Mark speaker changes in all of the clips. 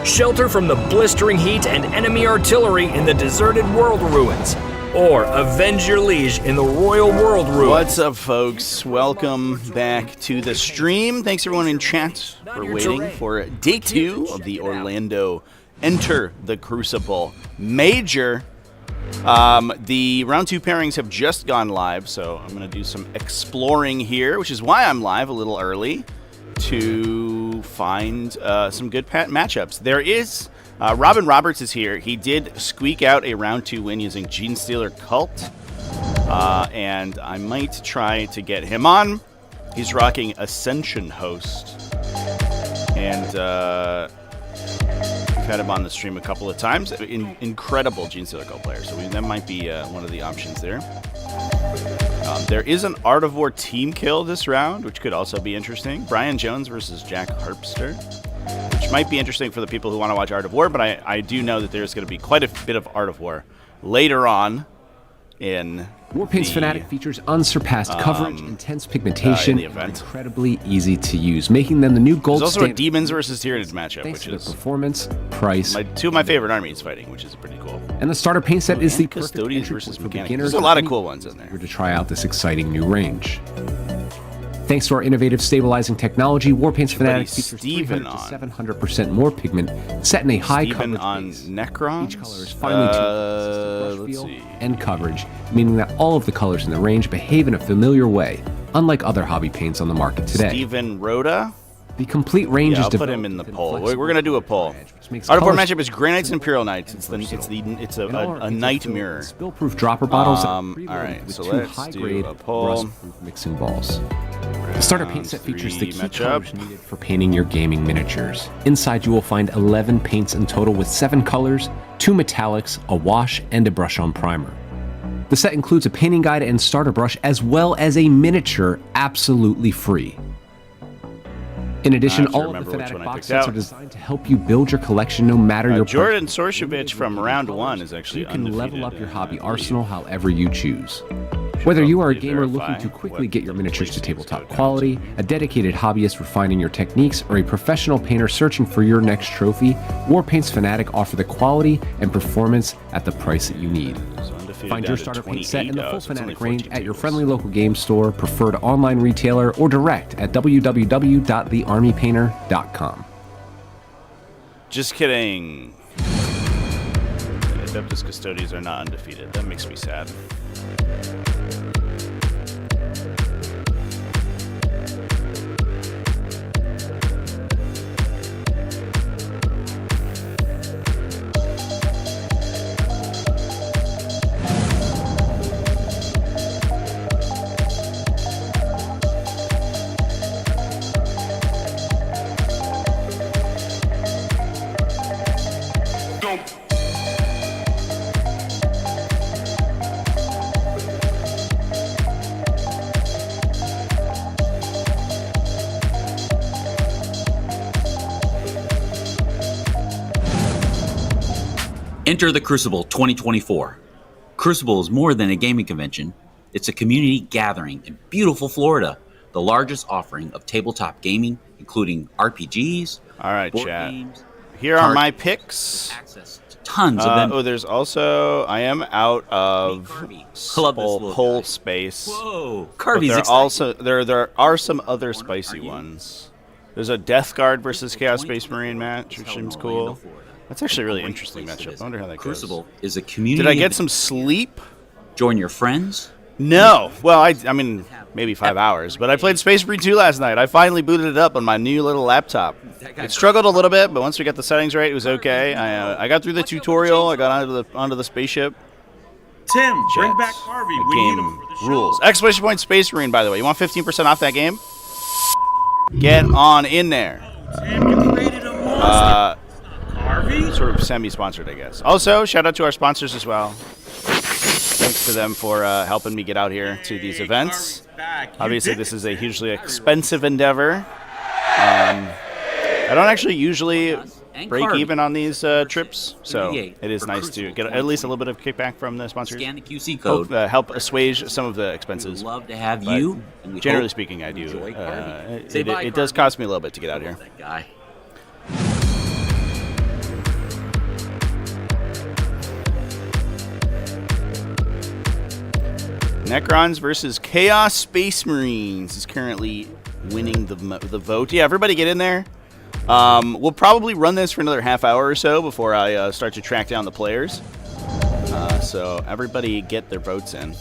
Speaker 1: shelter from the blistering heat and enemy artillery in the deserted world ruins, or avenge your liege in the royal world ruins.
Speaker 2: What's up, folks? Welcome back to the stream. Thanks everyone in chat for waiting for day 2 of the Orlando Enter the Crucible Major. The round 2 pairings have just gone live, so I'm going to do some exploring here, which is why I'm live a little early, to find some good matchups. There is, Robin Roberts is here. He did squeak out a round 2 win using Genestealer Cult, and I might try to get him on. He's rocking Ascension Host, and we've had him on the stream a couple of times. Incredible Genestealer Cult player, so that might be one of the options there. There is an Art of War team kill this round, which could also be interesting. Brian Jones versus Jack Harpster, which might be interesting for the people who want to watch Art of War, but I do know that there's going to be quite a bit of Art of War later on in
Speaker 3: Warpaint's Fanatic features unsurpassed coverage, intense pigmentation, and incredibly easy to use, making them the new gold standard.
Speaker 2: There's also a Demons versus Tyranids matchup, which is
Speaker 3: performance, price,
Speaker 2: two of my favorite armies fighting, which is pretty cool.
Speaker 3: And the starter paint set is the perfect
Speaker 2: Custodians
Speaker 3: entry
Speaker 2: versus
Speaker 3: for
Speaker 2: Mechanics.
Speaker 3: beginners.
Speaker 2: There's a lot of cool ones in there.
Speaker 3: To try out this exciting new range. Thanks to our innovative stabilizing technology, Warpaint's Fanatic features 300 to 700% more pigment, set in a high coverage
Speaker 2: on
Speaker 3: base.
Speaker 2: Necrons.
Speaker 3: Each color is finely tuned with brush feel and coverage, meaning that all of the colors in the range behave in a familiar way, unlike other hobby paints on the market today.
Speaker 2: Steven Rhoda.
Speaker 3: The complete range is
Speaker 2: I'll put him in the poll. We're going to do a poll. Art of War matchup is Grey Knights and Imperial Knights. It's a night mirror.
Speaker 3: Spill-proof dropper bottles.
Speaker 2: All right, so let's do a poll.
Speaker 3: Mixing balls. The starter paint set features the key colors needed for painting your gaming miniatures. Inside, you will find 11 paints in total with 7 colors, 2 metallics, a wash, and a brush-on primer. The set includes a painting guide and starter brush, as well as a miniature absolutely free. In addition, all of the Fanatic box sets are designed to help you build your collection no matter your
Speaker 2: Jordan Sorshevich from round 1 is actually undefeated.
Speaker 3: You can level up your hobby arsenal however you choose. Whether you are a gamer looking to quickly get your miniatures to tabletop quality, a dedicated hobbyist refining your techniques, or a professional painter searching for your next trophy, Warpaint's Fanatic offer the quality and performance at the price that you need. Find your starter paint set in the full Fanatic range at your friendly local game store, preferred online retailer, or direct at www.thearmypainter.com.
Speaker 2: Just kidding. Adeptus Custodians are not undefeated. That makes me sad.
Speaker 4: Enter the Crucible 2024. Crucible is more than a gaming convention. It's a community gathering in beautiful Florida, the largest offering of tabletop gaming, including RPGs,
Speaker 2: all right,
Speaker 4: board
Speaker 2: chat.
Speaker 4: games.
Speaker 2: Here are my picks.
Speaker 4: Access to tons of them.
Speaker 2: Oh, there's also, I am out of poll space.
Speaker 4: Whoa, Carvy's
Speaker 2: exciting. There are some other spicy ones. There's a Death Guard versus Chaos Space Marine match, which seems cool. That's actually a really interesting matchup. I wonder how that goes.
Speaker 4: Crucible is a community.
Speaker 2: Did I get some sleep?
Speaker 4: Join your friends?
Speaker 2: No. Well, I mean, maybe 5 hours. But I played Space Marine 2 last night. I finally booted it up on my new little laptop. It struggled a little bit, but once we got the settings right, it was okay. I got through the tutorial. I got onto the spaceship.
Speaker 5: Tim, bring back Harvey.
Speaker 2: The game rules. Exclamation point Space Marine, by the way. You want 15% off that game? Get on in there.
Speaker 5: Tim, you created a monster.
Speaker 2: Sort of semi-sponsored, I guess. Also, shout out to our sponsors as well. Thanks to them for helping me get out here to these events. Obviously, this is a hugely expensive endeavor. I don't actually usually break even on these trips, so it is nice to get at least a little bit of kickback from the sponsors.
Speaker 4: Scan the QC code.
Speaker 2: Help assuage some of the expenses.
Speaker 4: We'd love to have you.
Speaker 2: Generally speaking, I do. It does cost me a little bit to get out here. Necrons versus Chaos Space Marines is currently winning the vote. Yeah, everybody get in there. We'll probably run this for another half hour or so before I start to track down the players. So everybody get their votes in.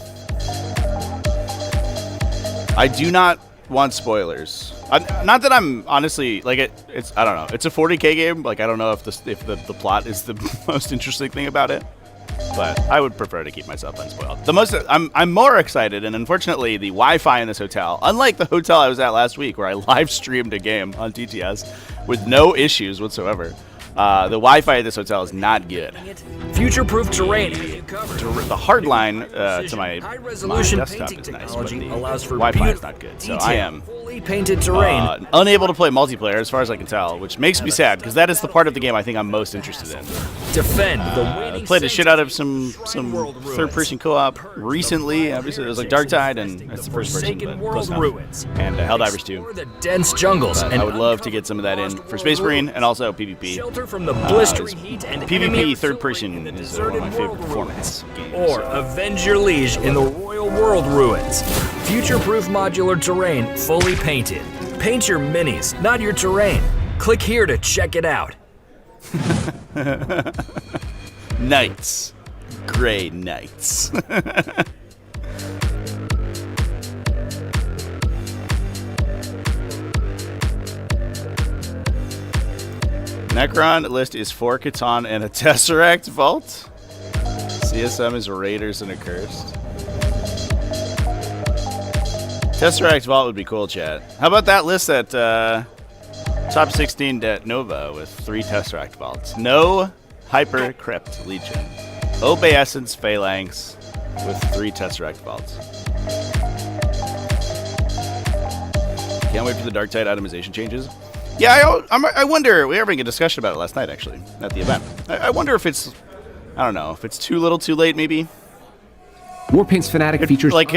Speaker 2: I do not want spoilers. Not that I'm honestly like it's I don't know. It's a 40k game. Like I don't know if the plot is the most interesting thing about it. But I would prefer to keep myself unspoiled. I'm more excited, and unfortunately, the Wi-Fi in this hotel, unlike the hotel I was at last week, where I live streamed a game on TTS with no issues whatsoever. The Wi-Fi at this hotel is not good.
Speaker 1: Future-proof terrain.
Speaker 2: The hard line to my desktop is nice, but the Wi-Fi is not good. So I am
Speaker 1: painted terrain.
Speaker 2: Unable to play multiplayer, as far as I can tell, which makes me sad because that is the part of the game I think I'm most interested in.
Speaker 1: Defend the winning.
Speaker 2: I played the shit out of some third-person co-op recently. Obviously, it was like Dark Tide, and that's the first person, but close enough. And Helldivers 2.
Speaker 1: The dense jungles.
Speaker 2: But I would love to get some of that in for Space Marine and also PvP.
Speaker 1: Shelter from the blistering heat and
Speaker 2: PvP third-person is one of my favorite performance games.
Speaker 1: Or avenge your liege in the Royal World ruins. Future-proof modular terrain, fully painted. Paint your minis, not your terrain. Click here to check it out.
Speaker 2: Knights. Grey Knights. Necron list is 4 Catan and a Tesseract Vault. CSM is Raiders and Accursed. Tesseract Vault would be cool, chat. How about that list at top 16 at Nova with 3 Tesseract Vaults? No Hyper Crypt Legion. Obeisance Phalanx with 3 Tesseract Vaults. Can't wait for the Dark Tide itemization changes. Yeah, I wonder, we were having a discussion about it last night, actually, at the event. I wonder if it's, I don't know, if it's too little too late, maybe?
Speaker 3: Warpaint's Fnatic features...
Speaker 2: Like,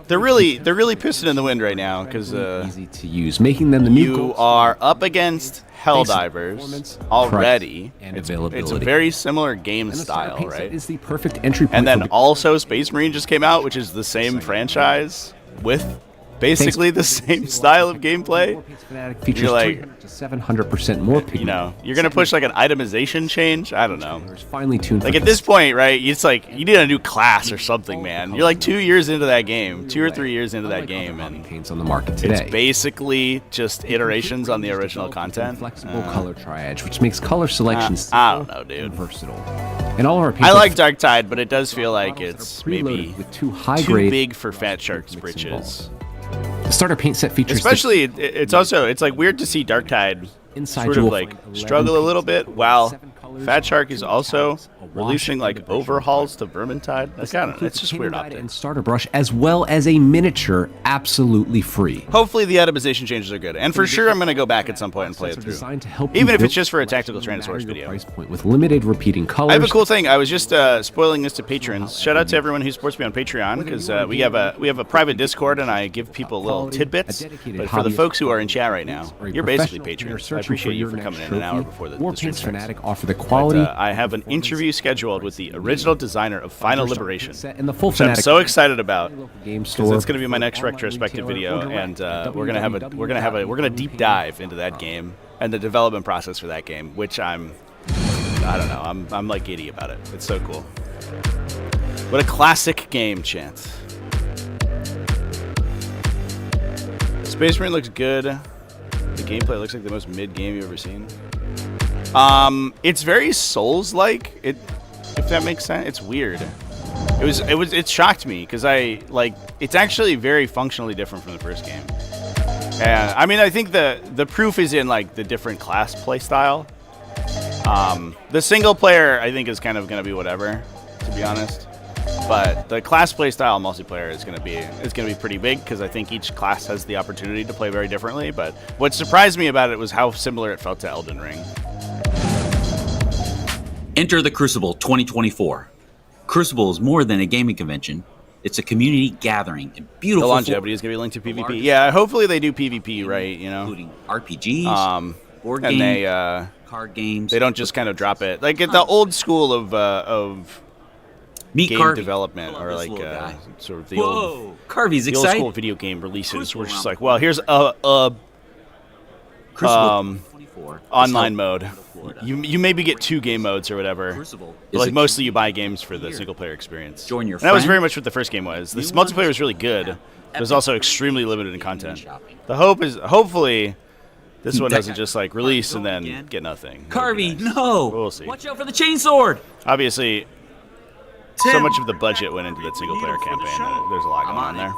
Speaker 2: they're really pissing in the wind right now, because
Speaker 3: easy to use, making them the new
Speaker 2: you are up against Helldivers already.
Speaker 3: And
Speaker 2: it's
Speaker 3: availability.
Speaker 2: a very similar game style, right?
Speaker 3: Is the perfect entry point.
Speaker 2: And then also Space Marine just came out, which is the same franchise with basically the same style of gameplay.
Speaker 3: Features
Speaker 2: like
Speaker 3: 300 to 700% more pigment.
Speaker 2: You know, you're gonna push like an itemization change. I don't know.
Speaker 3: Finely tuned.
Speaker 2: Like at this point, right? It's like you need a new class or something, man. You're like 2 years into that game, 2 or 3 years into that game, and
Speaker 3: paints on the market today.
Speaker 2: It's basically just iterations on the original content.
Speaker 3: Flexible color triage, which makes color selection
Speaker 2: I don't know, dude.
Speaker 3: Versatile. And all of our
Speaker 2: I like Dark Tide, but it does feel like it's maybe
Speaker 3: with
Speaker 2: too big for Fat Shark's britches.
Speaker 3: The starter paint set features,
Speaker 2: especially it's like weird to see Dark Tide sort of like struggle a little bit while Fat Shark is also releasing like overhauls to Vermintide. Like, I don't know, it's just weird optics.
Speaker 3: And starter brush as well as a miniature absolutely free.
Speaker 2: Hopefully the itemization changes are good, and for sure I'm going to go back at some point and play it through, even if it's just for a Tactical Tyrannosaurus video.
Speaker 3: Price point with limited repeating colors.
Speaker 2: I have a cool thing. I was just spoiling this to patrons. Shout out to everyone who supports me on Patreon, because we have a private Discord and I give people little tidbits. But for the folks who are in chat right now, you're basically patrons. I appreciate you for coming in an hour before the stream starts.
Speaker 3: Fnatic offer the quality.
Speaker 2: I have an interview scheduled with the original designer of Final Liberation,
Speaker 3: and the full
Speaker 2: which I'm so excited about.
Speaker 3: Game
Speaker 2: Because it's going to be my next retrospective video, and we're gonna deep dive into that game and the development process for that game, which I don't know, I'm like giddy about it. It's so cool. What a classic game, chance. Space Marine looks good. The gameplay looks like the most mid game you've ever seen. It's very Souls-like. If that makes sense, it's weird. It shocked me because it's actually very functionally different from the first game. And I mean, I think the proof is in like the different class play style. The single player I think is kind of gonna be whatever, to be honest. But the class play style multiplayer is gonna be pretty big because I think each class has the opportunity to play very differently. But what surprised me about it was how similar it felt to Elden Ring.
Speaker 4: Enter the Crucible 2024. Crucible is more than a gaming convention. It's a community gathering and beautiful.
Speaker 2: The longevity is going to be linked to PvP. Yeah, hopefully they do PvP right, you know.
Speaker 4: Including RPGs, board games,
Speaker 2: and
Speaker 4: card games.
Speaker 2: They don't just kind of drop it. Like at the old school of
Speaker 4: Meet
Speaker 2: game
Speaker 4: Carvey.
Speaker 2: development
Speaker 4: I love
Speaker 2: or
Speaker 4: this
Speaker 2: like
Speaker 4: little guy.
Speaker 2: sort of the old
Speaker 4: Whoa, Carvey's
Speaker 2: the old
Speaker 4: excited.
Speaker 2: school video game releases
Speaker 4: Crucible
Speaker 2: were just
Speaker 4: around
Speaker 2: like,
Speaker 4: the
Speaker 2: well, here's a
Speaker 4: Crucible 24
Speaker 2: online mode.
Speaker 4: Florida.
Speaker 2: You maybe get 2 game modes or whatever.
Speaker 4: Crucible
Speaker 2: But
Speaker 4: is
Speaker 2: like
Speaker 4: a
Speaker 2: mostly you buy games for the single player experience.
Speaker 4: Join your
Speaker 2: and that was
Speaker 4: friend.
Speaker 2: very much what the first game was. This
Speaker 4: New ones.
Speaker 2: multiplayer was really good. It was
Speaker 4: Epic.
Speaker 2: also extremely limited in content.
Speaker 4: shopping.
Speaker 2: The hope is hopefully this one
Speaker 4: That
Speaker 2: doesn't
Speaker 4: guy.
Speaker 2: just like release and then
Speaker 4: Again?
Speaker 2: get nothing. That would be
Speaker 4: Carvey,
Speaker 2: nice.
Speaker 4: no!
Speaker 2: We'll see.
Speaker 4: Watch out for the chainsaw!
Speaker 2: Obviously, so
Speaker 5: Tim,
Speaker 2: much of the budget went into that single player
Speaker 5: Needle for the
Speaker 2: campaign.
Speaker 5: show.
Speaker 2: There's a lot
Speaker 4: I'm
Speaker 2: going
Speaker 4: on
Speaker 2: on there.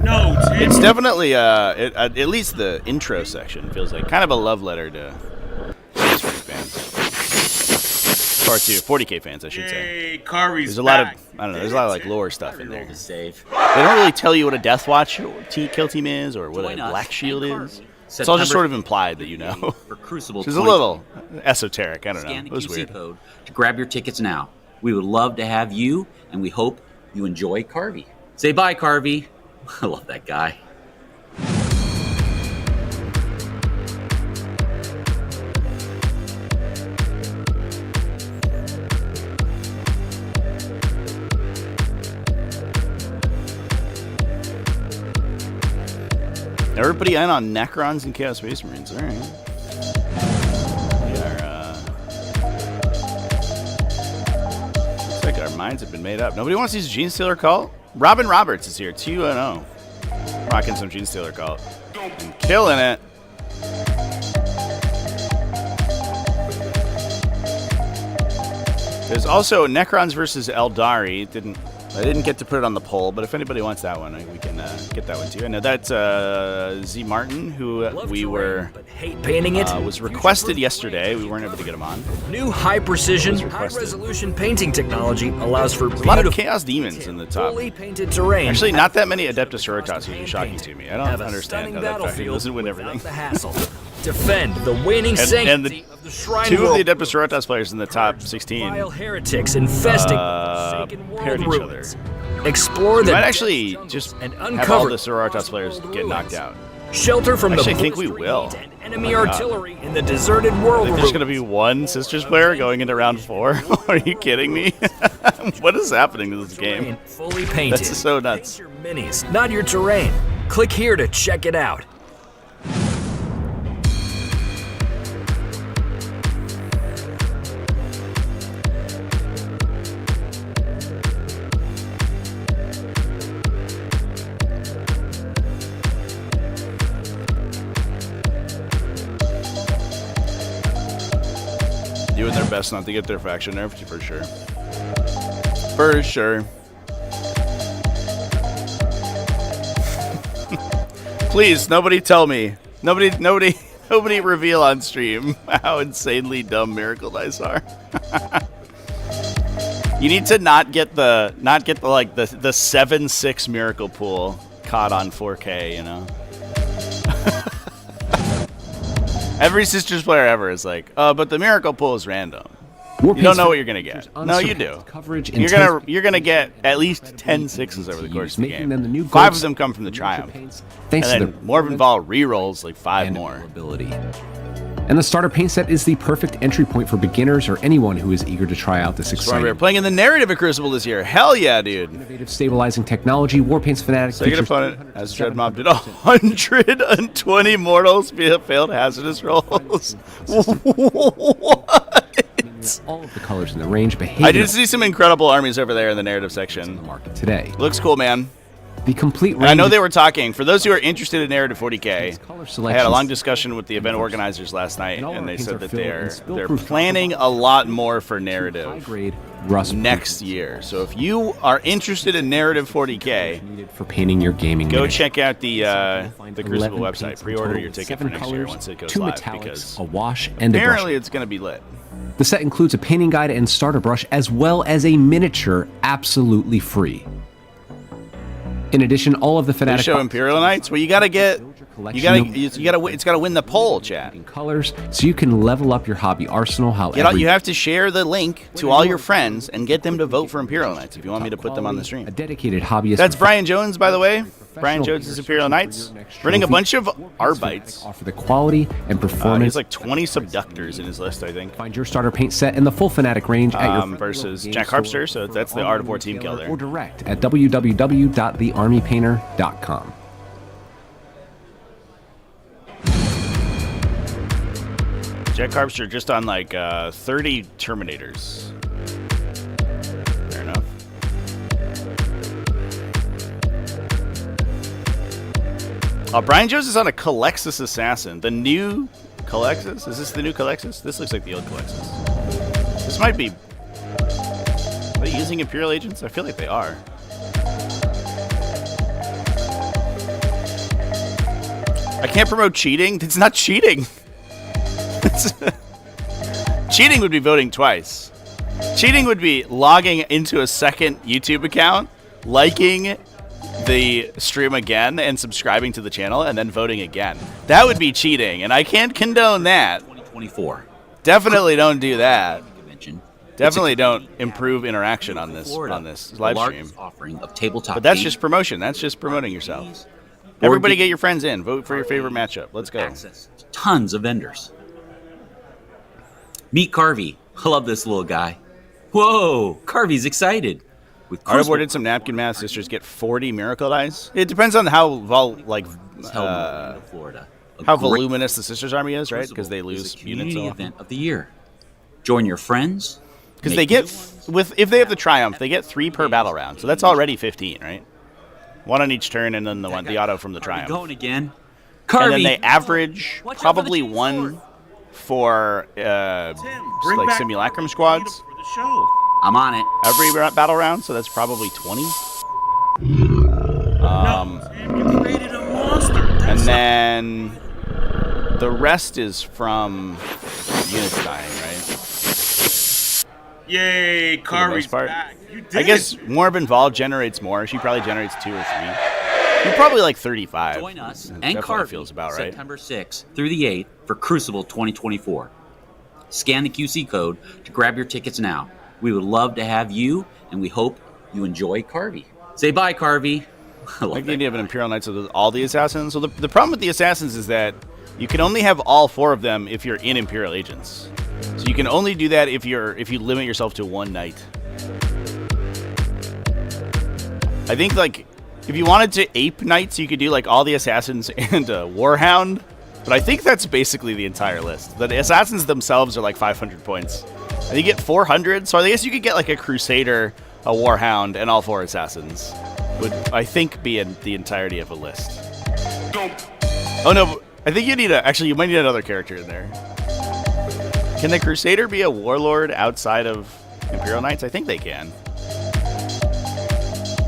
Speaker 5: No, Tim.
Speaker 2: It's definitely, at least the intro section feels like kind of a love letter to Prestream fans. Part 2, 40k fans, I should say.
Speaker 5: Hey, Carvey's
Speaker 2: There's a lot of,
Speaker 5: back.
Speaker 2: I don't know, there's a lot of like lore stuff in there.
Speaker 4: To save.
Speaker 2: They don't really tell you what a Death Watch kill team is or what
Speaker 4: Join
Speaker 2: a
Speaker 4: us
Speaker 2: Black Shield
Speaker 4: and
Speaker 2: is.
Speaker 4: Carvey.
Speaker 2: It's all just
Speaker 4: September
Speaker 2: sort of implied that you know.
Speaker 4: For Crucible
Speaker 2: Which is a
Speaker 4: 20.
Speaker 2: little esoteric, I don't know.
Speaker 4: Scan
Speaker 2: It
Speaker 4: the
Speaker 2: was
Speaker 4: QC
Speaker 2: weird.
Speaker 4: code to grab your tickets now. We would love to have you, and we hope you enjoy Carvey. Say bye, Carvey. I love that guy.
Speaker 2: Everybody in on Necrons and Chaos Space Marines. All right. We are, looks like our minds have been made up. Nobody wants to use Gene Stealer Cult? Robin Roberts is here, 2-0. Rocking some Gene Stealer Cult. And killing it. There's also Necrons versus Eldari. I didn't get to put it on the poll, but if anybody wants that one, we can get that one too. I know that's Z Martin, who we were
Speaker 1: but hate painting it.
Speaker 2: was requested yesterday. We weren't able to get him on.
Speaker 1: New high precision,
Speaker 2: Was
Speaker 1: high
Speaker 2: requested.
Speaker 1: resolution painting technology allows for
Speaker 2: A lot of
Speaker 1: beautiful,
Speaker 2: Chaos Demons in the top.
Speaker 1: fully painted terrain.
Speaker 2: Actually, not that many Adeptus Sororitas, which is shocking to me. I don't
Speaker 1: Have a
Speaker 2: understand
Speaker 1: stunning
Speaker 2: how that factor
Speaker 1: battlefield
Speaker 2: doesn't win
Speaker 1: without
Speaker 2: everything.
Speaker 1: the hassle. Defend the waning sanctity of the shrine
Speaker 2: 2 of
Speaker 1: world.
Speaker 2: the Adeptus Sororitas players in the top 16
Speaker 1: Vile heretics infesting
Speaker 2: Uh,
Speaker 1: forsaken world
Speaker 2: parrot each
Speaker 1: ruins. Explore the
Speaker 2: might
Speaker 1: depths
Speaker 2: actually
Speaker 1: of
Speaker 2: just
Speaker 1: and
Speaker 2: have
Speaker 1: uncover
Speaker 2: all the Sororitas
Speaker 1: lost
Speaker 2: players
Speaker 1: world
Speaker 2: get knocked
Speaker 1: ruins.
Speaker 2: out.
Speaker 1: Shelter from
Speaker 2: Actually,
Speaker 1: the
Speaker 2: I think we
Speaker 1: blistering
Speaker 2: will.
Speaker 1: heat and enemy
Speaker 2: Oh my God.
Speaker 1: artillery in the deserted world.
Speaker 2: There's going to be one Sisters player going into round 4? Are you kidding me? What is happening to this game?
Speaker 1: Terrain fully painted.
Speaker 2: That's so nuts.
Speaker 1: Paint your minis, not your terrain. Click here to check it out.
Speaker 2: Doing their best not to get their faction nerfed, for sure. For sure. Please, nobody tell me. Nobody reveal on stream how insanely dumb Miracle Dice are. You need to not get the 7-6 Miracle Pool caught on 4K, you know. Every Sisters player ever is like, but the Miracle Pool is random. You don't know what you're gonna get. No, you do.
Speaker 3: Coverage
Speaker 2: You're gonna get at least 10 6s over the course of the
Speaker 3: making
Speaker 2: game.
Speaker 3: them the new
Speaker 2: 5 of
Speaker 3: goats
Speaker 2: them come from the Triumph,
Speaker 3: Thanks
Speaker 2: and
Speaker 3: to
Speaker 2: then
Speaker 3: their
Speaker 2: Morven Vol rerolls like 5
Speaker 3: and
Speaker 2: more.
Speaker 3: ability. And the starter paint set is the perfect entry point for beginners or anyone who is eager to try out this
Speaker 2: So we're
Speaker 3: exciting
Speaker 2: playing in the narrative of Crucible this year. Hell yeah, dude!
Speaker 3: innovative stabilizing technology. Warpaint's Fanatic
Speaker 2: Second
Speaker 3: features
Speaker 2: opponent as Dreadmob did 120 mortals via failed hazardous rolls. What?
Speaker 3: all of the colors in the range behave
Speaker 2: I did see some incredible armies over there in the narrative
Speaker 3: in the
Speaker 2: section.
Speaker 3: market today.
Speaker 2: Looks cool, man.
Speaker 3: The complete range
Speaker 2: And I know they were talking. For those who are interested in narrative 40k,
Speaker 3: color
Speaker 2: I had a
Speaker 3: selections
Speaker 2: long discussion with the event organizers last night,
Speaker 3: And all
Speaker 2: and
Speaker 3: our
Speaker 2: they
Speaker 3: paints
Speaker 2: said
Speaker 3: are
Speaker 2: that
Speaker 3: filled in
Speaker 2: they're
Speaker 3: spill-proof
Speaker 2: planning a lot more for narrative
Speaker 3: high-grade rust
Speaker 2: next year. So if you are interested in narrative 40k,
Speaker 3: needed for painting your gaming
Speaker 2: go
Speaker 3: miniature.
Speaker 2: check out the
Speaker 3: Find
Speaker 2: Crucible
Speaker 3: 11
Speaker 2: website.
Speaker 3: paints in
Speaker 2: Pre-order
Speaker 3: total
Speaker 2: your
Speaker 3: with
Speaker 2: ticket for
Speaker 3: 7
Speaker 2: next year
Speaker 3: colors,
Speaker 2: once it goes
Speaker 3: 2
Speaker 2: live,
Speaker 3: metallics,
Speaker 2: because
Speaker 3: a wash, and a brush.
Speaker 2: apparently it's going to be lit.
Speaker 3: The set includes a painting guide and starter brush, as well as a miniature absolutely free. In addition, all of the
Speaker 2: They
Speaker 3: Fanatic
Speaker 2: show Imperial Knights. Well, you got to get You gotta, it's gotta win the poll, chat.
Speaker 3: Colors, so you can level up your hobby arsenal. However,
Speaker 2: You have to share the link to all your friends and get them to vote for Imperial Knights if you want me to put them on the stream.
Speaker 3: A dedicated hobbyist.
Speaker 2: That's Brian Jones, by the way. Brian Jones is Imperial Knights, running a bunch of Arbites.
Speaker 3: Offer the quality and performance.
Speaker 2: He's like 20 subductors in his list, I think.
Speaker 3: Find your starter paint set in the full Fanatic range at your
Speaker 2: versus Jack Harpster, so that's the Art of War team kill there.
Speaker 3: Or direct at www.thearmypainter.com.
Speaker 2: Jack Harpster just on like 30 Terminators. Fair enough. Brian Jones is on a Calexis Assassin. The new Calexis? Is this the new Calexis? This looks like the old Calexis. This might be... Are they using Imperial agents? I feel like they are. I can't promote cheating. It's not cheating. Cheating would be voting twice. Cheating would be logging into a second YouTube account, liking the stream again and subscribing to the channel and then voting again. That would be cheating, and I can't condone that.
Speaker 4: 2024.
Speaker 2: Definitely don't do that. Definitely don't improve interaction on this live stream.
Speaker 4: Offering of tabletop
Speaker 2: but that's just promotion. That's just promoting yourself. Everybody get your friends in. Vote for your favorite matchup. Let's go.
Speaker 4: Access to tons of vendors. Meet Carvey. I love this little guy. Whoa, Carvey's excited.
Speaker 2: Art of War did some napkin math. Sisters get 40 miracle dice. It depends on how
Speaker 4: Florida.
Speaker 2: How voluminous the Sisters army is, right? Because they lose units.
Speaker 4: Event of the year. Join your friends.
Speaker 2: Because they get if they have the Triumph, they get 3 per battle round. So that's already 15, right? 1 on each turn, and then the auto from the Triumph.
Speaker 4: Going again.
Speaker 2: Carvey. And then they average probably 1 for like simulacrum squads.
Speaker 4: I'm on it.
Speaker 2: Every battle round, so that's probably 20.
Speaker 5: You created a monster.
Speaker 2: And then the rest is from units dying, right?
Speaker 5: Yay, Carvey's back. You did.
Speaker 2: I guess Morbin Vol generates more. She probably generates 2 or 3. You're probably like 35.
Speaker 4: Join us and
Speaker 2: Carvey
Speaker 4: feels
Speaker 2: about right.
Speaker 4: September 6th through the 8th for Crucible 2024. Scan the QC code to grab your tickets now. We would love to have you, and we hope you enjoy Carvey. Say bye, Carvey.
Speaker 2: I like the idea of an Imperial Knights with all the Assassins. So the problem with the Assassins is that you can only have all 4 of them if you're in Imperial Agents. So you can only do that if you limit yourself to 1 knight. I think like if you wanted to ape knights, you could do like all the Assassins and Warhound. But I think that's basically the entire list. The Assassins themselves are like 500 points. And you get 400, so I guess you could get like a Crusader, a Warhound, and all 4 Assassins. Would, I think, be in the entirety of a list. Oh no, I think you need you might need another character in there. Can the Crusader be a Warlord outside of Imperial Knights? I think they can.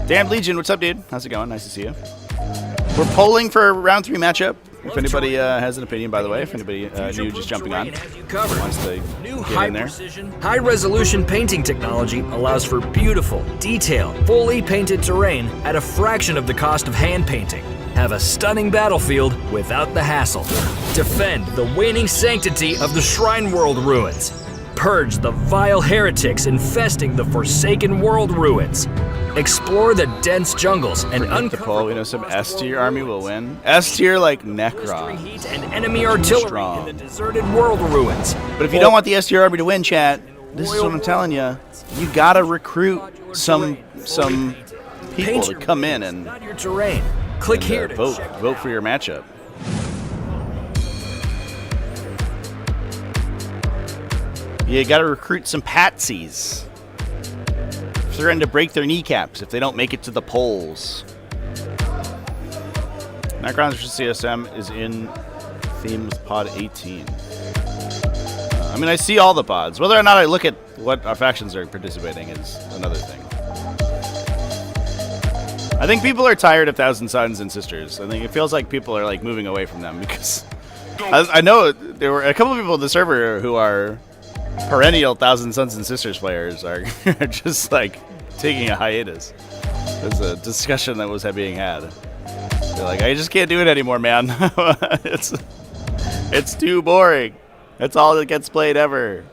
Speaker 2: Damn Legion, what's up, dude? How's it going? Nice to see you. We're polling for round 3 matchup. If anybody has an opinion, by the way, if anybody new just jumping on wants to get in there.
Speaker 1: High-resolution painting technology allows for beautiful, detailed, fully painted terrain at a fraction of the cost of hand painting. Have a stunning battlefield without the hassle. Defend the waning sanctity of the Shrine World ruins. Purge the vile heretics infesting the Forsaken World ruins. Explore the dense jungles and uncover.
Speaker 2: We know some S tier army will win. S tier like Necrons.
Speaker 1: Heat and enemy artillery in the deserted world ruins.
Speaker 2: But if you don't want the S tier army to win, chat, this is what I'm telling you. You gotta recruit some people to come in and
Speaker 1: your terrain. Click here to
Speaker 2: vote for your matchup. You gotta recruit some patsies. Threaten to break their kneecaps if they don't make it to the polls. Necrons vs. CSM is in theme with pod 18. I mean, I see all the pods. Whether or not I look at what our factions are participating is another thing. I think people are tired of Thousand Sons and Sisters. I think it feels like people are like moving away from them because I know there were a couple of people in the server who are perennial Thousand Sons and Sisters players are just like taking a hiatus. There's a discussion that was being had. They're like, I just can't do it anymore, man. It's too boring. That's all that gets played ever.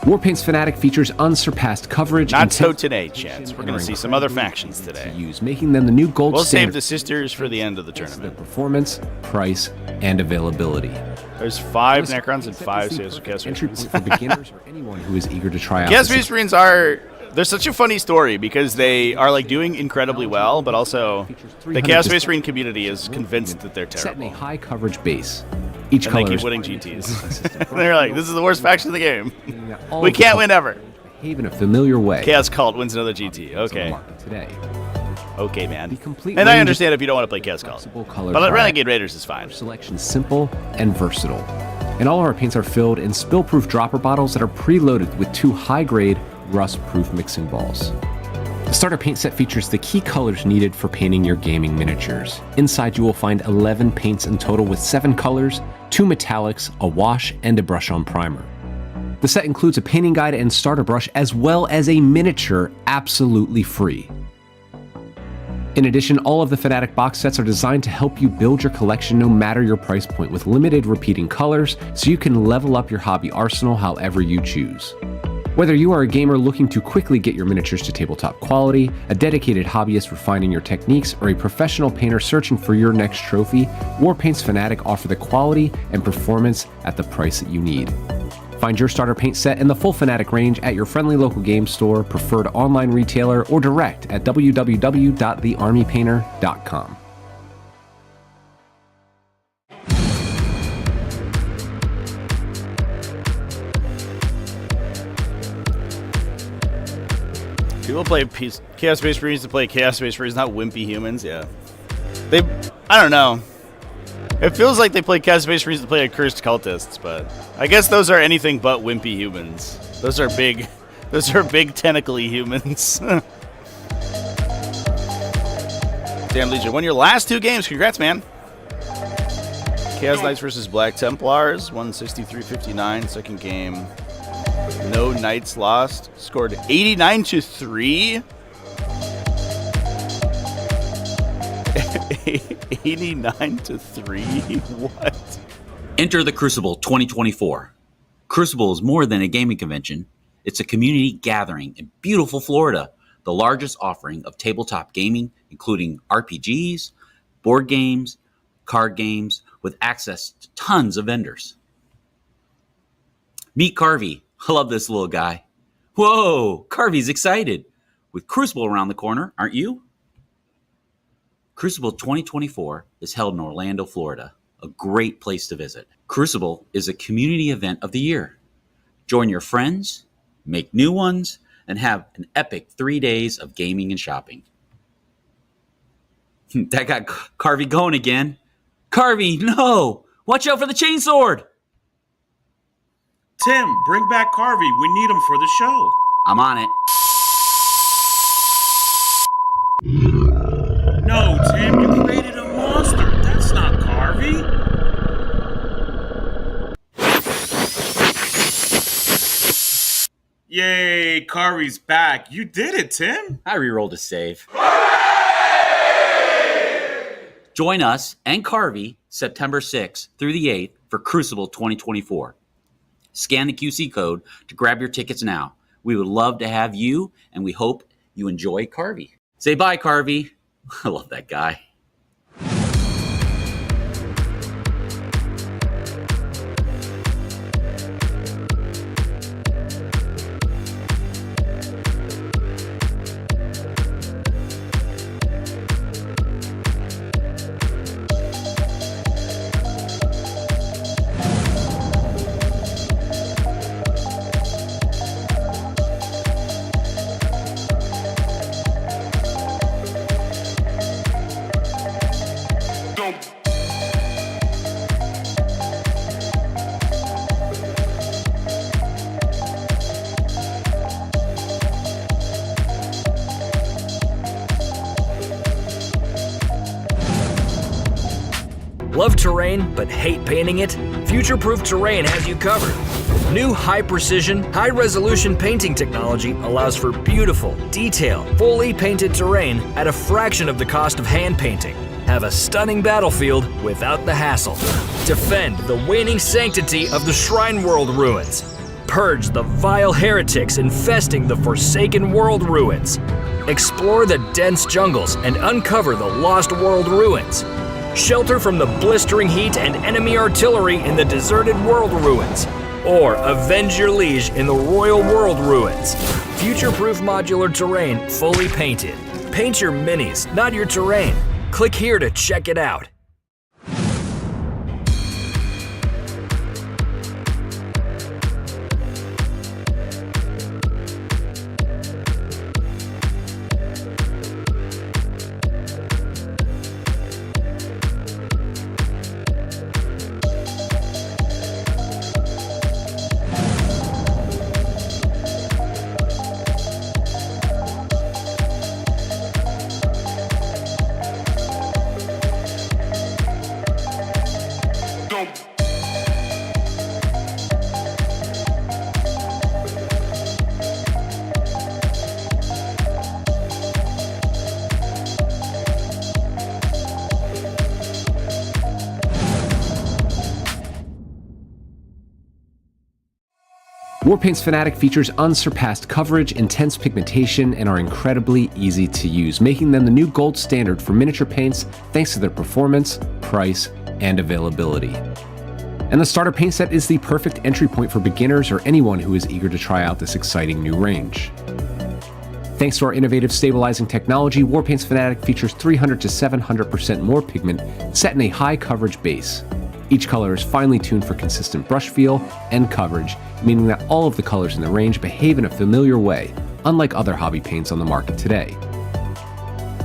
Speaker 3: Warpaint's Fnatic features unsurpassed coverage.
Speaker 2: Not
Speaker 3: and
Speaker 2: so today, chance. We're going to see some other factions today.
Speaker 3: Making them the new gold
Speaker 2: We'll
Speaker 3: standard.
Speaker 2: save the sisters for the end of the
Speaker 3: Their
Speaker 2: tournament.
Speaker 3: performance, price, and availability.
Speaker 2: There's 5 Necrons and 5 Chaos
Speaker 3: Entry point for beginners or anyone who is eager to try out.
Speaker 2: Chaos Space Marines are... They're such a funny story because they are like doing incredibly well, but also the Chaos Space Marine community is convinced that they're
Speaker 3: Set in a
Speaker 2: terrible.
Speaker 3: high coverage base. Each
Speaker 2: And
Speaker 3: color
Speaker 2: they keep
Speaker 3: is
Speaker 2: winning GTs. They're like, this is the worst faction in the game.
Speaker 3: all
Speaker 2: We
Speaker 3: of the
Speaker 2: can't
Speaker 3: colors
Speaker 2: win ever.
Speaker 3: behave in a familiar way.
Speaker 2: Chaos Cult wins another GT.
Speaker 3: on the
Speaker 2: Okay.
Speaker 3: market today.
Speaker 2: Okay, man.
Speaker 3: The complete
Speaker 2: And I
Speaker 3: range
Speaker 2: understand if you don't want to play Chaos Cult.
Speaker 3: flexible color
Speaker 2: But
Speaker 3: palette.
Speaker 2: Renegade Raiders is fine.
Speaker 3: Selection simple and versatile. And all of our paints are filled in spill-proof dropper bottles that are preloaded with 2 high-grade, rust-proof mixing balls. The starter paint set features the key colors needed for painting your gaming miniatures. Inside you will find 11 paints in total with 7 colors, 2 metallics, a wash, and a brush-on primer. The set includes a painting guide and starter brush as well as a miniature absolutely free. In addition, all of the Fnatic box sets are designed to help you build your collection no matter your price point with limited repeating colors so you can level up your hobby arsenal however you choose. Whether you are a gamer looking to quickly get your miniatures to tabletop quality, a dedicated hobbyist refining your techniques, or a professional painter searching for your next trophy, Warpaint's Fnatic offer the quality and performance at the price that you need. Find your starter paint set in the full Fnatic range at your friendly local game store, preferred online retailer, or direct at www.thearmypainter.com.
Speaker 2: People play Chaos Space Marines to play Chaos Space Marines, not wimpy humans. Yeah. I don't know. It feels like they play Chaos Space Marines to play Accursed Cultists, but I guess those are anything but wimpy humans. Those are big tentacly humans. Damn Legion, won your last 2 games. Congrats, man. Chaos Knights versus Black Templars, 163-59, second game. No Knights lost. Scored 89-3. 89-3. What?
Speaker 4: Enter the Crucible 2024. Crucible is more than a gaming convention. It's a community gathering in beautiful Florida, the largest offering of tabletop gaming, including RPGs, board games, card games, with access to tons of vendors. Meet Carvey. I love this little guy. Whoa, Carvey's excited. With Crucible around the corner, aren't you? Crucible 2024 is held in Orlando, Florida, a great place to visit. Crucible is a community event of the year. Join your friends, make new ones, and have an epic 3 days of gaming and shopping. That got Carvey going again. Carvey, no! Watch out for the chainsword!
Speaker 5: Tim, bring back Carvey. We need him for the show.
Speaker 4: I'm on it.
Speaker 5: No, Tim, you created a monster. That's not Carvey. Yay, Carvey's back. You did it, Tim.
Speaker 4: I re-rolled a save. Join us and Carvey September 6th through the 8th for Crucible 2024. Scan the QC code to grab your tickets now. We would love to have you, and we hope you enjoy Carvey. Say bye, Carvey. I love that guy.
Speaker 1: Love terrain but hate painting it? Future-Proof Terrain has you covered. New high-precision, high-resolution painting technology allows for beautiful, detailed, fully painted terrain at a fraction of the cost of hand painting. Have a stunning battlefield without the hassle. Defend the waning sanctity of the Shrine World ruins. Purge the vile heretics infesting the Forsaken World ruins. Explore the dense jungles and uncover the Lost World ruins. Shelter from the blistering heat and enemy artillery in the deserted world ruins. Or avenge your liege in the Royal World ruins. Future-proof modular terrain fully painted. Paint your minis, not your terrain. Click here to check it out.
Speaker 3: Warpaint's Fanatic features unsurpassed coverage, intense pigmentation, and are incredibly easy to use, making them the new gold standard for miniature paints thanks to their performance, price, and availability. And the starter paint set is the perfect entry point for beginners or anyone who is eager to try out this exciting new range. Thanks to our innovative stabilizing technology, Warpaint's Fanatic features 300 to 700% more pigment set in a high coverage base. Each color is finely tuned for consistent brush feel and coverage, meaning that all of the colors in the range behave in a familiar way, unlike other hobby paints on the market today.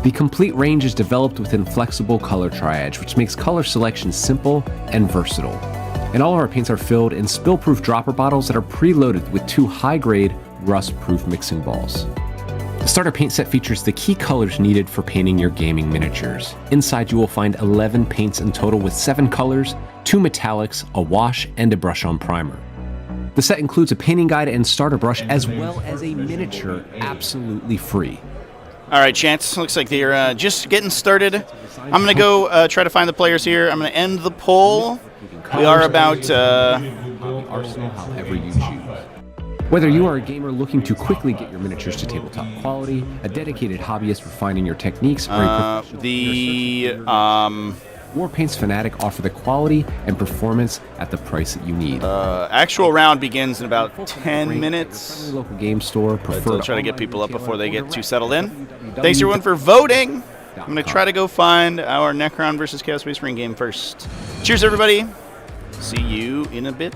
Speaker 3: The complete range is developed within flexible color triage, which makes color selection simple and versatile. And all of our paints are filled in spill-proof dropper bottles that are preloaded with 2 high-grade, rust-proof mixing balls. The starter paint set features the key colors needed for painting your gaming miniatures. Inside you will find 11 paints in total with 7 colors, 2 metallics, a wash, and a brush-on primer. The set includes a painting guide and starter brush as well as a miniature absolutely free.
Speaker 2: All right, Chance, looks like they're just getting started. I'm going to go try to find the players here. I'm going to end the poll. We are about...
Speaker 3: Arsenal, however you choose. Whether you are a gamer looking to quickly get your miniatures to tabletop quality, a dedicated hobbyist refining your techniques, or a professional Warpaint's Fanatic offer the quality and performance at the price that you need.
Speaker 2: Actual round begins in about 10 minutes.
Speaker 3: Local game store.
Speaker 2: I'll try to get people up before they get too settled in. Thanks everyone for voting. I'm going to try to go find our Necron versus Chaos Space Marine game first. Cheers, everybody. See you in a bit.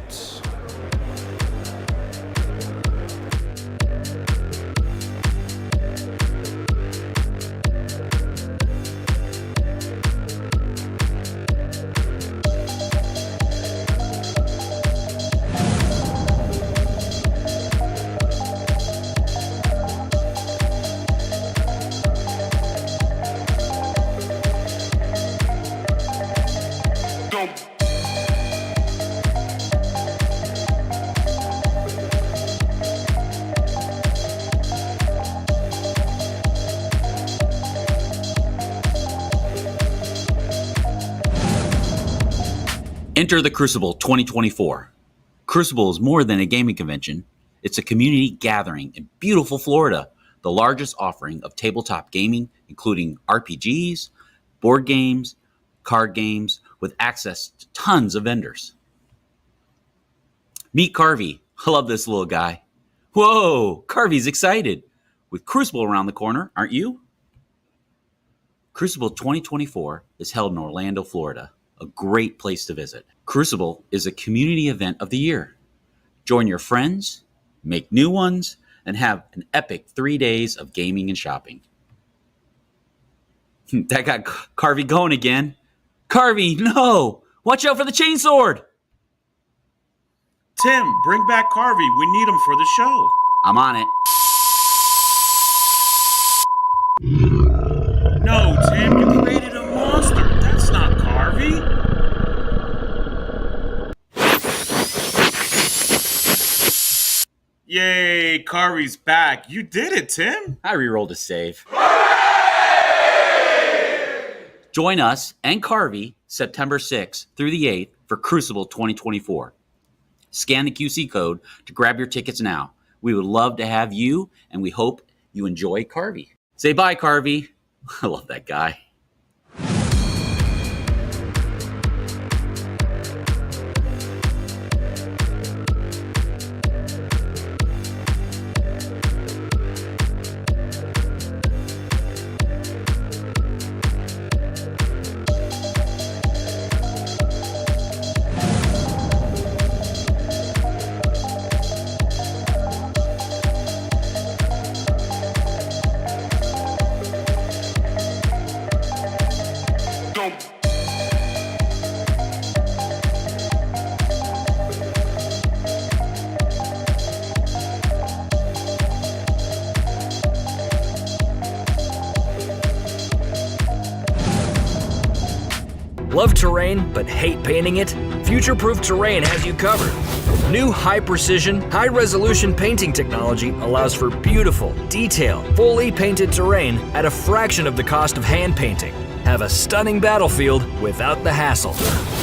Speaker 4: Enter the Crucible 2024. Crucible is more than a gaming convention. It's a community gathering in beautiful Florida, the largest offering of tabletop gaming, including RPGs, board games, card games, with access to tons of vendors. Meet Carvey. I love this little guy. Whoa, Carvey's excited. With Crucible around the corner, aren't you? Crucible 2024 is held in Orlando, Florida. A great place to visit. Crucible is a community event of the year. Join your friends, make new ones, and have an epic 3 days of gaming and shopping. That got Carvey going again. Carvey, no! Watch out for the chainsword!
Speaker 5: Tim, bring back Carvey. We need him for the show.
Speaker 4: I'm on it.
Speaker 5: No, Tim, you created a monster. That's not Carvey. Yay, Carvey's back. You did it, Tim.
Speaker 4: I rerolled a save. Join us and Carvey September 6th through the 8th for Crucible 2024. Scan the QC code to grab your tickets now. We would love to have you, and we hope you enjoy Carvey. Say bye, Carvey. I love that guy.
Speaker 1: Love terrain but hate painting it? Future-Proof Terrain has you covered. New high-precision, high-resolution painting technology allows for beautiful, detailed, fully painted terrain at a fraction of the cost of hand painting. Have a stunning battlefield without the hassle.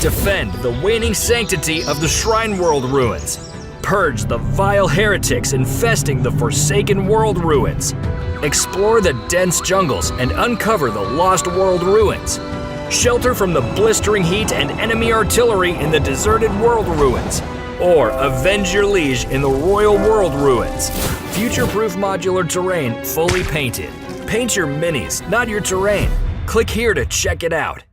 Speaker 1: Defend the waning sanctity of the Shrine World ruins. Purge the vile heretics infesting the Forsaken World ruins. Explore the dense jungles and uncover the Lost World ruins. Shelter from the blistering heat and enemy artillery in the deserted world ruins. Or avenge your liege in the Royal World ruins. Future-proof modular terrain fully painted. Paint your minis, not your terrain. Click here to check it out.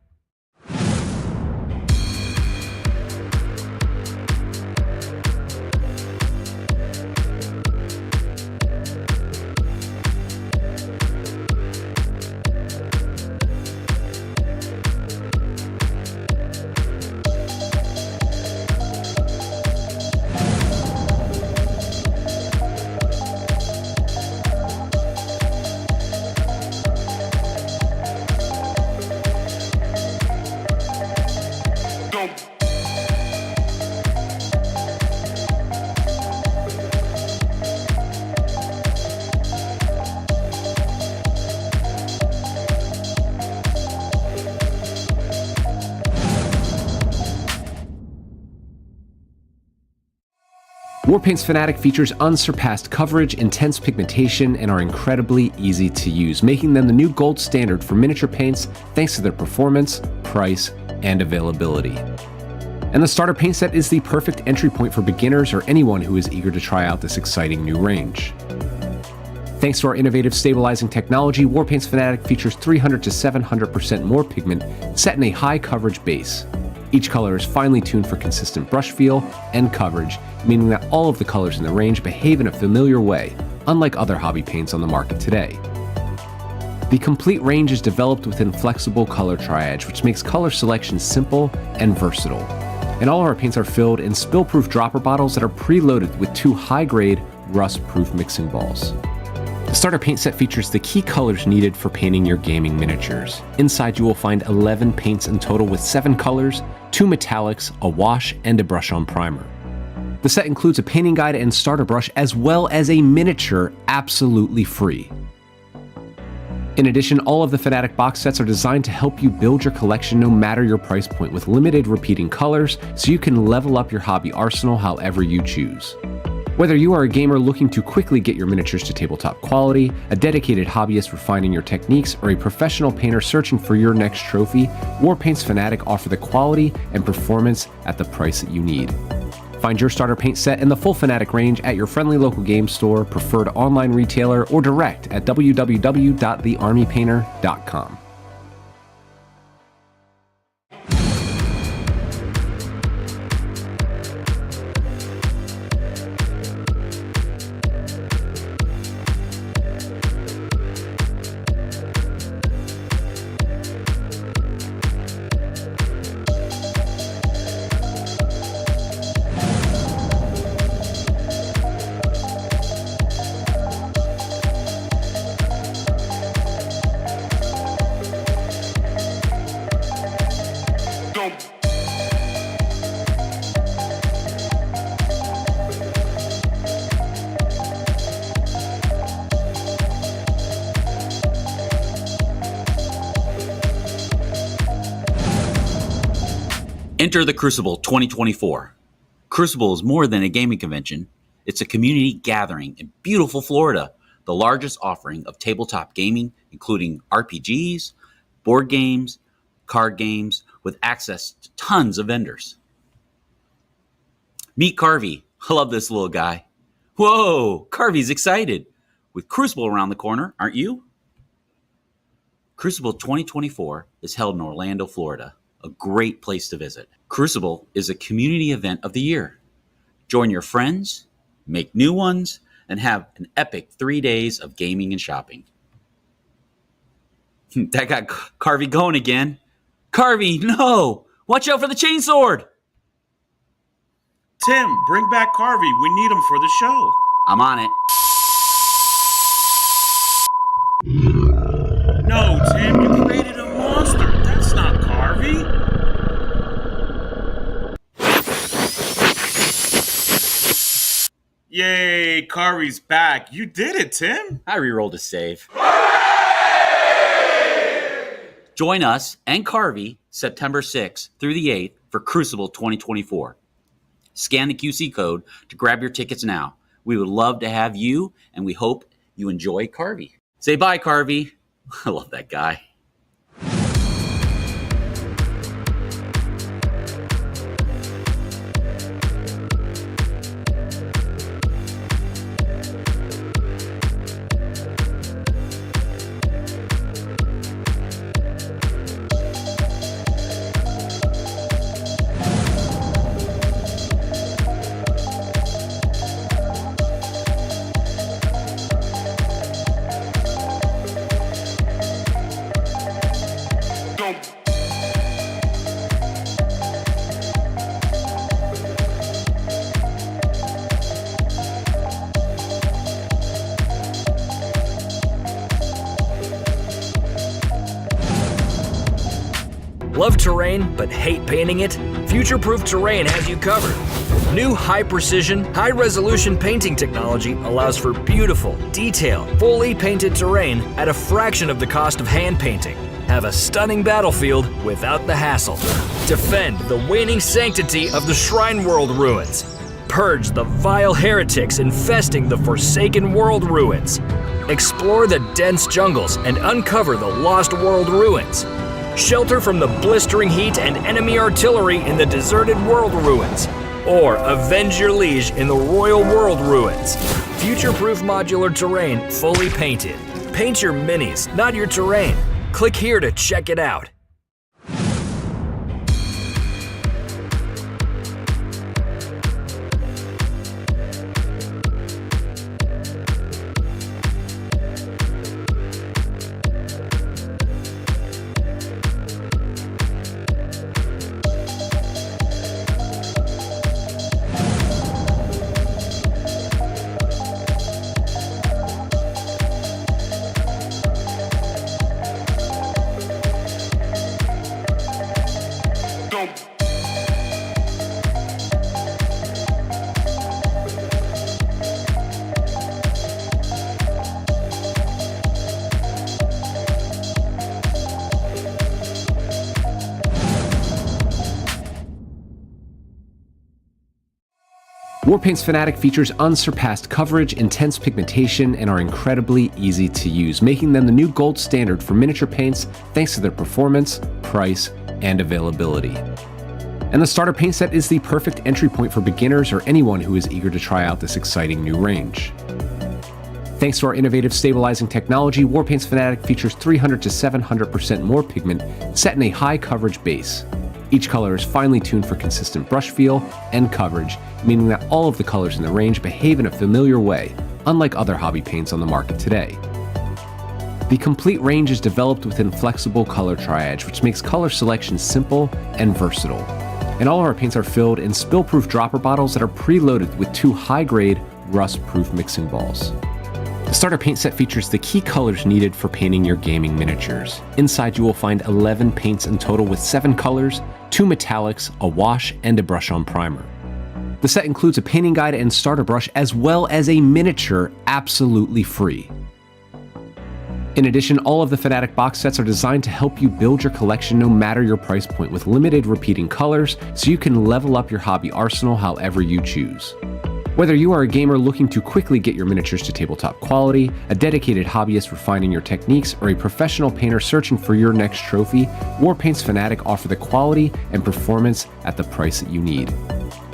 Speaker 3: Warpaint's Fanatic features unsurpassed coverage, intense pigmentation, and are incredibly easy to use, making them the new gold standard for miniature paints thanks to their performance, price, and availability. And the starter paint set is the perfect entry point for beginners or anyone who is eager to try out this exciting new range. Thanks to our innovative stabilizing technology, Warpaint's Fanatic features 300 to 700% more pigment set in a high coverage base. Each color is finely tuned for consistent brush feel and coverage, meaning that all of the colors in the range behave in a familiar way, unlike other hobby paints on the market today. The complete range is developed within flexible color triage, which makes color selection simple and versatile. And all of our paints are filled in spill-proof dropper bottles that are preloaded with 2 high-grade, rust-proof mixing balls. The starter paint set features the key colors needed for painting your gaming miniatures. Inside you will find 11 paints in total with 7 colors, 2 metallics, a wash, and a brush-on primer. The set includes a painting guide and starter brush as well as a miniature absolutely free. In addition, all of the Fanatic box sets are designed to help you build your collection no matter your price point with limited repeating colors so you can level up your hobby arsenal however you choose. Whether you are a gamer looking to quickly get your miniatures to tabletop quality, a dedicated hobbyist refining your techniques, or a professional painter searching for your next trophy, Warpaint's Fanatic offer the quality and performance at the price that you need. Find your starter paint set and the full Fanatic range at your friendly local game store, preferred online retailer, or direct at www.thearmypainter.com.
Speaker 4: Enter the Crucible 2024. Crucible is more than a gaming convention. It's a community gathering in beautiful Florida, the largest offering of tabletop gaming, including RPGs, board games, card games, with access to tons of vendors. Meet Carvey. I love this little guy. Whoa, Carvey's excited. With Crucible around the corner, aren't you? Crucible 2024 is held in Orlando, Florida, a great place to visit. Crucible is a community event of the year. Join your friends, make new ones, and have an epic 3 days of gaming and shopping. That got Carvey going again. Carvey, no! Watch out for the chainsword!
Speaker 5: Tim, bring back Carvey. We need him for the show.
Speaker 4: I'm on it.
Speaker 5: No, Tim, you created a monster. That's not Carvey. Yay, Carvey's back. You did it, Tim.
Speaker 4: I rerolled a save. Join us and Carvey September 6th through the 8th for Crucible 2024. Scan the QC code to grab your tickets now. We would love to have you, and we hope you enjoy Carvey. Say bye, Carvey. I love that guy.
Speaker 1: Love terrain but hate painting it? Future-Proof Terrain has you covered. New high-precision, high-resolution painting technology allows for beautiful, detailed, fully painted terrain at a fraction of the cost of hand painting. Have a stunning battlefield without the hassle. Defend the waning sanctity of the Shrine World ruins. Purge the vile heretics infesting the Forsaken World ruins. Explore the dense jungles and uncover the Lost World ruins. Shelter from the blistering heat and enemy artillery in the deserted world ruins. Or avenge your liege in the Royal World ruins. Future-proof modular terrain fully painted. Paint your minis, not your terrain. Click here to check it out.
Speaker 3: Warpaint's Fanatic features unsurpassed coverage, intense pigmentation, and are incredibly easy to use, making them the new gold standard for miniature paints thanks to their performance, price, and availability. And the starter paint set is the perfect entry point for beginners or anyone who is eager to try out this exciting new range. Thanks to our innovative stabilizing technology, Warpaint's Fanatic features 300 to 700% more pigment set in a high coverage base. Each color is finely tuned for consistent brush feel and coverage, meaning that all of the colors in the range behave in a familiar way, unlike other hobby paints on the market today. The complete range is developed within flexible color triage, which makes color selection simple and versatile. And all of our paints are filled in spill-proof dropper bottles that are preloaded with 2 high-grade, rust-proof mixing balls. The starter paint set features the key colors needed for painting your gaming miniatures. Inside you will find 11 paints in total with 7 colors, 2 metallics, a wash, and a brush-on primer. The set includes a painting guide and starter brush as well as a miniature absolutely free. In addition, all of the Fnatic box sets are designed to help you build your collection no matter your price point with limited repeating colors, so you can level up your hobby arsenal however you choose. Whether you are a gamer looking to quickly get your miniatures to tabletop quality, a dedicated hobbyist refining your techniques, or a professional painter searching for your next trophy, Warpaint's Fnatic offer the quality and performance at the price that you need.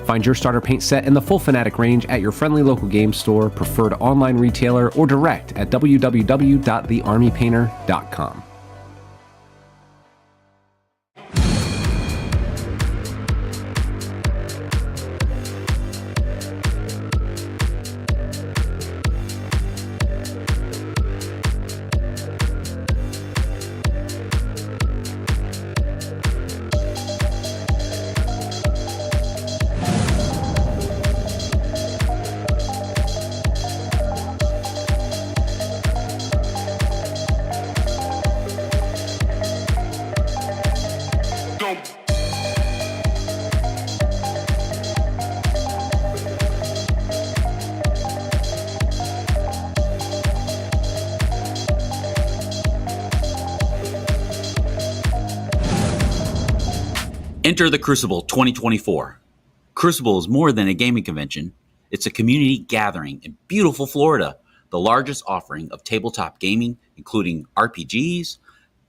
Speaker 3: Find your starter paint set in the full Fnatic range at your friendly local game store, preferred online retailer, or direct at www.thearmypainter.com.
Speaker 4: Enter the Crucible 2024. Crucible is more than a gaming convention. It's a community gathering in beautiful Florida, the largest offering of tabletop gaming, including RPGs,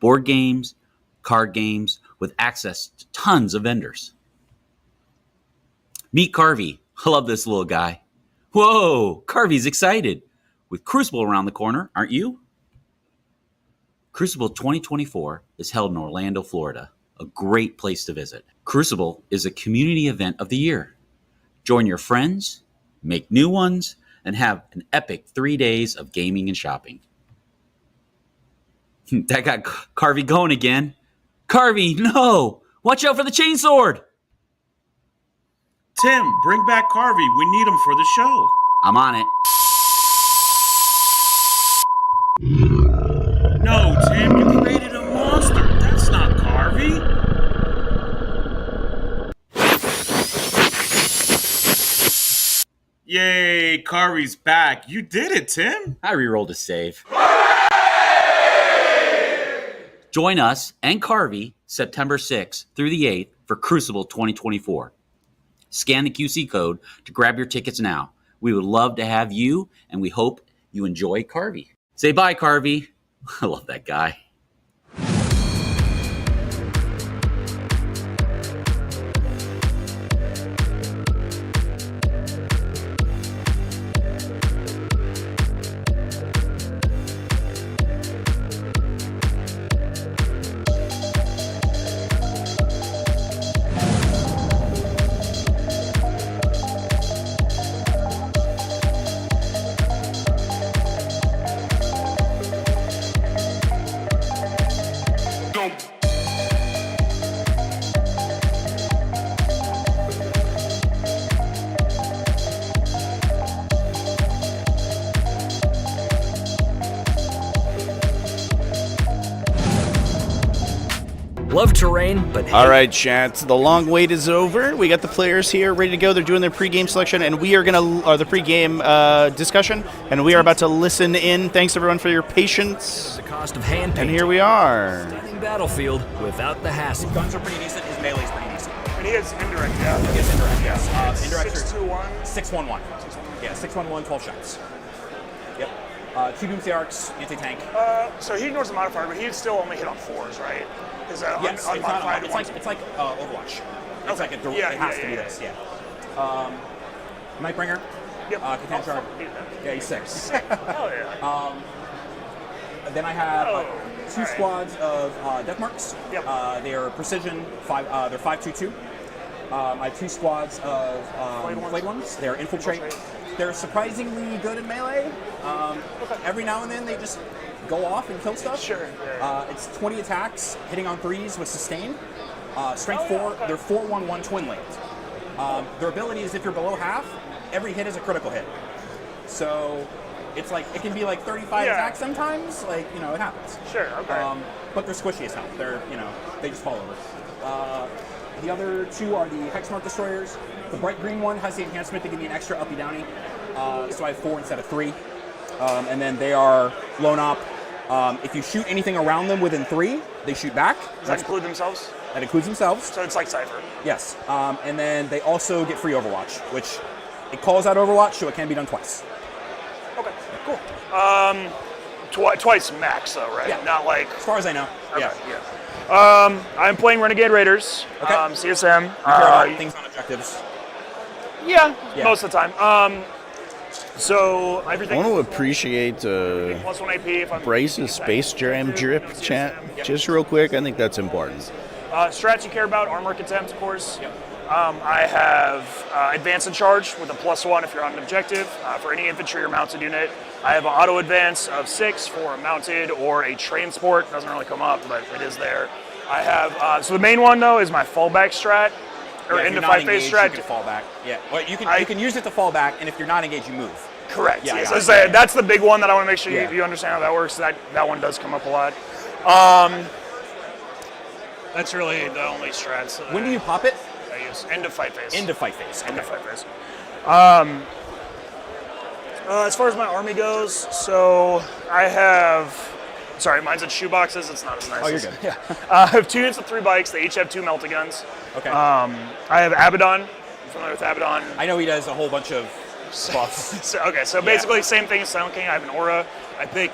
Speaker 4: board games, card games, with access to tons of vendors. Meet Carvey. I love this little guy. Whoa, Carvey's excited. With Crucible around the corner, aren't you? Crucible 2024 is held in Orlando, Florida. A great place to visit. Crucible is a community event of the year. Join your friends, make new ones, and have an epic 3 days of gaming and shopping. That got Carvey going again. Carvey, no! Watch out for the chainsword!
Speaker 5: Tim, bring back Carvey. We need him for the show.
Speaker 4: I'm on it.
Speaker 5: No, Tim, you created a monster. That's not Carvey. Yay, Carvey's back. You did it, Tim.
Speaker 4: I rerolled a save. Join us and Carvey September 6th through the 8th for Crucible 2024. Scan the QC code to grab your tickets now. We would love to have you, and we hope you enjoy Carvey. Say bye, Carvey. I love that guy.
Speaker 1: Love terrain, but
Speaker 2: All right, chat. The long wait is over. We got the players here ready to go. They're doing their pregame selection, and we are the pregame discussion, and we are about to listen in. Thanks everyone for your patience.
Speaker 1: the cost of hand
Speaker 2: And
Speaker 1: painting.
Speaker 2: here we are.
Speaker 1: Stunning battlefield without the hassle.
Speaker 6: Guns are pretty decent. His melee's pretty decent.
Speaker 7: And he has indirect, yeah.
Speaker 6: He has indirect, yes. Indirect
Speaker 7: 621.
Speaker 6: 611. Yeah, 611, 12 shots. Yep. 2 Doomsday Arcs, anti-tank.
Speaker 7: So he ignores the modifier, but he'd still only hit on 4s, right? Is that
Speaker 6: Yes, it's not.
Speaker 7: unmodified?
Speaker 6: It's like Overwatch. It's like it has to be this. Yeah. Nightbringer.
Speaker 7: Yep.
Speaker 6: Catan Shard.
Speaker 7: Beat that.
Speaker 6: Yeah, he's 6.
Speaker 7: Hell yeah.
Speaker 6: Then I have two
Speaker 7: alright.
Speaker 6: squads of Death Marks.
Speaker 7: Yep.
Speaker 6: They are precision. They're 5/2/2. I have two squads of Flayed Ones. They're infiltrate. They're surprisingly good in melee. Every now and then they just go off and kill stuff.
Speaker 7: Sure.
Speaker 6: It's 20 attacks, hitting on 3s with sustain. Strength 4.
Speaker 7: Okay.
Speaker 6: They're 4/1/1 twin linked. Their ability is if you're below half, every hit is a critical hit. So it's like it can be like 35 attacks sometimes. Like it happens.
Speaker 7: Sure. Okay.
Speaker 6: But they're squishy as hell. They're they just fall over. The other two are the Hexmark Destroyers. The bright green one has the enhancement to give me an extra uppy downy. So I have 4 instead of 3. And then they are Lone Op, If you shoot anything around them within 3, they shoot back.
Speaker 7: Does that include themselves?
Speaker 6: That includes themselves.
Speaker 7: So it's like Cypher.
Speaker 6: Yes. And then they also get free Overwatch, which it calls out Overwatch, so it can be done twice.
Speaker 7: Okay, cool. Twice max, though, right?
Speaker 6: Yeah.
Speaker 7: Not like...
Speaker 6: As far as I know.
Speaker 7: Okay, yeah. I'm playing Renegade Raiders,
Speaker 6: Okay.
Speaker 7: CSM.
Speaker 6: You care about things on objectives.
Speaker 7: Yeah,
Speaker 6: Yeah.
Speaker 7: most of the time. So
Speaker 2: I
Speaker 7: everything...
Speaker 2: want to appreciate
Speaker 7: plus 1 AP if I'm...
Speaker 2: Bryce's Space Jam drip chat just real quick. I think that's important.
Speaker 7: Strats you care about, armor contempt, of course. Yep. I have advance and charge with a +1 if you're on an objective for any infantry or mounted unit. I have an auto advance of 6 for a mounted or a transport. Doesn't really come up, but it is there. I have so the main one though is my fallback strat or into 5-phase strat.
Speaker 6: You can fall back. Yeah. Well, you can use it to fall back, and if you're not engaged, you move.
Speaker 7: Correct.
Speaker 6: Yeah,
Speaker 7: Yes.
Speaker 6: yeah.
Speaker 7: That's the big one that I want to make sure
Speaker 6: Yeah.
Speaker 7: you understand how that works. That one does come up a lot. That's really the only strats.
Speaker 6: When do you pop it?
Speaker 7: I use end of fight phase.
Speaker 6: Into fight phase.
Speaker 7: End of
Speaker 6: Okay.
Speaker 7: fight phase. As far as my army goes, so I have. Sorry, mine's in shoe boxes. It's not as nice.
Speaker 6: Oh, you're
Speaker 7: as-
Speaker 6: good. Yeah.
Speaker 7: I have 2 units of 3 bikes. They each have 2 melta guns.
Speaker 6: Okay.
Speaker 7: I have Abaddon. You familiar with Abaddon?
Speaker 6: I know he does a whole bunch of buffs.
Speaker 7: So basically same thing as Silent King. I have an aura. I pick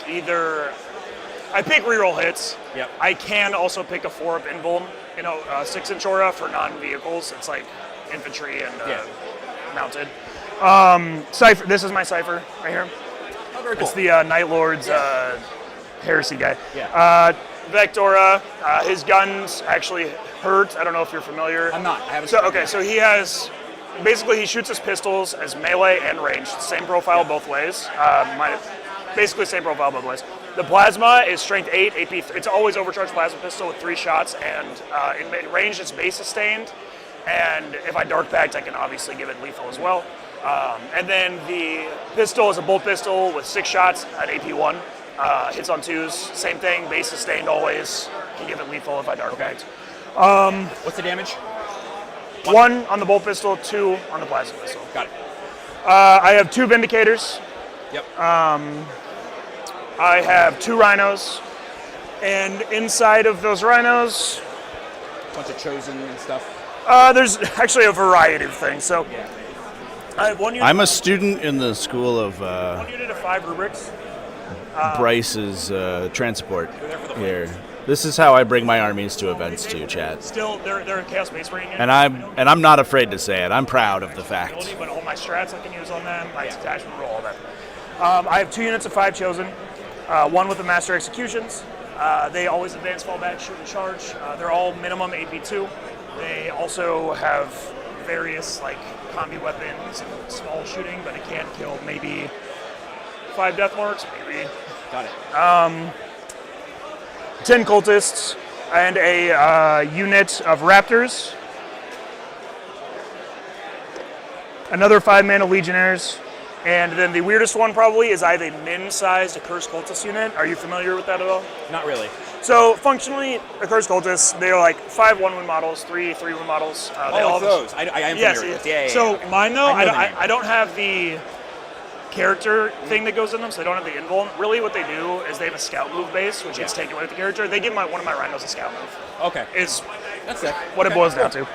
Speaker 7: reroll hits.
Speaker 6: Yep.
Speaker 7: I can also pick a 4-up invuln, 6-inch aura for non-vehicles. It's like infantry and mounted. Cypher. This is my Cypher right here.
Speaker 6: Oh, very cool.
Speaker 7: It's the Night Lord's heresy guy.
Speaker 6: Yeah.
Speaker 7: Vectora. His guns actually hurt. I don't know if you're familiar.
Speaker 6: I'm not. I haven't.
Speaker 7: So he has. Basically, he shoots his pistols as melee and ranged. Same profile both ways. Basically, same profile both ways. The plasma is strength 8, AP. It's always overcharged plasma pistol with 3 shots, and in range it's base sustained. And if I dark pact, I can obviously give it lethal as well. And then the pistol is a bolt pistol with 6 shots at AP1. Hits on 2s, same thing, base sustained always. Can give it lethal if I dark pact.
Speaker 6: What's the damage?
Speaker 7: 1 on the bolt pistol, 2 on the plasma pistol.
Speaker 6: Got it.
Speaker 7: I have 2 Vindicators.
Speaker 6: Yep.
Speaker 7: I have 2 Rhinos. And inside of those Rhinos,
Speaker 6: Bunch of chosen and stuff.
Speaker 7: there's actually a variety of things. So I have 1 unit.
Speaker 2: I'm a student in the school of
Speaker 7: 1 unit of 5 rubrics.
Speaker 2: Bryce's transport here. This is how I bring my armies to events too, chat.
Speaker 7: Still, they're a Chaos Base Marine unit.
Speaker 2: And I'm not afraid to say it. I'm proud of the fact.
Speaker 7: But all my strats I can use on them, my detachment roll, all that. I have 2 units of 5 chosen. 1 with the Master Executions. They always advance, fall back, shoot, and charge. They're all minimum AP2. They also have various like combi weapons and small shooting, but it can kill maybe 5 Deathmarks, maybe.
Speaker 6: Got it.
Speaker 7: 10 cultists and a unit of raptors. Another 5-mana legionnaires. And then the weirdest one probably is I have a min-sized Accursed Cultist unit. Are you familiar with that at all?
Speaker 6: Not really.
Speaker 7: So functionally, Accursed Cultists, they are like 5 1-wound models, 3 3-wound models. They all have
Speaker 6: those. I am familiar with. Yeah.
Speaker 7: So mine though,
Speaker 6: I know the name.
Speaker 7: I don't have the character thing that goes in them, so they don't have the invuln. Really what they do is they have a scout move base, which is taken away with the character. They give one of my Rhinos a scout move.
Speaker 6: Okay.
Speaker 7: Is
Speaker 6: That's it.
Speaker 7: what it boils down to.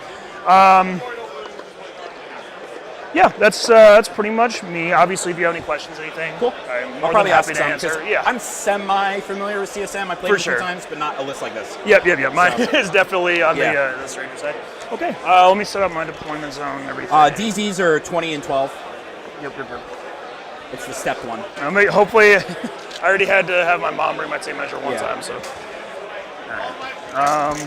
Speaker 7: Yeah, that's pretty much me. Obviously, if you have any questions, anything,
Speaker 6: Cool.
Speaker 7: I'm
Speaker 6: I'll
Speaker 7: more
Speaker 6: probably
Speaker 7: than happy
Speaker 6: ask
Speaker 7: to
Speaker 6: some
Speaker 7: answer.
Speaker 6: because
Speaker 7: Yeah,
Speaker 6: I'm semi-familiar with CSM. I played
Speaker 7: For
Speaker 6: it a few
Speaker 7: sure.
Speaker 6: times, but not a list like this.
Speaker 7: Yep. Mine is definitely on
Speaker 6: Yeah.
Speaker 7: the stranger side. Okay, let me set up my deployment zone and everything.
Speaker 6: DZs are 20 and 12.
Speaker 7: Yep.
Speaker 6: It's the stepped one.
Speaker 7: Hopefully, I already had to have my mom bring my tape measure one
Speaker 6: Yeah.
Speaker 7: time, so. All right.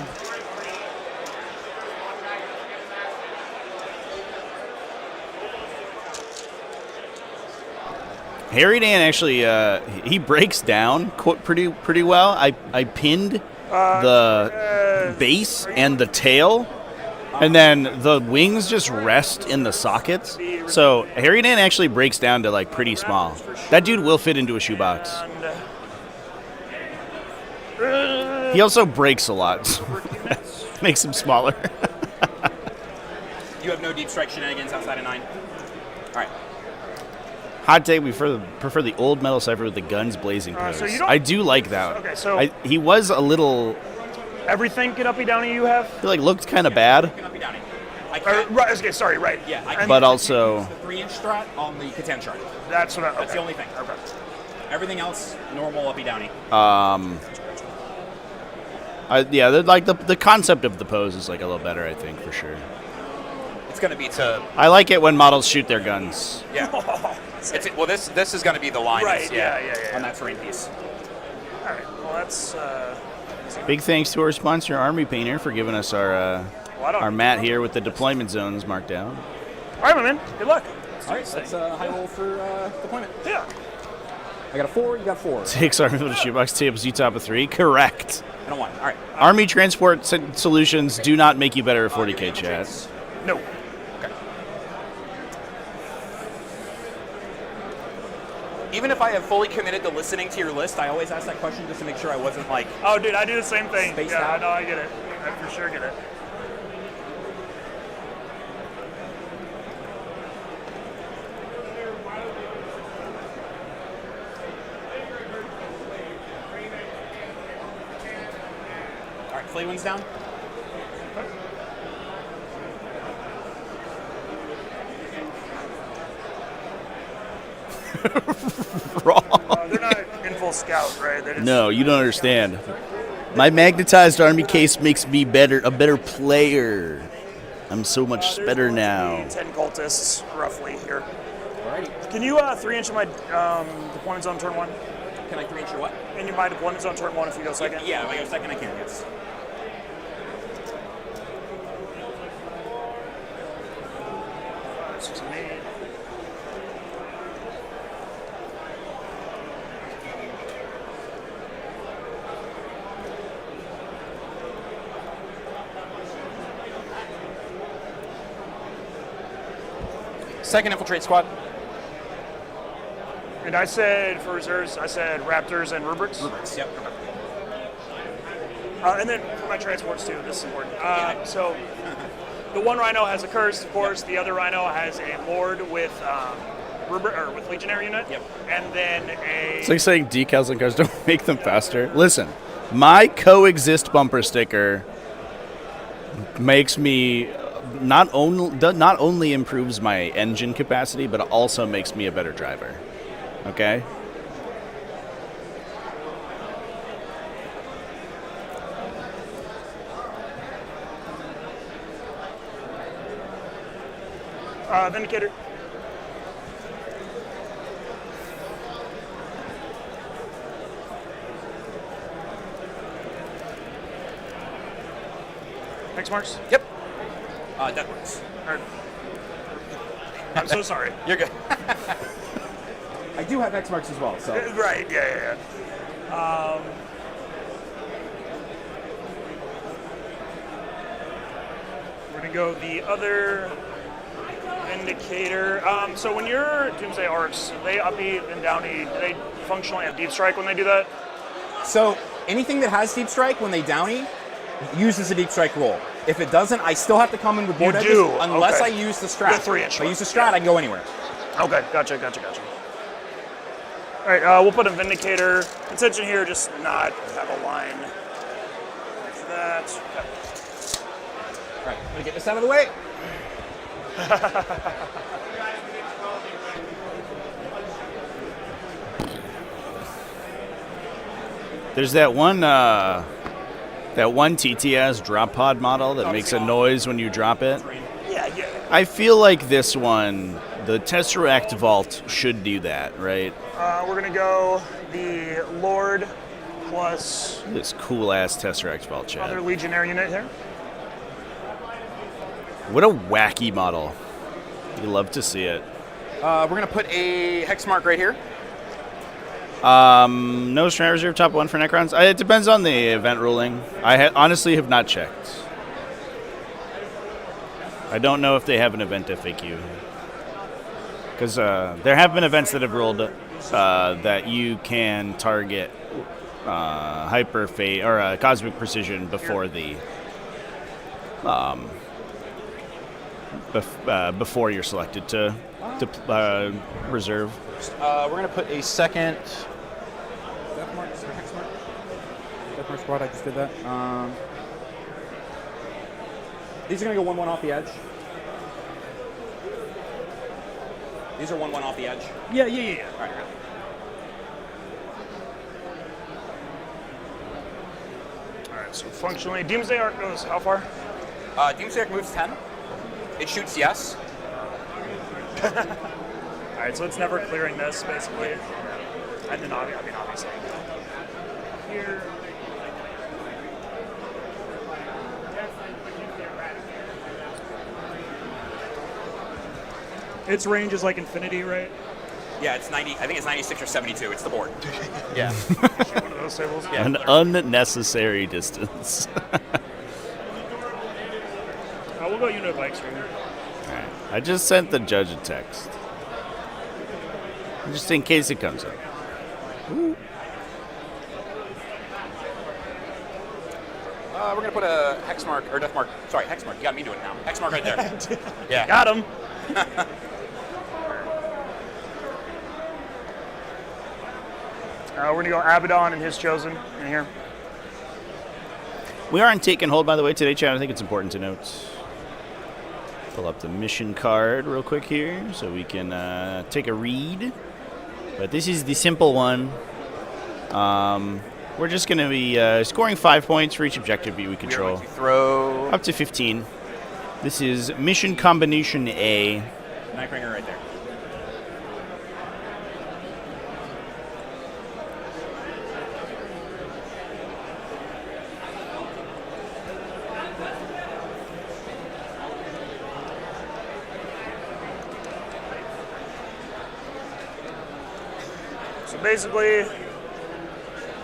Speaker 2: Harry Dan actually he breaks down pretty well. I pinned the base and the tail, and then the wings just rest in the sockets. So Harry Dan actually breaks down to like pretty small. That dude will fit into a shoebox. He also breaks a lot, so makes him smaller.
Speaker 6: You have no deep strike shenanigans outside of 9. All right.
Speaker 2: Hot take, we prefer the old metal cipher with the guns blazing pose.
Speaker 7: So you don't-
Speaker 2: I do like that.
Speaker 7: Okay, so-
Speaker 2: he was a little,
Speaker 7: Everything can uppy downy you have?
Speaker 2: I feel like looked kind of bad,
Speaker 6: Can up, be downy. I
Speaker 7: Or,
Speaker 6: can't.
Speaker 7: right, okay, sorry, right.
Speaker 6: Yeah, I
Speaker 7: And-
Speaker 6: can't
Speaker 2: but
Speaker 6: use
Speaker 2: also,
Speaker 6: the 3-inch strut on the Catan chart.
Speaker 7: That's what I,
Speaker 6: That's
Speaker 7: okay.
Speaker 6: the only thing.
Speaker 7: Okay.
Speaker 6: Everything else, normal uppy downy.
Speaker 2: yeah, like the concept of the pose is like a little better, I think, for sure.
Speaker 6: It's going to be to
Speaker 2: I like it when models shoot their guns.
Speaker 6: yeah. Well, this is going to be the line.
Speaker 7: Right,
Speaker 6: is,
Speaker 7: yeah,
Speaker 6: on that terrain piece.
Speaker 7: All right, well, that's...
Speaker 2: Big thanks to our sponsor, Army Painter, for giving us our
Speaker 7: well, I don't-
Speaker 2: our mat here with the deployment zones marked out.
Speaker 7: All right, my man. Good luck.
Speaker 6: All right, that's a high roll for deployment.
Speaker 7: Yeah.
Speaker 6: I got a 4. You got 4.
Speaker 2: 6 Army with a shoebox tables, you top of 3. Correct.
Speaker 6: And a 1. All right.
Speaker 2: Army transport solutions do not make you better at 40k, chat.
Speaker 7: No.
Speaker 6: Okay. Even if I have fully committed to listening to your list, I always ask that question just to make sure I wasn't like.
Speaker 7: Oh, dude, I do the same thing.
Speaker 6: Spaced
Speaker 7: Yeah,
Speaker 6: out?
Speaker 7: no, I get it. I for sure get it.
Speaker 6: All right, Flay one's down.
Speaker 7: They're not in full scout, right? They're just,
Speaker 2: No, you don't understand. My magnetized army case makes me a better player. I'm so much
Speaker 7: there's
Speaker 2: better
Speaker 7: going to
Speaker 2: now.
Speaker 7: be 10 cultists, roughly, here.
Speaker 6: Alrighty.
Speaker 7: Can you 3-inch my deployment zone turn 1?
Speaker 6: Can I 3-inch your what?
Speaker 7: And you my deployment zone turn 1 if you go second?
Speaker 6: Yeah, if I go second, I can. Yes.
Speaker 7: Six and 8.
Speaker 6: Second infiltrate squad.
Speaker 7: And I said, for reserves, I said Raptors and Rubrics.
Speaker 6: Rubrics. Yep.
Speaker 7: And then my transports too. This is important. So the one Rhino has a curse, of course. The other Rhino has a Lord with with Legionary unit.
Speaker 6: Yep.
Speaker 7: And then a.
Speaker 2: It's like saying decals on cars don't make them faster. Listen, my coexist bumper sticker makes me not only improves my engine capacity, but it also makes me a better driver. Okay.
Speaker 7: Vindicator. X marks.
Speaker 6: Yep. That works.
Speaker 7: I'm so sorry.
Speaker 6: You're good. I do have X marks as well, so.
Speaker 7: Right. Yeah. We're gonna go the other Vindicator. So when your Doomsday Arcs, they uppy and downy, do they functionally have Deep Strike when they do that?
Speaker 6: So anything that has deep strike when they downy uses a deep strike roll. If it doesn't, I still have to come in with board edges
Speaker 7: do?
Speaker 6: unless
Speaker 7: Okay.
Speaker 6: I use the strat.
Speaker 7: The 3-inch
Speaker 6: If I
Speaker 7: one.
Speaker 6: use the strat, I can go anywhere.
Speaker 7: Okay, gotcha. All right, we'll put a Vindicator. Intention here, just not have a line like that. Okay.
Speaker 6: All right, I'm gonna get this out of the way.
Speaker 2: There's that one TTS drop pod model that makes a noise when you drop it.
Speaker 7: Yeah.
Speaker 2: I feel like this one, the Tesseract Vault, should do that, right?
Speaker 7: We're gonna go the Lord plus
Speaker 2: This cool ass Tesseract Vault, chat.
Speaker 7: other Legionary unit here.
Speaker 2: What a wacky model. You love to see it.
Speaker 6: We're gonna put a hex mark right here.
Speaker 2: No Strand Reserve top 1 for Necrons. It depends on the event ruling. I honestly have not checked. I don't know if they have an event FAQ. Because there have been events that have ruled that you can target Hyper Fate or Cosmic Precision before the before you're selected to reserve.
Speaker 6: We're going to put a second Death Mark squad. I just did that. These are going to go 1-1 off the edge. These are 1-1 off the edge.
Speaker 7: Yeah.
Speaker 6: All right.
Speaker 7: All right, so functionally, Doomsday Arc goes how far?
Speaker 6: Doomsday Arc moves 10. It shoots yes.
Speaker 7: All right, so it's never clearing this, basically. And then, obviously. Here. Its range is like infinity, right?
Speaker 6: Yeah, it's 90. I think it's 96 or 72. It's the board. Yeah.
Speaker 7: One of those tables.
Speaker 6: Yeah.
Speaker 2: An unnecessary distance.
Speaker 7: We'll go unit bikes right here.
Speaker 2: Alright. I just sent the judge a text. Just in case it comes up.
Speaker 6: We're going to put a hex mark, or death mark. Sorry, hex mark. You got me doing it now. Hex mark right there. Yeah.
Speaker 7: Got him. We're going to go Abaddon and his chosen in here.
Speaker 2: We are on take and hold, by the way, today, Chad. I think it's important to note. Pull up the mission card real quick here so we can take a read. But this is the simple one. We're just going to be scoring 5 points for each objective we control.
Speaker 6: We are going to throw
Speaker 2: up to 15. This is mission combination A.
Speaker 6: Nightbringer right there.
Speaker 7: So basically, in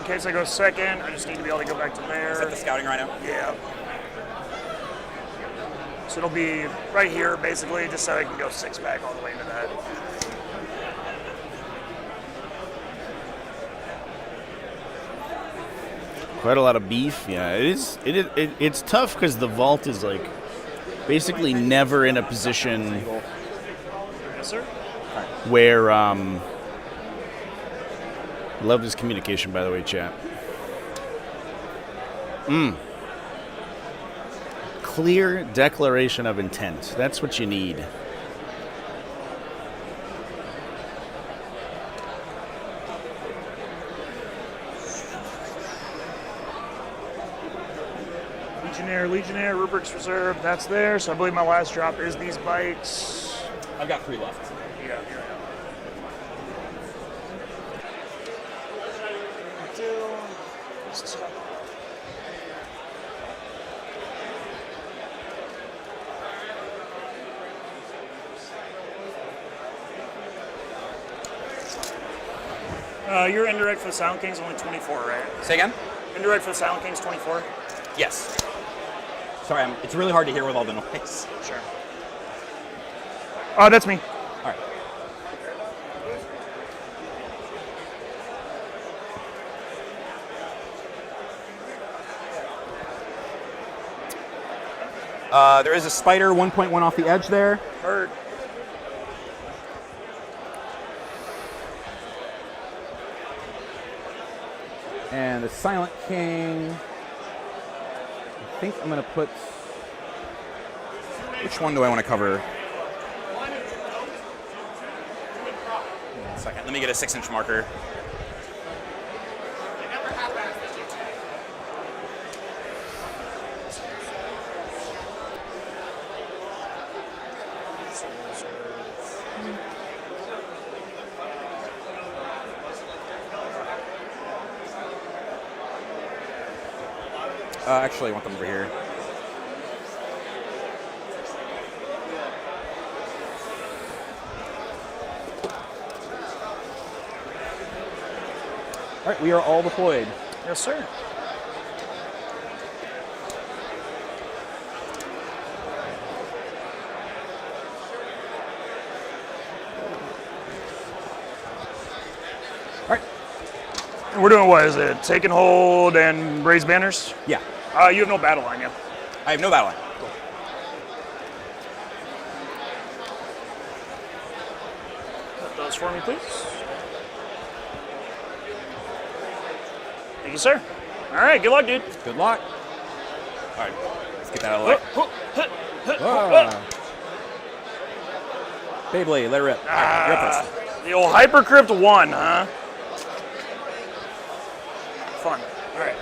Speaker 7: case I go second, I just need to be able to go back to there.
Speaker 6: Is that the scouting rhino?
Speaker 7: Yeah. So it'll be right here, basically, just so I can go 6 back all the way into that.
Speaker 2: Quite a lot of beef. Yeah, it's tough because the vault is like basically never in a position
Speaker 7: Yes, sir.
Speaker 2: where love his communication, by the way, chat. Clear declaration of intent. That's what you need.
Speaker 7: Legionnaire, Rupert's Reserve, that's there. So I believe my last drop is these bikes.
Speaker 6: I've got 3 left.
Speaker 7: Yeah. Your indirect for the Silent King's only 24, right?
Speaker 6: Say again?
Speaker 7: Indirect for the Silent King's 24?
Speaker 6: Yes. Sorry, it's really hard to hear with all the noise.
Speaker 7: Sure. Oh, that's me.
Speaker 6: All right. There is a spider 1.1 off the edge there.
Speaker 7: Heard.
Speaker 6: And the Silent King. I think I'm going to put. Which one do I want to cover? 1 second. Let me get a 6-inch marker. Actually, I want them over here. All right, we are all deployed.
Speaker 7: Yes, sir.
Speaker 6: All right.
Speaker 7: And we're doing what? Is it take and hold and raise banners?
Speaker 6: Yeah.
Speaker 7: You have no battle line, yeah.
Speaker 6: I have no battle line.
Speaker 7: those for me, please. Thank you, sir. All right, good luck, dude.
Speaker 6: Good luck. All right, let's get that out of the way. Beyblade, let it rip. All right, you're up first.
Speaker 7: The old Hypercrypt 1, huh? Fun. All right.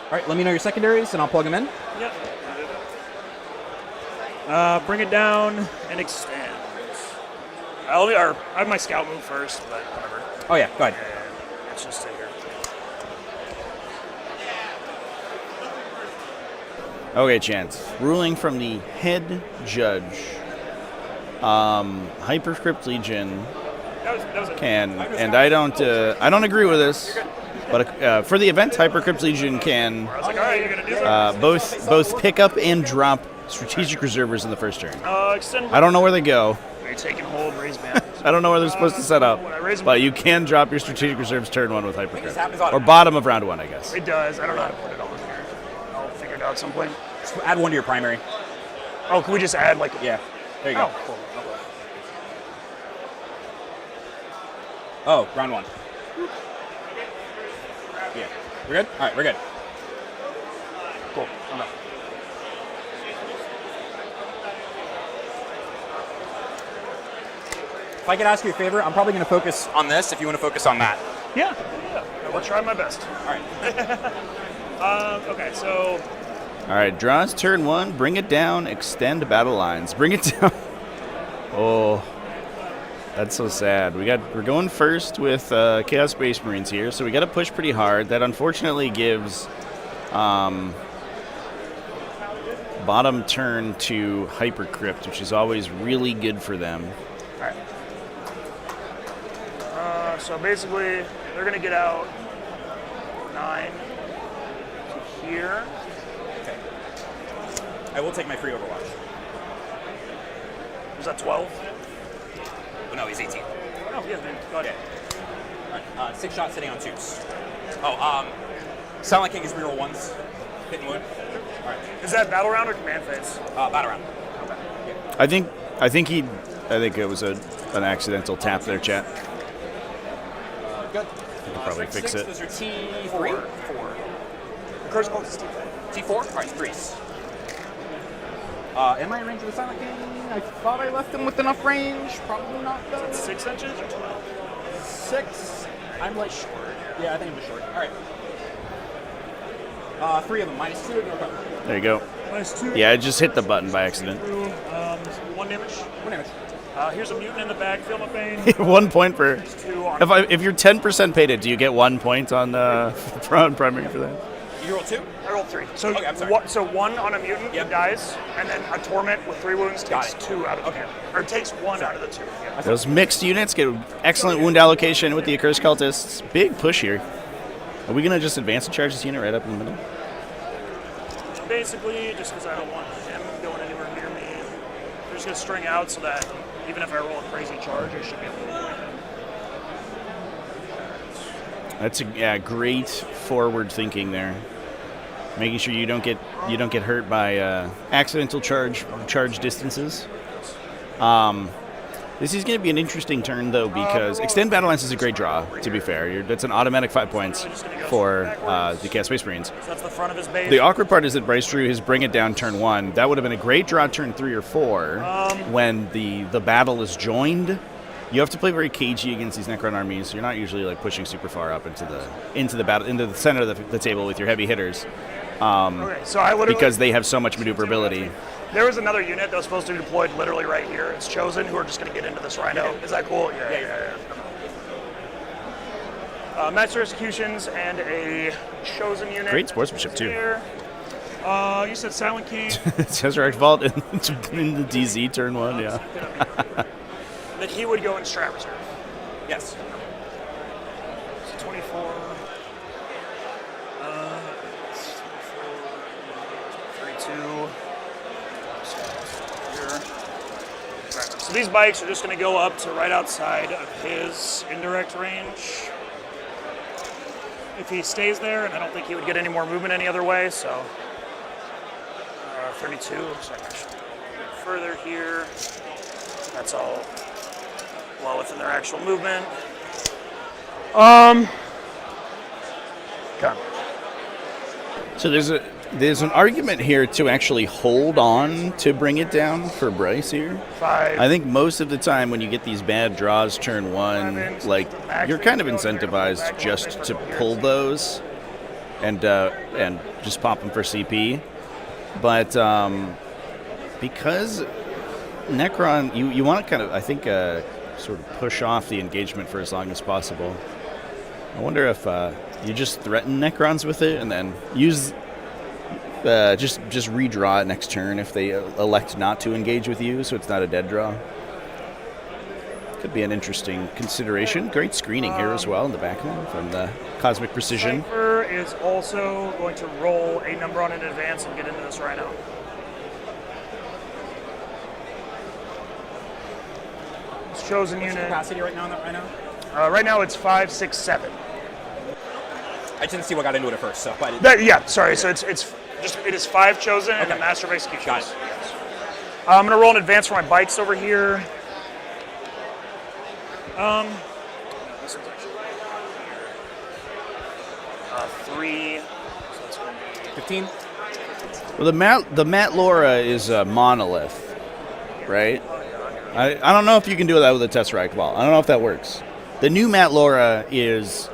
Speaker 6: All right, let me know your secondaries, and I'll plug them in.
Speaker 7: Yep. Bring it down and extend. I have my scout move first, but whatever.
Speaker 6: Oh, yeah, go ahead.
Speaker 7: And let's just stay here.
Speaker 2: Okay, Chance. Ruling from the head judge. Hypercrypt Legion
Speaker 7: That was it.
Speaker 2: can, and I don't agree with this, but for the event, Hypercrypt Legion can
Speaker 7: I was like, all right, you're going to do that?
Speaker 2: both pick up and drop strategic reservers in the first turn.
Speaker 7: Extend.
Speaker 2: I don't know where they go.
Speaker 7: You're taking hold, raise band.
Speaker 2: I don't know where they're supposed to set up,
Speaker 7: When I raise them-
Speaker 2: but you can drop your strategic reserves turn 1 with Hypercrypt.
Speaker 6: happens on-
Speaker 2: Or bottom of round 1, I guess.
Speaker 7: It does. I don't know how to put it on here. I'll figure it out at some point.
Speaker 6: Just add one to your primary.
Speaker 7: Oh, can we just add like?
Speaker 6: Yeah, there you go.
Speaker 7: Oh, cool. Okay.
Speaker 6: Oh, round 1. Yeah, we're good? All right, we're good.
Speaker 7: Cool. I'm done.
Speaker 6: If I could ask you a favor, I'm probably going to focus on this if you want to focus on that.
Speaker 7: Yeah. I will try my best.
Speaker 6: All right.
Speaker 7: Okay, so
Speaker 2: All right, draws turn 1, bring it down, extend battle lines. Bring it down. Oh, that's so sad. We're going first with Chaos Space Marines here, so we got to push pretty hard. That unfortunately gives bottom turn to Hypercrypt, which is always really good for them.
Speaker 7: all right. So basically, they're gonna get out 9 to here.
Speaker 6: Okay. I will take my free Overwatch.
Speaker 7: Was that 12?
Speaker 6: Oh, no, he's 18.
Speaker 7: Oh yeah, man. Go ahead.
Speaker 6: All right, 6 shots hitting on 2s. Oh, Silent King is reroll 1s. Hit and wound. All right.
Speaker 7: Is that battle round or command phase?
Speaker 6: Battle round.
Speaker 2: I think it was an accidental tap there, chat.
Speaker 6: Good.
Speaker 2: Probably fix it.
Speaker 6: Those are T3?
Speaker 7: 4. Crucible is
Speaker 6: T4? All right, 3s. Am I in range of the Silent King? I thought I left him with enough range. Probably not, though.
Speaker 7: 6 inches or 12?
Speaker 6: 6. I'm like short. Yeah, I think I'm just short. All right. 3 of them. -2 of your cover.
Speaker 2: There you go.
Speaker 7: -2.
Speaker 2: Yeah, I just hit the button by accident.
Speaker 7: 1 damage.
Speaker 6: 1 damage.
Speaker 7: Here's a mutant in the back. Feel my pain.
Speaker 2: 1 point per.
Speaker 7: 2 on.
Speaker 2: If you're 10% painted, do you get 1 point on primary for that?
Speaker 6: You roll 2?
Speaker 7: I rolled 3. So
Speaker 6: Okay, I'm sorry.
Speaker 7: so 1 on a mutant
Speaker 6: Yep.
Speaker 7: dies, and then a torment with 3 wounds
Speaker 6: Got
Speaker 7: takes
Speaker 6: it.
Speaker 7: 2 out of
Speaker 6: Okay.
Speaker 7: the or takes 1 out of the 2. Yeah.
Speaker 2: Those mixed units get excellent wound allocation with the Accursed Cultists. Big push here. Are we going to just advance and charge this unit right up in the middle?
Speaker 7: Basically, just because I don't want him going anywhere near me, we're just gonna string out so that even if I roll a crazy charge, I should be able to avoid him.
Speaker 2: That's a great forward thinking there. Making sure you don't get hurt by accidental charge distances. This is going to be an interesting turn though because extend battle lines is a great draw. To be fair, that's an automatic 5 points for the Chaos Space Marines.
Speaker 7: So that's the front of his base.
Speaker 2: The awkward part is that Bryce drew his bring it down turn 1. That would have been a great draw turn 3 or 4 when the battle is joined. You have to play very cagey against these Necron armies. You're not usually like pushing super far up into the battle into the center of the table with your heavy hitters.
Speaker 7: Okay, so I literally
Speaker 2: Because they have so much maneuverability.
Speaker 7: There was another unit that was supposed to be deployed literally right here. It's Chosen, who are just going to get into this Rhino. Is that cool? Yeah. Master Executions and a Chosen unit.
Speaker 2: Great sportsmanship too.
Speaker 7: Here. You said Silent King.
Speaker 2: Tezzeract Vault in the DZ turn 1, yeah.
Speaker 7: That he would go in Strat Reserve.
Speaker 6: Yes.
Speaker 7: So 24. 32. So these bikes are just going to go up to right outside of his indirect range. If he stays there, and I don't think he would get any more movement any other way, so 32. So I should go further here. That's all well within their actual movement. Okay.
Speaker 2: So there's an argument here to actually hold on to bring it down for Bryce here.
Speaker 7: 5.
Speaker 2: I think most of the time when you get these bad draws turn 1, like you're kind of incentivized just to pull those and just pop them for CP. But because Necron, you want to kind of, I think, sort of push off the engagement for as long as possible. I wonder if you just threaten Necrons with it and then use just redraw it next turn if they elect not to engage with you, so it's not a dead draw. Could be an interesting consideration. Great screening here as well in the background from the Cosmic Precision.
Speaker 7: Cypher is also going to roll a number on in advance and get into this right now. It's chosen
Speaker 6: What's
Speaker 7: unit.
Speaker 6: capacity right now?
Speaker 7: Right now it's 5, 6, 7.
Speaker 6: I didn't see what got into it at first, so I didn't.
Speaker 7: Yeah, sorry. So it is 5 chosen and
Speaker 6: Okay.
Speaker 7: the master of executions.
Speaker 6: Got it.
Speaker 7: Yes. I'm gonna roll in advance for my bikes over here. This one's actually right here. 3. So that's gonna be
Speaker 6: 15.
Speaker 2: Well, the Matt Laura is a monolith, right? I don't know if you can do that with a Tesseract Ball. I don't know if that works. The new Matt Laura is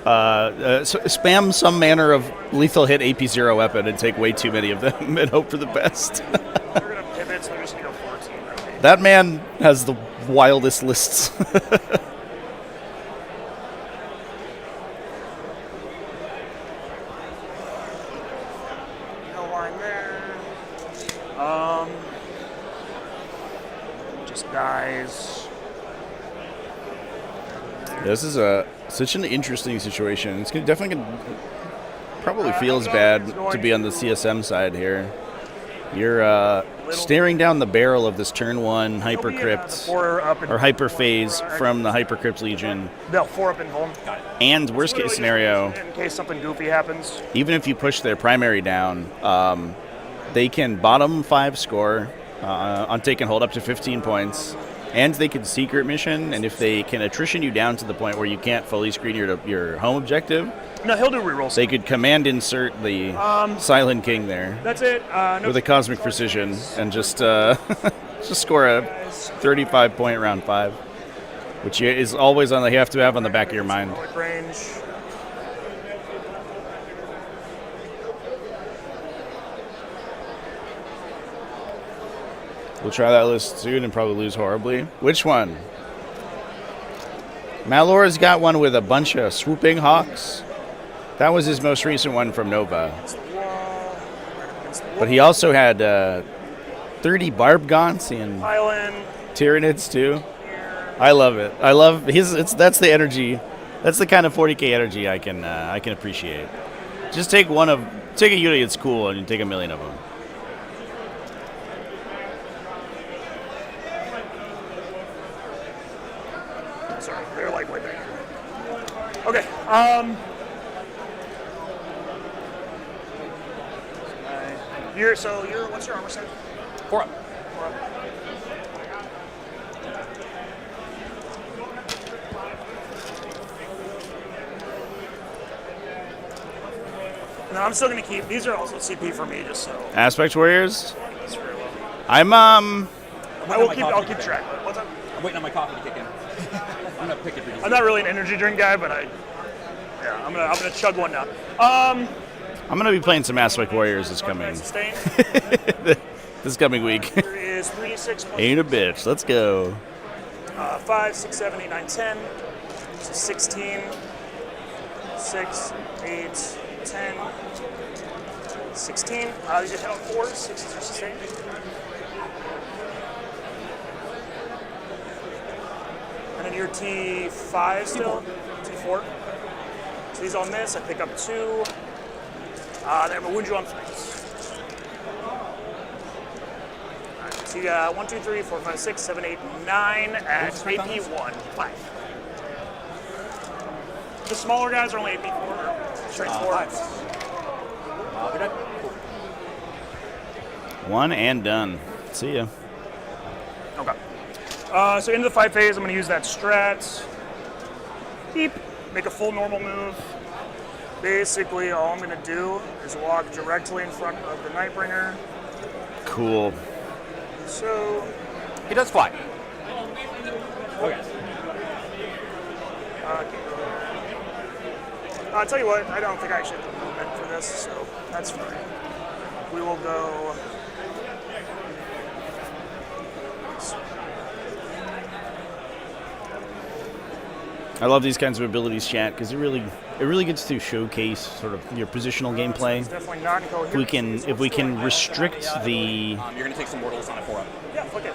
Speaker 2: spam some manner of lethal hit AP0 weapon and take way too many of them and hope for the best.
Speaker 7: We're gonna pivot, so we're just gonna go 14. Okay.
Speaker 2: That man has the wildest lists.
Speaker 7: No line there. Just dies.
Speaker 2: This is such an interesting situation. It's definitely probably feels bad to be on the CSM side here. You're staring down the barrel of this turn 1 Hypercrypt or Hyperphase from the Hypercrypt Legion.
Speaker 7: No, 4 up in Vuln.
Speaker 2: And worst case scenario,
Speaker 7: In case something goofy happens.
Speaker 2: even if you push their primary down, they can bottom 5 score on take and hold up to 15 points. And they can secret mission, and if they can attrition you down to the point where you can't fully screen your home objective,
Speaker 7: No, he'll do rerolls.
Speaker 2: they could command insert the Silent King there
Speaker 7: That's it. No
Speaker 2: with a Cosmic Precision and just just score a 35-point round 5, which is always on you have to have on the back of your mind.
Speaker 7: Quick range.
Speaker 2: We'll try that list soon and probably lose horribly. Which one? Malora's got one with a bunch of swooping hawks. That was his most recent one from Nova. But he also had 30 Barb Gaunts and
Speaker 7: Island.
Speaker 2: Tyranids too. I love it. I love that's the energy. That's the kind of 40k energy I can appreciate. Just take a unit that's cool and you take a million of them.
Speaker 7: Sorry, they're lightweight there. Okay. What's your armor set?
Speaker 6: 4 up.
Speaker 7: 4 up. No, I'm still gonna keep. These are also CP for me, just so.
Speaker 2: Aspect Warriors.
Speaker 7: It's very low. I'll keep track. What's up?
Speaker 6: I'm waiting on my coffee to kick in. I'm gonna pick it for you.
Speaker 7: I'm not really an energy drink guy, but I'm gonna chug one now.
Speaker 2: I'm gonna be playing some Aspect Warriors this
Speaker 7: Sustain.
Speaker 2: this coming week.
Speaker 7: There is 3, 6,
Speaker 2: Ain't a bitch. Let's go.
Speaker 7: 5, 6, 7, 8, 9, 10. So 16, 6, 8, 10, 16. These are hit on 4s, 6s are sustained. And then your T5 still? T4. So these on this, I pick up 2. Then I'm going to wound you on 3s. Alright, so you got 1, 2, 3, 4, 5, 6, 7, 8, 9 at AP1. 5. The smaller guys are only AP4. Straight 4.
Speaker 6: 5. You're done. Cool.
Speaker 2: One and done. See ya.
Speaker 7: Okay. So into the fight phase, I'm going to use that strat. Beep. Make a full normal move. Basically, all I'm going to do is walk directly in front of the Nightbringer.
Speaker 2: Cool.
Speaker 6: So he does fly. Okay.
Speaker 7: I'll tell you what, I don't think I actually have the movement for this, so that's fine. We will go.
Speaker 2: I love these kinds of abilities, chat, because it really gets to showcase sort of your positional gameplay.
Speaker 7: It's definitely not incoherent.
Speaker 2: If we can restrict the
Speaker 6: You're gonna take some mortals on a 4-up.
Speaker 7: Yeah, fuck it.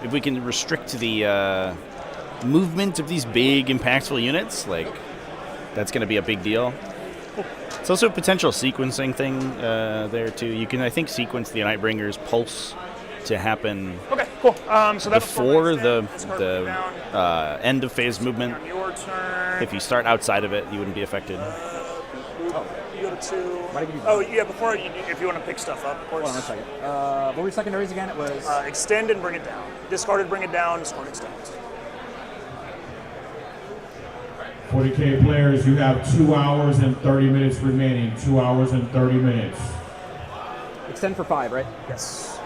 Speaker 2: if we can restrict the movement of these big impactful units, like that's going to be a big deal. It's also a potential sequencing thing there too. You can, I think, sequence the Nightbringer's pulse to happen
Speaker 7: Okay, cool. So that's
Speaker 2: before the end of phase movement.
Speaker 7: On your turn.
Speaker 2: If you start outside of it, you wouldn't be affected.
Speaker 7: You go to 2.
Speaker 6: Why did you do
Speaker 7: Oh, yeah, before, if you want to pick stuff up, of course.
Speaker 6: Hold on 1 second. What were your secondaries again? It was...
Speaker 7: Extend and bring it down. Discarded, bring it down. Discard, extend.
Speaker 8: 40k players, you have 2 hours and 30 minutes remaining. 2 hours and 30 minutes.
Speaker 6: Extend for 5, right?
Speaker 7: Yes.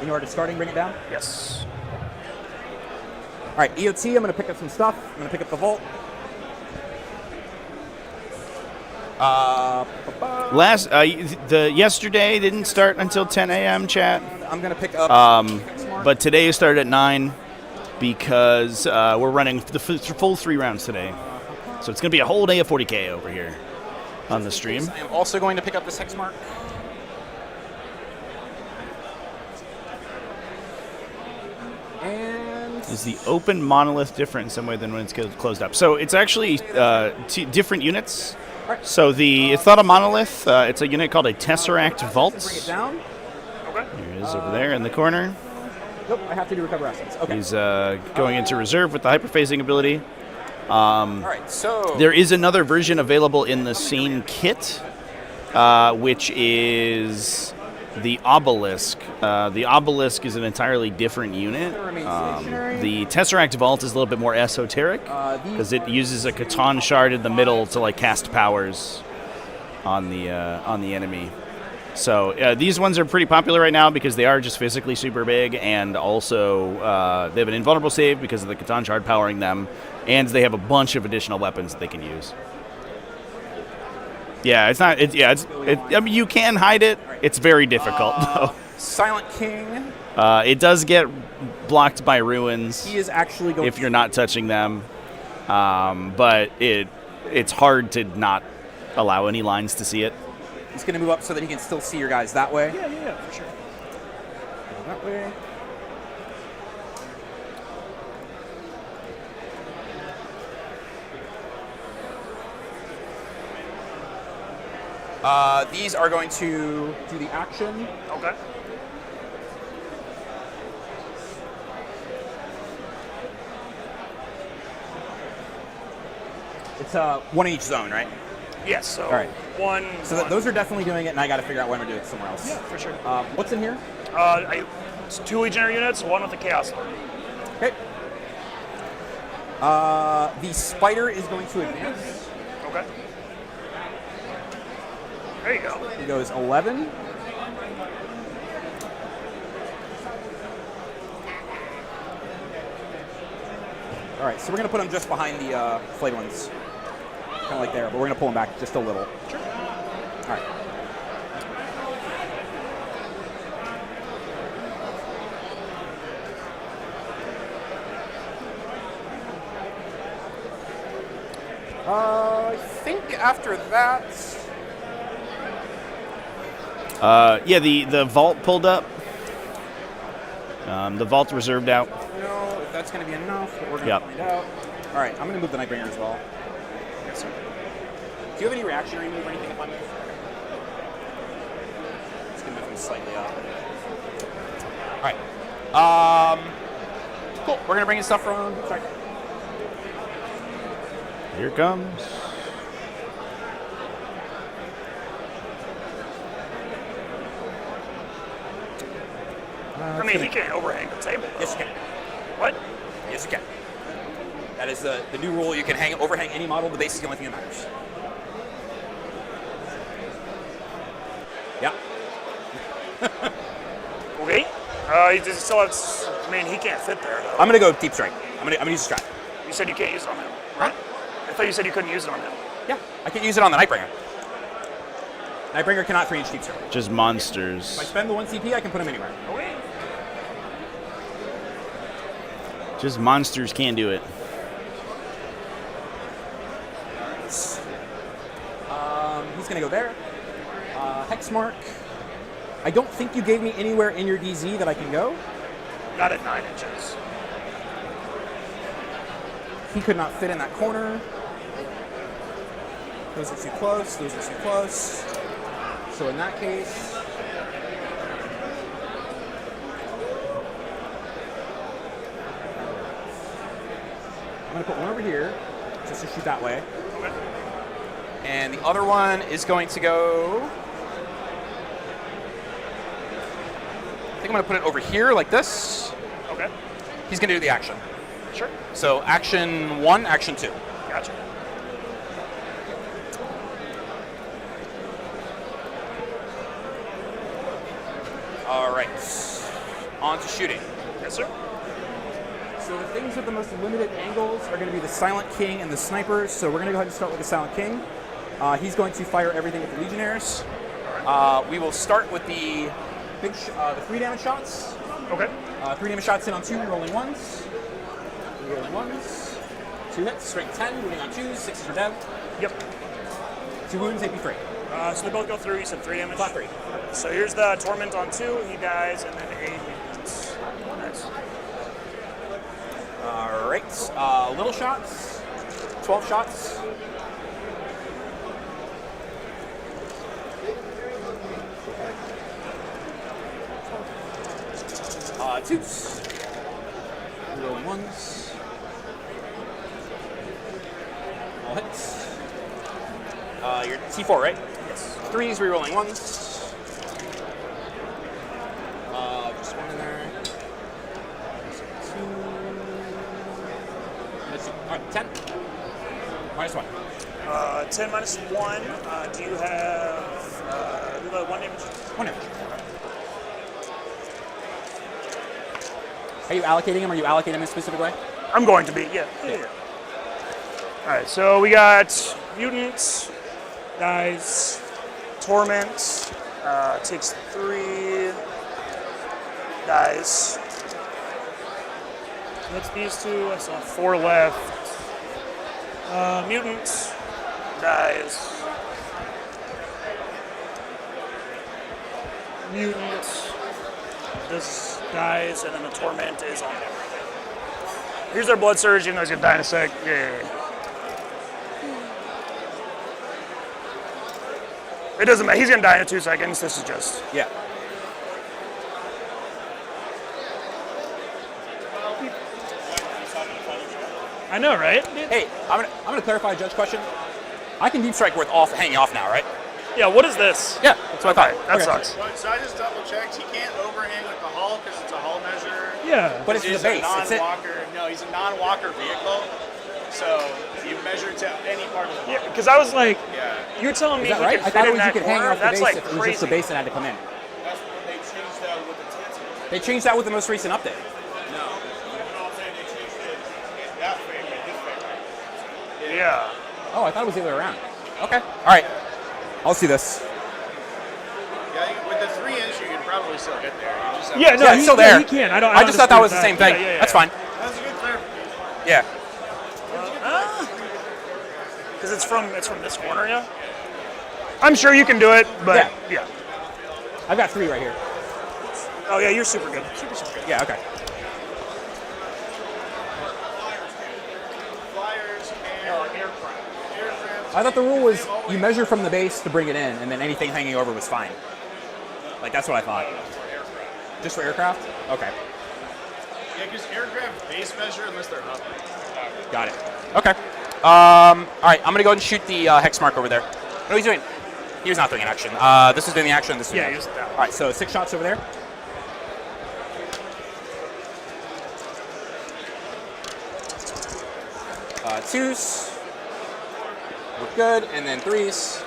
Speaker 6: In order to starting, bring it down?
Speaker 7: Yes.
Speaker 6: All right, EOT, I'm going to pick up some stuff. I'm going to pick up the Vault.
Speaker 2: Yesterday didn't start until 10 a.m. chat.
Speaker 6: I'm going to pick up...
Speaker 2: But today started at 9 because we're running the full 3 rounds today. So it's going to be a whole day of 40k over here on the stream.
Speaker 6: I am also going to pick up this hex mark. And...
Speaker 2: Is the open monolith different in some way than when it's closed up? So it's actually different units. So it's not a monolith. It's a unit called a Tesseract Vault.
Speaker 6: Bring it down.
Speaker 7: Okay.
Speaker 2: Here it is over there in the corner.
Speaker 6: Nope, I have to do recover assets. Okay.
Speaker 2: He's going into reserve with the hyperphasing ability.
Speaker 6: All right, so...
Speaker 2: There is another version available in the same kit, which is the Obelisk. The Obelisk is an entirely different unit. The Tesseract Vault is a little bit more esoteric because it uses a Catan shard in the middle to like cast powers on the enemy. So these ones are pretty popular right now because they are just physically super big, and also they have an invulnerable save because of the Catan shard powering them, and they have a bunch of additional weapons that they can use. Yeah, it's not. I mean, you can hide it. It's very difficult though.
Speaker 6: Silent King.
Speaker 2: It does get blocked by ruins.
Speaker 6: He is actually going.
Speaker 2: If you're not touching them, but it's hard to not allow any lines to see it.
Speaker 6: He's going to move up so that he can still see your guys that way.
Speaker 7: Yeah, for sure.
Speaker 6: That way. These are going to do the action.
Speaker 7: Okay.
Speaker 6: It's one in each zone, right?
Speaker 7: Yes, so
Speaker 6: All right.
Speaker 7: one.
Speaker 6: Those are definitely doing it, and I got to figure out what I'm going to do it somewhere else.
Speaker 7: Yeah, for sure.
Speaker 6: What's in here?
Speaker 7: It's 2 Legionary units, 1 with a Chaos Lord.
Speaker 6: Okay. The Spider is going to advance.
Speaker 7: Okay. There you go.
Speaker 6: He goes 11. All right, so we're going to put him just behind the flayed ones. Kind of like there, but we're going to pull him back just a little.
Speaker 7: Sure.
Speaker 6: All right. I think after that...
Speaker 2: Yeah, the vault pulled up. The vault reserved out.
Speaker 6: No, if that's going to be enough, but we're going to find out. All right, I'm going to move the Nightbringer as well.
Speaker 7: Yes, sir.
Speaker 6: Do you have any reactionary move or anything if I move? Just going to move him slightly up. All right. Cool. We're going to bring in stuff from... Sorry.
Speaker 2: Here it comes.
Speaker 7: I mean, he can't overhang the table. Though.
Speaker 6: Yes, you can.
Speaker 7: What?
Speaker 6: Yes, you can. That is the new rule. You can overhang any model. The base is the only thing that matters. Yeah.
Speaker 7: Okay. He just still has. I mean, he can't fit there though.
Speaker 6: I'm gonna go deep strike. I'm gonna use the strat.
Speaker 7: You said you can't use it on him, right? I thought you said you couldn't use it on him.
Speaker 6: Yeah, I can use it on the Nightbringer. Nightbringer cannot 3-inch deep strike.
Speaker 2: Just monsters.
Speaker 6: If I spend the 1 CP, I can put him anywhere.
Speaker 7: Okay.
Speaker 2: Just monsters can't do it.
Speaker 6: He's gonna go there. Hexmark. I don't think you gave me anywhere in your DZ that I can go.
Speaker 7: Not at 9 inches.
Speaker 6: He could not fit in that corner. Those are too close. Those are too close. So in that case, I'm going to put one over here just to shoot that way.
Speaker 7: Okay.
Speaker 6: And the other one is going to go... I think I'm going to put it over here like this.
Speaker 7: Okay.
Speaker 6: He's going to do the action.
Speaker 7: Sure.
Speaker 6: So action 1, action 2.
Speaker 7: Gotcha.
Speaker 6: All right. On to shooting.
Speaker 7: Yes, sir.
Speaker 6: So the things with the most limited angles are going to be the Silent King and the Snipers. So we're going to go ahead and start with the Silent King. He's going to fire everything with the Legionnaires. We will start with the the 3 damage shots.
Speaker 7: Okay.
Speaker 6: 3 damage shots in on 2, rolling 1s. Rolling 1s. 2 hits, strength 10, moving on 2s, 6s are dead.
Speaker 7: Yep.
Speaker 6: 2 wounds, AP 3.
Speaker 7: So they both go through. You said 3 damage.
Speaker 6: Flat 3.
Speaker 7: So here's the Torment on 2. He dies, and then 8 hits. Nice.
Speaker 6: All right. Little shots. 12 shots. Twos. Rolling 1s. All hits. You're T4, right? Yes. 3s, rerolling 1s. Just 1 in there. 2. Let's see. All right, 10. -1.
Speaker 7: 10 minus 1. Do you have 1 damage?
Speaker 6: 1 damage. Are you allocating him? Are you allocating him in a specific way?
Speaker 7: I'm going to be, yeah. All right, so we got Mutants, dies, Torment, takes 3, dies. That's these 2, I saw 4 left. Mutant, dies. Mutant, this dies, and then the Torment is on him. Here's their Blood Surge, even though he's going to die in a sec. Yeah. It doesn't matter. He's going to die in 2 seconds. This is just...
Speaker 6: Yeah.
Speaker 7: I know, right?
Speaker 6: Hey, I'm gonna clarify a judge question. I can deep strike with hanging off now, right?
Speaker 7: Yeah, what is this?
Speaker 6: Yeah, that's what I thought.
Speaker 7: That
Speaker 6: Okay.
Speaker 7: sucks.
Speaker 9: So I just double checked. He can't overhang with the hull because it's a hull measure.
Speaker 7: Yeah.
Speaker 6: But it's the
Speaker 9: He's
Speaker 6: base.
Speaker 9: a
Speaker 6: It's it.
Speaker 9: non-walker. No, he's a non-walker vehicle. So you measure to any part of the
Speaker 7: Yeah, because I was like,
Speaker 9: Yeah.
Speaker 7: you're telling me
Speaker 6: Is that
Speaker 7: he
Speaker 6: right?
Speaker 7: can
Speaker 6: I
Speaker 7: fit
Speaker 6: thought it
Speaker 7: in
Speaker 6: was you
Speaker 7: that
Speaker 6: could hang
Speaker 7: corner?
Speaker 6: off the
Speaker 7: That's
Speaker 6: base
Speaker 7: like
Speaker 6: if it was
Speaker 7: crazy.
Speaker 6: just the base that had to come in.
Speaker 9: That's they changed that with the tits.
Speaker 6: They changed that with the most recent update.
Speaker 9: No. I'm saying they changed it. That way, this way.
Speaker 7: Yeah.
Speaker 6: Oh, I thought it was the other way around. Okay. All right. I'll see this.
Speaker 9: Yeah, with the 3-inch, you can probably still get there. You just have
Speaker 7: Yeah, no,
Speaker 6: Yeah, it's still there.
Speaker 7: He can. I
Speaker 6: just thought that was the same thing.
Speaker 7: Yeah.
Speaker 6: That's fine.
Speaker 9: That's a good clarification.
Speaker 6: Yeah.
Speaker 7: Because it's from this corner, yeah. I'm sure you can do it, but yeah.
Speaker 6: I've got 3 right here.
Speaker 7: Oh yeah, you're super good. Super good.
Speaker 6: Yeah. Okay.
Speaker 9: Flyers and aircraft.
Speaker 6: I thought the rule was you measure from the base to bring it in, and then anything hanging over was fine. Like that's what I thought. Just for aircraft? Okay.
Speaker 9: Yeah, because aircraft base measure unless they're up.
Speaker 6: Got it. Okay. All right. I'm gonna go ahead and shoot the hex mark over there. What are you doing? He was not doing an action. This is doing the action. This is doing
Speaker 7: Yeah,
Speaker 6: the
Speaker 7: he was
Speaker 6: action.
Speaker 7: down.
Speaker 6: All right. So 6 shots over there. 2s. We're good, and then 3s.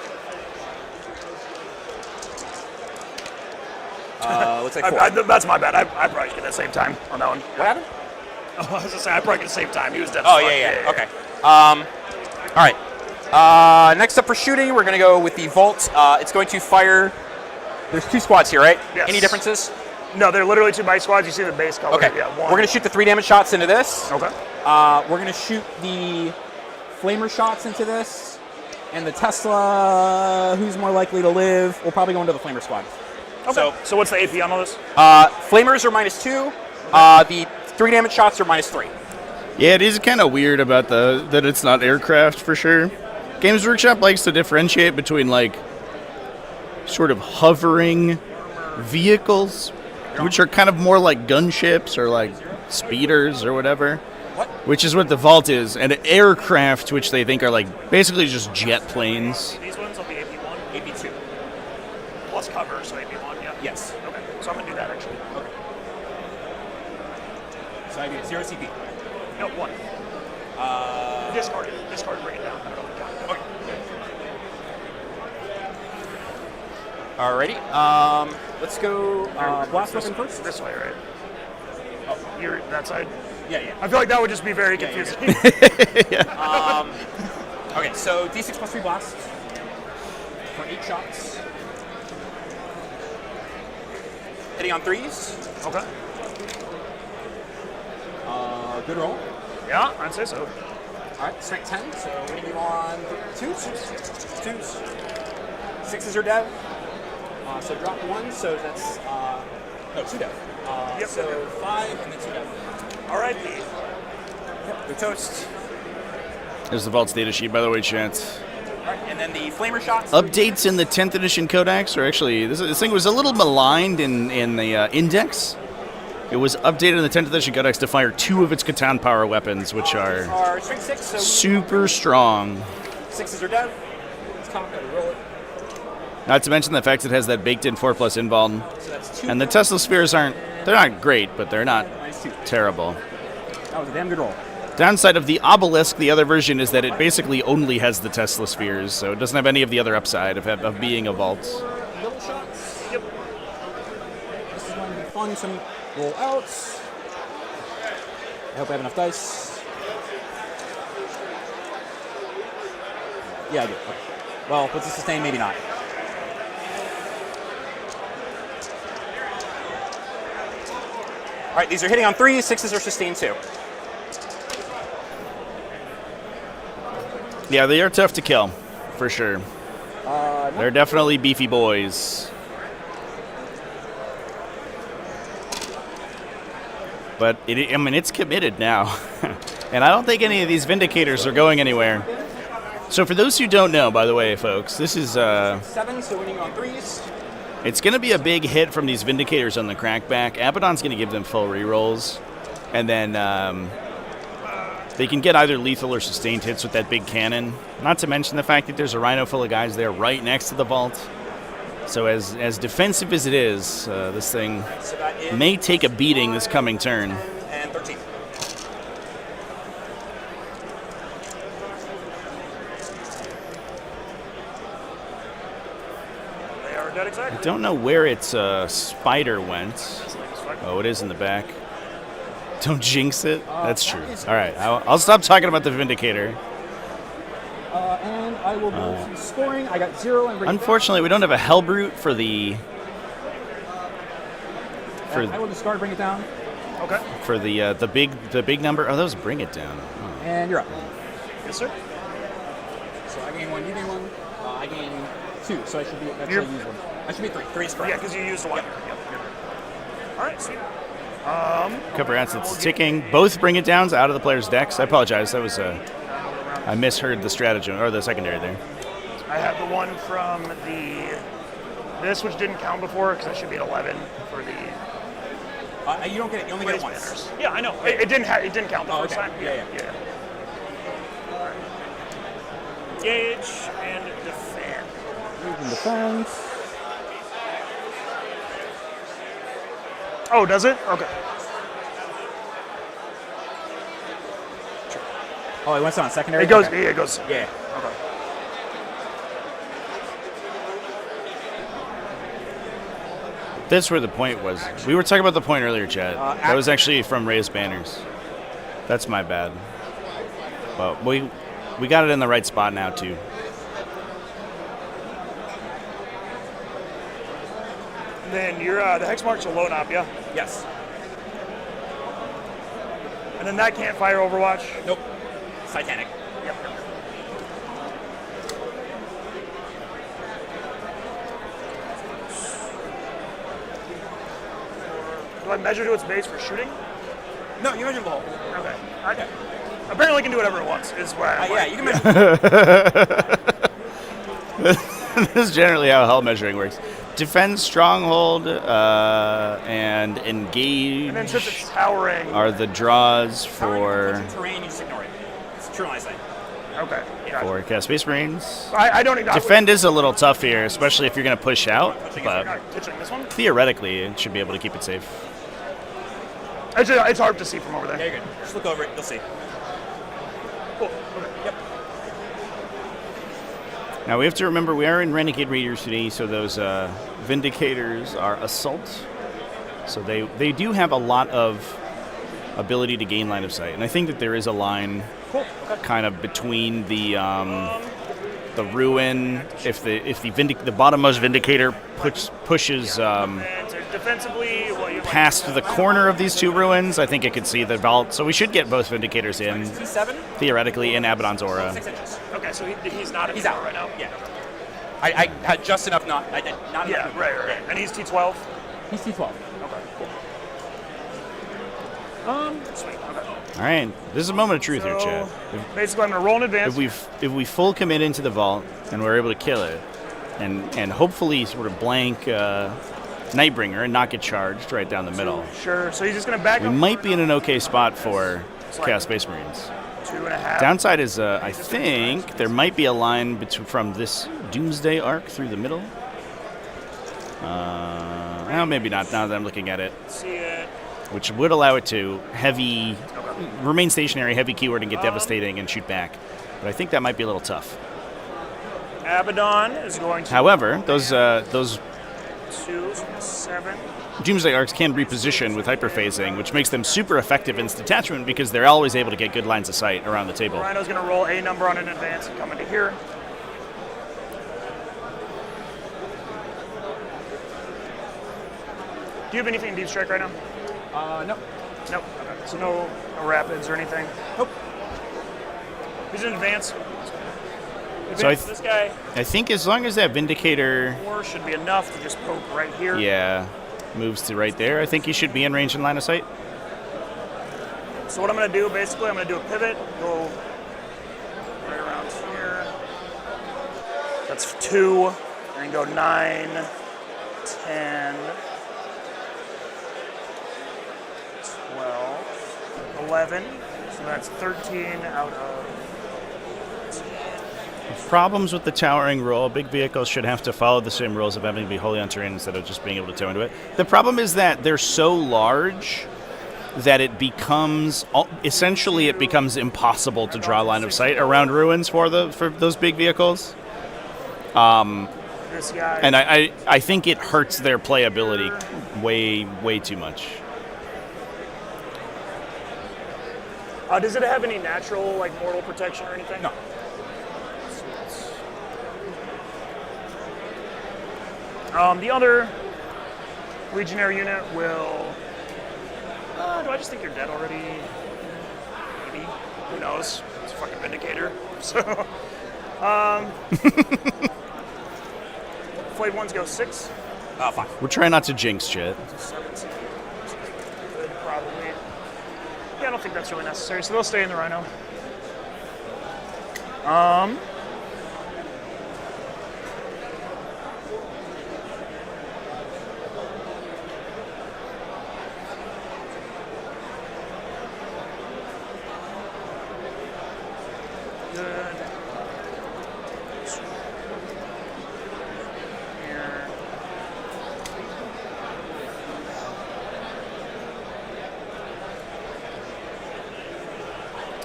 Speaker 6: Looks like 4.
Speaker 7: That's my bad. I probably get it at the same time on that one.
Speaker 6: What happened?
Speaker 7: Oh, I was gonna say I probably get it at the same time. He was dead.
Speaker 6: Oh, yeah. Okay. All right. Next up for shooting, we're going to go with the Vault. It's going to fire. There's 2 squads here, right?
Speaker 7: Yes.
Speaker 6: Any differences?
Speaker 7: No, they're literally 2 bite squads. You see the base color.
Speaker 6: Okay.
Speaker 7: Yeah,
Speaker 6: We're going to shoot the 3 damage shots into this.
Speaker 7: Okay.
Speaker 6: We're going to shoot the flamer shots into this. And the Tesla, who's more likely to live, will probably go into the flamer squad.
Speaker 7: Okay. So what's the AP on all this?
Speaker 6: Flamers are -2. The 3 damage shots are -3.
Speaker 2: Yeah, it is kind of weird about that it's not aircraft for sure. Games Workshop likes to differentiate between like sort of hovering vehicles, which are kind of more like gunships or like speeders or whatever. Which is what the Vault is, and aircraft, which they think are like basically just jet planes.
Speaker 7: These ones will be AP1, AP2. Plus cover, so AP1, yeah.
Speaker 6: Yes.
Speaker 7: Okay. So I'm gonna do that actually.
Speaker 6: Okay. So I do 0 CP.
Speaker 7: No, 1. Discard it. Discard it, bring it down. I don't know what count.
Speaker 6: Okay.
Speaker 7: Okay.
Speaker 6: Alrighty. Let's go blast weapon first.
Speaker 7: This way, right? Oh, you're that side?
Speaker 6: Yeah.
Speaker 7: I feel like that would just be very confusing.
Speaker 6: Okay, so D6 plus 3 blasts for 8 shots. Hitting on 3s.
Speaker 7: Okay.
Speaker 6: Good roll.
Speaker 7: Yeah, I'd say so.
Speaker 6: Alright, strength 10, so hitting you on 2s. 6s are dead. So drop 1, so that's 2 dead.
Speaker 7: Yep.
Speaker 6: So 5 and then 2 dead.
Speaker 7: R.I.P.
Speaker 6: Yep, they're toast.
Speaker 2: There's the Vault's data sheet, by the way, chat.
Speaker 6: Alright, and then the flamer shots.
Speaker 2: Updates in the 10th edition codex are actually this thing was a little maligned in the index. It was updated in the 10th edition codex to fire 2 of its Catan power weapons, which are
Speaker 6: strength 6, so
Speaker 2: super strong.
Speaker 6: 6s are dead. Let's top it, roll it.
Speaker 2: Not to mention the fact it has that baked-in 4+ invuln.
Speaker 6: So that's 2.
Speaker 2: And the Tesla spheres they're not great, but they're not
Speaker 6: -2.
Speaker 2: terrible.
Speaker 6: That was a damn good roll.
Speaker 2: Downside of the obelisk, the other version, is that it basically only has the Tesla spheres, so it doesn't have any of the other upside of being a vault.
Speaker 6: Little shots. Yep. This is going to be fun to roll out. I hope I have enough dice. Yeah, I do. Okay. Well, what's the sustain? Maybe not. All right, these are hitting on 3s. 6s are sustained 2.
Speaker 2: Yeah, they are tough to kill, for sure. They're definitely beefy boys. But it's committed now. And I don't think any of these Vindicators are going anywhere. So for those who don't know, by the way, folks, this is
Speaker 6: 7, so winning on 3s.
Speaker 2: It's going to be a big hit from these Vindicators on the crackback. Abaddon's going to give them full rerolls. And then they can get either lethal or sustained hits with that big cannon. Not to mention the fact that there's a Rhino full of guys there right next to the vault. So as defensive as it is, this thing may take a beating this coming turn.
Speaker 6: And 13.
Speaker 7: They are dead exactly.
Speaker 2: I don't know where its spider went. Oh, it is in the back. Don't jinx it. That's true. All right, I'll stop talking about the Vindicator.
Speaker 6: And I will go to scoring. I got 0 and bring
Speaker 2: Unfortunately, we don't have a Hellbrute for the.
Speaker 6: I will discard, bring it down.
Speaker 7: Okay.
Speaker 2: For the big number. Oh, those bring it down. Oh.
Speaker 6: And you're up.
Speaker 7: Yes, sir.
Speaker 6: So I gain 1, you gain 1. I gain 2, so I should be actually use 1. I should be 3. 3 is correct.
Speaker 7: Yeah, because you used 1. Yep. All right, sweet.
Speaker 2: Cover assets ticking. Both bring it downs out of the player's decks. I apologize. That was I misheard the stratagem or the secondary there.
Speaker 7: I have the one from this, which didn't count before, because I should be at 11 for the.
Speaker 6: You don't get it. You only get it once.
Speaker 7: Banners. Yeah, I know. It didn't count the first time.
Speaker 6: Yeah.
Speaker 7: All right. Gauge and defend.
Speaker 6: Using defense.
Speaker 7: Oh, does it? Okay.
Speaker 6: Oh, it went on secondary?
Speaker 7: It goes,
Speaker 6: Okay.
Speaker 7: yeah, it goes.
Speaker 6: Yeah.
Speaker 7: Okay.
Speaker 2: That's where the point was. We were talking about the point earlier, Chad. That was actually from raised banners. That's my bad. But we got it in the right spot now, too.
Speaker 7: And then your the hex marks are low op, yeah?
Speaker 6: Yes.
Speaker 7: And then that can't fire Overwatch?
Speaker 6: Nope. Titanic.
Speaker 7: Yep. Do I measure to its base for shooting?
Speaker 6: No, you measure the hole.
Speaker 7: Okay. Apparently it can do whatever it wants, is what I
Speaker 6: Yeah, you can measure.
Speaker 2: This is generally how hull measuring works. Defend stronghold and engage
Speaker 7: And then since it's towering.
Speaker 2: are the draws for
Speaker 6: Terrain, you just ignore it. It's true eyesight.
Speaker 7: Okay. Gotcha.
Speaker 2: for cast Space Marines.
Speaker 7: I don't even
Speaker 2: Defend is a little tough here, especially if you're going to push out. But
Speaker 7: Pitching this one?
Speaker 2: theoretically, it should be able to keep it safe.
Speaker 7: Actually, it's hard to see from over there.
Speaker 6: Yeah, you're good. Just look over it. You'll see.
Speaker 7: Cool. Okay.
Speaker 6: Yep.
Speaker 2: Now we have to remember we are in Renegade Raiders today, so those Vindicators are assault. So they do have a lot of ability to gain line of sight, and I think that there is a line kind of between the ruin. If the bottommost Vindicator pushes
Speaker 7: Defensively,
Speaker 2: past the corner of these two ruins, I think it could see the vault. So we should get both Vindicators in
Speaker 6: T7?
Speaker 2: theoretically in Abaddon's aura.
Speaker 6: 6 inches.
Speaker 7: Okay, so he's not.
Speaker 6: He's out
Speaker 7: right now.
Speaker 6: Yeah. I had just enough not. I did not.
Speaker 7: Yeah,
Speaker 6: enough.
Speaker 7: right.
Speaker 6: Yeah.
Speaker 7: And he's T12.
Speaker 6: He's T12.
Speaker 7: Okay, cool. Sweet. Okay.
Speaker 2: All right, this is a moment of truth here,
Speaker 7: So,
Speaker 2: Chad.
Speaker 7: basically, I'm gonna roll in advance.
Speaker 2: If we full commit into the vault and we're able to kill it, and hopefully sort of blank Nightbringer and not get charged right down the middle,
Speaker 7: Sure. So he's just gonna back
Speaker 2: we
Speaker 7: up.
Speaker 2: might be in an okay spot for Chaos Space Marines.
Speaker 7: 2.5.
Speaker 2: Downside is I think there might be a line from this Doomsday arc through the middle. Well, maybe not now that I'm looking at it.
Speaker 7: See it.
Speaker 2: Which would allow it to remain stationary, heavy keyword, and get devastating and shoot back. But I think that might be a little tough.
Speaker 7: Abaddon is going to.
Speaker 2: However, those
Speaker 7: 2, 7.
Speaker 2: Doomsday arcs can reposition with hyperphasing, which makes them super effective in detachment because they're always able to get good lines of sight around the table.
Speaker 7: Rhino's going to roll a number on an advance and come into here. Do you have anything in Deep Strike right now?
Speaker 6: No.
Speaker 7: Nope. Okay. So no rapids or anything?
Speaker 6: Nope.
Speaker 7: He's in advance.
Speaker 2: So
Speaker 7: This guy
Speaker 2: I think as long as that Vindicator
Speaker 7: 4 should be enough to just poke right here.
Speaker 2: moves to right there, I think he should be in range and line of sight.
Speaker 7: So what I'm going to do, basically, I'm going to do a pivot, go right around here. That's 2, and go 9, 10, 12, 11. So that's 13 out of 10.
Speaker 2: Problems with the towering roll. Big vehicles should have to follow the same rules of having to be wholly on terrain instead of just being able to tow into it. The problem is that they're so large that it becomes essentially impossible to draw line of sight around ruins for those big vehicles.
Speaker 7: This guy.
Speaker 2: And I think it hurts their playability way too much.
Speaker 7: Does it have any natural, like, mortal protection or anything?
Speaker 6: No.
Speaker 7: The other Legionnaire unit will... do I just think you're dead already? Maybe. Who knows? It's a fucking Vindicator. So, Flayed ones go 6.
Speaker 6: 5.
Speaker 2: We're trying not to jinx shit.
Speaker 7: 17. Good, probably. Yeah, I don't think that's really necessary, so they'll stay in the Rhino. Good. Here.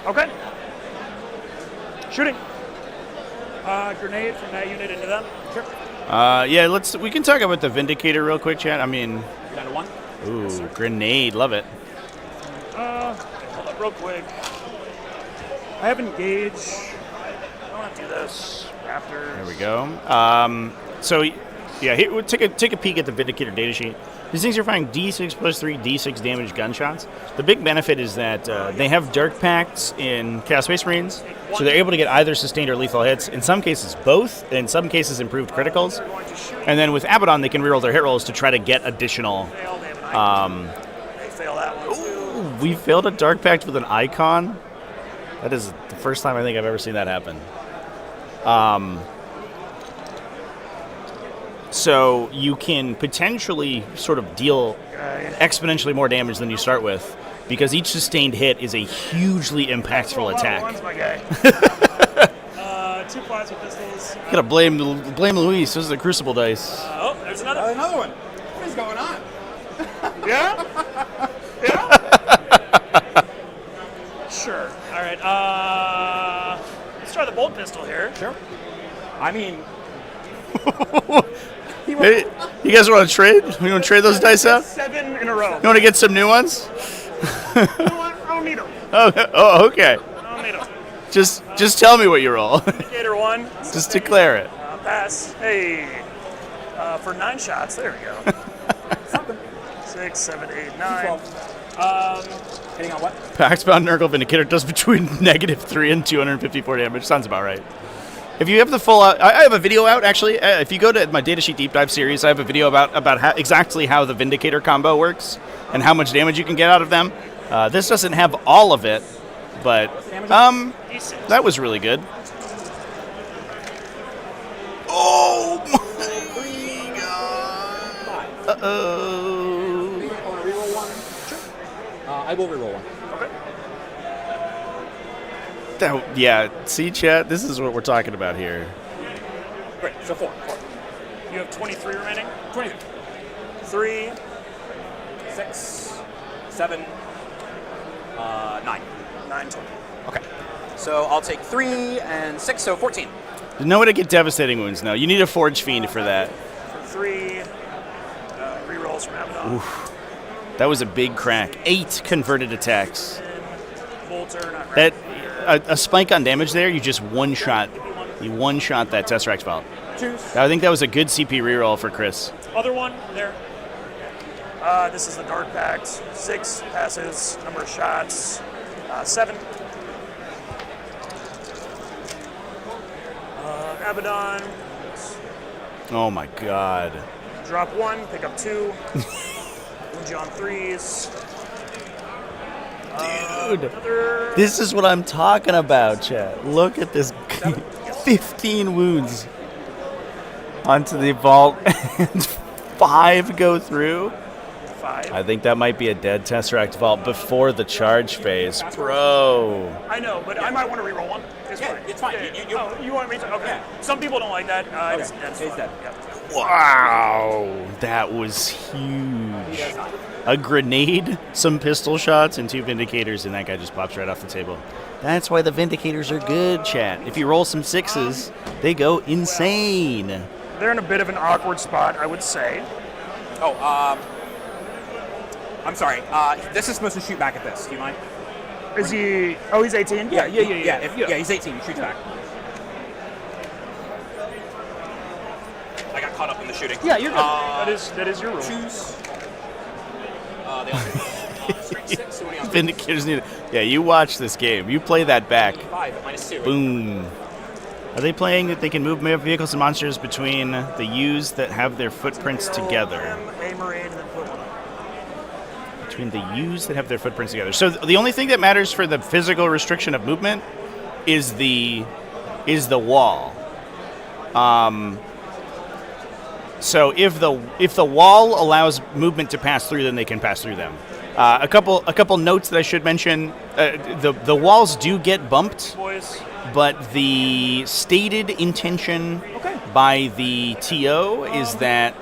Speaker 7: Okay. Shooting. Grenade from that unit into them. Sure.
Speaker 2: Yeah, we can talk about the Vindicator real quick, chat. I mean,
Speaker 6: Down to 1.
Speaker 2: ooh, grenade, love it.
Speaker 7: Hold up real quick. I have engage. I want to do this after.
Speaker 2: There we go. So, yeah, here, we'll take a peek at the Vindicator datasheet. These things are firing D6 plus 3 D6 damage gunshots. The big benefit is that they have Dark Pacts in Chaos Space Marines, so they're able to get either sustained or lethal hits. In some cases, both. In some cases, improved criticals. And then with Abaddon, they can reroll their hit rolls to try to get additional.
Speaker 7: They fail that one.
Speaker 2: Ooh, we failed a Dark Pact with an icon. That is the first time I think I've ever seen that happen. So you can potentially sort of deal exponentially more damage than you start with, because each sustained hit is a hugely impactful attack.
Speaker 7: One's my guy. 2 plasma pistols.
Speaker 2: Gotta blame Luis. This is the Crucible dice.
Speaker 7: Oh, there's another.
Speaker 6: Another one. What is going on?
Speaker 7: Yeah? Yeah? Sure. All right. Let's try the bolt pistol here.
Speaker 6: Sure. I mean,
Speaker 2: Hey, you guys want to trade? We want to trade those dice out?
Speaker 7: 7 in a row.
Speaker 2: You want to get some new ones?
Speaker 7: You know what? I don't need them.
Speaker 2: Oh, okay.
Speaker 7: I don't need them.
Speaker 2: Just tell me what you roll.
Speaker 7: Indicator 1.
Speaker 2: Just declare it.
Speaker 7: Pass. Hey. For 9 shots. There we go. 6, 7, 8, 9.
Speaker 6: hitting on what?
Speaker 2: Pax-bound Nurgle Vindicator does between -3 and 254 damage. Sounds about right. If you have the full, I have a video out actually. If you go to my Datasheet Deep Dive series, I have a video about exactly how the Vindicator combo works and how much damage you can get out of them. This doesn't have all of it, but that was really good. Oh my god! Uh-oh.
Speaker 6: Want to reroll one? Sure. I will reroll one.
Speaker 2: Yeah, see, chat, this is what we're talking about here.
Speaker 6: Great, so 4.
Speaker 7: You have 23 remaining?
Speaker 6: 23.
Speaker 7: 3.
Speaker 6: 6, 7, 9.
Speaker 7: 9 total.
Speaker 6: Okay. So I'll take 3 and 6, so 14.
Speaker 2: There's no way to get devastating wounds now. You need a Forge Fiend for that.
Speaker 7: For 3. Rerolls from Abaddon.
Speaker 2: Oof. That was a big crack. 8 converted attacks.
Speaker 7: Bolter, not
Speaker 2: That a spike on damage there, you just one-shot. You one-shot that Tesseract Vault. I think that was a good CP reroll for Chris.
Speaker 7: Other one, there. This is the Dark Pact. 6 passes, number of shots, 7. Abaddon,
Speaker 2: Oh my god.
Speaker 7: drop 1, pick up 2. Wound you on 3s.
Speaker 2: Dude, this is what I'm talking about, chat. Look at this. 15 wounds onto the vault and 5 go through.
Speaker 7: 5.
Speaker 2: I think that might be a dead Tesseract Vault before the charge phase. Bro.
Speaker 7: I know, but I might want to reroll one. It's fine.
Speaker 6: It's fine.
Speaker 7: Yeah. You want me to? Okay.
Speaker 6: Yeah.
Speaker 7: Some people don't like that. That's
Speaker 6: it's
Speaker 7: fine.
Speaker 6: dead.
Speaker 7: Yeah.
Speaker 2: Wow. That was huge. A grenade, some pistol shots, and 2 Vindicators, and that guy just pops right off the table. That's why the Vindicators are good, chat. If you roll some 6s, they go insane.
Speaker 7: They're in a bit of an awkward spot, I would say.
Speaker 6: Oh, I'm sorry. This is supposed to shoot back at this. Do you mind?
Speaker 7: Is he? Oh, he's 18.
Speaker 6: Yeah, he's 18. He shoots back. I got caught up in the shooting.
Speaker 7: Yeah, you're good. That is your rule.
Speaker 6: Choose. They all strength 6. So what do you want?
Speaker 2: Vindicators need it. Yeah, you watch this game. You play that back.
Speaker 6: 5 at -2.
Speaker 2: Boom. Are they playing that they can move vehicles and monsters between the U's that have their footprints together?
Speaker 7: A Marine and then put one on.
Speaker 2: Between the U's that have their footprints together. So the only thing that matters for the physical restriction of movement is the wall. So if the wall allows movement to pass through, then they can pass through them. A couple notes that I should mention: the walls do get bumped,
Speaker 7: Boys.
Speaker 2: but the stated intention by the TO is that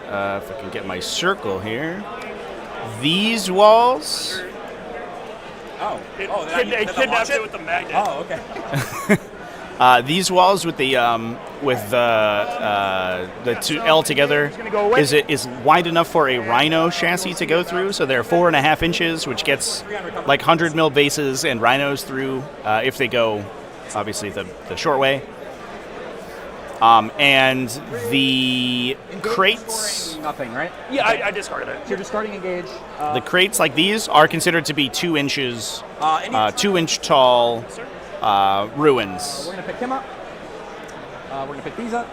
Speaker 2: if I can get my circle here, these walls.
Speaker 6: Oh.
Speaker 7: It kidnapped it with the magnet.
Speaker 6: Oh, okay.
Speaker 2: These walls with the two L together is wide enough for a Rhino chassis to go through. So they're 4.5 inches, which gets like 100 mil bases and Rhinos through if they go, obviously the short way. And the crates.
Speaker 6: Nothing, right?
Speaker 7: Yeah, I discarded it.
Speaker 6: So you're discarding engage.
Speaker 2: The crates like these are considered to be 2 inches, 2-inch tall ruins.
Speaker 6: We're gonna pick him up. We're gonna pick these up.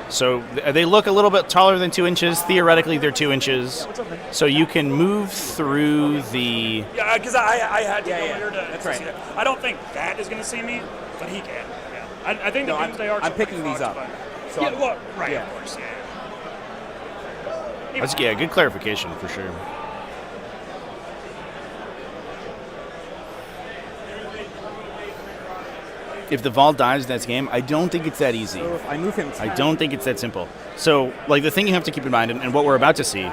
Speaker 2: So they look a little bit taller than 2 inches. Theoretically, they're 2 inches. So you can move through the.
Speaker 7: Yeah, because I had to go here to
Speaker 6: That's
Speaker 7: see
Speaker 6: right.
Speaker 7: that. I don't think that is going to see me, but he can. Yeah. I think the Doomsday Arcs
Speaker 6: I'm
Speaker 7: are pretty
Speaker 6: picking these
Speaker 7: fucked,
Speaker 6: up.
Speaker 7: but-
Speaker 6: So
Speaker 7: yeah,
Speaker 6: I'm-
Speaker 7: well, right,
Speaker 6: yeah.
Speaker 7: of course, yeah.
Speaker 2: That's, yeah, good clarification for sure. If the Vol dies in that game, I don't think it's that easy.
Speaker 6: So if I move him 10,
Speaker 2: I don't think it's that simple. So, like, the thing you have to keep in mind, and what we're about to see,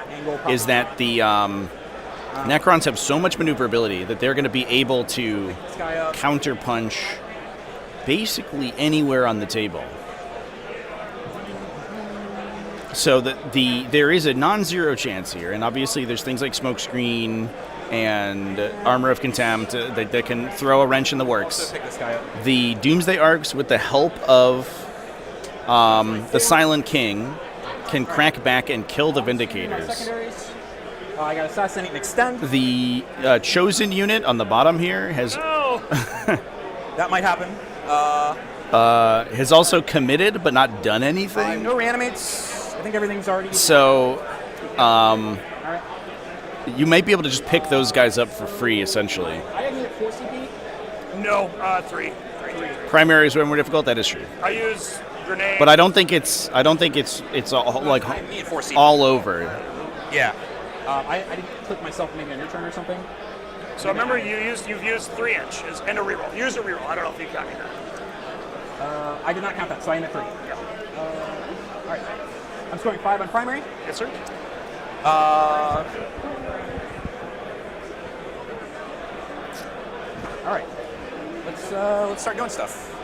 Speaker 2: is that the Necrons have so much maneuverability that they're going to be able to
Speaker 6: this guy up.
Speaker 2: counterpunch basically anywhere on the table. So there is a non-zero chance here, and obviously there's things like Smokescreen and Armor of Contempt that can throw a wrench in the works.
Speaker 6: Pick this guy up.
Speaker 2: The Doomsday Arcs, with the help of the Silent King, can crack back and kill the Vindicators.
Speaker 6: Secondaries. I got Assassinate and Extend.
Speaker 2: The Chosen unit on the bottom here has
Speaker 6: That might happen.
Speaker 2: has also committed but not done anything.
Speaker 6: No reanimates. I think everything's already.
Speaker 2: So
Speaker 6: All right.
Speaker 2: you might be able to just pick those guys up for free, essentially.
Speaker 6: I have hit 4 CP.
Speaker 7: No, 3.
Speaker 2: Primary is way more difficult. That is true,
Speaker 7: I use grenade.
Speaker 2: but I don't think it's all, like
Speaker 6: I need 4 CP.
Speaker 2: all over.
Speaker 6: Yeah. I didn't click myself maybe on your turn or something.
Speaker 7: So remember, you've used 3 inches and a reroll. You used a reroll. I don't know if you got me that.
Speaker 6: I did not count that, so I am at 3. All right. I'm scoring 5 on primary.
Speaker 7: Yes, sir.
Speaker 6: All right. Let's start doing stuff.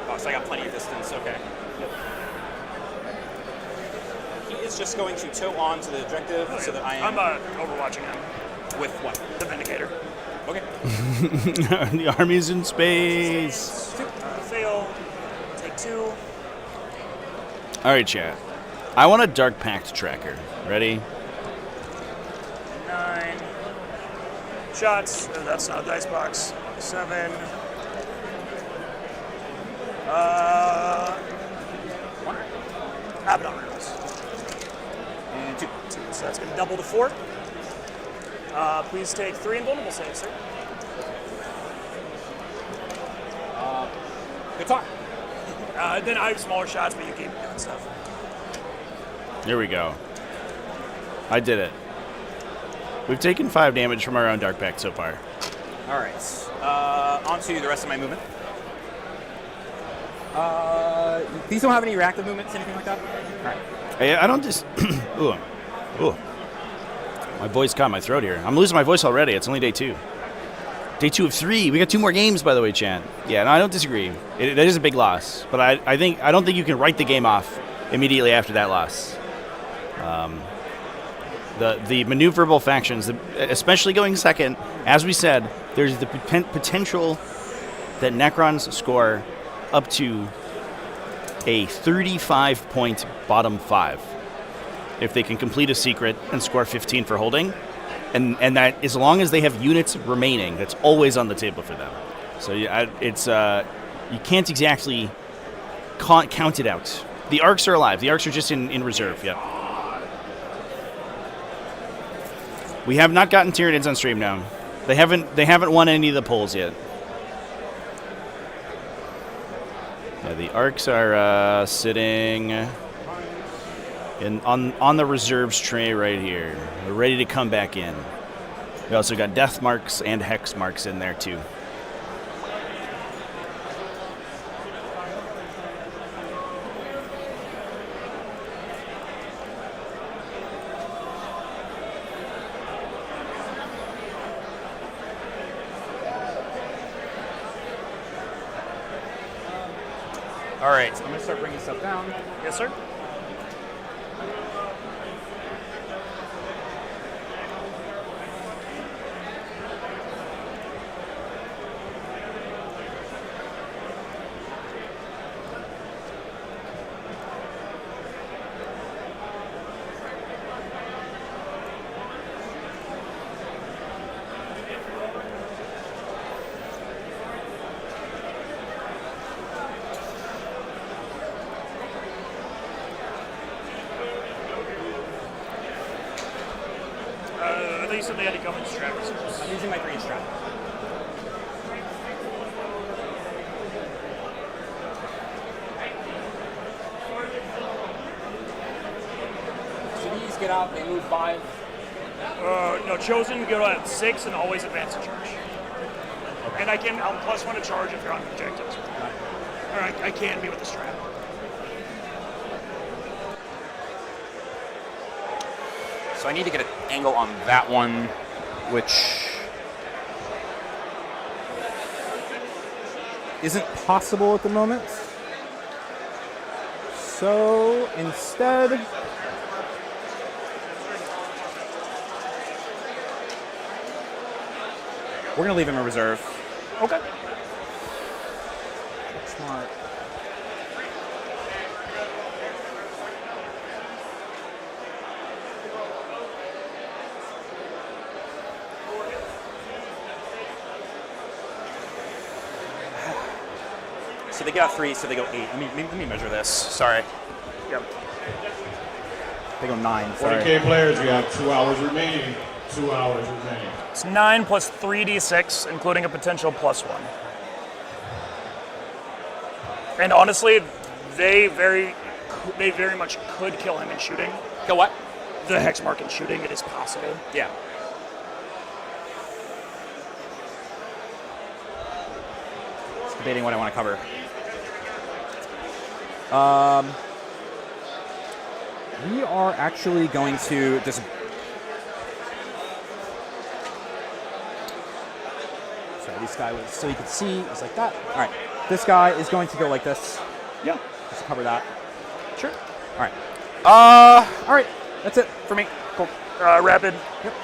Speaker 6: Oh, so I got plenty of distance. Okay. He is just going to tow on to the objective so that I am.
Speaker 7: I'm overwatching him.
Speaker 6: With what?
Speaker 7: The Vindicator.
Speaker 6: Okay.
Speaker 2: The army's in space.
Speaker 7: Fail. Take 2.
Speaker 2: All right, chat. I want a Dark Pact tracker. Ready?
Speaker 7: 9 shots. Oh, that's not a dice box. 7. 1. Abaddon rolls.
Speaker 6: And 2.
Speaker 7: So that's going to double to 4. Please take 3 invulnerable saves, sir.
Speaker 6: Good talk.
Speaker 7: Then I have smaller shots, but you keep doing stuff.
Speaker 2: Here we go. I did it. We've taken 5 damage from our own Dark Pact so far.
Speaker 6: All right. On to the rest of my movement. These don't have any reactive movements, anything like that? All right.
Speaker 2: I don't just. Ooh. My voice caught my throat here. I'm losing my voice already. It's only day 2. Day 2 of 3. We got 2 more games, by the way, Chan. Yeah, no, I don't disagree. That is a big loss, but I don't think you can write the game off immediately after that loss. The maneuverable factions, especially going second, as we said, there's the potential that Necrons score up to a 35-point bottom 5 if they can complete a secret and score 15 for holding. And that, as long as they have units remaining, that's always on the table for them. So yeah, it's you can't exactly count it out. The arcs are alive. The arcs are just in reserve. Yep. We have not gotten Tyranids on stream now. They haven't won any of the polls yet. Yeah, the arcs are sitting on the reserves tray right here. They're ready to come back in. We also got death marks and hex marks in there too.
Speaker 6: All right, I'm gonna start bringing stuff down.
Speaker 7: Yes, sir. I think you said they had to come in straps.
Speaker 6: I'm using my 3-inch strap. So these get out, they move 5.
Speaker 7: No, chosen go at 6 and always advance to charge. Okay. And I'm +1 to charge if you're on objectives. Or I can be with the strap.
Speaker 6: So I need to get an angle on that one, which isn't possible at the moment. So instead, we're going to leave him in reserve.
Speaker 7: Okay.
Speaker 6: Smart. So they got 3, so they go 8. Let me measure this. Sorry.
Speaker 7: Yep.
Speaker 6: They go 9. Sorry.
Speaker 8: 40k players, you have 2 hours remaining. 2 hours remaining.
Speaker 7: It's 9 plus 3d6, including a potential +1. And honestly, they very much could kill him in shooting.
Speaker 6: Kill what?
Speaker 7: The hex mark in shooting, it is possible.
Speaker 6: Yeah. Just debating what I want to cover. We are actually going to just. Sorry, this guy was so you could see. It's like that. All right, this guy is going to go like this.
Speaker 7: Yeah.
Speaker 6: Just cover that.
Speaker 7: Sure.
Speaker 6: All right. All right. That's it for me. Cool.
Speaker 7: Rapid.
Speaker 6: Yep.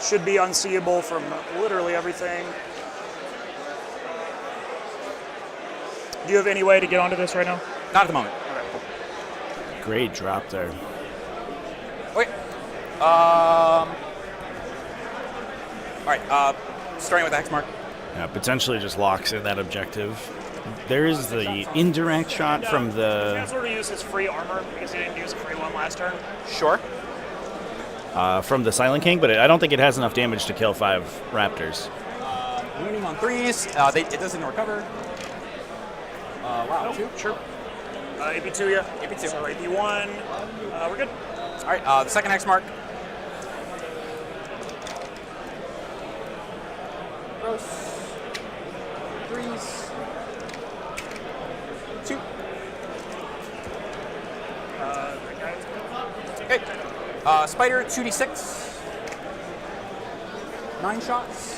Speaker 7: Should be unseeable from literally everything. Do you have any way to get onto this right now?
Speaker 6: Not at the moment.
Speaker 2: Great drop there.
Speaker 6: Wait. All right. Starting with the hex mark.
Speaker 2: Yeah, potentially just locks in that objective. There is the indirect shot from the...
Speaker 7: Can sort of use his free armor because he didn't use a free one last turn.
Speaker 6: Sure.
Speaker 2: From the Silent King, but I don't think it has enough damage to kill 5 raptors.
Speaker 6: Winning on 3s. It doesn't recover. Wow. 2.
Speaker 7: Sure. AP2, yeah.
Speaker 6: AP2.
Speaker 7: So AP1, we're good.
Speaker 6: All right. The second hex mark. Gross. 3s. 2. Okay. Spider 2d6. 9 shots.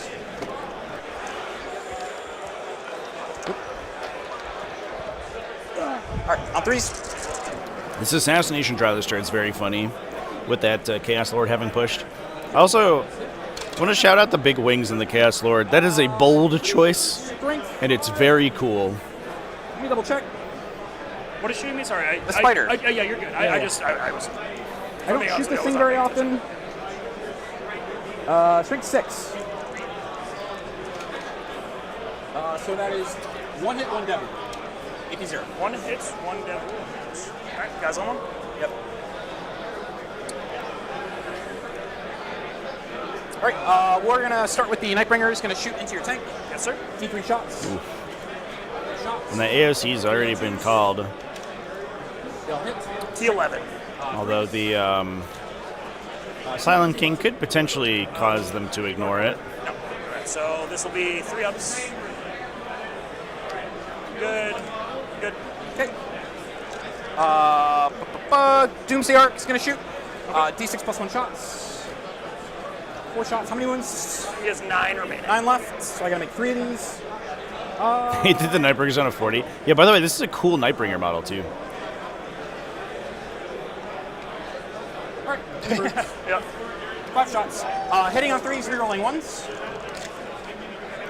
Speaker 6: All right, on 3s.
Speaker 2: This assassination draw this turn is very funny with that Chaos Lord having pushed. I also want to shout out the big wings in the Chaos Lord. That is a bold choice, and it's very cool.
Speaker 6: Let me double check.
Speaker 7: What is shooting me? Sorry.
Speaker 6: The spider.
Speaker 7: Yeah, you're good.
Speaker 6: Yeah. I don't shoot this thing very often. Strength 6. So that is 1 hit, 1 devil. AP 0.
Speaker 7: 1 hits, 1 devil. All right, guys on them?
Speaker 6: Yep. All right, we're going to start with the Nightbringer. He's going to shoot into your tank.
Speaker 7: Yes, sir.
Speaker 6: T3 shots.
Speaker 2: And the AOC's already been called.
Speaker 6: They'll hit.
Speaker 7: T11.
Speaker 2: Although the Silent King could potentially cause them to ignore it.
Speaker 7: No. All right, so this will be 3 ups. Good. Good.
Speaker 6: Okay. Doomsday Arc is going to shoot. D6 plus 1 shots. 4 shots. How many wounds?
Speaker 7: He has 9 remaining.
Speaker 6: 9 left, so I gotta make 3 of these.
Speaker 2: He did the Nightbringers on a 40. Yeah, by the way, this is a cool Nightbringer model, too.
Speaker 6: Alright.
Speaker 7: Yep.
Speaker 6: 5 shots. Hitting on 3s, rerolling 1s.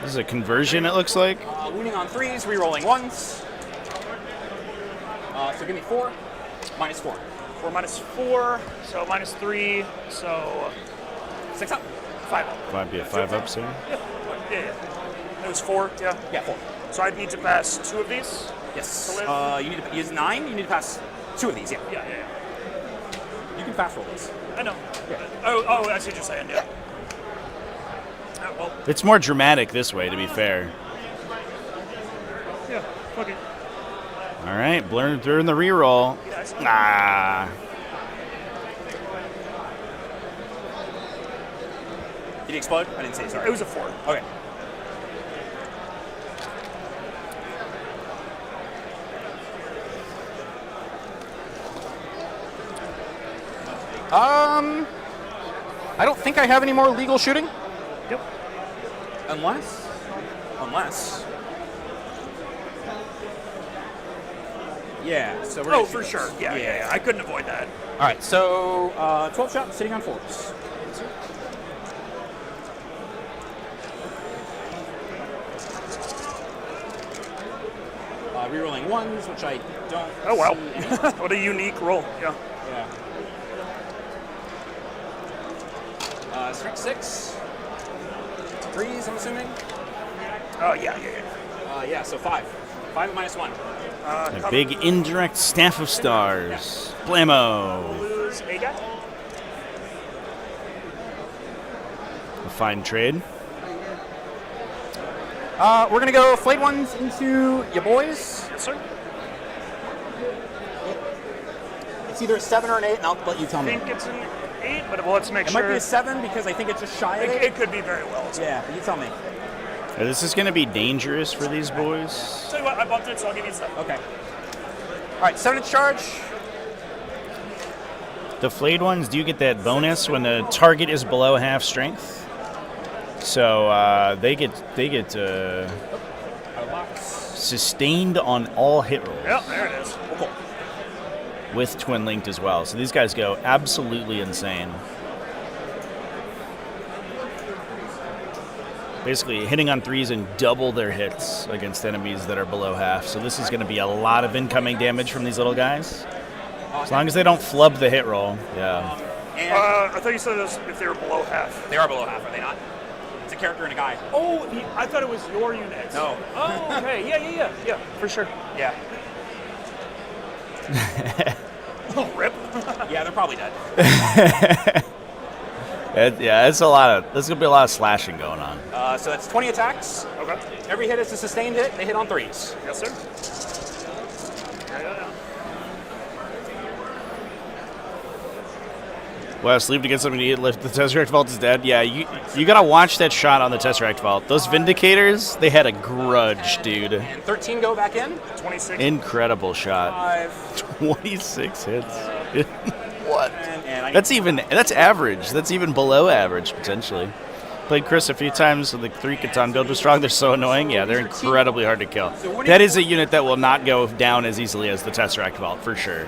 Speaker 2: This is a conversion, it looks like.
Speaker 6: Wounding on 3s, rerolling 1s. So give me 4, minus 4.
Speaker 7: 4 minus 4, so minus 3, so
Speaker 6: 6 up.
Speaker 7: 5 up.
Speaker 2: Might be a 5 up soon.
Speaker 7: Yeah. It was 4, yeah.
Speaker 6: Yeah, 4.
Speaker 7: So I'd need to pass 2 of these?
Speaker 6: Yes.
Speaker 7: To live?
Speaker 6: You need to use 9. You need to pass 2 of these. Yeah.
Speaker 7: Yeah.
Speaker 6: You can fast roll these.
Speaker 7: I know. Yeah. Oh, I see what you're saying, yeah. Well,
Speaker 2: It's more dramatic this way, to be fair.
Speaker 7: yeah, fuck it.
Speaker 2: All right, blurring through in the reroll. Ah.
Speaker 6: Did he explode? I didn't see. Sorry.
Speaker 7: It was a 4.
Speaker 6: Okay. I don't think I have any more legal shooting.
Speaker 7: Yep.
Speaker 6: Unless. Yeah. So we're.
Speaker 7: Oh, for sure. Yeah. I couldn't avoid that.
Speaker 6: All right. So 12 shots, sitting on 4s. Rerolling 1s, which I don't.
Speaker 7: Oh, wow.
Speaker 6: see any.
Speaker 7: What a unique roll. Yeah.
Speaker 6: Strength 6. 3s, I'm assuming.
Speaker 7: Oh, yeah.
Speaker 6: Yeah. So 5. 5 and minus 1.
Speaker 2: A big indirect Staff of Stars. Blammo.
Speaker 7: Lose a guy.
Speaker 2: A fine trade.
Speaker 6: We're gonna go flayed ones into your boys.
Speaker 7: Yes, sir.
Speaker 6: It's either a 7 or an 8, and I'll let you tell
Speaker 7: I
Speaker 6: me.
Speaker 7: think it's an 8, but let's make
Speaker 6: It
Speaker 7: sure.
Speaker 6: might be a 7 because I think it's just shy of 8.
Speaker 7: It could be very well.
Speaker 6: Yeah, but you tell me.
Speaker 2: Yeah, this is going to be dangerous for these boys.
Speaker 7: Tell you what, I bumped it, so I'll give you 7.
Speaker 6: Okay. All right, 7-inch charge.
Speaker 2: The flayed ones do get that bonus when the target is below half strength. So they get sustained on all hit rolls.
Speaker 7: Yep, there it is.
Speaker 6: Cool.
Speaker 2: With twin linked as well. So these guys go absolutely insane. Basically hitting on 3s and double their hits against enemies that are below half. So this is going to be a lot of incoming damage from these little guys. As long as they don't flub the hit roll. Yeah.
Speaker 7: I thought you said this if they were below half.
Speaker 6: They are below half, are they not? It's a character and a guy.
Speaker 7: Oh, I thought it was your unit.
Speaker 6: No.
Speaker 7: Oh, okay. Yeah, for sure.
Speaker 6: Yeah.
Speaker 7: Oh, rip.
Speaker 6: Yeah, they're probably dead.
Speaker 2: It's a lot of. There's gonna be a lot of slashing going on.
Speaker 6: So that's 20 attacks.
Speaker 7: Okay.
Speaker 6: Every hit is a sustained hit. They hit on 3s.
Speaker 7: Yes, sir. Yeah.
Speaker 2: Wes, leave to get something to eat. Lift. The Tesseract Vault is dead. Yeah, you gotta watch that shot on the Tesseract Vault. Those Vindicators, they had a grudge, dude.
Speaker 6: And 13 go back in.
Speaker 7: 26.
Speaker 2: Incredible shot.
Speaker 6: 5.
Speaker 2: 26 hits. What?
Speaker 6: And
Speaker 2: That's average. That's even below average potentially. Played Chris a few times with the 3 Catan build was strong. They're so annoying. Yeah, they're incredibly hard to kill. That is a unit that will not go down as easily as the Tesseract Vault, for sure.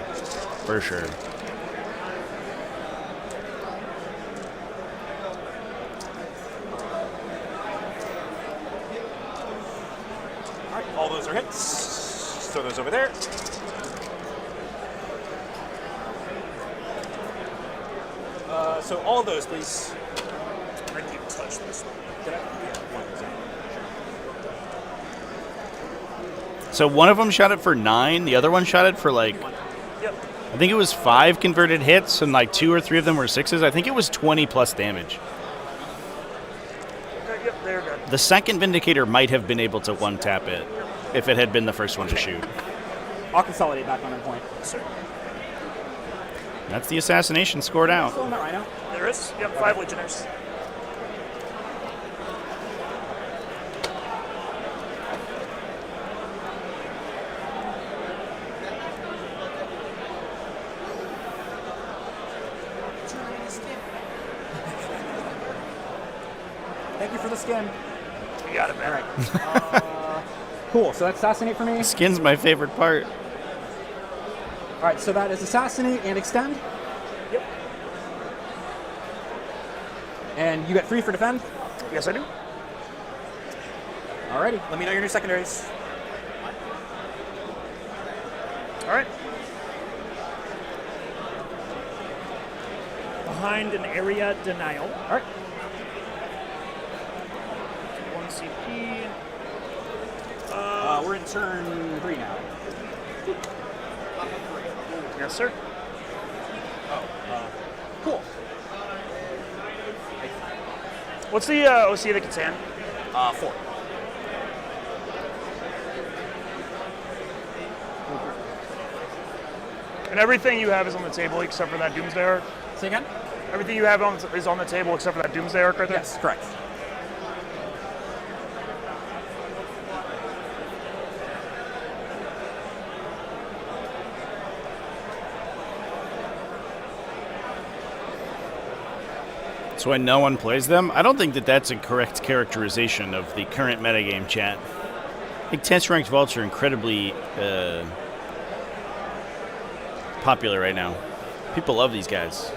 Speaker 2: For sure.
Speaker 6: all those are hits. Throw those over there. So all of those, please.
Speaker 7: I didn't touch this one.
Speaker 6: Did I? Yeah, one of those.
Speaker 2: So one of them shot it for 9. The other one shot it for like,
Speaker 7: Yep.
Speaker 2: I think it was 5 converted hits, and like 2 or 3 of them were 6s. I think it was 20 plus damage.
Speaker 7: Okay, yep, they're good.
Speaker 2: The second Vindicator might have been able to one-tap it if it had been the first one to shoot.
Speaker 6: I'll consolidate back on that point.
Speaker 7: Sir.
Speaker 2: That's the assassination scored out.
Speaker 6: Still in that rhino.
Speaker 7: There is? Yep, 5 Legionnaires.
Speaker 6: Thank you for the skin.
Speaker 7: You got it, man.
Speaker 6: All right. Cool. So that's assassinate for me.
Speaker 2: Skin's my favorite part.
Speaker 6: All right. So that is assassinate and extend.
Speaker 7: Yep.
Speaker 6: And you get 3 for defend.
Speaker 7: Yes, I do.
Speaker 6: Alrighty. Let me know your new secondaries.
Speaker 7: All right. Behind an area denial.
Speaker 6: All right.
Speaker 7: 1 CP.
Speaker 6: We're in turn 3 now.
Speaker 7: Yes, sir.
Speaker 6: Cool.
Speaker 7: What's the OC of the Catan?
Speaker 6: 4.
Speaker 7: And everything you have is on the table except for that Doomsday Arc?
Speaker 6: Say again?
Speaker 7: Everything you have is on the table except for that Doomsday Arc right there?
Speaker 6: Yes, correct.
Speaker 2: That's why no one plays them. I don't think that that's a correct characterization of the current metagame, chat. I think Tesseract Vaults are incredibly popular right now. People love these guys.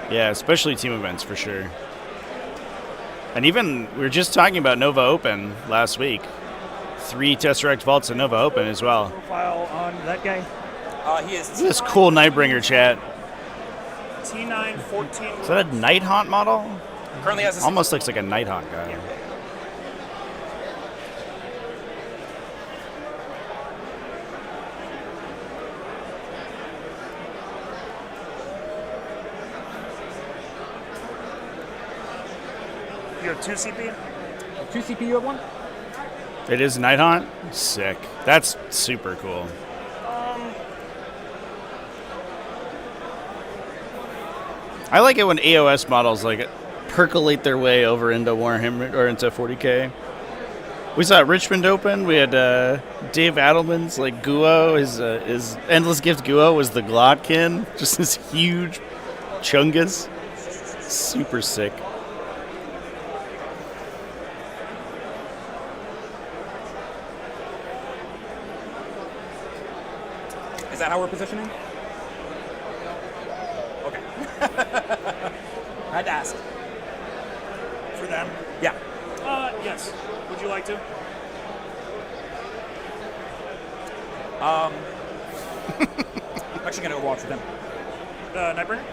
Speaker 2: Yeah, especially team events for sure. And even, we were just talking about Nova Open last week. 3 Tesseract Vaults at Nova Open as well.
Speaker 7: Profile on that guy.
Speaker 6: He is
Speaker 2: This cool Nightbringer chat.
Speaker 7: T9 14.
Speaker 2: Is that a Nighthaunt model?
Speaker 6: currently has a
Speaker 2: Almost looks like a Nighthaunt guy.
Speaker 7: Yeah. You have 2 CP?
Speaker 6: 2 CP, you have 1?
Speaker 2: It is Nighthaunt? Sick. That's super cool. I like it when AOS models like percolate their way over into Warhammer or into 40k. We saw at Richmond Open. We had Dave Adelman's like Guo. His Endless Gift Guo was the Glotkin, just this huge chungus. Super sick.
Speaker 6: Is that how we're positioning? Okay. I had to ask.
Speaker 7: For them?
Speaker 6: Yeah.
Speaker 7: Yes. Would you like to?
Speaker 6: I'm actually gonna go watch with them.
Speaker 7: Nightbringer?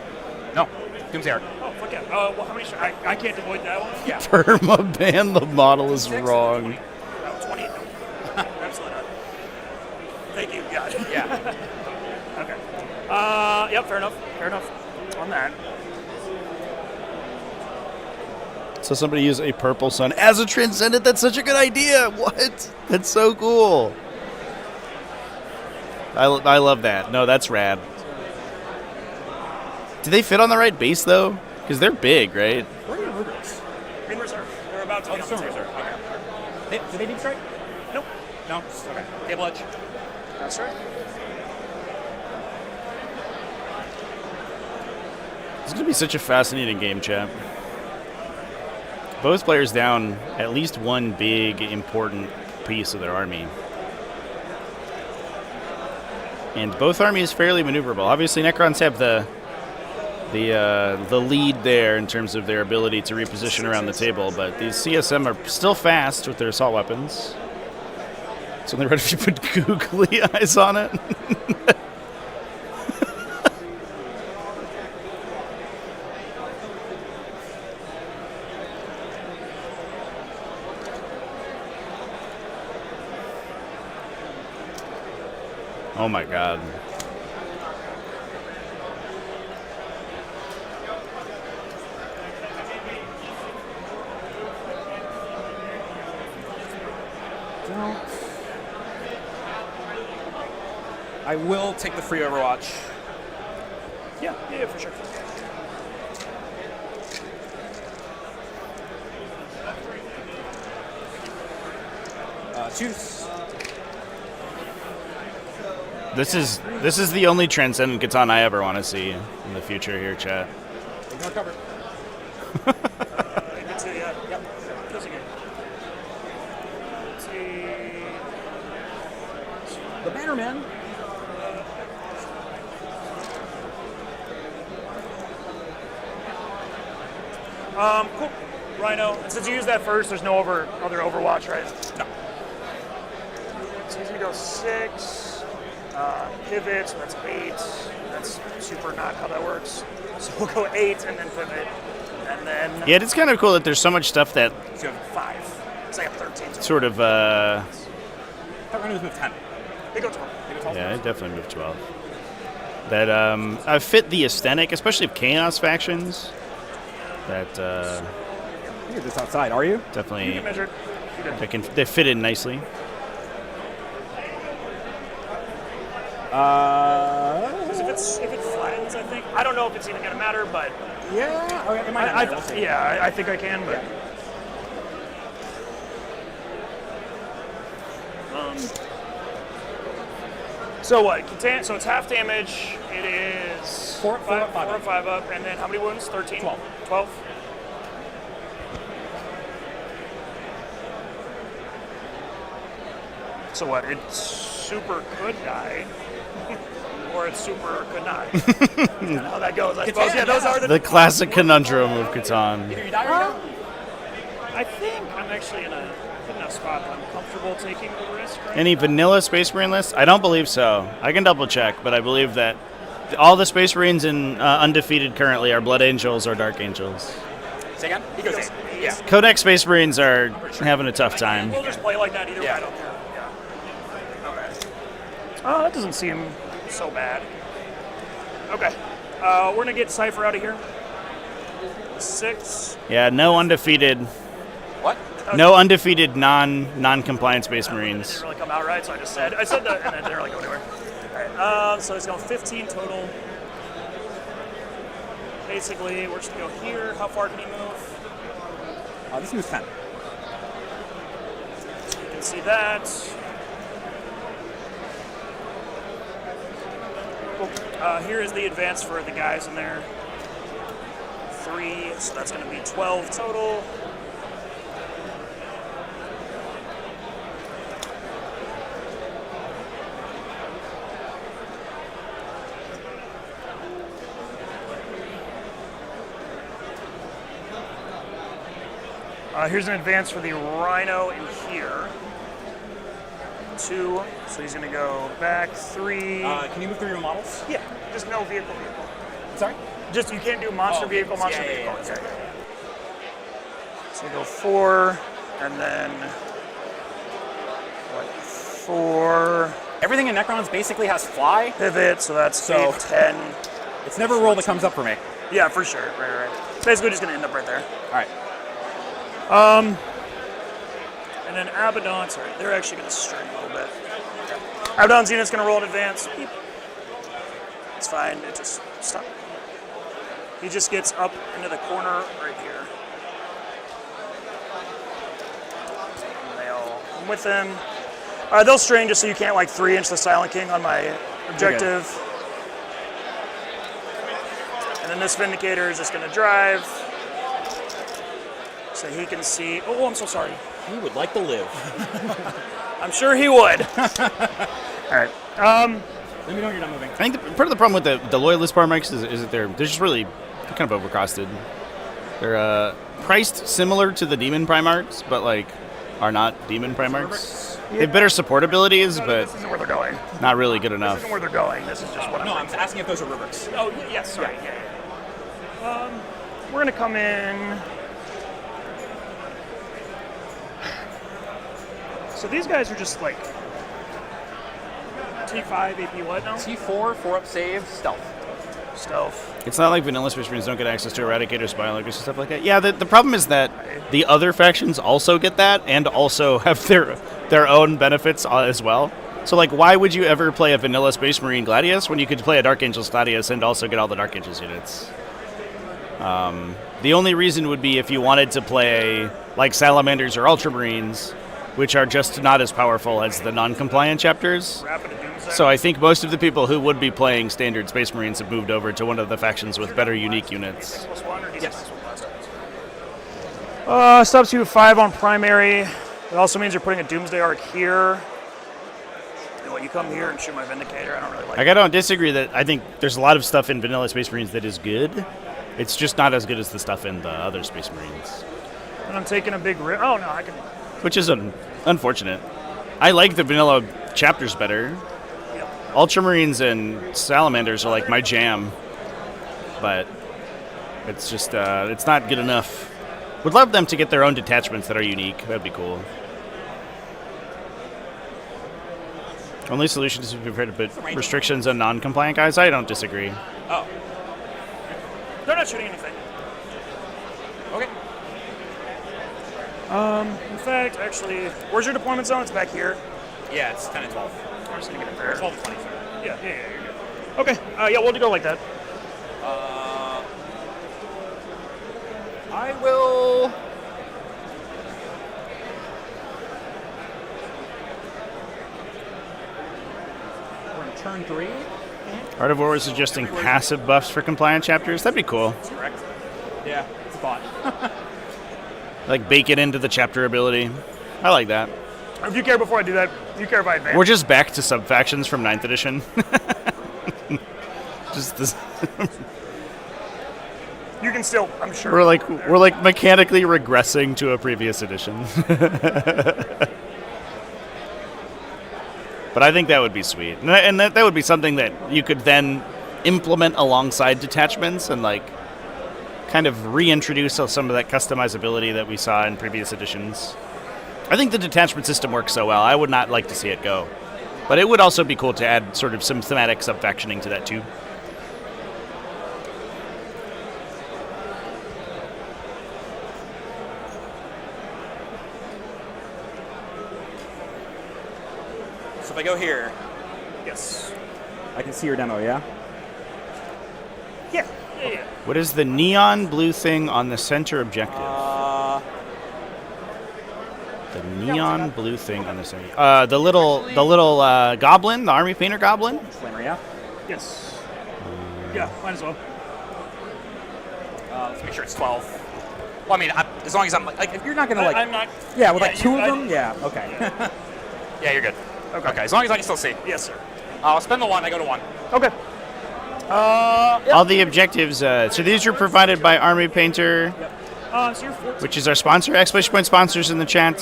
Speaker 6: No. Doomsday Arc.
Speaker 7: Oh, fuck yeah. Well, how many? I can't avoid that one.
Speaker 6: Yeah.
Speaker 2: Permaban, the model is wrong.
Speaker 7: No, 20. No. Absolutely not. Thank you. Yeah.
Speaker 6: Yeah.
Speaker 7: Okay. Yep. Fair enough. Fair enough. On that.
Speaker 2: So somebody use a Purple Sun as a Transcendent? That's such a good idea. What? That's so cool. I love that. No, that's rad. Do they fit on the right base, though? Because they're big, right?
Speaker 6: Where are your Rubrics?
Speaker 7: In reserve. They're about to be on the table.
Speaker 6: Okay. Do they deep strike?
Speaker 7: Nope.
Speaker 6: No. Okay. Table edge.
Speaker 7: That's right.
Speaker 2: It's going to be such a fascinating game, chat. Both players down at least one big, important piece of their army. And both armies fairly maneuverable. Obviously, Necrons have the lead there in terms of their ability to reposition around the table, but these CSM are still fast with their assault weapons. It's only right if you put googly eyes on it. Oh my god.
Speaker 6: I will take the free Overwatch.
Speaker 7: Yeah, for sure.
Speaker 6: Choose.
Speaker 2: This is the only Transcendent Catan I ever want to see in the future here, chat.
Speaker 6: Ignore cover.
Speaker 7: Good to you. Yep. Let's see.
Speaker 6: The Bannerman.
Speaker 7: Cool. Rhino. And since you used that first, there's no other Overwatch, right?
Speaker 6: No.
Speaker 7: So he's gonna go 6. Pivot, so that's 8. That's super not how that works. So we'll go 8 and then pivot. And then
Speaker 2: Yeah, it's kind of cool that there's so much stuff that
Speaker 7: so you have 5. So I have 13.
Speaker 2: sort of,
Speaker 6: Tyranids move 10.
Speaker 7: They go 12.
Speaker 6: They go 12.
Speaker 2: yeah, I definitely moved 12. That fit the aesthetic, especially of Chaos factions. That
Speaker 6: You're just outside, are you?
Speaker 7: You
Speaker 2: definitely
Speaker 7: can measure it. You did.
Speaker 2: they fit in nicely.
Speaker 7: Because if it flattens, I think I don't know if it's even gonna matter, but
Speaker 6: Yeah. Okay, it might not matter. We'll see.
Speaker 7: I think I can, but. So what? So it's half damage. It is
Speaker 6: Four up, 5
Speaker 7: 4
Speaker 6: up.
Speaker 7: or 5 up, and then how many wounds? 13?
Speaker 6: 12.
Speaker 7: 12? So what? It super could die, or it super could not. That's kinda how that goes, I suppose. Yeah, those are
Speaker 2: The classic conundrum of Catan.
Speaker 6: Either you die or you don't.
Speaker 7: I think I'm actually in a good enough spot that I'm comfortable taking the risk. Right
Speaker 2: Any vanilla Space Marine list? I don't believe so. I can double check, but I believe that all the Space Marines in undefeated currently are Blood Angels or Dark Angels.
Speaker 6: Say again? He goes 8. Yeah.
Speaker 2: Codex Space Marines are having a tough time.
Speaker 7: We'll just play like that either way.
Speaker 6: Yeah.
Speaker 7: I don't care. Yeah. Okay. Oh, that doesn't seem so bad. Okay. We're gonna get Cypher out of here. 6.
Speaker 2: Yeah, no undefeated,
Speaker 6: What?
Speaker 2: no undefeated non-compliant Space Marines.
Speaker 7: Didn't really come out right, so I said that, and it didn't really go anywhere. All right. So it's going 15 total. Basically, we're just gonna go here. How far can he move?
Speaker 6: This moves 10.
Speaker 7: You can see that. Cool. Here is the advance for the guys in there. 3, so that's going to be 12 total. Here's an advance for the Rhino in here. 2, so he's going to go back. 3.
Speaker 6: Can you move through your models?
Speaker 7: Yeah, just no vehicle.
Speaker 6: Sorry?
Speaker 7: Just you can't do monster vehicle, monster
Speaker 6: yeah,
Speaker 7: vehicle.
Speaker 6: yeah,
Speaker 7: Okay. So go 4, and then what? 4.
Speaker 6: Everything in Necrons basically has fly.
Speaker 7: Pivot, so that's
Speaker 6: So-
Speaker 7: 8, 10.
Speaker 6: It's never a roll that comes up for me.
Speaker 7: Yeah, for sure. Right. It's basically just gonna end up right there.
Speaker 6: All right.
Speaker 7: And then Abaddon, sorry, they're actually gonna string a little bit. Abaddon's unit's gonna roll in advance. Beep. It's fine. It just stop. He just gets up into the corner right here. And they all come with him. They'll string just so you can't like 3-inch the Silent King on my objective. And then this Vindicator is just gonna drive. So he can see. Oh, I'm so sorry.
Speaker 6: He would like to live.
Speaker 7: I'm sure he would. All right.
Speaker 6: Let me know when you're not moving.
Speaker 2: I think part of the problem with the Loyalist Primarchs is that they're just really kind of overcosted. They're priced similar to the Demon Primarchs, but like are not Demon Primarchs. They have better support abilities, but
Speaker 7: This isn't where they're going.
Speaker 2: not really good
Speaker 7: This
Speaker 2: enough.
Speaker 7: isn't where they're going. This is just what
Speaker 6: No,
Speaker 7: I'm.
Speaker 6: I'm asking if those are rubrics.
Speaker 7: Oh, yes. Sorry. Yeah. We're gonna come in. So these guys are just like T5 AP what now?
Speaker 6: T4, 4-up save, stealth.
Speaker 7: Stealth.
Speaker 2: It's not like vanilla Space Marines don't get access to Eradicators, Biologists, and stuff like that. Yeah, the problem is that the other factions also get that and also have their own benefits as well. So, like, why would you ever play a vanilla Space Marine Gladius when you could play a Dark Angels Gladius and also get all the Dark Angels units? The only reason would be if you wanted to play, like, Salamanders or Ultramarines which are just not as powerful as the non-compliant chapters.
Speaker 7: Rapid and Doomsday.
Speaker 2: So I think most of the people who would be playing standard Space Marines have moved over to one of the factions with better unique units.
Speaker 6: Yes.
Speaker 7: Substitute 5 on primary. It also means you're putting a Doomsday Arc here. You know what, you come here and shoot my Vindicator. I don't really like
Speaker 2: Like, I don't disagree that I think there's a lot of stuff in vanilla Space Marines that is good. It's just not as good as the stuff in the other Space Marines.
Speaker 7: And I'm taking a big rip. Oh, no, I can...
Speaker 2: Which is unfortunate. I like the vanilla chapters better. Ultramarines and Salamanders are like my jam. But it's just, it's not good enough. Would love them to get their own detachments that are unique. That'd be cool. Only solution is to be prepared to put restrictions on non-compliant guys. I don't disagree.
Speaker 6: Oh.
Speaker 7: They're not shooting anything.
Speaker 6: Okay.
Speaker 7: In fact, actually, where's your deployment zone? It's back here.
Speaker 6: Yeah, it's 10 and 12.
Speaker 7: I'm just gonna get it there.
Speaker 6: 12 and 20.
Speaker 7: Yeah, you're good. Okay, yeah, we'll go like that.
Speaker 6: I will... We're in turn 3.
Speaker 2: Art of War was suggesting passive buffs for compliant chapters. That'd be cool.
Speaker 6: That's correct. Yeah, it's a thought.
Speaker 2: Like bake it into the chapter ability. I like that.
Speaker 7: If you care before I do that, you care if I advance.
Speaker 2: We're just back to sub-factions from 9th edition. Just this.
Speaker 7: You can still, I'm sure.
Speaker 2: We're like mechanically regressing to a previous edition. But I think that would be sweet. And that would be something that you could then implement alongside detachments and like kind of reintroduce some of that customizability that we saw in previous editions. I think the detachment system works so well. I would not like to see it go. But it would also be cool to add sort of some thematic sub-factioning to that too.
Speaker 6: So if I go here,
Speaker 7: Yes.
Speaker 6: I can see your demo, yeah?
Speaker 7: Yeah.
Speaker 2: What is the neon blue thing on the center objective? The neon blue thing on the center. The little goblin, the army painter goblin.
Speaker 6: Slammer, yeah?
Speaker 7: Yes. Yeah, might as well.
Speaker 6: Let's make sure it's 12. Well, I mean, as long as I'm like, if you're not gonna like,
Speaker 7: I'm not.
Speaker 6: yeah, with
Speaker 7: yeah,
Speaker 6: like 2
Speaker 7: you-
Speaker 6: of
Speaker 7: I-
Speaker 6: them, yeah, okay. Yeah, you're good. Okay, as long as I can still see.
Speaker 7: Yes, sir.
Speaker 6: I'll spend the 1. I go to 1.
Speaker 7: Okay.
Speaker 2: All the objectives. So these are provided by Army Painter,
Speaker 7: So you're 14.
Speaker 2: which is our sponsor. Exclamation point sponsors in the chat.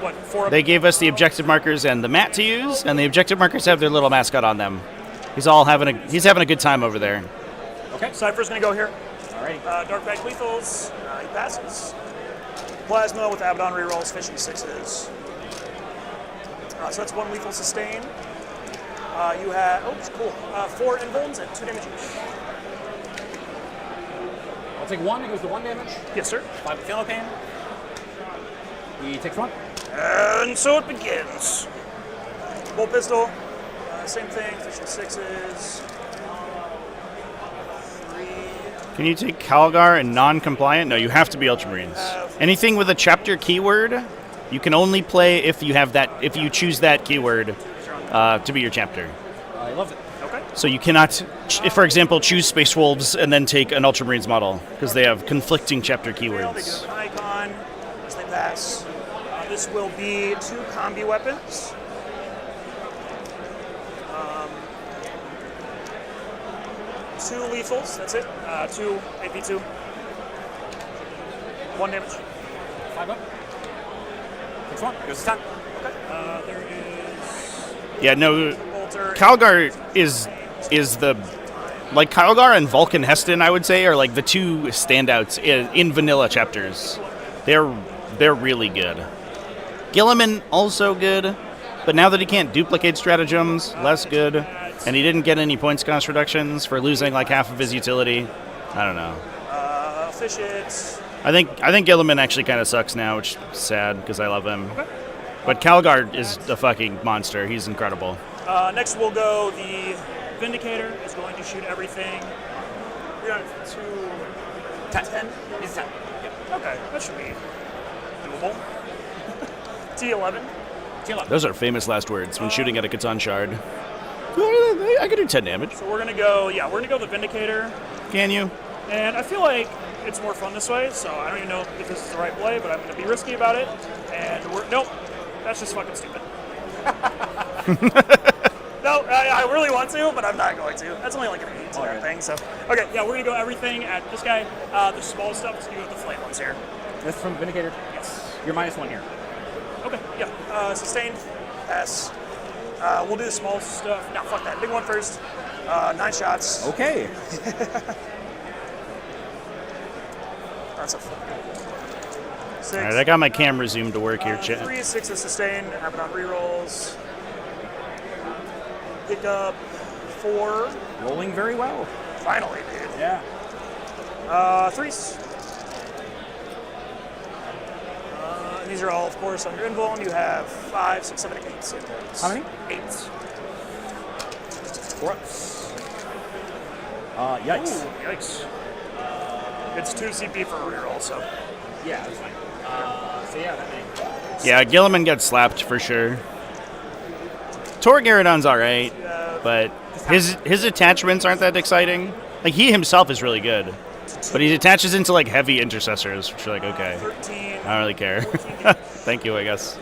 Speaker 7: What, 4?
Speaker 2: They gave us the objective markers and the mat to use, and the objective markers have their little mascot on them. He's having a good time over there.
Speaker 7: Okay. Cypher's gonna go here.
Speaker 6: Alrighty.
Speaker 7: Dark Bag Lethals. He passes. Plasma with Abaddon rerolls, fishing 6s. So that's 1 lethal sustain. You have, cool. 4 invulns and 2 damage each.
Speaker 6: I'll take 1. It goes to 1 damage.
Speaker 7: Yes, sir.
Speaker 6: 5 with Philo Pain. He takes 1.
Speaker 7: And so it begins. Bolt pistol. Same thing, fishing 6s. 3.
Speaker 2: Can you take Calgar and non-compliant? No, you have to be Ultramarines. Anything with a chapter keyword, you can only play if you have that. If you choose that keyword to be your chapter.
Speaker 6: I love it.
Speaker 7: Okay.
Speaker 2: So you cannot, if, for example, choose Space Wolves and then take an Ultramarines model because they have conflicting chapter
Speaker 7: They do
Speaker 2: keywords.
Speaker 7: an icon as they pass. This will be 2 combi weapons. 2 lethals, that's it. 2 AP2. 1 damage.
Speaker 6: 5 up. Takes 1. Goes to 10.
Speaker 7: Okay. There is
Speaker 2: Yeah, no,
Speaker 7: Bolter.
Speaker 2: Calgar is the, like Calgar and Vulcan Heston, I would say, are like the 2 standouts in vanilla chapters. They're really good. Gilliman also good, but now that he can't duplicate stratagems, less good, and he didn't get any points cost reductions for losing like half of his utility. I don't know.
Speaker 7: Fish it.
Speaker 2: I think Gilliman actually kind of sucks now, which is sad because I love him. But Calgar is a fucking monster. He's incredible.
Speaker 7: Next we'll go the Vindicator is going to shoot everything. We're on 2...
Speaker 6: 10. He's 10.
Speaker 7: Okay, that should be doable. T11.
Speaker 2: Those are famous last words when shooting at a Catan shard. I can do 10 damage.
Speaker 7: So we're gonna go, the Vindicator.
Speaker 2: Can you?
Speaker 7: And I feel like it's more fun this way, so I don't even know if this is the right play, but I'm gonna be risky about it. And nope, that's just fucking stupid. No, I really want to, but I'm not going to. That's only like an 8 and everything, so. Okay, yeah, we're gonna go everything at this guy. The small stuff is gonna go with the flame ones here.
Speaker 6: This from Vindicator?
Speaker 7: Yes.
Speaker 6: You're -1 here.
Speaker 7: Okay, yeah. Sustained, pass. We'll do the small stuff. No, fuck that. Big one first. 9 shots.
Speaker 6: Okay.
Speaker 7: That's a 6.
Speaker 2: All right, I got my camera zoomed to work here, chat.
Speaker 7: 3 is 6 is sustained. Happen on rerolls. Pick up 4.
Speaker 6: Rolling very well.
Speaker 7: Finally, dude.
Speaker 6: Yeah.
Speaker 7: 3s. These are all, of course, under invuln. You have 5, 6, 7, 8.
Speaker 6: How many?
Speaker 7: 8.
Speaker 6: Gross. Yikes.
Speaker 7: Ooh, yikes. It's 2 CP for a reroll, so.
Speaker 6: Yeah, that's fine. So yeah, that many.
Speaker 2: Yeah, Gilliman gets slapped for sure. Torgaradon's alright, but his attachments aren't that exciting. Like, he himself is really good, but he attaches into, like, heavy intercessors, which are like, okay.
Speaker 7: 13.
Speaker 2: I don't really care. Thank you, I guess.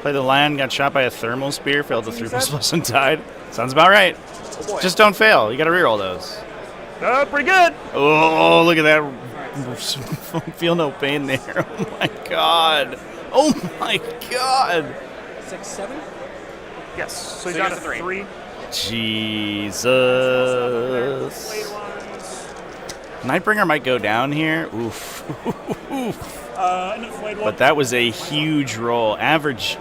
Speaker 2: Play the Lion, got shot by a thermal spear, failed the 3++ and died. Sounds about right.
Speaker 7: Oh boy.
Speaker 2: Just don't fail. You gotta reroll those.
Speaker 7: Pretty good.
Speaker 2: Oh, look at that. Feel no pain there. Oh my god. Oh my god.
Speaker 6: 6, 7?
Speaker 7: Yes. So he's got a 3.
Speaker 2: Jesus.
Speaker 7: Blade ones.
Speaker 2: Nightbringer might go down here. Oof.
Speaker 7: And then Blade one.
Speaker 2: But that was a huge roll. Average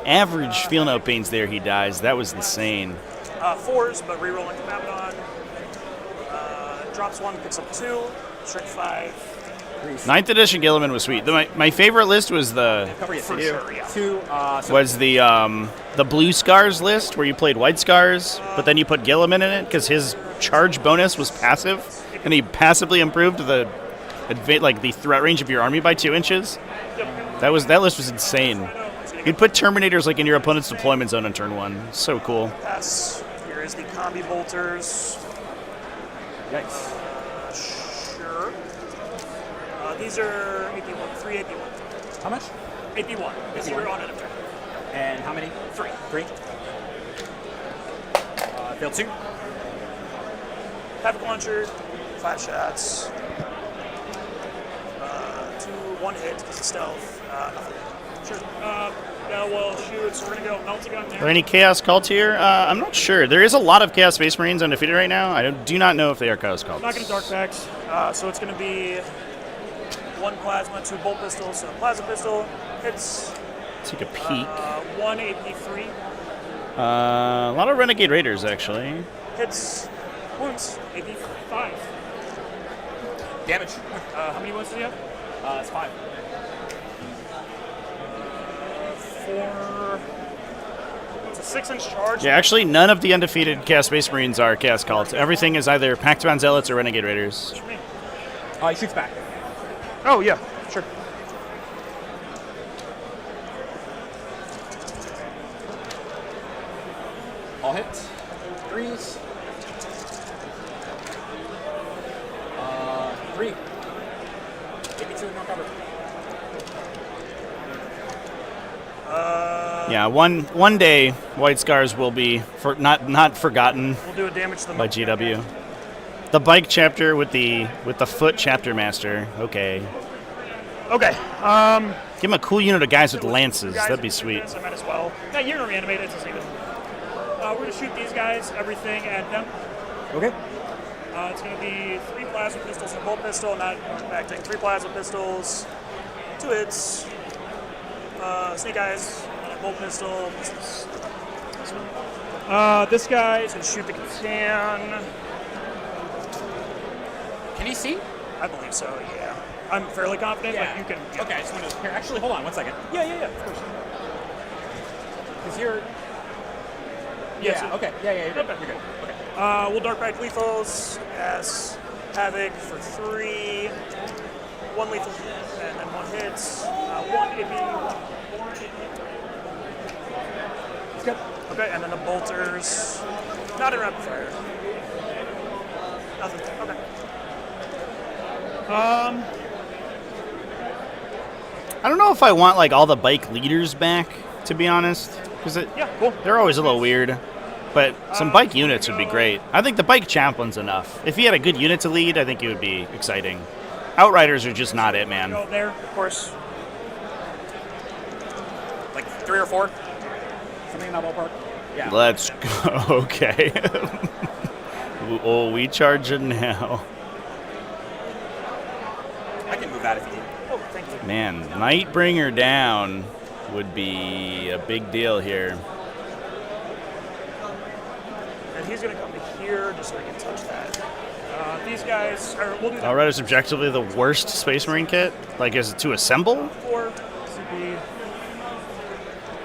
Speaker 2: feel no pains there. He dies. That was insane.
Speaker 7: 4s, but rerolling to Abaddon. Drops 1, picks up 2. Shrink 5.
Speaker 2: 9th edition Gilliman was sweet. My favorite list was the
Speaker 6: Cover you,
Speaker 7: For
Speaker 6: two.
Speaker 7: sure, yeah.
Speaker 6: 2, so
Speaker 2: was the blue scars list where you played white scars, but then you put Gilliman in it because his charge bonus was passive, and he passively improved the threat range of your army by 2 inches. That list was insane. You'd put Terminators like in your opponent's deployment zone on turn 1. So cool.
Speaker 7: Pass. Here is the combi bolters.
Speaker 6: yikes.
Speaker 7: Sure. These are AP1, 3 AP1.
Speaker 6: How much?
Speaker 7: AP1. This is your on it.
Speaker 6: And how many?
Speaker 7: 3.
Speaker 6: 3. Failed 2.
Speaker 7: Havoc launcher, 5 shots. 2, 1 hit because of stealth. Nothing. Sure. Yeah, well, shoot, so we're going to go melting on
Speaker 2: Are
Speaker 7: there.
Speaker 2: there any Chaos Cult here? I'm not sure. There is a lot of Chaos Space Marines undefeated right now. I do not know if they are Chaos Cults.
Speaker 7: Not going to dark packs. So it's going to be 1 plasma, 2 bolt pistols. So plasma pistol hits.
Speaker 2: Take a peek.
Speaker 7: 1 AP3
Speaker 2: A lot of Renegade Raiders, actually.
Speaker 7: hits. Wounds AP5.
Speaker 6: Damage.
Speaker 7: How many wounds does he have?
Speaker 6: It's 5.
Speaker 7: 4. It's a 6-inch charge.
Speaker 2: Yeah, actually, none of the undefeated Chaos Space Marines are Chaos Cults. Everything is either Pactaban Zealots or Renegade Raiders.
Speaker 7: For me.
Speaker 6: He shoots back.
Speaker 7: Oh, yeah, sure.
Speaker 6: All hits. 3s. 3. AP2 no cover.
Speaker 2: Yeah, one day White Scars will be not forgotten
Speaker 7: We'll do a damage to the
Speaker 2: by GW. The bike chapter with the foot chapter master. Okay.
Speaker 7: Okay.
Speaker 2: Give him a cool unit of guys with lances.
Speaker 7: Guys,
Speaker 2: That'd be
Speaker 7: if you
Speaker 2: sweet.
Speaker 7: do this, I might as well. Yeah, you're gonna reanimate it. It's even. We're gonna shoot these guys. Everything at them.
Speaker 6: Okay.
Speaker 7: It's gonna be 3 plasma pistols and a bolt pistol. Not acting. 3 plasma pistols. 2 hits. Snake eyes. Bolt pistol. This guy is gonna shoot the Catan.
Speaker 6: Can he see?
Speaker 7: I believe so. Yeah. I'm fairly confident, but you can. Yeah.
Speaker 6: Okay, I just wanted to. Here, actually, hold on 1 second.
Speaker 7: Yeah. Of course.
Speaker 6: Because you're.
Speaker 7: Yes.
Speaker 6: Yeah, okay. Yeah, you're good.
Speaker 7: Okay.
Speaker 6: You're good. Okay.
Speaker 7: We'll dark back lethals. Yes. Havoc for 3. 1 lethal and then 1 hit. 1 AP. That's good. Okay, and then the bolters. Not in rapid fire. Nothing. Okay.
Speaker 2: I don't know if I want like all the bike leaders back, to be honest, because
Speaker 7: Yeah, cool.
Speaker 2: they're always a little weird. But some bike units would be great. I think the bike chaplain's enough. If he had a good unit to lead, I think it would be exciting. Outriders are just not it, man.
Speaker 7: Go there, of course.
Speaker 6: Like 3 or 4? Something in that ballpark? Yeah.
Speaker 2: Let's go. Okay. Oh, we charging now.
Speaker 6: I can move that if you need.
Speaker 7: Oh, thank you.
Speaker 2: Man, Nightbringer down would be a big deal here.
Speaker 7: And he's going to come to here just so I can touch that. These guys are. We'll do that.
Speaker 2: Outrider's objectively the worst Space Marine kit? Like, is it to assemble?
Speaker 7: 4 CP.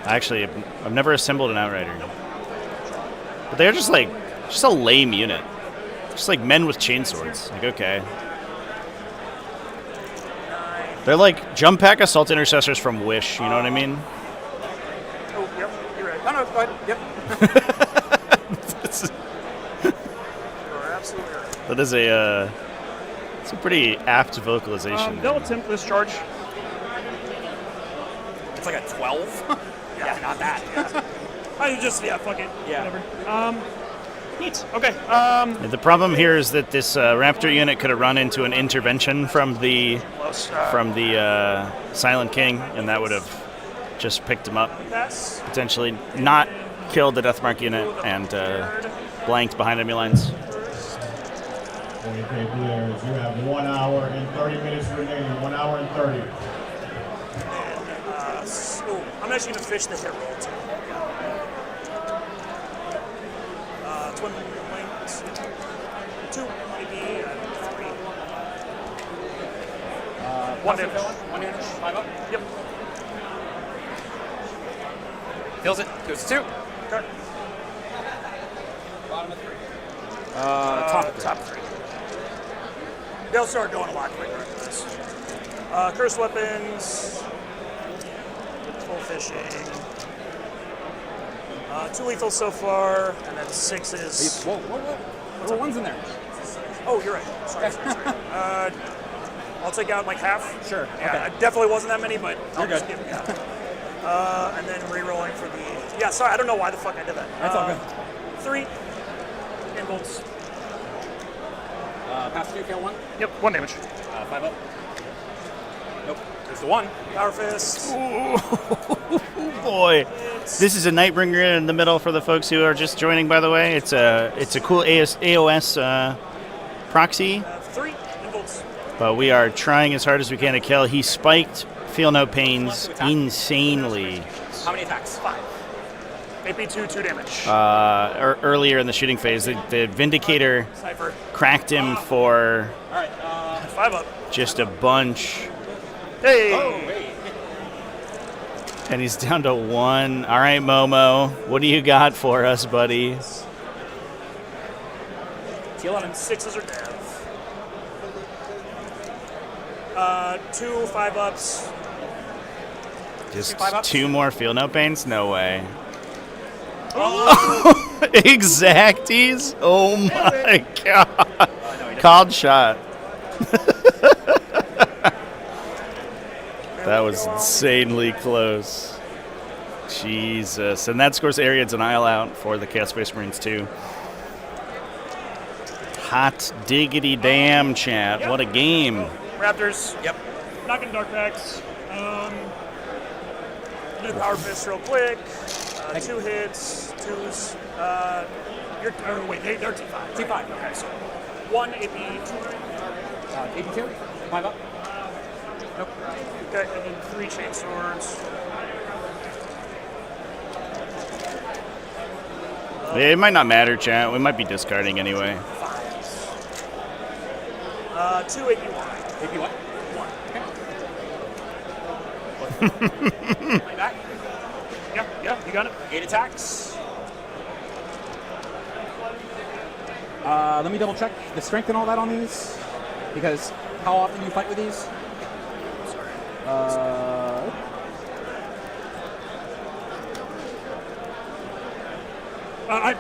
Speaker 2: Actually, I've never assembled an Outrider. But they're just like, just a lame unit. Just like men with chainswords. Like, okay. They're like jump pack assault intercessors from Wish, you know what I mean?
Speaker 7: Oh, yep, you're right.
Speaker 6: No, go ahead. Yep.
Speaker 7: You're absolutely right.
Speaker 2: That is it's a pretty apt vocalization.
Speaker 7: They'll attempt this charge.
Speaker 6: It's like a 12? Yeah, not that.
Speaker 7: I just, fuck it.
Speaker 6: Yeah.
Speaker 7: Whatever. Neat. Okay.
Speaker 2: The problem here is that this Raptor unit could have run into an intervention from the Silent King, and that would have just picked him up.
Speaker 7: Pass.
Speaker 2: Potentially not killed the Deathmark unit and blanked behind enemy lines.
Speaker 8: 40k players, you have 1 hour and 30 minutes remaining. 1 hour and 30.
Speaker 7: I'm actually going to fish the hit roll, too. Twin wings. 2, maybe 3. 1 damage.
Speaker 6: 1 damage, 5 up.
Speaker 7: Yep.
Speaker 6: Kills it. Goes to 2.
Speaker 7: Okay.
Speaker 6: Bottom of 3.
Speaker 7: Top 3. They'll start going a lot quicker after this. Cursed weapons. Full fishing. 2 lethal so far, and then 6 is.
Speaker 6: Whoa. There were 1s in there.
Speaker 7: Oh, you're right. Sorry. I'll take out like half.
Speaker 6: Sure.
Speaker 7: Yeah,
Speaker 6: Okay.
Speaker 7: it definitely wasn't that many, but I'll
Speaker 6: You're
Speaker 7: just
Speaker 6: good.
Speaker 7: give it. Yeah. And then re-rolling for the. Yeah, sorry, I don't know why the fuck I did that.
Speaker 6: That's all good.
Speaker 7: 3 and bolts.
Speaker 6: Pass 2, kill 1.
Speaker 7: Yep, 1 damage.
Speaker 6: 5 up. Nope. There's the 1.
Speaker 7: Power fist.
Speaker 2: Oh boy. This is a Nightbringer in the middle for the folks who are just joining, by the way. It's a cool AOS proxy,
Speaker 7: 3 and bolts.
Speaker 2: but we are trying as hard as we can to kill. He spiked Feel No Pains insanely
Speaker 6: How many attacks?
Speaker 7: 5. AP 2, 2 damage.
Speaker 2: earlier in the shooting phase. The Vindicator
Speaker 7: Cypher.
Speaker 2: cracked him for
Speaker 6: All right.
Speaker 7: 5 up.
Speaker 2: just a bunch,
Speaker 7: Hey.
Speaker 6: Wait.
Speaker 2: and he's down to 1. All right, Momo, what do you got for us, buddy?
Speaker 7: T11. 6s are dev. 2 5 ups.
Speaker 2: Just
Speaker 6: 5 ups?
Speaker 2: 2 more Feel No Pains? No way. Exacties? Oh my god. Called shot. That was insanely close. Jesus. And that scores Area Denial out for the Chaos Space Marines too. Hot diggity damn, chat.
Speaker 7: Yep.
Speaker 2: What a game.
Speaker 7: Raptors.
Speaker 6: Yep.
Speaker 7: Knocking dark packs. Do the power fist real quick. 2 hits, 2s. Wait, they're T5.
Speaker 6: T5.
Speaker 7: Okay, so 1 AP.
Speaker 6: 82. 5 up. Nope.
Speaker 7: Okay, and then 3 chain swords.
Speaker 2: It might not matter, chat. We might be discarding anyway.
Speaker 7: 2 AP1.
Speaker 6: AP what?
Speaker 7: 1.
Speaker 6: Play back.
Speaker 7: Yeah, you got it.
Speaker 6: 8 attacks. Let me double check the strength and all that on these, because how often do you fight with these?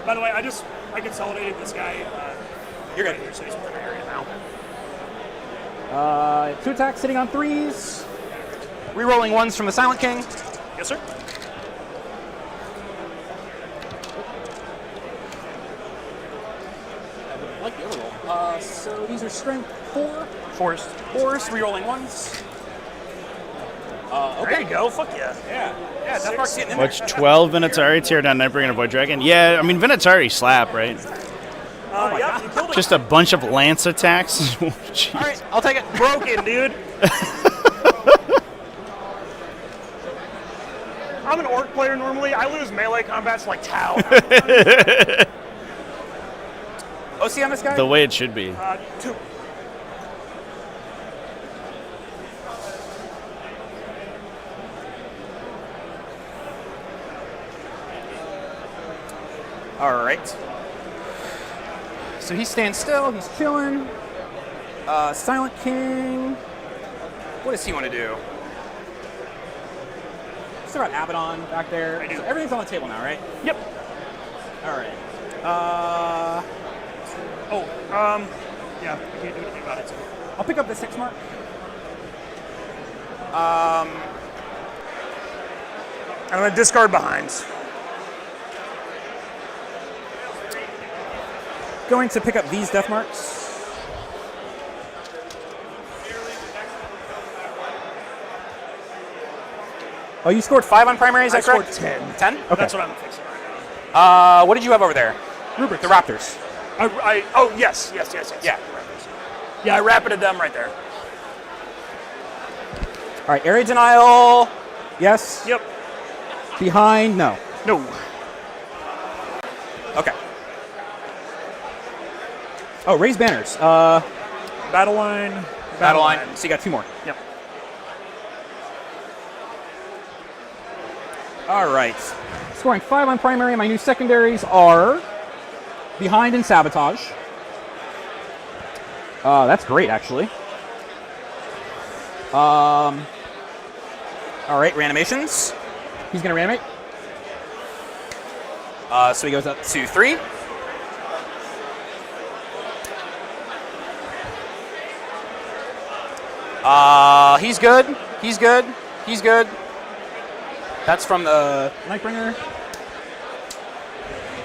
Speaker 7: By the way, I consolidated this guy.
Speaker 6: You're good.
Speaker 7: So he's in the area now.
Speaker 6: 2 attacks sitting on 3s. Rerolling 1s from the Silent King.
Speaker 7: Yes, sir.
Speaker 6: I like the overroll. So these are strength 4.
Speaker 7: Forest.
Speaker 6: Rerolling 1s.
Speaker 7: There you go. Fuck yeah.
Speaker 6: Yeah, Death Mark's getting in there.
Speaker 2: Which 12 Venatari tear down Nightbringer and Void Dragon? Yeah, I mean Venatari slap, right?
Speaker 7: Yeah, you killed it.
Speaker 2: Just a bunch of lance attacks. Jeez.
Speaker 6: All right, I'll take it.
Speaker 7: Broken, dude. I'm an orc player normally. I lose melee combats like Tau.
Speaker 6: OC on this guy?
Speaker 2: The way it should be.
Speaker 7: 2.
Speaker 6: All right. So he stands still. He's chilling. Silent King. What does he want to do? Still got Abaddon back there.
Speaker 7: I do.
Speaker 6: So everything's on the table now, right?
Speaker 7: Yep.
Speaker 6: All right.
Speaker 7: Yeah, I can't do anything about it. So.
Speaker 6: I'll pick up the 6 mark.
Speaker 7: I'm going to discard behinds.
Speaker 6: Going to pick up these death marks. Oh, you scored 5 on primary, is that correct?
Speaker 7: Scored 10.
Speaker 6: 10? Okay.
Speaker 7: That's what I'm fixing right now.
Speaker 6: What did you have over there? Rubric. The Raptors.
Speaker 7: Yes.
Speaker 6: Yeah.
Speaker 7: Yeah, I rapided them right there.
Speaker 6: All right, area denial. Yes.
Speaker 7: Yep.
Speaker 6: Behind, no.
Speaker 7: No.
Speaker 6: Okay. Oh, raise banners.
Speaker 7: Battle line.
Speaker 6: Battle line. So you got 2 more.
Speaker 7: Yep.
Speaker 6: All right. Scoring 5 on primary. My new secondaries are behind and sabotage. That's great, actually. All right, reanimations. He's going to reanimate. So he goes up to 3. He's good. He's good. He's good. That's from the Nightbringer.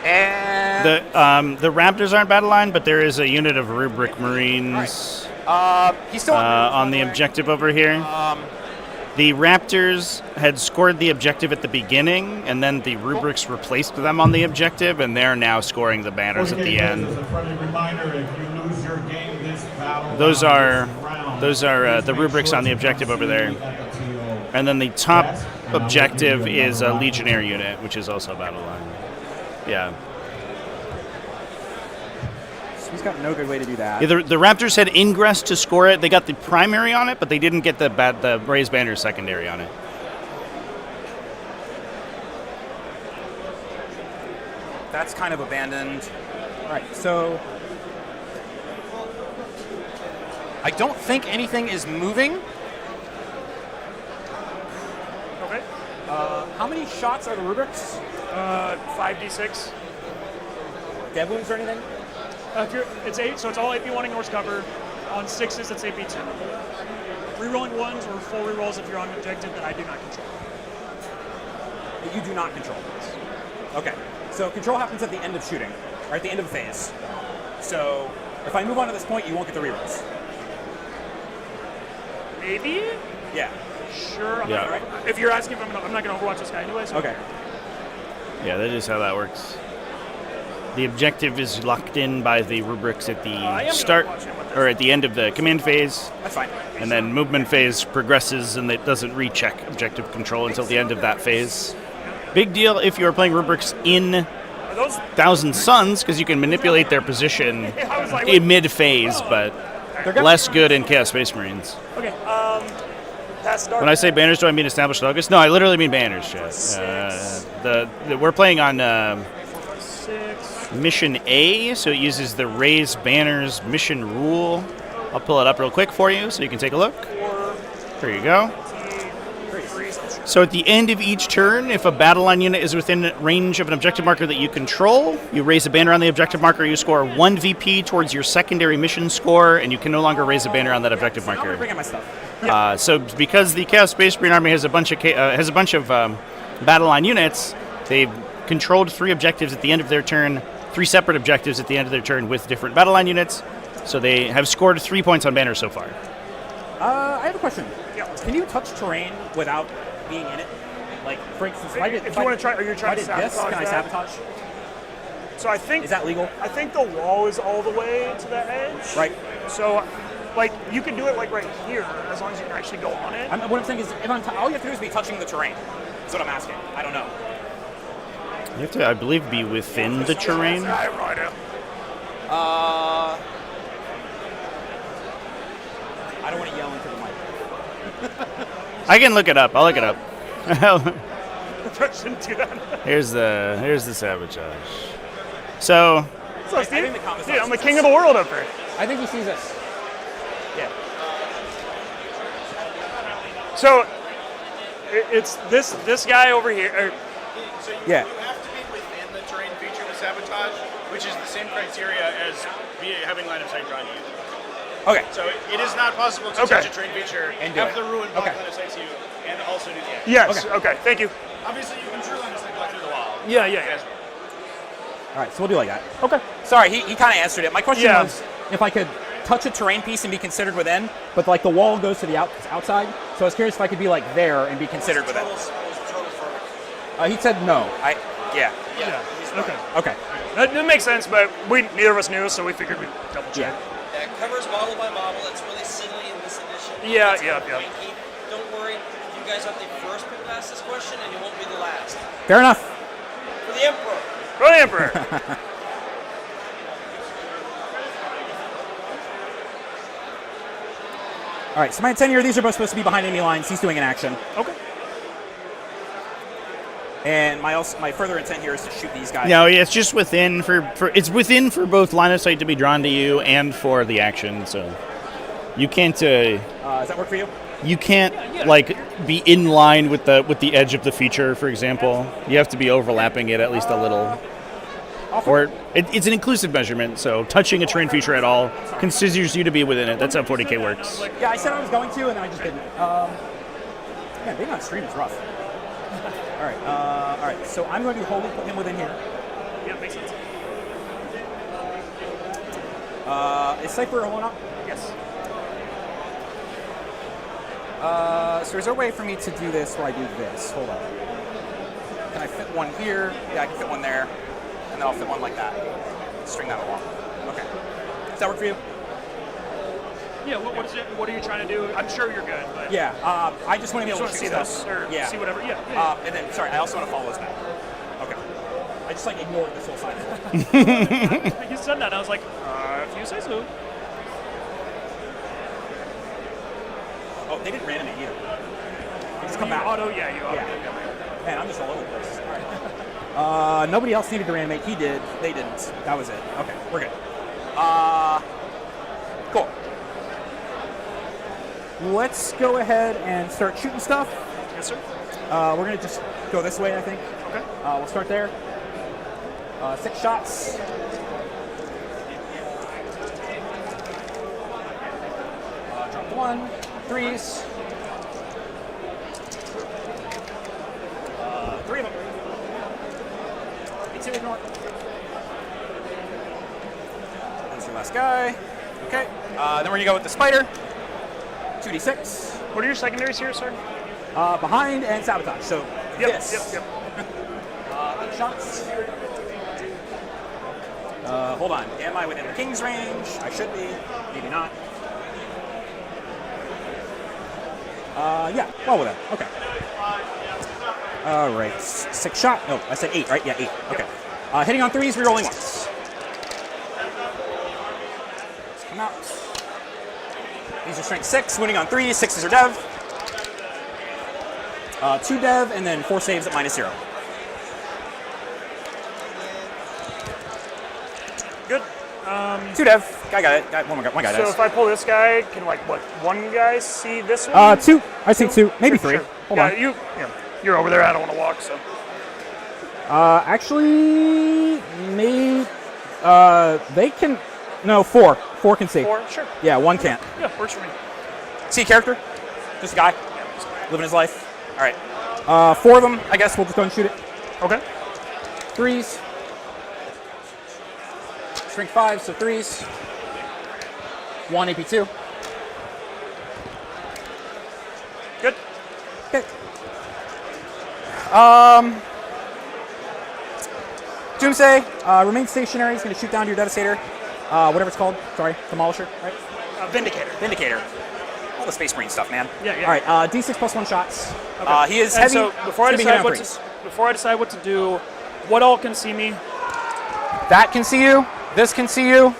Speaker 6: And
Speaker 2: The Raptors aren't battle line, but there is a unit of Rubric Marines
Speaker 6: he's still
Speaker 2: on the objective over here. The Raptors had scored the objective at the beginning, and then the Rubrics replaced them on the objective, and they're now scoring the banners at the end.
Speaker 8: As a friendly reminder, if you lose your game this battle,
Speaker 2: Those are the Rubrics on the objective over there. And then the top objective is a Legionnaire unit, which is also battle line. Yeah.
Speaker 6: He's got no good way to do that.
Speaker 2: Yeah, the Raptors had Ingress to score it. They got the primary on it, but they didn't get the raised banner secondary on it.
Speaker 6: That's kind of abandoned. All right, so I don't think anything is moving.
Speaker 7: Okay.
Speaker 6: How many shots are the Rubrics?
Speaker 7: 5d6.
Speaker 6: Dev wounds or anything?
Speaker 7: It's 8, so it's all AP1 Norse cover. On 6s, it's AP2. Rerolling 1s or full rerolls if you're on an objective that I do not control.
Speaker 6: That you do not control. Okay, so control happens at the end of shooting, or at the end of a phase. So if I move on to this point, you won't get the rerolls.
Speaker 7: Maybe?
Speaker 6: Yeah.
Speaker 7: Sure. I'm not, if you're asking if I'm not going to overwatch this guy anyways.
Speaker 6: Okay.
Speaker 2: Yeah, that is how that works. The objective is locked in by the Rubrics at the start, or at the end of the command phase.
Speaker 6: That's fine.
Speaker 2: And then movement phase progresses, and it doesn't recheck objective control until the end of that phase. Big deal if you're playing Rubrics in Thousand Suns, because you can manipulate their position in mid-phase, but less good in Chaos Space Marines.
Speaker 7: Okay, pass dark.
Speaker 2: When I say banners, do I mean established logos? No, I literally mean banners, Chad. We're playing on...
Speaker 7: 6.
Speaker 2: Mission A, so it uses the Raise Banners mission rule. I'll pull it up real quick for you so you can take a look. There you go. So at the end of each turn, if a battle line unit is within range of an objective marker that you control, you raise a banner on the objective marker, you score 1 VP towards your secondary mission score, and you can no longer raise a banner on that objective marker.
Speaker 6: Bring in my stuff.
Speaker 2: So because the Chaos Space Marine Army has a bunch of battle line units, they've controlled 3 objectives at the end of their turn, 3 separate objectives at the end of their turn with different battle line units. So they have scored 3 points on banners so far.
Speaker 6: I have a question. Yeah. Can you touch terrain without being in it? Like, for instance, if I did,
Speaker 7: if you want to try, are you trying to sabotage
Speaker 6: this, can I sabotage?
Speaker 7: So I think
Speaker 6: is that legal?
Speaker 7: I think the wall is all the way to the edge.
Speaker 6: Right.
Speaker 7: So, like, you can do it like right here as long as you can actually go on it.
Speaker 6: What I'm saying is, if all you have to do is be touching the terrain. That's what I'm asking. I don't know.
Speaker 2: You have to, I believe, be within the terrain.
Speaker 6: I don't want to yell into the mic.
Speaker 2: I can look it up. I'll look it up.
Speaker 7: Shouldn't do that.
Speaker 2: Here's the sabotage. So,
Speaker 7: Steve, I'm the king of the world up here.
Speaker 6: I think he sees us. Yeah.
Speaker 7: So it's this guy over here.
Speaker 9: So you
Speaker 6: Yeah.
Speaker 9: have to be within the terrain feature to sabotage, which is the same criteria as having line of sight drawn to you.
Speaker 6: Okay.
Speaker 9: So it is not possible to touch a terrain feature
Speaker 6: and do
Speaker 9: have
Speaker 6: it.
Speaker 9: the ruin block
Speaker 6: Okay.
Speaker 9: line of sight to you and also do the action.
Speaker 7: Yes. Okay. Thank you.
Speaker 9: Obviously, you can true line of sight block through the wall.
Speaker 7: Yeah.
Speaker 6: All right, so we'll do like that.
Speaker 7: Okay.
Speaker 6: Sorry, he kind of answered it. My question
Speaker 7: Yeah.
Speaker 6: was if I could touch a terrain piece and be considered within, but like the wall goes to the outside. So I was curious if I could be like there and be considered within. He said no. Yeah.
Speaker 7: Okay.
Speaker 6: Okay.
Speaker 7: That makes sense, but neither of us knew, so we figured we'd double check.
Speaker 10: That covers model by model. It's really silly in this edition.
Speaker 7: Yeah.
Speaker 10: Don't worry. You guys have the first people to ask this question, and you won't be the last.
Speaker 6: Fair enough.
Speaker 10: For the Emperor.
Speaker 7: For the Emperor.
Speaker 6: All right, so my tenure, these are both supposed to be behind enemy lines. He's doing an action.
Speaker 7: Okay.
Speaker 6: And my further intent here is to shoot these guys.
Speaker 2: no, it's just within it's within for both line of sight to be drawn to you and for the action. So you can't.
Speaker 6: Does that work for you?
Speaker 2: You can't like be in line with the edge of the feature, for example. You have to be overlapping it at least a little. Or it's an inclusive measurement, so touching a terrain feature at all considers you to be within it. That's how 40k works.
Speaker 6: Yeah, I said I was going to, and then I just didn't. Man, being on stream is rough. All right. So I'm going to wholly put him within here.
Speaker 7: Yeah, makes sense.
Speaker 6: Is Cypher holding up?
Speaker 7: Yes.
Speaker 6: So is there a way for me to do this where I do this? Hold on. Can I fit one here? Yeah, I can fit one there. And then I'll fit one like that. String that along. Okay. Does that work for you?
Speaker 7: Yeah. What is it? What are you trying to do? I'm sure you're good, but
Speaker 6: Yeah. I just want to be able to
Speaker 7: see
Speaker 6: shoot
Speaker 7: this
Speaker 6: stuff.
Speaker 7: or
Speaker 6: Yeah.
Speaker 7: see whatever. Yeah.
Speaker 6: And then, sorry, I also want to follow this back. Okay. I just like ignored this whole side.
Speaker 7: You said that, and I was like, if you say so.
Speaker 6: Oh, they didn't randomate either. They just come
Speaker 7: You
Speaker 6: back.
Speaker 7: auto, yeah, you auto.
Speaker 6: Yeah.
Speaker 7: Yeah.
Speaker 6: Man, I'm just all over the place. All right. Nobody else needed to reanimate. He did. They didn't. That was it. Okay, we're good. Cool. Let's go ahead and start shooting stuff.
Speaker 7: Yes, sir.
Speaker 6: We're gonna just go this way, I think.
Speaker 7: Okay.
Speaker 6: We'll start there. 6 shots. Drop 1. 3s. 3 of them. B2 ignore. There's your last guy. Okay. Then we're gonna go with the spider. 2d6.
Speaker 7: What are your secondaries here, sir?
Speaker 6: Behind and sabotage. So this.
Speaker 7: Yep.
Speaker 6: 8 shots. Hold on. Am I within the king's range? I should be. Maybe not. Yeah. Well within. Okay. All right. 6 shot. No, I said 8, right? Yeah, 8. Okay. Hitting on 3s, rerolling 1s. Let's come out. These are strength 6, winning on 3s. 6s are dev. 2 dev, and then 4 saves at -0. 2 dev. Guy got it. One guy
Speaker 7: So
Speaker 6: does.
Speaker 7: if I pull this guy, can like what? One guy see this one?
Speaker 6: 2. I see 2. Maybe 3.
Speaker 7: Sure.
Speaker 6: Hold
Speaker 7: yeah,
Speaker 6: on.
Speaker 7: You're over there. I don't want to walk. So
Speaker 6: Actually, they can. No, 4. 4 can see.
Speaker 7: 4, sure.
Speaker 6: Yeah, 1 can't.
Speaker 7: Yeah, works for me.
Speaker 6: See character? Just a guy living his life. All right. 4 of them. I guess we'll just go and shoot it.
Speaker 7: Okay.
Speaker 6: 3s. Strength 5, so 3s. 1 AP2.
Speaker 7: Good.
Speaker 6: Okay. Doomsday, remain stationary. He's going to shoot down to your Devastator. Whatever it's called. Sorry, Demolisher, right?
Speaker 7: Vindicator.
Speaker 6: Vindicator. All the Space Marine stuff, man.
Speaker 7: Yeah.
Speaker 6: All right, D6 plus 1 shots.
Speaker 7: Okay.
Speaker 6: He is
Speaker 7: And
Speaker 6: heavy.
Speaker 7: so before I
Speaker 6: He's gonna
Speaker 7: decide
Speaker 6: be hitting on
Speaker 7: before I decide what to do, what all can see me?
Speaker 6: That can see you. This can see you.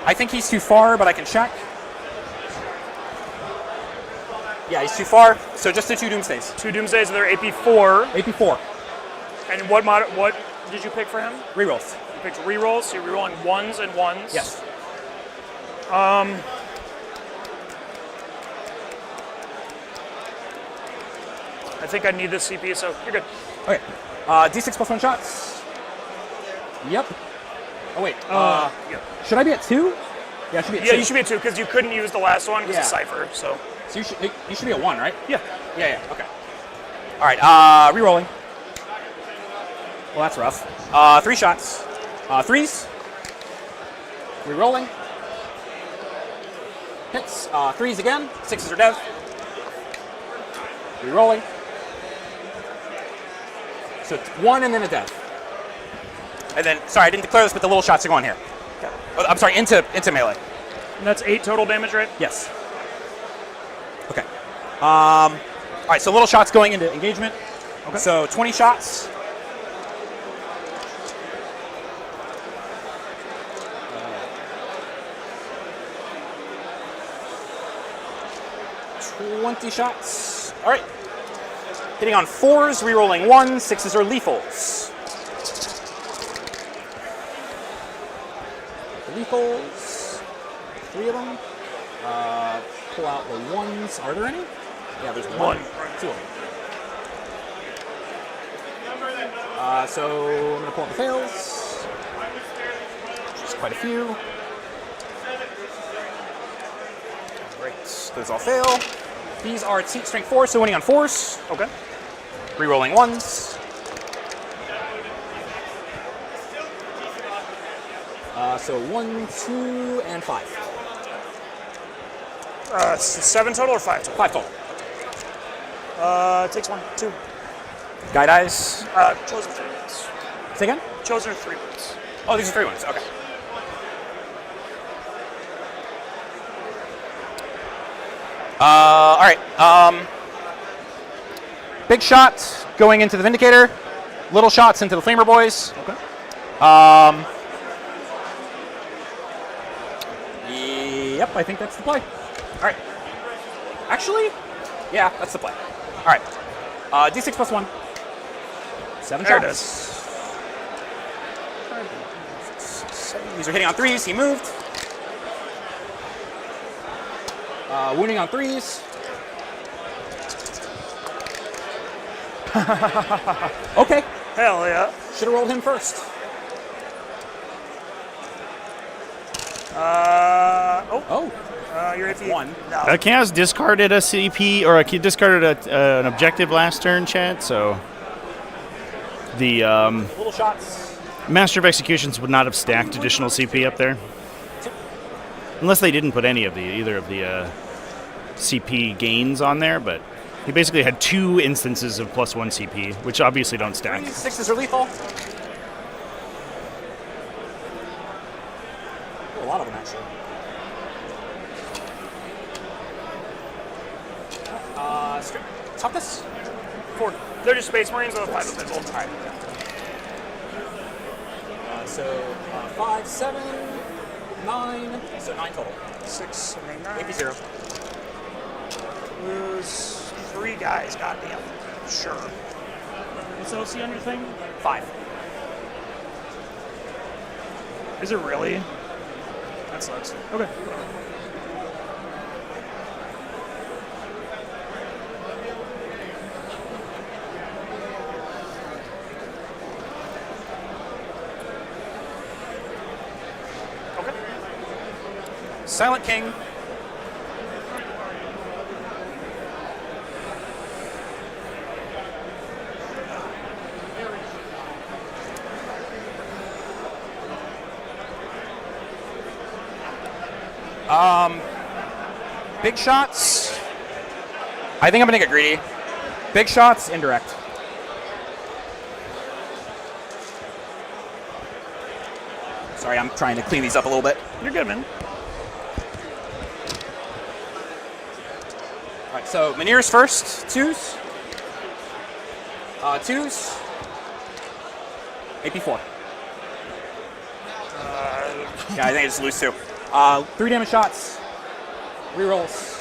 Speaker 6: I think he's too far, but I can check. Yeah, he's too far. So just the 2 Doomsdays.
Speaker 7: 2 Doomsdays, and they're AP4.
Speaker 6: AP4.
Speaker 7: And what did you pick for him?
Speaker 6: Rerolls.
Speaker 7: You picked rerolls, so you're rerolling 1s and 1s.
Speaker 6: Yes.
Speaker 7: I think I need this CP, so you're good.
Speaker 6: Okay. D6 plus 1 shots. Yep. Oh, wait.
Speaker 7: Yeah.
Speaker 6: Should I be at 2? Yeah, I should be at 2.
Speaker 7: Yeah, you should be at 2 because you couldn't use the last one because
Speaker 6: Yeah.
Speaker 7: of Cypher. So
Speaker 6: So you should be at 1, right?
Speaker 7: yeah.
Speaker 6: Yeah, okay. All right, re-rolling. Well, that's rough. 3 shots. 3s. Re-rolling. Hits. 3s again. 6s are dev. Re-rolling. So 1 and then a dev. And then, sorry, I didn't declare this, but the little shots are going here. Okay. Oh, I'm sorry, into melee.
Speaker 7: And that's 8 total damage, right?
Speaker 6: Yes. Okay. All right, so little shots going into engagement.
Speaker 7: Okay.
Speaker 6: So 20 shots. Uh, 20 shots. All right. Hitting on 4s, re-rolling 1s, 6s are lethals. Lethals. 3 of them. Pull out the 1s. Are there any? Yeah, there's 1. 2 of them. So I'm going to pull out the fails. Just quite a few. Great. Those all fail. These are strength 4, so winning on 4s.
Speaker 7: Okay.
Speaker 6: Re-rolling 1s. So 1, 2, and 5.
Speaker 7: 7 total or 5 total?
Speaker 6: 5 total.
Speaker 7: It takes 1, 2.
Speaker 6: Guy dies.
Speaker 7: Chosen 3 wounds.
Speaker 6: Say again?
Speaker 7: Chosen 3 wounds.
Speaker 6: Oh, these are 3 ones. Okay. All right. Big shot going into the Vindicator. Little shots into the Flamer Boys.
Speaker 7: Okay.
Speaker 6: Yep, I think that's the play. All right. Actually, yeah, that's the play. All right. D6 plus 1. 7
Speaker 7: There it
Speaker 6: shots. These are hitting on 3s. He moved. Wounding on 3s. Okay.
Speaker 7: Hell yeah.
Speaker 6: Should have rolled him first.
Speaker 7: You're AP
Speaker 6: 1.
Speaker 7: No.
Speaker 2: Chaos discarded a CP, or discarded an objective last turn, chat, so the
Speaker 6: Little shots.
Speaker 2: Master of Executions would not have stacked additional CP up there. Unless they didn't put any of either of the CP gains on there, but he basically had 2 instances of +1 CP, which obviously don't stack.
Speaker 6: 6s are lethal. A lot of them, actually. Toughness?
Speaker 7: 4. They're just Space Marines with a 5 of pistol.
Speaker 6: All right. So 5, 7, 9. So 9 total.
Speaker 7: 6, 7, 8, 9.
Speaker 6: AP 0.
Speaker 7: Lose 3 guys, goddamn. Sure. What's OC on your thing?
Speaker 6: 5.
Speaker 7: Is it really? That sucks. Okay.
Speaker 6: Silent King. Big shots. I think I'm gonna get greedy. Big shots, indirect. Sorry, I'm trying to clean these up a little bit.
Speaker 7: You're good, man.
Speaker 6: All right, so Manier's first. Twos. Twos. AP4. Yeah, I think I just lose 2. 3 damage shots. Rerolls.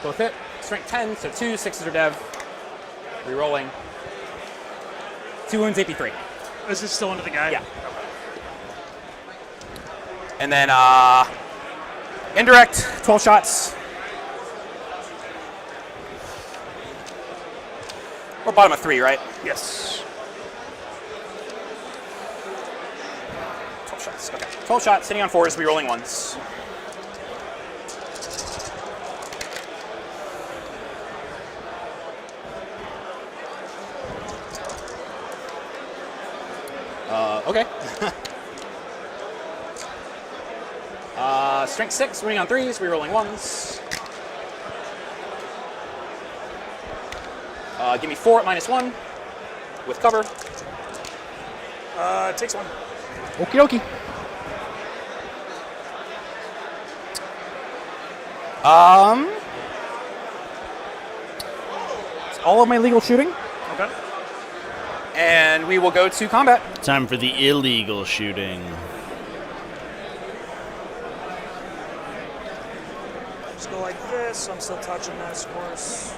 Speaker 6: Both hit. Strength 10, so 2, 6s are dev. Rerolling. 2 wounds, AP3.
Speaker 7: Is this still under the guy?
Speaker 6: Yeah. And then indirect, 12 shots. We're bottom of 3, right?
Speaker 7: Yes.
Speaker 6: 12 shots. Okay. 12 shots, sitting on 4s, rerolling 1s. Okay. Strength 6, winning on 3s, rerolling 1s. Give me 4 at -1 with cover.
Speaker 7: It takes 1.
Speaker 6: Okie dokie. It's all of my legal shooting.
Speaker 7: Okay.
Speaker 6: And we will go to combat.
Speaker 2: Time for the illegal shooting.
Speaker 7: Just go like this. I'm still touching this, of course.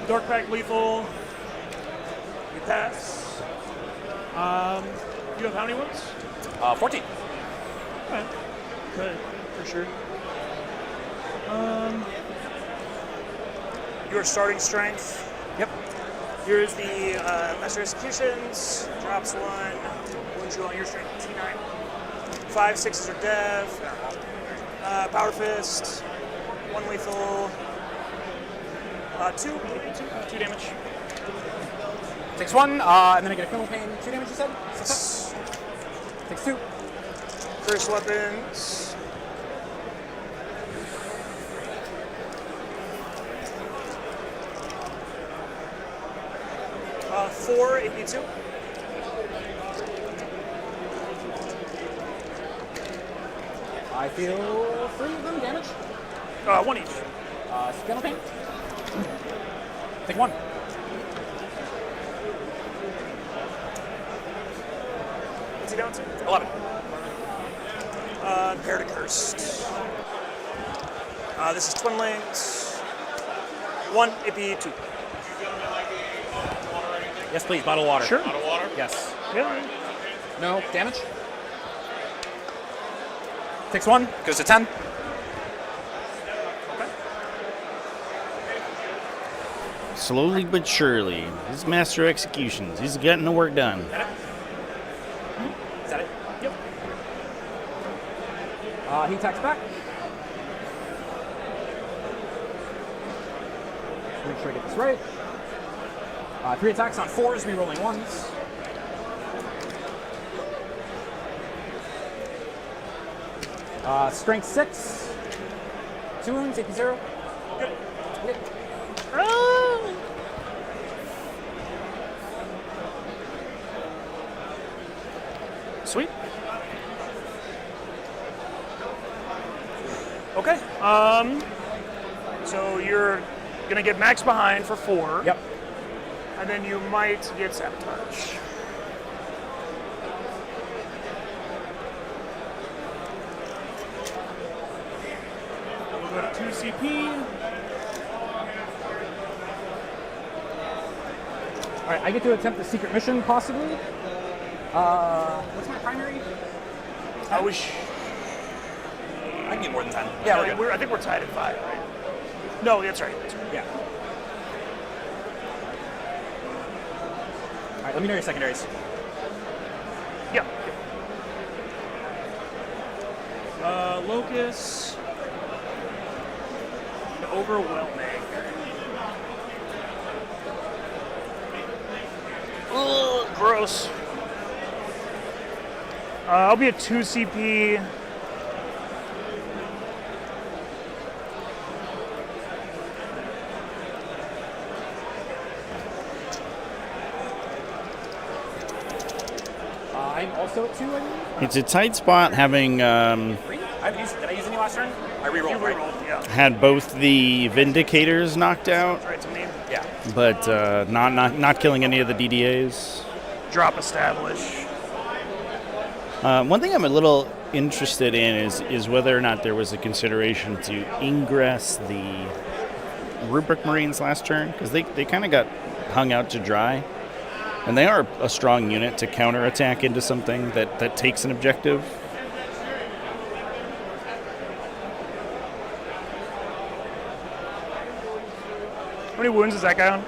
Speaker 7: Dark Pact lethal. You pass. You have how many wounds?
Speaker 6: 14.
Speaker 7: Okay. Good, for sure. Your starting strength.
Speaker 6: Yep.
Speaker 7: Here's the Master Executions. Drops 1. Wounds you on your strength, T9. 5, 6s are dev. Power Fist. 1 lethal. 2 damage.
Speaker 6: Takes 1, and then I get a criminal pain. 2 damage, you said?
Speaker 7: Yes.
Speaker 6: Takes 2.
Speaker 7: First weapons. Four AP2.
Speaker 6: I feel 3 of them damage.
Speaker 7: 1 each.
Speaker 6: Criminal pain. Take 1.
Speaker 7: What's he down to?
Speaker 6: 11.
Speaker 7: Pair to Cursed. This is Twin Links. 1 AP2.
Speaker 6: Yes, please. Bottle of water.
Speaker 7: Sure.
Speaker 9: Bottle of water?
Speaker 7: Yes. Yeah.
Speaker 6: No damage. Takes 1. Goes to 10.
Speaker 2: Slowly but surely, his master executions. He's getting the work done.
Speaker 6: Is that it?
Speaker 7: Yep.
Speaker 6: He attacks back. Make sure I get this right. 3 attacks on 4s, rerolling 1s. Strength 6. 2 wounds, AP0.
Speaker 7: Yep.
Speaker 6: Yep.
Speaker 7: Sweet. Okay. So you're gonna get max behind for 4.
Speaker 6: Yep.
Speaker 7: And then you might get sabotage. We'll go to 2 CP.
Speaker 6: All right, I get to attempt the secret mission, possibly. What's my primary?
Speaker 7: I
Speaker 6: 10?
Speaker 7: wish.
Speaker 6: I can get more than 10.
Speaker 7: Yeah, I think we're tied at 5, right? No, that's right.
Speaker 6: Yeah. All right, let me know your secondaries.
Speaker 7: Yeah. Locus. Overwhelming. Ugh, gross. I'll be at 2 CP.
Speaker 6: I'm also at 2, I believe.
Speaker 2: It's a tight spot having
Speaker 6: Did I use any last turn? I rerolled, right?
Speaker 7: Yeah.
Speaker 2: had both the Vindicators knocked out,
Speaker 7: Right to me.
Speaker 6: Yeah.
Speaker 2: but not killing any of the DDAs.
Speaker 7: Drop establish.
Speaker 2: One thing I'm a little interested in is whether or not there was a consideration to ingress the Rubric Marines last turn, because they kind of got hung out to dry. And they are a strong unit to counterattack into something that takes an objective.
Speaker 7: How many wounds is that guy on?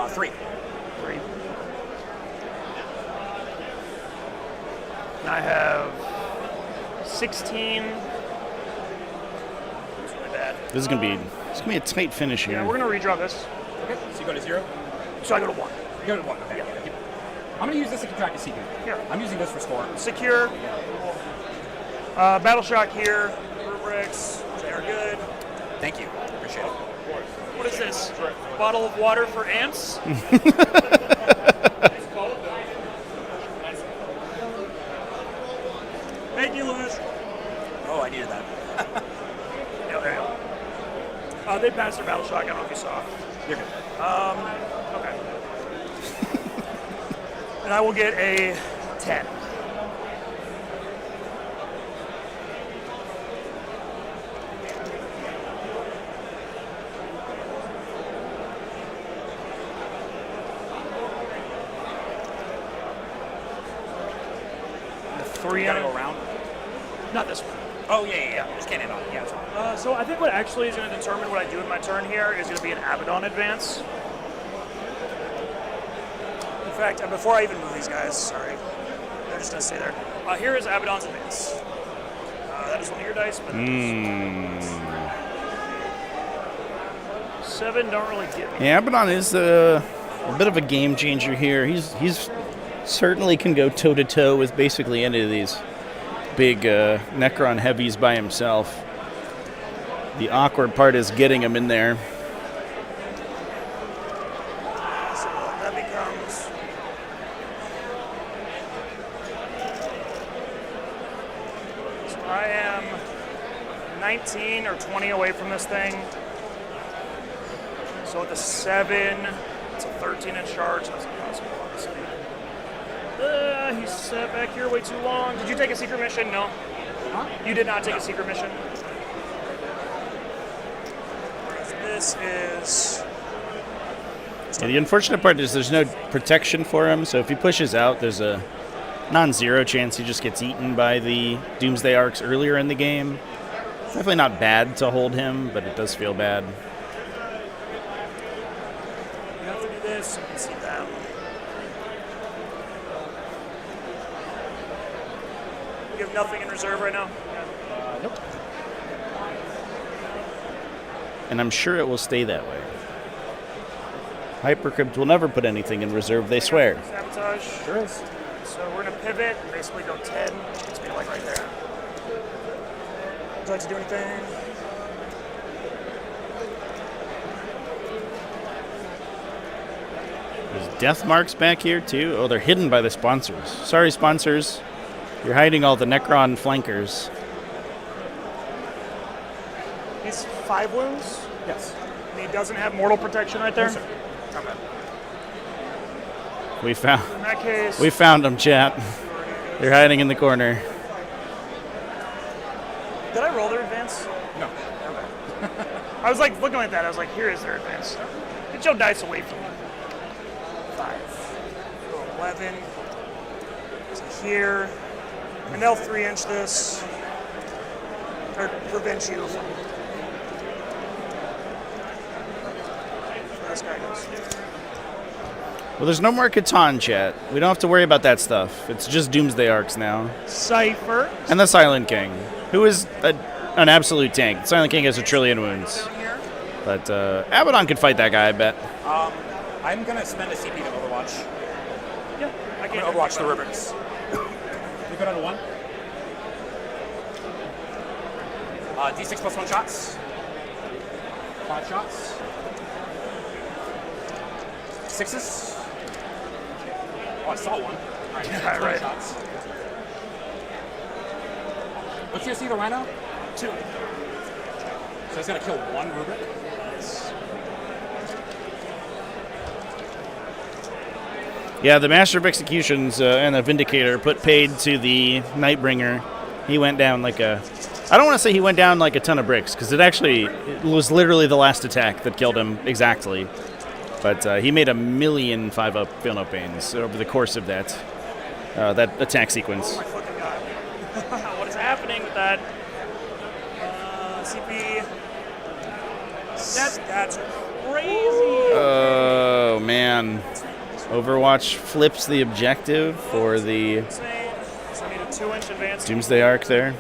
Speaker 6: 3.
Speaker 7: 3. And I have 16. It's really bad.
Speaker 2: This is gonna be a tight finish here.
Speaker 7: Yeah, we're gonna redraw this.
Speaker 6: Okay, so you go to 0?
Speaker 7: So I go to 1.
Speaker 6: You go to 1, okay.
Speaker 7: Yeah.
Speaker 6: I'm going to use this to contract a CP.
Speaker 7: Yeah.
Speaker 6: I'm using this for score.
Speaker 7: Secure. Battle shock here. Rubrics. They are good.
Speaker 6: Thank you. Appreciate it.
Speaker 7: What is this? Bottle of water for ants? Thank you, Louis.
Speaker 6: Oh, I needed that.
Speaker 7: Yeah, there you go. They passed their battle shock. I don't know if you saw.
Speaker 6: You're good.
Speaker 7: Okay. And I will get a 10. The 3
Speaker 6: You gotta go around?
Speaker 7: Not this one.
Speaker 6: Oh, yeah. Just can't end on it. Yeah, it's fine.
Speaker 7: So I think what actually is going to determine what I do in my turn here is going to be an Abaddon advance. In fact, before I even move these guys, sorry, they're just going to stay there. Here is Abaddon's advance. That is one of your dice, but 7 don't really get me.
Speaker 2: Yeah, Abaddon is a bit of a game changer here. He's certainly can go toe to toe with basically any of these big Necron heavies by himself. The awkward part is getting him in there.
Speaker 7: So that becomes so I am 19 or 20 away from this thing. So with the 7, it's a 13-inch charge. That's impossible, obviously. He sat back here way too long. Did you take a secret mission? No.
Speaker 6: Huh?
Speaker 7: You did not take a secret mission. This is.
Speaker 2: Yeah, the unfortunate part is there's no protection for him, so if he pushes out, there's a non-zero chance he just gets eaten by the Doomsday Arcs earlier in the game. Definitely not bad to hold him, but it does feel bad.
Speaker 7: You have to do this. You can see that. You have nothing in reserve right now?
Speaker 6: Nope.
Speaker 2: And I'm sure it will stay that way. Hypercrypt will never put anything in reserve, they swear.
Speaker 7: Sabotage.
Speaker 6: Sure is.
Speaker 7: So we're going to pivot and basically go 10. It's me like right there. Would you like to do anything?
Speaker 2: There's death marks back here, too. Oh, they're hidden by the sponsors. Sorry, sponsors. You're hiding all the Necron flankers.
Speaker 7: He's 5 wounds,
Speaker 6: Yes.
Speaker 7: and he doesn't have mortal protection right there.
Speaker 6: No, sir. Okay.
Speaker 2: We found
Speaker 7: In that case,
Speaker 2: him, chat. They're hiding in the corner.
Speaker 7: did I roll their advance?
Speaker 6: No.
Speaker 7: I was like looking like that. I was like, here is their advance. Get your dice away from me. 5. So 11. So here. And they'll 3-inch this, or prevent you from. This guy goes.
Speaker 2: Well, there's no more Catan, chat. We don't have to worry about that stuff. It's just Doomsday Arcs now.
Speaker 7: Cypher.
Speaker 2: And the Silent King, who is an absolute tank. Silent King has 1 trillion wounds. But Abaddon could fight that guy, I bet.
Speaker 6: I'm going to spend a CP to Overwatch.
Speaker 7: Yeah, I
Speaker 6: I'm
Speaker 7: can't
Speaker 6: going to Overwatch the rubrics. You go down to 1. D6 plus 1 shots. 5 shots. 6s. Oh, I saw one. All right,
Speaker 7: Yeah,
Speaker 6: 20
Speaker 7: right.
Speaker 6: shots. What's your the Rhino?
Speaker 7: 2.
Speaker 6: So he's going to kill 1 rubric.
Speaker 2: Yeah, the Master of Executions and the Vindicator put paid to the Nightbringer. He went down like a... I don't want to say he went down like a ton of bricks, because it was literally the last attack that killed him exactly. But he made 1 million 5-up Feel No Pains over the course of that attack sequence.
Speaker 7: Oh my fucking god. What is happening with that? CP. That's crazy.
Speaker 2: Oh, man. Overwatch flips the objective for the
Speaker 7: Insane. So I need a 2-inch advance.
Speaker 2: Doomsday Arc there.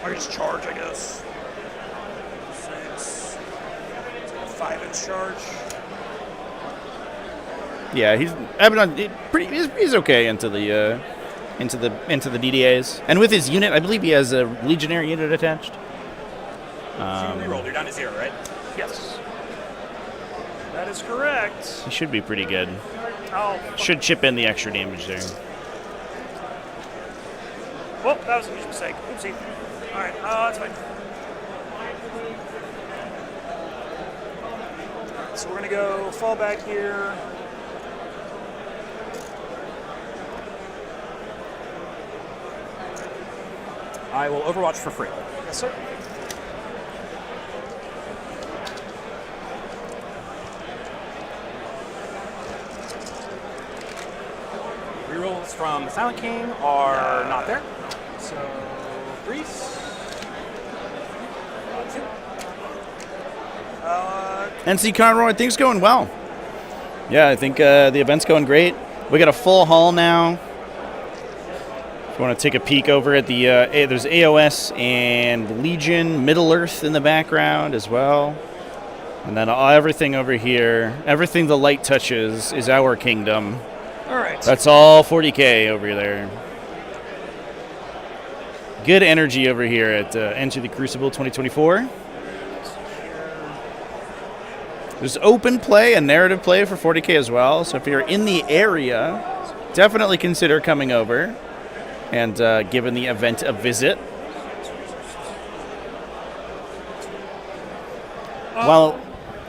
Speaker 7: Or just charge, I guess. 6. It's like a 5-inch charge.
Speaker 2: Yeah, he's okay into the DDAs, and with his unit, I believe he has a Legionary unit attached.
Speaker 6: You rerolled. You're down to 0, right?
Speaker 7: Yes. That is correct.
Speaker 2: He should be pretty good.
Speaker 7: Oh.
Speaker 2: Should chip in the extra damage there.
Speaker 7: Well, that was a huge mistake. Oopsie. Alright, that's fine. So we're going to go fall back here.
Speaker 6: I will Overwatch for free.
Speaker 7: Yes, sir.
Speaker 6: Rerolls from the Silent King are not there. So, Grease. 2.
Speaker 2: NC Conroy, things going well. Yeah, I think the event's going great. We got a full hall now. If you want to take a peek over at the there's AOS and Legion, Middle Earth in the background as well. And then everything over here, everything the light touches is our kingdom.
Speaker 7: All right.
Speaker 2: That's all 40k over there. Good energy over here at Enter the Crucible 2024. There's open play and narrative play for 40k as well. So if you're in the area, definitely consider coming over and giving the event a visit. Well,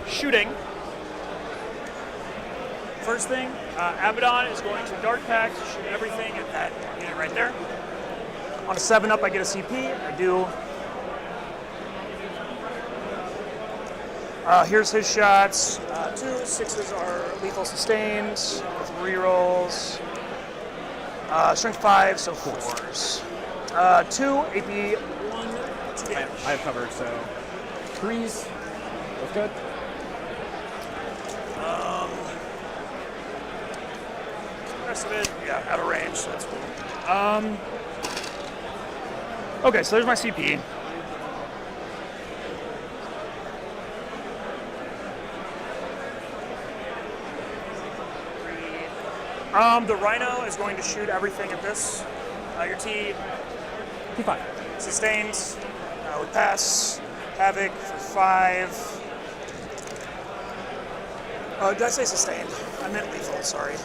Speaker 7: shooting. First thing, Abaddon is going to Dark Pact to shoot everything at that unit right there. On a 7-up, I get a CP. I do. Here's his shots. 2 6s are lethal sustained with rerolls. Strength 5, so 4s. 2 AP 1 to damage.
Speaker 6: I have covered, so 3s. Both good.
Speaker 7: Rest of it, yeah, out of range, so that's cool. Okay, so there's my CP. The Rhino is going to shoot everything at this. Your T.
Speaker 6: P5.
Speaker 7: Sustained. With pass. Havoc for 5. Did I say sustained? I meant lethal, sorry.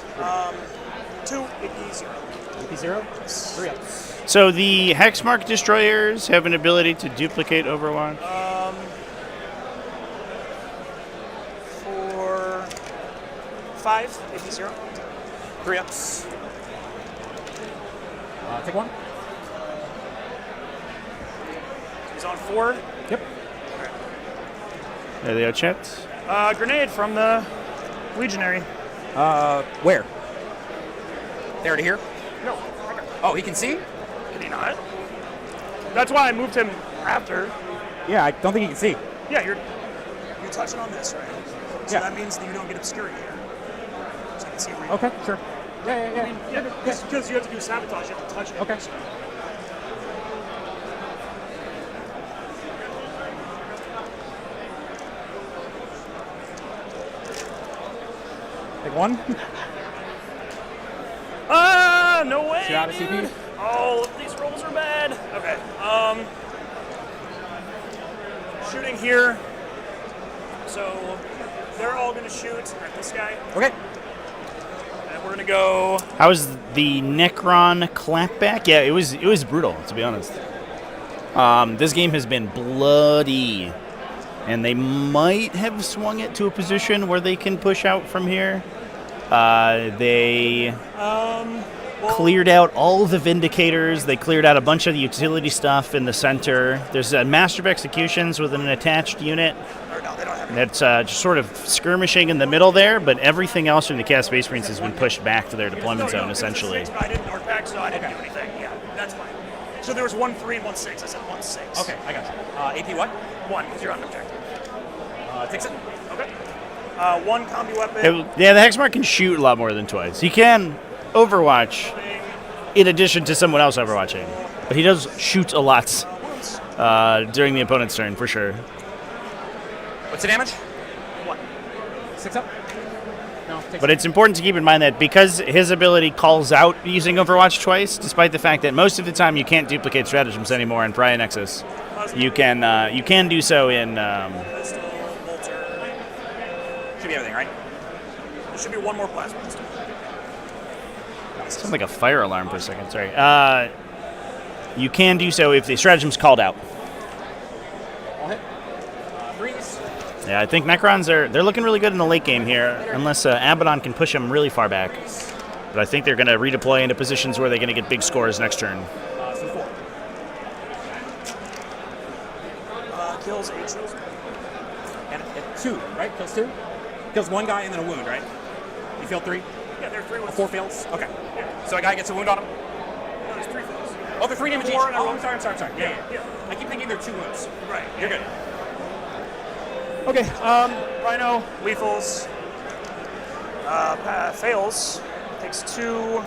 Speaker 7: 2, AP 0.
Speaker 6: AP 0? 3 ups.
Speaker 2: so the Hexmark destroyers have an ability to duplicate Overwatch.
Speaker 7: For 5, AP 0.
Speaker 6: 3 ups. Take 1.
Speaker 7: He's on 4.
Speaker 6: Yep.
Speaker 2: There they are, chat.
Speaker 7: Grenade from the Legionary.
Speaker 6: Where? There to here?
Speaker 7: No. Okay.
Speaker 6: Oh, he can see?
Speaker 7: Can he not? That's why I moved him after.
Speaker 6: Yeah, I don't think he can see.
Speaker 7: Yeah, you're touching on this, right? So
Speaker 6: Yeah.
Speaker 7: that means that you don't get obscurity here. So I can see where you
Speaker 6: Okay, sure. Yeah.
Speaker 7: Because you have to do sabotage, you have to touch it.
Speaker 6: Okay.
Speaker 7: So.
Speaker 6: Take one.
Speaker 7: No way,
Speaker 6: You're out of
Speaker 7: dude.
Speaker 6: CP?
Speaker 7: All of these rolls are bad. Okay. Shooting here. So they're all gonna shoot at this guy.
Speaker 6: Okay.
Speaker 7: And we're gonna go.
Speaker 2: How was the Necron clapback? Yeah, it was brutal, to be honest. This game has been bloody, and they might have swung it to a position where they can push out from here. They cleared out all the Vindicators. They cleared out a bunch of the utility stuff in the center. There's a Master of Executions with an attached unit that's just sort of skirmishing in the middle there, but everything else from the Cast Space Marines has been pushed back to their deployment zone, essentially.
Speaker 7: I didn't north back, so I didn't do anything. Yeah, that's fine. So there was 1-3 and 1-6. I said 1-6.
Speaker 6: Okay, I got you. AP what?
Speaker 7: 1, because you're on objective.
Speaker 6: Takes it.
Speaker 7: Okay. 1 combi weapon.
Speaker 2: Yeah, the Hexmark can shoot a lot more than twice. He can Overwatch in addition to someone else overwatching, but he does shoot a lot during the opponent's turn, for sure.
Speaker 6: What's the damage?
Speaker 7: 1.
Speaker 6: 6 up? No, takes
Speaker 2: But it's important to keep in mind that because his ability calls out using Overwatch twice, despite the fact that most of the time you can't duplicate stratagems anymore in Pariah Nexus, you can do so in.
Speaker 7: Pistol, bolter.
Speaker 6: Should be everything, right?
Speaker 7: There should be 1 more plasma pistol.
Speaker 2: Sounds like a fire alarm for a second. Sorry. You can do so if the stratagem's called out.
Speaker 6: I'll hit. Freeze.
Speaker 2: Yeah, I think Necrons they're looking really good in the late game here, unless Abaddon can push them really far back. But I think they're going to redeploy into positions where they're going to get big scores next turn.
Speaker 6: So 4.
Speaker 7: Kills 8 shows.
Speaker 6: And 2, right? Kills 2? Kills 1 guy and then a wound, right? You failed 3?
Speaker 7: Yeah, there are 3 ones.
Speaker 6: 4 fails? Okay. So a guy gets a wound on him?
Speaker 7: No, there's 3 fails.
Speaker 6: Oh, they're 3 damage each.
Speaker 7: 4 and a
Speaker 6: Oh,
Speaker 7: wound.
Speaker 6: I'm sorry. Yeah.
Speaker 7: Yeah.
Speaker 6: I keep thinking they're 2 wounds.
Speaker 7: Right.
Speaker 6: You're good.
Speaker 7: Okay, Rhino, lethals, fails, takes 2.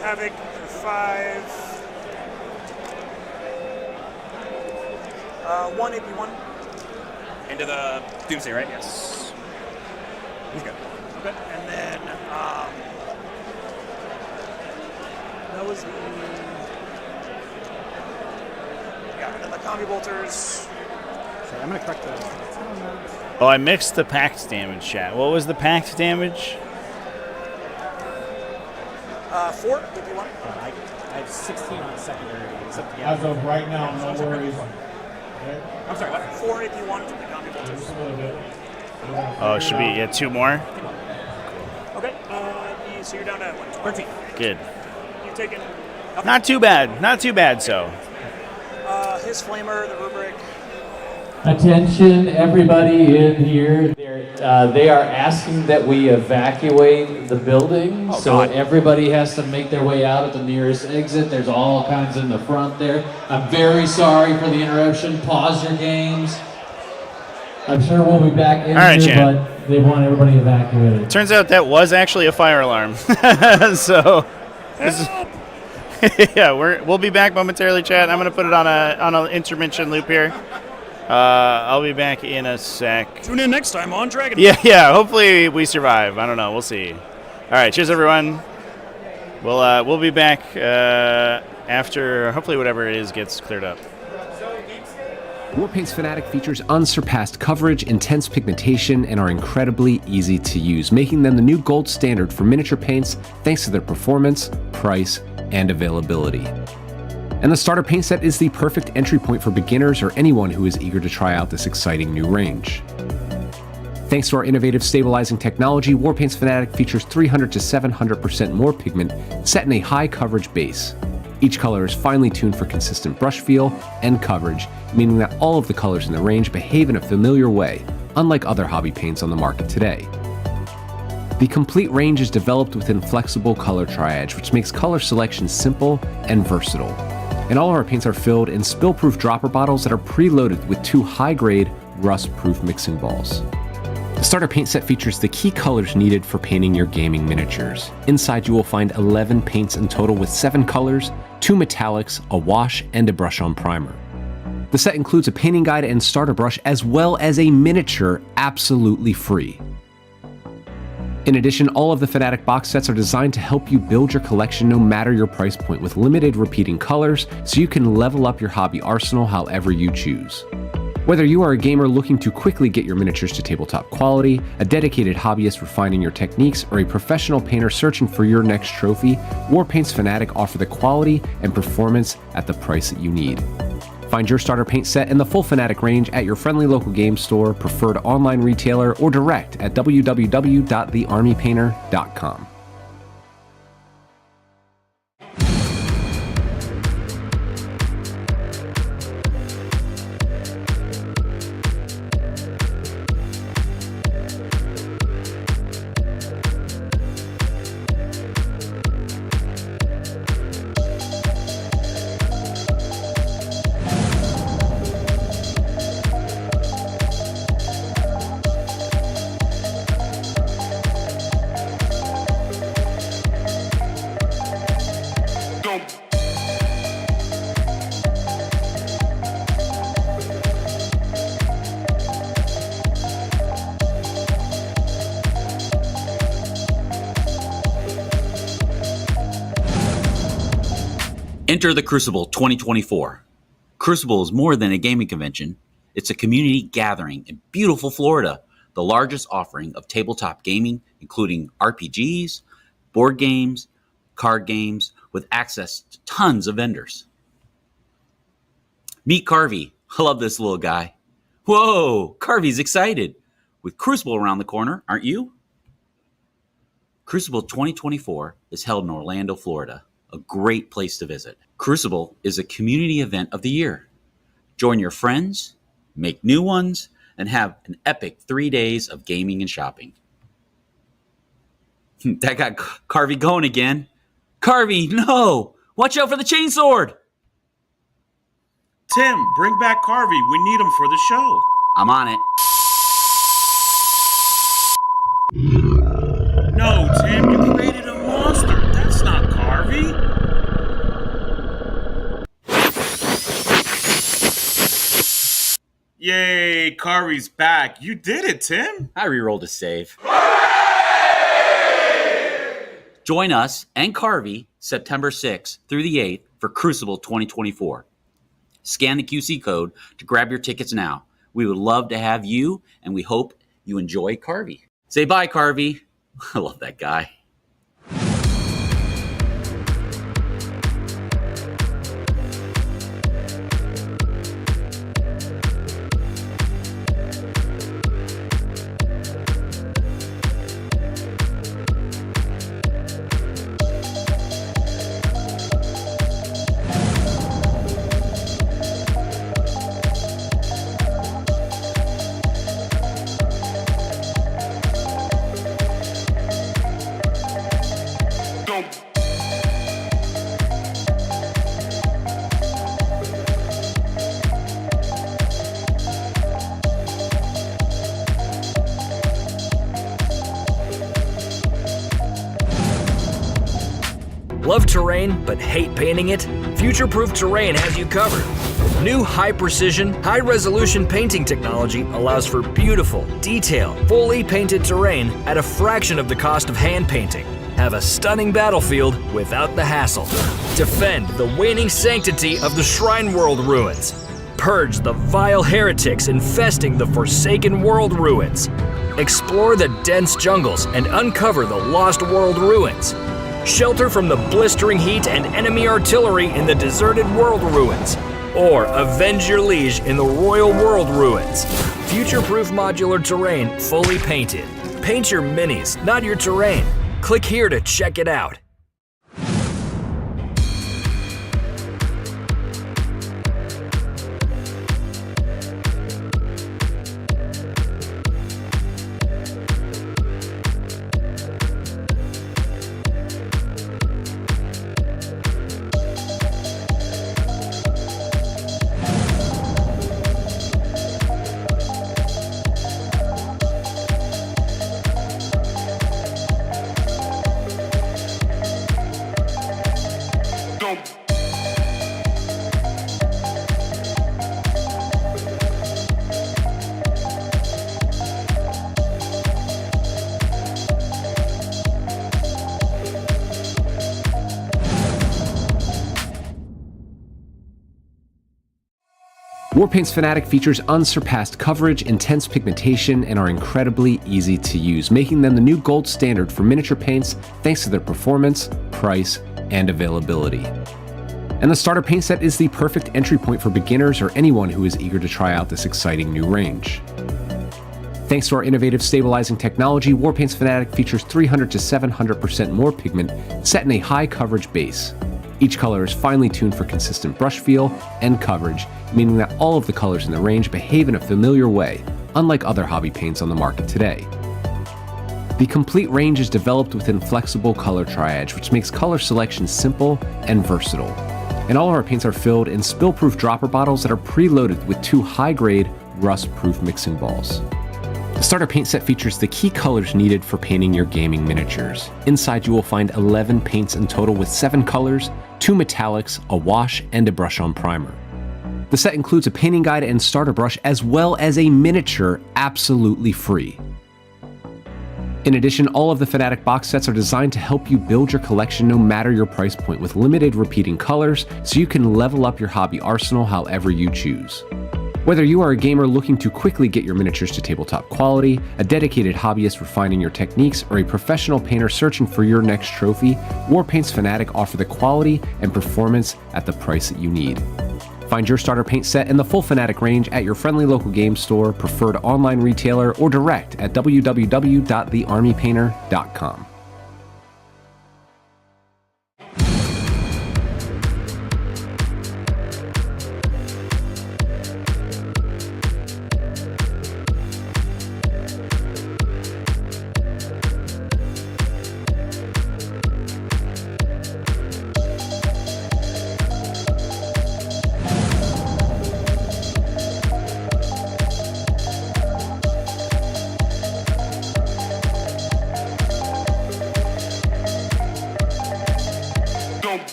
Speaker 7: Havoc for 5. 1 AP1.
Speaker 6: Into the Doomsday, right?
Speaker 7: Yes.
Speaker 6: He's good.
Speaker 7: Okay, and then that was the and then the combi bolters.
Speaker 6: Sorry, I'm gonna correct the.
Speaker 2: Oh, I mixed the pact damage, chat. What was the pact damage?
Speaker 7: 4 if you want.
Speaker 6: I have 16 on secondary. Except the
Speaker 8: As of right now, no worries.
Speaker 6: I'm sorry, what?
Speaker 7: 4 if you want to the combi bolters.
Speaker 8: Just a little bit.
Speaker 2: Oh, it should be 2 more.
Speaker 7: Okay, so you're down to what?
Speaker 6: 13.
Speaker 2: Good.
Speaker 7: You've taken
Speaker 2: Not too bad. Not too bad. So.
Speaker 7: his flamer, the rubric.
Speaker 11: Attention, everybody in here. They are asking that we evacuate the building, so everybody has to make their way out at the nearest exit. There's all kinds in the front there. I'm very sorry for the interruption. Pause your games. I'm sure we'll be back in
Speaker 2: right,
Speaker 11: here,
Speaker 2: Chan.
Speaker 11: but they want everybody evacuated.
Speaker 2: Turns out that was actually a fire alarm. So. Yeah, we'll be back momentarily, chat. I'm gonna put it on an intermission loop here. I'll be back in a sec.
Speaker 7: Tune in next time on Dragon.
Speaker 2: Yeah. Hopefully we survive. I don't know. We'll see. All right. Cheers, everyone. We'll be back after hopefully whatever it is gets cleared up.
Speaker 3: Warpaint's Fanatic features unsurpassed coverage, intense pigmentation, and are incredibly easy to use, making them the new gold standard for miniature paints thanks to their performance, price, and availability. And the starter paint set is the perfect entry point for beginners or anyone who is eager to try out this exciting new range. Thanks to our innovative stabilizing technology, Warpaint's Fanatic features 300 to 700% more pigment set in a high coverage base. Each color is finely tuned for consistent brush feel and coverage, meaning that all of the colors in the range behave in a familiar way, unlike other hobby paints on the market today. The complete range is developed within flexible color triage, which makes color selection simple and versatile. And all of our paints are filled in spill-proof dropper bottles that are preloaded with 2 high-grade, rust-proof mixing balls. The starter paint set features the key colors needed for painting your gaming miniatures. Inside you will find 11 paints in total with 7 colors, 2 metallics, a wash, and a brush-on primer. The set includes a painting guide and starter brush as well as a miniature absolutely free. In addition, all of the Fanatic box sets are designed to help you build your collection no matter your price point with limited repeating colors so you can level up your hobby arsenal however you choose. Whether you are a gamer looking to quickly get your miniatures to tabletop quality, a dedicated hobbyist refining your techniques, or a professional painter searching for your next trophy, Warpaint's Fanatic offer the quality and performance at the price that you need. Find your starter paint set and the full Fanatic range at your friendly local game store, preferred online retailer, or direct at www.thearmypainter.com.
Speaker 4: Enter the Crucible 2024. Crucible is more than a gaming convention. It's a community gathering in beautiful Florida, the largest offering of tabletop gaming, including RPGs, board games, card games, with access to tons of vendors. Meet Carvey. I love this little guy. Whoa, Carvey's excited. With Crucible around the corner, aren't you? Crucible 2024 is held in Orlando, Florida, a great place to visit. Crucible is a community event of the year. Join your friends, make new ones, and have an epic 3 days of gaming and shopping. That got Carvey going again. Carvey, no! Watch out for the chainsword!
Speaker 5: Tim, bring back Carvey. We need him for the show.
Speaker 4: I'm on it.
Speaker 5: No, Tim, you created a monster. That's not Carvey. Yay, Carvey's back. You did it, Tim.
Speaker 4: I rerolled a save. Join us and Carvey September 6th through the 8th for Crucible 2024. Scan the QC code to grab your tickets now. We would love to have you, and we hope you enjoy Carvey. Say bye, Carvey. I love that guy.
Speaker 1: Love terrain but hate painting it? Future-Proof Terrain has you covered. New high-precision, high-resolution painting technology allows for beautiful, detailed, fully painted terrain at a fraction of the cost of hand painting. Have a stunning battlefield without the hassle. Defend the waning sanctity of the Shrine World ruins. Purge the vile heretics infesting the Forsaken World ruins. Explore the dense jungles and uncover the Lost World ruins. Shelter from the blistering heat and enemy artillery in the deserted world ruins. Or avenge your liege in the Royal World ruins. Future-proof modular terrain fully painted. Paint your minis, not your terrain. Click here to check it out.
Speaker 3: Warpaint's Fanatic features unsurpassed coverage, intense pigmentation, and are incredibly easy to use, making them the new gold standard for miniature paints thanks to their performance, price, and availability. And the starter paint set is the perfect entry point for beginners or anyone who is eager to try out this exciting new range. Thanks to our innovative stabilizing technology, Warpaint's Fanatic features 300 to 700% more pigment set in a high coverage base. Each color is finely tuned for consistent brush feel and coverage, meaning that all of the colors in the range behave in a familiar way, unlike other hobby paints on the market today. The complete range is developed within flexible color triage, which makes color selection simple and versatile. And all of our paints are filled in spill-proof dropper bottles that are preloaded with 2 high-grade, rust-proof mixing balls. The starter paint set features the key colors needed for painting your gaming miniatures. Inside you will find 11 paints in total with 7 colors, 2 metallics, a wash, and a brush-on primer. The set includes a painting guide and starter brush as well as a miniature absolutely free. In addition, all of the Fanatic box sets are designed to help you build your collection no matter your price point with limited repeating colors so you can level up your hobby arsenal however you choose. Whether you are a gamer looking to quickly get your miniatures to tabletop quality, a dedicated hobbyist refining your techniques, or a professional painter searching for your next trophy, Warpaint's Fanatic offer the quality and performance at the price that you need. Find your starter paint set and the full Fanatic range at your friendly local game store, preferred online retailer, or direct at www.thearmypainter.com.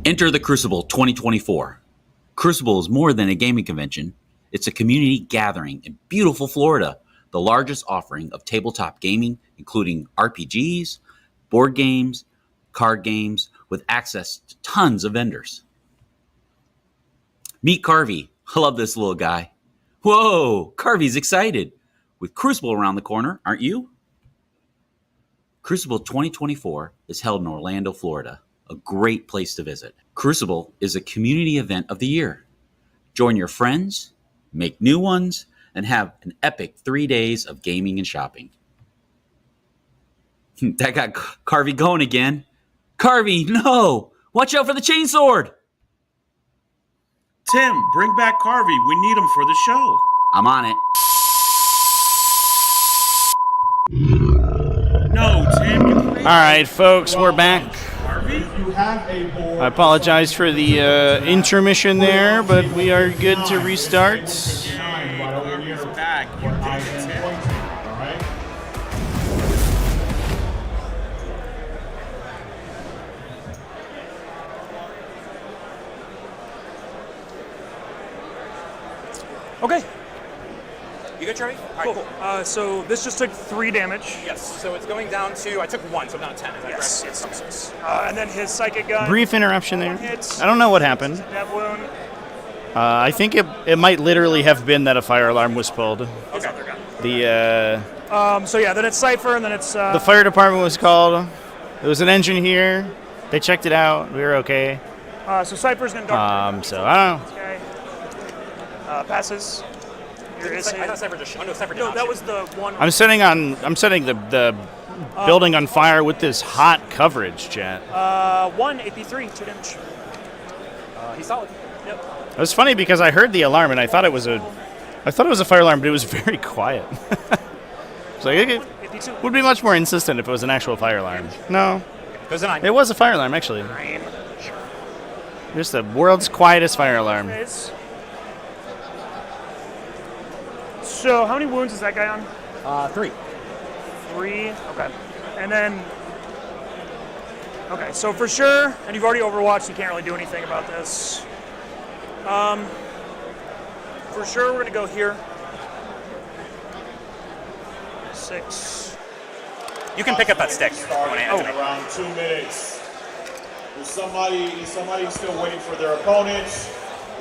Speaker 4: Enter the Crucible 2024. Crucible is more than a gaming convention. It's a community gathering in beautiful Florida, the largest offering of tabletop gaming, including RPGs, board games, card games, with access to tons of vendors. Meet Carvey. I love this little guy. Whoa, Carvey's excited. With Crucible around the corner, aren't you? Crucible 2024 is held in Orlando, Florida, a great place to visit. Crucible is a community event of the year. Join your friends, make new ones, and have an epic 3 days of gaming and shopping. That got Carvey going again. Carvey, no! Watch out for the chainsword!
Speaker 5: Tim, bring back Carvey. We need him for the show.
Speaker 4: I'm on it.
Speaker 5: No, Tim.
Speaker 2: All right, folks, we're back.
Speaker 8: You have a board.
Speaker 2: I apologize for the intermission there, but we are good to restart.
Speaker 5: Carvey's back. You did it, Tim.
Speaker 8: All right.
Speaker 7: Okay.
Speaker 6: You good, Charlie? All right,
Speaker 7: Cool. So this just took 3 damage.
Speaker 6: Yes, so it's going down to, I took 1, so I'm down to 10. Is that
Speaker 7: Yes,
Speaker 6: correct?
Speaker 7: yes. And then his psychic gun.
Speaker 2: Brief interruption there.
Speaker 7: Hits.
Speaker 2: I don't know what happened.
Speaker 7: Dev wound.
Speaker 2: I think it might literally have been that a fire alarm was pulled.
Speaker 7: Okay.
Speaker 2: The
Speaker 7: So yeah, then it's Cypher, and then it's...
Speaker 2: the fire department was called. There was an engine here. They checked it out. We were okay.
Speaker 7: so Cypher's going to dark.
Speaker 2: So I don't know.
Speaker 7: Okay. Passes. Here is
Speaker 6: I thought Cypher just shot. Oh, no, Cypher did
Speaker 7: No,
Speaker 6: not
Speaker 7: that
Speaker 6: shoot.
Speaker 7: was the one...
Speaker 2: I'm setting the building on fire with this hot coverage, chat.
Speaker 7: 1 AP3, 2 damage.
Speaker 6: He's solid.
Speaker 7: Yep.
Speaker 2: It was funny because I heard the alarm and I thought it was a fire alarm, but it was very quiet. So it
Speaker 7: AP2.
Speaker 2: would be much more insistent if it was an actual fire alarm. No,
Speaker 6: Goes to 9.
Speaker 2: it was a fire alarm actually.
Speaker 7: 9.
Speaker 2: Just the world's quietest fire alarm.
Speaker 7: Phase. So how many wounds is that guy on?
Speaker 6: 3.
Speaker 7: 3. Okay. And then... Okay, so for sure, and you've already overwatched, you can't really do anything about this. For for sure, we're gonna go here. 6.
Speaker 6: You can pick up that stick.
Speaker 8: Around 2 minutes. Is somebody still waiting for their opponents?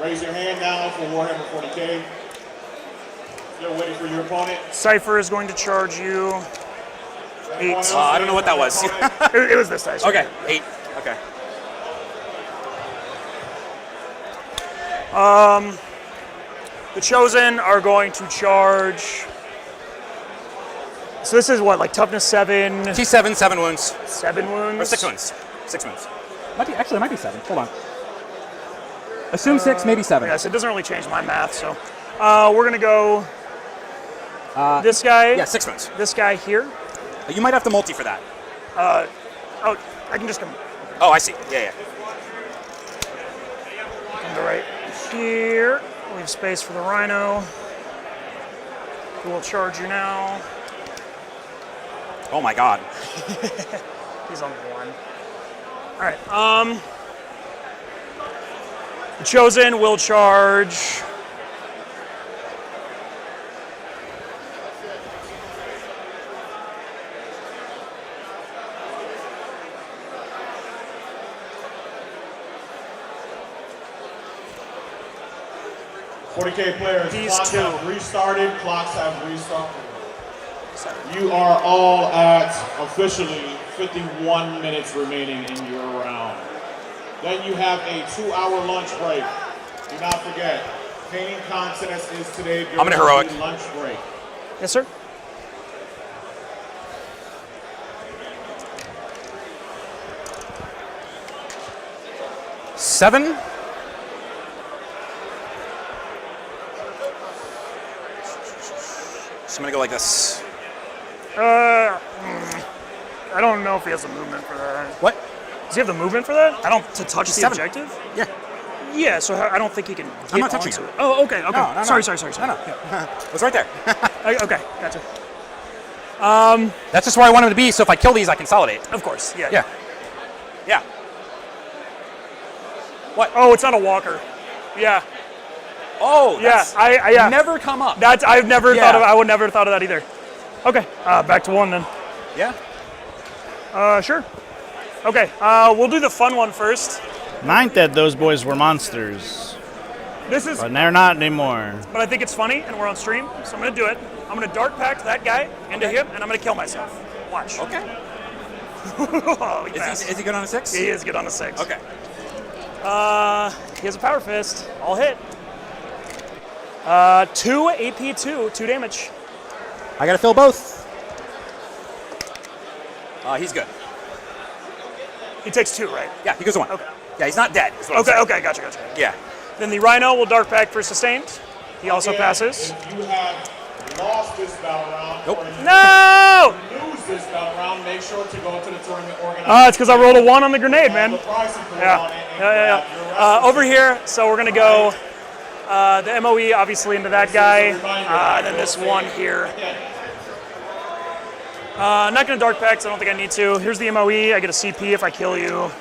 Speaker 8: Raise your hand now for Warhammer 40k. Still waiting for your opponent.
Speaker 7: Cypher is going to charge you 8.
Speaker 6: I don't know what that was.
Speaker 7: it was this dice.
Speaker 6: Okay, 8. Okay.
Speaker 7: The Chosen are going to charge. So this is what, like toughness 7?
Speaker 6: T7, 7 wounds.
Speaker 7: 7 wounds?
Speaker 6: Or 6 wounds. 6 wounds. It might be 7. Hold on. Assume 6, maybe 7.
Speaker 7: Yes, it doesn't really change my math, so. We're going to go this guy.
Speaker 6: Yeah, 6 wounds.
Speaker 7: This guy here.
Speaker 6: You might have to multi for that.
Speaker 7: I can just come.
Speaker 6: Oh, I see. Yeah.
Speaker 7: Come to right here. Leave space for the Rhino. Who will charge you now?
Speaker 6: Oh my god.
Speaker 7: He's on 1. All right. The Chosen will charge.
Speaker 8: "40k players,
Speaker 7: These
Speaker 8: clocks
Speaker 7: two.
Speaker 8: have restarted. Clocks have restarted. You are all at officially 51 minutes remaining in your round. Then you have a 2-hour lunch break. Do not forget, painting contest is today during
Speaker 6: I'm gonna heroic.
Speaker 8: the lunch break.
Speaker 7: Yes, sir.
Speaker 6: Seven. So I'm gonna go like this.
Speaker 7: I don't know if he has the movement for that.
Speaker 6: What?
Speaker 7: Does he have the movement for that? To touch the
Speaker 6: 7.
Speaker 7: objective?
Speaker 6: Yeah.
Speaker 7: Yeah, so I don't think he can get
Speaker 6: I'm not touching
Speaker 7: onto
Speaker 6: it.
Speaker 7: Oh, okay.
Speaker 6: No.
Speaker 7: Sorry.
Speaker 6: No.
Speaker 7: Yeah.
Speaker 6: It's right there.
Speaker 7: Okay, gotcha.
Speaker 6: That's just where I want him to be, so if I kill these, I consolidate.
Speaker 7: Of course, yeah.
Speaker 6: Yeah. What?
Speaker 7: Oh, it's not a walker. Yeah.
Speaker 6: Oh,
Speaker 7: Yeah,
Speaker 6: that's
Speaker 7: I
Speaker 6: never come up.
Speaker 7: I've never
Speaker 6: Yeah.
Speaker 7: thought of. I would never thought of that either. Okay, back to 1 then.
Speaker 6: Yeah.
Speaker 7: Sure. Okay, we'll do the fun one first.
Speaker 2: Ninth that those boys were monsters,
Speaker 7: This is,
Speaker 2: but they're not anymore.
Speaker 7: but I think it's funny, and we're on stream, so I'm gonna do it. I'm gonna dark pact that guy into him, and I'm gonna kill myself. Watch.
Speaker 6: Okay.
Speaker 7: Oh, yes.
Speaker 6: Is he good on a 6?
Speaker 7: He is good on a 6.
Speaker 6: Okay.
Speaker 7: He has a power fist. I'll hit. 2 AP2, 2 damage.
Speaker 6: I gotta fill both. He's good.
Speaker 7: He takes 2, right?
Speaker 6: Yeah, he goes to 1.
Speaker 7: Okay.
Speaker 6: Yeah, he's not dead. Is what I'm saying.
Speaker 7: Okay, gotcha.
Speaker 6: Yeah.
Speaker 7: Then the Rhino will dark pact for sustained. He also
Speaker 8: Again,
Speaker 7: passes.
Speaker 8: If you have lost this battle round,
Speaker 6: Nope.
Speaker 8: or if
Speaker 7: No!
Speaker 8: you lose this battle round, make sure to go to the tournament organizer.
Speaker 7: It's because I rolled a 1 on the grenade, man.
Speaker 8: The pricing code
Speaker 7: Yeah.
Speaker 8: on it and grab your rest
Speaker 7: Over here, so we're gonna go the MOE obviously into that guy. Then this one here. Not gonna dark pact, so I don't think I need to. Here's the MOE. I get a CP if I kill you.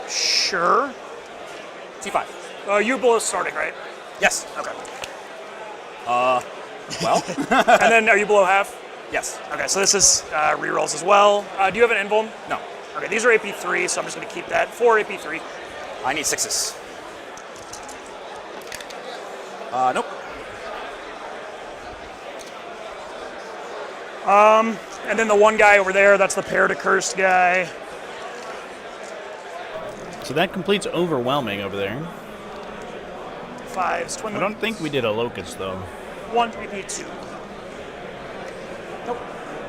Speaker 7: Sure.
Speaker 6: T5.
Speaker 7: You below starting, right?
Speaker 6: Yes.
Speaker 7: Okay.
Speaker 6: Well.
Speaker 7: And then are you below half?
Speaker 6: Yes.
Speaker 7: Okay, so this is rerolls as well. Do you have an invuln?
Speaker 6: No.
Speaker 7: Okay, these are AP3, so I'm just gonna keep that. 4 AP3.
Speaker 6: I need 6s. Nope.
Speaker 7: And then the one guy over there, that's the pair to cursed guy.
Speaker 2: So that completes overwhelming over there.
Speaker 7: 5s, twin.
Speaker 2: I don't think we did a locust though.
Speaker 7: 1 AP2.
Speaker 6: Nope.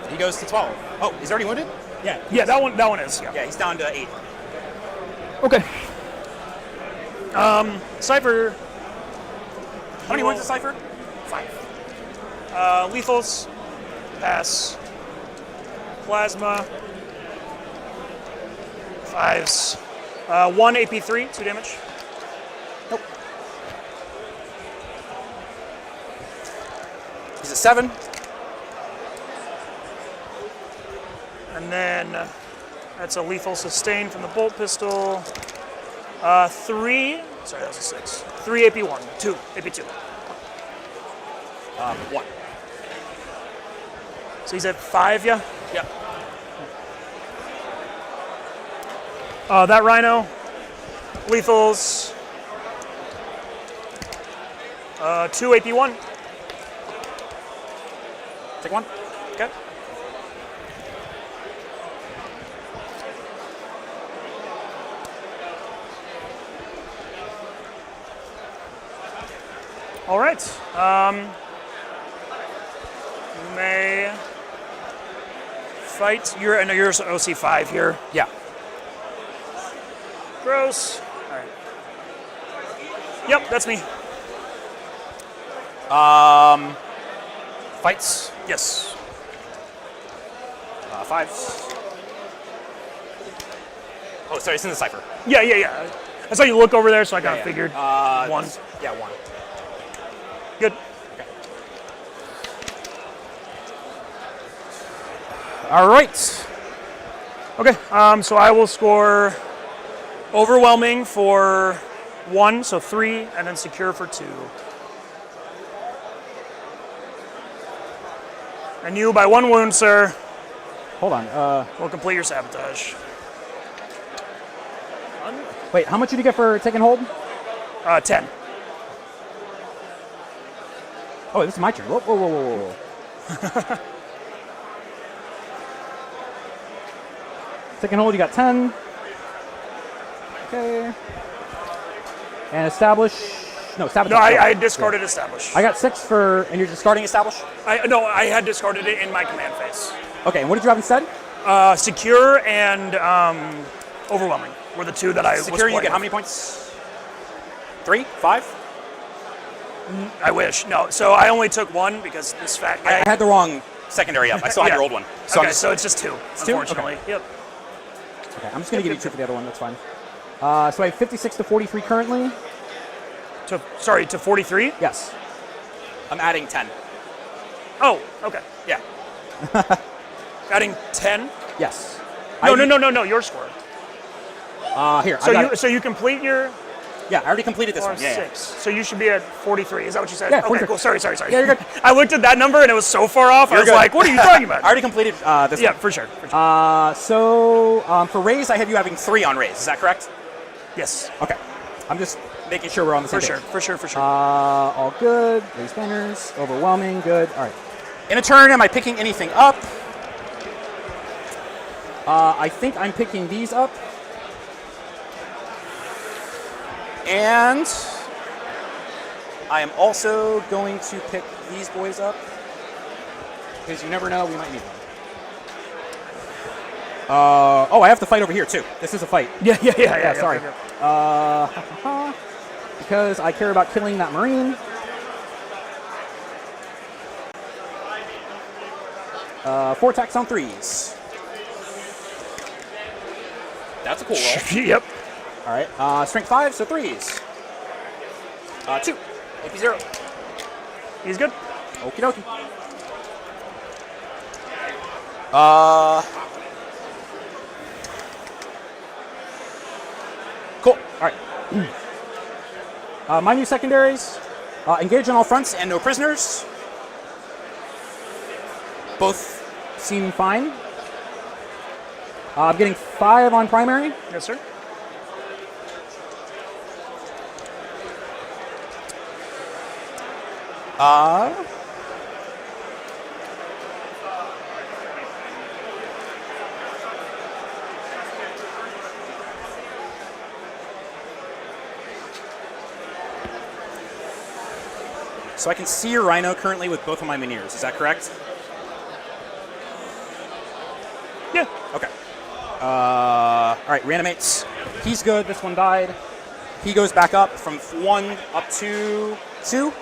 Speaker 6: He goes to 12. Oh, he's already wounded? Yeah.
Speaker 7: Yeah, that one is. Yeah.
Speaker 6: Yeah, he's down to 8.
Speaker 7: Okay. Cypher.
Speaker 6: How many wounds is Cypher?
Speaker 7: 5. Lethals. Pass. Plasma. 5s. 1 AP3, 2 damage.
Speaker 6: Nope. He's a 7.
Speaker 7: And then that's a lethal sustain from the bolt pistol. 3. Sorry, that was a 6. 3 AP1. 2 AP2.
Speaker 6: 1.
Speaker 7: So he's at 5, yeah?
Speaker 6: Yep.
Speaker 7: That Rhino. Lethals. 2 AP1.
Speaker 6: Take 1.
Speaker 7: Okay. All right. You may fight. I know you're OC5 here.
Speaker 6: Yeah.
Speaker 7: Gross. All right. Yep, that's me.
Speaker 6: Fights.
Speaker 7: Yes.
Speaker 6: 5s. Oh, sorry, it's in the cipher.
Speaker 7: Yeah. I saw you look over there, so I kind of
Speaker 6: Yeah.
Speaker 7: figured 1.
Speaker 6: Yeah, 1.
Speaker 7: Good.
Speaker 6: All right.
Speaker 7: Okay, so I will score overwhelming for 1, so 3, and then secure for 2. And you, by 1 wound, sir,
Speaker 6: Hold on.
Speaker 7: will complete your sabotage.
Speaker 6: Wait, how much did you get for taking hold?
Speaker 7: 10.
Speaker 6: Oh, this is my turn. Whoa. Taking hold, you got 10. Okay. And establish. No, sabotage.
Speaker 7: No, I discarded establish.
Speaker 6: I got 6 for, and you're discarding establish?
Speaker 7: I had discarded it in my command phase.
Speaker 6: Okay, and what did you have instead?
Speaker 7: Secure and overwhelming were the 2 that I was
Speaker 6: Secure, you
Speaker 7: playing
Speaker 6: get how
Speaker 7: with.
Speaker 6: many points? 3? 5?
Speaker 7: I wish. No, so I only took 1 because this fat guy.
Speaker 6: I had the wrong secondary up. I still had
Speaker 7: Yeah.
Speaker 6: your old one.
Speaker 7: Okay, so it's just 2,
Speaker 6: 2?
Speaker 7: unfortunately.
Speaker 6: Okay.
Speaker 7: Yep.
Speaker 6: Okay, I'm just going to give you 2 for the other one. That's fine. So I have 56 to 43 currently.
Speaker 7: To 43?
Speaker 6: Yes. I'm adding 10.
Speaker 7: Oh, okay.
Speaker 6: Yeah.
Speaker 7: Adding 10?
Speaker 6: Yes.
Speaker 7: No, your score.
Speaker 6: Here.
Speaker 7: So you complete your
Speaker 6: Yeah, I already completed this one.
Speaker 7: 6. So you should be at 43. Is that what you said?
Speaker 6: Yeah,
Speaker 7: Okay,
Speaker 6: 43.
Speaker 7: cool. Sorry.
Speaker 6: Yeah, you're good.
Speaker 7: I looked at that number and it was so far off. I
Speaker 6: You're
Speaker 7: was
Speaker 6: good.
Speaker 7: like, what are you talking about?
Speaker 6: I already completed this
Speaker 7: Yeah,
Speaker 6: one.
Speaker 7: for sure.
Speaker 6: So for raise, I have you having 3 on raise. Is that correct?
Speaker 7: Yes.
Speaker 6: Okay. I'm just making sure we're on the same page.
Speaker 7: For sure.
Speaker 6: All good. Raise banners. Overwhelming. Good. All right. In a turn, am I picking anything up? I think I'm picking these up. And I am also going to pick these boys up. Because you never know, we might need them. Oh, I have to fight over here too. This is a fight.
Speaker 7: Yeah.
Speaker 6: Sorry. Because I care about killing that Marine. 4 attacks on 3s. That's a cool roll.
Speaker 7: Yep.
Speaker 6: All right. Strength 5, so 3s. 2. AP 0.
Speaker 7: He's good.
Speaker 6: Okie dokie. Cool. All right. My new secondaries. Engage on all fronts and no prisoners. Both seem fine. I'm getting 5 on primary.
Speaker 7: Yes, sir.
Speaker 6: So I can see your Rhino currently with both of my Minears. Is that correct?
Speaker 7: Yeah.
Speaker 6: Okay. All right, reanimates. He's good. This one died. He goes back up from 1 up to 2.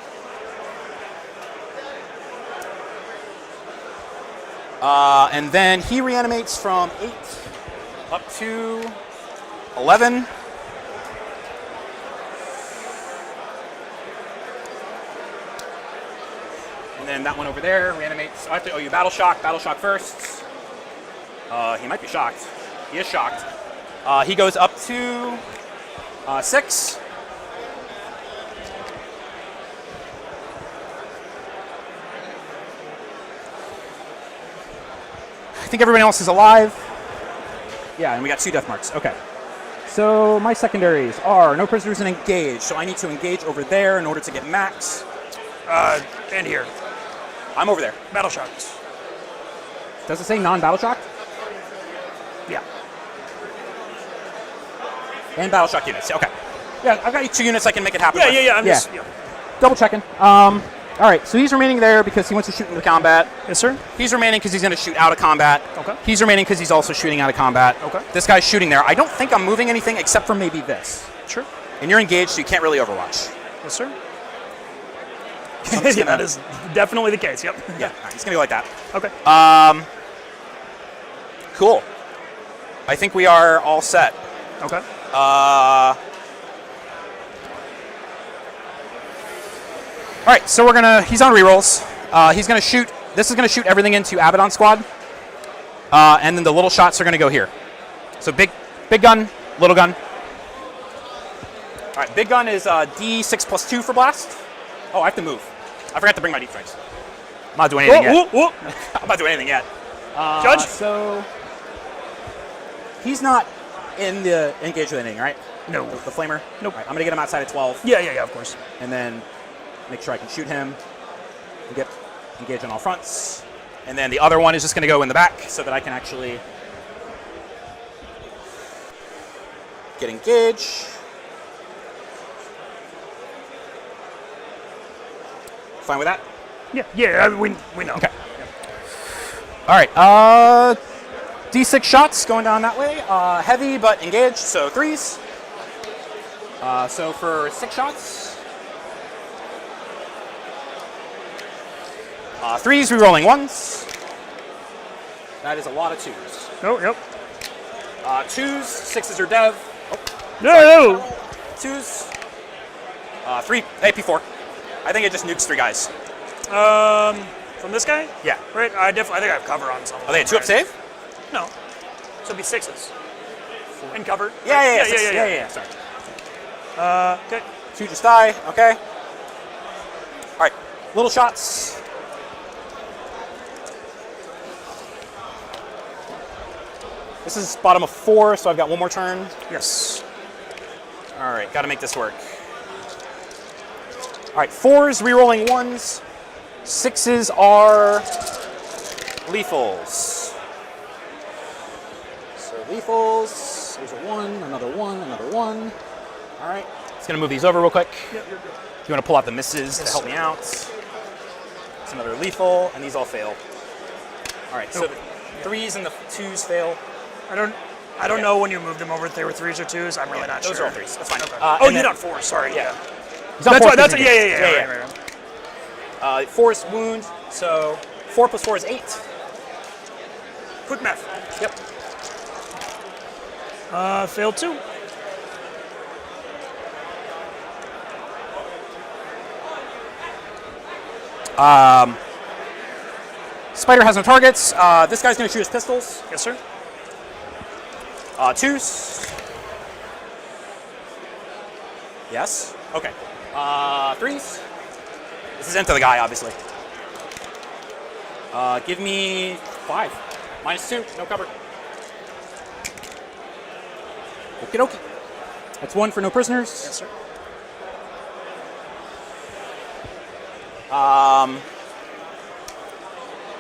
Speaker 6: And then he reanimates from 8 up to 11. And then that one over there reanimates. I have to owe you Battle Shock. Battle Shock first. He might be shocked. He is shocked. He goes up to 6. I think everybody else is alive. Yeah, and we got 2 death marks. Okay. So my secondaries are no prisoners and engage. So I need to engage over there in order to get max.
Speaker 7: And here.
Speaker 6: I'm over there.
Speaker 7: Battle shots.
Speaker 6: Does it say non-battle shock?
Speaker 7: Yeah.
Speaker 6: And battle shock units. Okay. Yeah, I've got 2 units I can make it happen.
Speaker 7: Yeah. I'm just. Yeah.
Speaker 6: Double checking. All right, so he's remaining there because he wants to shoot into combat.
Speaker 7: Yes, sir.
Speaker 6: He's remaining because he's going to shoot out of combat.
Speaker 7: Okay.
Speaker 6: He's remaining because he's also shooting out of combat.
Speaker 7: Okay.
Speaker 6: This guy's shooting there. I don't think I'm moving anything except for maybe this.
Speaker 7: Sure.
Speaker 6: And you're engaged, so you can't really overwatch.
Speaker 7: Yes, sir.
Speaker 6: So
Speaker 7: Yeah, that is definitely the case. Yep.
Speaker 6: Yeah, all right, it's going to be like that.
Speaker 7: Okay.
Speaker 6: Cool. I think we are all set.
Speaker 7: Okay.
Speaker 6: All right, so he's on rerolls. He's gonna shoot, this is gonna shoot everything into Abaddon squad. And then the little shots are gonna go here. So big gun, little gun. All right, big gun is D6 plus 2 for blast. Oh, I have to move. I forgot to bring my deep strikes. I'm not doing anything yet. I'm not doing anything yet.
Speaker 7: Judge?
Speaker 6: So, he's not in the engage with anything, right?
Speaker 7: No.
Speaker 6: The flamer?
Speaker 7: Nope.
Speaker 6: All right, I'm gonna get him outside at 12.
Speaker 7: Yeah, of course.
Speaker 6: And then make sure I can shoot him and get engaged on all fronts. And then the other one is just going to go in the back so that I can actually get engaged. Fine with that?
Speaker 7: Yeah, we know.
Speaker 6: Okay. All right, D6 shots going down that way. Heavy but engaged, so 3s. So for 6 shots. 3s, re-rolling 1s. That is a lot of 2s.
Speaker 7: Oh, yep.
Speaker 6: 2s, 6s are dev.
Speaker 7: No!
Speaker 6: 2s. 3, AP4. I think it just nukes 3 guys.
Speaker 7: From this guy?
Speaker 6: Yeah.
Speaker 7: Right? I think I have cover on some of them.
Speaker 6: Are they a 2-up save?
Speaker 7: No. So it'd be 6s. And cover?
Speaker 6: Yeah. Sorry.
Speaker 7: Okay.
Speaker 6: 2 just die. Okay. All right. Little shots. This is bottom of 4, so I've got 1 more turn.
Speaker 7: Yes.
Speaker 6: All right, got to make this work. All right, 4s, re-rolling 1s. 6s are lethals. So lethals, there's a 1, another 1, another 1. All right, just gonna move these over real quick.
Speaker 7: Yep, you're good.
Speaker 6: You wanna pull out the misses to help me out. It's another lethal, and these all fail. All right, so the 3s and the 2s fail.
Speaker 7: I don't know when you moved them over if they were 3s or 2s. I'm really not
Speaker 6: those
Speaker 7: sure.
Speaker 6: are all 3s. That's fine.
Speaker 7: Okay.
Speaker 6: And
Speaker 7: you're
Speaker 6: then-
Speaker 7: not 4. Sorry. Yeah.
Speaker 6: He's on
Speaker 7: That's
Speaker 6: 4
Speaker 7: why. That's
Speaker 6: because
Speaker 7: yeah. Right.
Speaker 6: 4 is wound, so 4 plus 4 is 8.
Speaker 7: Quick math.
Speaker 6: Yep.
Speaker 7: Failed 2.
Speaker 6: Spider has no targets. This guy's going to shoot his pistols.
Speaker 7: Yes, sir.
Speaker 6: 2s. Yes. Okay. 3s. This is into the guy, obviously. Give me 5. -2. No cover. Okie dokie. That's 1 for no prisoners.
Speaker 7: Yes, sir.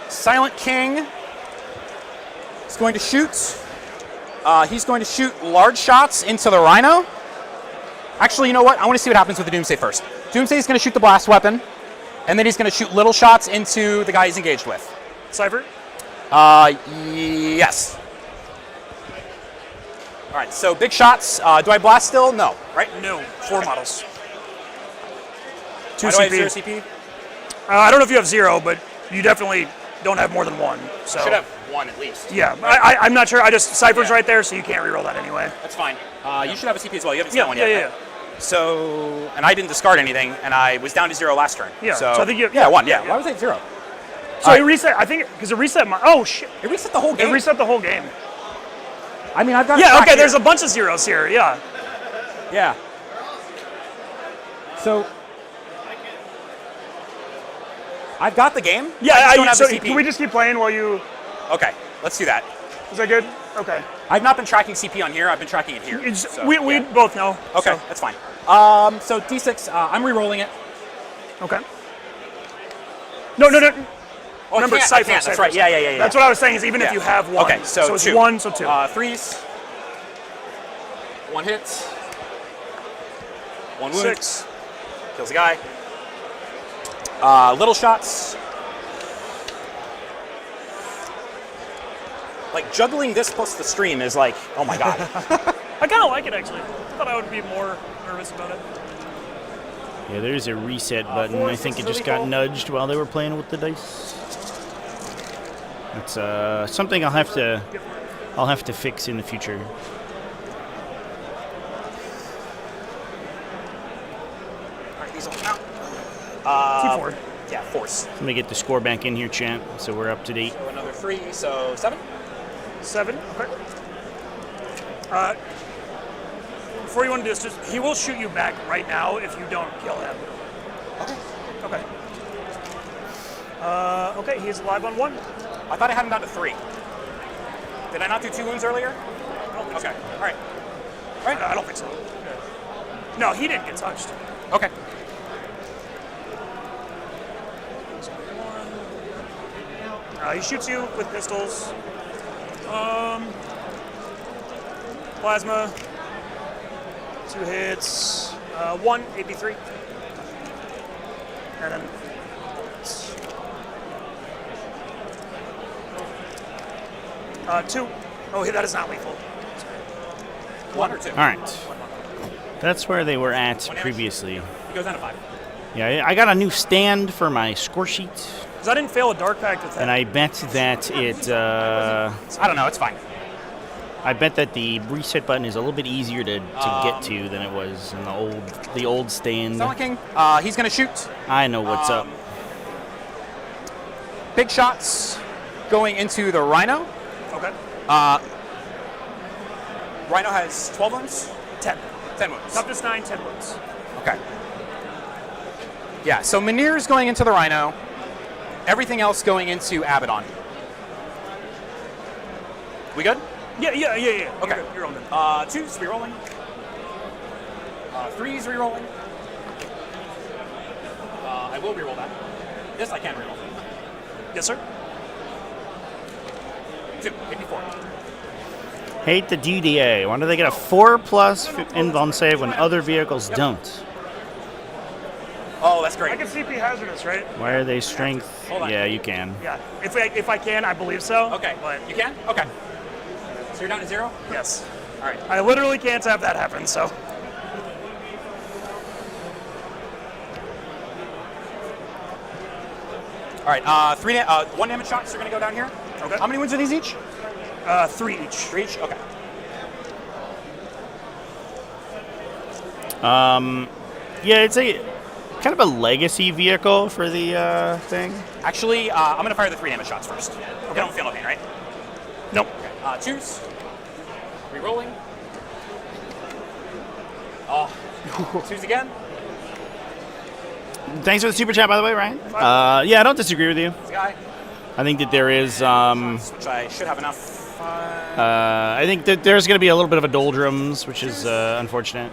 Speaker 6: Silent King is going to shoot. He's going to shoot large shots into the Rhino. Actually, you know what? I want to see what happens with the Doomsday first. Doomsday is going to shoot the blast weapon, and then he's going to shoot little shots into the guy he's engaged with.
Speaker 7: Cypher?
Speaker 6: Yes. All right, so big shots. Do I blast still? No, right?
Speaker 7: No. 4 models. 2
Speaker 6: Why do I have
Speaker 7: CP.
Speaker 6: 0 CP?
Speaker 7: I don't know if you have 0, but you definitely don't have more than 1. So.
Speaker 6: I should have 1 at least.
Speaker 7: Yeah, I'm not sure. Cypher's right there, so you can't reroll that anyway.
Speaker 6: That's fine. You should have a CP as well. You haven't spent one yet.
Speaker 7: Yeah.
Speaker 6: Right? So, and I didn't discard anything, and I was down to 0 last turn.
Speaker 7: Yeah,
Speaker 6: So
Speaker 7: I think you.
Speaker 6: 1.
Speaker 7: Yeah.
Speaker 6: Why was I at 0?
Speaker 7: So it reset. I think because it reset my. Oh shit!
Speaker 6: It reset the whole game.
Speaker 7: It reset the whole game.
Speaker 6: I mean, I've got.
Speaker 7: Yeah. Okay. There's a bunch of zeros here. Yeah.
Speaker 6: Yeah. So I've got the game.
Speaker 7: Yeah,
Speaker 6: I just don't have
Speaker 7: so
Speaker 6: the CP.
Speaker 7: can we just keep playing while you...
Speaker 6: Okay, let's do that.
Speaker 7: Is that good? Okay.
Speaker 6: I've not been tracking CP on here. I've been tracking it here.
Speaker 7: We both know.
Speaker 6: Okay,
Speaker 7: so.
Speaker 6: that's fine. So D6, I'm re-rolling it.
Speaker 7: Okay. No.
Speaker 6: Oh,
Speaker 7: Remember,
Speaker 6: I can't,
Speaker 7: Cypher.
Speaker 6: that's right. Yeah.
Speaker 7: That's what I was saying, is even if you have one.
Speaker 6: Okay, so
Speaker 7: it's
Speaker 6: two.
Speaker 7: 1, so 2.
Speaker 6: Threes. 1 hit. 1 wound.
Speaker 7: 6.
Speaker 6: Kills the guy. Little shots. Like, juggling this plus the stream is like, oh my god.
Speaker 7: I kind of like it, actually. I thought I would be more nervous about it.
Speaker 2: Yeah, there's a reset button. I think it just got nudged while they were playing with the dice. That's something I'll have to fix in the future.
Speaker 6: Alright, these will out.
Speaker 7: T4.
Speaker 6: Yeah, force.
Speaker 2: Let me get the score back in here, champ, so we're up to date.
Speaker 6: So another 3, so 7.
Speaker 7: 7, okay. Before you want to do this, he will shoot you back right now if you don't kill him. Okay. Okay, he's alive on 1.
Speaker 6: I thought I had him down to 3. Did I not do 2 wounds earlier?
Speaker 7: I don't think so.
Speaker 6: Alright.
Speaker 7: I don't think so. No, he didn't get touched.
Speaker 6: Okay.
Speaker 7: He shoots you with pistols. Plasma. 2 hits. 1, AP3. And then... 2. Oh, that is not lethal.
Speaker 6: 1 or 2?
Speaker 2: All right. That's where they were at previously.
Speaker 6: He goes down to 5.
Speaker 2: Yeah, I got a new stand for my score sheet.
Speaker 7: Because I didn't fail a dark pact with that.
Speaker 2: And I bet that it...
Speaker 6: I don't know, it's fine.
Speaker 2: I bet that the reset button is a little bit easier to get to than it was in the old stand.
Speaker 6: Summer King, he's going to shoot.
Speaker 2: I know what's up.
Speaker 6: Big shots going into the Rhino.
Speaker 7: Okay.
Speaker 6: Rhino has 12 wounds?
Speaker 7: 10.
Speaker 6: 10 wounds.
Speaker 7: Toughness 9, 10 wounds.
Speaker 6: Okay. Yeah, so Minir's going into the Rhino. Everything else going into Abaddon. We good?
Speaker 7: Yeah.
Speaker 6: Okay.
Speaker 7: You're on then.
Speaker 6: 2's rerolling. 3's rerolling. I will reroll that. This I can reroll.
Speaker 7: Yes, sir.
Speaker 6: 2, 54.
Speaker 2: Hate the DDA. Why do they get a 4+ invuln save when other vehicles don't?
Speaker 6: Oh, that's great.
Speaker 7: I can CP hazardous, right?
Speaker 2: Why are they strength?
Speaker 6: Hold on.
Speaker 2: Yeah, you can.
Speaker 7: Yeah. If I can, I believe so.
Speaker 6: Okay.
Speaker 7: But
Speaker 6: You can? Okay. So you're down to 0?
Speaker 7: yes.
Speaker 6: All right.
Speaker 7: I literally can't have that happen, so.
Speaker 6: All right. 1 damage shots are going to go down here.
Speaker 7: Okay.
Speaker 6: How many wounds are these each?
Speaker 7: 3 each.
Speaker 6: 3 each? Okay.
Speaker 2: Yeah, it's a kind of a legacy vehicle for the thing.
Speaker 6: Actually, I'm going to fire the 3 damage shots first. Okay. You don't feel no pain, right?
Speaker 7: Nope.
Speaker 6: Okay. 2's. Rerolling. Oh. 2's again.
Speaker 2: Thanks for the super chat, by the way, Ryan. Yeah, I don't disagree with you.
Speaker 6: This guy.
Speaker 2: I think that there is.
Speaker 6: Which I should have enough.
Speaker 2: I think that there's going to be a little bit of a doldrums, which is unfortunate.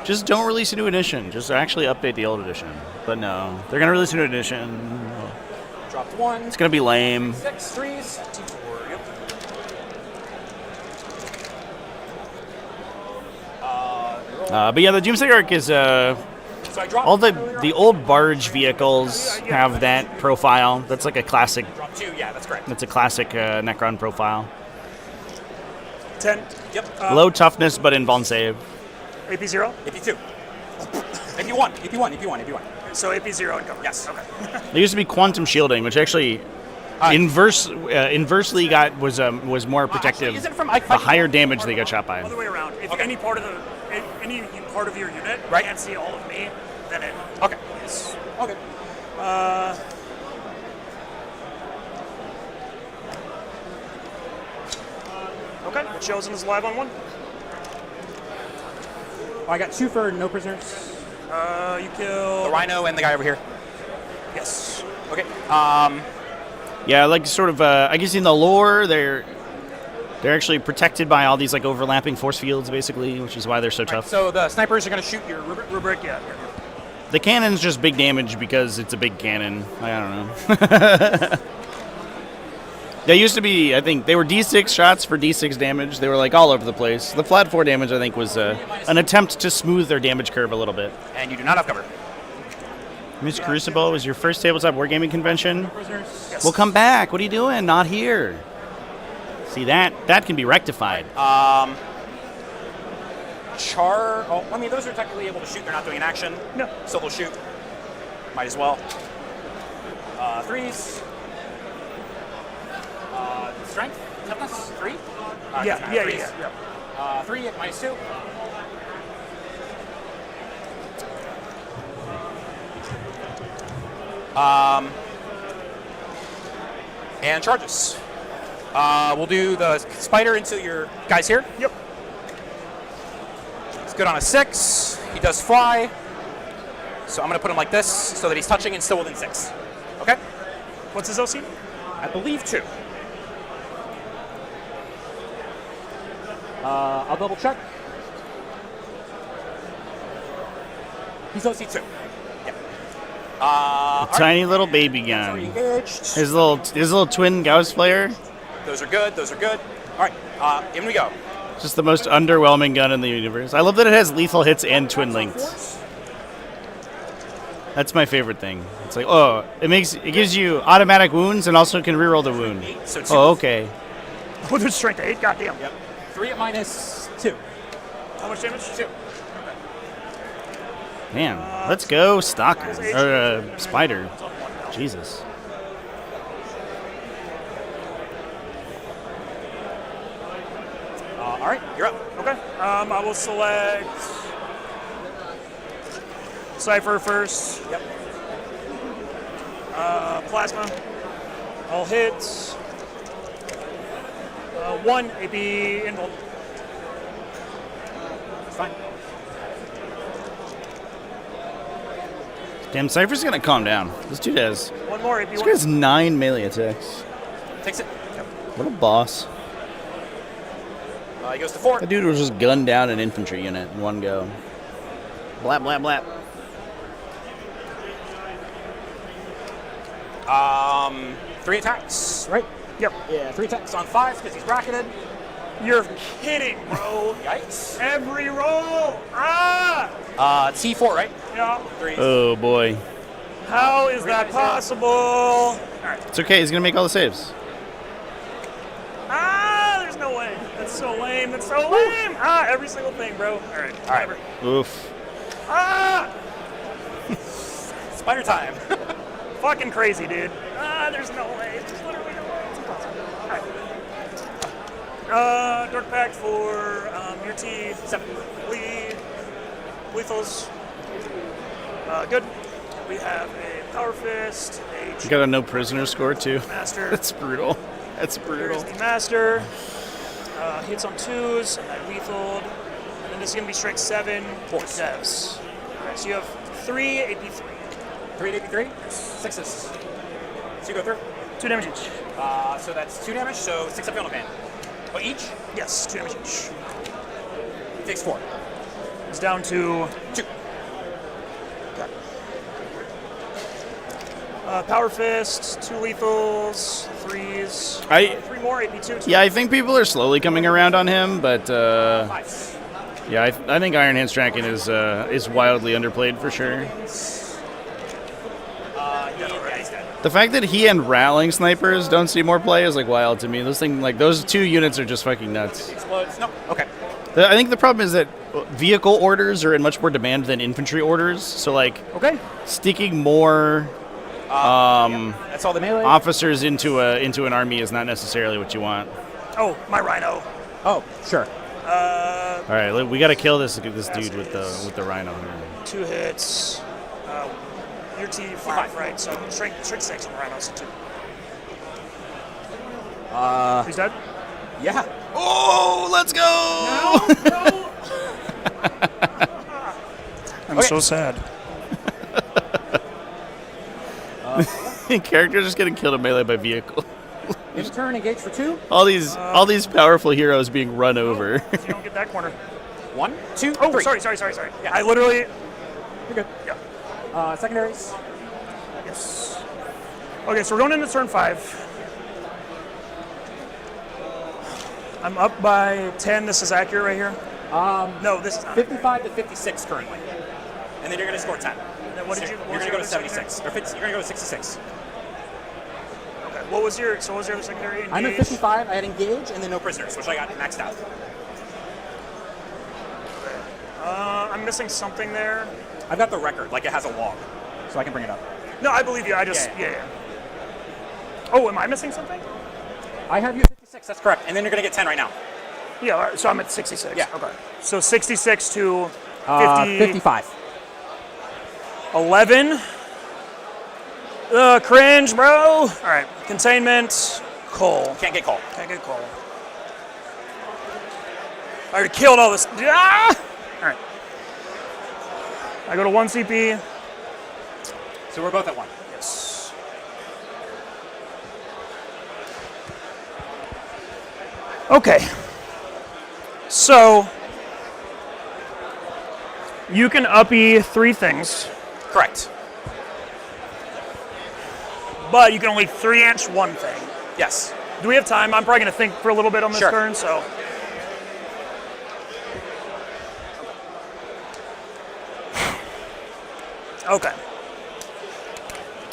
Speaker 2: Just don't release a new edition. Just actually update the old edition. But no, they're going to release a new edition.
Speaker 6: Dropped 1.
Speaker 2: It's going to be lame.
Speaker 6: 6, 3's. T4. Yep.
Speaker 2: But yeah, the Doomsday Arc is
Speaker 6: So I dropped
Speaker 2: all the old barge vehicles have that profile. That's like a classic.
Speaker 6: Dropped 2. Yeah, that's correct.
Speaker 2: That's a classic Necron profile.
Speaker 7: 10.
Speaker 6: Yep.
Speaker 2: Low toughness, but invuln save.
Speaker 7: AP0?
Speaker 6: AP2. AP1. AP1.
Speaker 7: So AP0 and cover.
Speaker 6: Yes.
Speaker 7: Okay.
Speaker 2: There used to be quantum shielding, which actually inversely was more protective.
Speaker 6: Actually, is it from
Speaker 2: the higher damage they got shot by.
Speaker 7: Other way around. If any part of your unit can't see all of me, then it.
Speaker 6: Okay.
Speaker 7: Is.
Speaker 6: Okay.
Speaker 7: Okay. Chosen is live on 1.
Speaker 6: Oh, I got 2 for no prisoners.
Speaker 7: You kill
Speaker 6: The Rhino and the guy over here.
Speaker 7: Yes.
Speaker 6: Okay.
Speaker 2: Yeah, like sort of. I guess in the lore, they're actually protected by all these like overlapping force fields, basically, which is why they're so tough.
Speaker 6: So the snipers are going to shoot your
Speaker 7: rubric, yeah.
Speaker 2: The cannon's just big damage because it's a big cannon. I don't know. They used to be, I think, they were D6 shots for D6 damage. They were like all over the place. The flat 4 damage, I think, was an attempt to smooth their damage curve a little bit.
Speaker 6: And you do not have cover.
Speaker 2: Miss Crucible was your first tabletop wargaming convention.
Speaker 6: Prisoners.
Speaker 2: Well, come back. What are you doing? Not here. See, that can be rectified.
Speaker 6: Oh, I mean, those are technically able to shoot. They're not doing an action.
Speaker 7: No.
Speaker 6: So they'll shoot. Might as well. 3s. Strength? Toughness? 3?
Speaker 7: Yeah.
Speaker 6: 3 at -2. And charges. We'll do the spider into your guys here.
Speaker 7: Yep.
Speaker 6: He's good on a 6. He does fly. So I'm going to put him like this so that he's touching and still within 6. Okay?
Speaker 7: What's his OC?
Speaker 6: I believe 2. I'll double check. He's OC 2. Yeah.
Speaker 2: Tiny little baby gun.
Speaker 6: Engaged.
Speaker 2: His little twin Gauss flare.
Speaker 6: Those are good. Those are good. All right. In we go.
Speaker 2: Just the most underwhelming gun in the universe. I love that it has lethal hits and twin links. That's my favorite thing. It's like, oh, it gives you automatic wounds and also can reroll the wound.
Speaker 6: So 2.
Speaker 2: Oh, okay.
Speaker 7: Oh, there's strength 8. Goddamn.
Speaker 6: Yep. 3 at -2.
Speaker 7: How much damage?
Speaker 6: 2.
Speaker 2: Man, let's go, Stalker or Spider. Jesus.
Speaker 6: All right, you're up.
Speaker 7: Okay. I will select Cypher first.
Speaker 6: Yep.
Speaker 7: Plasma. All hit. 1 AP invul.
Speaker 6: Fine.
Speaker 2: Damn, Cypher's gonna calm down. This dude has.
Speaker 7: 1 more AP.
Speaker 2: This guy has 9 melee attacks.
Speaker 6: Takes it.
Speaker 2: What a boss.
Speaker 6: He goes to 4.
Speaker 2: That dude was just gunned down an infantry unit in one go. Blap, blap, blap.
Speaker 6: 3 attacks, right?
Speaker 7: Yep.
Speaker 6: Yeah, 3 attacks on 5 because he's bracketed.
Speaker 7: You're kidding, bro.
Speaker 6: Yikes.
Speaker 7: Every roll. Ah!
Speaker 6: T4, right?
Speaker 7: Yeah.
Speaker 6: 3.
Speaker 2: Oh boy.
Speaker 7: How is that possible? All right.
Speaker 2: It's okay. He's gonna make all the saves.
Speaker 7: Ah, there's no way. That's so lame. That's so lame. Ah, every single thing, bro. All right. Whatever.
Speaker 2: Oof.
Speaker 7: Ah!
Speaker 6: Spider time.
Speaker 7: Fucking crazy, dude. Ah, there's no way. There's literally no way. It's impossible. All right. Dark Pact for your T.
Speaker 6: 7.
Speaker 7: Lethals. Good. We have a Power Fist, a
Speaker 2: You got a no prisoner score too.
Speaker 7: Master.
Speaker 2: That's brutal. That's brutal.
Speaker 7: Here's the Master. Hits on 2s, and then lethaled. And then this is going to be strike 7.
Speaker 6: Force.
Speaker 7: Devs. Alright, so you have 3 AP3.
Speaker 6: 3 at AP3? 6s. So you go through?
Speaker 7: 2 damage each.
Speaker 6: So that's 2 damage, so 6 up on pan. Oh, each?
Speaker 7: Yes, 2 damage each.
Speaker 6: Takes 4.
Speaker 7: It's down to
Speaker 6: 2.
Speaker 7: Power Fist, 2 lethals, 3s. 3 more AP2.
Speaker 2: Yeah, I think people are slowly coming around on him, but yeah, I think Iron Hand Strachan is wildly underplayed for sure. The fact that he and Rowling Snipers don't see more play is like wild to me. Those 2 units are just fucking nuts.
Speaker 6: Explodes. No. Okay.
Speaker 2: I think the problem is that vehicle orders are in much more demand than infantry orders. So like, sticking more
Speaker 6: that's all the melee.
Speaker 2: officers into an army is not necessarily what you want.
Speaker 7: Oh, my Rhino.
Speaker 6: Oh, sure.
Speaker 2: All right, we got to kill this dude with the Rhino here.
Speaker 7: 2 hits. Your T 5, right? So strength 6 on the Rhino, so 2. He's dead?
Speaker 6: Yeah.
Speaker 2: Oh, let's go!
Speaker 7: No. I'm so sad.
Speaker 2: Characters just getting killed in melee by vehicle.
Speaker 6: In turn, engage for 2.
Speaker 2: All these powerful heroes being run over.
Speaker 7: So you don't get that corner.
Speaker 6: 1, 2,
Speaker 7: Oh,
Speaker 6: 3.
Speaker 7: sorry.
Speaker 6: Yeah.
Speaker 7: I literally.
Speaker 6: You're good.
Speaker 7: Yeah.
Speaker 6: Secondaries.
Speaker 7: Yes. Okay, so we're going into turn 5. I'm up by 10. This is accurate right here. No, this is not.
Speaker 6: 55 to 56 currently, and then you're going to score 10.
Speaker 7: And then what did you?
Speaker 6: You're going to go to 76, or 50, you're going to go to 66.
Speaker 7: Okay. What was your other secondary? Engage?
Speaker 6: I'm at 55. I had engage, and then no prisoners, which I got maxed out.
Speaker 7: I'm missing something there.
Speaker 6: I've got the record, like it has a log, so I can bring it up.
Speaker 7: No, I believe you. I just yeah. Oh, am I missing something?
Speaker 6: I have you at 56. That's correct, and then you're going to get 10 right now.
Speaker 7: Yeah. All right, so I'm at 66.
Speaker 6: Yeah.
Speaker 7: Okay. So 66 to
Speaker 6: 55.
Speaker 7: 11. Cringe, bro. All right. Containment. Cole.
Speaker 6: Can't get Cole.
Speaker 7: Can't get Cole. I already killed all this. Ah! All right. I go to 1 CP.
Speaker 6: So we're both at 1.
Speaker 7: Yes. Okay. So you can uppy 3 things.
Speaker 6: Correct.
Speaker 7: But you can only 3-inch 1 thing.
Speaker 6: Yes.
Speaker 7: Do we have time? I'm probably going to think for a little bit on this turn, so. Okay.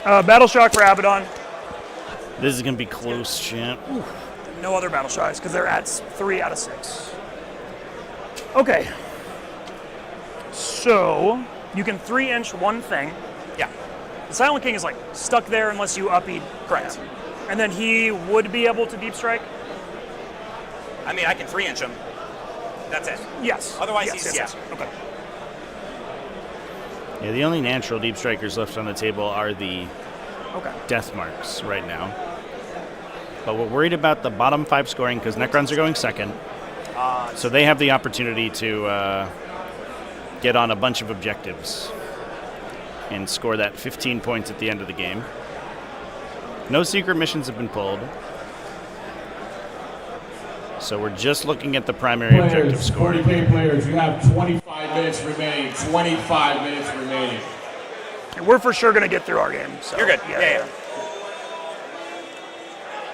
Speaker 7: Battle Shock for Abaddon.
Speaker 2: This is going to be close, champ.
Speaker 7: No other Battle Shocks, because they're at 3 out of 6. Okay. So, you can 3-inch 1 thing.
Speaker 6: Yeah.
Speaker 7: The Silent King is like stuck there unless you upbeat.
Speaker 6: Correct.
Speaker 7: And then he would be able to deep strike?
Speaker 6: I mean, I can 3-inch him. That's it.
Speaker 7: Yes.
Speaker 6: Otherwise,
Speaker 7: yes. Okay.
Speaker 2: Yeah, the only natural deep strikers left on the table are the
Speaker 7: Okay.
Speaker 2: death marks right now. But we're worried about the bottom 5 scoring because Necrons are going second. So they have the opportunity to get on a bunch of objectives and score that 15 points at the end of the game. No secret missions have been pulled. So we're just looking at the primary objective score.
Speaker 8: 40k players, you have 25 minutes remaining. 25 minutes remaining.
Speaker 7: And we're for sure going to get through our game. So.
Speaker 6: You're good. Yeah.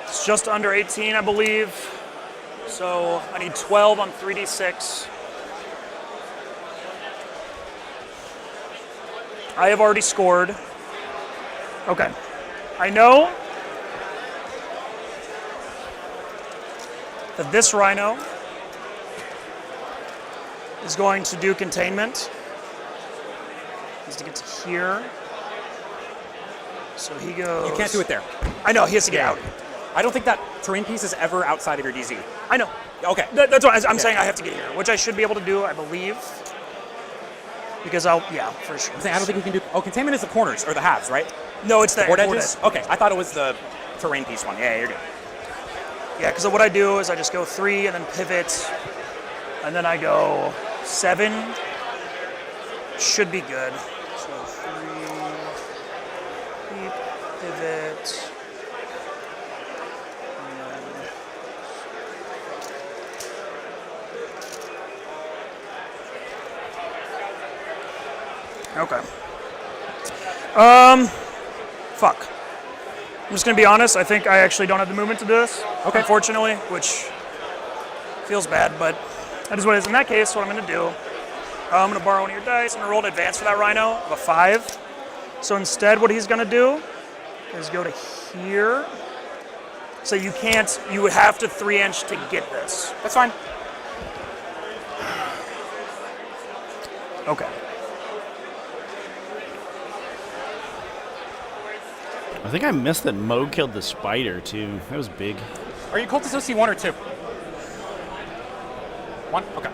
Speaker 7: It's just under 18, I believe. So I need 12 on 3d6. I have already scored. Okay. I know that this Rhino is going to do containment. Needs to get to here. So he goes.
Speaker 6: You can't do it there.
Speaker 7: I know, he has to get out.
Speaker 6: I don't think that terrain piece is ever outside of your DZ.
Speaker 7: I know.
Speaker 6: Okay.
Speaker 7: That's why I'm saying I have to get here, which I should be able to do, I believe. Because for sure.
Speaker 6: I don't think you can do. Oh, containment is the corners or the halves, right?
Speaker 7: No, it's the
Speaker 6: board edges. Okay, I thought it was the terrain piece one. Yeah, you're good.
Speaker 7: Yeah, because what I do is I just go 3 and then pivot, and then I go 7. Should be good. So 3, keep, pivot. Okay. Fuck. I'm just gonna be honest. I think I actually don't have the movement to do this.
Speaker 6: Okay.
Speaker 7: Unfortunately, which feels bad, but that is what it is. In that case, what I'm gonna do, I'm gonna borrow one of your dice. I'm gonna roll an advance for that Rhino of a 5. So instead, what he's gonna do is go to here. So you can't. You would have to 3-inch to get this.
Speaker 6: That's fine.
Speaker 7: Okay.
Speaker 2: I think I missed that Mo killed the spider, too. That was big.
Speaker 6: Are you Cultist OC 1 or 2? 1? Okay.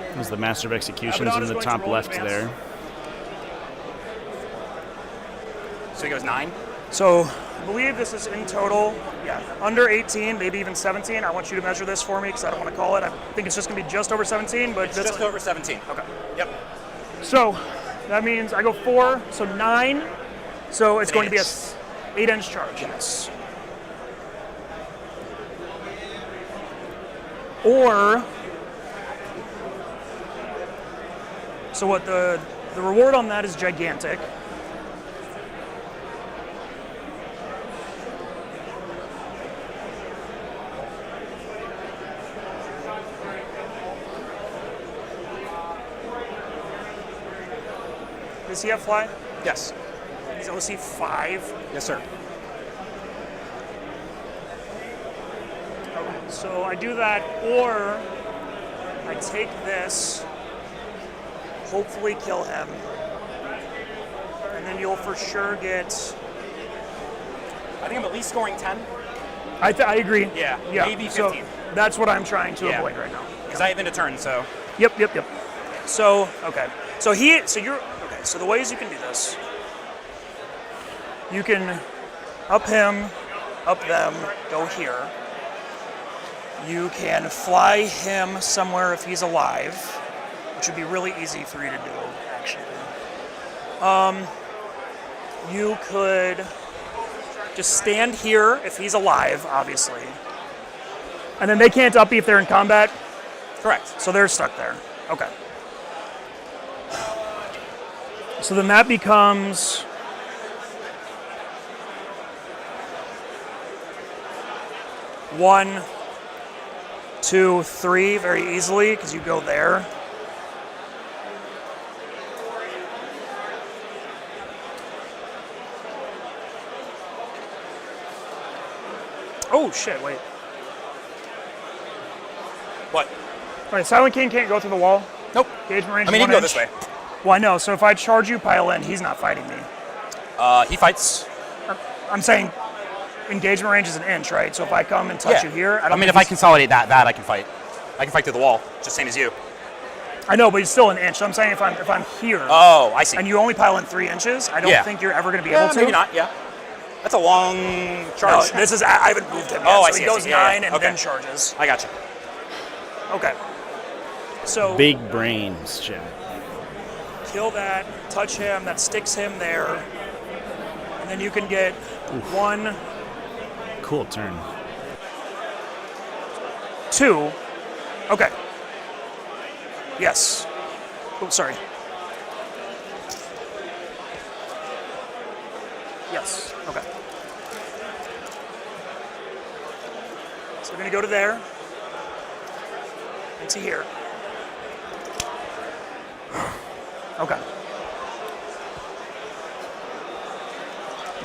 Speaker 2: That was the Master of Executions in the top left there.
Speaker 6: So he goes 9?
Speaker 7: So I believe this is in total, yeah, under 18, maybe even 17. I want you to measure this for me because I don't want to call it. I think it's just going to be just over 17, but
Speaker 6: It's just over 17.
Speaker 7: Okay.
Speaker 6: Yep.
Speaker 7: So that means I go 4, so 9. So it's
Speaker 6: An
Speaker 7: going to be a
Speaker 6: 8-inch.
Speaker 7: 8-inch charge. Yes. Or, so what the reward on that is gigantic. Does he have fly?
Speaker 6: Yes.
Speaker 7: He's OC 5.
Speaker 6: Yes, sir.
Speaker 7: Okay, so I do that, or I take this, hopefully kill him, and then you'll for sure get.
Speaker 6: I think I'm at least scoring 10.
Speaker 7: I agree.
Speaker 6: Yeah,
Speaker 7: Yeah.
Speaker 6: maybe 15.
Speaker 7: So that's what I'm trying to
Speaker 6: Yeah.
Speaker 7: avoid right now.
Speaker 6: Because I have into turn, so.
Speaker 7: Yep. So okay. So you're okay. So the ways you can do this, you can up him, up them, go here. You can fly him somewhere if he's alive, which would be really easy for you to do, actually. You could just stand here if he's alive, obviously. And then they can't up if they're in combat.
Speaker 6: Correct.
Speaker 7: So they're stuck there. Okay. So then that becomes 1, 2, 3 very easily because you go there. Oh shit, wait.
Speaker 6: What?
Speaker 7: Alright, Silent King can't go through the wall.
Speaker 6: Nope.
Speaker 7: Engagement range
Speaker 6: I mean,
Speaker 7: is
Speaker 6: he
Speaker 7: 1
Speaker 6: can go
Speaker 7: inch.
Speaker 6: this way.
Speaker 7: Well, I know. So if I charge you, pile in, he's not fighting me.
Speaker 6: He fights.
Speaker 7: I'm saying engagement range is 1 inch, right? So if I come and touch you here, I don't
Speaker 6: mean,
Speaker 7: think
Speaker 6: if I
Speaker 7: he's-
Speaker 6: consolidate that I can fight. I can fight through the wall, just same as you.
Speaker 7: I know, but he's still 1 inch. So I'm saying if I'm here.
Speaker 6: Oh, I see.
Speaker 7: And you only pile in 3 inches, I don't
Speaker 6: Yeah.
Speaker 7: think you're ever going to be
Speaker 6: Yeah,
Speaker 7: able to.
Speaker 6: maybe not. Yeah. That's a long charge.
Speaker 7: No, this is I haven't moved him yet.
Speaker 6: Oh,
Speaker 7: so
Speaker 6: I see.
Speaker 7: he goes
Speaker 6: Yeah,
Speaker 7: 9
Speaker 6: yeah.
Speaker 7: and
Speaker 6: Okay.
Speaker 7: then charges.
Speaker 6: I got you.
Speaker 7: Okay. So
Speaker 2: Big brains, Jim.
Speaker 7: kill that, touch him, that sticks him there, and then you can get 1,
Speaker 2: Cool turn.
Speaker 7: 2. Okay. Yes. Oh, sorry. Yes. Okay. So we're going to go to there and to here. Okay.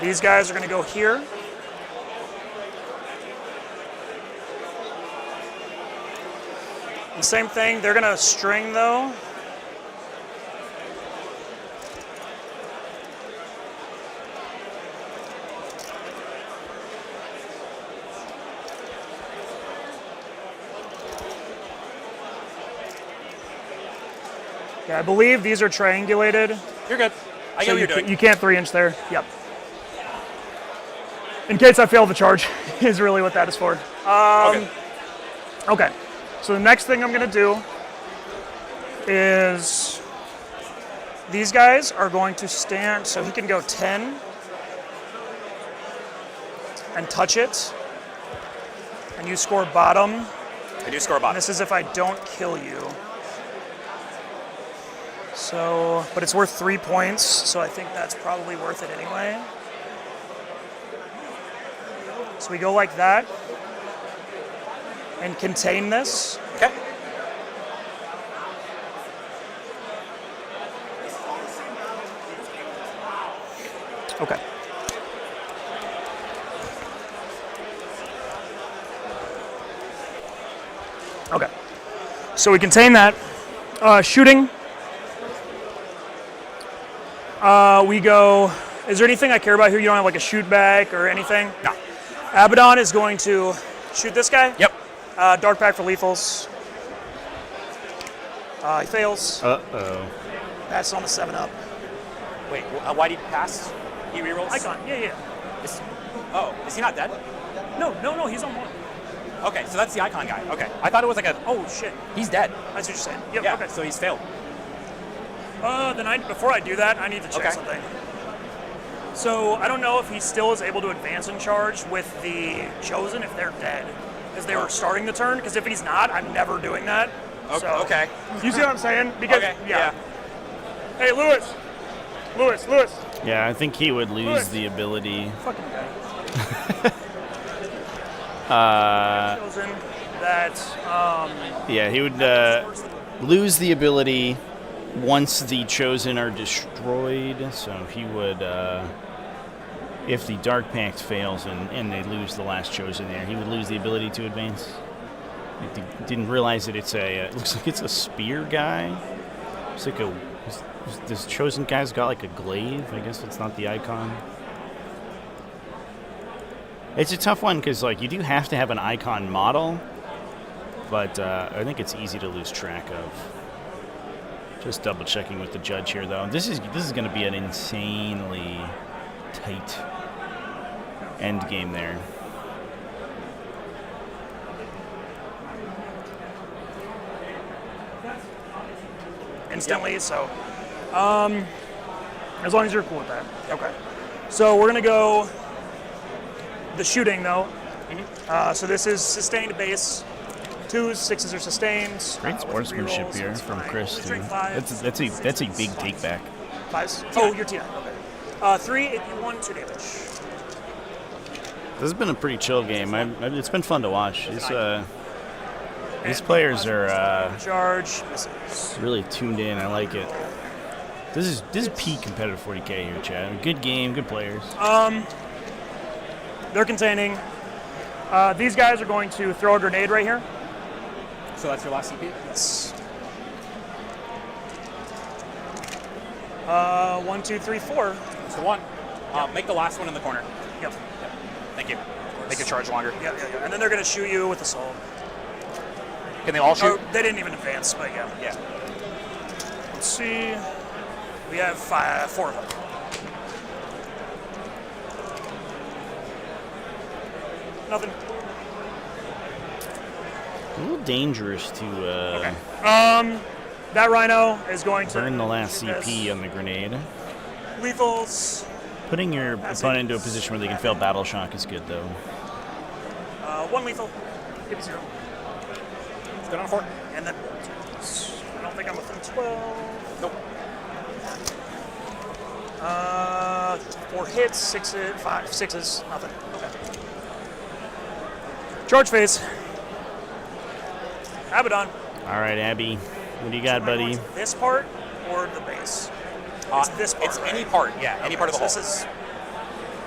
Speaker 7: These guys are going to go here. And same thing, they're going to string though. Yeah, I believe these are triangulated.
Speaker 6: You're good. I get what you're doing.
Speaker 7: You can't 3 inch there. Yep. In case I fail the charge, is really what that is for. Okay. So the next thing I'm going to do is these guys are going to stand, so he can go 10 and touch it, and you score bottom.
Speaker 6: I do score bottom.
Speaker 7: This is if I don't kill you. So, but it's worth 3 points, so I think that's probably worth it anyway. So we go like that and contain this.
Speaker 6: Okay.
Speaker 7: Okay. Okay. So we contain that. Shooting. We go. Is there anything I care about here? You don't have like a shoot back or anything?
Speaker 6: No.
Speaker 7: Abaddon is going to shoot this guy.
Speaker 6: Yep.
Speaker 7: Dark pack for lethals. He fails.
Speaker 2: Uh-oh.
Speaker 7: Passes on the 7-up.
Speaker 6: Wait, why did he pass? He rerolls?
Speaker 7: Icon. Yeah.
Speaker 6: Is he not dead?
Speaker 7: No, he's on one.
Speaker 6: Okay, so that's the icon guy. Okay, I thought it was like a.
Speaker 7: Oh shit,
Speaker 6: He's dead.
Speaker 7: that's what you're saying. Yep,
Speaker 6: Yeah.
Speaker 7: okay.
Speaker 6: So he's failed.
Speaker 7: Then before I do that, I need to check
Speaker 6: Okay.
Speaker 7: something. So I don't know if he still is able to advance in charge with the Chosen if they're dead, because they were starting the turn. Because if he's not, I'm never doing that.
Speaker 6: Okay.
Speaker 7: So,
Speaker 6: Okay.
Speaker 7: You see what I'm saying? Because
Speaker 6: Okay,
Speaker 7: yeah. Hey, Lewis.
Speaker 2: Yeah, I think he would lose
Speaker 7: Lewis.
Speaker 2: the ability.
Speaker 7: Fucking guy. Chosen that.
Speaker 2: Yeah, he would lose the ability once the Chosen are destroyed. So he would, if the Dark Pact fails and they lose the last Chosen there, he would lose the ability to advance. I didn't realize that it's it looks like it's a spear guy. It's like this Chosen guy's got like a glaive. I guess it's not the icon. It's a tough one because like you do have to have an icon model, but I think it's easy to lose track of. Just double checking with the judge here though. This is going to be an insanely tight end game there.
Speaker 7: Instantly, so as long as you're cool with that. Okay. So we're gonna go the shooting though. So this is sustained base. 2s, 6s are sustained.
Speaker 2: Great sportsmanship here from Chris too. That's a big take back.
Speaker 7: 5s. Oh, you're T9. Okay. 3, AP1, 2 damage.
Speaker 2: This has been a pretty chill game. It's been fun to watch. These players are
Speaker 7: charge misses.
Speaker 2: really tuned in. I like it. This is peak competitive 40k here, Chad. Good game, good players.
Speaker 7: They're containing. These guys are going to throw a grenade right here.
Speaker 6: So that's your last CP?
Speaker 7: Yes. 1, 2, 3, 4.
Speaker 6: So 1. Make the last one in the corner.
Speaker 7: Yep.
Speaker 6: Thank you. Make it charge longer.
Speaker 7: Yeah. And then they're going to shoot you with assault.
Speaker 6: Can they all shoot?
Speaker 7: Oh, they didn't even advance, but yeah.
Speaker 6: Yeah.
Speaker 7: Let's see. We have 4 of them. Nothing.
Speaker 2: A little dangerous to
Speaker 7: Okay. That Rhino is going to
Speaker 2: burn the last
Speaker 7: shoot this.
Speaker 2: CP on the grenade.
Speaker 7: Lethals.
Speaker 2: Putting your opponent into a position where they can fail battle shock is good though.
Speaker 7: 1 lethal. Give me 0.
Speaker 6: Let's go down to 4.
Speaker 7: And then I don't think I'm within 12.
Speaker 6: Nope.
Speaker 7: 4 hits, 5 6s, nothing. Okay. Charge phase. Abaddon.
Speaker 2: All right, Abby, what do you got, buddy?
Speaker 7: This part or the base? It's this part.
Speaker 6: It's any part, yeah, any part of the
Speaker 7: so
Speaker 6: whole.
Speaker 7: This is.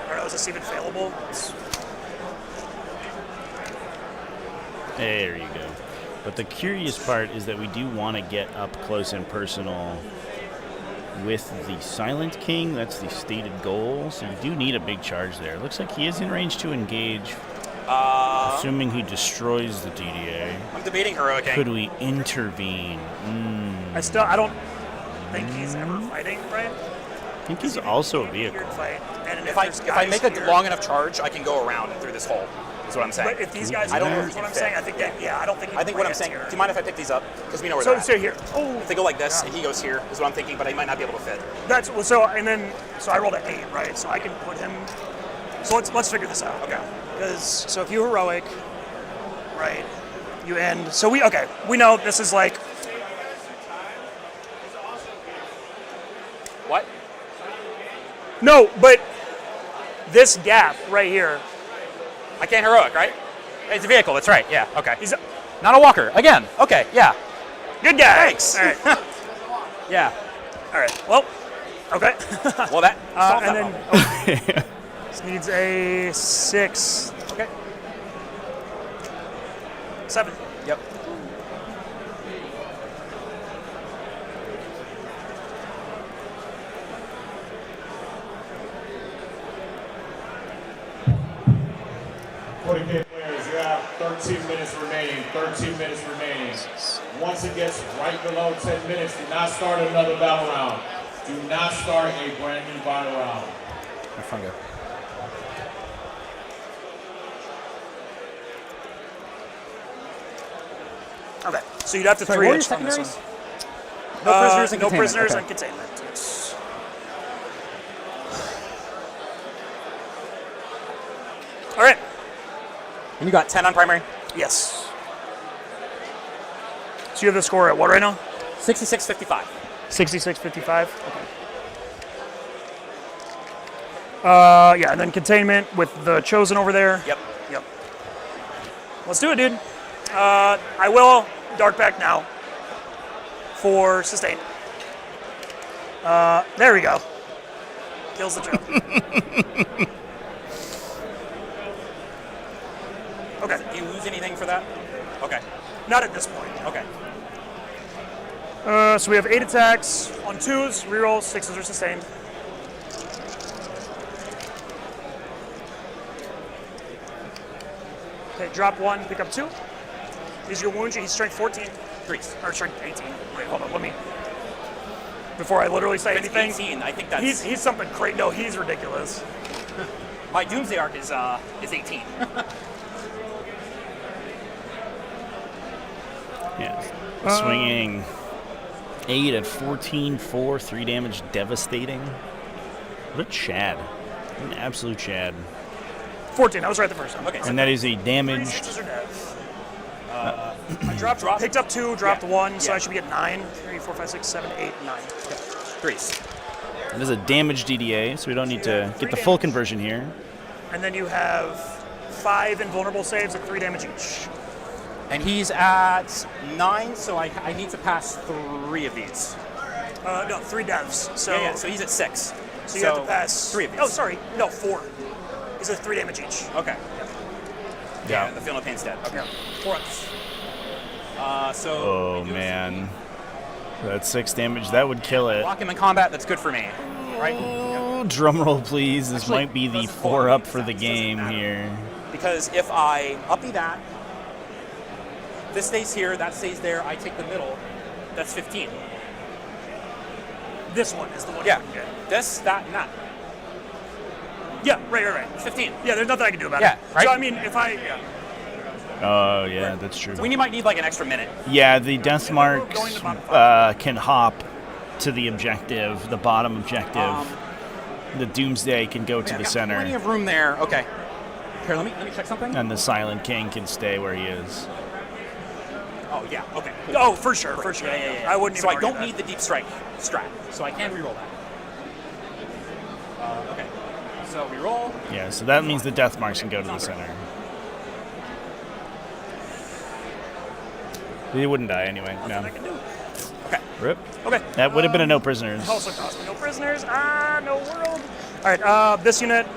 Speaker 7: I don't know. Is this even failable?
Speaker 2: There you go. But the curious part is that we do want to get up close and personal with the Silent King. That's the stated goal. So you do need a big charge there. Looks like he is in range to engage. Assuming he destroys the DDA.
Speaker 6: I'm debating Heroic King.
Speaker 2: Could we intervene?
Speaker 7: I don't think he's ever fighting, right?
Speaker 2: I think he's also a vehicle.
Speaker 7: Fight. And
Speaker 6: If I make a long enough charge, I can go around and through this hole. Is what I'm saying.
Speaker 7: But if these guys,
Speaker 6: I don't know
Speaker 7: is
Speaker 6: if
Speaker 7: what
Speaker 6: he
Speaker 7: I'm
Speaker 6: can
Speaker 7: saying.
Speaker 6: fit.
Speaker 7: I think that, yeah, I don't think.
Speaker 6: I think what I'm saying.
Speaker 7: Here.
Speaker 6: Do you mind if I pick these up? Because we know where they're at.
Speaker 7: So here. Oh.
Speaker 6: If they go like this and he goes here, is what I'm thinking. But he might not be able to fit.
Speaker 7: That's so. And then so I rolled an 8, right? So I can put him. So let's figure this out.
Speaker 6: Okay.
Speaker 7: Because so if you heroic, right, you end. So we know this is like.
Speaker 6: What?
Speaker 7: No, but this gap right here.
Speaker 6: I can't heroic, right? It's a vehicle. That's right. Yeah. Okay.
Speaker 7: He's
Speaker 6: not a walker again. Okay. Yeah.
Speaker 7: Good guy.
Speaker 6: Thanks.
Speaker 7: All right.
Speaker 6: Yeah.
Speaker 7: All right. Well. Okay.
Speaker 6: Well, that.
Speaker 7: And then this needs a 6.
Speaker 6: Okay.
Speaker 7: 7.
Speaker 6: Yep.
Speaker 8: Players, you have 13 minutes remaining. 13 minutes remaining. Once it gets right below 10 minutes, do not start another battle round. Do not start a brand new battle round.
Speaker 6: Fungo.
Speaker 7: So you'd have to
Speaker 6: Sorry, what were your
Speaker 7: 3-inch on this one.
Speaker 6: secondaries? No prisoners and
Speaker 7: no
Speaker 6: containment.
Speaker 7: prisoners
Speaker 6: Okay.
Speaker 7: and containment. Yes. All right.
Speaker 6: And you got 10 on primary?
Speaker 7: Yes. So you have the score at what right now?
Speaker 6: 66-55.
Speaker 7: 66-55. Okay. Yeah, and then containment with the chosen over there.
Speaker 6: Yep.
Speaker 7: Yep. Let's do it, dude. I will dark back now for sustain. There we go. Kills the joke. Okay.
Speaker 6: Do you lose anything for that? Okay.
Speaker 7: Not at this point.
Speaker 6: Okay.
Speaker 7: So we have 8 attacks on 2s, rerolls, 6s are sustained. Okay, drop 1, pick up 2. These are your wounds. He's strength 14. Or strength 18. Wait, hold on. Let me. Before I literally say
Speaker 6: It's
Speaker 7: anything.
Speaker 6: 18. I think that's.
Speaker 7: He's something crazy. No, he's ridiculous.
Speaker 6: My Doomsday arc is 18.
Speaker 2: Yeah. Swinging 8 at 14, 4, 3 damage, devastating. What a Chad. An absolute Chad.
Speaker 7: 14. I was right the first time.
Speaker 6: Okay.
Speaker 2: And that is a damaged.
Speaker 7: 6s are dead. I dropped, picked up 2, dropped 1, so I should be at 9. 3, 4, 5, 6, 7, 8, 9. Okay.
Speaker 6: 3s.
Speaker 2: That is a damaged DDA, so we don't need to get the full conversion here.
Speaker 7: And then you have 5 invulnerable saves at 3 damage each.
Speaker 6: And he's at 9, so I need to pass 3 of these.
Speaker 7: No, 3 devs. So,
Speaker 6: Yeah, so he's at 6.
Speaker 7: So you have to pass
Speaker 6: 3 of these.
Speaker 7: Oh, sorry. No, 4. These are 3 damage each.
Speaker 6: Okay.
Speaker 2: Yeah.
Speaker 6: And the Feel No Pain's dead. Okay.
Speaker 7: Yeah.
Speaker 6: 4 others. So.
Speaker 2: Oh, man. That's 6 damage. That would kill it.
Speaker 6: Lock him in combat. That's good for me. Right?
Speaker 2: Oh, drum roll, please. This
Speaker 6: Actually,
Speaker 2: might be the
Speaker 6: doesn't
Speaker 2: 4
Speaker 6: matter.
Speaker 2: up for the game here.
Speaker 6: Because if I uppy that, this stays here, that stays there, I take the middle, that's 15.
Speaker 7: This one is the one.
Speaker 6: Yeah.
Speaker 7: You can get.
Speaker 6: This, that, and that.
Speaker 7: Yeah, right.
Speaker 6: 15.
Speaker 7: Yeah, there's nothing I can do about
Speaker 6: Yeah,
Speaker 7: it.
Speaker 6: right?
Speaker 7: So, I mean, if I. Yeah.
Speaker 2: Oh, yeah, that's true.
Speaker 6: We might need like an extra minute.
Speaker 2: Yeah, the death marks can hop to the objective, the bottom objective. The Doomsday can go to the center.
Speaker 6: Plenty of room there. Okay. Here, let me check something.
Speaker 2: And the Silent King can stay where he is.
Speaker 6: Oh yeah. Okay. Cool.
Speaker 7: Oh, for sure.
Speaker 6: Yeah.
Speaker 7: I wouldn't.
Speaker 6: So I
Speaker 7: even
Speaker 6: don't
Speaker 7: argue
Speaker 6: need the deep strike strat, so I can reroll that. Okay. So reroll.
Speaker 2: Yeah, so that means the death marks can go to the center. He wouldn't die anyway.
Speaker 7: that.
Speaker 2: No.
Speaker 7: I can do.
Speaker 2: Okay. Rip.
Speaker 7: Okay.
Speaker 2: That would have been a no prisoners.
Speaker 7: Also cost me no prisoners. No world. All right. This unit.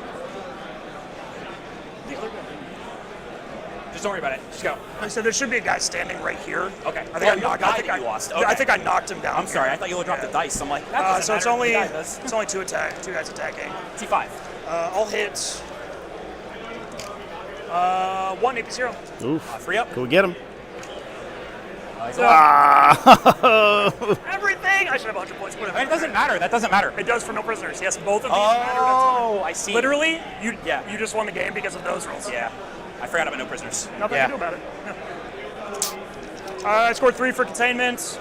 Speaker 6: Just don't worry about it. Just go.
Speaker 7: So there should be a guy standing right here.
Speaker 6: Okay.
Speaker 7: I think I
Speaker 6: lost.
Speaker 7: I think I knocked him down.
Speaker 6: I'm sorry. I thought you would drop the dice. I'm like, that doesn't
Speaker 7: so it's
Speaker 6: matter.
Speaker 7: only
Speaker 6: The guy does.
Speaker 7: it's only 2 guys attacking.
Speaker 6: T5.
Speaker 7: I'll hit. 1 AP0.
Speaker 2: Oof.
Speaker 6: Free up.
Speaker 2: Can we get him?
Speaker 7: Everything. I should have 100 points. Whatever.
Speaker 6: It doesn't matter. That doesn't matter.
Speaker 7: It does for no prisoners. Yes, both of these matter.
Speaker 6: Oh, I see.
Speaker 7: Literally, you just won the game because of those rules.
Speaker 6: Yeah. I forgot about no prisoners.
Speaker 7: Nothing to do about it. Yeah. I scored 3 for containment.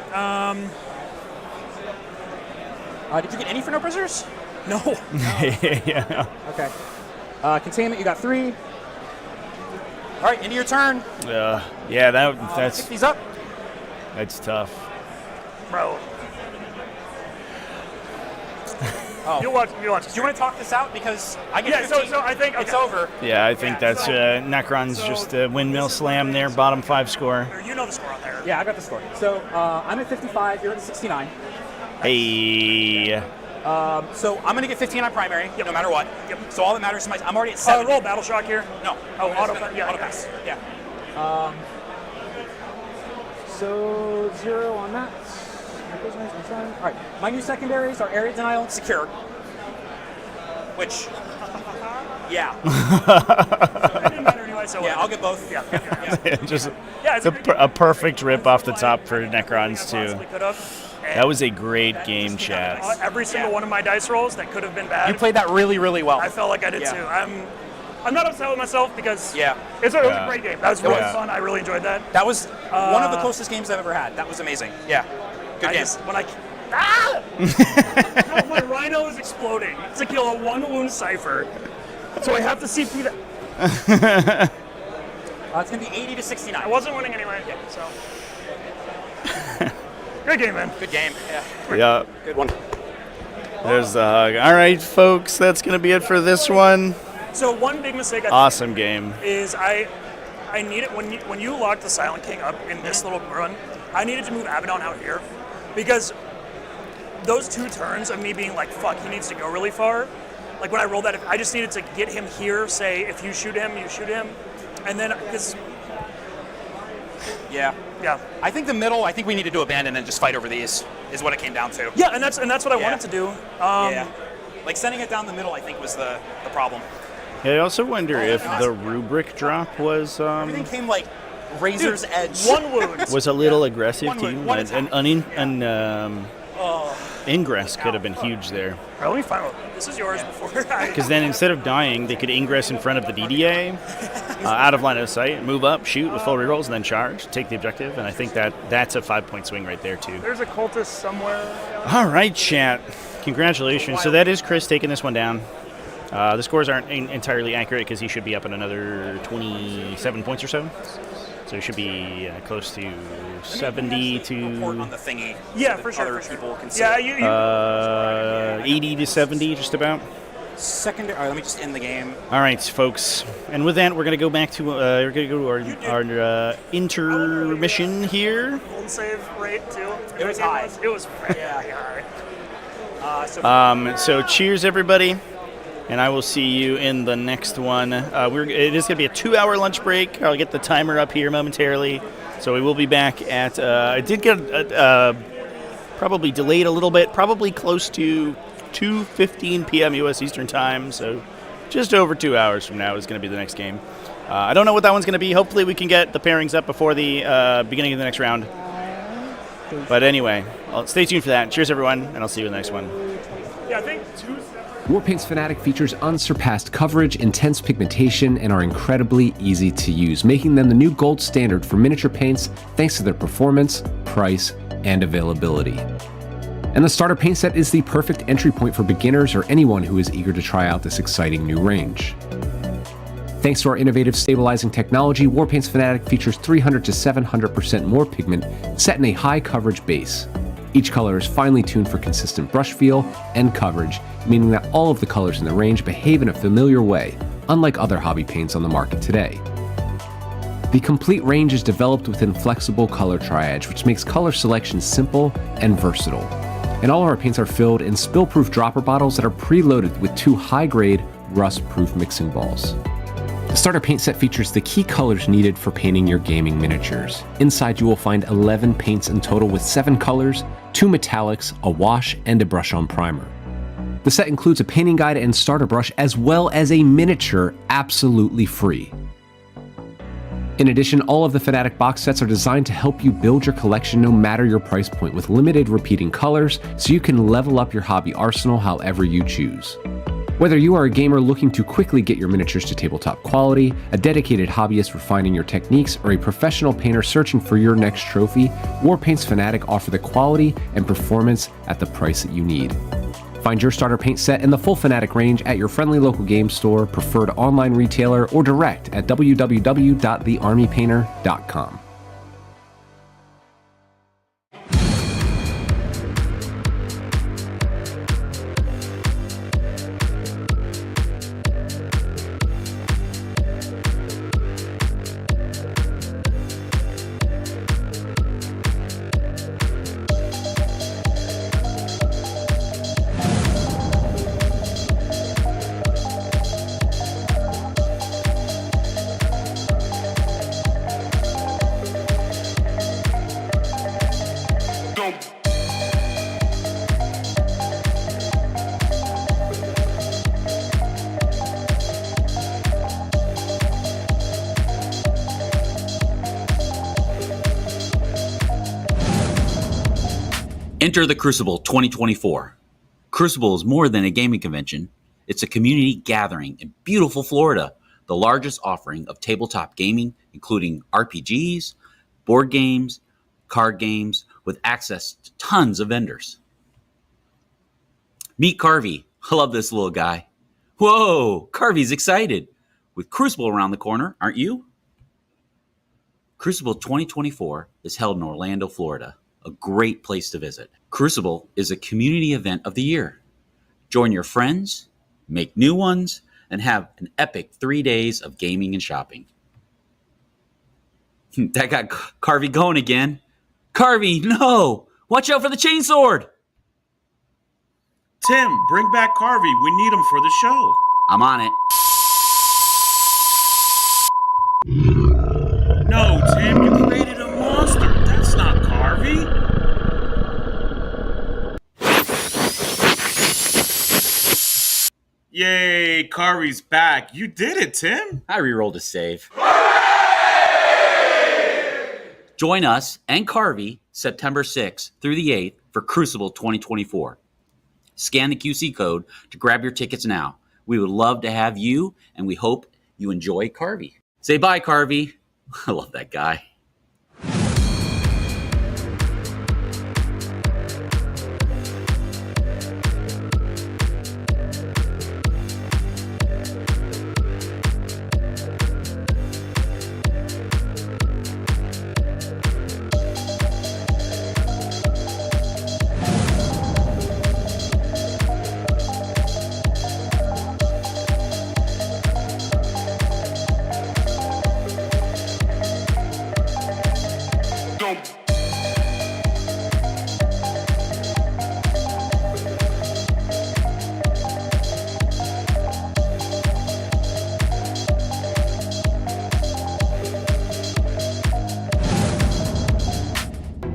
Speaker 6: Did you get any for no prisoners?
Speaker 7: No.
Speaker 2: Yeah.
Speaker 6: Okay. Containment, you got 3. All right, into your turn.
Speaker 2: Yeah,
Speaker 6: Pick
Speaker 2: that's
Speaker 6: these up.
Speaker 2: that's tough.
Speaker 7: Bro.
Speaker 6: Oh.
Speaker 7: You watch.
Speaker 6: Do you want to talk this out? Because I get 15.
Speaker 7: So I think
Speaker 6: it's over.
Speaker 2: Yeah, I think that's Necrons just a windmill slam there, bottom 5 score.
Speaker 7: You know the score on there.
Speaker 6: Yeah, I got the score. So I'm at 55. You're at 69.
Speaker 2: Hey.
Speaker 6: So I'm gonna get 15 on primary, no matter what. Yep. So all that matters is I'm already at 7.
Speaker 7: Roll battle shock here.
Speaker 6: No.
Speaker 7: Oh, auto pass. Yeah,
Speaker 6: auto pass. Yeah. So 0 on that. No prisoners, no turn. All right. My new secondaries are area denial and secure. Which. Yeah.
Speaker 7: It didn't matter anyway. So
Speaker 6: yeah, I'll get both.
Speaker 7: Yeah.
Speaker 2: Just
Speaker 7: it's
Speaker 2: a perfect rip off the top for Necrons too.
Speaker 7: Could have.
Speaker 2: That was a great game, chat.
Speaker 7: Every single one of my dice rolls that could have been bad.
Speaker 6: You played that really, really well.
Speaker 7: I felt like I did too. I'm not upset with myself because it was a great game. That was really fun. I really enjoyed that.
Speaker 6: That was One of the closest games I've ever had. That was amazing. Yeah, good game.
Speaker 7: No, my rhino is exploding. It's a kill a 1-wound cipher, so I have to CP that.
Speaker 6: It's gonna be 80 to 69.
Speaker 7: I wasn't winning anyway, so. Good game, man.
Speaker 6: Good game. Yeah.
Speaker 2: Yeah.
Speaker 6: Good one.
Speaker 2: There's all right, folks. That's gonna be it for this one.
Speaker 7: So one big mistake.
Speaker 2: Awesome game.
Speaker 7: Is I needed when you locked the Silent King up in this little run, I needed to move Abaddon out here because those 2 turns of me being like, fuck, he needs to go really far. Like when I rolled that, I just needed to get him here. Say if you shoot him, you shoot him, and then because.
Speaker 6: Yeah. I think the middle. I think we needed to abandon and just fight over these. Is what it came down to.
Speaker 7: Yeah, and that's what I wanted to do.
Speaker 6: Yeah. Like sending it down the middle, I think was the problem.
Speaker 2: Yeah, I also wonder if the rubric drop was
Speaker 6: Everything came like razor's edge.
Speaker 7: 1 wound.
Speaker 2: was a little aggressive
Speaker 6: One
Speaker 2: too.
Speaker 6: wound, one
Speaker 2: Ingress could have been huge there.
Speaker 7: Let me find out. This is yours before.
Speaker 2: Because then instead of dying, they could ingress in front of the DDA, out of line of sight, move up, shoot with full rerolls, and then charge, take the objective. And I think that's a 5-point swing right there too.
Speaker 7: There's a cultist somewhere.
Speaker 2: All right, chat. Congratulations. So that is Chris taking this one down. The scores aren't entirely accurate because he should be up at another 27 points or so. So he should be close to 70 to...
Speaker 6: Report on the thingy.
Speaker 7: Yeah,
Speaker 6: so
Speaker 7: for sure.
Speaker 6: Other people can see.
Speaker 7: Yeah,
Speaker 2: 80 to 70, just about.
Speaker 6: Secondary. All right, let me just end the game.
Speaker 2: All right, folks. And with that, we're going to go back to we're going to go to our intermission here.
Speaker 7: Golden save rate too.
Speaker 6: It was high.
Speaker 7: It was
Speaker 6: Yeah. high.
Speaker 2: So cheers, everybody. And I will see you in the next one. It is going to be a 2-hour lunch break. I'll get the timer up here momentarily. So we will be back at... I did get probably delayed a little bit, probably close to 2:15 p.m. U.S. Eastern Time. So just over 2 hours from now is going to be the next game. I don't know what that one's going to be. Hopefully we can get the pairings up before the beginning of the next round. But anyway, stay tuned for that. Cheers, everyone, and I'll see you in the next one.
Speaker 7: Yeah, I think
Speaker 3: Warpaint's Fanatic features unsurpassed coverage, intense pigmentation, and are incredibly easy to use, making them the new gold standard for miniature paints thanks to their performance, price, and availability. And the starter paint set is the perfect entry point for beginners or anyone who is eager to try out this exciting new range. Thanks to our innovative stabilizing technology, Warpaint's Fanatic features 300 to 700% more pigment set in a high coverage base. Each color is finely tuned for consistent brush feel and coverage, meaning that all of the colors in the range behave in a familiar way, unlike other hobby paints on the market today. The complete range is developed within flexible color triage, which makes color selection simple and versatile. And all of our paints are filled in spill-proof dropper bottles that are preloaded with 2 high-grade, rust-proof mixing balls. The starter paint set features the key colors needed for painting your gaming miniatures. Inside you will find 11 paints in total with 7 colors, 2 metallics, a wash, and a brush-on primer. The set includes a painting guide and starter brush as well as a miniature absolutely free. In addition, all of the Fanatic box sets are designed to help you build your collection no matter your price point with limited repeating colors so you can level up your hobby arsenal however you choose. Whether you are a gamer looking to quickly get your miniatures to tabletop quality, a dedicated hobbyist refining your techniques, or a professional painter searching for your next trophy, Warpaint's Fanatic offer the quality and performance at the price that you need. Find your starter paint set in the full Fanatic range at your friendly local game store, preferred online retailer, or direct at www.thearmypainter.com.
Speaker 4: Enter the Crucible 2024. Crucible is more than a gaming convention. It's a community gathering in beautiful Florida, the largest offering of tabletop gaming, including RPGs, board games, card games, with access to tons of vendors. Meet Carvey. I love this little guy. Whoa, Carvey's excited. With Crucible around the corner, aren't you? Crucible 2024 is held in Orlando, Florida, a great place to visit. Crucible is a community event of the year. Join your friends, make new ones, and have an epic 3 days of gaming and shopping. That got Carvey going again. Carvey, no! Watch out for the chainsword!
Speaker 5: Tim, bring back Carvey. We need him for the show.
Speaker 4: I'm on it.
Speaker 5: No, Tim, you created a monster. That's not Carvey. Yay, Carvey's back. You did it, Tim.
Speaker 4: I rerolled a save. Join us and Carvey September 6th through the 8th for Crucible 2024. Scan the QC code to grab your tickets now. We would love to have you, and we hope you enjoy Carvey. Say bye, Carvey. I love that guy.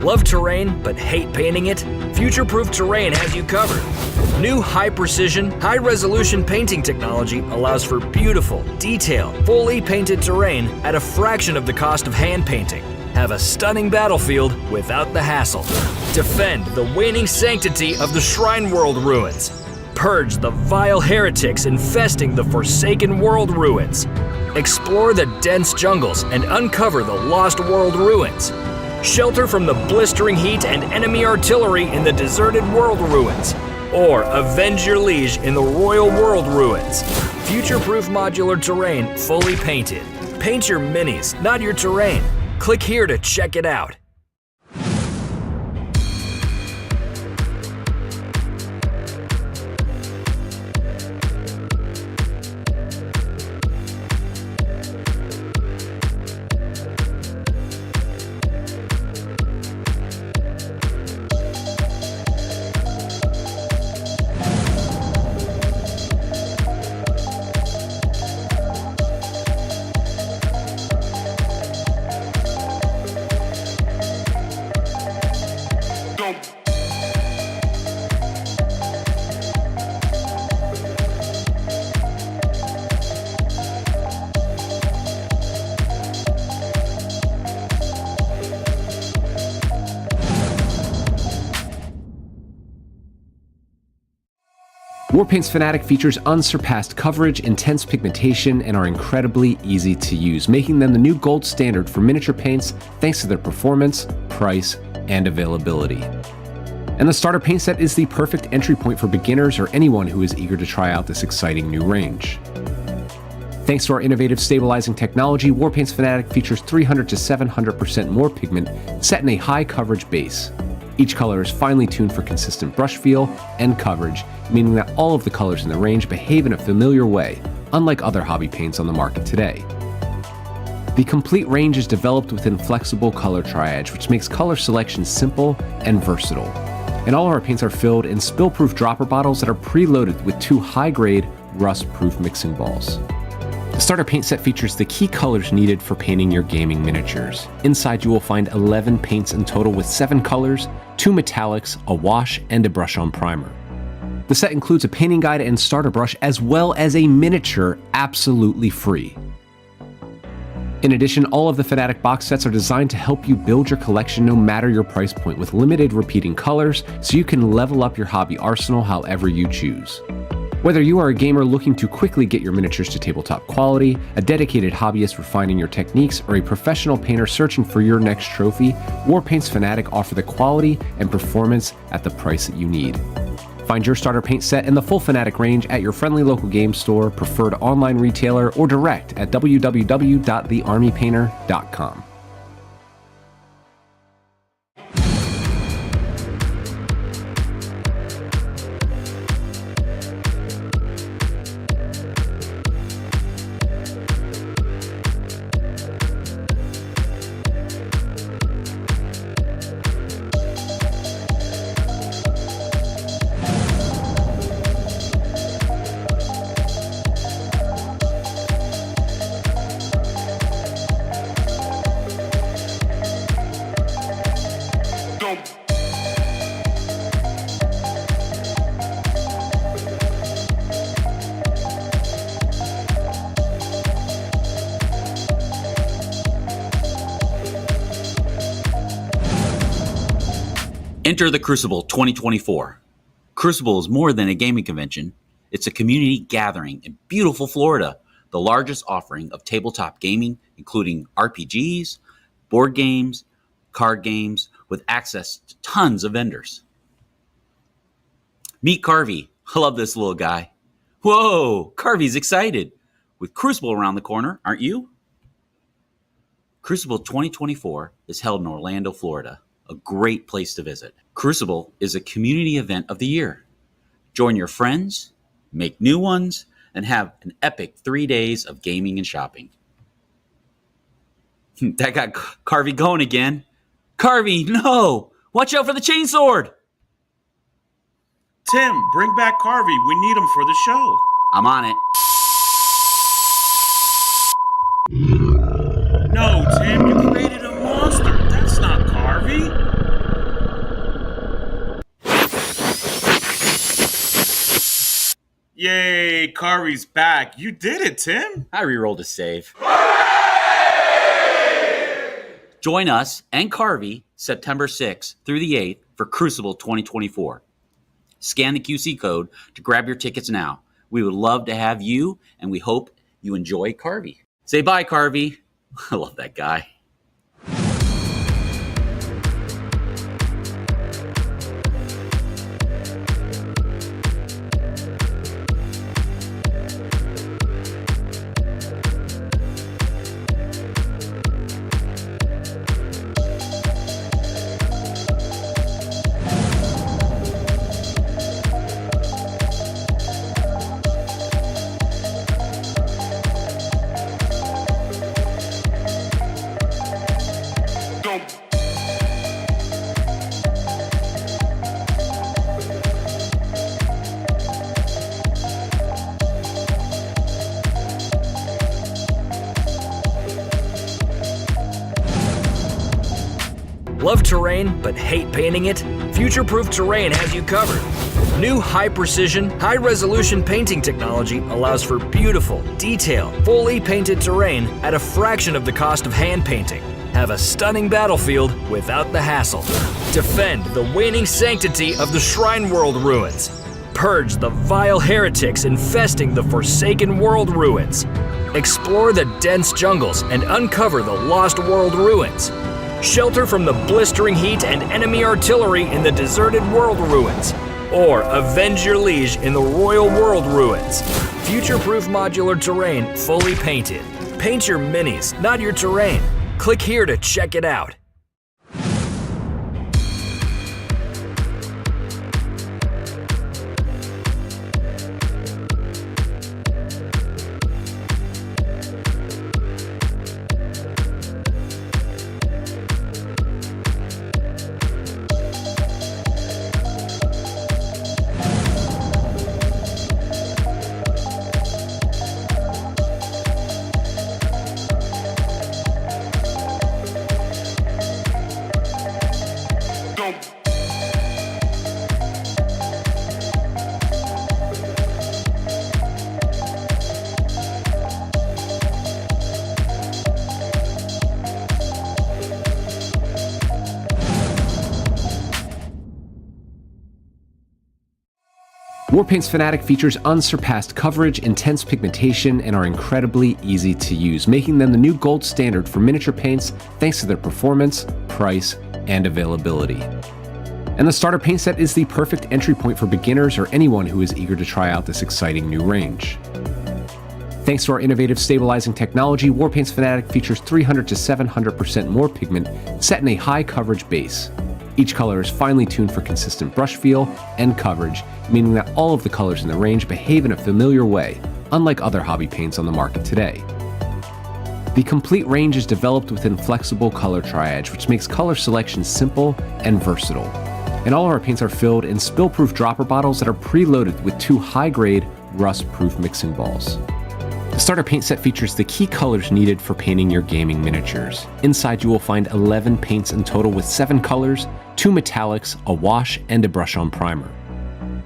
Speaker 1: Love terrain but hate painting it? Future-Proof Terrain has you covered. New high-precision, high-resolution painting technology allows for beautiful, detailed, fully painted terrain at a fraction of the cost of hand painting. Have a stunning battlefield without the hassle. Defend the waning sanctity of the Shrine World ruins. Purge the vile heretics infesting the Forsaken World ruins. Explore the dense jungles and uncover the Lost World ruins. Shelter from the blistering heat and enemy artillery in the deserted world ruins. Or avenge your liege in the Royal World ruins. Future-proof modular terrain fully painted. Paint your minis, not your terrain. Click here to check it out.
Speaker 3: Warpaint's Fanatic features unsurpassed coverage, intense pigmentation, and are incredibly easy to use, making them the new gold standard for miniature paints thanks to their performance, price, and availability. And the starter paint set is the perfect entry point for beginners or anyone who is eager to try out this exciting new range. Thanks to our innovative stabilizing technology, Warpaint's Fanatic features 300 to 700% more pigment set in a high coverage base. Each color is finely tuned for consistent brush feel and coverage, meaning that all of the colors in the range behave in a familiar way, unlike other hobby paints on the market today. The complete range is developed within flexible color triage, which makes color selection simple and versatile. And all of our paints are filled in spill-proof dropper bottles that are preloaded with 2 high-grade, rust-proof mixing balls. The starter paint set features the key colors needed for painting your gaming miniatures. Inside you will find 11 paints in total with 7 colors, 2 metallics, a wash, and a brush-on primer. The set includes a painting guide and starter brush as well as a miniature absolutely free. In addition, all of the Fanatic box sets are designed to help you build your collection no matter your price point with limited repeating colors so you can level up your hobby arsenal however you choose. Whether you are a gamer looking to quickly get your miniatures to tabletop quality, a dedicated hobbyist refining your techniques, or a professional painter searching for your next trophy, Warpaint's Fanatic offer the quality and performance at the price that you need. Find your starter paint set in the full Fanatic range at your friendly local game store, preferred online retailer, or direct at www.thearmypainter.com.
Speaker 4: Enter the Crucible 2024. Crucible is more than a gaming convention. It's a community gathering in beautiful Florida, the largest offering of tabletop gaming, including RPGs, board games, card games, with access to tons of vendors. Meet Carvey. I love this little guy. Whoa, Carvey's excited. With Crucible around the corner, aren't you? Crucible 2024 is held in Orlando, Florida, a great place to visit. Crucible is a community event of the year. Join your friends, make new ones, and have an epic 3 days of gaming and shopping. That got Carvey going again. Carvey, no! Watch out for the chainsword!
Speaker 5: Tim, bring back Carvey. We need him for the show.
Speaker 4: I'm on it.
Speaker 5: No, Tim, you created a monster. That's not Carvey. Yay, Carvey's back. You did it, Tim.
Speaker 4: I rerolled a save. Join us and Carvey September 6th through the 8th for Crucible 2024. Scan the QC code to grab your tickets now. We would love to have you, and we hope you enjoy Carvey. Say bye, Carvey. I love that guy.
Speaker 1: Love terrain but hate painting it? Future-Proof Terrain has you covered. New high-precision, high-resolution painting technology allows for beautiful, detailed, fully painted terrain at a fraction of the cost of hand painting. Have a stunning battlefield without the hassle. Defend the waning sanctity of the Shrine World ruins. Purge the vile heretics infesting the Forsaken World ruins. Explore the dense jungles and uncover the Lost World ruins. Shelter from the blistering heat and enemy artillery in the deserted world ruins. Or avenge your liege in the Royal World ruins. Future-proof modular terrain fully painted. Paint your minis, not your terrain. Click here to check it out.
Speaker 3: Warpaint's Fanatic features unsurpassed coverage, intense pigmentation, and are incredibly easy to use, making them the new gold standard for miniature paints thanks to their performance, price, and availability. And the starter paint set is the perfect entry point for beginners or anyone who is eager to try out this exciting new range. Thanks to our innovative stabilizing technology, Warpaint's Fanatic features 300 to 700% more pigment set in a high coverage base. Each color is finely tuned for consistent brush feel and coverage, meaning that all of the colors in the range behave in a familiar way, unlike other hobby paints on the market today. The complete range is developed within flexible color triage, which makes color selection simple and versatile. And all of our paints are filled in spill-proof dropper bottles that are preloaded with 2 high-grade, rust-proof mixing balls. The starter paint set features the key colors needed for painting your gaming miniatures. Inside you will find 11 paints in total with 7 colors, 2 metallics, a wash, and a brush-on primer.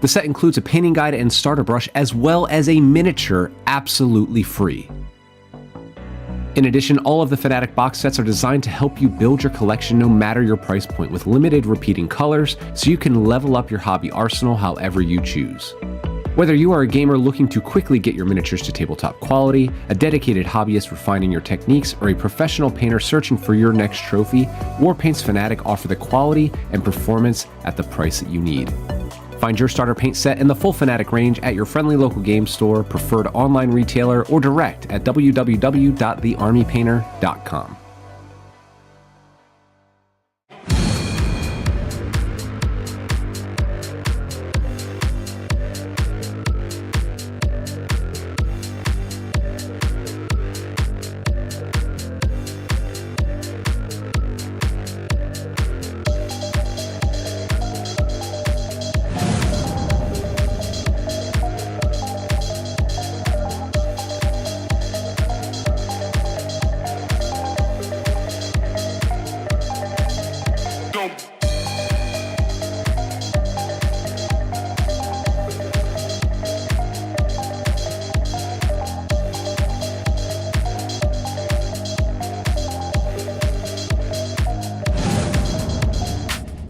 Speaker 3: The set includes a painting guide and starter brush as well as a miniature absolutely free. In addition, all of the Fanatic box sets are designed to help you build your collection no matter your price point with limited repeating colors so you can level up your hobby arsenal however you choose. Whether you are a gamer looking to quickly get your miniatures to tabletop quality, a dedicated hobbyist refining your techniques, or a professional painter searching for your next trophy, Warpaint's Fanatic offer the quality and performance at the price that you need. Find your starter paint set in the full Fanatic range at your friendly local game store, preferred online retailer, or direct at www.thearmypainter.com.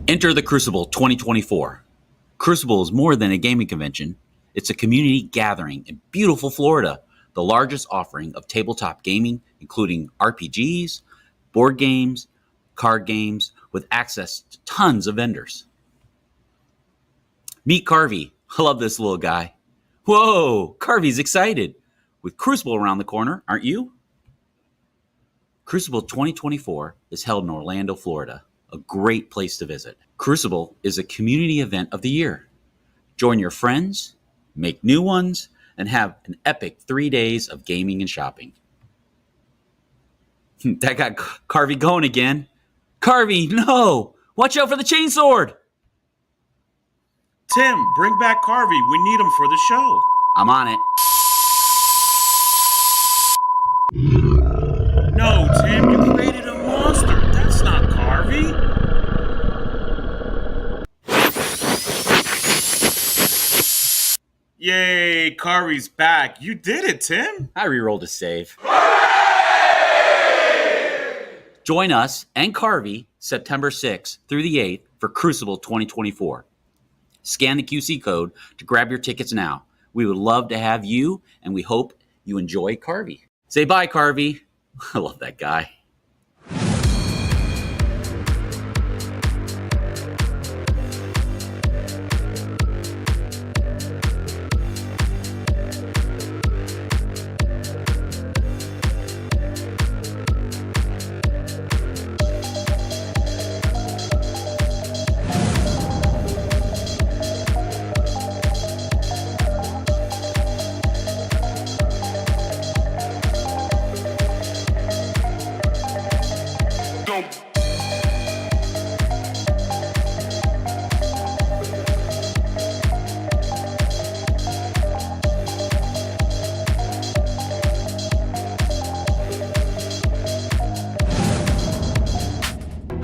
Speaker 4: Enter the Crucible 2024. Crucible is more than a gaming convention. It's a community gathering in beautiful Florida, the largest offering of tabletop gaming, including RPGs, board games, card games, with access to tons of vendors. Meet Carvey. I love this little guy. Whoa, Carvey's excited. With Crucible around the corner, aren't you? Crucible 2024 is held in Orlando, Florida, a great place to visit. Crucible is a community event of the year. Join your friends, make new ones, and have an epic 3 days of gaming and shopping. That got Carvey going again. Carvey, no! Watch out for the chainsword!
Speaker 5: Tim, bring back Carvey. We need him for the show.
Speaker 4: I'm on it.
Speaker 5: No, Tim, you created a monster. That's not Carvey. Yay, Carvey's back. You did it, Tim.
Speaker 4: I rerolled a save. Join us and Carvey September 6th through the 8th for Crucible 2024. Scan the QC code to grab your tickets now. We would love to have you, and we hope you enjoy Carvey. Say bye, Carvey. I love that guy.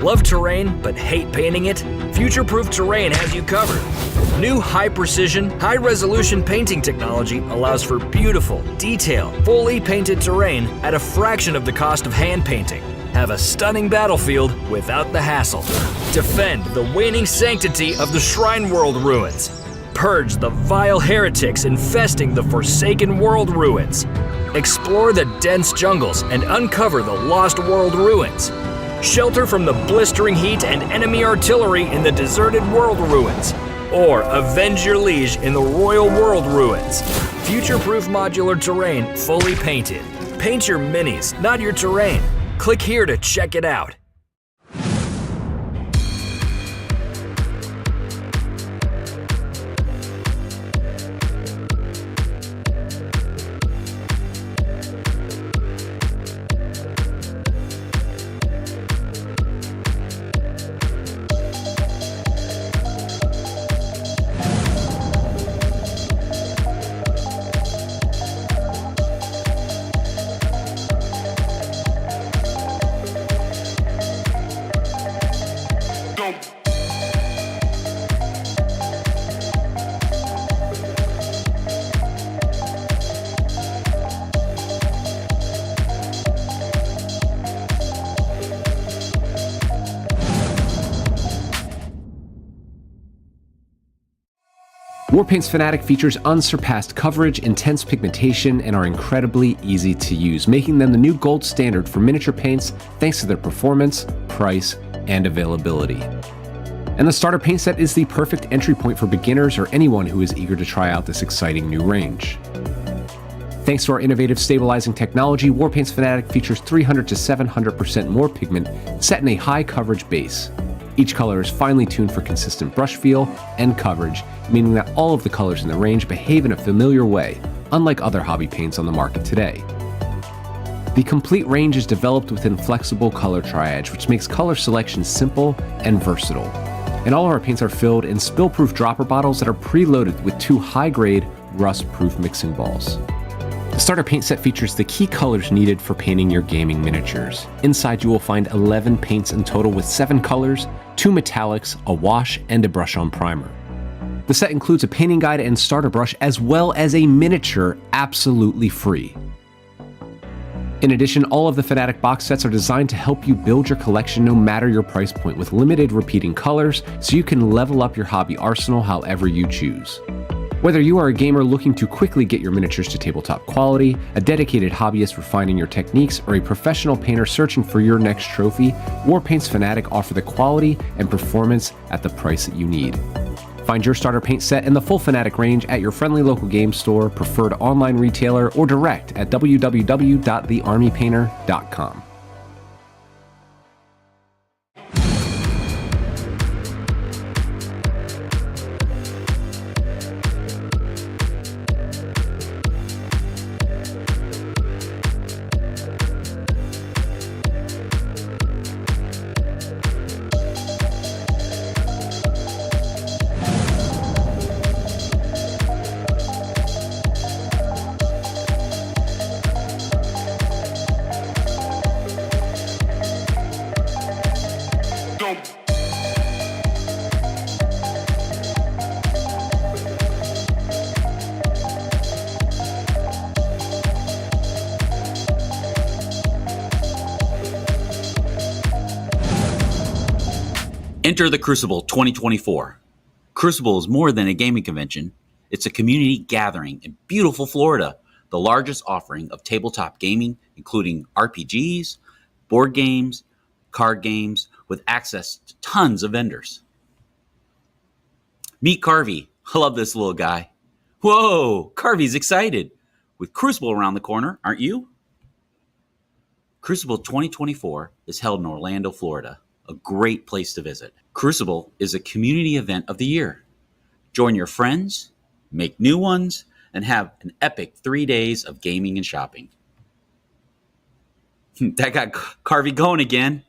Speaker 1: Love terrain but hate painting it? Future-Proof Terrain has you covered. New high-precision, high-resolution painting technology allows for beautiful, detailed, fully painted terrain at a fraction of the cost of hand painting. Have a stunning battlefield without the hassle. Defend the waning sanctity of the Shrine World ruins. Purge the vile heretics infesting the Forsaken World ruins. Explore the dense jungles and uncover the Lost World ruins. Shelter from the blistering heat and enemy artillery in the deserted world ruins. Or avenge your liege in the Royal World ruins. Future-proof modular terrain fully painted. Paint your minis, not your terrain. Click here to check it out.
Speaker 3: Warpaint's Fanatic features unsurpassed coverage, intense pigmentation, and are incredibly easy to use, making them the new gold standard for miniature paints thanks to their performance, price, and availability. And the starter paint set is the perfect entry point for beginners or anyone who is eager to try out this exciting new range. Thanks to our innovative stabilizing technology, Warpaint's Fanatic features 300 to 700% more pigment set in a high coverage base. Each color is finely tuned for consistent brush feel and coverage, meaning that all of the colors in the range behave in a familiar way, unlike other hobby paints on the market today. The complete range is developed within flexible color triage, which makes color selection simple and versatile. And all of our paints are filled in spill-proof dropper bottles that are preloaded with 2 high-grade, rust-proof mixing balls. The starter paint set features the key colors needed for painting your gaming miniatures. Inside you will find 11 paints in total with 7 colors, 2 metallics, a wash, and a brush-on primer. The set includes a painting guide and starter brush as well as a miniature absolutely free. In addition, all of the Fanatic box sets are designed to help you build your collection no matter your price point with limited repeating colors so you can level up your hobby arsenal however you choose. Whether you are a gamer looking to quickly get your miniatures to tabletop quality, a dedicated hobbyist refining your techniques, or a professional painter searching for your next trophy, Warpaint's Fanatic offer the quality and performance at the price that you need. Find your starter paint set and the full Fanatic range at your friendly local game store, preferred online retailer, or direct at www.thearmypainter.com.
Speaker 4: Enter the Crucible 2024. Crucible is more than a gaming convention. It's a community gathering in beautiful Florida, the largest offering of tabletop gaming, including RPGs, board games, card games, with access to tons of vendors. Meet Carvey. I love this little guy. Whoa, Carvey's excited. With Crucible around the corner, aren't you? Crucible 2024 is held in Orlando, Florida, a great place to visit. Crucible is a community event of the year. Join your friends, make new ones, and have an epic 3 days of gaming and shopping. That got Carvey going again.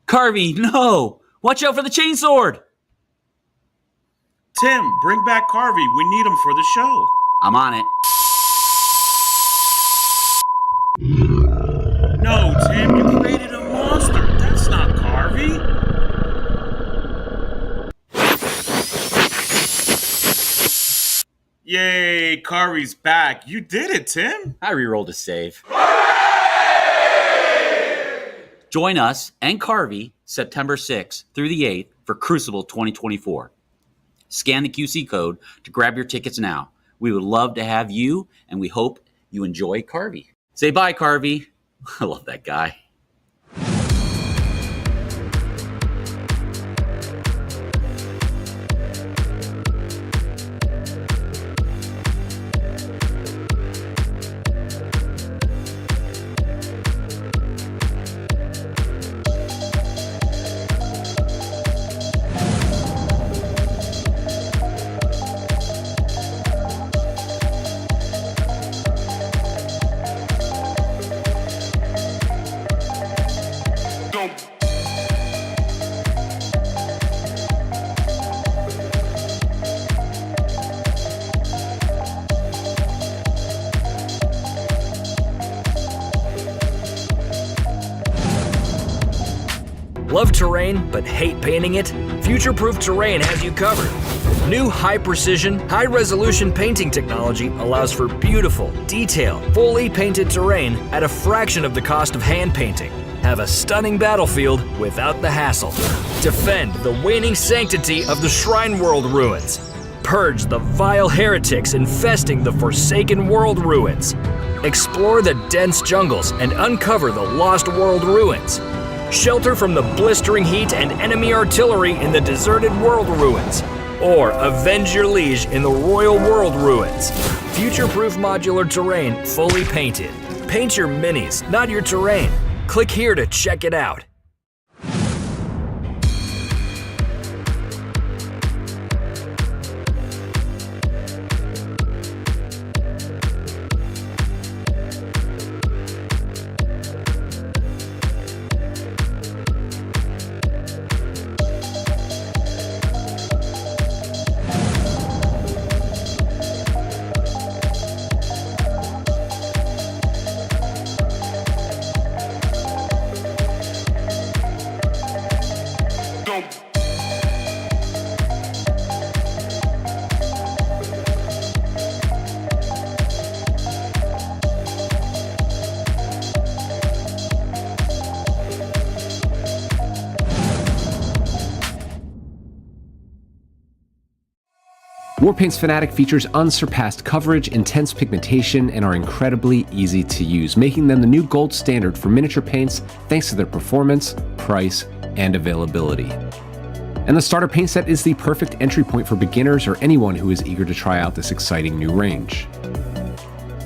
Speaker 4: Carvey, no! Watch out for the chainsword!
Speaker 5: Tim, bring back Carvey. We need him for the show.
Speaker 4: I'm on it.
Speaker 5: No, Tim, you created a monster. That's not Carvey. Yay, Carvey's back. You did it, Tim.
Speaker 4: I rerolled a save. Join us and Carvey September 6th through the 8th for Crucible 2024. Scan the QC code to grab your tickets now. We would love to have you, and we hope you enjoy Carvey. Say bye, Carvey. I love that guy.
Speaker 1: Love terrain but hate painting it? Future-Proof Terrain has you covered. New high-precision, high-resolution painting technology allows for beautiful, detailed, fully painted terrain at a fraction of the cost of hand painting. Have a stunning battlefield without the hassle. Defend the waning sanctity of the Shrine World ruins. Purge the vile heretics infesting the Forsaken World ruins. Explore the dense jungles and uncover the Lost World ruins. Shelter from the blistering heat and enemy artillery in the deserted world ruins. Or avenge your liege in the Royal World ruins. Future-proof modular terrain fully painted. Paint your minis, not your terrain. Click here to check it out.
Speaker 3: Warpaint's Fanatic features unsurpassed coverage, intense pigmentation, and are incredibly easy to use, making them the new gold standard for miniature paints thanks to their performance, price, and availability. And the starter paint set is the perfect entry point for beginners or anyone who is eager to try out this exciting new range.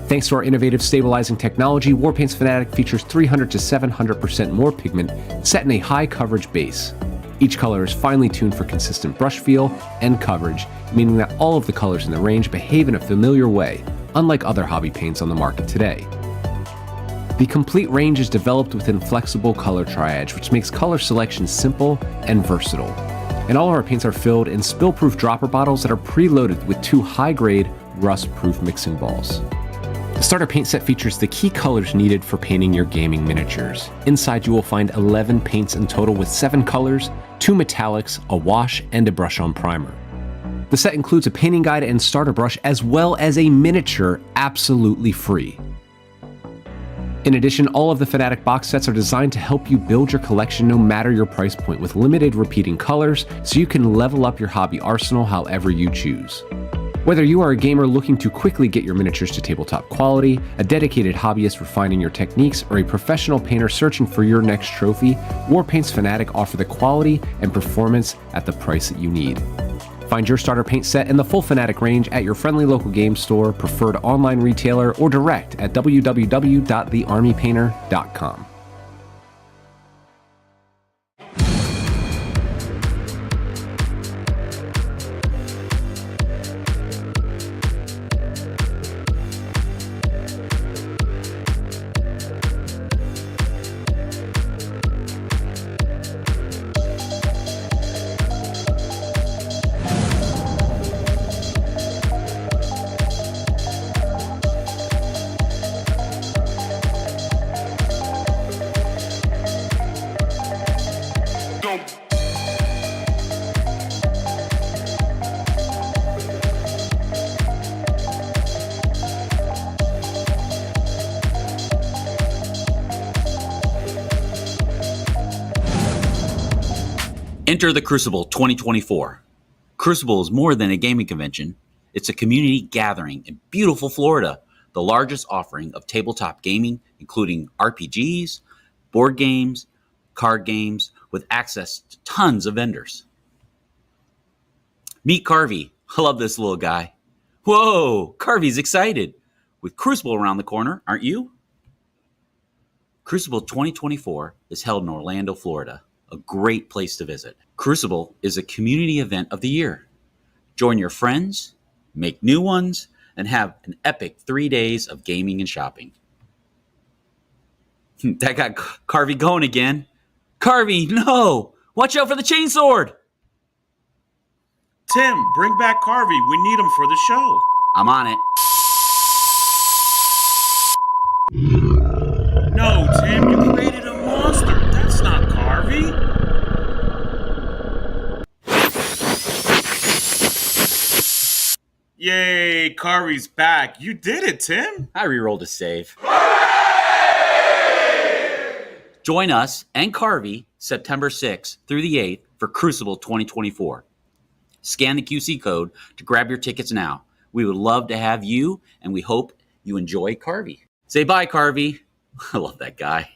Speaker 3: Thanks to our innovative stabilizing technology, Warpaint's Fanatic features 300 to 700% more pigment set in a high coverage base. Each color is finely tuned for consistent brush feel and coverage, meaning that all of the colors in the range behave in a familiar way, unlike other hobby paints on the market today. The complete range is developed within flexible color triage, which makes color selection simple and versatile. And all of our paints are filled in spill-proof dropper bottles that are preloaded with 2 high-grade, rust-proof mixing balls. The starter paint set features the key colors needed for painting your gaming miniatures. Inside you will find 11 paints in total with 7 colors, 2 metallics, a wash, and a brush-on primer. The set includes a painting guide and starter brush as well as a miniature absolutely free. In addition, all of the Fanatic box sets are designed to help you build your collection no matter your price point with limited repeating colors so you can level up your hobby arsenal however you choose. Whether you are a gamer looking to quickly get your miniatures to tabletop quality, a dedicated hobbyist refining your techniques, or a professional painter searching for your next trophy, Warpaint's Fanatic offer the quality and performance at the price that you need. Find your starter paint set in the full Fanatic range at your friendly local game store, preferred online retailer, or direct at www.thearmypainter.com.
Speaker 4: Enter the Crucible 2024. Crucible is more than a gaming convention. It's a community gathering in beautiful Florida, the largest offering of tabletop gaming, including RPGs, board games, card games, with access to tons of vendors. Meet Carvey. I love this little guy. Whoa, Carvey's excited. With Crucible around the corner, aren't you? Crucible 2024 is held in Orlando, Florida, a great place to visit. Crucible is a community event of the year. Join your friends, make new ones, and have an epic 3 days of gaming and shopping. That got Carvey going again. Carvey, no! Watch out for the chainsword!
Speaker 5: Tim, bring back Carvey. We need him for the show.
Speaker 4: I'm on it.
Speaker 5: No, Tim, you created a monster. That's not Carvey. Yay, Carvey's back. You did it, Tim.
Speaker 4: I re-rolled a save. Join us and Carvey September 6th through the 8th for Crucible 2024. Scan the QC code to grab your tickets now. We would love to have you, and we hope you enjoy Carvey. Say bye, Carvey. I love that guy.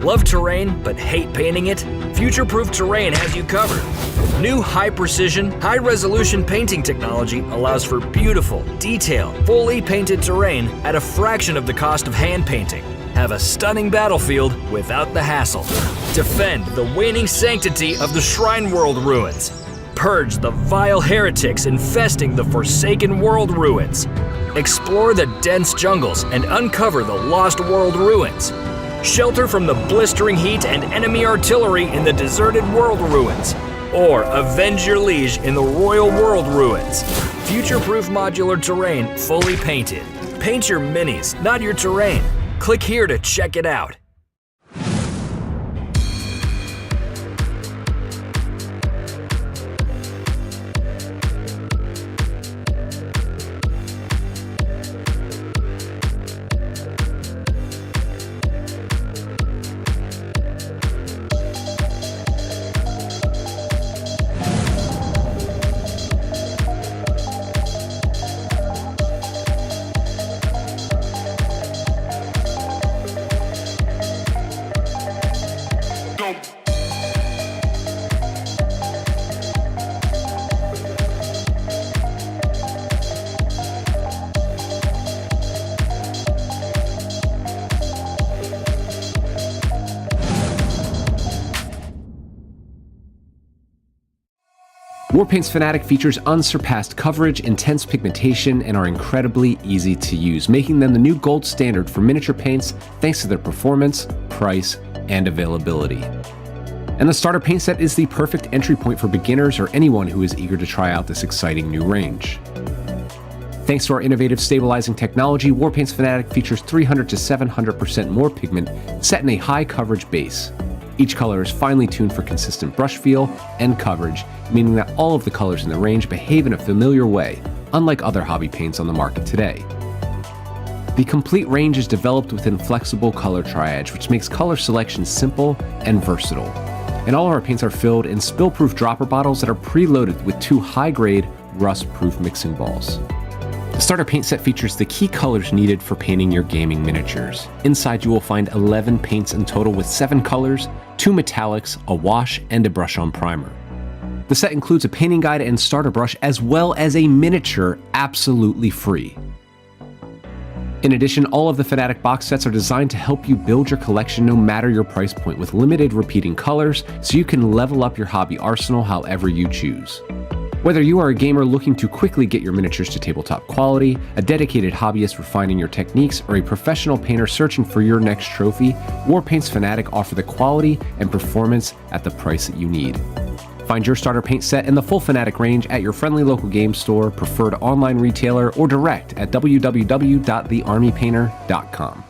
Speaker 1: Love terrain but hate painting it? Future-Proof Terrain has you covered. New high-precision, high-resolution painting technology allows for beautiful, detailed, fully painted terrain at a fraction of the cost of hand painting. Have a stunning battlefield without the hassle. Defend the waning sanctity of the Shrine World ruins. Purge the vile heretics infesting the Forsaken World ruins. Explore the dense jungles and uncover the Lost World ruins. Shelter from the blistering heat and enemy artillery in the deserted world ruins. Or avenge your liege in the Royal World ruins. Future-proof modular terrain fully painted. Paint your minis, not your terrain. Click here to check it out.
Speaker 3: Warpaint's Fanatic features unsurpassed coverage, intense pigmentation, and are incredibly easy to use, making them the new gold standard for miniature paints thanks to their performance, price, and availability. And the starter paint set is the perfect entry point for beginners or anyone who is eager to try out this exciting new range. Thanks to our innovative stabilizing technology, Warpaint's Fanatic features 300 to 700% more pigment set in a high coverage base. Each color is finely tuned for consistent brush feel and coverage, meaning that all of the colors in the range behave in a familiar way, unlike other hobby paints on the market today. The complete range is developed within flexible color triage, which makes color selection simple and versatile. And all of our paints are filled in spill-proof dropper bottles that are preloaded with 2 high-grade, rust-proof mixing balls. The starter paint set features the key colors needed for painting your gaming miniatures. Inside you will find 11 paints in total with 7 colors, 2 metallics, a wash, and a brush-on primer. The set includes a painting guide and starter brush as well as a miniature absolutely free. In addition, all of the Fnatic box sets are designed to help you build your collection no matter your price point, with limited repeating colors, so you can level up your hobby arsenal however you choose. Whether you are a gamer looking to quickly get your miniatures to tabletop quality, a dedicated hobbyist refining your techniques, or a professional painter searching for your next trophy, Warpaint's Fnatic offer the quality and performance at the price that you need. Find your starter paint set in the full Fnatic range at your friendly local game store, preferred online retailer, or direct at www.thearmypainter.com.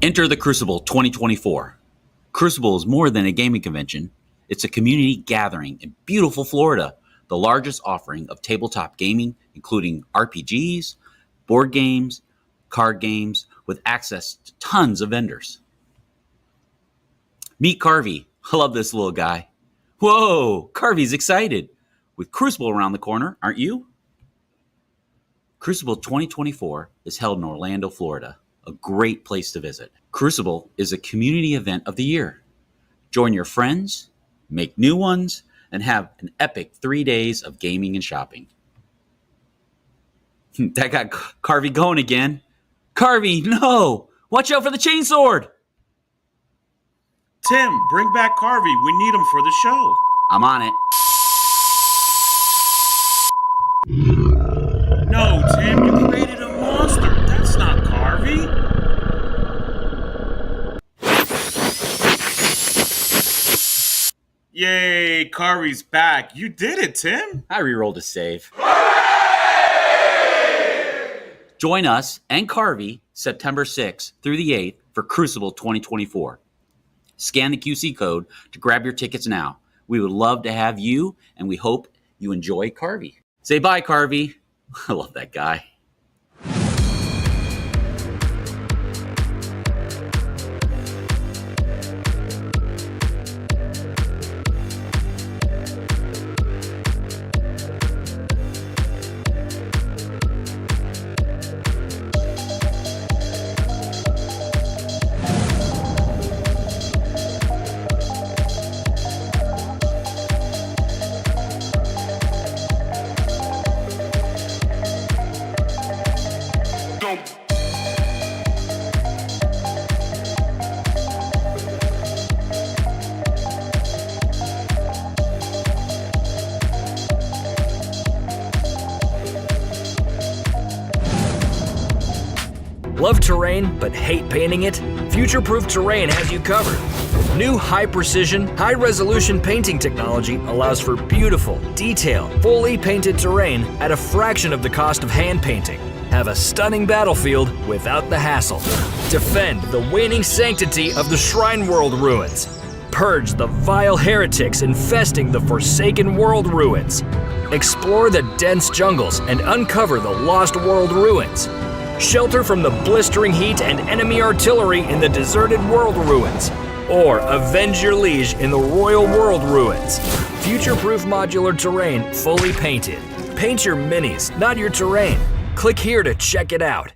Speaker 4: Enter the Crucible 2024. Crucible is more than a gaming convention. It's a community gathering in beautiful Florida, the largest offering of tabletop gaming, including RPGs, board games, card games, with access to tons of vendors. Meet Carvey. I love this little guy. Whoa, Carvey's excited. With Crucible around the corner, aren't you? Crucible 2024 is held in Orlando, Florida, a great place to visit. Crucible is a community event of the year. Join your friends, make new ones, and have an epic 3 days of gaming and shopping. That got Carvey going again. Carvey, no! Watch out for the chainsword!
Speaker 5: Tim, bring back Carvey. We need him for the show.
Speaker 4: I'm on it.
Speaker 5: No, Tim, you created a monster. That's not Carvey. Yay, Carvey's back. You did it, Tim.
Speaker 4: I re-rolled a save. Join us and Carvey September 6th through the 8th for Crucible 2024. Scan the QC code to grab your tickets now. We would love to have you, and we hope you enjoy Carvey. Say bye, Carvey. I love that guy.
Speaker 1: Love terrain but hate painting it? Future-Proof Terrain has you covered. New high-precision, high-resolution painting technology allows for beautiful, detailed, fully painted terrain at a fraction of the cost of hand painting. Have a stunning battlefield without the hassle. Defend the waning sanctity of the Shrine World ruins. Purge the vile heretics infesting the Forsaken World ruins. Explore the dense jungles and uncover the Lost World ruins. Shelter from the blistering heat and enemy artillery in the deserted world ruins. Or avenge your liege in the Royal World ruins. Future-proof modular terrain fully painted. Paint your minis, not your terrain. Click here to check it out.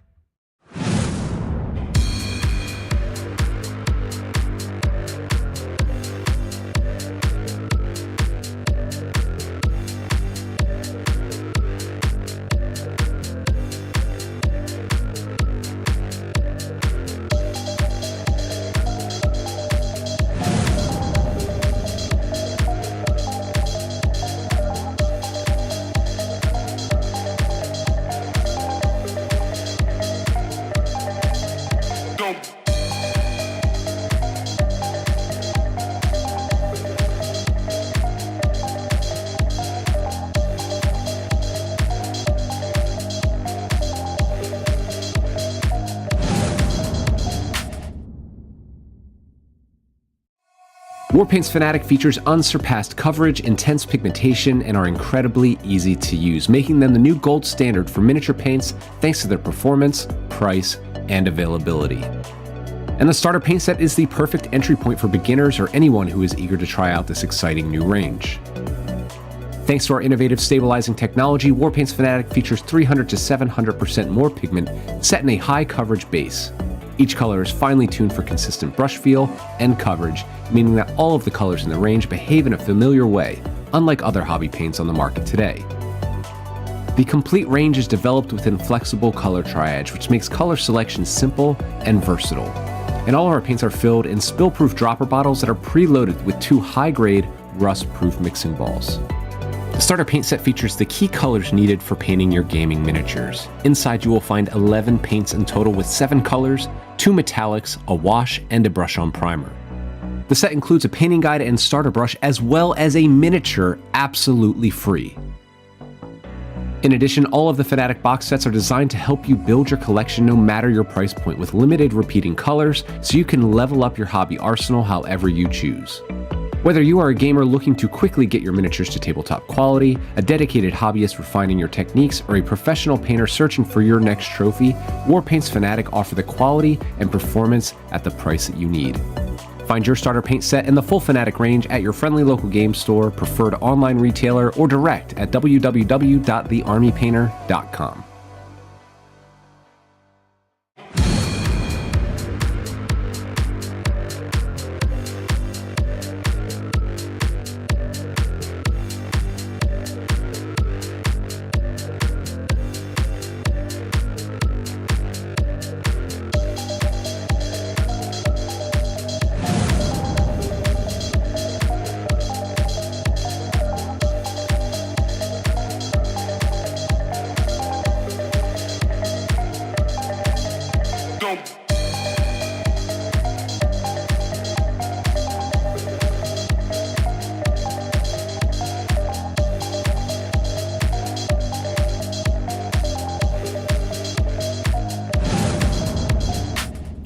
Speaker 3: Warpaint's Fanatic features unsurpassed coverage, intense pigmentation, and are incredibly easy to use, making them the new gold standard for miniature paints thanks to their performance, price, and availability. And the starter paint set is the perfect entry point for beginners or anyone who is eager to try out this exciting new range. Thanks to our innovative stabilizing technology, Warpaint's Fanatic features 300 to 700% more pigment set in a high coverage base. Each color is finely tuned for consistent brush feel and coverage, meaning that all of the colors in the range behave in a familiar way, unlike other hobby paints on the market today. The complete range is developed within flexible color triage, which makes color selection simple and versatile. And all of our paints are filled in spill-proof dropper bottles that are preloaded with 2 high-grade, rust-proof mixing balls. The starter paint set features the key colors needed for painting your gaming miniatures. Inside you will find 11 paints in total with 7 colors, 2 metallics, a wash, and a brush-on primer. The set includes a painting guide and starter brush as well as a miniature absolutely free. In addition, all of the Fanatic box sets are designed to help you build your collection no matter your price point with limited repeating colors so you can level up your hobby arsenal however you choose. Whether you are a gamer looking to quickly get your miniatures to tabletop quality, a dedicated hobbyist refining your techniques, or a professional painter searching for your next trophy, Warpaint's Fanatic offer the quality and performance at the price that you need. Find your starter paint set and the full Fanatic range at your friendly local game store, preferred online retailer, or direct at www.thearmypainter.com.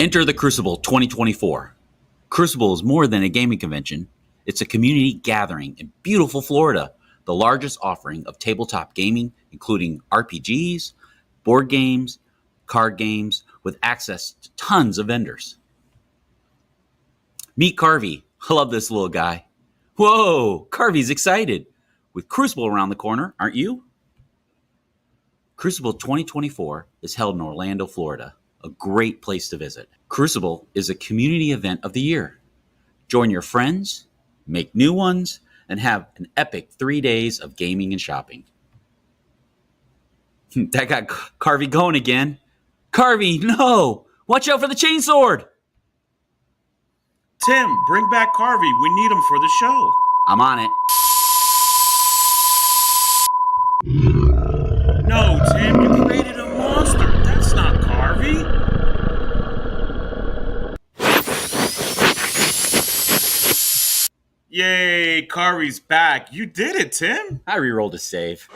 Speaker 4: Enter the Crucible 2024. Crucible is more than a gaming convention. It's a community gathering in beautiful Florida, the largest offering of tabletop gaming, including RPGs, board games, card games, with access to tons of vendors. Meet Carvey. I love this little guy. Whoa, Carvey's excited. With Crucible around the corner, aren't you? Crucible 2024 is held in Orlando, Florida, a great place to visit. Crucible is a community event of the year. Join your friends, make new ones, and have an epic 3 days of gaming and shopping. That got Carvey going again. Carvey, no! Watch out for the chainsword!
Speaker 5: Tim, bring back Carvey. We need him for the show.
Speaker 4: I'm on it.
Speaker 5: No, Tim, you created a monster. That's not Carvey. Yay, Carvey's back. You did it, Tim.
Speaker 4: I re-rolled a save.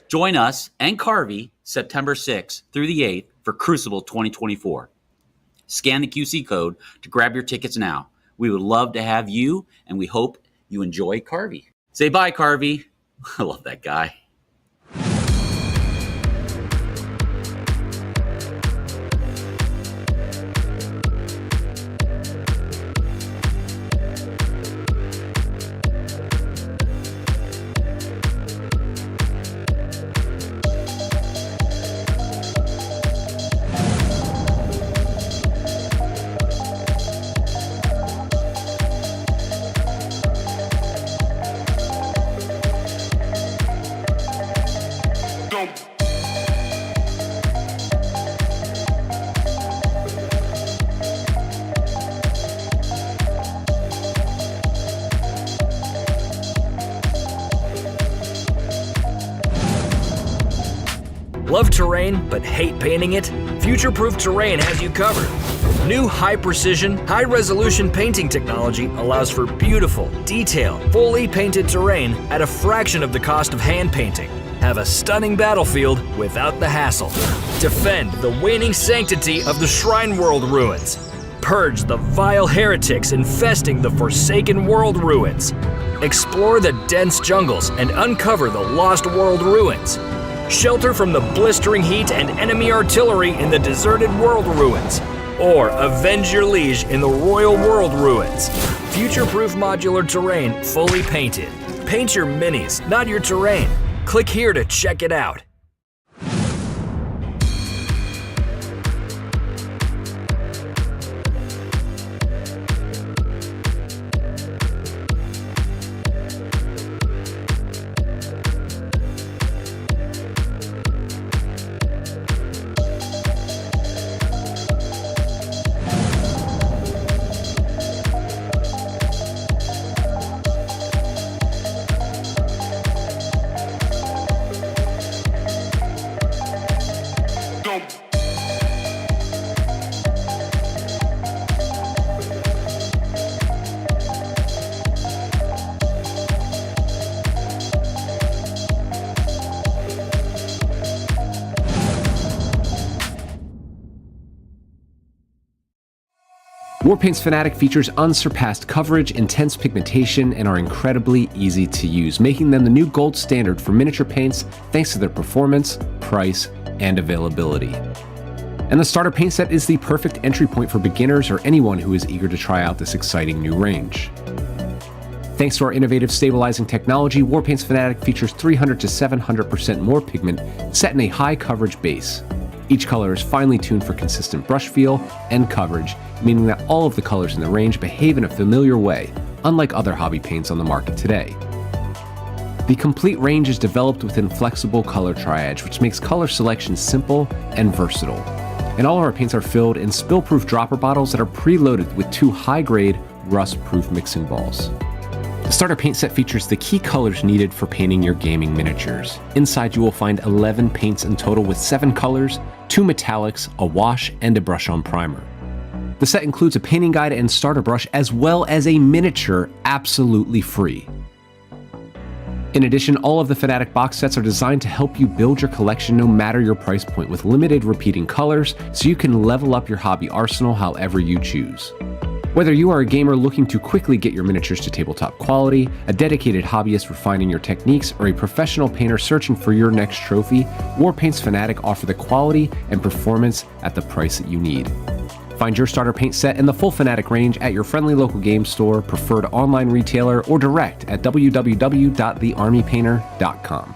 Speaker 4: Join us and Carvey September 6th through the 8th for Crucible 2024. Scan the QC code to grab your tickets now. We would love to have you, and we hope you enjoy Carvey. Say bye, Carvey. I love that guy.
Speaker 1: Love terrain but hate painting it? Future-Proof Terrain has you covered. New high-precision, high-resolution painting technology allows for beautiful, detailed, fully painted terrain at a fraction of the cost of hand painting. Have a stunning battlefield without the hassle. Defend the waning sanctity of the Shrine World ruins. Purge the vile heretics infesting the forsaken world ruins. Explore the dense jungles and uncover the lost world ruins. Shelter from the blistering heat and enemy artillery in the deserted world ruins. Or avenge your liege in the royal world ruins. Future-proof modular terrain fully painted. Paint your minis, not your terrain. Click here to check it out.
Speaker 3: Warpaint's Fanatic features unsurpassed coverage, intense pigmentation, and are incredibly easy to use, making them the new gold standard for miniature paints thanks to their performance, price, and availability. And the starter paint set is the perfect entry point for beginners or anyone who is eager to try out this exciting new range. Thanks to our innovative stabilizing technology, Warpaint's Fanatic features 300 to 700% more pigment set in a high coverage base. Each color is finely tuned for consistent brush feel and coverage, meaning that all of the colors in the range behave in a familiar way, unlike other hobby paints on the market today. The complete range is developed within flexible color triage, which makes color selection simple and versatile. And all of our paints are filled in spill-proof dropper bottles that are preloaded with 2 high-grade, rust-proof mixing balls. The starter paint set features the key colors needed for painting your gaming miniatures. Inside you will find 11 paints in total with 7 colors, 2 metallics, a wash, and a brush-on primer. The set includes a painting guide and starter brush as well as a miniature absolutely free. In addition, all of the Fanatic box sets are designed to help you build your collection no matter your price point with limited repeating colors so you can level up your hobby arsenal however you choose. Whether you are a gamer looking to quickly get your miniatures to tabletop quality, a dedicated hobbyist refining your techniques, or a professional painter searching for your next trophy, Warpaint's Fanatic offer the quality and performance at the price that you need. Find your starter paint set in the full Fanatic range at your friendly local game store, preferred online retailer, or direct at www.thearmypainter.com.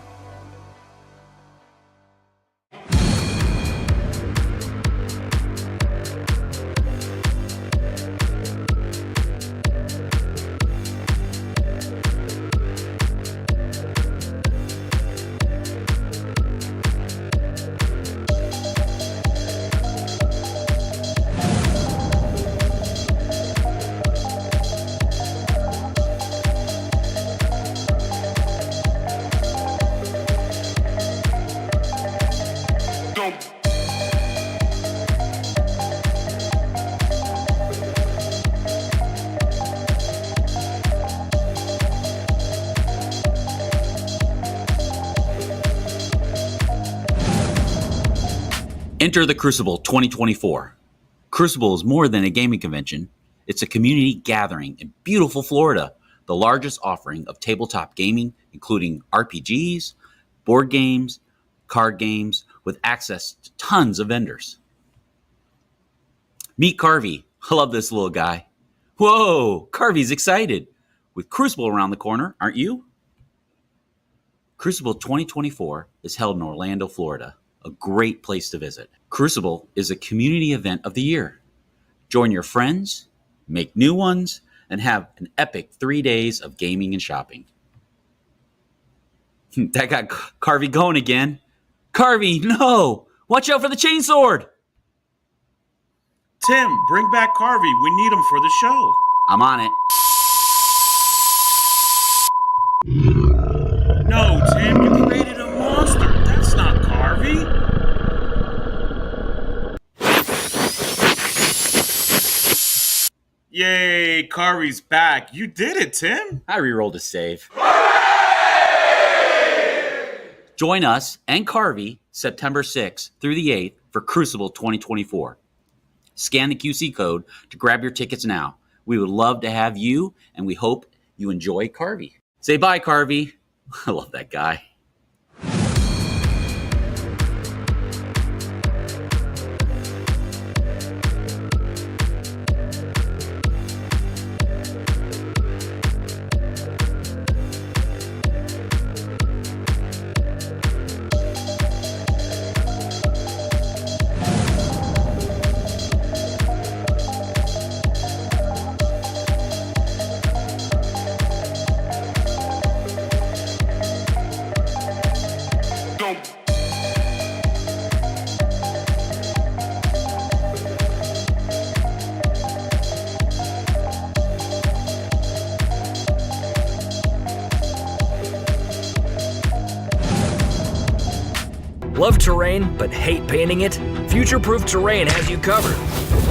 Speaker 4: Enter the Crucible 2024. Crucible is more than a gaming convention. It's a community gathering in beautiful Florida, the largest offering of tabletop gaming, including RPGs, board games, card games, with access to tons of vendors. Meet Carvey. I love this little guy. Whoa, Carvey's excited. With Crucible around the corner, aren't you? Crucible 2024 is held in Orlando, Florida, a great place to visit. Crucible is a community event of the year. Join your friends, make new ones, and have an epic 3 days of gaming and shopping. That got Carvey going again. Carvey, no! Watch out for the chainsword!
Speaker 5: Tim, bring back Carvey. We need him for the show.
Speaker 4: I'm on it.
Speaker 5: No, Tim, you created a monster. That's not Carvey. Yay, Carvey's back. You did it, Tim.
Speaker 4: I rerolled a save. Join us and Carvey September 6th through the 8th for Crucible 2024. Scan the QC code to grab your tickets now. We would love to have you, and we hope you enjoy Carvey. Say bye, Carvey. I love that guy.
Speaker 1: Love terrain but hate painting it? Future-Proof Terrain has you covered.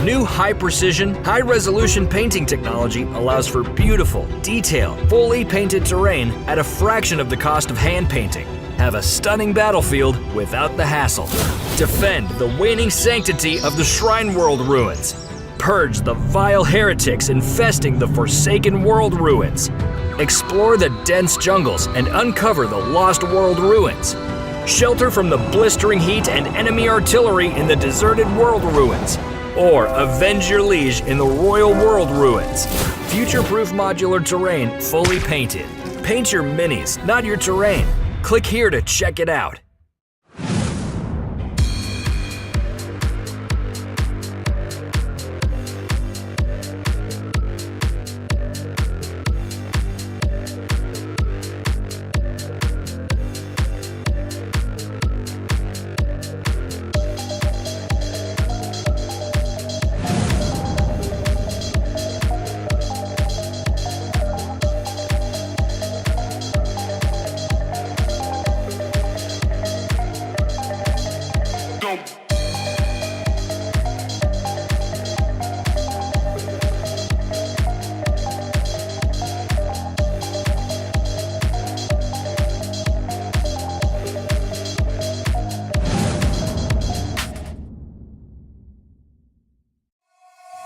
Speaker 1: New high-precision, high-resolution painting technology allows for beautiful, detailed, fully painted terrain at a fraction of the cost of hand painting. Have a stunning battlefield without the hassle. Defend the waning sanctity of the Shrine World ruins. Purge the vile heretics infesting the Forsaken World ruins. Explore the dense jungles and uncover the Lost World ruins. Shelter from the blistering heat and enemy artillery in the deserted world ruins. Or avenge your liege in the Royal World ruins. Future-proof modular terrain fully painted. Paint your minis, not your terrain. Click here to check it out.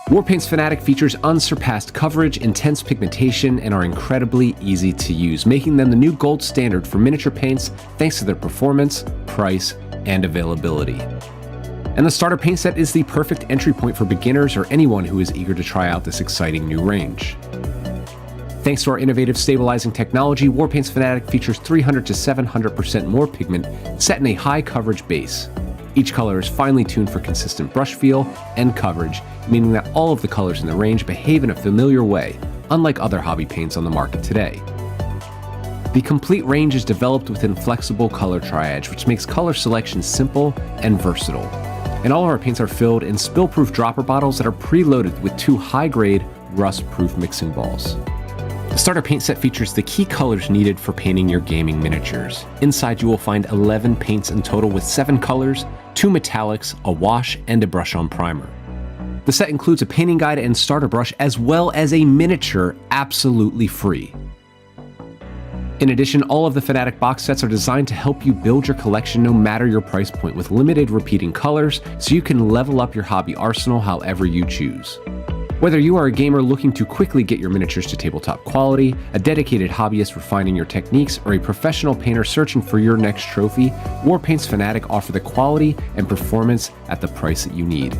Speaker 3: Warpaint's Fanatic features unsurpassed coverage, intense pigmentation, and are incredibly easy to use, making them the new gold standard for miniature paints thanks to their performance, price, and availability. And the starter paint set is the perfect entry point for beginners or anyone who is eager to try out this exciting new range. Thanks to our innovative stabilizing technology, Warpaint's Fanatic features 300 to 700% more pigment set in a high coverage base. Each color is finely tuned for consistent brush feel and coverage, meaning that all of the colors in the range behave in a familiar way, unlike other hobby paints on the market today. The complete range is developed within flexible color triage, which makes color selection simple and versatile. And all of our paints are filled in spill-proof dropper bottles that are preloaded with 2 high-grade, rust-proof mixing balls. The starter paint set features the key colors needed for painting your gaming miniatures. Inside you will find 11 paints in total with 7 colors, 2 metallics, a wash, and a brush-on primer. The set includes a painting guide and starter brush as well as a miniature absolutely free. In addition, all of the Fanatic box sets are designed to help you build your collection no matter your price point with limited repeating colors so you can level up your hobby arsenal however you choose. Whether you are a gamer looking to quickly get your miniatures to tabletop quality, a dedicated hobbyist refining your techniques, or a professional painter searching for your next trophy, Warpaint's Fanatic offer the quality and performance at the price that you need.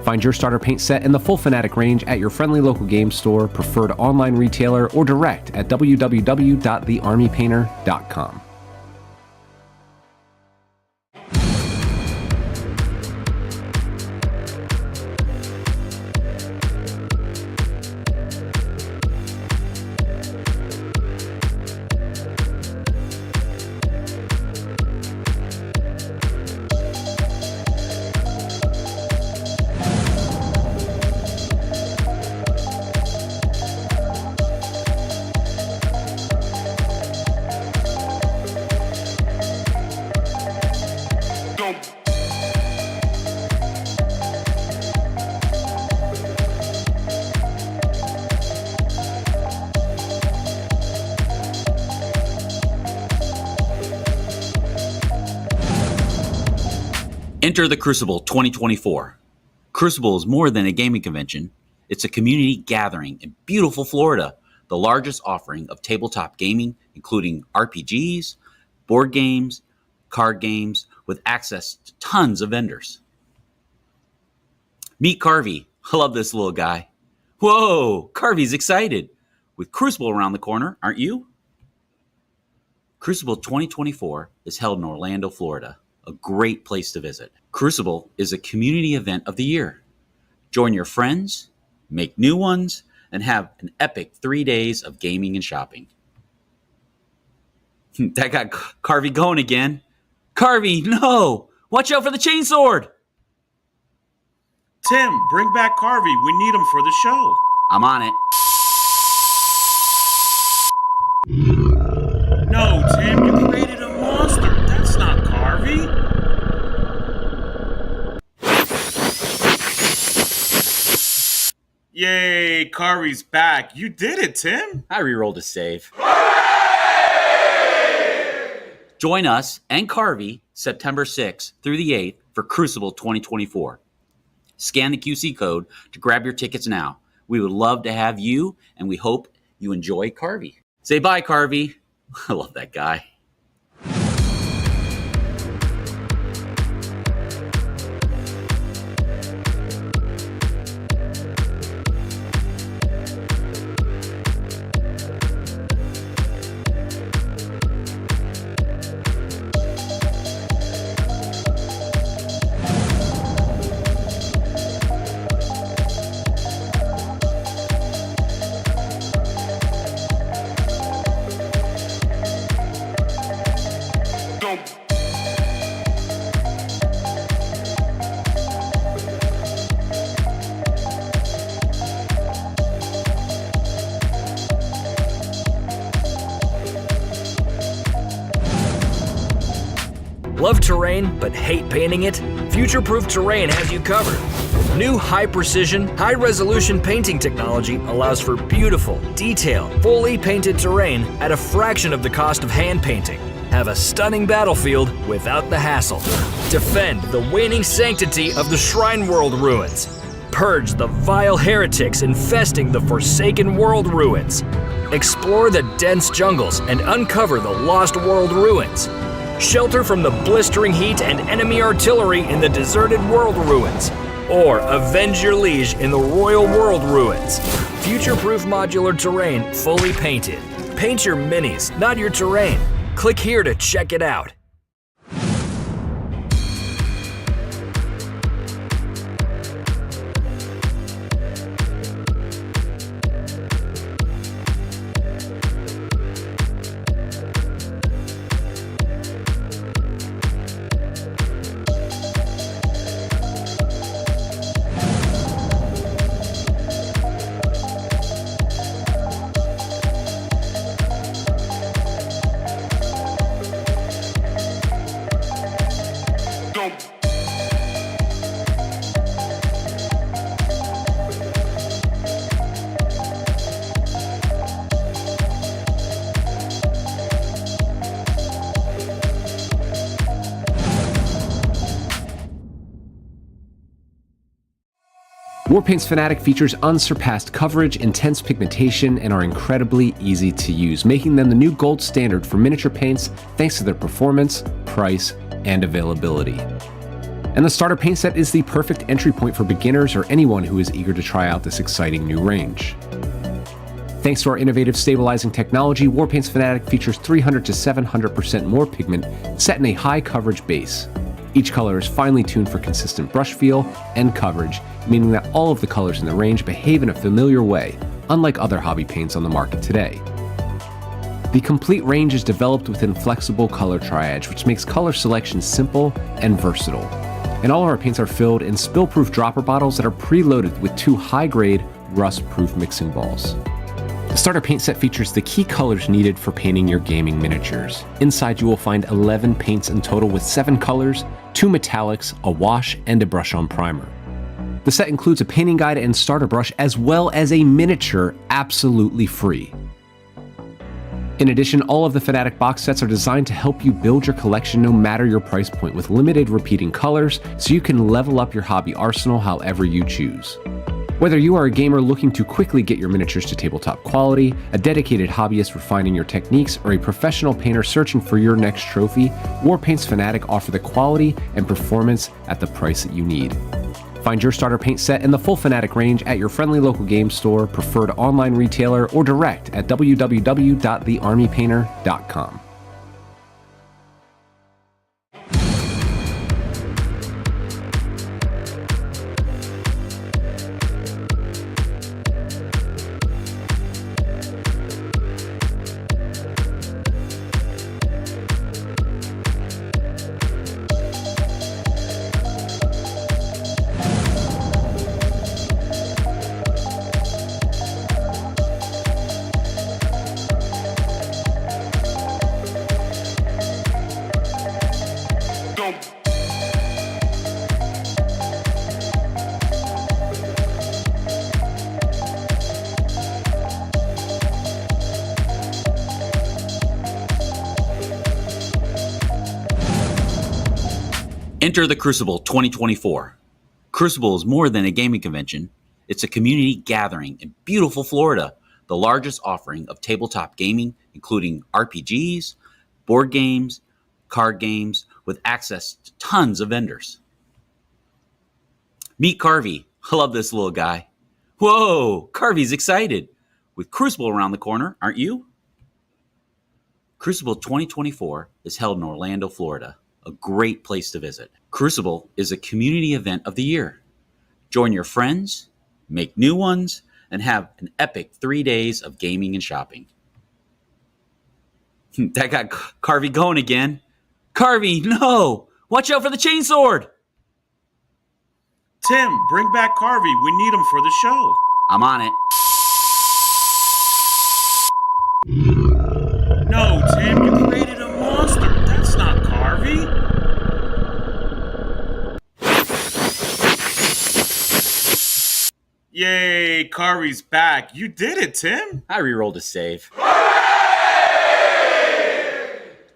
Speaker 3: Find your starter paint set and the full Fanatic range at your friendly local game store, preferred online retailer, or direct at www.thearmypainter.com.
Speaker 4: Enter the Crucible 2024. Crucible is more than a gaming convention. It's a community gathering in beautiful Florida, the largest offering of tabletop gaming, including RPGs, board games, card games, with access to tons of vendors. Meet Carvey. I love this little guy. Whoa, Carvey's excited. With Crucible around the corner, aren't you? Crucible 2024 is held in Orlando, Florida, a great place to visit. Crucible is a community event of the year. Join your friends, make new ones, and have an epic 3 days of gaming and shopping. That got Carvey going again. Carvey, no! Watch out for the chainsword!
Speaker 5: Tim, bring back Carvey. We need him for the show.
Speaker 4: I'm on it.
Speaker 5: No, Tim, you created a monster. That's not Carvey. Yay, Carvey's back. You did it, Tim.
Speaker 4: I re-rolled a save. Join us and Carvey September 6th through the 8th for Crucible 2024. Scan the QC code to grab your tickets now. We would love to have you, and we hope you enjoy Carvey. Say bye, Carvey. I love that guy.
Speaker 1: Love terrain but hate painting it? Future-Proof Terrain has you covered. New high-precision, high-resolution painting technology allows for beautiful, detailed, fully painted terrain at a fraction of the cost of hand painting. Have a stunning battlefield without the hassle. Defend the waning sanctity of the Shrine World ruins. Purge the vile heretics infesting the Forsaken World ruins. Explore the dense jungles and uncover the Lost World ruins. Shelter from the blistering heat and enemy artillery in the deserted world ruins. Or avenge your liege in the Royal World ruins. Future-proof modular terrain fully painted. Paint your minis, not your terrain. Click here to check it out.
Speaker 3: Warpaint's Fanatic features unsurpassed coverage, intense pigmentation, and are incredibly easy to use, making them the new gold standard for miniature paints thanks to their performance, price, and availability. And the starter paint set is the perfect entry point for beginners or anyone who is eager to try out this exciting new range. Thanks to our innovative stabilizing technology, Warpaint's Fanatic features 300 to 700% more pigment set in a high coverage base. Each color is finely tuned for consistent brush feel and coverage, meaning that all of the colors in the range behave in a familiar way, unlike other hobby paints on the market today. The complete range is developed within flexible color triage, which makes color selection simple and versatile. And all of our paints are filled in spill-proof dropper bottles that are preloaded with 2 high-grade, rust-proof mixing balls. The starter paint set features the key colors needed for painting your gaming miniatures. Inside you will find 11 paints in total with 7 colors, 2 metallics, a wash, and a brush-on primer. The set includes a painting guide and starter brush as well as a miniature absolutely free. In addition, all of the Fnatic box sets are designed to help you build your collection no matter your price point, with limited repeating colors, so you can level up your hobby arsenal however you choose. Whether you are a gamer looking to quickly get your miniatures to tabletop quality, a dedicated hobbyist refining your techniques, or a professional painter searching for your next trophy, Warpaint's Fnatic offer the quality and performance at the price that you need. Find your starter paint set in the full Fnatic range at your friendly local game store, preferred online retailer, or direct at www.thearmypainter.com.
Speaker 4: Enter the Crucible 2024. Crucible is more than a gaming convention. It's a community gathering in beautiful Florida, the largest offering of tabletop gaming, including RPGs, board games, card games, with access to tons of vendors. Meet Carvey. I love this little guy. Whoa, Carvey's excited. With Crucible around the corner, aren't you? Crucible 2024 is held in Orlando, Florida, a great place to visit. Crucible is a community event of the year. Join your friends, make new ones, and have an epic 3 days of gaming and shopping. That got Carvey going again. Carvey, no! Watch out for the chainsword!
Speaker 5: Tim, bring back Carvey. We need him for the show.
Speaker 4: I'm on it.
Speaker 5: No, Tim, you created a monster. That's not Carvey. Yay, Carvey's back. You did it, Tim.
Speaker 4: I re-rolled a save.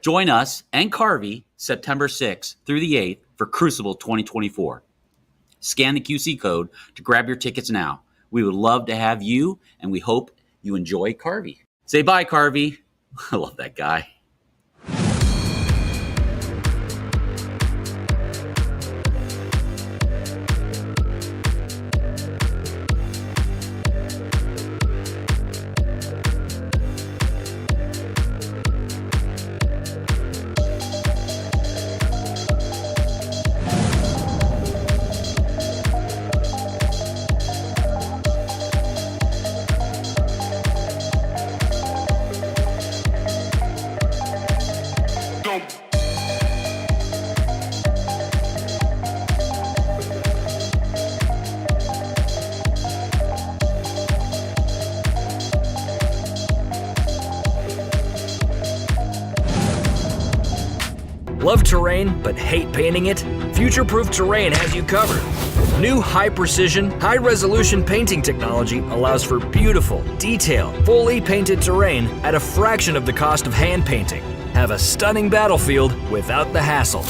Speaker 4: Join us and Carvey September 6th through the 8th for Crucible 2024. Scan the QC code to grab your tickets now. We would love to have you, and we hope you enjoy Carvey. Say bye, Carvey. I love that guy.
Speaker 1: Love terrain but hate painting it? Future-Proof Terrain has you covered. New high-precision, high-resolution painting technology allows for beautiful, detailed, fully painted terrain at a fraction of the cost of hand painting. Have a stunning battlefield without the hassle.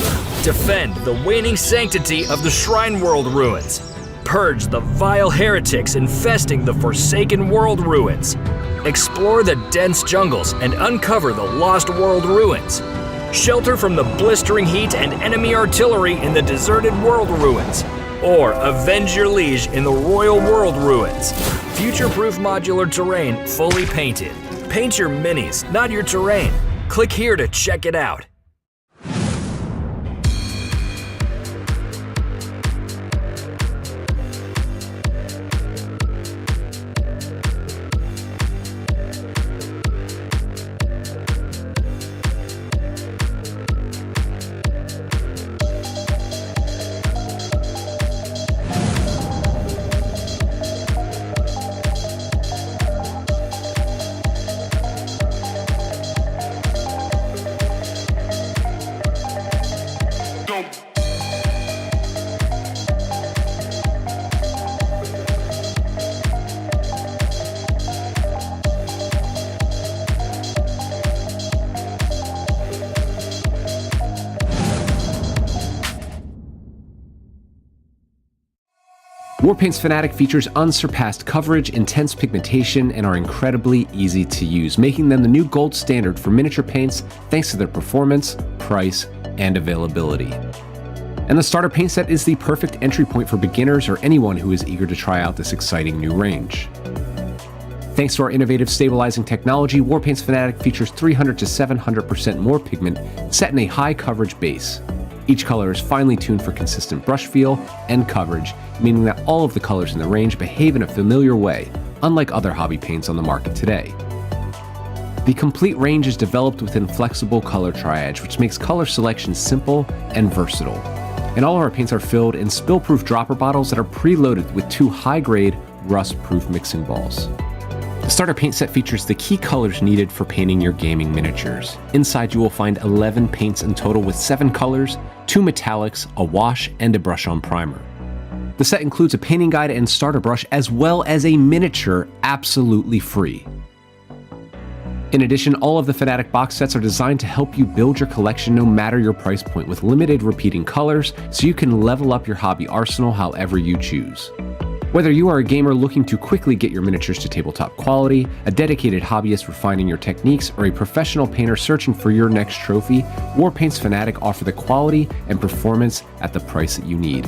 Speaker 1: Defend the waning sanctity of the Shrine World ruins. Purge the vile heretics infesting the Forsaken World ruins. Explore the dense jungles and uncover the Lost World ruins. Shelter from the blistering heat and enemy artillery in the deserted world ruins. Or avenge your liege in the Royal World ruins. Future-proof modular terrain fully painted. Paint your minis, not your terrain. Click here to check it out.
Speaker 3: Warpaint's Fanatic features unsurpassed coverage, intense pigmentation, and are incredibly easy to use, making them the new gold standard for miniature paints thanks to their performance, price, and availability. And the starter paint set is the perfect entry point for beginners or anyone who is eager to try out this exciting new range. Thanks to our innovative stabilizing technology, Warpaint's Fanatic features 300 to 700% more pigment set in a high coverage base. Each color is finely tuned for consistent brush feel and coverage, meaning that all of the colors in the range behave in a familiar way, unlike other hobby paints on the market today. The complete range is developed within flexible color triage, which makes color selection simple and versatile. And all of our paints are filled in spill-proof dropper bottles that are preloaded with 2 high-grade, rust-proof mixing balls. The starter paint set features the key colors needed for painting your gaming miniatures. Inside you will find 11 paints in total with 7 colors, 2 metallics, a wash, and a brush-on primer. The set includes a painting guide and starter brush as well as a miniature absolutely free. In addition, all of the Fanatic box sets are designed to help you build your collection no matter your price point with limited repeating colors so you can level up your hobby arsenal however you choose. Whether you are a gamer looking to quickly get your miniatures to tabletop quality, a dedicated hobbyist refining your techniques, or a professional painter searching for your next trophy, Warpaint's Fanatic offer the quality and performance at the price that you need.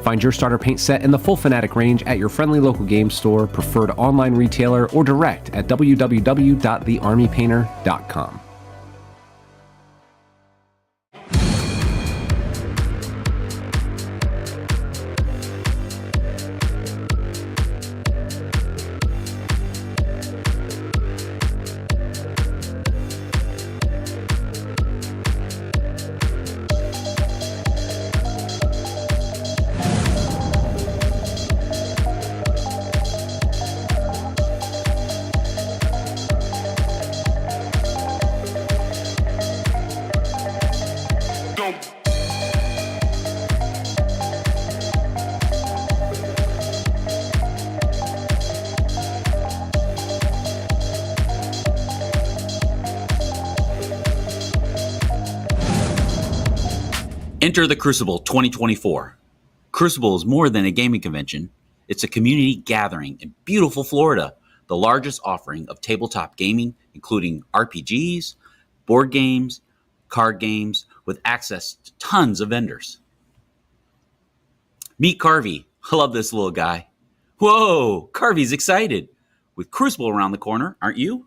Speaker 3: Find your starter paint set in the full Fanatic range at your friendly local game store, preferred online retailer, or direct at www.thearmypainter.com.
Speaker 4: Enter the Crucible 2024. Crucible is more than a gaming convention. It's a community gathering in beautiful Florida, the largest offering of tabletop gaming, including RPGs, board games, card games, with access to tons of vendors. Meet Carvey. I love this little guy. Whoa, Carvey's excited. With Crucible around the corner, aren't you?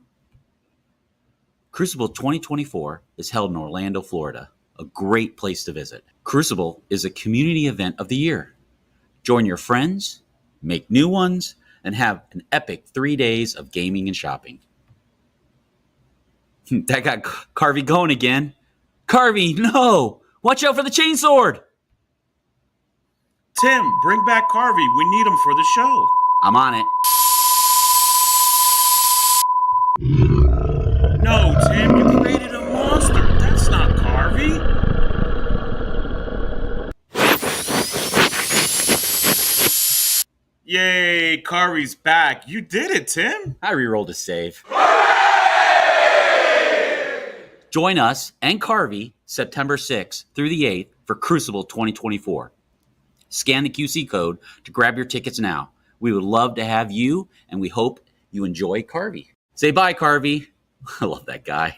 Speaker 4: Crucible 2024 is held in Orlando, Florida, a great place to visit. Crucible is a community event of the year. Join your friends, make new ones, and have an epic 3 days of gaming and shopping. That got Carvey going again. Carvey, no! Watch out for the chainsword!
Speaker 5: Tim, bring back Carvey. We need him for the show.
Speaker 4: I'm on it.
Speaker 5: No, Tim, you created a monster. That's not Carvey. Yay, Carvey's back. You did it, Tim.
Speaker 4: I re-rolled a save. Join us and Carvey September 6th through the 8th for Crucible 2024. Scan the QC code to grab your tickets now. We would love to have you, and we hope you enjoy Carvey. Say bye, Carvey. I love that guy.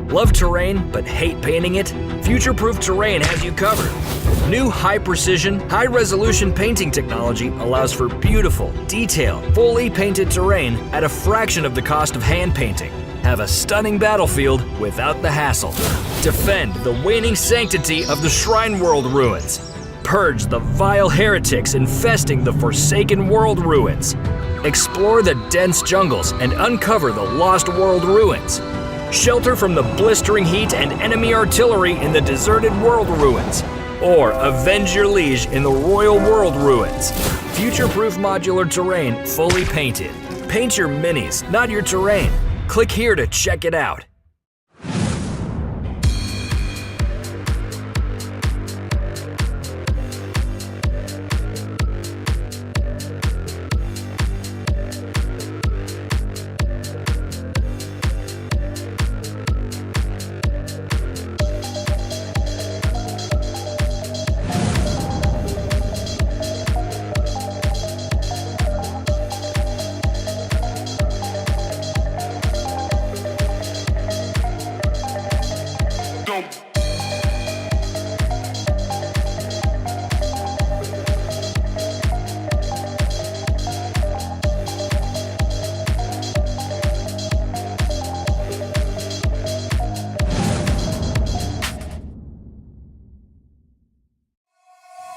Speaker 1: Love terrain but hate painting it? Future-Proof Terrain has you covered. New high-precision, high-resolution painting technology allows for beautiful, detailed, fully painted terrain at a fraction of the cost of hand painting. Have a stunning battlefield without the hassle. Defend the waning sanctity of the Shrine World ruins. Purge the vile heretics infesting the forsaken world ruins. Explore the dense jungles and uncover the lost world ruins. Shelter from the blistering heat and enemy artillery in the deserted world ruins. Or avenge your liege in the royal world ruins. Future-proof modular terrain fully painted. Paint your minis, not your terrain. Click here to check it out.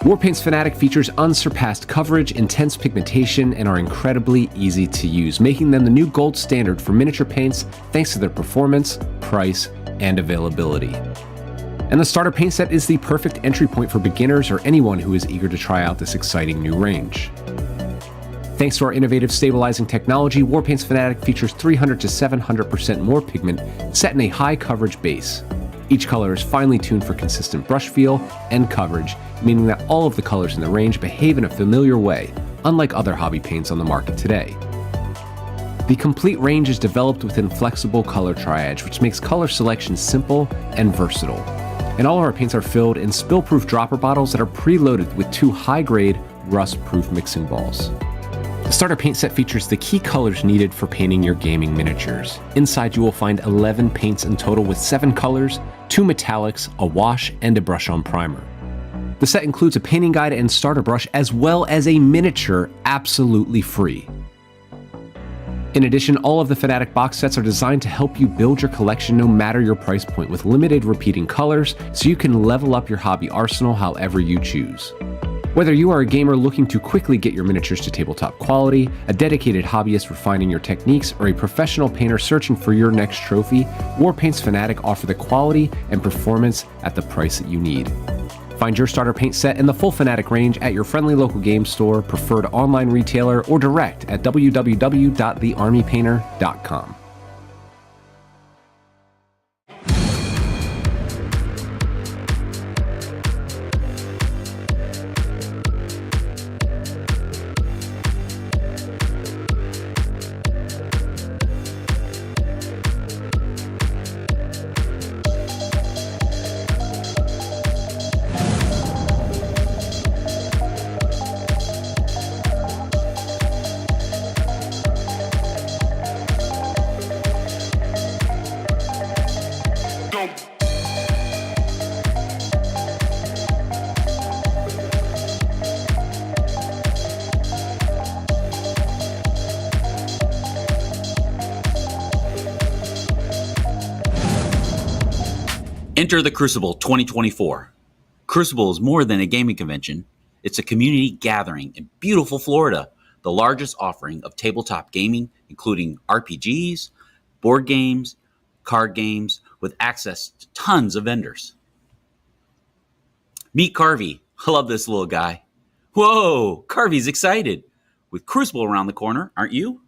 Speaker 3: Warpaint's Fanatic features unsurpassed coverage, intense pigmentation, and are incredibly easy to use, making them the new gold standard for miniature paints thanks to their performance, price, and availability. And the starter paint set is the perfect entry point for beginners or anyone who is eager to try out this exciting new range. Thanks to our innovative stabilizing technology, Warpaint's Fanatic features 300 to 700% more pigment set in a high coverage base. Each color is finely tuned for consistent brush feel and coverage, meaning that all of the colors in the range behave in a familiar way, unlike other hobby paints on the market today. The complete range is developed within flexible color triage, which makes color selection simple and versatile. And all of our paints are filled in spill-proof dropper bottles that are preloaded with 2 high-grade, rust-proof mixing balls. The starter paint set features the key colors needed for painting your gaming miniatures. Inside you will find 11 paints in total with 7 colors, 2 metallics, a wash, and a brush-on primer. The set includes a painting guide and starter brush as well as a miniature absolutely free. In addition, all of the Fanatic box sets are designed to help you build your collection no matter your price point with limited repeating colors so you can level up your hobby arsenal however you choose. Whether you are a gamer looking to quickly get your miniatures to tabletop quality, a dedicated hobbyist refining your techniques, or a professional painter searching for your next trophy, Warpaint's Fanatic offer the quality and performance at the price that you need. Find your starter paint set in the full Fanatic range at your friendly local game store, preferred online retailer, or direct at www.thearmypainter.com.
Speaker 4: Enter the Crucible 2024. Crucible is more than a gaming convention. It's a community gathering in beautiful Florida, the largest offering of tabletop gaming, including RPGs, board games, card games, with access to tons of vendors. Meet Carvey. I love this little guy. Whoa, Carvey's excited. With Crucible around the corner, aren't you?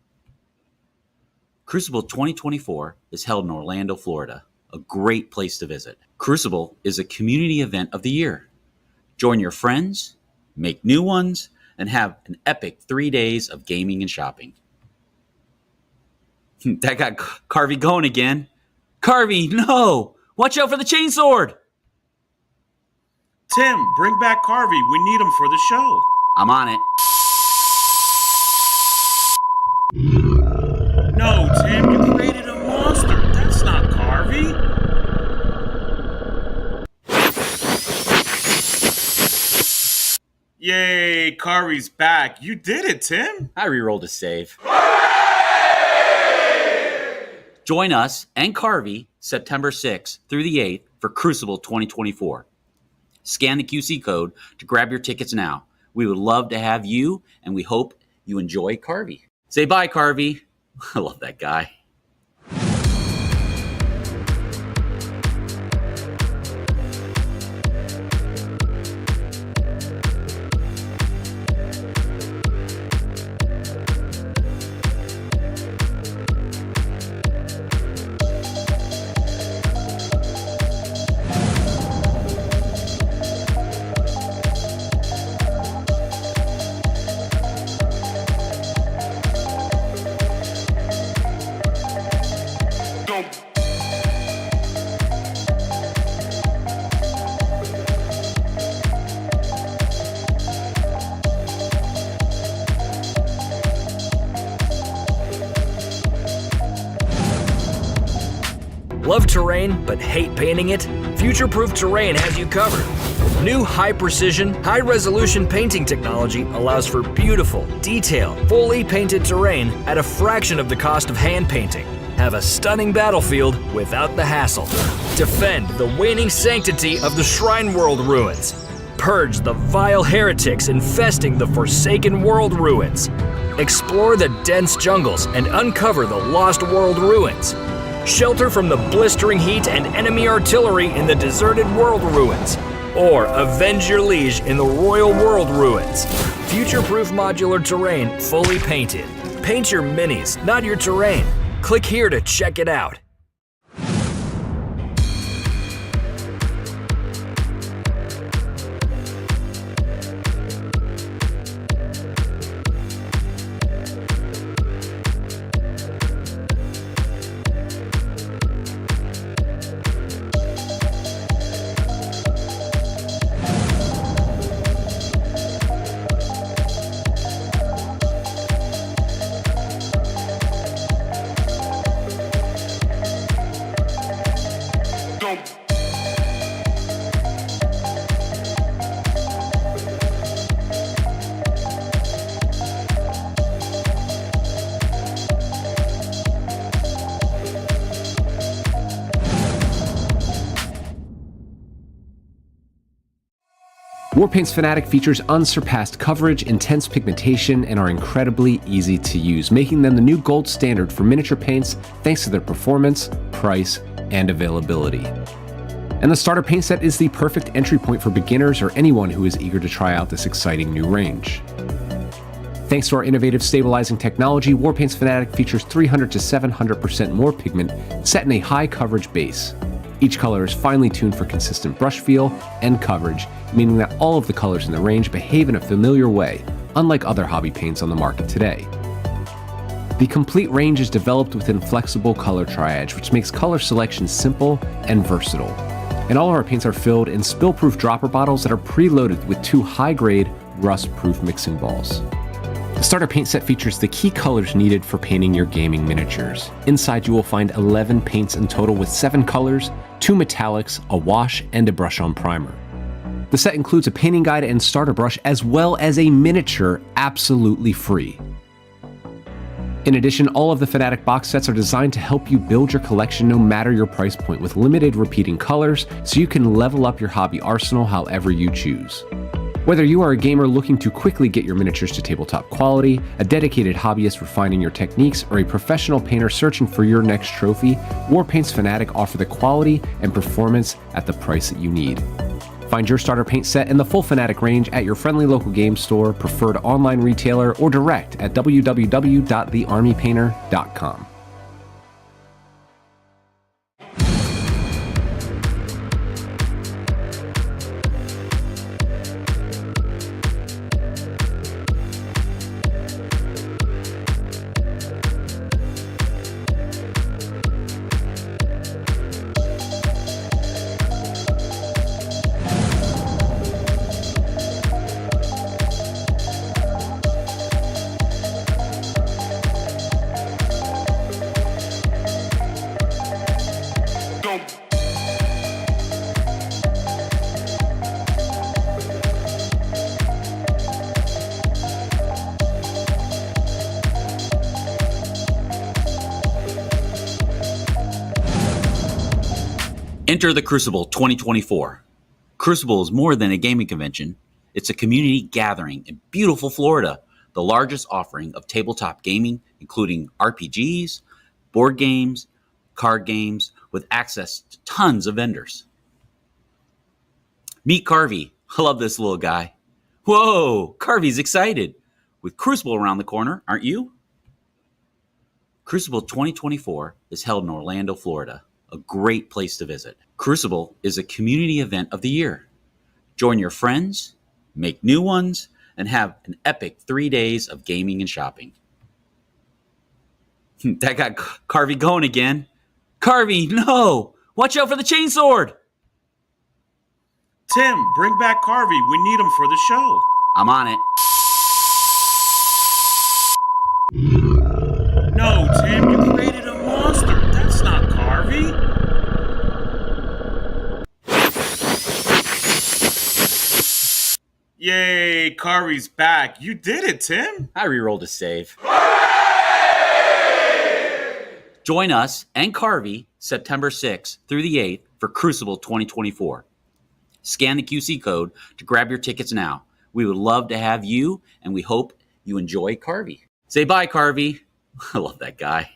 Speaker 4: Crucible 2024 is held in Orlando, Florida, a great place to visit. Crucible is a community event of the year. Join your friends, make new ones, and have an epic 3 days of gaming and shopping. That got Carvey going again. Carvey, no! Watch out for the chainsword!
Speaker 5: Tim, bring back Carvey. We need him for the show.
Speaker 4: I'm on it.
Speaker 5: No, Tim, you created a monster. That's not Carvey. Yay, Carvey's back. You did it, Tim.
Speaker 4: I re-rolled a save. Join us and Carvey September 6th through the 8th for Crucible 2024. Scan the QC code to grab your tickets now. We would love to have you, and we hope you enjoy Carvey. Say bye, Carvey. I love that guy.
Speaker 1: Love terrain but hate painting it? Future-Proof Terrain has you covered. New high-precision, high-resolution painting technology allows for beautiful, detailed, fully painted terrain at a fraction of the cost of hand painting. Have a stunning battlefield without the hassle. Defend the waning sanctity of the Shrine World ruins. Purge the vile heretics infesting the Forsaken World ruins. Explore the dense jungles and uncover the Lost World ruins. Shelter from the blistering heat and enemy artillery in the deserted world ruins. Or avenge your liege in the Royal World ruins. Future-proof modular terrain fully painted. Paint your minis, not your terrain. Click here to check it out.
Speaker 3: Warpaint's Fanatic features unsurpassed coverage, intense pigmentation, and are incredibly easy to use, making them the new gold standard for miniature paints thanks to their performance, price, and availability. And the starter paint set is the perfect entry point for beginners or anyone who is eager to try out this exciting new range. Thanks to our innovative stabilizing technology, Warpaint's Fanatic features 300 to 700% more pigment set in a high coverage base. Each color is finely tuned for consistent brush feel and coverage, meaning that all of the colors in the range behave in a familiar way, unlike other hobby paints on the market today. The complete range is developed within flexible color triage, which makes color selection simple and versatile. And all of our paints are filled in spill-proof dropper bottles that are preloaded with 2 high-grade, rust-proof mixing balls. The starter paint set features the key colors needed for painting your gaming miniatures. Inside you will find 11 paints in total with 7 colors, 2 metallics, a wash, and a brush-on primer. The set includes a painting guide and starter brush as well as a miniature absolutely free. In addition, all of the Fanatic box sets are designed to help you build your collection no matter your price point with limited repeating colors so you can level up your hobby arsenal however you choose. Whether you are a gamer looking to quickly get your miniatures to tabletop quality, a dedicated hobbyist refining your techniques, or a professional painter searching for your next trophy, Warpaint's Fanatic offer the quality and performance at the price that you need. Find your starter paint set and the full Fanatic range at your friendly local game store, preferred online retailer, or direct at www.thearmypainter.com.
Speaker 4: Enter the Crucible 2024. Crucible is more than a gaming convention. It's a community gathering in beautiful Florida, the largest offering of tabletop gaming, including RPGs, board games, card games, with access to tons of vendors. Meet Carvey. I love this little guy. Whoa, Carvey's excited. With Crucible around the corner, aren't you? Crucible 2024 is held in Orlando, Florida, a great place to visit. Crucible is a community event of the year. Join your friends, make new ones, and have an epic 3 days of gaming and shopping. That got Carvey going again. Carvey, no! Watch out for the chainsword!
Speaker 5: Tim, bring back Carvey. We need him for the show.
Speaker 4: I'm on it.
Speaker 5: No, Tim, you created a monster. That's not Carvey. Yay, Carvey's back. You did it, Tim.
Speaker 4: I rerolled a save. Join us and Carvey September 6th through the 8th for Crucible 2024. Scan the QC code to grab your tickets now. We would love to have you, and we hope you enjoy Carvey. Say bye, Carvey. I love that guy.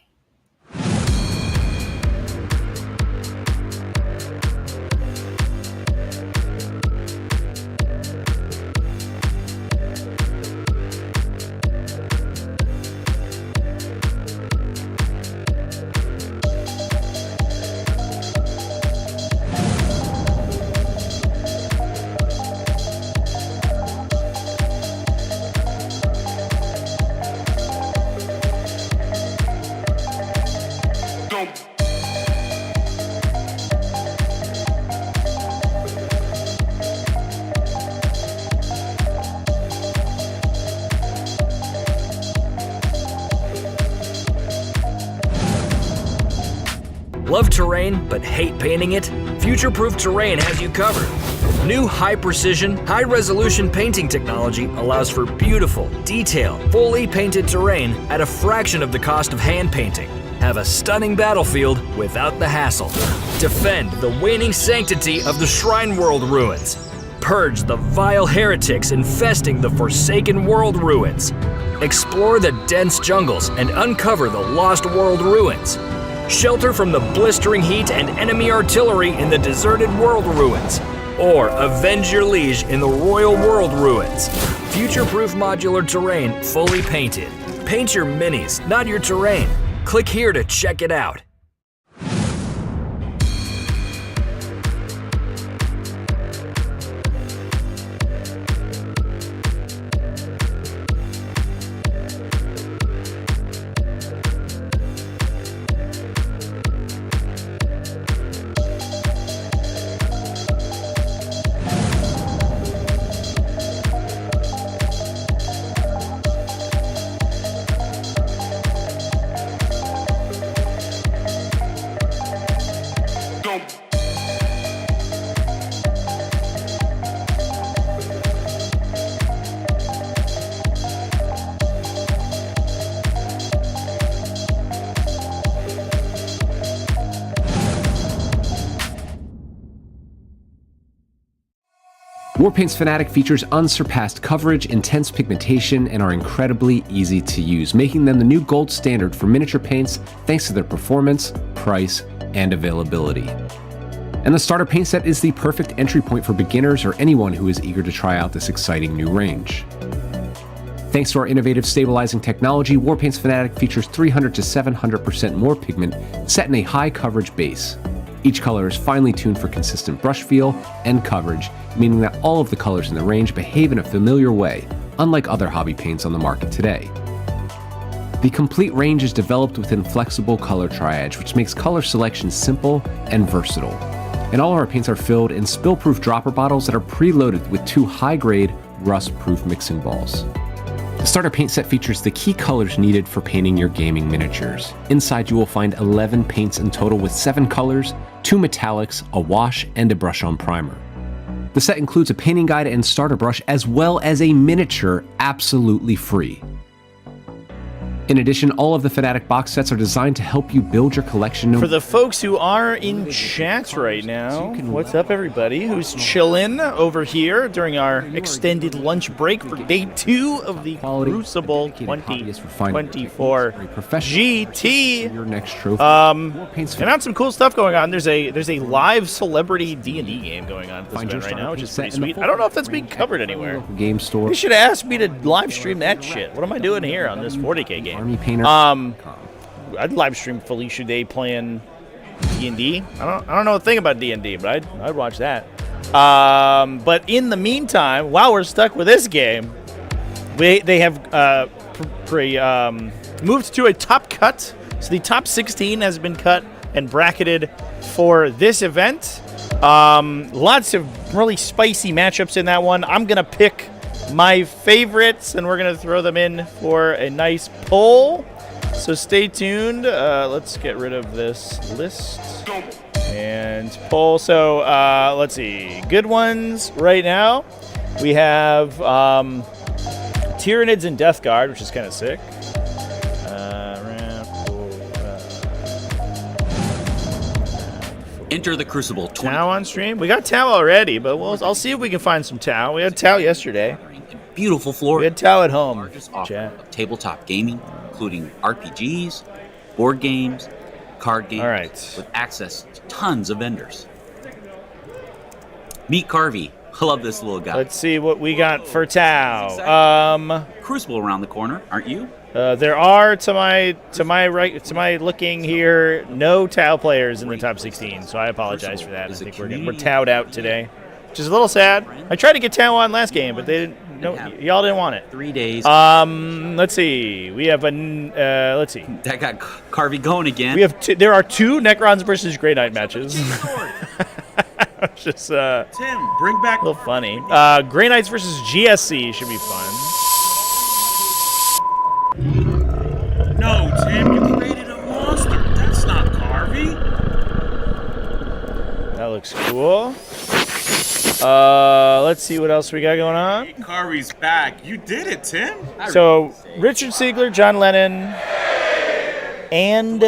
Speaker 1: Love terrain but hate painting it? Future-Proof Terrain has you covered. New high-precision, high-resolution painting technology allows for beautiful, detailed, fully painted terrain at a fraction of the cost of hand painting. Have a stunning battlefield without the hassle. Defend the waning sanctity of the Shrine World ruins. Purge the vile heretics infesting the Forsaken World ruins. Explore the dense jungles and uncover the Lost World ruins. Shelter from the blistering heat and enemy artillery in the deserted world ruins. Or avenge your liege in the Royal World ruins. Future-proof modular terrain fully painted. Paint your minis, not your terrain. Click here to check it out.
Speaker 3: Warpaint's Fanatic features unsurpassed coverage, intense pigmentation, and are incredibly easy to use, making them the new gold standard for miniature paints thanks to their performance, price, and availability. And the starter paint set is the perfect entry point for beginners or anyone who is eager to try out this exciting new range. Thanks to our innovative stabilizing technology, Warpaint's Fanatic features 300 to 700% more pigment set in a high coverage base. Each color is finely tuned for consistent brush feel and coverage, meaning that all of the colors in the range behave in a familiar way, unlike other hobby paints on the market today. The complete range is developed within flexible color triage, which makes color selection simple and versatile. And all of our paints are filled in spill-proof dropper bottles that are preloaded with 2 high-grade, rust-proof mixing balls. The starter paint set features the key colors needed for painting your gaming miniatures. Inside you will find 11 paints in total with 7 colors, 2 metallics, a wash, and a brush-on primer. The set includes a painting guide and starter brush as well as a miniature absolutely free. In addition, all of the Fanatic box sets are designed to help you build your collection.
Speaker 2: For the folks who are in chat right now, what's up, everybody who's chilling over here during our extended lunch break for day 2 of the Crucible 2024 GT.
Speaker 3: Your next trophy.
Speaker 2: And on some cool stuff going on. There's a live celebrity D&D game going on at this event right now, which is pretty sweet. I don't know if that's being covered anywhere.
Speaker 3: Game store.
Speaker 2: You should have asked me to live stream that shit. What am I doing here on this 40k game?
Speaker 3: Army painter.
Speaker 2: I'd live stream Felicia Day playing D&D. I don't know a thing about D&D, but I'd watch that. But in the meantime, while we're stuck with this game, they have moved to a top cut. So the top 16 has been cut and bracketed for this event. Lots of really spicy matchups in that one. I'm gonna pick my favorites, and we're going to throw them in for a nice poll. So stay tuned. Let's get rid of this list and poll. So let's see. Good ones right now. We have Tyranids and Death Guard, which is kind of sick.
Speaker 4: Enter the Crucible.
Speaker 2: Tau on stream. We got Tau already, but I'll see if we can find some Tau. We had Tau yesterday.
Speaker 4: Beautiful floor.
Speaker 2: We had Tau at home.
Speaker 4: Largest offering of tabletop gaming, including RPGs, board games, card games,
Speaker 2: all right,
Speaker 4: with access to tons of vendors. Meet Carvey. I love this little guy.
Speaker 2: Let's see what we got for Tau.
Speaker 4: Crucible around the corner, aren't you?
Speaker 2: There are to my looking here no Tau players in the top 16, so I apologize for that. I think we're Tau'd out today, which is a little sad. I tried to get Tau on last game, but they didn't. No, y'all didn't want it.
Speaker 4: 3 days.
Speaker 2: Let's see. We have let's see.
Speaker 4: That got Carvey going again.
Speaker 2: We have there are 2 Necrons versus Grey Knight matches. Just
Speaker 5: Tim, bring back
Speaker 2: a little funny. Grey Knights versus GSC should be fun.
Speaker 5: No, Tim, you created a monster. That's not Carvey.
Speaker 2: That looks cool. Let's see what else we got going on.
Speaker 5: Hey, Carvey's back. You did it, Tim.
Speaker 2: So Richard Siegler, John Lennon, and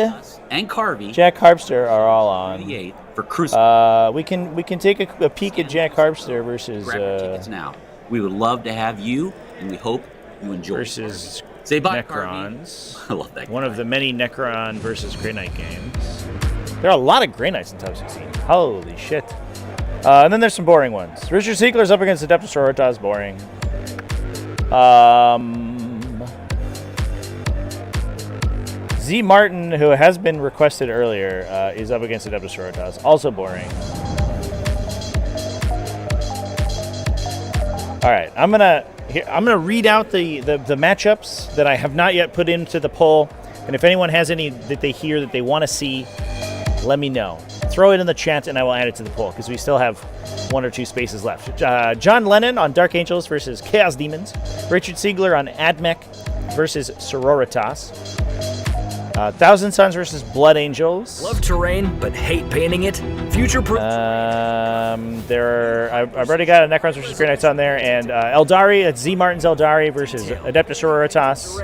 Speaker 4: Carvey,
Speaker 2: Jack Harpster are all on.
Speaker 4: For Crucible.
Speaker 2: We can take a peek at Jack Harpster versus.
Speaker 4: Grab your tickets now. We would love to have you, and we hope you enjoy.
Speaker 2: Versus
Speaker 4: Say bye,
Speaker 2: Necrons.
Speaker 4: Carvey. I love that.
Speaker 2: One of the many Necron versus Grey Knight games. There are a lot of Grey Knights in top 16. Holy shit. And then there's some boring ones. Richard Siegler's up against TacticalTortoise, boring. Z Martin, who has been requested earlier, is up against TacticalTortoise, also boring. All right, I'm gonna read out the matchups that I have not yet put into the poll, and if anyone has any that they hear that they want to see, let me know. Throw it in the chat, and I will add it to the poll because we still have 1 or 2 spaces left. John Lennon on Dark Angels versus Chaos Demons. Richard Siegler on Admech versus Sororitas. Thousand Suns versus Blood Angels.
Speaker 1: Love terrain, but hate painting it? Future-proof.
Speaker 2: I've already got a Necrons versus Grey Knights on there, and Eldari, it's Z Martin's Eldari versus Adeptus Sororitas,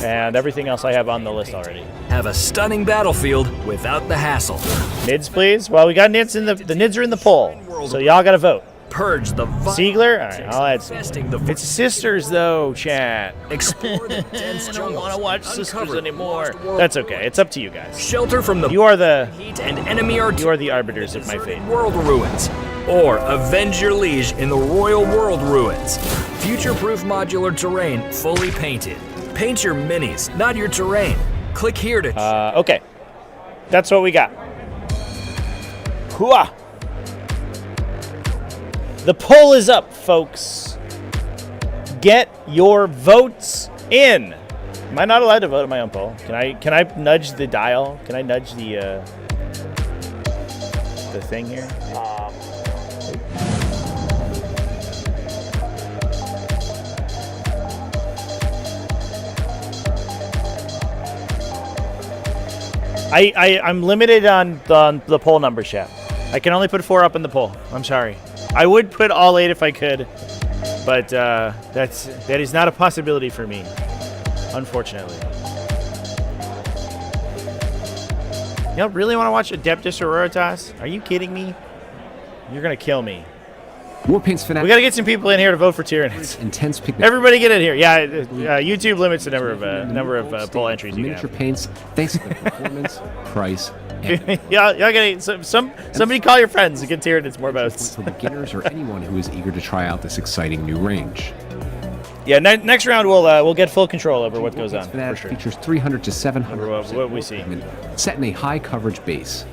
Speaker 2: and everything else I have on the list already.
Speaker 1: Have a stunning battlefield without the hassle.
Speaker 2: Nids, please. Well, we got Nids in the Nids are in the poll, so y'all got to vote.
Speaker 1: Purge the
Speaker 2: Siegler? All right, I'll add Siegler. It's Sisters, though, chat.
Speaker 1: Explore the dense
Speaker 2: I don't want to watch Sisters
Speaker 1: Uncover
Speaker 2: anymore. That's okay. It's up to you guys.
Speaker 1: Shelter from the
Speaker 2: You are the
Speaker 1: heat and enemy
Speaker 2: You are the arbiters of my fate.
Speaker 1: World ruins, or avenge your liege in the Royal World ruins. Future-proof modular terrain, fully painted. Paint your minis, not your terrain. Click here to.
Speaker 2: Okay, that's what we got. Hooah! The poll is up, folks. Get your votes in. Am I not allowed to vote on my own poll? Can I nudge the dial? Can I nudge the thing here? I'm limited on the poll number, chat. I can only put 4 up in the poll. I'm sorry. I would put all 8 if I could, but that is not a possibility for me, unfortunately.
Speaker 12: Y'all really want to watch Adeptus Sororitas? Are you kidding me? You're going to kill me.
Speaker 3: Warpaint's fanatics.
Speaker 12: We got to get some people in here to vote for Tyranids.
Speaker 3: Intense picnic.
Speaker 12: Everybody get in here. Yeah, YouTube limits the number of poll entries you can
Speaker 3: Miniature
Speaker 12: have.
Speaker 3: paints, thanks to the performance, price, and
Speaker 12: y'all get somebody call your friends and get Tyranids more votes.
Speaker 3: for beginners or anyone who is eager to try out this exciting new range.
Speaker 12: Yeah, next round we'll get full control over what goes on. For sure.
Speaker 3: Features 300 to 700
Speaker 12: What we see.
Speaker 3: set in a high coverage base.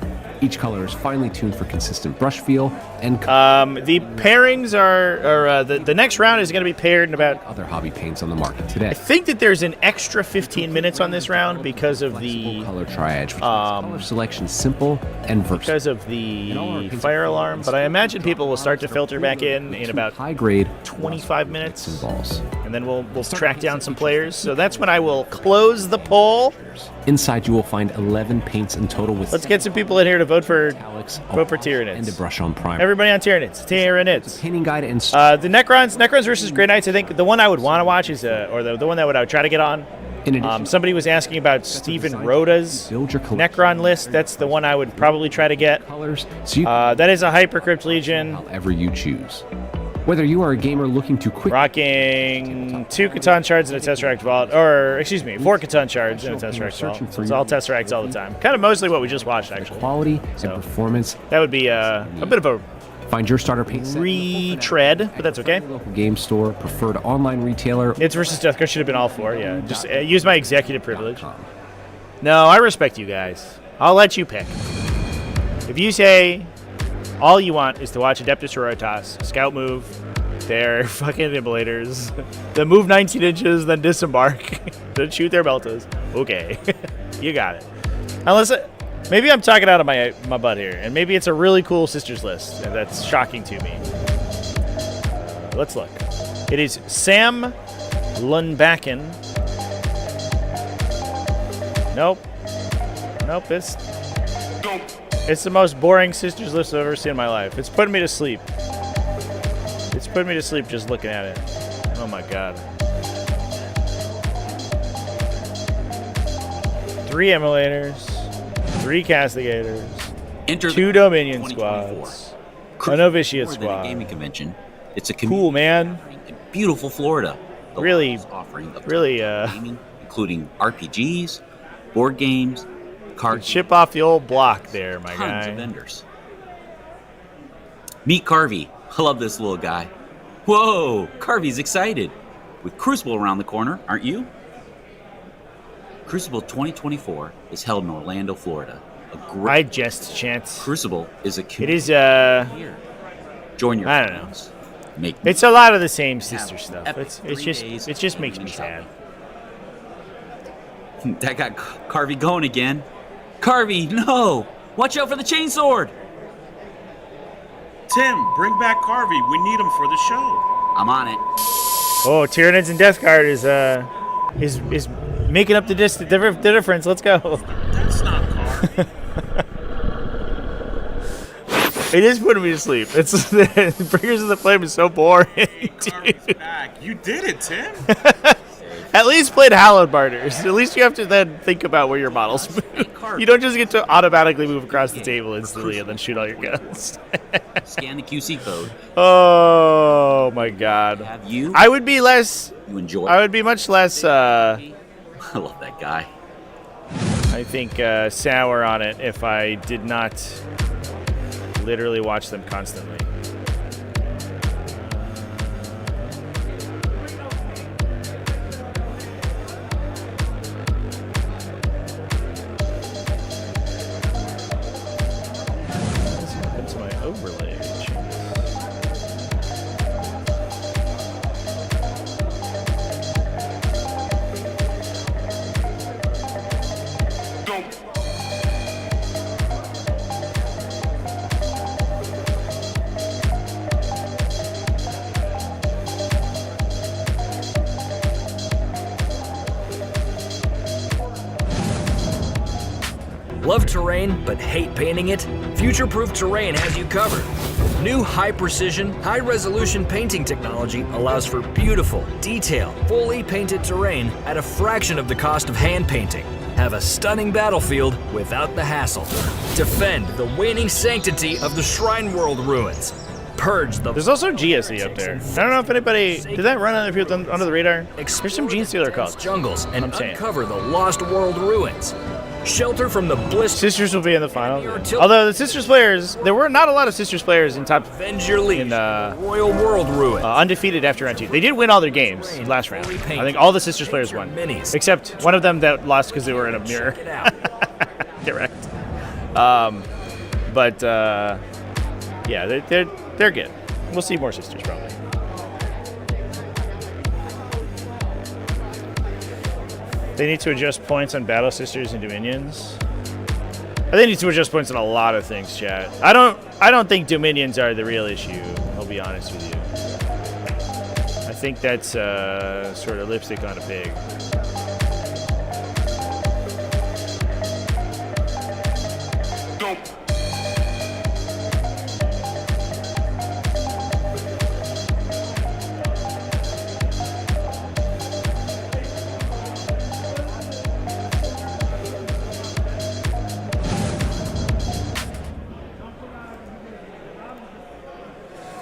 Speaker 3: Each color is finely tuned for consistent brush feel and
Speaker 12: the pairings are the next round is going to be paired in about
Speaker 3: other hobby paints on the market today.
Speaker 12: I think that there's an extra 15 minutes on this round because of the
Speaker 3: color triad, which makes color selection simple and versatile.
Speaker 12: Because of the fire alarm, but I imagine people will start to filter back in about
Speaker 3: high grade
Speaker 12: 25 minutes,
Speaker 3: and balls.
Speaker 12: And then we'll track down some players. So that's when I will close the poll.
Speaker 3: Inside you will find 11 paints in total with
Speaker 12: Let's get some people in here to vote for Tyranids.
Speaker 3: And a brush on primer.
Speaker 12: Everybody on Tyranids.
Speaker 3: Tyranids. Painting guide and
Speaker 12: the Necrons versus Grey Knights. I think the one I would want to watch is or the one that I would try to get on.
Speaker 3: In addition,
Speaker 12: somebody was asking about Stephen Rhoda's Necron list. That's the one I would probably try to get.
Speaker 3: Colors. So
Speaker 12: that is a Hypercrypt Legion.
Speaker 3: However you choose. Whether you are a gamer looking to quick
Speaker 12: rocking 2 Catan shards and a Tesseract Vault, or excuse me, 4 Catan shards and a Tesseract Vault. So it's all Tesseracts all the time. Kind of mostly what we just watched, actually.
Speaker 3: Quality and performance.
Speaker 12: That would be a bit of a
Speaker 3: find your starter paint set.
Speaker 12: Retread, but that's okay.
Speaker 3: Local game store, preferred online retailer.
Speaker 12: It's versus Deathguard should have been all 4. Yeah, just use my executive privilege. No, I respect you guys. I'll let you pick. If you say all you want is to watch Adeptus Sororitas, Scout move, their fucking immolators, then move 19 inches, then disembark, then shoot their beltas. Okay, you got it. Unless maybe I'm talking out of my butt here, and maybe it's a really cool sisters list, and that's shocking to me. Let's look. It is Sam Lundbacken. Nope. It's the most boring sisters list I've ever seen in my life. It's putting me to sleep. It's putting me to sleep just looking at it. Oh my god. 3 emulators, 3 castigators, 2 Dominion squads, a novitiate squad.
Speaker 4: Gaming convention. It's a
Speaker 12: cool, man.
Speaker 4: In beautiful Florida. The
Speaker 12: really,
Speaker 4: offering of
Speaker 12: gaming,
Speaker 4: including RPGs, board games, cards.
Speaker 12: Chip off the old block there, my guy.
Speaker 4: Tons of vendors. Meet Carvey. I love this little guy. Whoa, Carvey's excited. With Crucible around the corner, aren't you? Crucible 2024 is held in Orlando, Florida.
Speaker 12: I jest, Chance.
Speaker 4: Crucible is a
Speaker 12: community. It is
Speaker 4: join your
Speaker 12: I don't know.
Speaker 4: Make
Speaker 12: it's a lot of the same sister stuff. It just makes me sad.
Speaker 4: That got Carvey going again. Carvey, no! Watch out for the chainsword!
Speaker 5: Tim, bring back Carvey. We need him for the show.
Speaker 4: I'm on it.
Speaker 12: Oh, Tyranids and Death Guard is making up the difference. Let's go.
Speaker 5: That's not Carvey.
Speaker 12: It is putting me to sleep. It's Bringers of the Flame is so boring.
Speaker 5: Hey, Carvey's back. You did it, Tim.
Speaker 12: At least played Hallowed Martyrs. At least you have to then think about where your models move. You don't just get to automatically move across the table instantly and then shoot all your guns.
Speaker 4: Scan the QC code.
Speaker 12: Oh my god. I would be less.
Speaker 4: You enjoy.
Speaker 12: I would be much less.
Speaker 4: I love that guy.
Speaker 12: I think sour on it if I did not literally watch them constantly. That's my overlay.
Speaker 1: Love terrain but hate painting it? Future-Proof Terrain has you covered. New high-precision, high-resolution painting technology allows for beautiful, detailed, fully painted terrain at a fraction of the cost of hand painting. Have a stunning battlefield without the hassle. Defend the waning sanctity of the Shrine World ruins. Purge the...
Speaker 12: There's also GSE up there. I don't know if anybody... Did that run under the radar? There's some Gene Stealer calls.
Speaker 1: Jungles and uncover the Lost World ruins. Shelter from the bliss.
Speaker 12: Sisters will be in the final. Although the Sisters players, there were not a lot of Sisters players in top.
Speaker 1: Avenge your lead. In Royal World ruins.
Speaker 12: Undefeated after round 2. They did win all their games last round. I think all the Sisters players won, except one of them that lost because they were in a mirror. Correct. Yeah, they're good. We'll see more Sisters probably. They need to adjust points on Battle Sisters and Dominions. They need to adjust points on a lot of things, chat. I don't think Dominions are the real issue. I'll be honest with you. I think that's sort of lipstick on a pig.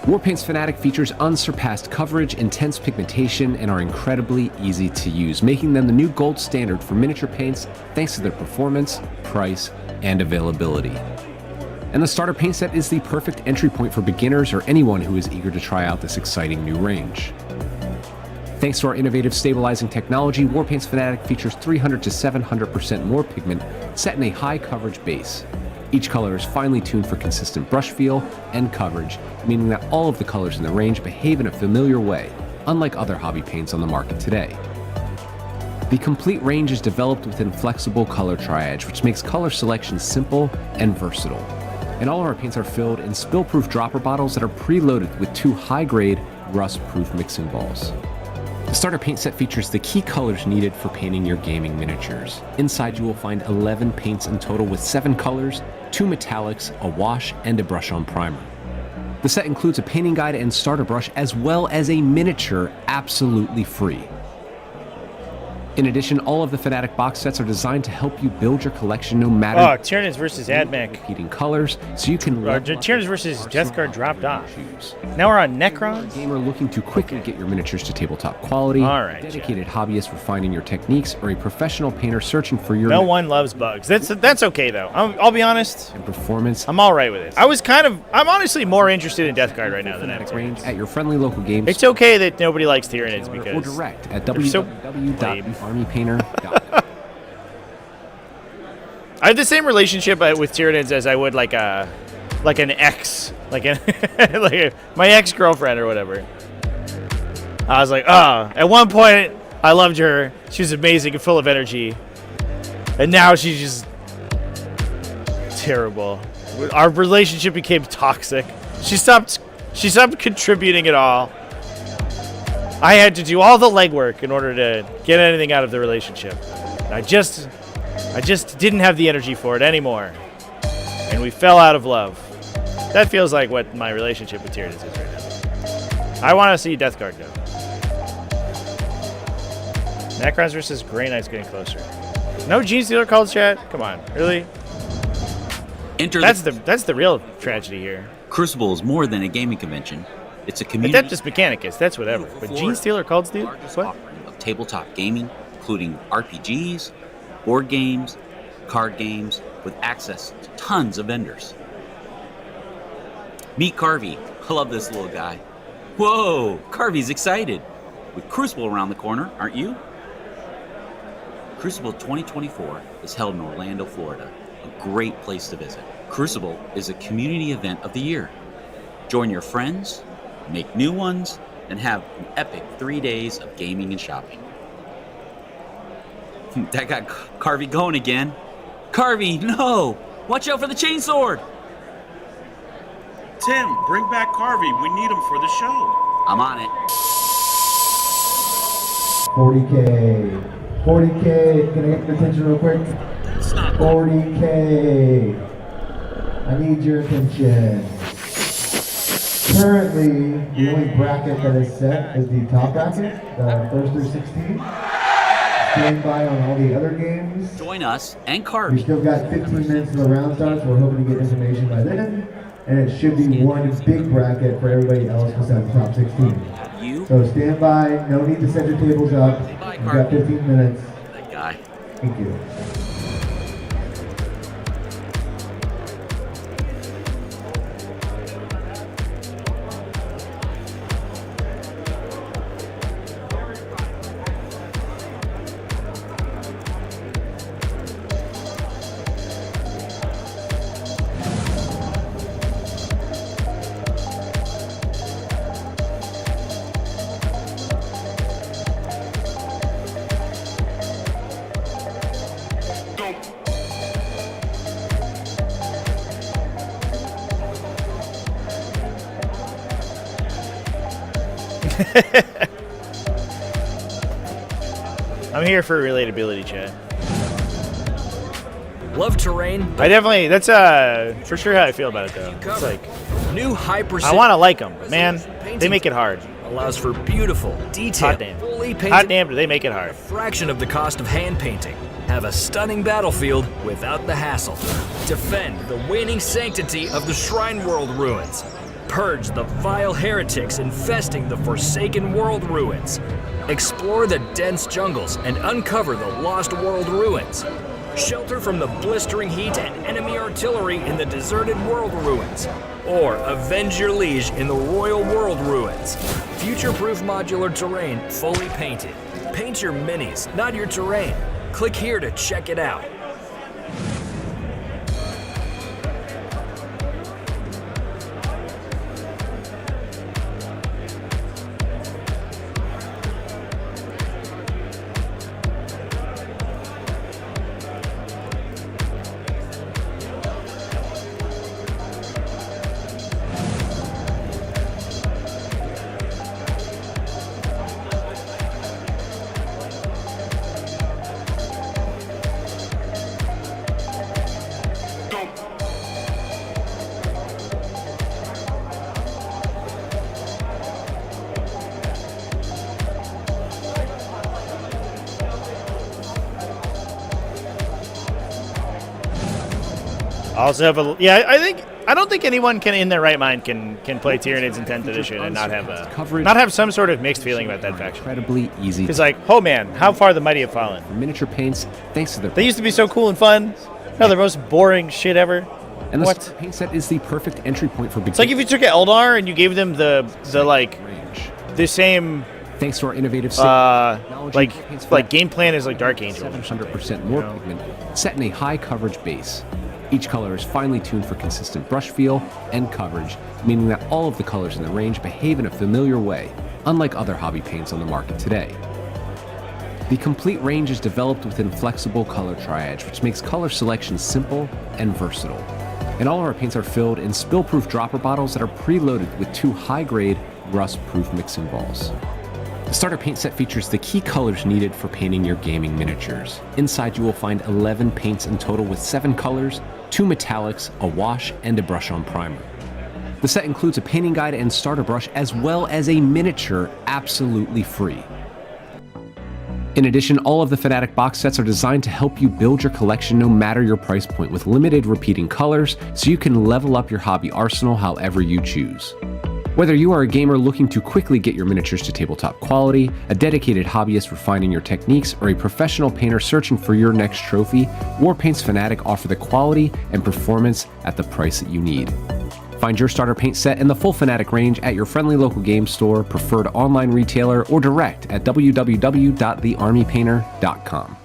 Speaker 3: Warpaint's Fanatic features unsurpassed coverage, intense pigmentation, and are incredibly easy to use, making them the new gold standard for miniature paints thanks to their performance, price, and availability. And the starter paint set is the perfect entry point for beginners or anyone who is eager to try out this exciting new range. Thanks to our innovative stabilizing technology, Warpaint's Fanatic features 300 to 700% more pigment set in a high coverage base. Each color is finely tuned for consistent brush feel and coverage, meaning that all of the colors in the range behave in a familiar way, unlike other hobby paints on the market today. The complete range is developed within flexible color triage, which makes color selection simple and versatile. And all of our paints are filled in spill-proof dropper bottles that are preloaded with 2 high-grade, rust-proof mixing balls. The starter paint set features the key colors needed for painting your gaming miniatures. Inside you will find 11 paints in total with 7 colors, 2 metallics, a wash, and a brush-on primer. The set includes a painting guide and starter brush as well as a miniature absolutely free. In addition, all of the Fanatic box sets are designed to help you build your collection no matter...
Speaker 12: Oh, Tyranids versus AdMech.
Speaker 3: Repeating colors, so you can...
Speaker 12: Tyranids versus Death Guard dropped off. Now we're on Necrons?
Speaker 3: Gamer looking to quickly get your miniatures to tabletop quality,
Speaker 12: Alright,
Speaker 3: dedicated hobbyist refining your techniques, or a professional painter searching for your...
Speaker 12: No one loves bugs. That's okay, though. I'll be honest.
Speaker 3: And performance.
Speaker 12: I'm all right with it. I'm honestly more interested in Death Guard right now than
Speaker 3: Fanatic range at your friendly local games.
Speaker 12: It's okay that nobody likes Tyranids because...
Speaker 3: Or direct at www.armypainter.com.
Speaker 12: I have the same relationship with Tyranids as I would like an ex, like my ex-girlfriend or whatever. I was like, at one point I loved her. She was amazing and full of energy, and now she's just terrible. Our relationship became toxic. She stopped contributing at all. I had to do all the legwork in order to get anything out of the relationship. And I just didn't have the energy for it anymore. And we fell out of love. That feels like what my relationship with Tyranids is right now. I want to see Death Guard go. Necrons versus Grey Knights getting closer. No Gene Stealer called, chat? Come on, really? That's the real tragedy here.
Speaker 4: Crucible is more than a gaming convention. It's a community.
Speaker 12: Adeptus Mechanicus, that's whatever. But Gene Stealer calls, dude? What?
Speaker 4: Of tabletop gaming, including RPGs, board games, card games, with access to tons of vendors. Meet Carvey. I love this little guy. Whoa, Carvey's excited. With Crucible around the corner, aren't you? Crucible 2024 is held in Orlando, Florida, a great place to visit. Crucible is a community event of the year. Join your friends, make new ones, and have an epic 3 days of gaming and shopping. That got Carvey going again. Carvey, no! Watch out for the chainsword!
Speaker 5: Tim, bring back Carvey. We need him for the show.
Speaker 4: I'm on it.
Speaker 13: 40k. 40k. Can I get your attention real quick?
Speaker 5: That's not
Speaker 13: 40k. I need your attention. Currently, the only bracket that is set is the top bracket, the 1st through 16. stand by on all the other games.
Speaker 4: Join us and
Speaker 13: We
Speaker 4: Carvey.
Speaker 13: still got 15 minutes till the round starts. We're hoping to get information by then. And it should be one big bracket for everybody else besides the top 16. So stand by. No need to set your tables up. We've got 15 minutes.
Speaker 4: That guy.
Speaker 13: Thank you.
Speaker 12: I'm here for relatability, chat.
Speaker 1: Love terrain?
Speaker 12: I definitely, that's for sure how I feel about it though. It's like,
Speaker 1: New hyper.
Speaker 12: I want to like them, but man, they make it hard.
Speaker 1: Allows for beautiful, detailed, fully painted.
Speaker 12: Hot damn, do they make it hard.
Speaker 1: Fraction of the cost of hand painting. Have a stunning battlefield without the hassle. Defend the waning sanctity of the Shrine World ruins. Purge the vile heretics infesting the Forsaken World ruins. Explore the dense jungles and uncover the Lost World ruins. Shelter from the blistering heat and enemy artillery in the deserted world ruins. Or avenge your liege in the Royal World ruins. Future-proof modular terrain fully painted. Paint your minis, not your terrain. Click here to check it out.
Speaker 12: Also have a, yeah, I don't think anyone can in their right mind can play Tyranids in 10th edition and not have some sort of mixed feeling about that faction.
Speaker 3: Incredibly easy.
Speaker 12: It's like, oh man, how far the mighty have fallen.
Speaker 3: Miniature paints, thanks to their.
Speaker 12: They used to be so cool and fun. Now they're the most boring shit ever.
Speaker 3: And the
Speaker 12: what?
Speaker 3: paint set is the perfect entry point for beginners.
Speaker 12: It's like if you took Eldar and you gave them the like
Speaker 3: range.
Speaker 12: The same.
Speaker 3: Thanks to our innovative
Speaker 12: like game plan is like Dark Angel.
Speaker 3: 700% more pigment, set in a high coverage base. Each color is finely tuned for consistent brush feel and coverage, meaning that all of the colors in the range behave in a familiar way, unlike other hobby paints on the market today. The complete range is developed within flexible color triage, which makes color selection simple and versatile. And all of our paints are filled in spill-proof dropper bottles that are preloaded with 2 high-grade, rust-proof mixing balls. The starter paint set features the key colors needed for painting your gaming miniatures. Inside you will find 11 paints in total with 7 colors, 2 metallics, a wash, and a brush-on primer. The set includes a painting guide and starter brush as well as a miniature absolutely free. In addition, all of the Fnatic box sets are designed to help you build your collection no matter your price point with limited repeating colors so you can level up your hobby arsenal however you choose. Whether you are a gamer looking to quickly get your miniatures to tabletop quality, a dedicated hobbyist refining your techniques, or a professional painter searching for your next trophy, Warpaints Fnatic offer the quality and performance at the price that you need. Find your starter paint set and the full Fnatic range at your friendly local game store, preferred online retailer, or direct at www.thearmypainter.com.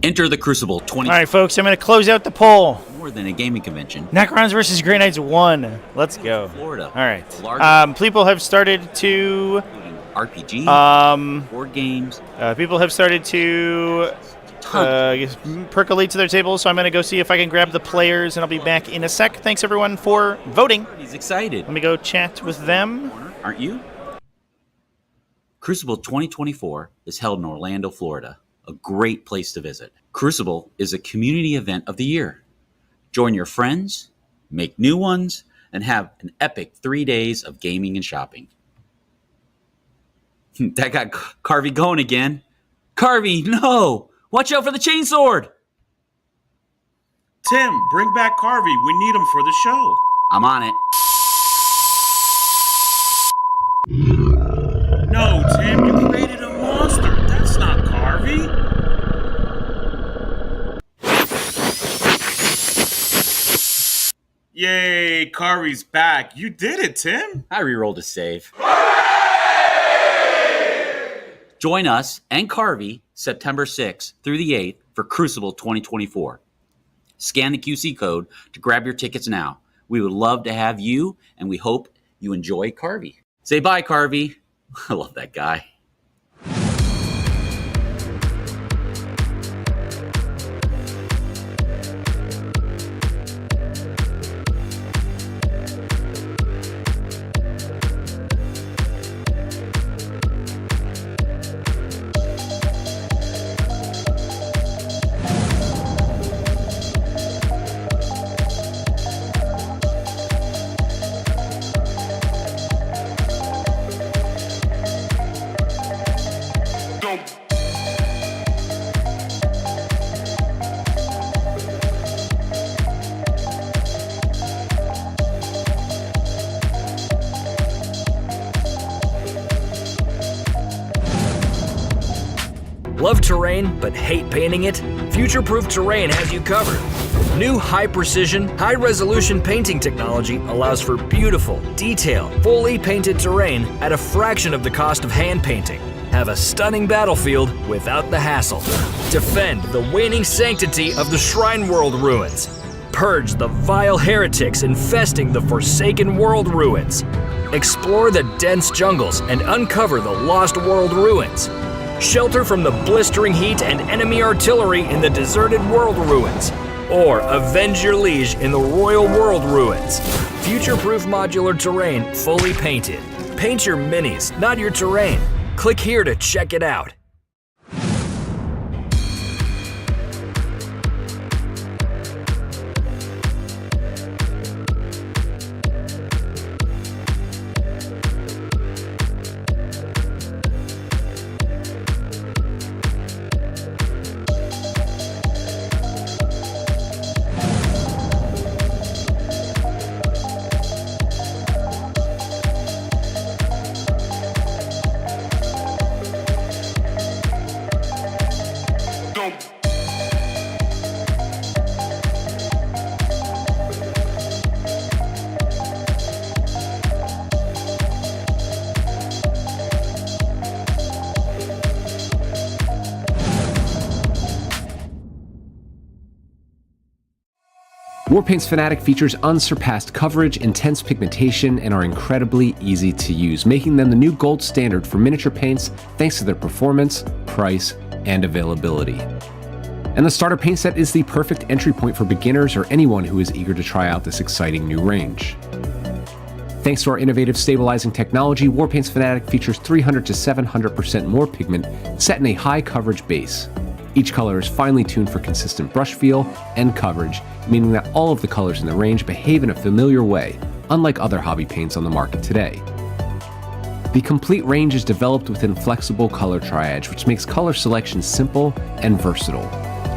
Speaker 4: Enter the Crucible 20.
Speaker 12: All right, folks, I'm going to close out the poll.
Speaker 4: More than a gaming convention.
Speaker 12: Necrons versus Grey Knights 1. Let's go.
Speaker 4: Florida.
Speaker 12: All right. People have started to...
Speaker 4: RPG, board games.
Speaker 12: People have started to percolate to their tables, so I'm going to go see if I can grab the players, and I'll be back in a sec. Thanks, everyone, for voting.
Speaker 4: He's excited.
Speaker 12: Let me go chat with them.
Speaker 4: Aren't you? Crucible 2024 is held in Orlando, Florida. A great place to visit. Crucible is a community event of the year. Join your friends, make new ones, and have an epic 3 days of gaming and shopping. That got Carvey going again. Carvey, no! Watch out for the chainsword!
Speaker 5: Tim, bring back Carvey. We need him for the show.
Speaker 4: I'm on it.
Speaker 5: No, Tim, you created a monster. That's not Carvey. Yay, Carvey's back. You did it, Tim.
Speaker 4: I rerolled a save. Join us and Carvey September 6th through the 8th for Crucible 2024. Scan the QC code to grab your tickets now. We would love to have you, and we hope you enjoy Carvey. Say bye, Carvey. I love that guy.
Speaker 1: Love terrain but hate painting it? Future-Proof Terrain has you covered. New high-precision, high-resolution painting technology allows for beautiful, detailed, fully painted terrain at a fraction of the cost of hand painting. Have a stunning battlefield without the hassle. Defend the waning sanctity of the Shrine World ruins. Purge the vile heretics infesting the Forsaken World ruins. Explore the dense jungles and uncover the Lost World ruins. Shelter from the blistering heat and enemy artillery in the deserted world ruins. Or avenge your liege in the Royal World ruins. Future-proof modular terrain fully painted. Paint your minis, not your terrain. Click here to check it out.
Speaker 3: Warpaint's Fanatic features unsurpassed coverage, intense pigmentation, and are incredibly easy to use, making them the new gold standard for miniature paints thanks to their performance, price, and availability. And the starter paint set is the perfect entry point for beginners or anyone who is eager to try out this exciting new range. Thanks to our innovative stabilizing technology, Warpaint's Fanatic features 300 to 700% more pigment set in a high coverage base. Each color is finely tuned for consistent brush feel and coverage, meaning that all of the colors in the range behave in a familiar way, unlike other hobby paints on the market today. The complete range is developed within flexible color triage, which makes color selection simple and versatile.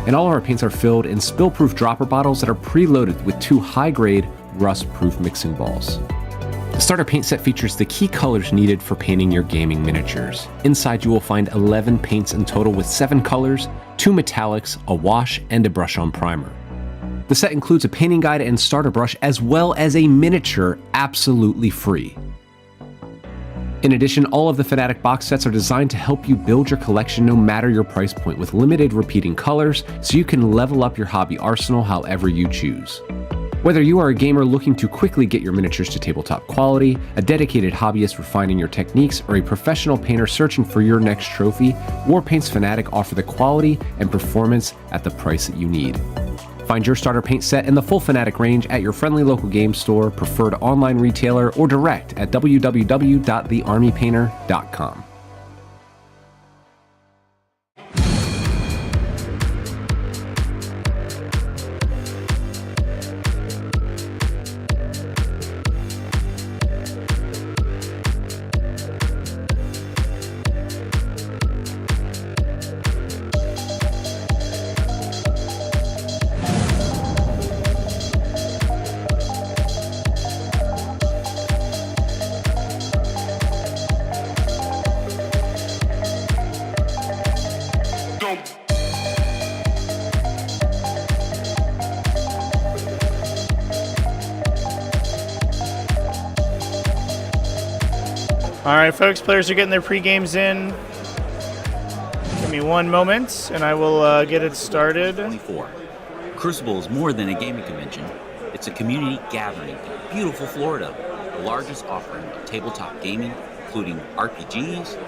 Speaker 3: And all of our paints are filled in spill-proof dropper bottles that are preloaded with 2 high-grade, rust-proof mixing balls. The starter paint set features the key colors needed for painting your gaming miniatures. Inside you will find 11 paints in total with 7 colors, 2 metallics, a wash, and a brush-on primer. The set includes a painting guide and starter brush as well as a miniature absolutely free. In addition, all of the Fnatic box sets are designed to help you build your collection no matter your price point with limited repeating colors, so you can level up your hobby arsenal however you choose. Whether you are a gamer looking to quickly get your miniatures to tabletop quality, a dedicated hobbyist refining your techniques, or a professional painter searching for your next trophy, Warpaint's Fnatic offer the quality and performance at the price that you need. Find your starter paint set in the full Fnatic range at your friendly local game store, preferred online retailer, or direct at www.thearmypainter.com.
Speaker 12: All right, folks, players are getting their pre-games in. Give me one moment, and I will get it started.
Speaker 4: 24. Crucible is more than a gaming convention. It's a community gathering in beautiful Florida, the largest offering of tabletop gaming, including RPGs,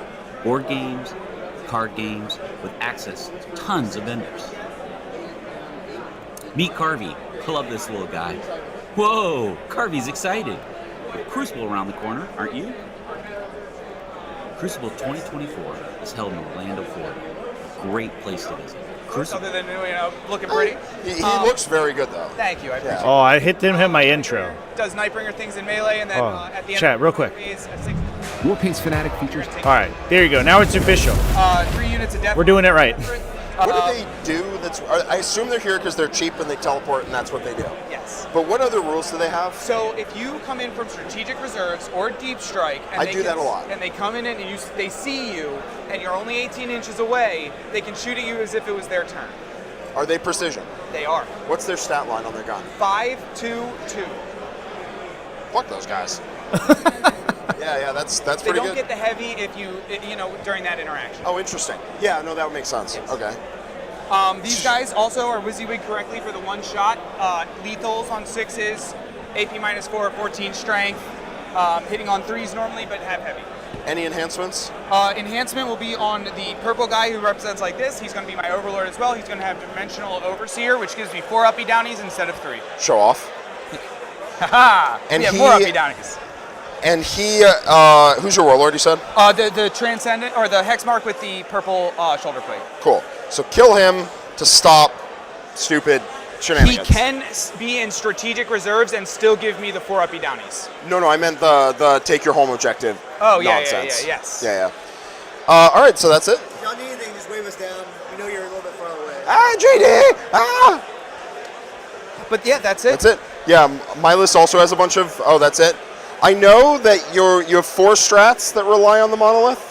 Speaker 4: board games, card games, with access to tons of vendors. Meet Carvey. I love this little guy. Whoa, Carvey's excited. With Crucible around the corner, aren't you? Crucible 2024 is held in Orlando, Florida. Great place to visit. Crucible.
Speaker 14: Other than looking pretty.
Speaker 15: He looks very good though.
Speaker 14: Thank you. I appreciate it.
Speaker 12: Oh, I didn't hit my intro.
Speaker 14: Does Nightbringer things in melee, and then at the end.
Speaker 12: Chat, real quick.
Speaker 3: Warpaint's Fnatic features.
Speaker 12: All right, there you go. Now it's official.
Speaker 14: 3 units of death.
Speaker 12: We're doing it right.
Speaker 15: What do they do? I assume they're here because they're cheap and they teleport, and that's what they do.
Speaker 14: Yes.
Speaker 15: But what other rules do they have?
Speaker 14: So if you come in from strategic reserves or deep strike, and
Speaker 15: I do that a lot.
Speaker 14: And they come in and they see you, and you're only 18 inches away, they can shoot at you as if it was their turn.
Speaker 15: Are they precision?
Speaker 14: They are.
Speaker 15: What's their stat line on their gun?
Speaker 14: 5-2-2.
Speaker 15: Fuck those guys. yeah, that's pretty good.
Speaker 14: They don't get the heavy if you during that interaction.
Speaker 15: Oh, interesting. Yeah, no, that would make sense. Yes. Okay.
Speaker 14: These guys also are WYSIWYG correctly for the one shot. Lethals on 6s, AP -4, 14 strength, hitting on 3s normally, but have heavy.
Speaker 15: Any enhancements?
Speaker 14: Enhancement will be on the purple guy who represents like this. He's going to be my overlord as well. He's going to have Dimensional Overseer, which gives me 4 uppy downies instead of 3.
Speaker 15: Show off.
Speaker 14: Haha!
Speaker 15: And
Speaker 14: yeah, 4 uppy downies.
Speaker 15: And he, who's your warlord, you said?
Speaker 14: The Transcendent, or the Hexmark with the purple shoulder plate.
Speaker 15: Cool. So kill him to stop stupid shenanigans.
Speaker 14: He can be in strategic reserves and still give me the 4 uppy downies.
Speaker 15: No, I meant the take your home objective nonsense.
Speaker 14: Yes.
Speaker 15: Yeah. All right, so that's it.
Speaker 16: If y'all need anything, just wave us down. We know you're a little bit far away.
Speaker 15: JD!
Speaker 14: But yeah, that's it.
Speaker 15: That's it. Yeah, my list also has a bunch of, that's it. I know that you have 4 strats that rely on the monolith.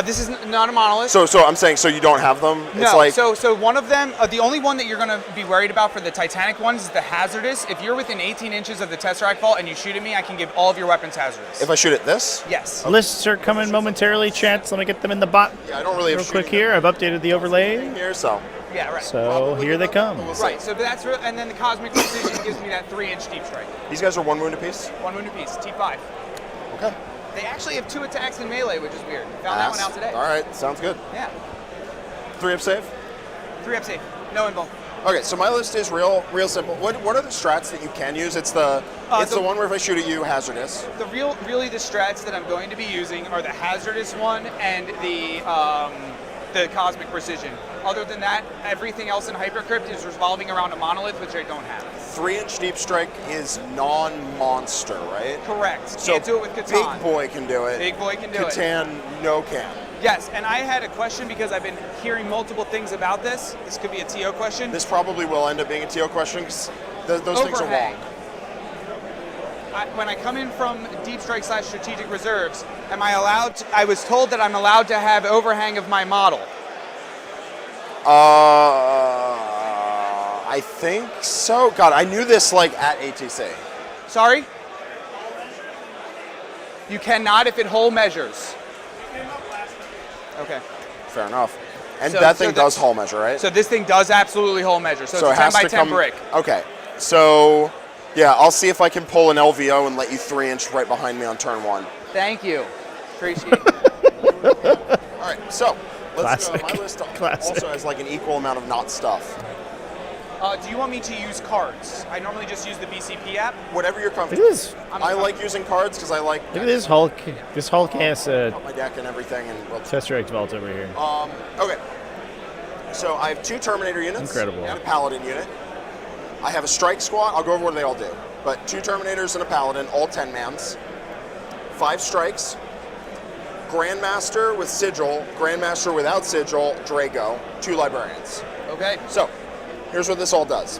Speaker 14: This is not a monolith.
Speaker 15: So I'm saying, so you don't have them?
Speaker 14: No,
Speaker 15: it's like,
Speaker 14: so one of them, the only one that you're going to be worried about for the Titanic ones is the hazardous. If you're within 18 inches of the Tesseract Vault and you shoot at me, I can give all of your weapons hazardous.
Speaker 15: If I shoot at this?
Speaker 14: Yes.
Speaker 12: Lists are coming momentarily, chats. Let me get them in the bot.
Speaker 15: Yeah, I don't really have
Speaker 12: real quick here. I've updated the overlay.
Speaker 15: Here, so.
Speaker 14: Yeah, right.
Speaker 12: So here they come.
Speaker 14: Right, so that's real, and then the Cosmic Precision gives me that 3-inch deep strike.
Speaker 15: These guys are 1 wound apiece?
Speaker 14: 1 wound apiece, T5.
Speaker 15: Okay.
Speaker 14: They actually have 2 attacks in melee, which is weird. Found that one out today.
Speaker 15: All right, sounds good.
Speaker 14: Yeah.
Speaker 15: 3 up save?
Speaker 14: 3 up save. No invul.
Speaker 15: Okay, so my list is real simple. What are the strats that you can use? It's the one where if I shoot at you, hazardous.
Speaker 14: Really the strats that I'm going to be using are the hazardous one and the Cosmic Precision. Other than that, everything else in Hypercrypt is revolving around a monolith, which I don't have.
Speaker 15: 3-inch deep strike is non-monster, right?
Speaker 14: Correct.
Speaker 15: So
Speaker 14: can't do it with Catan.
Speaker 15: Big boy can do it.
Speaker 14: Big boy can do it.
Speaker 15: Catan, no can.
Speaker 14: Yes, and I had a question because I've been hearing multiple things about this. This could be a TO question.
Speaker 15: This probably will end up being a TO question because those things are long.
Speaker 14: When I come in from deep strike / strategic reserves, am I allowed to, I was told that I'm allowed to have overhang of my model.
Speaker 15: I think so. God, I knew this like at ATC.
Speaker 14: Sorry? You cannot if it whole measures. Okay.
Speaker 15: Fair enough. And
Speaker 14: So-
Speaker 15: that
Speaker 14: so
Speaker 15: thing
Speaker 14: that-
Speaker 15: does hull measure, right?
Speaker 14: So this thing does absolutely whole measure. So,
Speaker 15: it
Speaker 14: it's a 10
Speaker 15: has
Speaker 14: by
Speaker 15: to
Speaker 14: 10
Speaker 15: come.
Speaker 14: brick.
Speaker 15: Okay. So, yeah, I'll see if I can pull an LVO and let you 3-inch right behind me on turn 1.
Speaker 14: Thank you. Appreciate it.
Speaker 15: All right, so let's go.
Speaker 12: Classic.
Speaker 15: My list
Speaker 12: Classic.
Speaker 15: also has like an equal amount of not stuff.
Speaker 14: Do you want me to use cards? I normally just use the BCP app.
Speaker 15: Whatever you're
Speaker 12: Look
Speaker 15: comfortable
Speaker 12: at
Speaker 15: with.
Speaker 12: this.
Speaker 15: I like using cards because I like
Speaker 12: Look at this Hulk. This Hulk has
Speaker 15: my deck and everything. And
Speaker 12: Tesseract vault over here.
Speaker 15: okay. So I have 2 Terminator units.
Speaker 12: Incredible.
Speaker 15: And a Paladin unit. I have a Strike Squad. I'll go over what they all do. But 2 Terminators and a Paladin, all 10-mans. 5 Strikes. Grandmaster with Sigil. Grandmaster without Sigil. Drago. 2 Librarians.
Speaker 14: Okay.
Speaker 15: So, here's what this all does.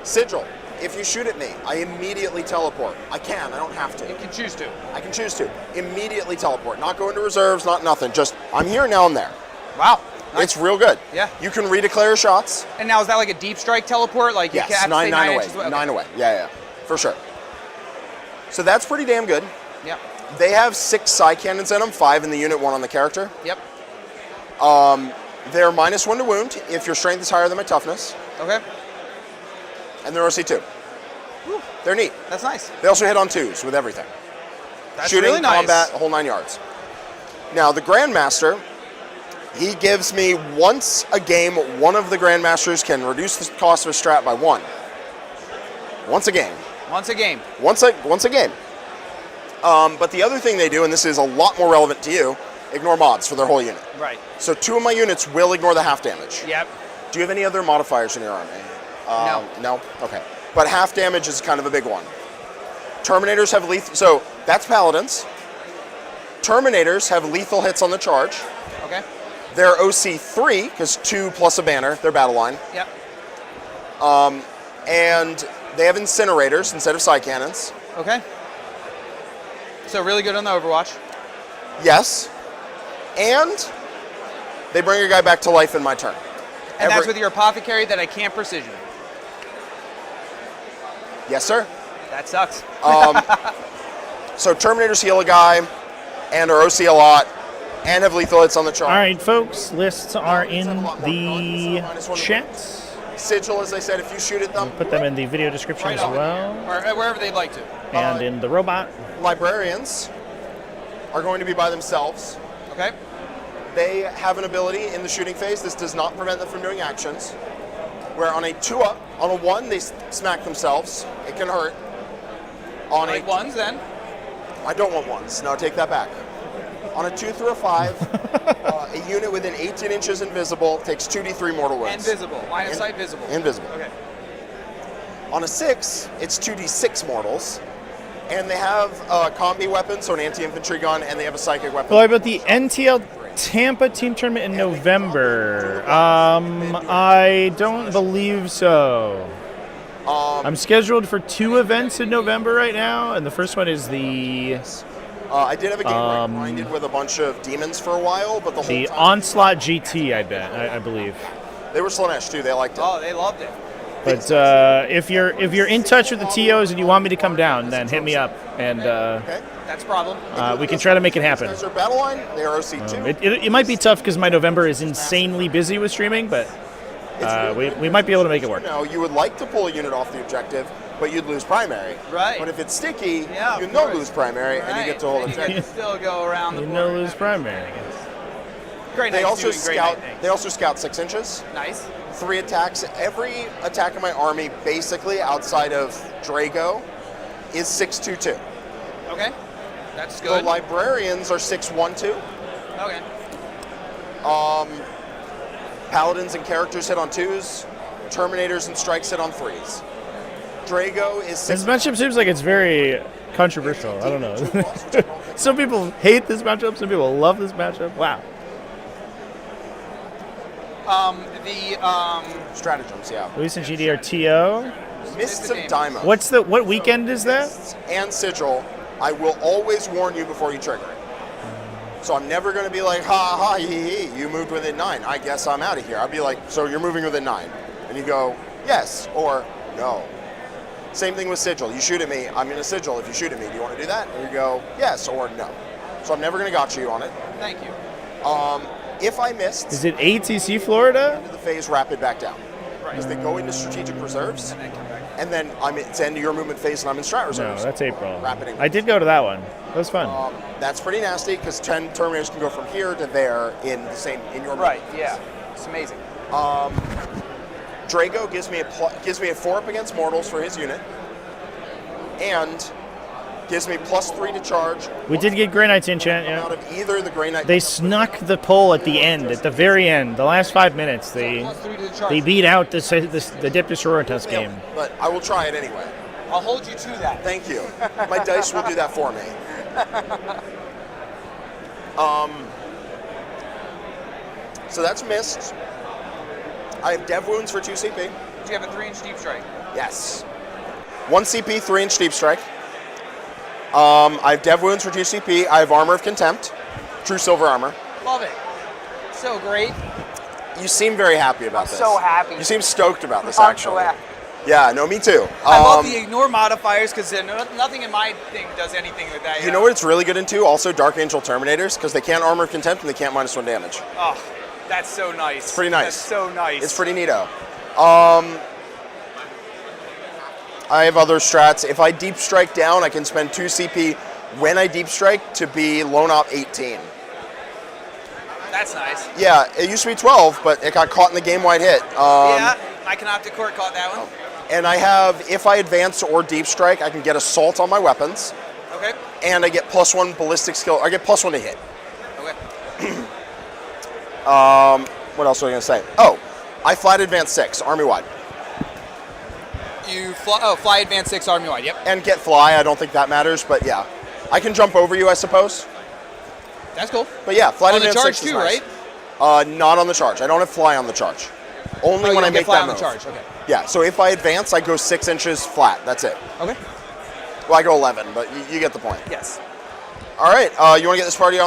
Speaker 15: Sigil. If you shoot at me, I immediately teleport. I can. I don't have to.
Speaker 14: You can choose to.
Speaker 15: I can choose to. Immediately teleport. Not go into reserves, not nothing. Just, I'm here, now I'm there.
Speaker 14: Wow.
Speaker 15: It's real good.
Speaker 14: Yeah.
Speaker 15: You can redeclare shots.
Speaker 14: And now is that like a deep strike teleport? Like you
Speaker 15: Yes,
Speaker 14: have to stay
Speaker 15: 9 away.
Speaker 14: inches away? Okay.
Speaker 15: 9 away. Yeah, for sure. So that's pretty damn good.
Speaker 14: Yep.
Speaker 15: They have 6 side cannons in them, 5 in the unit, 1 on the character.
Speaker 14: Yep.
Speaker 15: They're -1 to wound if your strength is higher than my toughness.
Speaker 14: Okay.
Speaker 15: And they're OC2.
Speaker 14: Whew.
Speaker 15: They're neat.
Speaker 14: That's nice.
Speaker 15: They also hit on 2s with everything.
Speaker 14: That's
Speaker 15: Shooting,
Speaker 14: really nice.
Speaker 15: combat, a whole 9 yards. Now, the Grandmaster, he gives me once a game, one of the Grandmasters can reduce the cost of a strat by 1. Once a game.
Speaker 14: Once a game.
Speaker 15: Once a game. But the other thing they do, and this is a lot more relevant to you, ignore mobs for their whole unit.
Speaker 14: Right.
Speaker 15: So 2 of my units will ignore the half damage.
Speaker 14: Yep.
Speaker 15: Do you have any other modifiers in your army?
Speaker 14: No.
Speaker 15: No? Okay. But half damage is kind of a big one. Terminators have lethal, so that's Paladins. Terminators have lethal hits on the charge.
Speaker 14: Okay.
Speaker 15: They're OC3, because 2 plus a banner, they're battle line.
Speaker 14: Yep.
Speaker 15: And they have incinerators instead of side cannons.
Speaker 14: Okay. So really good on the Overwatch.
Speaker 15: Yes. And they bring a guy back to life in my turn.
Speaker 14: And that's with your apothecary that I can't precision.
Speaker 15: Yes, sir.
Speaker 14: That sucks.
Speaker 15: So Terminators heal a guy and are OC a lot and have lethal hits on the charge.
Speaker 12: All right, folks. Lists are in the chat.
Speaker 15: Sigil, as I said, if you shoot at them.
Speaker 12: Put them in the video description as well.
Speaker 14: Or wherever they'd like to.
Speaker 12: And in the robot.
Speaker 15: Librarians are going to be by themselves.
Speaker 14: Okay.
Speaker 15: They have an ability in the shooting phase. This does not prevent them from doing actions. Where on a 2-up, on a 1, they smack themselves. It can hurt. On
Speaker 14: like ones, then?
Speaker 15: I don't want ones. No, take that back. On a 2 through a 5, a unit within 18 inches invisible takes 2d3 mortal wounds.
Speaker 14: Invisible. Line of sight visible.
Speaker 15: Invisible.
Speaker 14: Okay.
Speaker 15: On a 6, it's 2d6 mortals. And they have a combi weapon, so an anti-infantry gun, and they have a psychic weapon.
Speaker 12: Well, about the NTL Tampa team tournament in November. I don't believe so. I'm scheduled for 2 events in November right now, and the first one is the
Speaker 15: I did have a game where I grinded with a bunch of demons for a while, but the whole time
Speaker 12: Onslaught GT. I believe.
Speaker 15: they were Slanesh too. They liked it.
Speaker 14: Oh, they loved it.
Speaker 12: But if you're in touch with the TOs and you want me to come down, then hit me up, and
Speaker 15: Okay.
Speaker 14: that's a problem.
Speaker 12: we can try to make it happen.
Speaker 15: These guys are battle line. They are OC2.
Speaker 12: It might be tough because my November is insanely busy with streaming, but we might be able to make it work.
Speaker 15: You would like to pull a unit off the objective, but you'd lose primary.
Speaker 14: Right.
Speaker 15: But if it's sticky,
Speaker 14: Yeah,
Speaker 15: you
Speaker 14: of
Speaker 15: know
Speaker 14: course.
Speaker 15: lose primary, and you get to hold
Speaker 14: and you
Speaker 15: objective.
Speaker 14: can still go around the
Speaker 12: You
Speaker 14: board.
Speaker 12: know, lose primary.
Speaker 14: Great
Speaker 15: They
Speaker 14: Knight's
Speaker 15: also
Speaker 14: doing Great
Speaker 15: scout.
Speaker 14: Knight things.
Speaker 15: They also scout 6 inches.
Speaker 14: Nice.
Speaker 15: 3 attacks. Every attack in my army, basically outside of Drago, is 6/2/2.
Speaker 14: Okay. That's good.
Speaker 15: The librarians are 6/1/2.
Speaker 14: Okay.
Speaker 15: Paladins and characters hit on 2s. Terminators and strikes hit on 3s. Drago is 6.
Speaker 12: This matchup seems like it's very controversial. I don't know. Some people hate this matchup. Some people love this matchup. Wow.
Speaker 15: Stratagems, yeah.
Speaker 12: Luis and GD are TO.
Speaker 15: Mists of Daimon.
Speaker 12: What weekend is that?
Speaker 15: And Sigil, I will always warn you before you trigger it. So I'm never going to be like, ha ha, hee hee, you moved within 9. I guess I'm out of here. I'll be like, so you're moving within 9. And you go, yes, or no. Same thing with sigil. You shoot at me, I'm going to sigil. If you shoot at me, do you want to do that? And you go, yes or no. So I'm never going to gotcha you on it.
Speaker 14: Thank you.
Speaker 15: If I missed...
Speaker 12: Is it ATC Florida?
Speaker 15: Into the phase, rapid back down. Because they go into strategic reserves, and then it's end of your movement phase, and I'm in strat reserves.
Speaker 12: No, that's April.
Speaker 15: Rapiding.
Speaker 12: I did go to that one. That was fun.
Speaker 15: That's pretty nasty because 10 Terminators can go from here to there in your
Speaker 14: Right.
Speaker 15: movement.
Speaker 14: Yeah. It's amazing.
Speaker 15: Drago gives me a 4-up against mortals for his unit, and gives me +3 to charge.
Speaker 12: We did get Grey Knights in chat, yeah.
Speaker 15: Out of either the Grey Knight.
Speaker 12: They snuck the poll at the end, at the very end, the last 5 minutes. They beat out the Adeptus Sororitas game.
Speaker 15: But I will try it anyway.
Speaker 14: I'll hold you to that.
Speaker 15: Thank you. My dice will do that for me. So that's missed. I have Dev Wounds for 2 CP.
Speaker 14: Do you have a 3-inch deep strike?
Speaker 15: Yes. 1 CP, 3-inch deep strike. I have Dev Wounds for 2 CP. I have Armor of Contempt. True Silver Armor.
Speaker 14: Love it. So great.
Speaker 15: You seem very happy about this.
Speaker 14: So happy.
Speaker 15: You seem stoked about this,
Speaker 14: I'm
Speaker 15: actually.
Speaker 14: so happy.
Speaker 15: Yeah, no, me too.
Speaker 14: I love the ignore modifiers because nothing in my thing does anything with that.
Speaker 15: You know what it's really good into? Also, Dark Angel Terminators, because they can't Armor of Contempt and they can't -1 damage.
Speaker 14: Oh, that's so nice.
Speaker 15: It's pretty nice.
Speaker 14: That's so nice.
Speaker 15: It's pretty neato. I have other strats. If I deep strike down, I can spend 2 CP when I deep strike to be lone op 18.
Speaker 14: That's nice.
Speaker 15: Yeah, it used to be 12, but it got caught in the game-wide hit.
Speaker 14: Yeah, I can opt to court caught that one.
Speaker 15: And I have, if I advance or deep strike, I can get assault on my weapons.
Speaker 14: Okay.
Speaker 15: And I get +1 ballistic skill. I get +1 to hit.
Speaker 14: Okay.
Speaker 15: What else was I going to say? Oh, I flat advance 6, army-wide.
Speaker 14: You fly advance 6 army wide. Yep.
Speaker 15: And get fly. I don't think that matters, but yeah. I can jump over you, I suppose.
Speaker 14: That's cool.
Speaker 15: But yeah, flight
Speaker 14: on the
Speaker 15: advance
Speaker 14: charge
Speaker 15: 6 is
Speaker 14: too,
Speaker 15: nice.
Speaker 14: right?
Speaker 15: Not on the charge. I don't have fly on the charge. Only when I make
Speaker 14: fly
Speaker 15: that
Speaker 14: on
Speaker 15: move.
Speaker 14: the charge. Okay.
Speaker 15: Yeah, so if I advance, I go 6 inches flat. That's it.
Speaker 14: Okay.
Speaker 15: Well, I go 11, but you get the point.
Speaker 14: Yes.
Speaker 15: All right, you want to get this party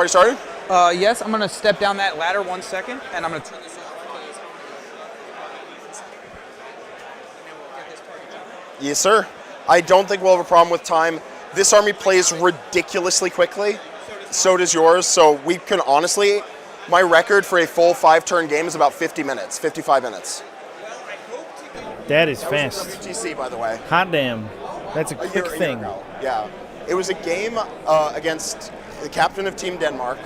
Speaker 15: started?
Speaker 14: Yes, I'm going to step down that ladder 1 second, and I'm going to turn this off.
Speaker 15: Yes, sir. I don't think we'll have a problem with time. This army plays ridiculously quickly. So does yours. So we can honestly, my record for a full 5-turn game is about 50 minutes, 55 minutes.
Speaker 12: That is fast.
Speaker 15: WTC, by the way.
Speaker 12: Hot damn. That's a quick thing.
Speaker 15: Yeah. It was a game against the captain of Team Denmark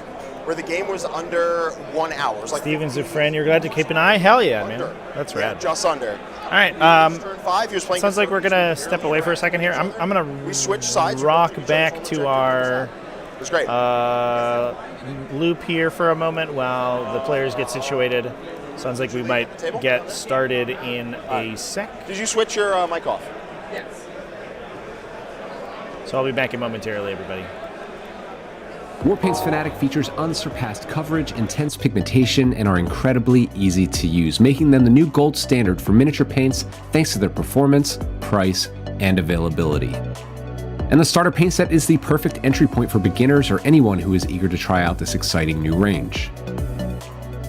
Speaker 15: where the game was under 1 hour. It was like
Speaker 12: Steven's a friend. You're glad to keep an eye? Hell yeah, man. That's rad.
Speaker 15: Yeah, just under.
Speaker 12: All right.
Speaker 15: Turn 5, he was playing.
Speaker 12: Sounds like we're gonna step away for a second here. I'm gonna rock back to our loop here for a moment while the players get situated. Sounds like we might get started in a sec.
Speaker 15: Did you switch your mic off?
Speaker 14: Yes.
Speaker 12: So I'll be back in momentarily, everybody.
Speaker 3: Warpaint's Fanatic features unsurpassed coverage, intense pigmentation, and are incredibly easy to use, making them the new gold standard for miniature paints thanks to their performance, price, and availability. And the starter paint set is the perfect entry point for beginners or anyone who is eager to try out this exciting new range.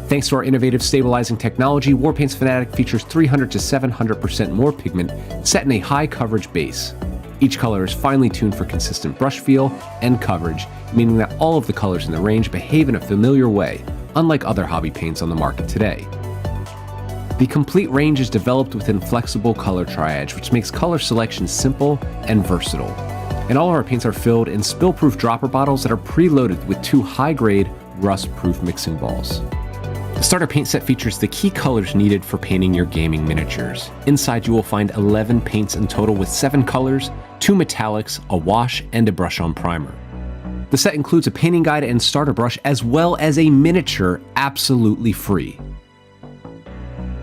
Speaker 3: Thanks to our innovative stabilizing technology, Warpaint's Fanatic features 300 to 700% more pigment set in a high coverage base. Each color is finely tuned for consistent brush feel and coverage, meaning that all of the colors in the range behave in a familiar way, unlike other hobby paints on the market today. The complete range is developed within flexible color triage, which makes color selection simple and versatile. And all of our paints are filled in spill-proof dropper bottles that are preloaded with 2 high-grade, rust-proof mixing balls. The starter paint set features the key colors needed for painting your gaming miniatures. Inside you will find 11 paints in total with 7 colors, 2 metallics, a wash, and a brush-on primer. The set includes a painting guide and starter brush as well as a miniature absolutely free.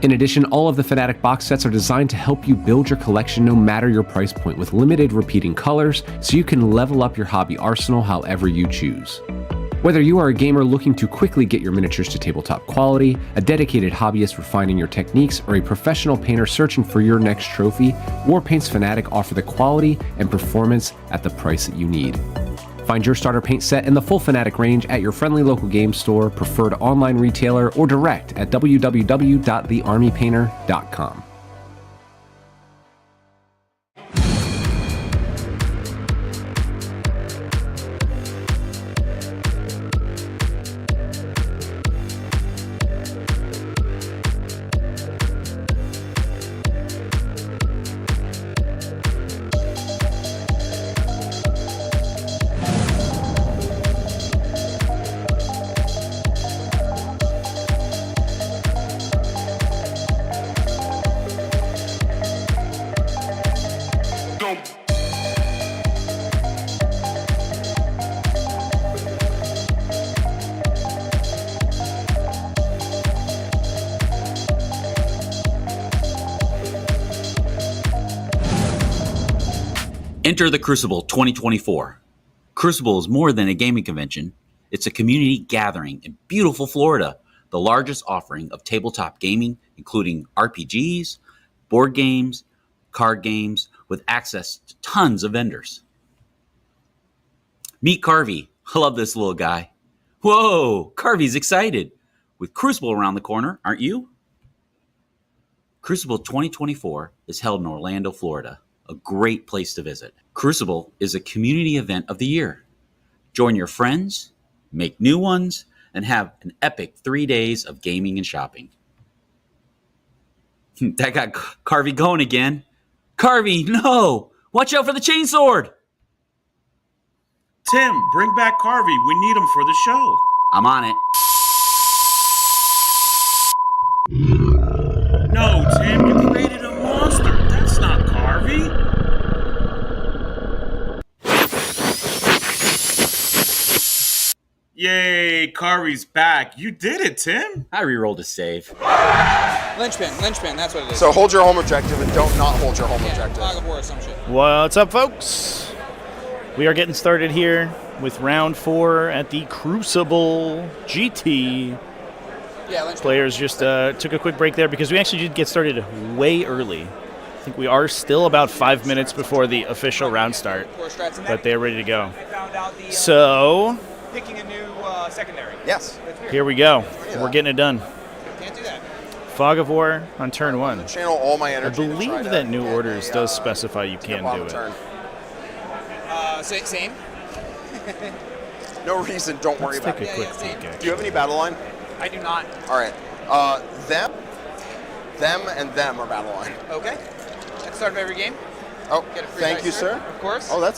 Speaker 3: In addition, all of the Fanatic box sets are designed to help you build your collection no matter your price point with limited repeating colors so you can level up your hobby arsenal however you choose. Whether you are a gamer looking to quickly get your miniatures to tabletop quality, a dedicated hobbyist refining your techniques, or a professional painter searching for your next trophy, Warpaint's Fanatic offer the quality and performance at the price that you need. Find your starter paint set and the full Fanatic range at your friendly local game store, preferred online retailer, or direct at www.thearmypainter.com.
Speaker 9: gon'
Speaker 4: Enter the Crucible 2024. Crucible is more than a gaming convention. It's a community gathering in beautiful Florida, the largest offering of tabletop gaming, including RPGs, board games, card games, with access to tons of vendors. Meet Carvey. I love this little guy. Whoa, Carvey's excited. With Crucible around the corner, aren't you? Crucible 2024 is held in Orlando, Florida. A great place to visit. Crucible is a community event of the year. Join your friends, make new ones, and have an epic 3 days of gaming and shopping. That got Carvey going again. Carvey, no! Watch out for the chainsword!
Speaker 5: Tim, bring back Carvey. We need him for the show.
Speaker 4: I'm on it.
Speaker 5: No, Tim, you created a monster. That's not Carvey. Yay, Carvey's back. You did it, Tim.
Speaker 4: I rerolled a save.
Speaker 14: Linchpin, that's what it is.
Speaker 15: So hold your home objective and don't not hold your home objective.
Speaker 14: Fog of War or some shit.
Speaker 12: What's up, folks? We are getting started here with round 4 at the Crucible GT.
Speaker 14: Yeah, Linchpin.
Speaker 12: Players just took a quick break there because we actually did get started way early. I think we are still about 5 minutes before the official round start, but they're ready to go. So,
Speaker 14: Picking a new secondary.
Speaker 15: Yes.
Speaker 12: here we go. We're getting it done.
Speaker 14: Can't do that.
Speaker 12: Fog of War on turn 1.
Speaker 15: Channel all my energy.
Speaker 12: I believe that New Orders does specify you can do it.
Speaker 15: Turn.
Speaker 14: Same.
Speaker 15: No reason. Don't worry
Speaker 12: Let's
Speaker 15: about
Speaker 12: take
Speaker 15: it.
Speaker 12: a quick peek, actually.
Speaker 15: Do you have any battle line?
Speaker 14: I do not.
Speaker 15: All right. Them, and them are battle line.
Speaker 14: Okay. At the start of every game.
Speaker 15: Oh,
Speaker 14: Get a free
Speaker 15: thank
Speaker 14: dice
Speaker 15: you,
Speaker 14: card,
Speaker 15: sir.
Speaker 14: Of course.
Speaker 15: Oh, I'll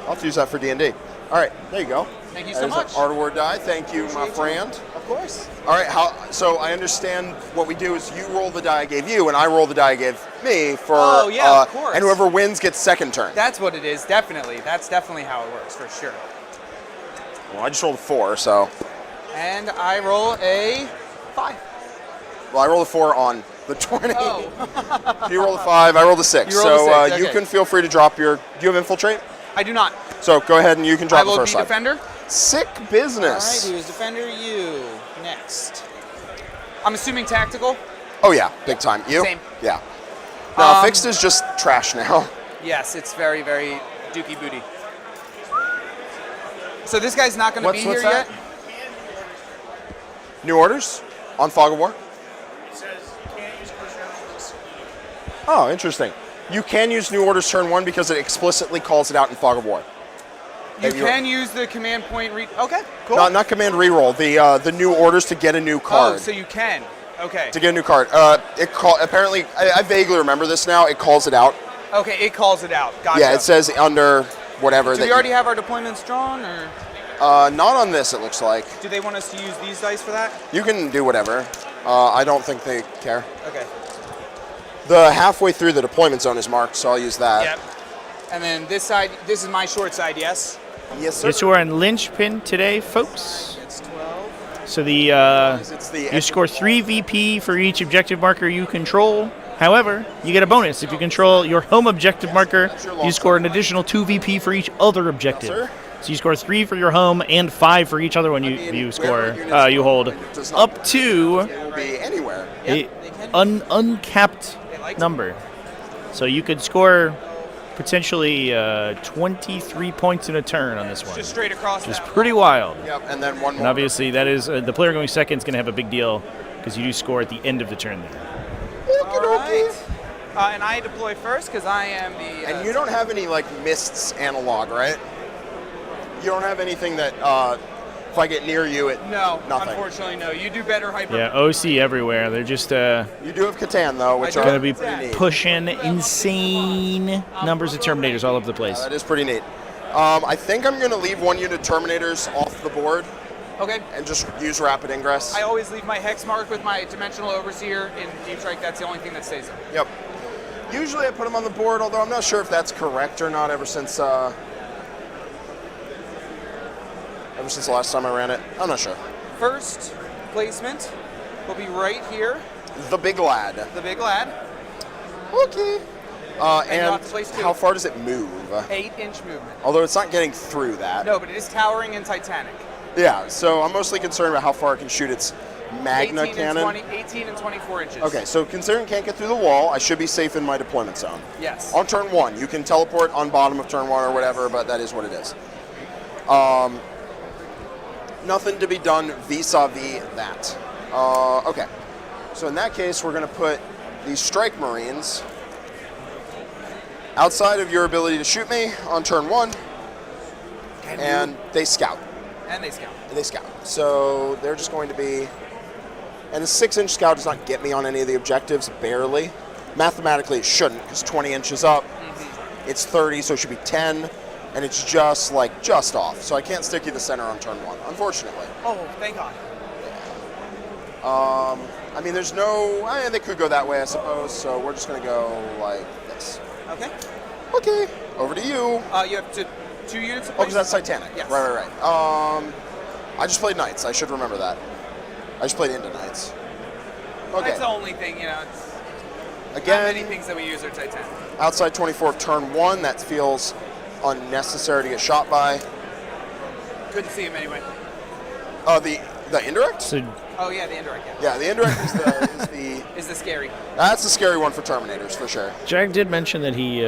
Speaker 15: have to use that for D&D. All right, there you go.
Speaker 14: Thank you so
Speaker 15: There's
Speaker 14: much.
Speaker 15: an Art die. Thank you, my friend.
Speaker 14: Of course.
Speaker 15: All right, so I understand what we do is you roll the die I gave you, and I roll the die I gave me for.
Speaker 14: Oh, yeah, of course.
Speaker 15: And whoever wins gets second turn.
Speaker 14: That's what it is, definitely. That's definitely how it works, for sure.
Speaker 15: Well, I just rolled a 4, so.
Speaker 14: And I roll a 5.
Speaker 15: Well, I rolled a 4 on the 20.
Speaker 14: Oh.
Speaker 15: You roll a 5, I rolled a 6.
Speaker 14: You rolled a
Speaker 15: So
Speaker 14: 6,
Speaker 15: you
Speaker 14: okay.
Speaker 15: can feel free to drop your. Do you have infiltrate?
Speaker 14: I do not.
Speaker 15: So go ahead and you can drop
Speaker 14: I
Speaker 15: the
Speaker 14: will
Speaker 15: first
Speaker 14: be
Speaker 15: side.
Speaker 14: defender.
Speaker 15: Sick
Speaker 14: All right,
Speaker 15: business.
Speaker 14: who is defender? You. Next. I'm assuming tactical?
Speaker 15: Oh yeah, big time. You?
Speaker 14: Same.
Speaker 15: Yeah. No, fixed is just trash now.
Speaker 14: Yes, it's very, very dookie booty. So this guy's not going to be here yet?
Speaker 15: New orders on Fog of War?
Speaker 5: It says you can't use personalities.
Speaker 15: Oh, interesting. You can use new orders turn 1 because it explicitly calls it out in Fog of War.
Speaker 14: You can use the command point Okay, cool.
Speaker 15: Not command reroll. The new orders to get a new card.
Speaker 14: Oh, so you can. Okay.
Speaker 15: To get a new card. Apparently, I vaguely remember this now. It calls it out.
Speaker 14: Okay, it calls it out. Gotcha.
Speaker 15: Yeah, it says under whatever.
Speaker 14: Do we already have our deployments drawn, or?
Speaker 15: Not on this, it looks like.
Speaker 14: Do they want us to use these dice for that?
Speaker 15: You can do whatever. I don't think they care.
Speaker 14: Okay.
Speaker 15: The halfway through the deployment zone is marked, so I'll use that.
Speaker 14: Yep. And then this side, this is my short side, yes?
Speaker 15: Yes, sir.
Speaker 12: Yes, we're on Linchpin today, folks.
Speaker 14: It's 12.
Speaker 12: So you score 3 VP for each objective marker you control. However, you get a bonus. If you control your home objective marker, you score an additional 2 VP for each other objective. So you score 3 for your home and 5 for each other one you score. You hold up to
Speaker 15: anywhere.
Speaker 12: an uncapped number. So you could score potentially 23 points in a turn on this one.
Speaker 14: Just straight across.
Speaker 12: Which is pretty wild.
Speaker 15: Yep, and then one more.
Speaker 12: And obviously, that is the player going second is going to have a big deal because you do score at the end of the turn there.
Speaker 14: All right. And I deploy first because I am the.
Speaker 15: And you don't have any like mists analog, right? You don't have anything that if I get near you,
Speaker 14: No,
Speaker 15: nothing.
Speaker 14: unfortunately, no. You do better hyper.
Speaker 12: Yeah, OC everywhere. They're just
Speaker 15: You do have Catan though, which are
Speaker 12: going to be
Speaker 15: pretty neat.
Speaker 12: pushing insane numbers of Terminators all over the place.
Speaker 15: That is pretty neat. I think I'm going to leave 1 unit Terminators off the board.
Speaker 14: Okay.
Speaker 15: And just use rapid ingress.
Speaker 14: I always leave my hex mark with my Dimensional Overseer in Deep Strike. That's the only thing that stays there.
Speaker 15: Yep. Usually I put them on the board, although I'm not sure if that's correct or not ever since the last time I ran it. I'm not sure.
Speaker 14: First placement will be right here.
Speaker 15: The big lad.
Speaker 14: The big lad.
Speaker 15: Okay. And
Speaker 14: place
Speaker 15: how far does it move?
Speaker 14: 8-inch movement.
Speaker 15: Although it's not getting through that.
Speaker 14: No, but it is towering and titanic.
Speaker 15: Yeah, so I'm mostly concerned about how far it can shoot its Magna
Speaker 14: 18
Speaker 15: cannon.
Speaker 14: 18 and 24 inches.
Speaker 15: Okay, so considering it can't get through the wall, I should be safe in my deployment zone.
Speaker 14: Yes.
Speaker 15: On turn 1, you can teleport on bottom of turn 1 or whatever, but that is what it is. Nothing to be done vis-a-vis that. Okay, so in that case, we're going to put these Strike Marines outside of your ability to shoot me on turn 1, and they scout.
Speaker 14: And they scout.
Speaker 15: They scout. So they're just going to be... And a 6-inch scout does not get me on any of the objectives, barely. Mathematically, it shouldn't, because 20 inches up, it's 30, so it should be 10, and it's just off. So I can't stick you the center on turn 1, unfortunately.
Speaker 14: Oh, thank God.
Speaker 15: I mean, there's no... they could go that way, I suppose, so we're just going to go like this.
Speaker 14: Okay.
Speaker 15: Okay, over to you.
Speaker 14: You have 2 units of
Speaker 15: Oh, because that's Titanic.
Speaker 14: Yes.
Speaker 15: Right. I just played Knights. I should remember that. I just played into Knights. Okay.
Speaker 14: That's the only thing, it's
Speaker 15: Again,
Speaker 14: not many things that we use are Titanic.
Speaker 15: Outside 24 of turn 1, that feels unnecessary to get shot by.
Speaker 14: Couldn't see him anyway.
Speaker 15: The indirect?
Speaker 14: Oh yeah, the indirect.
Speaker 15: Yeah, the indirect
Speaker 14: is the scary.
Speaker 15: That's the scary one for Terminators for sure.
Speaker 12: Jack did mention that he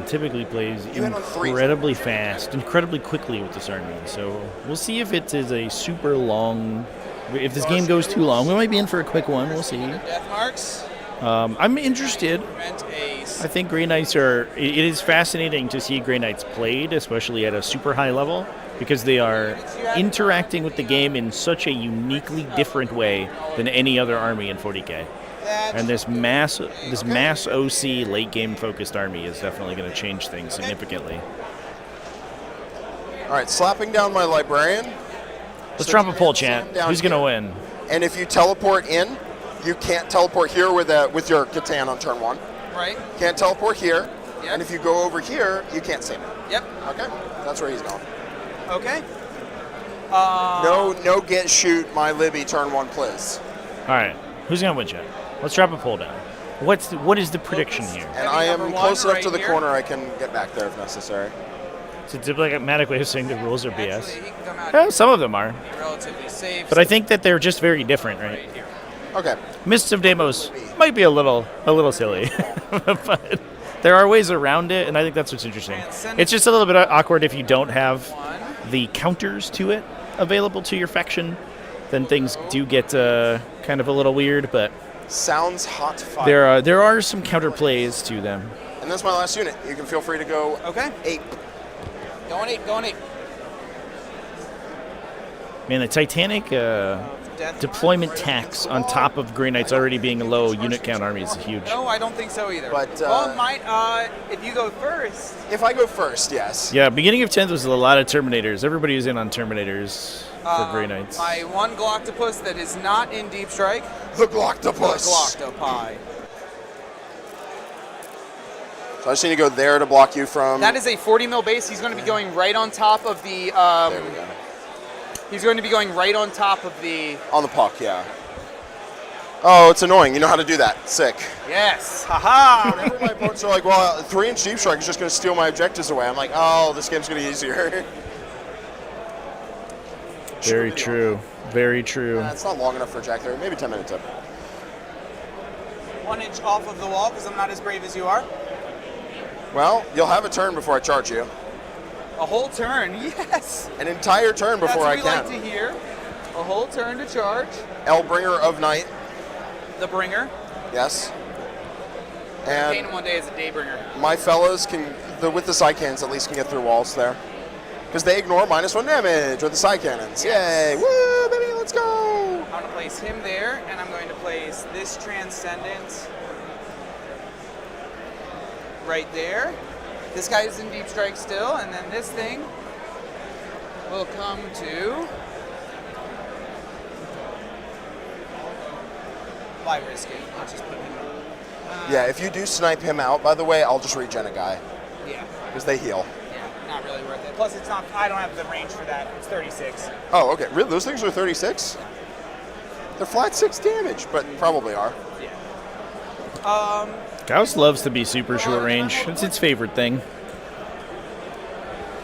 Speaker 12: typically plays incredibly fast, incredibly quickly with this army. So we'll see if it is a super long. If this game goes too long, we might be in for a quick one. We'll see.
Speaker 14: Death marks.
Speaker 12: I'm interested. I think Grey Knights are. It is fascinating to see Grey Knights played, especially at a super high level, because they are interacting with the game in such a uniquely different way than any other army in 40k. And this mass OC late game focused army is definitely going to change things significantly.
Speaker 15: All right, slapping down my librarian.
Speaker 12: Let's drop a poll, chat. Who's going to win?
Speaker 15: And if you teleport in, you can't teleport here with your Catan on turn 1.
Speaker 14: Right.
Speaker 15: Can't teleport here.
Speaker 14: Yep.
Speaker 15: And if you go over here, you can't save it.
Speaker 14: Yep.
Speaker 15: Okay, that's where he's going.
Speaker 14: Okay.
Speaker 15: No get shoot my Libby turn 1, please.
Speaker 12: All right, who's going to win, chat? Let's drop a poll down. What is the prediction here?
Speaker 15: And I am close enough to the corner I can get back there if necessary.
Speaker 12: It's a diplomatic way of saying the rules are BS.
Speaker 14: He can come out
Speaker 12: Yeah, some of them are.
Speaker 14: relatively safe.
Speaker 12: But I think that they're just very different, right?
Speaker 15: Okay.
Speaker 12: Mists of Deimos might be a little silly, but there are ways around it, and I think that's what's interesting. It's just a little bit awkward if you don't have the counters to it available to your faction. Then things do get kind of a little weird, but
Speaker 15: sounds hot fire.
Speaker 12: There are some counterplays to them.
Speaker 15: And that's my last unit. You can feel free to go.
Speaker 14: Okay.
Speaker 15: 8.
Speaker 14: Going 8.
Speaker 12: Man, the Titanic deployment tax on top of Grey Knights already being a low unit count army is huge.
Speaker 14: No, I don't think so either.
Speaker 15: But
Speaker 14: if you go first.
Speaker 15: If I go first, yes.
Speaker 12: Yeah, beginning of 10th was a lot of Terminators. Everybody was in on Terminators for Grey Knights.
Speaker 14: My one Gloctopus that is not in Deep Strike.
Speaker 15: The Gloctopus.
Speaker 14: The Gloctopi.
Speaker 15: So I just need to go there to block you from...
Speaker 14: That is a 40 mil base. He's going to be going right on top of the...
Speaker 15: there we go.
Speaker 14: He's going to be going right on top of the...
Speaker 15: On the puck, yeah. Oh, it's annoying. You know how to do that. Sick.
Speaker 14: Yes. Haha.
Speaker 15: Whenever my opponents are like, well, 3-inch Deep Strike is just going to steal my objectives away, I'm like, oh, this game's going to be easier.
Speaker 12: Very true. Very true.
Speaker 15: It's not long enough for a Jack there. Maybe 10 minutes up.
Speaker 14: 1 inch off of the wall because I'm not as brave as you are.
Speaker 15: Well, you'll have a turn before I charge you.
Speaker 14: A whole turn, yes.
Speaker 15: An entire turn before I
Speaker 14: That's
Speaker 15: can.
Speaker 14: what we like to hear. A whole turn to charge.
Speaker 15: Bringer of Night.
Speaker 14: The Bringer.
Speaker 15: Yes.
Speaker 14: And
Speaker 15: And
Speaker 14: one day as a Daybringer.
Speaker 15: my fellas with the Psycannons at least can get through walls there. Because they ignore -1 damage with the Psycannons. Yay! Woo, baby, let's go!
Speaker 14: I'm going to place him there, and I'm going to place this Transcendent right there. This guy is in Deep Strike still, and then this thing will come to... Why risk it? Let's just put him
Speaker 15: Yeah, if you do snipe him out, by the way, I'll just regen a guy.
Speaker 14: Yeah.
Speaker 15: Because they heal.
Speaker 14: Yeah, not really worth it. Plus, it's not. I don't have the range for that. It's 36.
Speaker 15: Oh, okay. Really? Those things are 36? They're flat 6 damage, but probably are.
Speaker 14: Yeah.
Speaker 12: Gauss loves to be super short range. It's its favorite thing.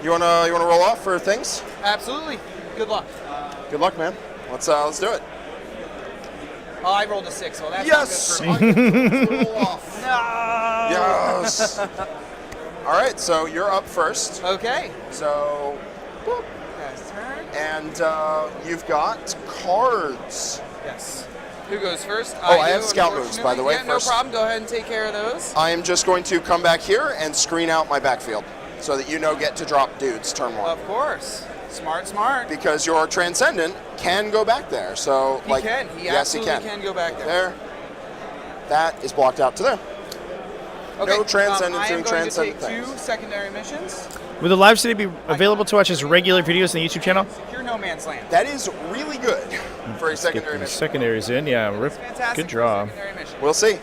Speaker 15: You wanna roll off for things?
Speaker 14: Absolutely. Good luck.
Speaker 15: Good luck, man. Let's do it.
Speaker 14: Oh, I rolled a 6. Well, that's
Speaker 15: yes.
Speaker 14: not good for me.
Speaker 15: Roll off.
Speaker 14: No.
Speaker 15: Yes. All right, so you're up first.
Speaker 14: Okay.
Speaker 15: So, boop.
Speaker 14: Yes, turn.
Speaker 15: And you've got cards.
Speaker 14: Yes. Who goes first?
Speaker 15: Oh, I have scout moves, by the way.
Speaker 14: Yeah, no problem. Go ahead and take care of those.
Speaker 15: I am just going to come back here and screen out my backfield so that you get to drop dudes turn 1.
Speaker 14: Of course. Smart, smart.
Speaker 15: Because your Transcendent can go back there. So,
Speaker 14: He can. He absolutely
Speaker 15: he
Speaker 14: can go back there.
Speaker 15: There. That is blocked out to there.
Speaker 14: Okay.
Speaker 15: No Transcendent
Speaker 14: I am
Speaker 15: doing
Speaker 14: going to
Speaker 15: Transcendent
Speaker 14: take
Speaker 15: things.
Speaker 14: 2 secondary missions.
Speaker 12: Will the live study be available to watch as regular videos on the YouTube channel?
Speaker 14: Secure No Man's Land.
Speaker 15: That is really good for a secondary mission.
Speaker 12: Secondaries in, yeah. Good draw.
Speaker 15: We'll see.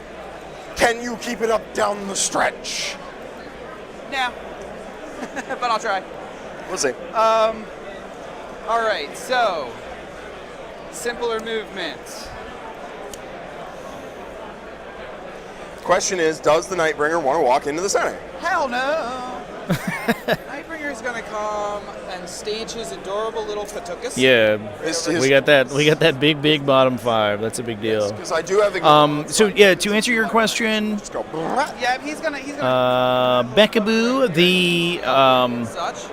Speaker 15: Can you keep it up down the stretch?
Speaker 14: Yeah. But I'll try.
Speaker 15: We'll see.
Speaker 14: All right, so simpler movement.
Speaker 15: Question is, does the Nightbringer want to walk into the center?
Speaker 14: Hell no. Nightbringer's gonna come and stage his adorable little Patukas.
Speaker 12: Yeah, we got that. We got that big bottom 5. That's a big deal.
Speaker 15: Because I do have.
Speaker 12: So yeah, to answer your question,
Speaker 15: just go.
Speaker 14: Yeah, he's gonna.
Speaker 12: Beckaboo, the
Speaker 14: Such.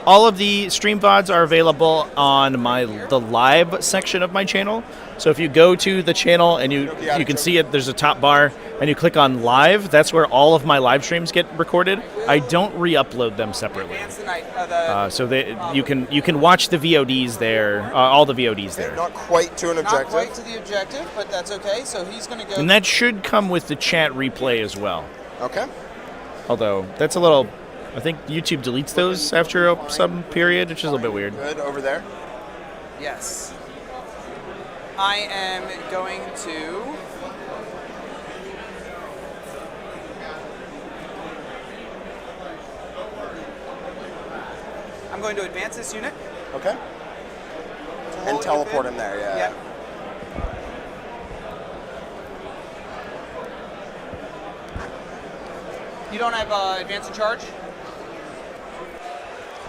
Speaker 12: all of the stream VODs are available on the live section of my channel. So if you go to the channel and you can see it, there's a top bar, and you click on live. That's where all of my live streams get recorded. I don't re-upload them separately. So you can watch the VODs there, all the VODs there.
Speaker 15: Not quite to an objective.
Speaker 14: Not quite to the objective, but that's okay. So he's gonna go.
Speaker 12: And that should come with the chat replay as well.
Speaker 15: Okay.
Speaker 12: Although that's a little. I think YouTube deletes those after some period, which is a little bit weird.
Speaker 15: Good over there.
Speaker 14: Yes. I am going to. I'm going to advance this unit.
Speaker 15: Okay. And teleport him there, yeah.
Speaker 14: You don't have advance and charge?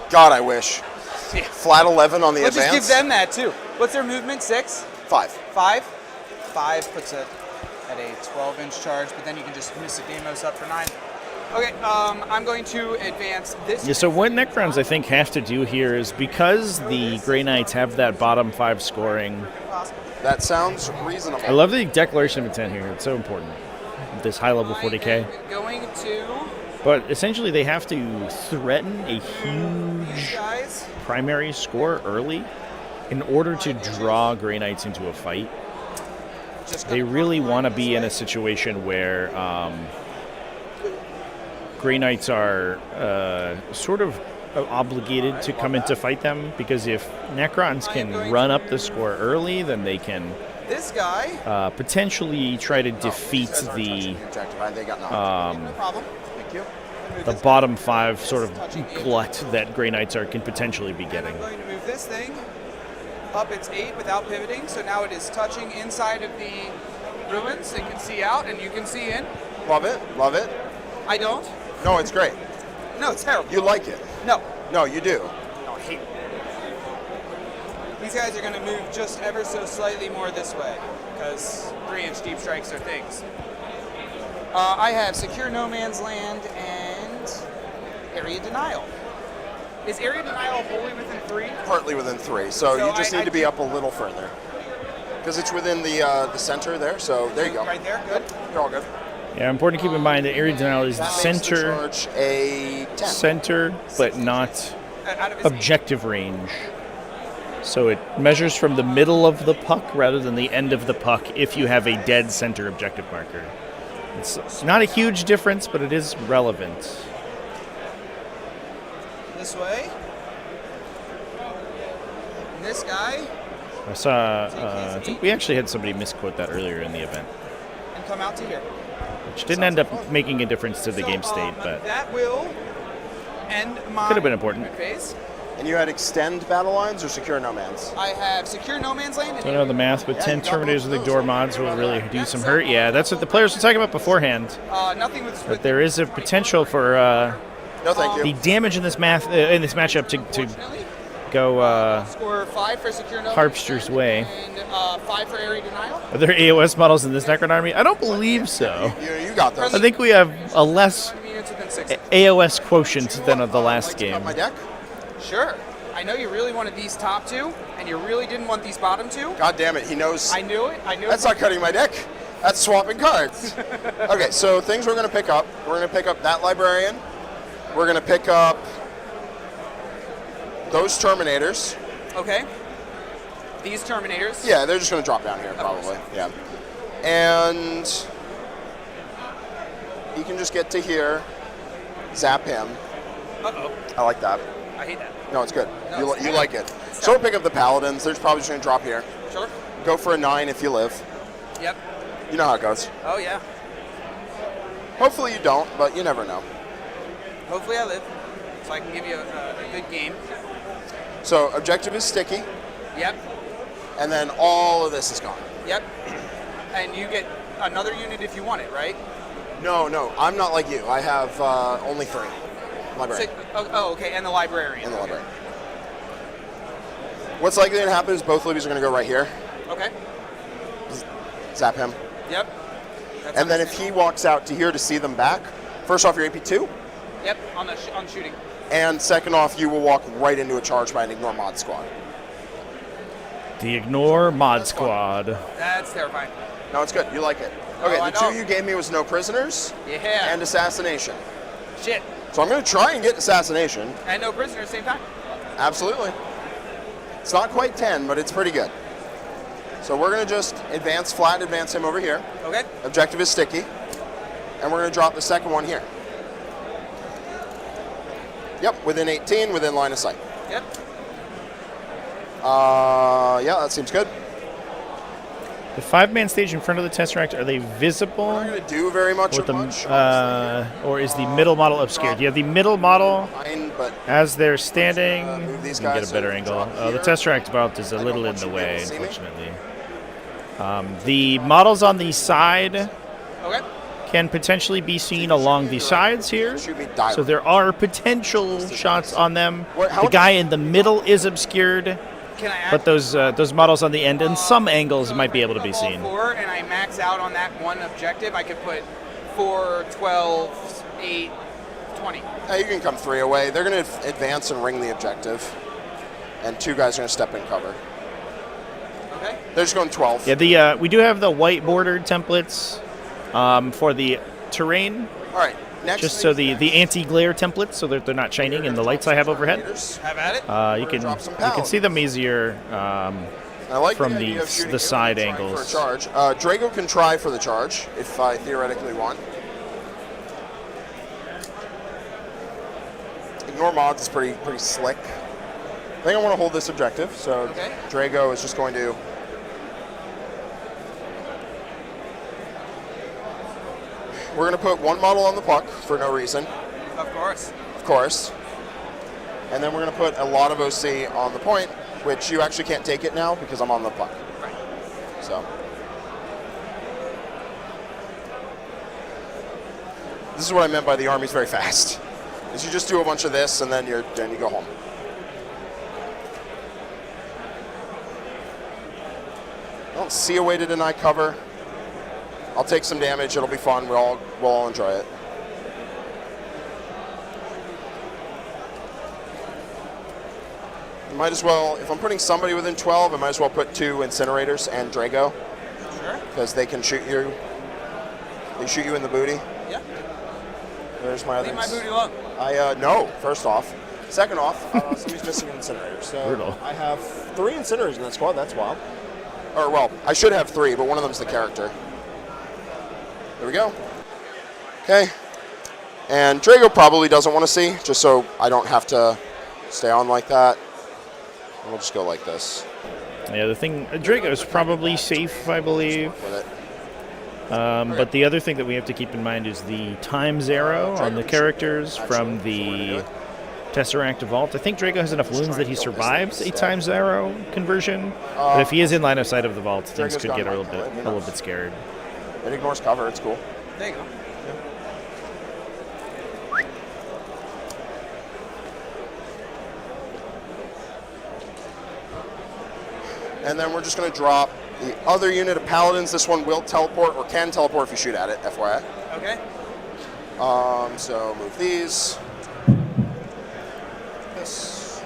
Speaker 15: God, I wish.
Speaker 14: Yeah.
Speaker 15: Flat 11 on the
Speaker 14: Let's
Speaker 15: advance.
Speaker 14: just give them that too. What's their movement? 6?
Speaker 15: 5.
Speaker 14: 5? 5 puts it at a 12-inch charge, but then you can just miss a Demos up for 9. Okay, I'm going to advance this.
Speaker 12: Yeah, so what Necrons I think have to do here is, because the Grey Knights have that bottom 5 scoring.
Speaker 15: That sounds reasonable.
Speaker 12: I love the declaration of intent here. It's so important. This high level 40k.
Speaker 14: Going to.
Speaker 12: But essentially, they have to threaten a huge primary score early in order to draw Grey Knights into a fight. They really want to be in a situation where Grey Knights are sort of obligated to come in to fight them, because if Necrons can run up the score early, then they can
Speaker 14: this guy
Speaker 12: potentially try to defeat the
Speaker 14: the
Speaker 12: bottom 5 sort of glut that Grey Knights can potentially be getting.
Speaker 14: I'm going to move this thing up its 8 without pivoting, so now it is touching inside of the ruins. It can see out, and you can see in.
Speaker 15: Love it. Love it.
Speaker 14: I don't.
Speaker 15: No, it's great.
Speaker 14: No, it's terrible.
Speaker 15: You like it.
Speaker 14: No.
Speaker 15: No, you do.
Speaker 14: No, I hate it. These guys are going to move just ever so slightly more this way, because 3-inch deep strikes are things. I have Secure No Man's Land and Area Denial. Is Area Denial wholly within 3?
Speaker 15: Partly within 3, so you just need to be up a little further. Because it's within the center there, so there you go.
Speaker 14: Right there, good.
Speaker 15: You're all good.
Speaker 12: Yeah, important to keep in mind that Area Denial is the center, but not objective range. So it measures from the middle of the puck rather than the end of the puck if you have a dead center objective marker. It's not a huge difference, but it is relevant.
Speaker 14: This way. And this guy.
Speaker 12: I saw, I think we actually had somebody misquote that earlier in the event.
Speaker 14: And come out to here.
Speaker 12: which didn't end up making a difference to the game state, but
Speaker 14: that will end my
Speaker 12: could have been important.
Speaker 14: phase.
Speaker 15: And you had extend battle lines or secure no man's?
Speaker 14: I have secure no man's land.
Speaker 12: Don't know the math, but 10 Terminators with Ignore mods will really do some hurt. Yeah, that's what the players were talking about beforehand.
Speaker 14: Nothing with.
Speaker 12: But there is a potential for
Speaker 15: no, thank you.
Speaker 12: the damage in this matchup to go
Speaker 14: Score 5 for secure no
Speaker 12: Harpster's way.
Speaker 14: and 5 for area denial.
Speaker 12: Are there AOS models in this Necron army? I don't believe so.
Speaker 15: You got those.
Speaker 12: I think we have a less
Speaker 14: Units within 6.
Speaker 12: AOS quotient than of the last game.
Speaker 15: My deck?
Speaker 14: Sure. I know you really wanted these top 2, and you really didn't want these bottom 2.
Speaker 15: God damn it, he knows.
Speaker 14: I knew it. I knew
Speaker 15: That's
Speaker 14: it.
Speaker 15: not cutting my deck. That's swapping cards. Okay, so things we're going to pick up. We're going to pick up that Librarian. We're going to pick up those Terminators.
Speaker 14: Okay. These Terminators.
Speaker 15: Yeah, they're just going to drop down here, probably. Yeah. And you can just get to here, zap him.
Speaker 14: Uh-oh.
Speaker 15: I like that.
Speaker 14: I hate that.
Speaker 15: No, it's good.
Speaker 14: No,
Speaker 15: You like it. So we'll pick up the Paladins. They're probably just going to drop here.
Speaker 14: Sure.
Speaker 15: Go for a 9 if you live.
Speaker 14: Yep.
Speaker 15: You know how it goes.
Speaker 14: Oh, yeah.
Speaker 15: Hopefully you don't, but you never know.
Speaker 14: Hopefully I live, so I can give you a good game.
Speaker 15: So objective is sticky,
Speaker 14: Yep.
Speaker 15: and then all of this is gone.
Speaker 14: Yep. And you get another unit if you want it, right?
Speaker 15: No, I'm not like you. I have only 3. Librarian.
Speaker 14: Oh, okay, and the Librarian.
Speaker 15: And the Librarian. What's likely to happen is both Libby's are going to go right here.
Speaker 14: Okay.
Speaker 15: Zap him.
Speaker 14: Yep.
Speaker 15: And then if he walks out to here to see them back, first off, you're AP2.
Speaker 14: Yep, on shooting.
Speaker 15: And second off, you will walk right into a charge by an Ignore Mod Squad.
Speaker 12: The Ignore Mod Squad.
Speaker 14: That's terrifying.
Speaker 15: No, it's good. You like it. Okay,
Speaker 14: I
Speaker 15: the 2 you gave me was No Prisoners.
Speaker 14: Yeah.
Speaker 15: And Assassination.
Speaker 14: Shit.
Speaker 15: So I'm going to try and get Assassination.
Speaker 14: And no prisoners, same time.
Speaker 15: Absolutely. It's not quite 10, but it's pretty good. So we're going to just advance him over here.
Speaker 14: Okay.
Speaker 15: Objective is sticky. And we're going to drop the second one here. Yep, within 18, within line of sight.
Speaker 14: Yep.
Speaker 15: Yeah, that seems good.
Speaker 12: The 5-man stage in front of the Tesseract, are they visible?
Speaker 15: We're not going to do very much
Speaker 12: With
Speaker 15: of
Speaker 12: the,
Speaker 15: much.
Speaker 12: or is the middle model obscured? You have the middle model
Speaker 15: But
Speaker 12: as they're standing.
Speaker 15: move these
Speaker 12: You can get
Speaker 15: guys
Speaker 12: a better
Speaker 15: and
Speaker 12: angle.
Speaker 15: drop
Speaker 12: The
Speaker 15: here.
Speaker 12: Tesseract vault is a little in
Speaker 15: want
Speaker 12: the
Speaker 15: you to be able
Speaker 12: way,
Speaker 15: to see me.
Speaker 12: unfortunately. The models on the side
Speaker 14: Okay.
Speaker 12: can potentially be seen along the sides here.
Speaker 15: Shoot me direct.
Speaker 12: So there are potential shots on them.
Speaker 15: How
Speaker 12: The guy in the middle is obscured,
Speaker 14: Can I add
Speaker 12: but those models on the end in some angles might be able to be
Speaker 14: all
Speaker 12: seen.
Speaker 14: 4 and I max out on that one objective, I could put 4, 12, 8, 20.
Speaker 15: You can come 3 away. They're going to advance and ring the objective. And 2 guys are going to step in cover.
Speaker 14: Okay.
Speaker 15: They're just going 12.
Speaker 12: Yeah, we do have the white bordered templates for the terrain.
Speaker 15: All right. Next
Speaker 12: Just so the anti-glare templates, so that they're not shining in the lights I have overhead.
Speaker 14: Have at it.
Speaker 12: You can see them easier
Speaker 15: I like
Speaker 12: from
Speaker 15: the idea of shooting
Speaker 12: the side
Speaker 15: him and trying
Speaker 12: angles.
Speaker 15: for a charge. Drago can try for the charge if I theoretically want. Ignore mods is pretty slick. I think I want to hold this objective, so
Speaker 14: Okay.
Speaker 15: Drago is just going to. We're going to put 1 model on the puck for no reason,
Speaker 14: Of course.
Speaker 15: of course. And then we're going to put a lot of OC on the point, which you actually can't take it now because I'm on the puck.
Speaker 14: Right.
Speaker 15: So. This is what I meant by the army's very fast. Is you just do a bunch of this and then you go home. I don't see a way to deny cover. I'll take some damage. It'll be fun. We'll all enjoy it. Might as well, if I'm putting somebody within 12, I might as well put 2 incinerators and Drago.
Speaker 14: Sure.
Speaker 15: Because they can shoot you. They shoot you in the booty.
Speaker 14: Yeah.
Speaker 15: There's my other.
Speaker 14: Leave my booty alone.
Speaker 15: No. First off. Second off, somebody's missing an incinerator. So
Speaker 12: Brutal.
Speaker 15: I have 3 incinerators in that squad. That's wild. Or well, I should have 3, but one of them's the character. There we go. Okay. And Drago probably doesn't want to see, just so I don't have to stay on like that. And we'll just go like this.
Speaker 12: Yeah, the thing, Drago's probably safe, I believe.
Speaker 15: With it.
Speaker 12: But the other thing that we have to keep in mind is the times arrow on the characters from the Tesseract Vault. I think Drago has enough wounds that he survives a times arrow conversion. But if he is in line of sight of the vault, things could get a little bit scared.
Speaker 15: It ignores cover. It's cool.
Speaker 14: There you go.
Speaker 15: And then we're just going to drop the other unit of Paladins. This one will teleport, or can teleport if you shoot at it, FYI.
Speaker 14: Okay.
Speaker 15: So move these. This.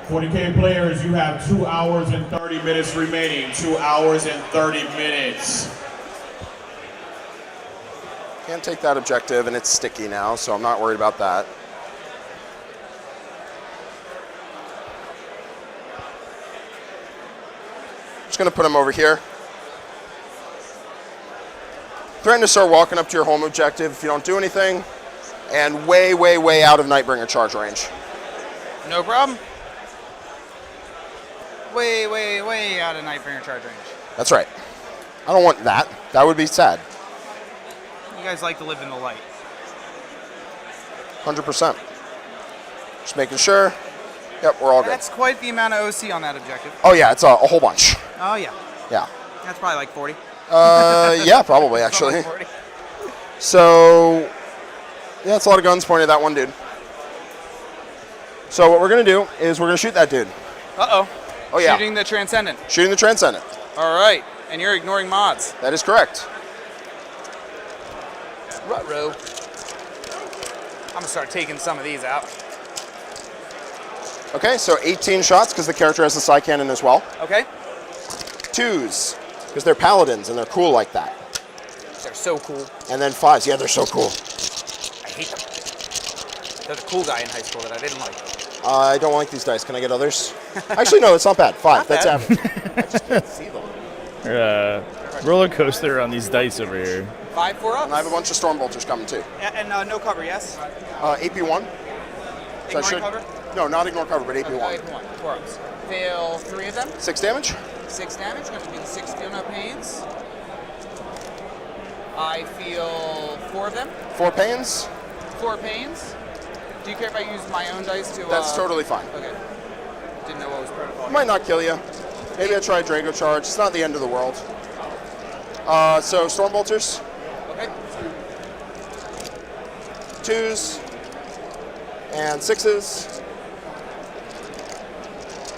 Speaker 8: 40k players, you have 2 hours and 30 minutes remaining. 2 hours and 30 minutes.
Speaker 15: Can't take that objective, and it's sticky now, so I'm not worried about that. Just going to put him over here. Threaten to start walking up to your home objective if you don't do anything, and way, way, way out of Nightbringer charge range.
Speaker 14: No problem. Way, way, way out of Nightbringer charge range.
Speaker 15: That's right. I don't want that. That would be sad.
Speaker 14: You guys like to live in the light.
Speaker 15: 100%. Just making sure. Yep, we're all good.
Speaker 14: That's quite the amount of OC on that objective.
Speaker 15: Oh yeah, it's a whole bunch.
Speaker 14: Oh yeah.
Speaker 15: Yeah.
Speaker 14: That's probably like 40.
Speaker 15: Yeah, probably actually.
Speaker 14: Probably 40.
Speaker 15: So, yeah, it's a lot of guns pointed at that one dude. So what we're gonna do is we're gonna shoot that dude.
Speaker 14: Uh-oh.
Speaker 15: Oh yeah.
Speaker 14: Shooting the Transcendent.
Speaker 15: Shooting the Transcendent.
Speaker 14: All right, and you're ignoring mods.
Speaker 15: That is correct.
Speaker 14: Ruh-roh. I'm gonna start taking some of these out.
Speaker 15: Okay, so 18 shots because the character has the psi cannon as well.
Speaker 14: Okay.
Speaker 15: 2s because they're paladins and they're cool like that.
Speaker 14: They're so cool.
Speaker 15: And then 5s. Yeah, they're so cool.
Speaker 14: I hate them. There's a cool guy in high school that I didn't like.
Speaker 15: I don't like these dice. Can I get others? Actually, no, it's not bad. 5.
Speaker 14: Not
Speaker 15: That's
Speaker 14: bad.
Speaker 15: average. I just can't see them.
Speaker 12: Roller coaster on these dice over here.
Speaker 14: 5 4-ups.
Speaker 15: And I have a bunch of Stormbolters coming too.
Speaker 14: And no cover, yes?
Speaker 15: AP1.
Speaker 14: Ignoring cover?
Speaker 15: No, not ignore cover, but AP1.
Speaker 14: AP1. 4-ups. Fail 3 of them.
Speaker 15: 6 damage.
Speaker 14: 6 damage. Going to be 6 feel no pains. I feel 4 of them.
Speaker 15: 4 pains.
Speaker 14: 4 pains. Do you care if I use my own dice to...
Speaker 15: That's totally fine.
Speaker 14: Okay. Didn't know what was protocol.
Speaker 15: Might not kill you. Maybe I try Drago Charge. It's not the end of the world. So Stormbolters.
Speaker 14: Okay.
Speaker 15: 2s. And 6s.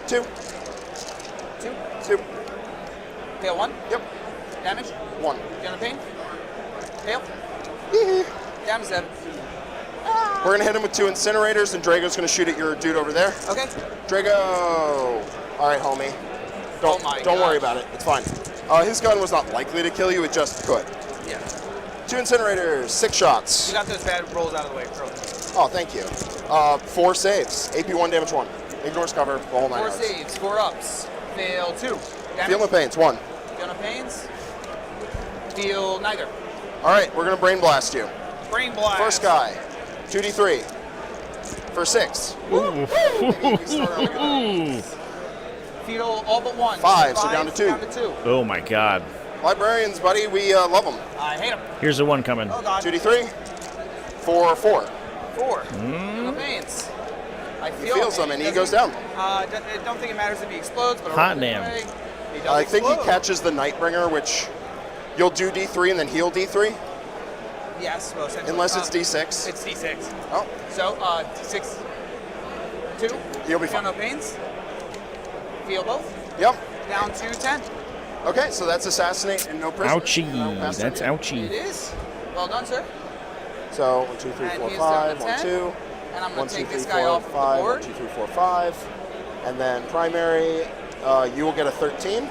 Speaker 15: 2. 2.
Speaker 14: Fail 1.
Speaker 15: Yep.
Speaker 14: Damage.
Speaker 15: 1.
Speaker 14: Gun of pain. Fail. Down to 7.
Speaker 15: We're going to hit him with 2 incinerators, and Drago's going to shoot at your dude over there.
Speaker 14: Okay.
Speaker 15: Drago. All right, homie. Don't worry about it. It's fine. His gun was not likely to kill you. It just could.
Speaker 14: Yeah.
Speaker 15: 2 incinerators, 6 shots.
Speaker 14: You got those bad rolls out of the way, bro.
Speaker 15: Oh, thank you. 4 saves. AP1, damage 1. Ignores cover, the whole 9
Speaker 14: 4
Speaker 15: yards.
Speaker 14: saves, 4 ups. Fail 2. Damage.
Speaker 15: Feel no pains, 1.
Speaker 14: Gun of pains. Feel neither.
Speaker 15: All right, we're going to brain blast you.
Speaker 14: Brain blast.
Speaker 15: First guy, 2d3 for 6.
Speaker 14: Feel all but 1.
Speaker 15: 5, so down to 2.
Speaker 14: Down to 2.
Speaker 12: Oh my god.
Speaker 15: Librarians, buddy, we love them.
Speaker 14: I hate them.
Speaker 12: Here's the one coming.
Speaker 14: Oh god.
Speaker 15: 2d3 for 4.
Speaker 14: 4. Gun of pains. I feel
Speaker 15: He feels them and he goes down.
Speaker 14: I don't think it matters if he explodes, but
Speaker 12: Hot damn.
Speaker 15: I think he catches the Nightbringer, which you'll do D3 and then heal D3.
Speaker 14: Yes, well, essentially.
Speaker 15: Unless it's D6.
Speaker 14: It's D6.
Speaker 15: Oh.
Speaker 14: So, 6, 2.
Speaker 15: You'll be fine.
Speaker 14: No pains. Feel both.
Speaker 15: Yep.
Speaker 14: Down to 10.
Speaker 15: Okay, so that's assassinate and no prisoners.
Speaker 12: Ouchie.
Speaker 15: No passing.
Speaker 12: That's ouchie.
Speaker 14: It is. Well done, sir.
Speaker 15: So 1, 2, 3,
Speaker 14: And
Speaker 15: 4,
Speaker 14: he's
Speaker 15: 5.
Speaker 14: down to
Speaker 15: 1,
Speaker 14: 10.
Speaker 15: 2.
Speaker 14: And I'm
Speaker 15: 1,
Speaker 14: going to
Speaker 15: 2,
Speaker 14: take
Speaker 15: 3,
Speaker 14: this guy
Speaker 15: 4,
Speaker 14: off
Speaker 15: 5.
Speaker 14: the board.
Speaker 15: 1, 2, 3, 4, 5. And then primary, you will get a 13.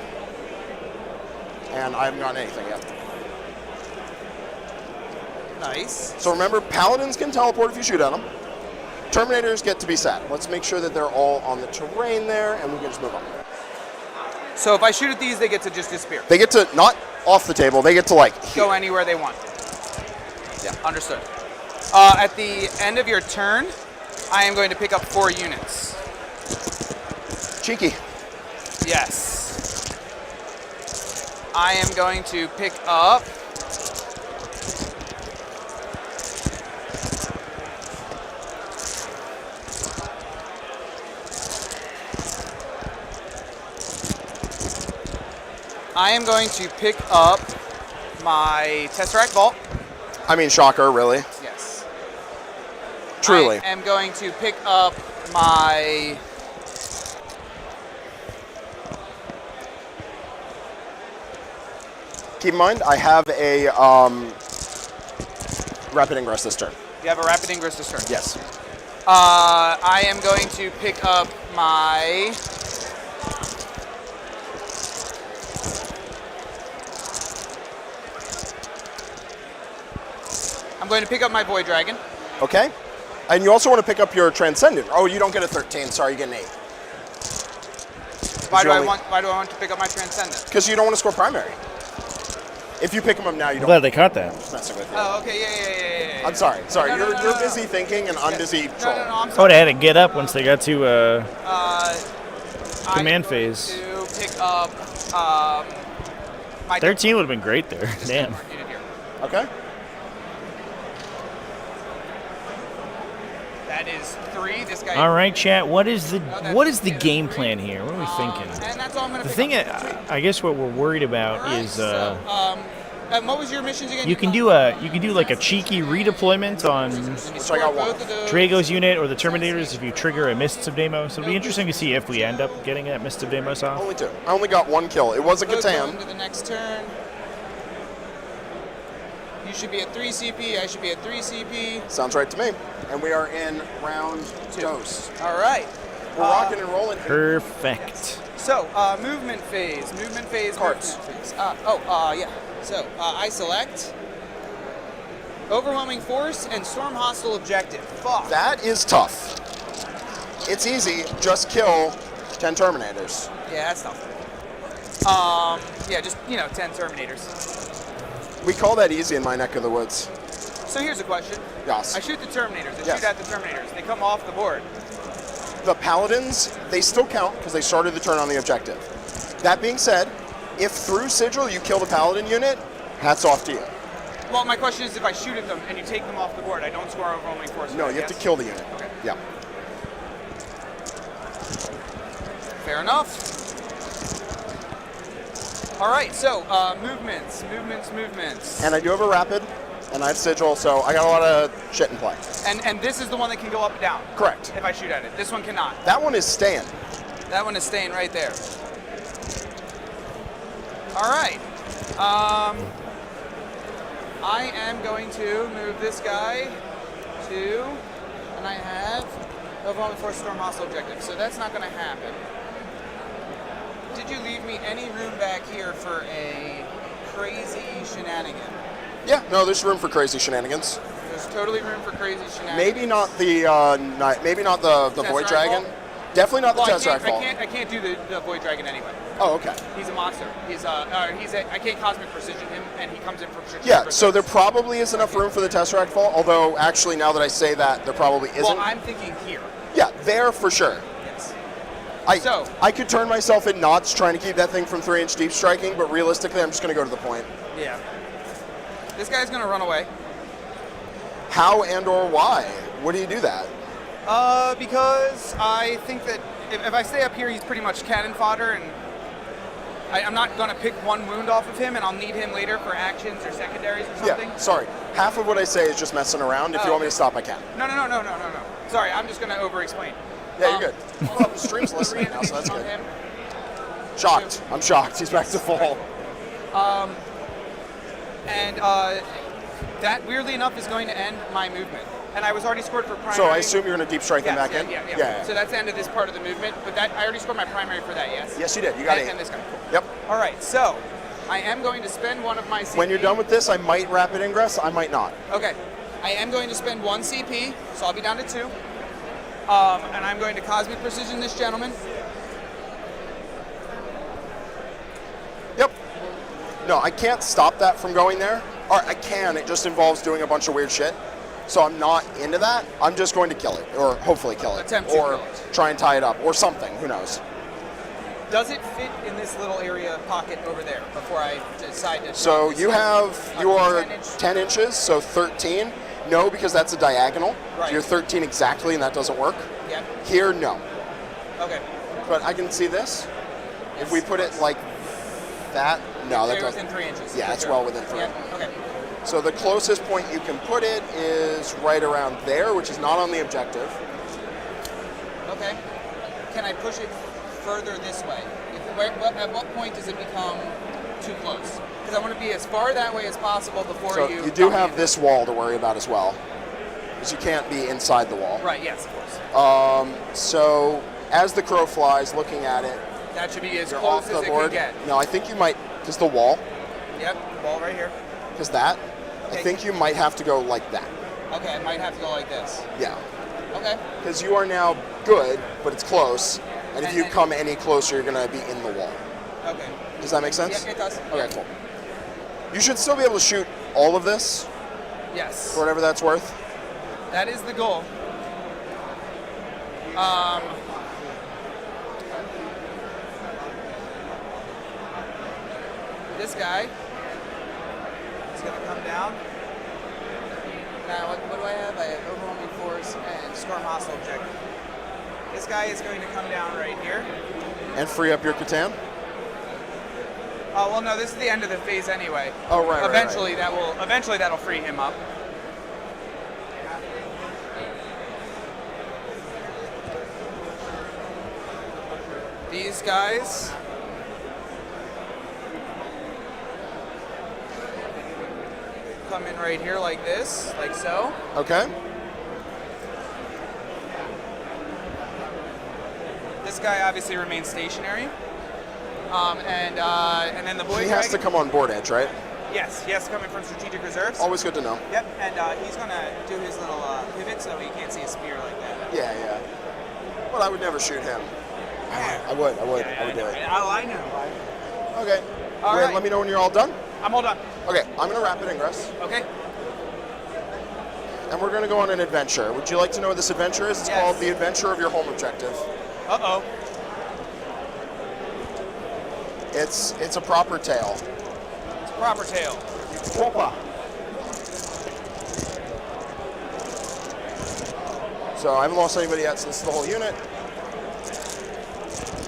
Speaker 15: And I haven't gotten anything yet.
Speaker 14: Nice.
Speaker 15: So remember, paladins can teleport if you shoot at them. Terminators get to be sat. Let's make sure that they're all on the terrain there, and we can just move on.
Speaker 14: So if I shoot at these, they get to just disappear.
Speaker 15: They get to, not off the table, they get to like
Speaker 14: Go anywhere they want. Yeah, understood. At the end of your turn, I am going to pick up 4 units.
Speaker 15: Cheeky.
Speaker 14: Yes. I am going to pick up my Tesseract Vault.
Speaker 15: I mean, shocker, really.
Speaker 14: Yes.
Speaker 15: Truly.
Speaker 14: I am going to pick up my
Speaker 15: Keep in mind, I have a Rapid Ingress this turn.
Speaker 14: You have a Rapid Ingress this turn?
Speaker 15: Yes.
Speaker 14: I am going to pick up my Void Dragon.
Speaker 15: Okay. And you also want to pick up your Transcendent. Oh, you don't get a 13. Sorry, you get an 8.
Speaker 14: Why do I want to pick up my Transcendent?
Speaker 15: Because you don't want to score primary. If you pick them up now, you
Speaker 12: I'm
Speaker 15: don't.
Speaker 12: glad they caught that.
Speaker 15: Messing with you.
Speaker 14: Oh, okay, yeah.
Speaker 15: I'm sorry. You're busy thinking, and I'm busy trolling.
Speaker 14: No, I'm
Speaker 12: I
Speaker 14: sorry.
Speaker 12: would have had to get up once they got to command phase.
Speaker 14: To pick up my
Speaker 12: 13 would have been great there. Damn.
Speaker 15: Okay.
Speaker 14: That is 3. This guy.
Speaker 12: All right, chat. What is the game plan here? What are we thinking?
Speaker 14: And that's all I'm going to
Speaker 12: The thing, I guess, what we're worried about is
Speaker 14: what was your missions again?
Speaker 12: you can do like a cheeky redeployment on Drago's unit or the Terminators if you trigger a Mists of Deimos. So it'll be interesting to see if we end up getting that Mists of Deimos off.
Speaker 15: Only 2. I only got 1 kill. It was a Catan.
Speaker 14: To the next turn. You should be at 3 CP. I should be at 3 CP.
Speaker 15: Sounds right to me. And we are in round 2.
Speaker 14: All right.
Speaker 15: We're rocking and rolling.
Speaker 12: Perfect.
Speaker 14: So, movement phase. Cards. Yeah. So, I select Overwhelming Force and Storm Hostile Objective. Fuck.
Speaker 15: That is tough. It's easy. Just kill 10 Terminators.
Speaker 14: Yeah, that's tough. Yeah, just, 10 Terminators.
Speaker 15: We call that easy in my neck of the woods.
Speaker 14: So here's a question.
Speaker 15: Yes.
Speaker 14: I shoot the Terminators. I
Speaker 15: Yes.
Speaker 14: shoot at the Terminators. They come off the board.
Speaker 15: The Paladins, they still count because they started the turn on the objective. That being said, if through Sigil you kill the Paladin unit, hats off to you.
Speaker 14: Well, my question is if I shoot at them and you take them off the board, I don't score Overwhelming Force.
Speaker 15: No, you have to kill the unit.
Speaker 14: Okay.
Speaker 15: Yeah.
Speaker 14: Fair enough. All right, so movements.
Speaker 15: And I do have a Rapid, and I have Sigil, so I got a lot of shit in play.
Speaker 14: And this is the one that can go up and down.
Speaker 15: Correct.
Speaker 14: If I shoot at it. This one cannot.
Speaker 15: That one is staying.
Speaker 14: That one is staying right there. All right. I am going to move this guy to, and I have Overwhelming Force Storm Hostile Objective, so that's not going to happen. Did you leave me any room back here for a crazy shenanigan?
Speaker 15: Yeah, no, there's room for crazy shenanigans.
Speaker 14: There's totally room for crazy shenanigans.
Speaker 15: Maybe not the Void Dragon.
Speaker 14: Vault?
Speaker 15: Definitely not the
Speaker 14: Well,
Speaker 15: Tesseract Vault.
Speaker 14: I can't do the Void Dragon anyway.
Speaker 15: Oh, okay.
Speaker 14: He's a monster. I can't Cosmic Precision him, and he comes in from strategic
Speaker 15: Yeah,
Speaker 14: precision.
Speaker 15: so there probably is enough room for the Tesseract Vault, although actually now that I say that, there probably isn't.
Speaker 14: Well, I'm thinking here.
Speaker 15: Yeah, there for sure.
Speaker 14: Yes.
Speaker 15: I could turn myself in knots trying to keep that thing from 3-inch deep striking, but realistically, I'm just going to go to the point.
Speaker 14: Yeah. This guy's going to run away.
Speaker 15: How and or why would he do that?
Speaker 14: Because I think that if I stay up here, he's pretty much cannon fodder, and I'm not going to pick one wound off of him, and I'll need him later for actions or secondaries or something.
Speaker 15: Yeah, sorry. Half of what I say is just messing around. If you want me to stop, I can.
Speaker 14: No. Sorry, I'm just going to over-explain.
Speaker 15: Yeah, you're good. Well, the stream's listening now, so that's good. Shocked. I'm shocked. He's back to full.
Speaker 14: That, weirdly enough, is going to end my movement. And I was already scored for primary.
Speaker 15: So I assume you're going to deep strike them back in?
Speaker 14: Yeah. So that's the end of this part of the movement. But that I already scored my primary for that, yes?
Speaker 15: Yes, you did. You got 8.
Speaker 14: And this guy. Cool.
Speaker 15: Yep.
Speaker 14: All right, so I am going to spend one of my CP.
Speaker 15: When you're done with this, I might Rapid Ingress. I might not.
Speaker 14: Okay. I am going to spend 1 CP, so I'll be down to 2. And I'm going to Cosmic Precision this gentleman.
Speaker 15: Yep. No, I can't stop that from going there. Or I can. It just involves doing a bunch of weird shit. So I'm not into that. I'm just going to kill it, or hopefully kill it,
Speaker 14: Attempt to
Speaker 15: or
Speaker 14: kill it.
Speaker 15: try and tie it up, or something. Who knows?
Speaker 14: Does it fit in this little area pocket over there before I decide to...
Speaker 15: So you are 10 inches, so 13. No, because that's a diagonal.
Speaker 14: Right.
Speaker 15: So you're 13 exactly, and that doesn't work.
Speaker 14: Yeah.
Speaker 15: Here, no.
Speaker 14: Okay.
Speaker 15: But I can see this. If we put it like that, no, that
Speaker 14: They're
Speaker 15: doesn't.
Speaker 14: within 3 inches.
Speaker 15: Yeah, it's
Speaker 14: Sure.
Speaker 15: well within 3.
Speaker 14: Yeah. Okay.
Speaker 15: So the closest point you can put it is right around there, which is not on the objective.
Speaker 14: Okay. Can I push it further this way? At what point does it become too close? Because I want to be as far that way as possible before
Speaker 15: So
Speaker 14: you...
Speaker 15: you do have this wall to worry about as well, because you can't be inside the wall.
Speaker 14: Right, yes, of course.
Speaker 15: So as the crow flies, looking at it,
Speaker 14: That should be as
Speaker 15: you're
Speaker 14: close
Speaker 15: off
Speaker 14: as
Speaker 15: the
Speaker 14: it
Speaker 15: board.
Speaker 14: can get.
Speaker 15: No, I think you might, because the wall,
Speaker 14: Yep, ball right here.
Speaker 15: because that, I think you might have to go like that.
Speaker 14: Okay, I might have to go like this.
Speaker 15: Yeah.
Speaker 14: Okay.
Speaker 15: Because you are now good, but it's close, and if you come any closer, you're going to be in the wall.
Speaker 14: Okay.
Speaker 15: Does that make sense?
Speaker 14: Yeah, it does.
Speaker 15: Okay, cool. You should still be able to shoot all of this,
Speaker 14: Yes.
Speaker 15: for whatever that's worth.
Speaker 14: That is the goal. This guy is going to come down. Now, what do I have? I have overwhelming force and storm hostile objective. This guy is going to come down right here.
Speaker 15: And free up your Catan?
Speaker 14: Oh well, no. This is the end of the phase anyway.
Speaker 15: Oh right.
Speaker 14: Eventually, that'll free him up. These guys. Come in right here like this, like so.
Speaker 15: Okay.
Speaker 14: This guy obviously remains stationary. And then the boy
Speaker 15: He has to
Speaker 14: dragon-
Speaker 15: come on board edge, right?
Speaker 14: Yes, he has to come in from strategic reserves.
Speaker 15: Always good to know.
Speaker 14: Yep, and he's gonna do his little pivot so he can't see a spear like that.
Speaker 15: Yeah, yeah. Well, I would never shoot him. I would do it.
Speaker 14: Oh, I know.
Speaker 15: Okay.
Speaker 14: All
Speaker 15: Wait,
Speaker 14: right.
Speaker 15: let me know when you're all done.
Speaker 14: I'm all done.
Speaker 15: Okay, I'm gonna rapid ingress.
Speaker 14: Okay.
Speaker 15: And we're gonna go on an adventure. Would you like to know what this adventure is? It's
Speaker 14: Yes.
Speaker 15: called the Adventure of Your Home Objective.
Speaker 14: Uh-oh.
Speaker 15: It's a proper tale.
Speaker 14: It's a proper tale.
Speaker 15: Proper. So I haven't lost anybody yet since the whole unit.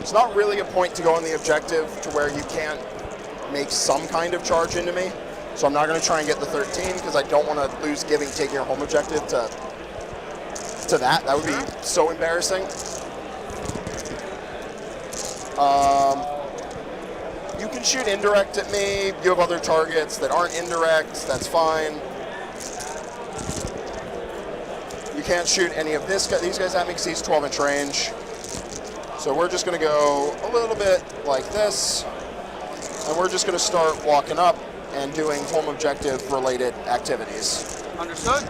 Speaker 15: It's not really a point to go on the objective to where you can't make some kind of charge into me. So I'm not going to try and get the 13 because I don't want to lose taking your home objective to that. That would be so embarrassing. You can shoot indirect at me. You have other targets that aren't indirect. That's fine. You can't shoot any of these guys at me because he's 12-inch range. So we're just going to go a little bit like this. And we're just going to start walking up and doing home objective related activities.
Speaker 14: Understood.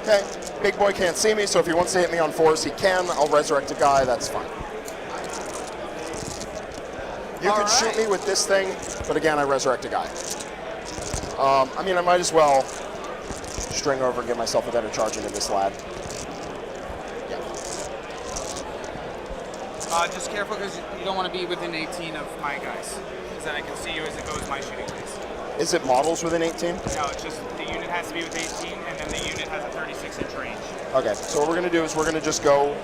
Speaker 15: Okay, big boy can't see me, so if he wants to hit me on 4s, he can. I'll resurrect a guy, that's fine. You can shoot me with this thing, but again, I resurrect a guy. I mean, I might as well string over and get myself a better charge into this lad.
Speaker 14: Just careful because you don't want to be within 18 of my guys. Because then I can see you as it goes my shooting place.
Speaker 15: Is it models within 18?
Speaker 14: No, it's just the unit has to be with 18, and then the unit has a 36-inch range.
Speaker 15: Okay, so what we're going to do is we're going to just go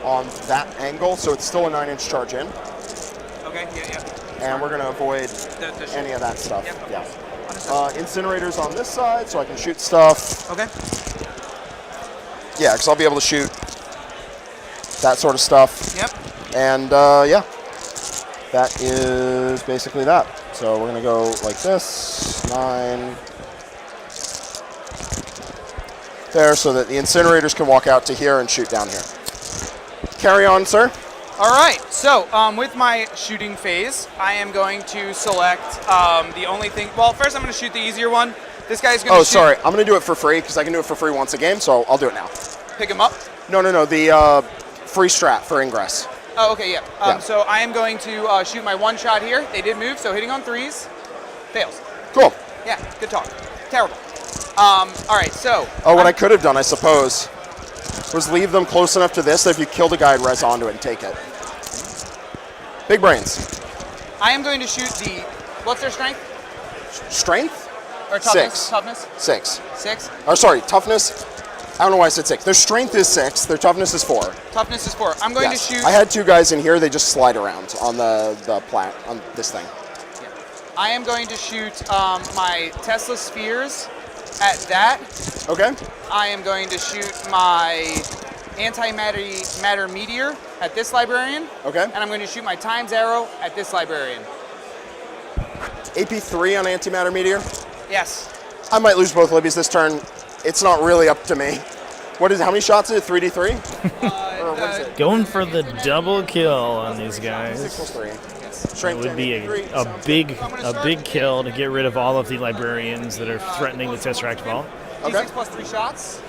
Speaker 15: on that angle, so it's still a 9-inch charge in.
Speaker 14: Okay, yeah.
Speaker 15: And we're going to avoid any of that stuff. Yeah. Incinerators on this side, so I can shoot stuff.
Speaker 14: Okay.
Speaker 15: Yeah, because I'll be able to shoot that sort of stuff.
Speaker 14: Yep.
Speaker 15: And yeah, that is basically that. So we're going to go like this, 9 there, so that the incinerators can walk out to here and shoot down here. Carry on, sir.
Speaker 14: All right, so with my shooting phase, I am going to select the only thing. Well, first I'm going to shoot the easier one. This guy's going to shoot.
Speaker 15: Oh, sorry. I'm going to do it for free because I can do it for free once a game, so I'll do it now.
Speaker 14: Pick him up?
Speaker 15: No. The free strat for ingress.
Speaker 14: Oh, okay, yeah.
Speaker 15: Yeah.
Speaker 14: So I am going to shoot my one shot here. They did move, so hitting on 3s. Fails.
Speaker 15: Cool.
Speaker 14: Yeah, good talk. Terrible. All right, so.
Speaker 15: Oh, what I could have done, I suppose, was leave them close enough to this that if you killed a guy, I'd res onto it and take it. Big brains.
Speaker 14: I am going to shoot the. What's their strength?
Speaker 15: Strength?
Speaker 14: Or toughness?
Speaker 15: 6.
Speaker 14: Toughness?
Speaker 15: 6.
Speaker 14: 6?
Speaker 15: Or sorry, toughness. I don't know why I said 6. Their strength is 6. Their toughness is 4.
Speaker 14: Toughness is 4. I'm going to shoot.
Speaker 15: I had 2 guys in here. They just slide around on the plant on this thing.
Speaker 14: I am going to shoot my Tesla spheres at that.
Speaker 15: Okay.
Speaker 14: I am going to shoot my antimatter meteor at this librarian.
Speaker 15: Okay.
Speaker 14: And I'm going to shoot my times arrow at this librarian.
Speaker 15: AP 3 on antimatter meteor.
Speaker 14: Yes.
Speaker 15: I might lose both libbies this turn. It's not really up to me. How many shots is it? 3d3? Or what is it?
Speaker 12: Going for the double kill on these guys.
Speaker 15: 6 plus 3.
Speaker 12: It would be a big kill to get rid of all of the librarians that are threatening the Tesseract Vault.
Speaker 14: Okay. D6 plus 3 shots.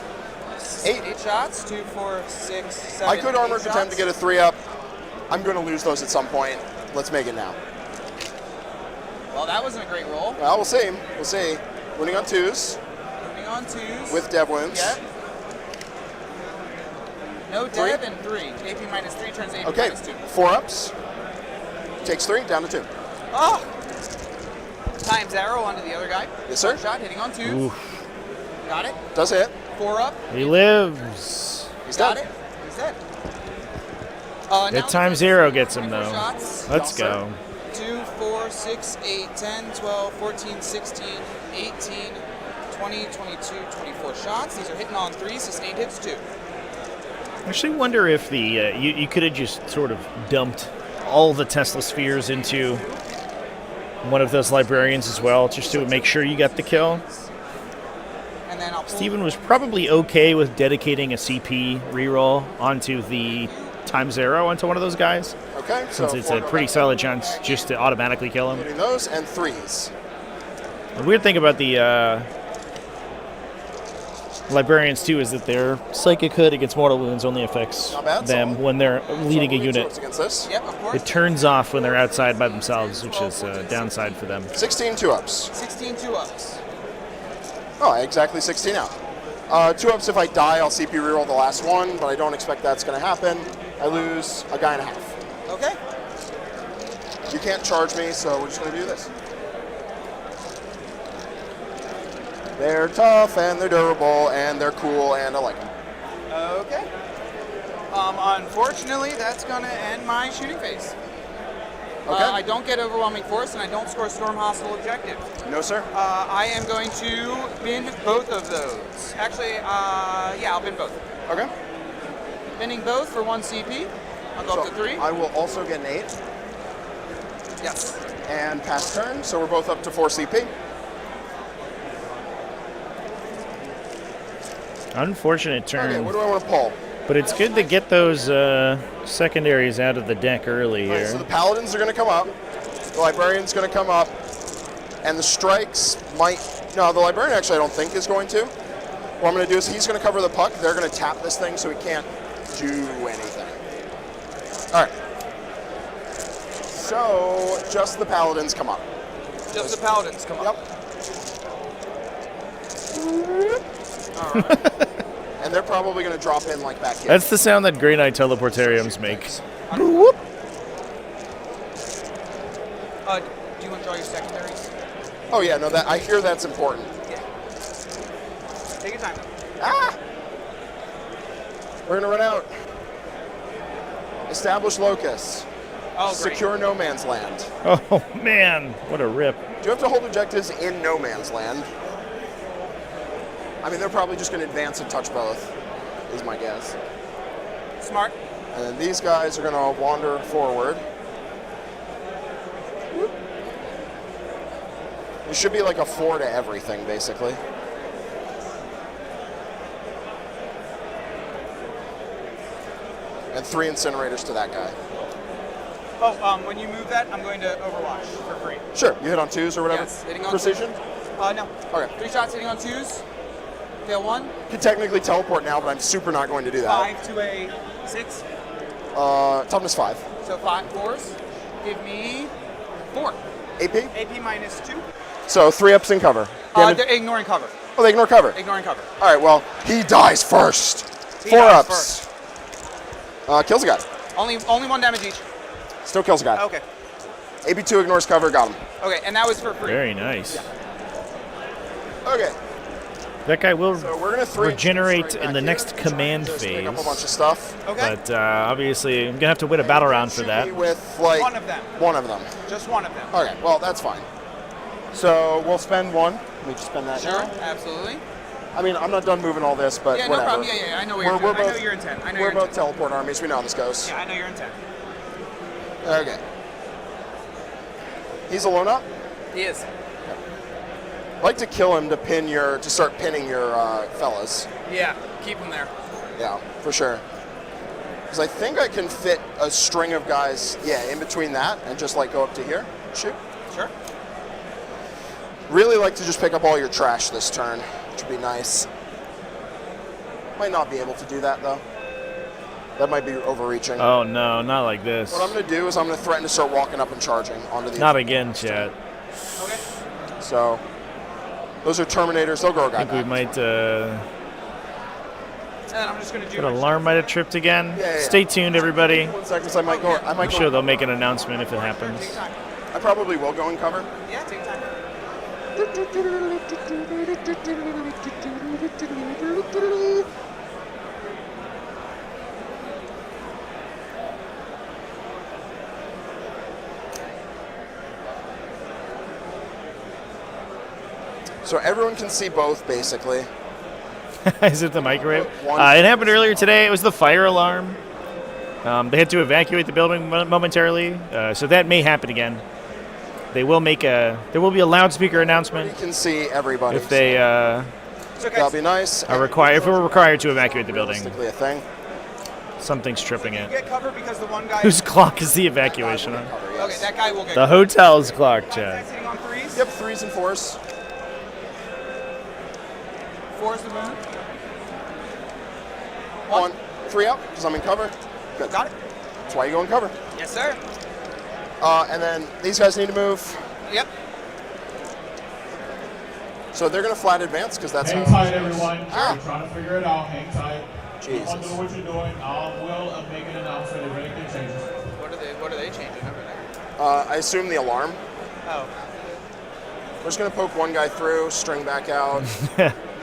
Speaker 14: 8 shots. 2, 4, 6, 7.
Speaker 15: I could armored attempt to get a 3-up. I'm going to lose those at some point. Let's make it now.
Speaker 14: Well, that wasn't a great roll.
Speaker 15: Well, we'll see. We'll see. Winning on 2s.
Speaker 14: Winning on 2s.
Speaker 15: With dev wounds.
Speaker 14: Yep. No dev and 3. AP minus 3 turns AP
Speaker 15: okay.
Speaker 14: minus 2.
Speaker 15: 4-ups. Takes 3, down to 2.
Speaker 14: Oh! Times arrow onto the other guy.
Speaker 15: Yes, sir.
Speaker 14: One shot, hitting on 2s.
Speaker 12: Oof.
Speaker 14: Got it.
Speaker 15: Does hit.
Speaker 14: 4 up.
Speaker 12: He lives.
Speaker 15: He's
Speaker 14: Got
Speaker 15: dead.
Speaker 14: it. He's dead.
Speaker 12: That times 0 gets him, though.
Speaker 14: Shots.
Speaker 12: Let's go.
Speaker 14: 2, 4, 6, 8, 10, 12, 14, 16, 18, 20, 22, 24 shots. These are hitting on 3, sustained hits 2.
Speaker 12: I actually wonder if the you could have just sort of dumped all the Tesla spheres into one of those librarians as well, just to make sure you got the kill.
Speaker 14: And then
Speaker 12: Steven was probably okay with dedicating a CP reroll onto the times 0 onto one of those guys.
Speaker 15: Okay,
Speaker 12: since
Speaker 15: so
Speaker 12: it's a pretty solid chance just to automatically kill him.
Speaker 15: Hitting those and 3s.
Speaker 12: The weird thing about the librarians too is that their psychic hood against mortal wounds only affects them when they're leading a unit.
Speaker 15: Against this.
Speaker 14: Yep, of course.
Speaker 12: It turns off when they're outside by themselves, which is a downside for them.
Speaker 15: 16 2-ups.
Speaker 14: 16 2-ups.
Speaker 15: Oh, exactly 16 out. 2-ups if I die, I'll CP reroll the last one, but I don't expect that's going to happen. I lose a guy and a half.
Speaker 14: Okay.
Speaker 15: You can't charge me, so we're just going to do this. They're tough, and they're durable, and they're cool, and I like them.
Speaker 14: Okay. Unfortunately, that's going to end my shooting phase.
Speaker 15: Okay.
Speaker 14: I don't get overwhelming force, and I don't score storm hostile objective.
Speaker 15: No, sir.
Speaker 14: I am going to bin both of those. Actually, yeah, I'll bin both.
Speaker 15: Okay.
Speaker 14: Binning both for 1 CP. I'll go up to 3.
Speaker 15: I will also get an 8.
Speaker 14: Yes.
Speaker 15: And pass turn, so we're both up to 4 CP.
Speaker 12: Unfortunate turn.
Speaker 15: Okay, what do I want to pull?
Speaker 12: But it's good to get those secondaries out of the deck early here.
Speaker 15: Right, so the Paladins are going to come up. The Librarian's going to come up. And the Strikes might... No, the Librarian actually I don't think is going to. What I'm going to do is he's going to cover the puck. They're going to tap this thing so he can't do anything. All right. So, just the Paladins come up.
Speaker 14: Just the Paladins come up.
Speaker 15: Yep. All right. And they're probably going to drop in like back here.
Speaker 12: That's the sound that Grey Knight teleportariums make.
Speaker 14: Do you want to draw your secondaries?
Speaker 15: Oh yeah, no, that I hear that's important.
Speaker 14: Yeah. Take your time.
Speaker 15: Ah! We're going to run out. Establish locus.
Speaker 14: Oh, great.
Speaker 15: Secure no man's land.
Speaker 12: Oh man, what a rip.
Speaker 15: Do you have to hold objectives in no man's land? I mean, they're probably just going to advance and touch both, is my guess.
Speaker 14: Smart.
Speaker 15: And then these guys are going to wander forward. Whoop. It should be like a 4 to everything, basically. And 3 incinerators to that guy.
Speaker 14: Oh, when you move that, I'm going to Overwatch for free.
Speaker 15: Sure, you hit on 2s or whatever?
Speaker 14: Yes, hitting on
Speaker 15: Precision?
Speaker 14: 2s. No.
Speaker 15: Okay.
Speaker 14: 3 shots hitting on 2s. Fail 1.
Speaker 15: You can technically teleport now, but I'm super not going to do that.
Speaker 14: 5 to a 6.
Speaker 15: Toughness 5.
Speaker 14: So 5 4s. Give me 4.
Speaker 15: AP?
Speaker 14: AP minus 2.
Speaker 15: So 3 ups in cover.
Speaker 14: They're ignoring cover.
Speaker 15: Oh, they ignore cover.
Speaker 14: Ignoring cover.
Speaker 15: All right, well, he dies first.
Speaker 14: He
Speaker 15: 4
Speaker 14: dies
Speaker 15: ups. Kills a guy.
Speaker 14: Only 1 damage each.
Speaker 15: Still kills a guy.
Speaker 14: Okay.
Speaker 15: AB2 ignores cover, got him.
Speaker 14: Okay, and that was for free.
Speaker 12: Very nice.
Speaker 15: Okay.
Speaker 12: That guy will
Speaker 15: we're gonna
Speaker 12: regenerate in the next command phase.
Speaker 15: Pick up a bunch of stuff.
Speaker 14: Okay.
Speaker 12: But obviously, I'm going to have to win a battle round for that.
Speaker 15: With, like,
Speaker 14: one of them.
Speaker 15: One of them.
Speaker 14: Just one of them.
Speaker 15: Okay, well, that's fine. So we'll spend 1. Let me just spend that.
Speaker 14: Sure,
Speaker 15: now.
Speaker 14: absolutely.
Speaker 15: I mean, I'm not done moving all this, but
Speaker 14: Yeah,
Speaker 15: whatever.
Speaker 14: no problem. Yeah, I know what you're doing. I know your intent. I know
Speaker 15: We're
Speaker 14: your
Speaker 15: both
Speaker 14: intent.
Speaker 15: teleport armies. We know how this goes.
Speaker 14: Yeah, I know your intent.
Speaker 15: Okay. He's alone up?
Speaker 14: He is.
Speaker 15: I'd like to kill him to start pinning your fellas.
Speaker 14: Yeah, keep him there.
Speaker 15: Yeah, for sure. Because I think I can fit a string of guys, in between that and just like go up to here. Shoot.
Speaker 14: Sure.
Speaker 15: Really like to just pick up all your trash this turn, which would be nice. Might not be able to do that though. That might be overreaching.
Speaker 12: Oh no, not like this.
Speaker 15: What I'm going to do is I'm going to threaten to start walking up and charging onto the.
Speaker 12: Not again, chat.
Speaker 14: Okay.
Speaker 15: So, those are Terminators. They'll grow a guy
Speaker 12: I think we might.
Speaker 14: And I'm just going to do.
Speaker 12: That alarm might have tripped again.
Speaker 15: Yeah.
Speaker 12: Stay tuned, everybody.
Speaker 15: 1 second, I might go.
Speaker 12: I'm sure they'll make an announcement if it happens.
Speaker 15: I probably will go in cover.
Speaker 14: Yeah, take time.
Speaker 15: So everyone can see both, basically.
Speaker 12: Is it the microwave? It happened earlier today. It was the fire alarm. They had to evacuate the building momentarily, so that may happen again. They will make there will be a loudspeaker announcement.
Speaker 15: You can see everybody.
Speaker 12: If they
Speaker 15: that'll be nice.
Speaker 12: are required, if we're required to evacuate the building.
Speaker 15: A thing.
Speaker 12: Something's tripping
Speaker 14: You
Speaker 12: it.
Speaker 14: get cover because the one guy.
Speaker 12: Whose clock is the evacuation on?
Speaker 14: Okay, that guy will get.
Speaker 12: The hotel's clock, Chad.
Speaker 14: Sitting on 3s.
Speaker 15: Yep, 3s and 4s.
Speaker 14: 4's the moon.
Speaker 15: 1, 3 up, because I'm in cover. Good.
Speaker 14: Got it.
Speaker 15: That's why you go in cover.
Speaker 14: Yes, sir.
Speaker 15: And then these guys need to move.
Speaker 14: Yep.
Speaker 15: So they're going to flat advance because that's
Speaker 8: Hang
Speaker 15: how.
Speaker 8: tight, everyone. We're trying to figure it out. Hang tight.
Speaker 15: Jesus.
Speaker 8: Keep on doing what you're doing. I will make an announcement if anything changes.
Speaker 14: What are they changing over there?
Speaker 15: I assume the alarm.
Speaker 14: Oh.
Speaker 15: We're just going to poke one guy through, string back out.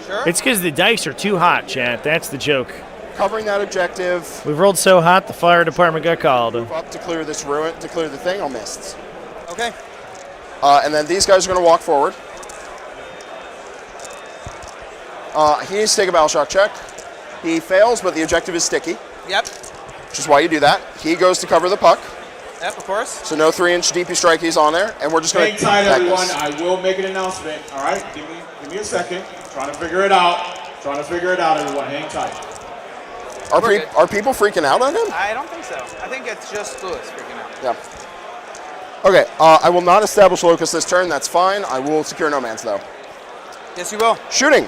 Speaker 14: Sure.
Speaker 12: It's because the dice are too hot, chat. That's the joke.
Speaker 15: Covering that objective.
Speaker 12: We've rolled so hot, the fire department got called.
Speaker 15: Move up to clear this ruin, to clear the thing. I'll miss.
Speaker 14: Okay.
Speaker 15: And then these guys are going to walk forward. He needs to take a battle shock check. He fails, but the objective is sticky.
Speaker 14: Yep.
Speaker 15: Which is why you do that. He goes to cover the puck.
Speaker 14: Yep, of course.
Speaker 15: So no 3-inch DP strikeys on there, and we're just going
Speaker 8: Hang
Speaker 15: to
Speaker 8: tight,
Speaker 15: attack
Speaker 8: everyone.
Speaker 15: this.
Speaker 8: I will make an announcement. All right, give me a second. Trying to figure it out. Everyone. Hang tight.
Speaker 15: Are people freaking out on him?
Speaker 14: I don't think so. I think it's just Lewis freaking out.
Speaker 15: Yeah. Okay, I will not establish locus this turn. That's fine. I will secure no man's, though.
Speaker 14: Yes, you will.
Speaker 15: Shooting.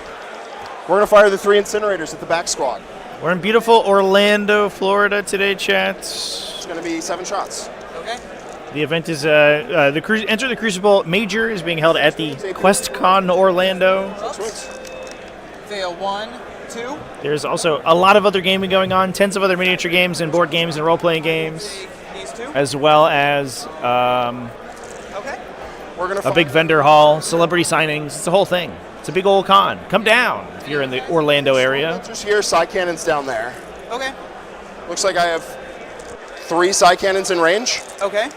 Speaker 15: We're going to fire the 3 incinerators at the back squad.
Speaker 12: We're in beautiful Orlando, Florida today, chats.
Speaker 15: It's going to be 7 shots.
Speaker 14: Okay.
Speaker 12: The event is Enter the Crucible Major is being held at the QuestCon Orlando.
Speaker 14: Fail 1, 2.
Speaker 12: There's also a lot of other gaming going on, tens of other miniature games and board games and role-playing games,
Speaker 14: These 2.
Speaker 12: as well as
Speaker 14: Okay.
Speaker 15: We're going to
Speaker 12: a big vendor hall, celebrity signings. It's a whole thing. It's a big old con. Come down if you're in the Orlando area.
Speaker 15: Just here, side cannons down there.
Speaker 14: Okay.
Speaker 15: Looks like I have 3 side cannons in range.
Speaker 14: Okay.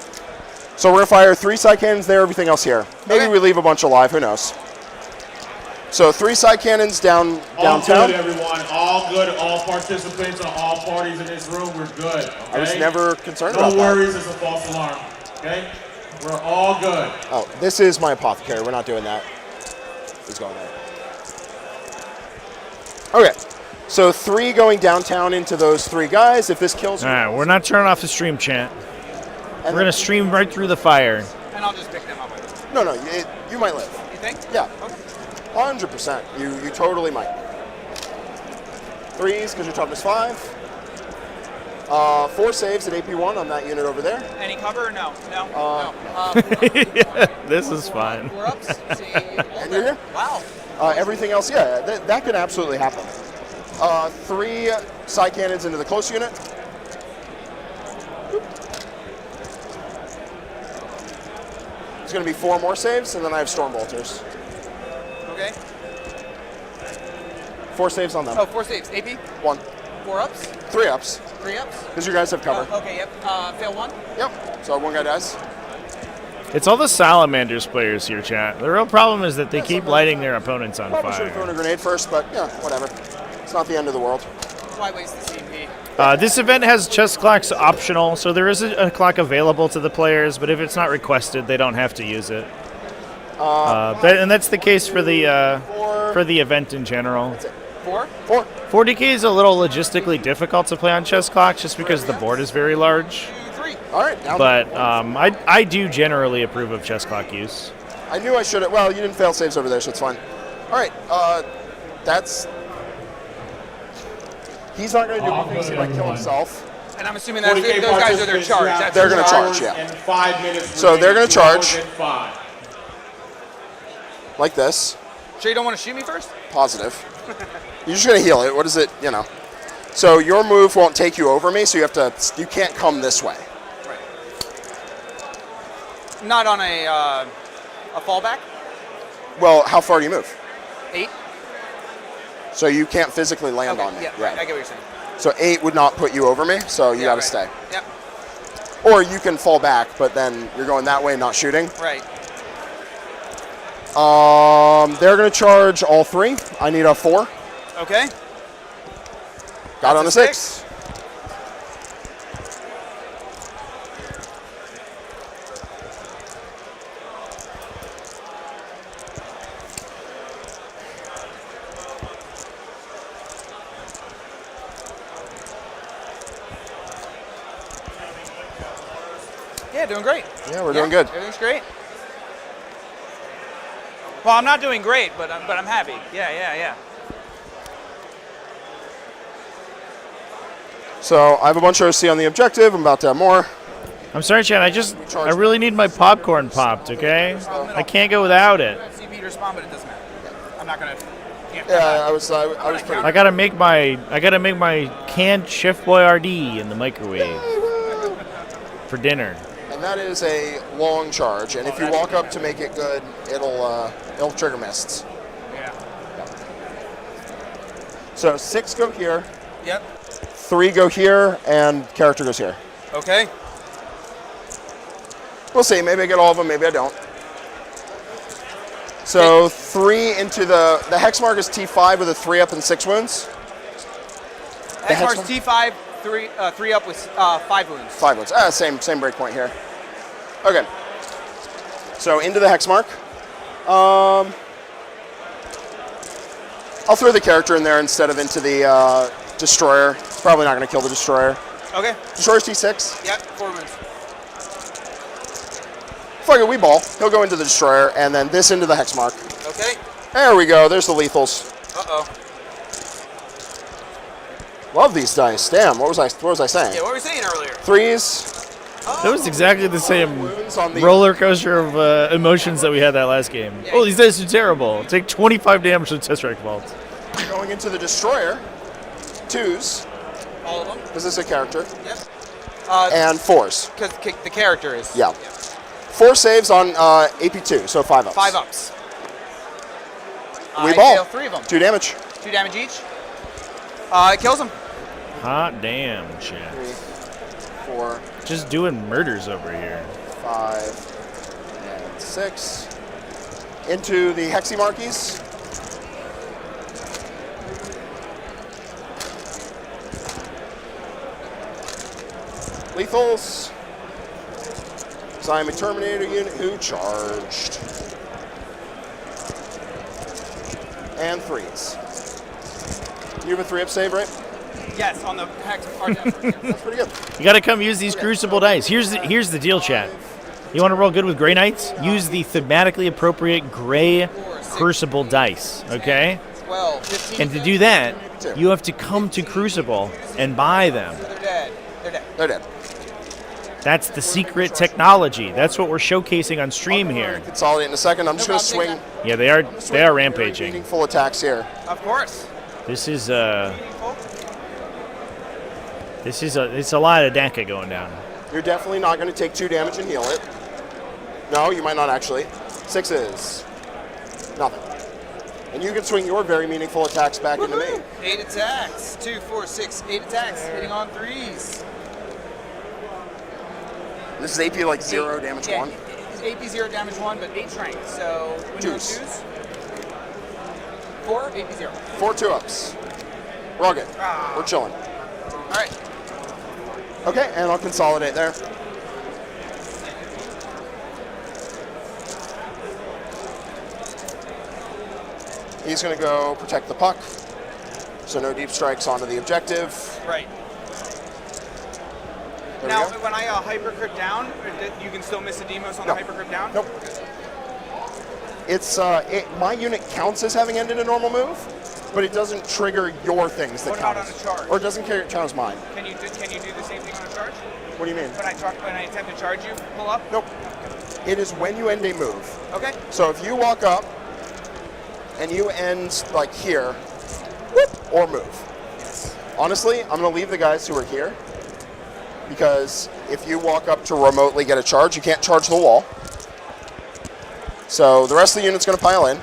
Speaker 15: So we're going to fire 3 side cannons there, everything else here. Maybe we leave a bunch alive, who knows. So 3 side cannons downtown.
Speaker 8: All good, everyone. All good. All participants and all parties in this room, we're good. Okay?
Speaker 15: I was never concerned about that.
Speaker 8: No worries, it's a false alarm. Okay? We're all good.
Speaker 15: Oh, this is my apothecary. We're not doing that. He's going there. Okay. So 3 going downtown into those 3 guys. If this kills
Speaker 12: All right, we're not turning off the stream, chat. We're going to stream right through the fire.
Speaker 14: And I'll just pick them up.
Speaker 15: No, you might live.
Speaker 14: You think?
Speaker 15: Yeah. Okay. 100%. You totally might. 3s because your toughness 5. 4 saves at AP1 on that unit over there.
Speaker 14: Any cover or no? No.
Speaker 12: This is fun.
Speaker 14: We're up.
Speaker 15: And you're here?
Speaker 14: Wow.
Speaker 15: Everything else, yeah, that can absolutely happen. 3 side cannons into the close unit. It's going to be 4 more saves, and then I have Storm Bolters.
Speaker 14: Okay.
Speaker 15: 4 saves on them.
Speaker 14: Oh, 4 saves. AP?
Speaker 15: 1.
Speaker 14: 4 ups?
Speaker 15: 3 ups.
Speaker 14: 3 ups?
Speaker 15: Because you guys have cover.
Speaker 14: Okay, yep. Fail 1?
Speaker 15: Yep. So 1 guy dies.
Speaker 12: It's all the Salamanders players here, chat. The real problem is that they keep lighting their opponents on
Speaker 15: Probably should have thrown
Speaker 12: fire.
Speaker 15: a grenade first, but yeah, whatever. It's not the end of the world.
Speaker 14: Why waste the CP?
Speaker 12: This event has chess clocks optional, so there is a clock available to the players, but if it's not requested, they don't have to use it. And that's the case for the event in general.
Speaker 14: 4?
Speaker 15: 4.
Speaker 12: 40k is a little logistically difficult to play on chess clocks just because the board is very large.
Speaker 14: 3.
Speaker 15: All right.
Speaker 12: But I do generally approve of chess clock use.
Speaker 15: I knew I should have. Well, you didn't fail saves over there, so it's fine. All right. That's. He's not going to do anything, so he might kill himself.
Speaker 14: And I'm assuming those guys are their charge.
Speaker 15: They're going to charge, yeah.
Speaker 8: And 5 minutes.
Speaker 15: So they're going to charge.
Speaker 8: 5.
Speaker 15: Like this.
Speaker 14: Sure you don't want to shoot me first?
Speaker 15: Positive. You're just going to heal it. What is it? You know. So your move won't take you over me, so you have to. You can't come this way.
Speaker 14: Right. Not on a fallback?
Speaker 15: Well, how far do you move?
Speaker 14: 8.
Speaker 15: So you can't physically land on me.
Speaker 14: Yeah, right. I get what you're saying.
Speaker 15: So 8 would not put you over me, so you got to stay.
Speaker 14: Yep.
Speaker 15: Or you can fall back, but then you're going that way, not shooting.
Speaker 14: Right.
Speaker 15: They're going to charge all 3. I need a 4.
Speaker 14: Okay.
Speaker 15: Got on the 6.
Speaker 14: Yeah, doing great.
Speaker 15: Yeah, we're doing good.
Speaker 14: Everything's great. Well, I'm not doing great, but I'm happy. Yeah.
Speaker 15: So I have a bunch of OC on the objective. I'm about to have more.
Speaker 12: I'm sorry, Chad. I really need my popcorn popped. Okay, I can't go without it.
Speaker 14: CP to respond, but it doesn't matter. I'm not gonna.
Speaker 15: Yeah, I was pretty.
Speaker 12: I gotta make my canned Chef Boyardee in the microwave for dinner.
Speaker 15: And that is a long charge. And if you walk up to make it good, it'll trigger mists.
Speaker 14: Yeah.
Speaker 15: So 6 go here.
Speaker 14: Yep.
Speaker 15: 3 go here, and character goes here.
Speaker 14: Okay.
Speaker 15: We'll see. Maybe I get all of them. Maybe I don't. So 3 into the hex mark is T5 with a 3 up and 6 wounds.
Speaker 14: Hex mark's T5, 3 up with 5 wounds.
Speaker 15: 5 wounds. Same break point here. Okay. So into the hex mark. I'll throw the character in there instead of into the destroyer. It's probably not going to kill the destroyer.
Speaker 14: Okay.
Speaker 15: Destroyer's T6.
Speaker 14: Yep, 4 wounds.
Speaker 15: Fuck it, we ball. He'll go into the destroyer, and then this into the hex mark.
Speaker 14: Okay.
Speaker 15: There we go. There's the lethals.
Speaker 14: Uh-oh.
Speaker 15: Love these dice. Damn. What was I saying?
Speaker 14: Yeah, what were we saying earlier?
Speaker 15: 3s.
Speaker 12: That was exactly the same roller coaster of emotions that we had that last game. Oh, these dice are terrible. Take 25 damage with Test Strike Vault.
Speaker 15: Going into the destroyer. 2s.
Speaker 14: All of them?
Speaker 15: Because this is a character.
Speaker 14: Yep.
Speaker 15: And 4s.
Speaker 14: Because the character is.
Speaker 15: Yeah. 4 saves on AP2, so 5 ups.
Speaker 14: 5 ups.
Speaker 15: We
Speaker 14: I
Speaker 15: ball.
Speaker 14: fail 3 of them.
Speaker 15: 2 damage.
Speaker 14: 2 damage each. It kills him.
Speaker 12: Hot damn, chat.
Speaker 15: 3, 4.
Speaker 12: Just doing murders over here.
Speaker 15: 5 and 6. Into the Hexy Markies. Lethals. So I'm a Terminator unit who charged. And 3s. You have a 3-up save, right?
Speaker 14: Yes, on the hex.
Speaker 15: That's pretty good.
Speaker 12: You got to come use these Crucible dice. Here's the deal, chat. You want to roll good with Grey Knights? Use the thematically appropriate Grey Crucible dice, okay?
Speaker 14: 12, 15.
Speaker 12: And to do that, you have to come to Crucible and buy them.
Speaker 14: They're dead.
Speaker 15: They're dead.
Speaker 12: That's the secret technology. That's what we're showcasing on stream here.
Speaker 15: Consolidate in a second. I'm just going to swing.
Speaker 12: Yeah, they are rampaging.
Speaker 15: Meaningful attacks here.
Speaker 14: Of course.
Speaker 12: This is it's a lot of Daka going down.
Speaker 15: You're definitely not going to take 2 damage and heal it. No, you might not actually. 6 is nothing. And you can swing your very meaningful attacks back into me.
Speaker 14: 8 attacks. 2, 4, 6, 8 attacks. Hitting on 3s.
Speaker 15: This is AP like 0 damage 1.
Speaker 14: It's AP 0 damage 1, but 8 strength. So when you
Speaker 15: Deuce.
Speaker 14: choose 4, AP 0.
Speaker 15: 4 2-ups. We're all good. We're chilling.
Speaker 14: All right.
Speaker 15: Okay, and I'll consolidate there. He's going to go protect the puck. So no deep strikes onto the objective.
Speaker 14: Right.
Speaker 15: There
Speaker 14: Now,
Speaker 15: we go.
Speaker 14: when I hypercrypt down, you can still miss a Demos on
Speaker 15: No.
Speaker 14: the hypercrypt down?
Speaker 15: Nope. It's my unit counts as having ended a normal move, but it doesn't trigger your things that
Speaker 14: What
Speaker 15: count.
Speaker 14: about on a charge?
Speaker 15: Or it doesn't count as mine.
Speaker 14: Can you do the same thing on a charge?
Speaker 15: What do you mean?
Speaker 14: When I attempt to charge you, pull up?
Speaker 15: Nope. It is when you end a move.
Speaker 14: Okay.
Speaker 15: So if you walk up and you end like here, whoop, or move. Honestly, I'm going to leave the guys who are here because if you walk up to remotely get a charge, you can't charge the wall. So the rest of the unit's going to pile in.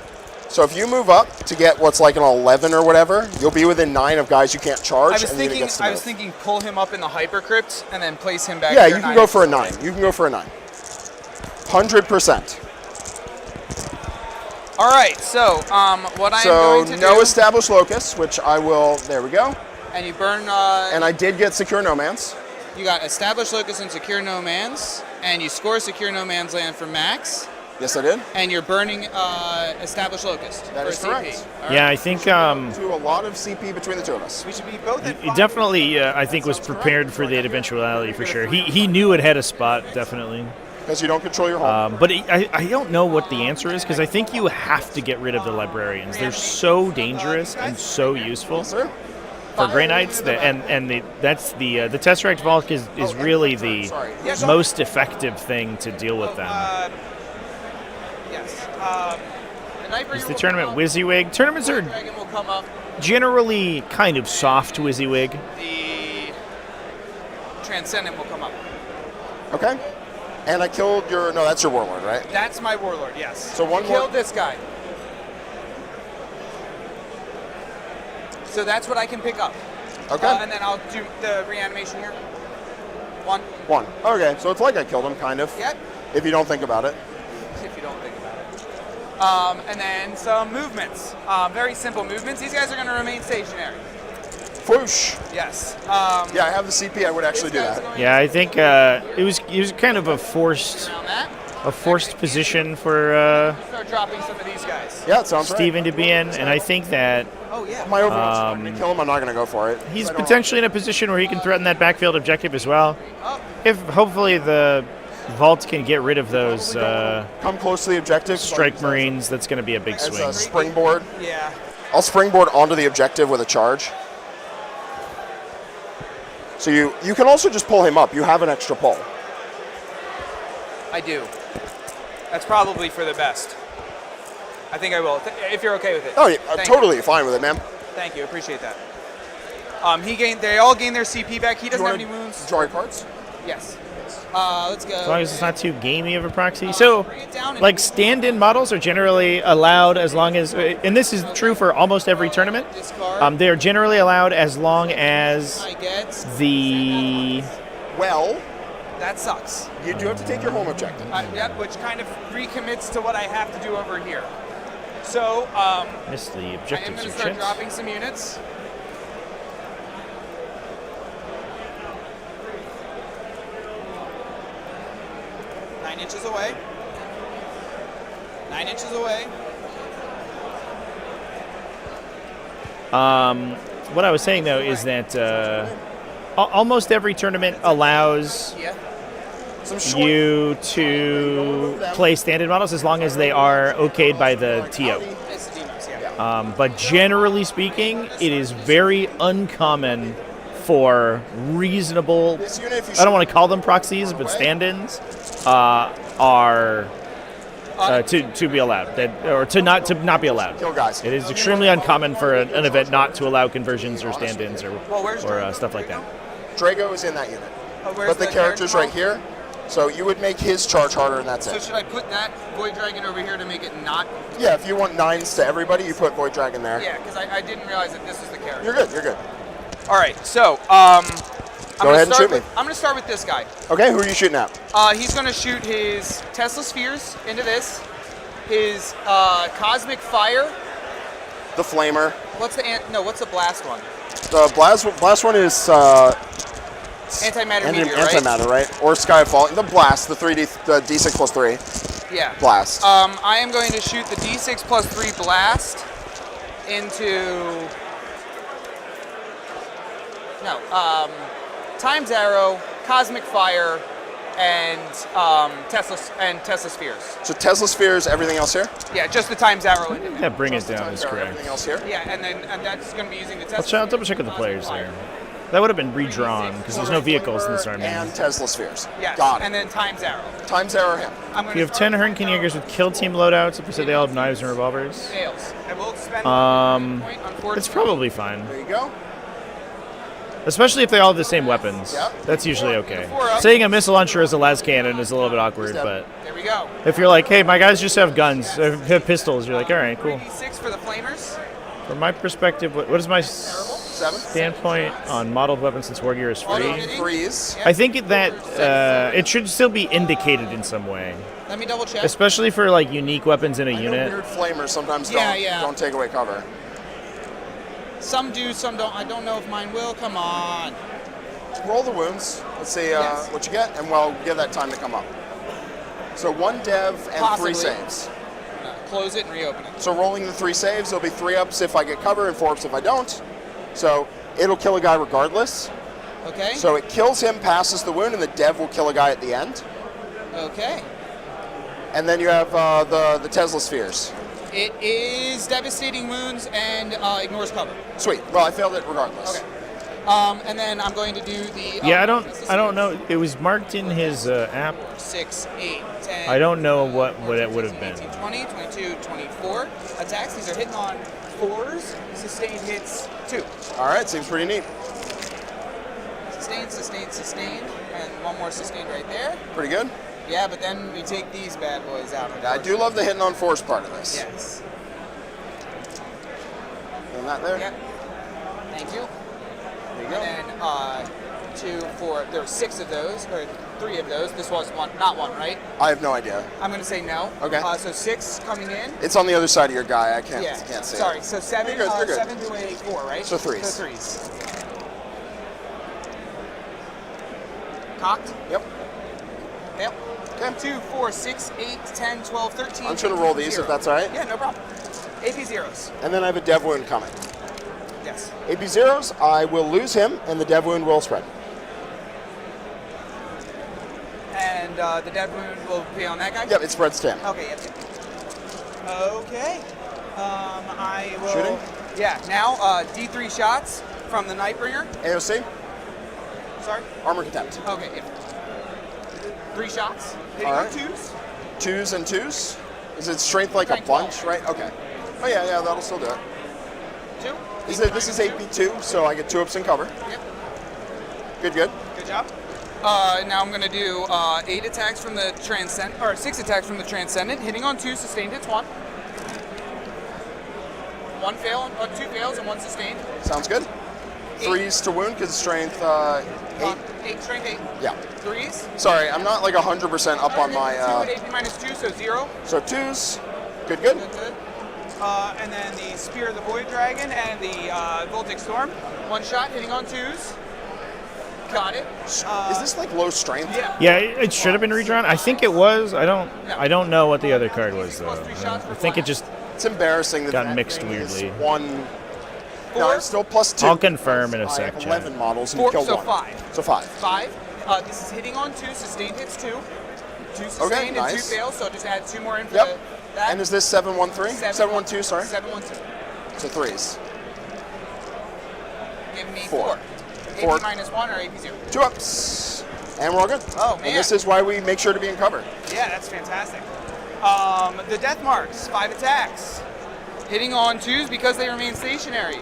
Speaker 15: So if you move up to get what's like an 11 or whatever, you'll be within 9 of guys you can't charge.
Speaker 14: I was
Speaker 15: and the unit
Speaker 14: thinking,
Speaker 15: gets to
Speaker 14: I
Speaker 15: move.
Speaker 14: was thinking, pull him up in the hypercrypt and then place him back.
Speaker 15: Yeah,
Speaker 14: here
Speaker 15: you can
Speaker 14: 9
Speaker 15: go for a
Speaker 14: inches
Speaker 15: 9. You can go for a 9. 100%.
Speaker 14: All right. So what I'm
Speaker 15: So
Speaker 14: going to
Speaker 15: no
Speaker 14: do.
Speaker 15: established locus, which I will. There we go.
Speaker 14: And you burn.
Speaker 15: And I did get secure no man's.
Speaker 14: You got established locus and secure no man's, and you score secure no man's land for max.
Speaker 15: Yes, I did.
Speaker 14: And you're burning established locust.
Speaker 15: That
Speaker 14: for
Speaker 15: is
Speaker 14: CP.
Speaker 15: correct.
Speaker 14: All
Speaker 12: Yeah,
Speaker 14: right.
Speaker 12: I think
Speaker 15: Do a lot of CP between the two of us.
Speaker 14: We should be both at
Speaker 12: he definitely, I think, was prepared for that eventuality for sure. He knew it had a spot, definitely.
Speaker 15: Because you don't control your home.
Speaker 12: But I don't know what the answer is because I think you have to get rid of the librarians. They're so dangerous and so useful for Grey Knights. That's the Tesseract Vault is really the most effective thing to deal with them.
Speaker 14: Yes.
Speaker 12: Is the tournament WYSIWYG? Tournaments are
Speaker 14: Dragon will come up.
Speaker 12: generally kind of soft WYSIWYG.
Speaker 14: The Transcendent will come up.
Speaker 15: Okay. And I killed your. No, that's your warlord, right?
Speaker 14: That's my warlord. Yes.
Speaker 15: So one more.
Speaker 14: Killed this guy. So that's what I can pick up.
Speaker 15: Okay.
Speaker 14: And then I'll do the reanimation here. 1.
Speaker 15: 1. Okay, so it's like I killed him, kind of.
Speaker 14: Yep.
Speaker 15: If you don't think about it.
Speaker 14: If you don't think about it. And then some movements. Very simple movements. These guys are going to remain stationary.
Speaker 15: Whoosh.
Speaker 14: Yes.
Speaker 15: Yeah, I have the CP. I would actually do that.
Speaker 12: Yeah, I think it was kind of a forced position for
Speaker 14: Start dropping some of these guys.
Speaker 15: Yeah, it sounds
Speaker 12: Steven to be in, and I think that
Speaker 14: Oh yeah.
Speaker 15: My overall to kill him. I'm not going to go for it.
Speaker 12: he's potentially in a position where he can threaten that backfield objective as well. If hopefully the Vault can get rid of those
Speaker 15: come close to the objective.
Speaker 12: strike marines, that's going to be a big
Speaker 15: As
Speaker 12: swing.
Speaker 15: a springboard.
Speaker 14: Yeah.
Speaker 15: I'll springboard onto the objective with a charge. So you can also just pull him up. You have an extra pull.
Speaker 14: I do. That's probably for the best. I think I will, if you're okay with it.
Speaker 15: Oh, yeah, I'm
Speaker 14: Thank
Speaker 15: totally
Speaker 14: you.
Speaker 15: fine with it, man.
Speaker 14: Thank you, appreciate that. They all gain their CP back. He doesn't have any wounds.
Speaker 15: Draw your cards?
Speaker 14: Yes. Let's go.
Speaker 12: As long as it's not too gamey of a proxy. So, like, stand-in models are generally allowed as long as, and this is true for almost every tournament, they are generally allowed as long as the...
Speaker 15: Well,
Speaker 14: that sucks.
Speaker 15: You do have to take your home objective.
Speaker 14: Yep, which kind of recommits to what I have to do over here. So,
Speaker 12: Missed the
Speaker 14: I am
Speaker 12: objectives
Speaker 14: going to
Speaker 12: of
Speaker 14: start
Speaker 12: chance.
Speaker 14: dropping some units. Nine inches away. 9 inches away.
Speaker 12: What I was saying, though, is that almost every tournament allows you to play stand-in models as long as they are okayed by the TO. But generally speaking, it is very uncommon for reasonable, I don't want to call them proxies, but stand-ins are to be allowed, or to not be allowed.
Speaker 15: Kill guys.
Speaker 12: It is extremely uncommon for an event not to allow conversions or stand-ins or stuff like that.
Speaker 15: Drago is in that unit.
Speaker 14: Where's
Speaker 15: But the
Speaker 14: the
Speaker 15: character's
Speaker 14: character?
Speaker 15: right here. So you would make his charge harder, and that's
Speaker 14: So
Speaker 15: it.
Speaker 14: should I put that Void Dragon over here to make it not?
Speaker 15: Yeah, if you want 9s to everybody, you put Void Dragon there.
Speaker 14: Yeah, because I didn't realize that this was the character.
Speaker 15: You're good, you're good.
Speaker 14: All right, so
Speaker 15: Go ahead and shoot me.
Speaker 14: I'm going to start with this guy.
Speaker 15: Okay, who are you shooting at?
Speaker 14: He's going to shoot his Tesla Spheres into this, his Cosmic Fire.
Speaker 15: The Flamer.
Speaker 14: What's the blast one?
Speaker 15: The blast one is
Speaker 14: Antimatter Meteor, right?
Speaker 15: Antimatter, right? Or Skyfall. The blast, the D6 plus 3.
Speaker 14: Yeah.
Speaker 15: Blast.
Speaker 14: I am going to shoot the D6 plus 3 blast into Time's Arrow, Cosmic Fire, and Tesla Spheres.
Speaker 15: So Tesla Spheres, everything else here?
Speaker 14: Yeah, just the Time's Arrow.
Speaker 12: Yeah, bring it down is correct.
Speaker 15: Everything else here?
Speaker 14: Yeah, and that's going to be using the Tesla.
Speaker 12: I'll double check with the players there. That would have been redrawn because there's no vehicles in this army.
Speaker 15: And Tesla Spheres.
Speaker 14: Yes,
Speaker 15: Got it.
Speaker 14: and then Time's Arrow.
Speaker 15: Time's Arrow him.
Speaker 12: If you have 10 Hurricane Jaegers with kill team loadouts, if you said they all have knives and revolvers,
Speaker 14: Fails. I will spend one point, unfortunately.
Speaker 12: it's probably fine.
Speaker 15: There you go.
Speaker 12: Especially if they all have the same weapons.
Speaker 15: Yep.
Speaker 12: That's usually okay. Saying a missile launcher is a las cannon is a little bit awkward, but
Speaker 14: There we go.
Speaker 12: if you're like, hey, my guys just have guns, have pistols, you're like, all right, cool.
Speaker 14: 3d6 for the Flamers.
Speaker 12: From my perspective, what is my standpoint on modeled weapons since war gear is free?
Speaker 15: Freeze.
Speaker 12: I think that it should still be indicated in some way.
Speaker 14: Let me double check.
Speaker 12: Especially for like unique weapons in a
Speaker 15: I know
Speaker 12: unit.
Speaker 15: weird flamers sometimes
Speaker 14: Yeah.
Speaker 15: don't take away cover.
Speaker 14: Some do, some don't. I don't know if mine will. Come on.
Speaker 15: Roll the wounds. Let's see what you get, and we'll give that time to come up. So 1 dev and
Speaker 14: Possibly.
Speaker 15: 3 saves.
Speaker 14: Close it and reopen it.
Speaker 15: So rolling the 3 saves, there'll be 3 ups if I get cover and 4 ups if I don't. So it'll kill a guy regardless.
Speaker 14: Okay.
Speaker 15: So it kills him, passes the wound, and the dev will kill a guy at the end.
Speaker 14: Okay.
Speaker 15: And then you have the Tesla Spheres.
Speaker 14: It is devastating wounds and ignores cover.
Speaker 15: Sweet. Well, I failed it regardless.
Speaker 14: Okay. And then I'm going to do the.
Speaker 12: Yeah, I don't know. It was marked in his app.
Speaker 14: 6, 8, 10.
Speaker 12: I don't know what it would have been.
Speaker 14: 20, 22, 24 attacks. These are hitting on 4s. Sustained hits 2.
Speaker 15: All right, seems pretty neat.
Speaker 14: Sustained, sustained, sustained, and one more sustained right there.
Speaker 15: Pretty good.
Speaker 14: Yeah, but then we take these bad boys out.
Speaker 15: I do love the hitting on 4s part of this.
Speaker 14: Yes.
Speaker 15: And that there?
Speaker 14: Yep. Thank you.
Speaker 15: There you go.
Speaker 14: And then 2, 4. There were 6 of those, or 3 of those. This was one, not one, right?
Speaker 15: I have no idea.
Speaker 14: I'm going to say no.
Speaker 15: Okay.
Speaker 14: So 6 coming in.
Speaker 15: It's on the other side of your guy. I can't
Speaker 14: Yeah.
Speaker 15: see
Speaker 14: Sorry.
Speaker 15: it.
Speaker 14: So 7.
Speaker 15: You're good.
Speaker 14: 7 to a 4, right?
Speaker 15: So 3s.
Speaker 14: So 3s. Cocked.
Speaker 15: Yep.
Speaker 14: Yep. 2, 4, 6, 8, 10, 12, 13.
Speaker 15: I'm just going to roll these if that's all right.
Speaker 14: Yeah, no problem. AP zeros.
Speaker 15: And then I have a dev wound coming.
Speaker 14: Yes.
Speaker 15: AP zeros, I will lose him, and the dev wound will spread.
Speaker 14: And the dead wound will be on that guy?
Speaker 15: Yep, it spreads to him.
Speaker 14: Okay, yep. Okay. I will.
Speaker 15: Shooting?
Speaker 14: Yeah, now D3 shots from the Nightbringer.
Speaker 15: AOC?
Speaker 14: Sorry?
Speaker 15: Armor contempt.
Speaker 14: Okay, yeah. 3 shots.
Speaker 15: All right.
Speaker 14: 2s.
Speaker 15: 2s and 2s? Is it strength like a bunch, right? Okay. Oh, yeah, that'll still do it.
Speaker 14: 2.
Speaker 15: This is AP2, so I get 2 ups and cover.
Speaker 14: Yep.
Speaker 15: Good.
Speaker 14: Good job. Now I'm going to do 8 attacks from the Transcendent, or 6 attacks from the Transcendent, hitting on 2, sustained hits 1. 1 fail, 2 fails, and 1 sustained.
Speaker 15: Sounds good. 3s to wound, because strength 8.
Speaker 14: 8, strength 8.
Speaker 15: Yeah.
Speaker 14: 3s.
Speaker 15: Sorry, I'm not like 100% up on my...
Speaker 14: 2 at AP minus 2, so 0.
Speaker 15: So 2s. Good.
Speaker 14: Good. And then the Spear of the Void Dragon and the Voltic Storm. 1 shot, hitting on 2s. Got it.
Speaker 15: Is this like low strength?
Speaker 12: Yeah, it should have been redrawn. I think it was. I don't know what the other card was though. I think it just
Speaker 15: It's embarrassing that
Speaker 12: got
Speaker 15: that
Speaker 12: mixed
Speaker 15: thing is
Speaker 12: weirdly.
Speaker 15: 1. No, it's still plus 2.
Speaker 12: I'll confirm in a
Speaker 15: I
Speaker 12: sec.
Speaker 15: have
Speaker 12: Chat.
Speaker 15: 11 models and
Speaker 14: 4,
Speaker 15: you kill
Speaker 14: so
Speaker 15: 1.
Speaker 14: 5.
Speaker 15: So 5.
Speaker 14: 5. This is hitting on 2, sustained hits 2. 2 sustained and 2
Speaker 15: nice.
Speaker 14: fails, so just add 2 more in for
Speaker 15: Yep.
Speaker 14: that.
Speaker 15: And is this 713? 712, sorry.
Speaker 14: 712.
Speaker 15: So 3s.
Speaker 14: Give me
Speaker 15: 4.
Speaker 2: 4.
Speaker 14: AP -1 or AP 0?
Speaker 15: 2 ups. And we're all good.
Speaker 14: Oh, man.
Speaker 15: And this is why we make sure to be in cover.
Speaker 14: Yeah, that's fantastic. The death marks, 5 attacks. Hitting on 2s because they remain stationary.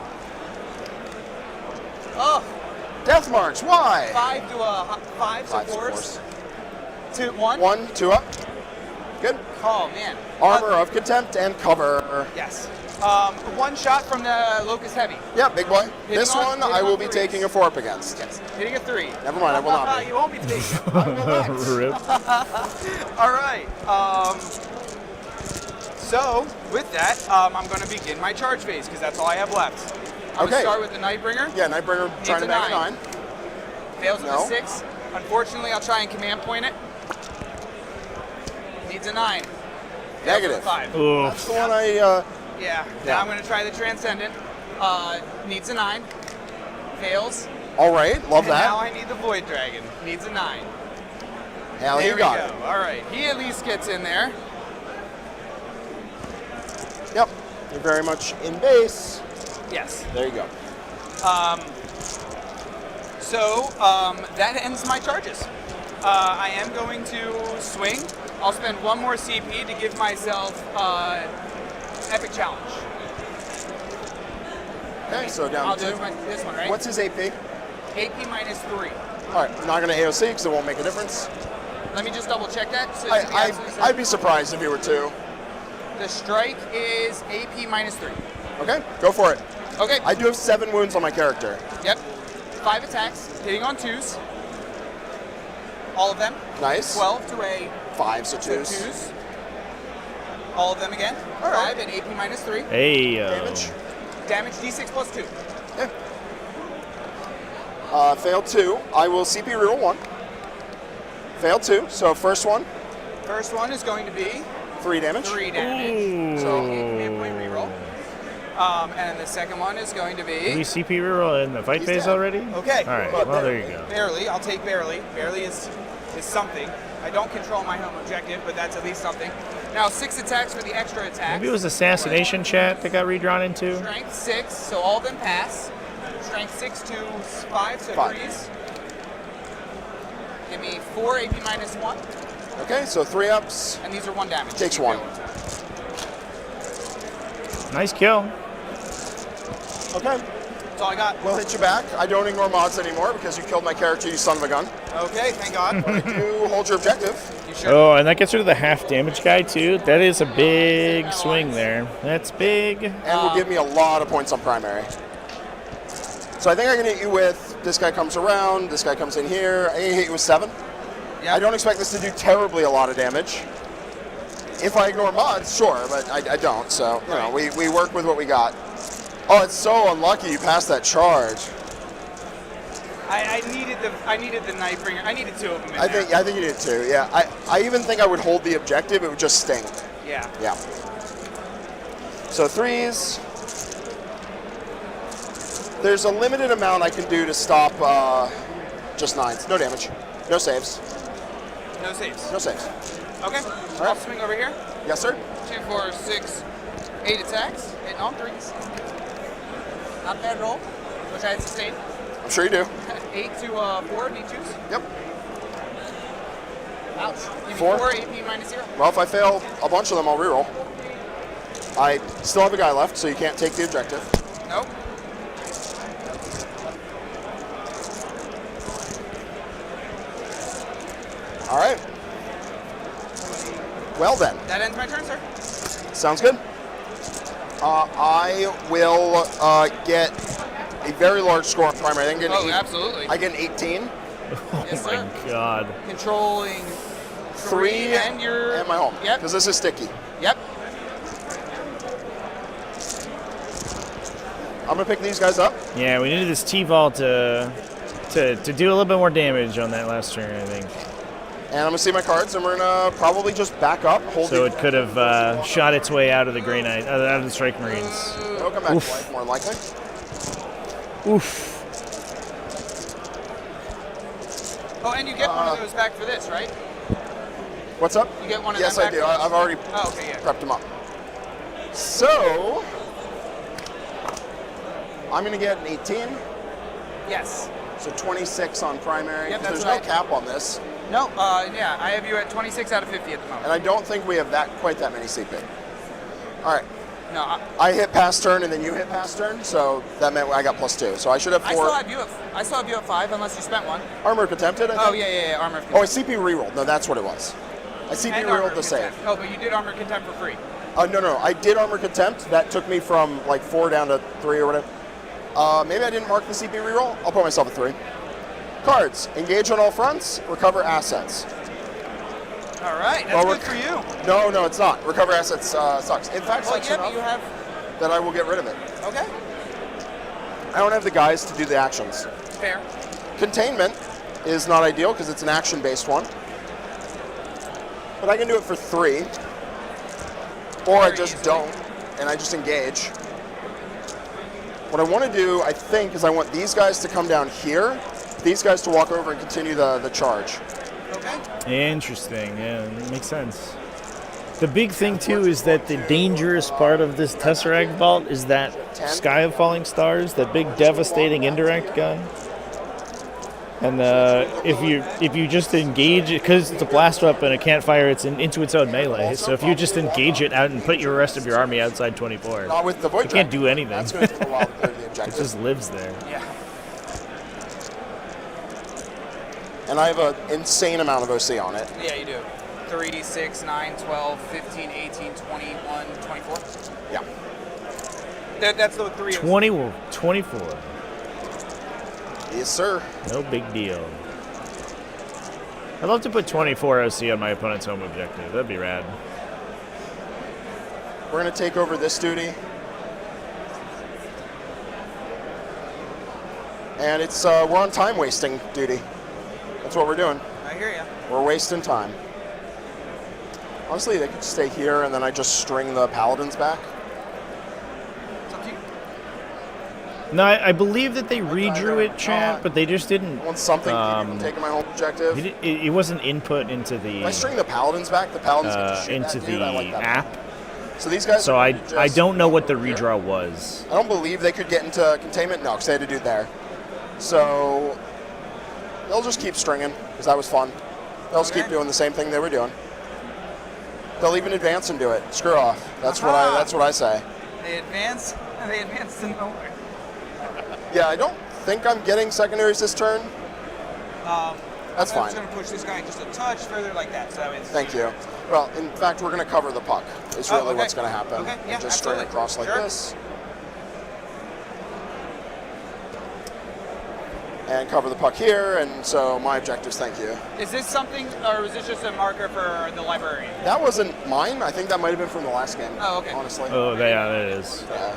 Speaker 14: Oh.
Speaker 15: Death marks, why?
Speaker 14: 5 to a 5, so 4s. 2, 1.
Speaker 15: 1, 2 up. Good.
Speaker 14: Oh, man.
Speaker 15: Armor of Contempt and cover.
Speaker 14: Yes. 1 shot from the Locust Heavy.
Speaker 15: Yeah, big boy.
Speaker 14: Hitting
Speaker 15: This
Speaker 14: on-
Speaker 15: one
Speaker 14: hitting
Speaker 15: I
Speaker 14: on
Speaker 15: will be
Speaker 14: 3s.
Speaker 15: taking a 4 up against.
Speaker 14: Yes. Hitting a 3.
Speaker 15: Never mind, I will not be.
Speaker 14: You won't be taking.
Speaker 12: Rip.
Speaker 14: All right. So with that, I'm going to begin my charge phase because that's all I have left. I'm going to start with the Nightbringer.
Speaker 15: Yeah, Nightbringer trying to bag a 9.
Speaker 14: Fails with
Speaker 15: No.
Speaker 14: a 6. Unfortunately, I'll try and command point it. Needs a 9. Fails
Speaker 15: Negative.
Speaker 14: with a 5.
Speaker 12: Oof.
Speaker 15: That's the one I.
Speaker 14: Yeah. Now I'm going to try the Transcendent. Needs a 9. Fails.
Speaker 15: All right, love
Speaker 14: And
Speaker 15: that.
Speaker 14: now I need the Void Dragon. Needs a 9.
Speaker 15: Hell,
Speaker 14: there
Speaker 15: you
Speaker 14: we
Speaker 15: got
Speaker 14: go.
Speaker 15: it.
Speaker 14: All right. He at least gets in there.
Speaker 15: Yep. You're very much in base.
Speaker 14: Yes.
Speaker 15: There you go.
Speaker 14: That ends my charges. I am going to swing. I'll spend 1 more CP to give myself Epic Challenge.
Speaker 15: Okay, so down
Speaker 14: I'll
Speaker 15: to
Speaker 14: do
Speaker 15: 2.
Speaker 14: this one, right?
Speaker 15: What's his AP?
Speaker 14: AP -3.
Speaker 15: All right, I'm not going to AOC because it won't make a difference.
Speaker 14: Let me just double check that. So to be absolutely certain.
Speaker 15: I'd be surprised if he were 2.
Speaker 14: The strike is AP -3.
Speaker 15: Okay, go for it.
Speaker 14: Okay.
Speaker 15: I do have 7 wounds on my character.
Speaker 14: Yep. 5 attacks, hitting on 2s. All of them.
Speaker 15: Nice.
Speaker 14: 12 to a
Speaker 15: 5, so 2s.
Speaker 14: 2s. All of them again.
Speaker 15: All right.
Speaker 14: 5 and AP -3.
Speaker 12: Hey,
Speaker 15: Damage.
Speaker 14: Damage D6 plus 2.
Speaker 15: Yeah. Failed 2. I will CP reroll 1. Failed 2. So first one.
Speaker 14: First one is going to be
Speaker 15: 3 damage.
Speaker 14: 3 damage. So command point reroll. And the second one is going to
Speaker 12: Did
Speaker 14: be
Speaker 12: we CP reroll in the fight phase already?
Speaker 14: Okay.
Speaker 12: All right. Well, there you go.
Speaker 14: Barely. I'll take barely. Barely is something. I don't control my home objective, but that's at least something. Now 6 attacks for the extra attack.
Speaker 12: Maybe it was assassination chat that got redrawn into.
Speaker 14: Strength 6, so all of them pass. Strength 6 to 5, so
Speaker 15: 5.
Speaker 14: 3s. Give me 4 AP -1,
Speaker 15: Okay, so 3 ups.
Speaker 14: and these are 1 damage.
Speaker 15: Takes 1.
Speaker 12: Nice kill.
Speaker 15: Okay.
Speaker 14: That's all I got.
Speaker 15: We'll hit you back. I don't ignore mods anymore because you killed my character, you son of a gun.
Speaker 14: Okay, thank God.
Speaker 15: You hold your objective.
Speaker 14: You sure?
Speaker 12: Oh, and that gets rid of the half damage guy too. That is a big swing there. That's big.
Speaker 15: And will give me a lot of points on primary. So I think I can hit you with, this guy comes around, this guy comes in here. I can hit you with 7.
Speaker 14: Yeah.
Speaker 15: I don't expect this to do terribly a lot of damage. If I ignore mods, sure, but I don't. So, you know, we work with what we got. Oh, it's so unlucky you passed that charge.
Speaker 14: I needed the Nightbringer. I needed 2 of them in
Speaker 15: I
Speaker 14: there.
Speaker 15: think you did too. Yeah, I even think I would hold the objective. It would just sting.
Speaker 14: Yeah.
Speaker 15: Yeah. So 3s. There's a limited amount I can do to stop just 9s. No damage. No saves.
Speaker 14: No saves.
Speaker 15: No saves.
Speaker 14: Okay. I'll swing over here.
Speaker 15: Yes, sir.
Speaker 14: 2, 4, 6, 8 attacks. Hitting on 3s. Not bad roll, which I had sustained.
Speaker 15: I'm sure you do.
Speaker 14: 8 to 4, need 2s.
Speaker 15: Yep.
Speaker 14: Ouch. Give me
Speaker 15: 4.
Speaker 14: 4 AP -0.
Speaker 15: Well, if I fail a bunch of them, I'll reroll. I still have a guy left, so you can't take the objective.
Speaker 14: Nope.
Speaker 15: All right. Well then.
Speaker 14: That ends my turn, sir.
Speaker 15: Sounds good. I will get a very large score on primary. I can get an
Speaker 14: Absolutely.
Speaker 15: I get an 18.
Speaker 14: Yes,
Speaker 12: Oh
Speaker 14: sir.
Speaker 12: my God.
Speaker 14: Controlling
Speaker 15: 3
Speaker 14: and your
Speaker 15: and my home.
Speaker 14: Yep.
Speaker 15: Because this is sticky.
Speaker 14: Yep.
Speaker 15: I'm gonna pick these guys up.
Speaker 12: Yeah, we needed this T-Vault to do a little bit more damage on that last turn, I think.
Speaker 15: And I'm gonna see my cards, and we're gonna probably just back up, hold
Speaker 12: So
Speaker 15: it.
Speaker 12: it could have shot its way out of the Grey Knight, out of the Strike Marines.
Speaker 15: It'll come back
Speaker 12: Oof.
Speaker 15: to life, more than likely.
Speaker 12: Oof.
Speaker 14: Oh, and you get one of those back for this, right?
Speaker 15: What's up?
Speaker 14: You get one of
Speaker 15: Yes,
Speaker 14: them
Speaker 15: I
Speaker 14: back
Speaker 15: do.
Speaker 14: for this?
Speaker 15: I've already
Speaker 14: Oh, okay, yeah.
Speaker 15: prepped them up. So I'm gonna get an 18.
Speaker 14: Yes.
Speaker 15: So 26 on primary.
Speaker 14: Yep,
Speaker 15: 'cause
Speaker 14: that's
Speaker 15: there's
Speaker 14: right.
Speaker 15: no cap on this.
Speaker 14: No, yeah, I have you at 26 out of 50 at the moment.
Speaker 15: And I don't think we have quite that many CP. All right.
Speaker 14: No,
Speaker 15: I hit pass turn and then you hit pass turn, so that meant I got +2. So I should have 4.
Speaker 14: I still have you at 5 unless you spent one.
Speaker 15: Armor of Contempted, I think?
Speaker 14: Oh, yeah, Armor of Contempt.
Speaker 15: Oh, I CP rerolled. No, that's what it was. I CP
Speaker 14: And Armor
Speaker 15: rerolled
Speaker 14: of
Speaker 15: the save.
Speaker 14: Contempt. Oh, but you did Armor of Contempt for free.
Speaker 15: No. I did Armor Contempt. That took me from like 4 down to 3 or whatever. Maybe I didn't mark the CP reroll. I'll put myself at 3. Cards. Engage on all fronts. Recover assets.
Speaker 14: All right, that's good for you.
Speaker 15: No, it's not. Recover assets sucks. In fact,
Speaker 14: Well,
Speaker 15: sucks
Speaker 14: yeah, but
Speaker 15: enough
Speaker 14: you have...
Speaker 15: that I will get rid of it.
Speaker 14: Okay.
Speaker 15: I don't have the guys to do the actions.
Speaker 14: Fair.
Speaker 15: Containment is not ideal because it's an action-based one. But I can do it for 3. Or I just don't, and I just engage. What I want to do, I think, is I want these guys to come down here, these guys to walk over and continue the charge.
Speaker 14: Okay.
Speaker 12: Interesting. Yeah, that makes sense. The big thing, too, is that the dangerous part of this Tesseract Vault is that Sky of Falling Stars, that big devastating indirect gun. And if you just engage it, because it's a blast weapon, it can't fire into its own melee. So if you just engage it out and put your rest of your army outside 24,
Speaker 15: Not with the Void
Speaker 12: it can't do anything.
Speaker 15: That's going to take a while to clear the
Speaker 12: It
Speaker 15: objective.
Speaker 12: just lives there.
Speaker 14: Yeah.
Speaker 15: And I have an insane amount of OC on it.
Speaker 14: Yeah, you do. 3d6, 9, 12, 15, 18, 21, 24.
Speaker 15: Yeah.
Speaker 14: That's the 3 of
Speaker 12: 24.
Speaker 15: Yes, sir.
Speaker 12: No big deal. I'd love to put 24 OC on my opponent's home objective. That'd be rad.
Speaker 15: We're going to take over this duty. And it's we're on time wasting duty. That's what we're doing.
Speaker 14: I hear ya.
Speaker 15: We're wasting time. Honestly, they could stay here and then I just string the paladins back.
Speaker 14: It's up to you.
Speaker 12: No, I believe that they redrew it, chat, but they just didn't.
Speaker 15: I want something taking my home objective.
Speaker 12: It wasn't input into the.
Speaker 15: If I string the paladins back, the paladins get to shoot
Speaker 12: into
Speaker 15: that dude. I like that.
Speaker 12: app.
Speaker 15: So these guys.
Speaker 12: So
Speaker 15: are
Speaker 12: I
Speaker 15: just
Speaker 12: don't know what the redraw was.
Speaker 15: I don't believe they could get into containment. No, because they had to do there. So they'll just keep stringing because that was fun. They'll just keep doing the same thing they were doing. They'll even advance and do it. Screw off. That's what I say.
Speaker 14: They advance to nowhere.
Speaker 15: Yeah, I don't think I'm getting secondaries this turn. That's
Speaker 14: I'm
Speaker 15: fine.
Speaker 14: just going to push this guy just a touch further like that. So that means
Speaker 15: Thank you. Well, in fact, we're going to cover the puck. Is really
Speaker 14: okay.
Speaker 15: what's going to happen.
Speaker 14: Okay, yeah,
Speaker 15: And just string
Speaker 14: absolutely.
Speaker 15: across like
Speaker 14: Sure.
Speaker 15: this. And cover the puck here, and so my objectives, thank you.
Speaker 14: Is this something, or was this just a marker for the librarian?
Speaker 15: That wasn't mine. I think that might have been from the last game.
Speaker 14: Oh, okay.
Speaker 15: Honestly.
Speaker 12: Oh, yeah, that is.
Speaker 15: Yeah.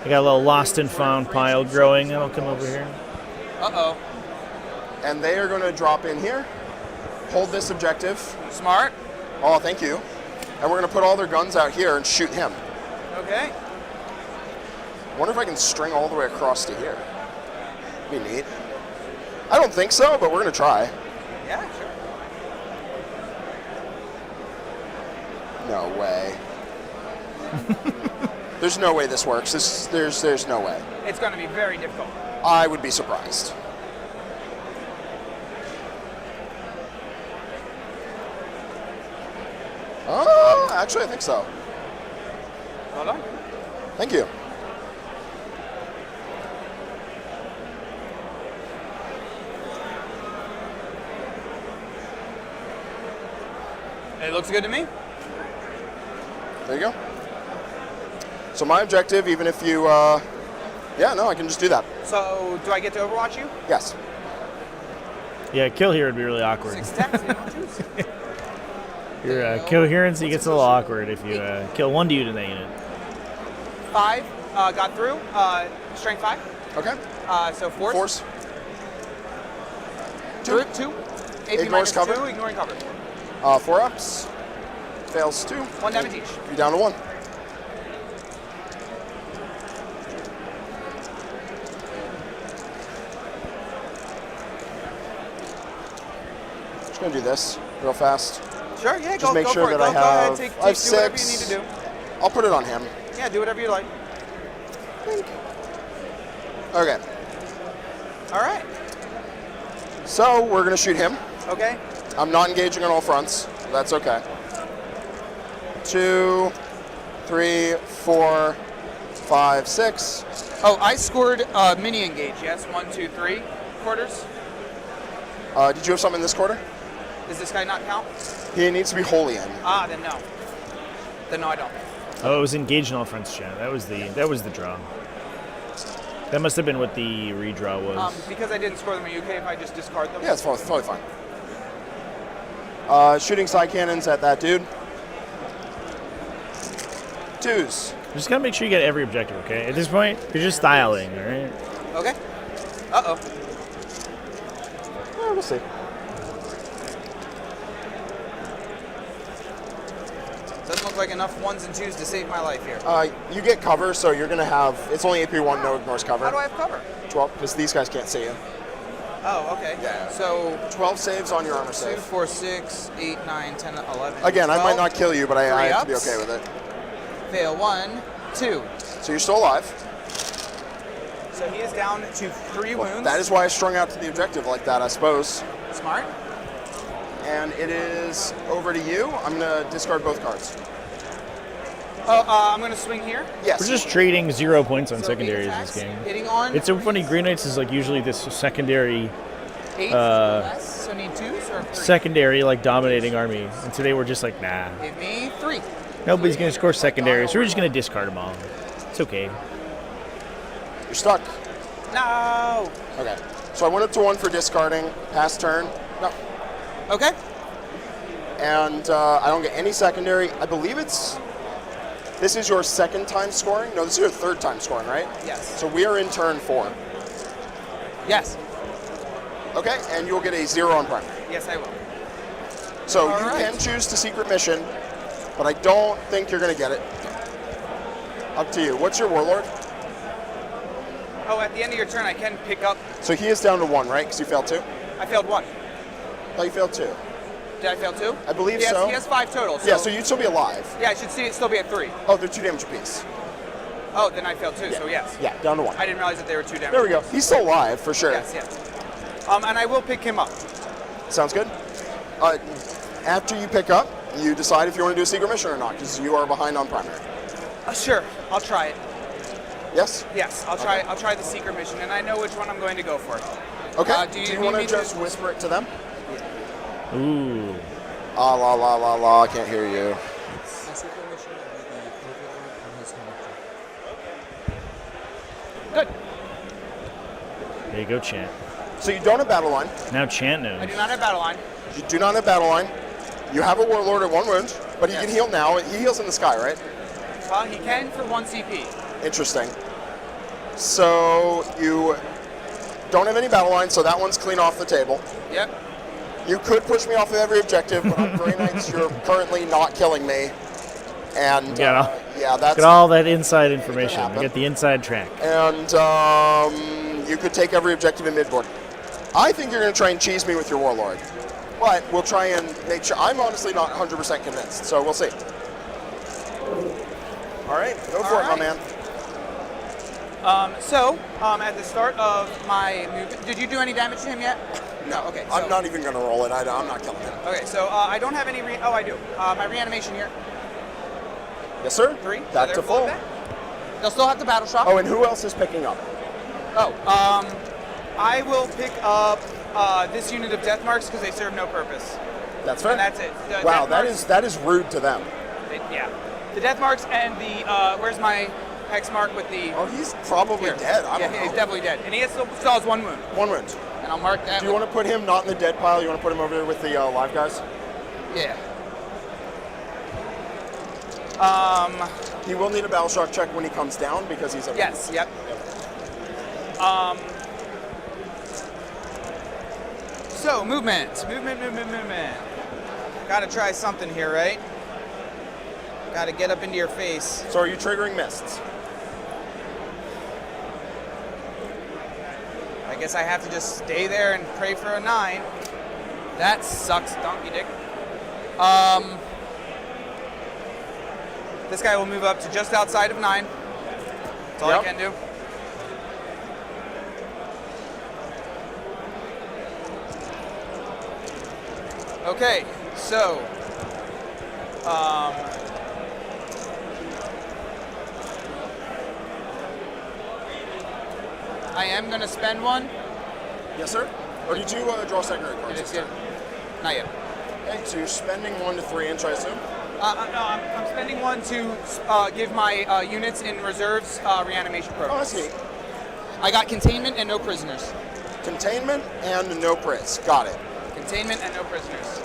Speaker 12: I got a little lost and found pile growing. That'll come over here.
Speaker 14: Uh-oh.
Speaker 15: And they are going to drop in here, hold this objective.
Speaker 14: Smart.
Speaker 15: Oh, thank you. And we're going to put all their guns out here and shoot him.
Speaker 14: Okay.
Speaker 15: Wonder if I can string all the way across to here. Be neat. I don't think so, but we're going to try.
Speaker 14: Yeah, sure.
Speaker 15: No way. There's no way this works. There's no way.
Speaker 14: It's going to be very difficult.
Speaker 15: I would be surprised. Oh, actually, I think so.
Speaker 14: Hold on.
Speaker 15: Thank you.
Speaker 14: It looks good to me.
Speaker 15: There you go. So my objective, even if you, yeah, no, I can just do that.
Speaker 14: So, do I get to Overwatch you?
Speaker 15: Yes.
Speaker 12: Yeah, kill here would be really awkward.
Speaker 14: 6 attacks, you don't choose.
Speaker 12: Your coherency gets a little awkward if you kill one dude in that unit.
Speaker 14: 5, got through. Strength 5.
Speaker 15: Okay.
Speaker 14: So force.
Speaker 15: Force.
Speaker 14: 2. AP
Speaker 15: Ignores
Speaker 14: minus
Speaker 15: cover.
Speaker 14: 2, ignoring cover.
Speaker 15: 4 ups. Fails 2.
Speaker 14: 1 damage each.
Speaker 15: You're down to 1. Just gonna do this real fast.
Speaker 14: Sure, yeah,
Speaker 15: Just
Speaker 14: go,
Speaker 15: make
Speaker 14: go
Speaker 15: sure
Speaker 14: for it.
Speaker 15: that I
Speaker 14: Go ahead,
Speaker 15: have.
Speaker 14: take,
Speaker 15: I have
Speaker 14: do whatever you
Speaker 15: 6.
Speaker 14: need to do.
Speaker 15: I'll put it on him.
Speaker 14: Yeah, do whatever you like.
Speaker 15: Okay.
Speaker 14: All right.
Speaker 15: So we're going to shoot him.
Speaker 14: Okay.
Speaker 15: I'm not engaging on all fronts. That's okay. 2, 3, 4, 5, 6.
Speaker 14: Oh, I scored mini engage. Yes, 1, 2, 3 quarters.
Speaker 15: Did you have something in this quarter?
Speaker 14: Does this guy not count?
Speaker 15: He needs to be wholly in.
Speaker 14: Ah, then no. Then no, I don't.
Speaker 12: Oh, it was engaged in all fronts, chat. That was the draw. That must have been what the redraw was.
Speaker 14: Because I didn't score them, are you okay if I just discard them?
Speaker 15: Yeah, it's totally fine. Shooting side cannons at that dude. 2s.
Speaker 12: Just gotta make sure you get every objective, okay? At this point, you're just styling, all right?
Speaker 14: Okay. Uh-oh.
Speaker 15: We'll see.
Speaker 14: Doesn't look like enough 1s and 2s to save my life here.
Speaker 15: You get cover, so you're going to have... It's only AP1, no ignores cover.
Speaker 14: How do I have cover?
Speaker 15: 12, because these guys can't see you.
Speaker 14: Oh, okay.
Speaker 15: Yeah.
Speaker 14: So
Speaker 15: 12 saves on your armor
Speaker 14: 2,
Speaker 15: save.
Speaker 14: 4, 6, 8, 9, 10, 11.
Speaker 15: Again,
Speaker 14: 12,
Speaker 15: I might not kill you, but I have to be
Speaker 14: ups.
Speaker 15: okay with it.
Speaker 14: Fail 1, 2.
Speaker 15: So you're still alive.
Speaker 14: So he is down to 3 wounds.
Speaker 15: That is why I strung out to the objective like that, I suppose.
Speaker 14: Smart.
Speaker 15: And it is over to you. I'm going to discard both cards.
Speaker 14: Oh, I'm going to swing here.
Speaker 15: Yes.
Speaker 12: We're just trading 0 points on
Speaker 14: So
Speaker 12: secondaries
Speaker 14: 8
Speaker 12: this
Speaker 14: attacks,
Speaker 12: game.
Speaker 14: hitting on.
Speaker 12: It's so funny. Green Knights is like usually this secondary,
Speaker 14: 8 less, so need 2s or 3?
Speaker 12: secondary like dominating army, and today we're just like nah.
Speaker 14: Give me 3.
Speaker 12: Nobody's gonna score secondary, so we're just gonna discard them all. It's okay.
Speaker 15: You're stuck.
Speaker 14: No.
Speaker 15: Okay. So I went up to 1 for discarding. Pass turn. No.
Speaker 14: Okay.
Speaker 15: And I don't get any secondary. I believe it's... This is your second time scoring? No, this is your third time scoring, right?
Speaker 14: Yes.
Speaker 15: So we are in turn 4.
Speaker 14: Yes.
Speaker 15: Okay, and you'll get a 0 on primary.
Speaker 14: Yes, I will.
Speaker 15: So
Speaker 14: All
Speaker 15: you
Speaker 14: right.
Speaker 15: can choose to secret mission, but I don't think you're going to get it. Up to you. What's your warlord?
Speaker 14: Oh, at the end of your turn, I can pick up.
Speaker 15: So he is down to 1, right? Because you failed 2?
Speaker 14: I failed 1.
Speaker 15: Oh, you failed 2.
Speaker 14: Did I fail 2?
Speaker 15: I believe
Speaker 14: so.
Speaker 15: so.
Speaker 14: He has 5 total. So
Speaker 15: Yeah, so you'd still be alive.
Speaker 14: Yeah, I should see it still be at 3.
Speaker 15: Oh, they're 2 damage apiece.
Speaker 14: Oh, then I failed 2, so yes.
Speaker 15: Yeah, down to 1.
Speaker 14: I didn't realize that they were 2 damage.
Speaker 15: There we go. He's still alive, for sure.
Speaker 14: Yes, yes. And I will pick him up.
Speaker 15: Sounds good. After you pick up, you decide if you want to do a secret mission or not, because you are behind on primary.
Speaker 14: Sure, I'll try it.
Speaker 15: Yes?
Speaker 14: Yes, I'll try. I'll try the secret mission, and I know which one I'm going to go for.
Speaker 15: Okay.
Speaker 14: Do
Speaker 15: you
Speaker 14: need
Speaker 15: want
Speaker 14: me
Speaker 15: to just whisper it to them?
Speaker 12: Ooh.
Speaker 15: Ah, la, la, la, la, I can't hear you.
Speaker 16: The secret mission will be the overlord and his character.
Speaker 14: Good.
Speaker 12: There you go, Chant.
Speaker 15: So you don't have battle line.
Speaker 12: Now Chant knows.
Speaker 14: I do not have battle line.
Speaker 15: You do not have battle line. You have a warlord at 1 wound, but he can heal now. He heals in the sky, right?
Speaker 14: He can for 1 CP.
Speaker 15: Interesting. So you don't have any battle line, so that one's clean off the table.
Speaker 14: Yep.
Speaker 15: You could push me off of every objective, but on Grey Knights, you're currently not killing me. And yeah, that's...
Speaker 12: Get all that inside information. I get the inside track.
Speaker 15: And you could take every objective in midboard. I think you're going to try and cheese me with your warlord. But we'll try and make sure. I'm honestly not 100% convinced, so we'll see. All right, go for it, my man.
Speaker 14: At the start of my movement, did you do any damage to him yet?
Speaker 15: No.
Speaker 14: Okay.
Speaker 15: I'm not even going to roll it. I'm not killing him.
Speaker 14: Okay, so I don't have any. I do. My reanimation here.
Speaker 15: Yes, sir.
Speaker 14: 3.
Speaker 15: Back to full.
Speaker 14: They'll still have the battle shock.
Speaker 15: Oh, and who else is picking up?
Speaker 14: I will pick up this unit of death marks because they serve no purpose.
Speaker 15: That's fair.
Speaker 14: And that's it.
Speaker 15: Wow, that is rude to them.
Speaker 14: Yeah. The death marks and the where's my hex mark with the?
Speaker 15: Oh, he's probably dead. I don't know.
Speaker 14: He's definitely dead, and he still has 1 wound.
Speaker 15: 1 wound.
Speaker 14: And I'll mark that.
Speaker 15: Do you want to put him not in the dead pile? You want to put him over there with the live guys?
Speaker 14: Yeah.
Speaker 15: He will need a battle shock check when he comes down because he's at
Speaker 14: Yes. Yep. So movement. Gotta try something here, right? Gotta get up into your face.
Speaker 15: So are you triggering mists?
Speaker 14: I guess I have to just stay there and pray for a 9. That sucks, donkey dick. This guy will move up to just outside of 9. That's all I can do. Okay, so I am going to spend one.
Speaker 15: Yes, sir. Or did you draw secondary cards?
Speaker 14: It is good. Not yet.
Speaker 15: Okay, so you're spending 1 to 3 inch, I assume?
Speaker 14: No, I'm spending one to give my units in reserves reanimation program.
Speaker 15: Oh, that's neat.
Speaker 14: I got containment and no prisoners.
Speaker 15: Containment and no pris. Got it.
Speaker 14: Containment and no prisoners.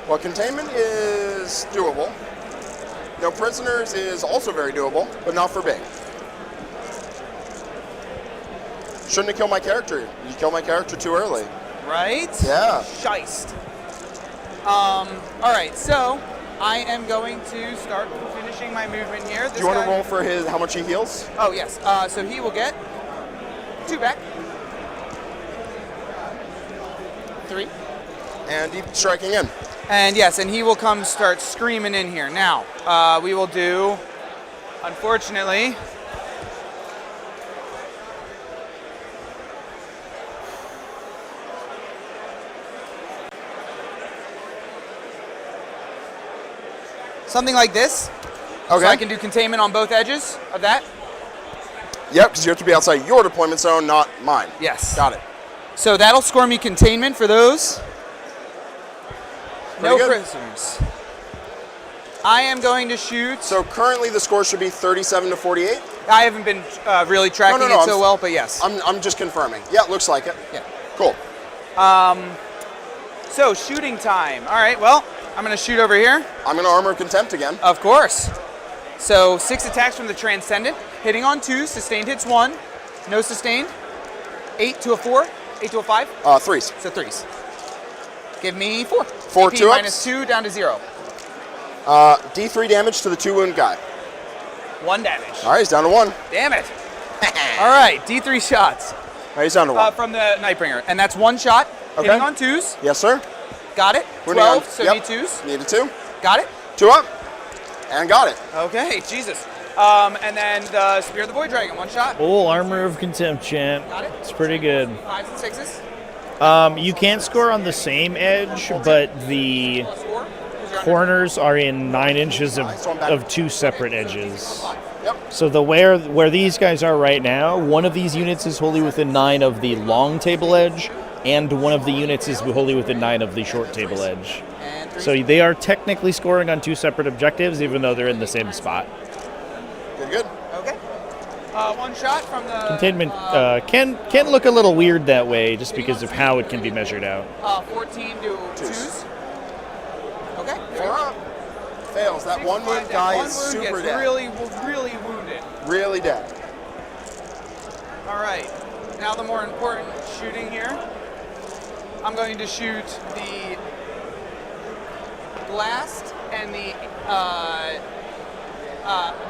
Speaker 15: Well, containment is doable. No prisoners is also very doable, but not for big. Shouldn't have killed my character. You killed my character too early.
Speaker 14: Right?
Speaker 15: Yeah.
Speaker 14: Scheist. All right, so I am going to start finishing my movement here.
Speaker 15: Do you want to roll for his how much he heals?
Speaker 14: Oh, yes. So he will get 2 back. 3.
Speaker 15: And deep striking in.
Speaker 14: And yes, and he will come start screaming in here. Now, we will do, unfortunately, something like this.
Speaker 15: Okay.
Speaker 14: So I can do containment on both edges of that.
Speaker 15: Yep, because you have to be outside your deployment zone, not mine.
Speaker 14: Yes.
Speaker 15: Got it.
Speaker 14: So that'll score me containment for those.
Speaker 15: Pretty
Speaker 14: No
Speaker 15: good.
Speaker 14: prisoners. I am going to shoot.
Speaker 15: So currently the score should be 37 to 48.
Speaker 14: I haven't been really tracking it so well, but yes.
Speaker 15: I'm just confirming. Yeah, looks like it.
Speaker 14: Yeah.
Speaker 15: Cool.
Speaker 14: So shooting time. All right. Well, I'm going to shoot over here.
Speaker 15: I'm going to armor contempt again.
Speaker 14: Of course. So 6 attacks from the Transcendent, hitting on 2, sustained hits 1, no sustained. 8 to a 4, 8 to a 5.
Speaker 15: 3s.
Speaker 14: So 3s. Give me 4.
Speaker 15: 4
Speaker 14: AP
Speaker 15: 2
Speaker 14: minus 2 down to 0.
Speaker 15: D3 damage to the 2 wound guy.
Speaker 14: 1 damage.
Speaker 15: All right, he's down to 1.
Speaker 14: Damn it. All right, D3 shots.
Speaker 15: All right, he's down to 1.
Speaker 14: From the Nightbringer, and that's 1 shot.
Speaker 15: Okay.
Speaker 14: Hitting on 2s.
Speaker 15: Yes, sir.
Speaker 14: Got it.
Speaker 15: Wounding
Speaker 14: 12.
Speaker 15: on-
Speaker 14: So
Speaker 15: yep.
Speaker 14: need 2s.
Speaker 15: Need a 2.
Speaker 14: Got it.
Speaker 15: 2 up. And got it.
Speaker 14: Okay, Jesus. And then the Spear of the Void Dragon, 1 shot.
Speaker 12: Full armor of contempt, champ.
Speaker 14: Got it.
Speaker 12: It's pretty good.
Speaker 14: 5s and 6s.
Speaker 12: You can't score on the same edge, but the corners are in 9 inches of 2 separate edges. So the where these guys are right now, one of these units is wholly within 9 of the long table edge, and one of the units is wholly within 9 of the short table edge. So they are technically scoring on 2 separate objectives, even though they're in the same spot.
Speaker 15: Good.
Speaker 14: Okay. 1 shot from the
Speaker 12: Containment can look a little weird that way, just because of how it can be measured out.
Speaker 14: 14 to 2s. Okay.
Speaker 15: 4 up. Fails. That 1 wound guy is super dead.
Speaker 14: Really wounded.
Speaker 15: Really dead.
Speaker 14: All right. Now the more important shooting here. I'm going to shoot the blast and the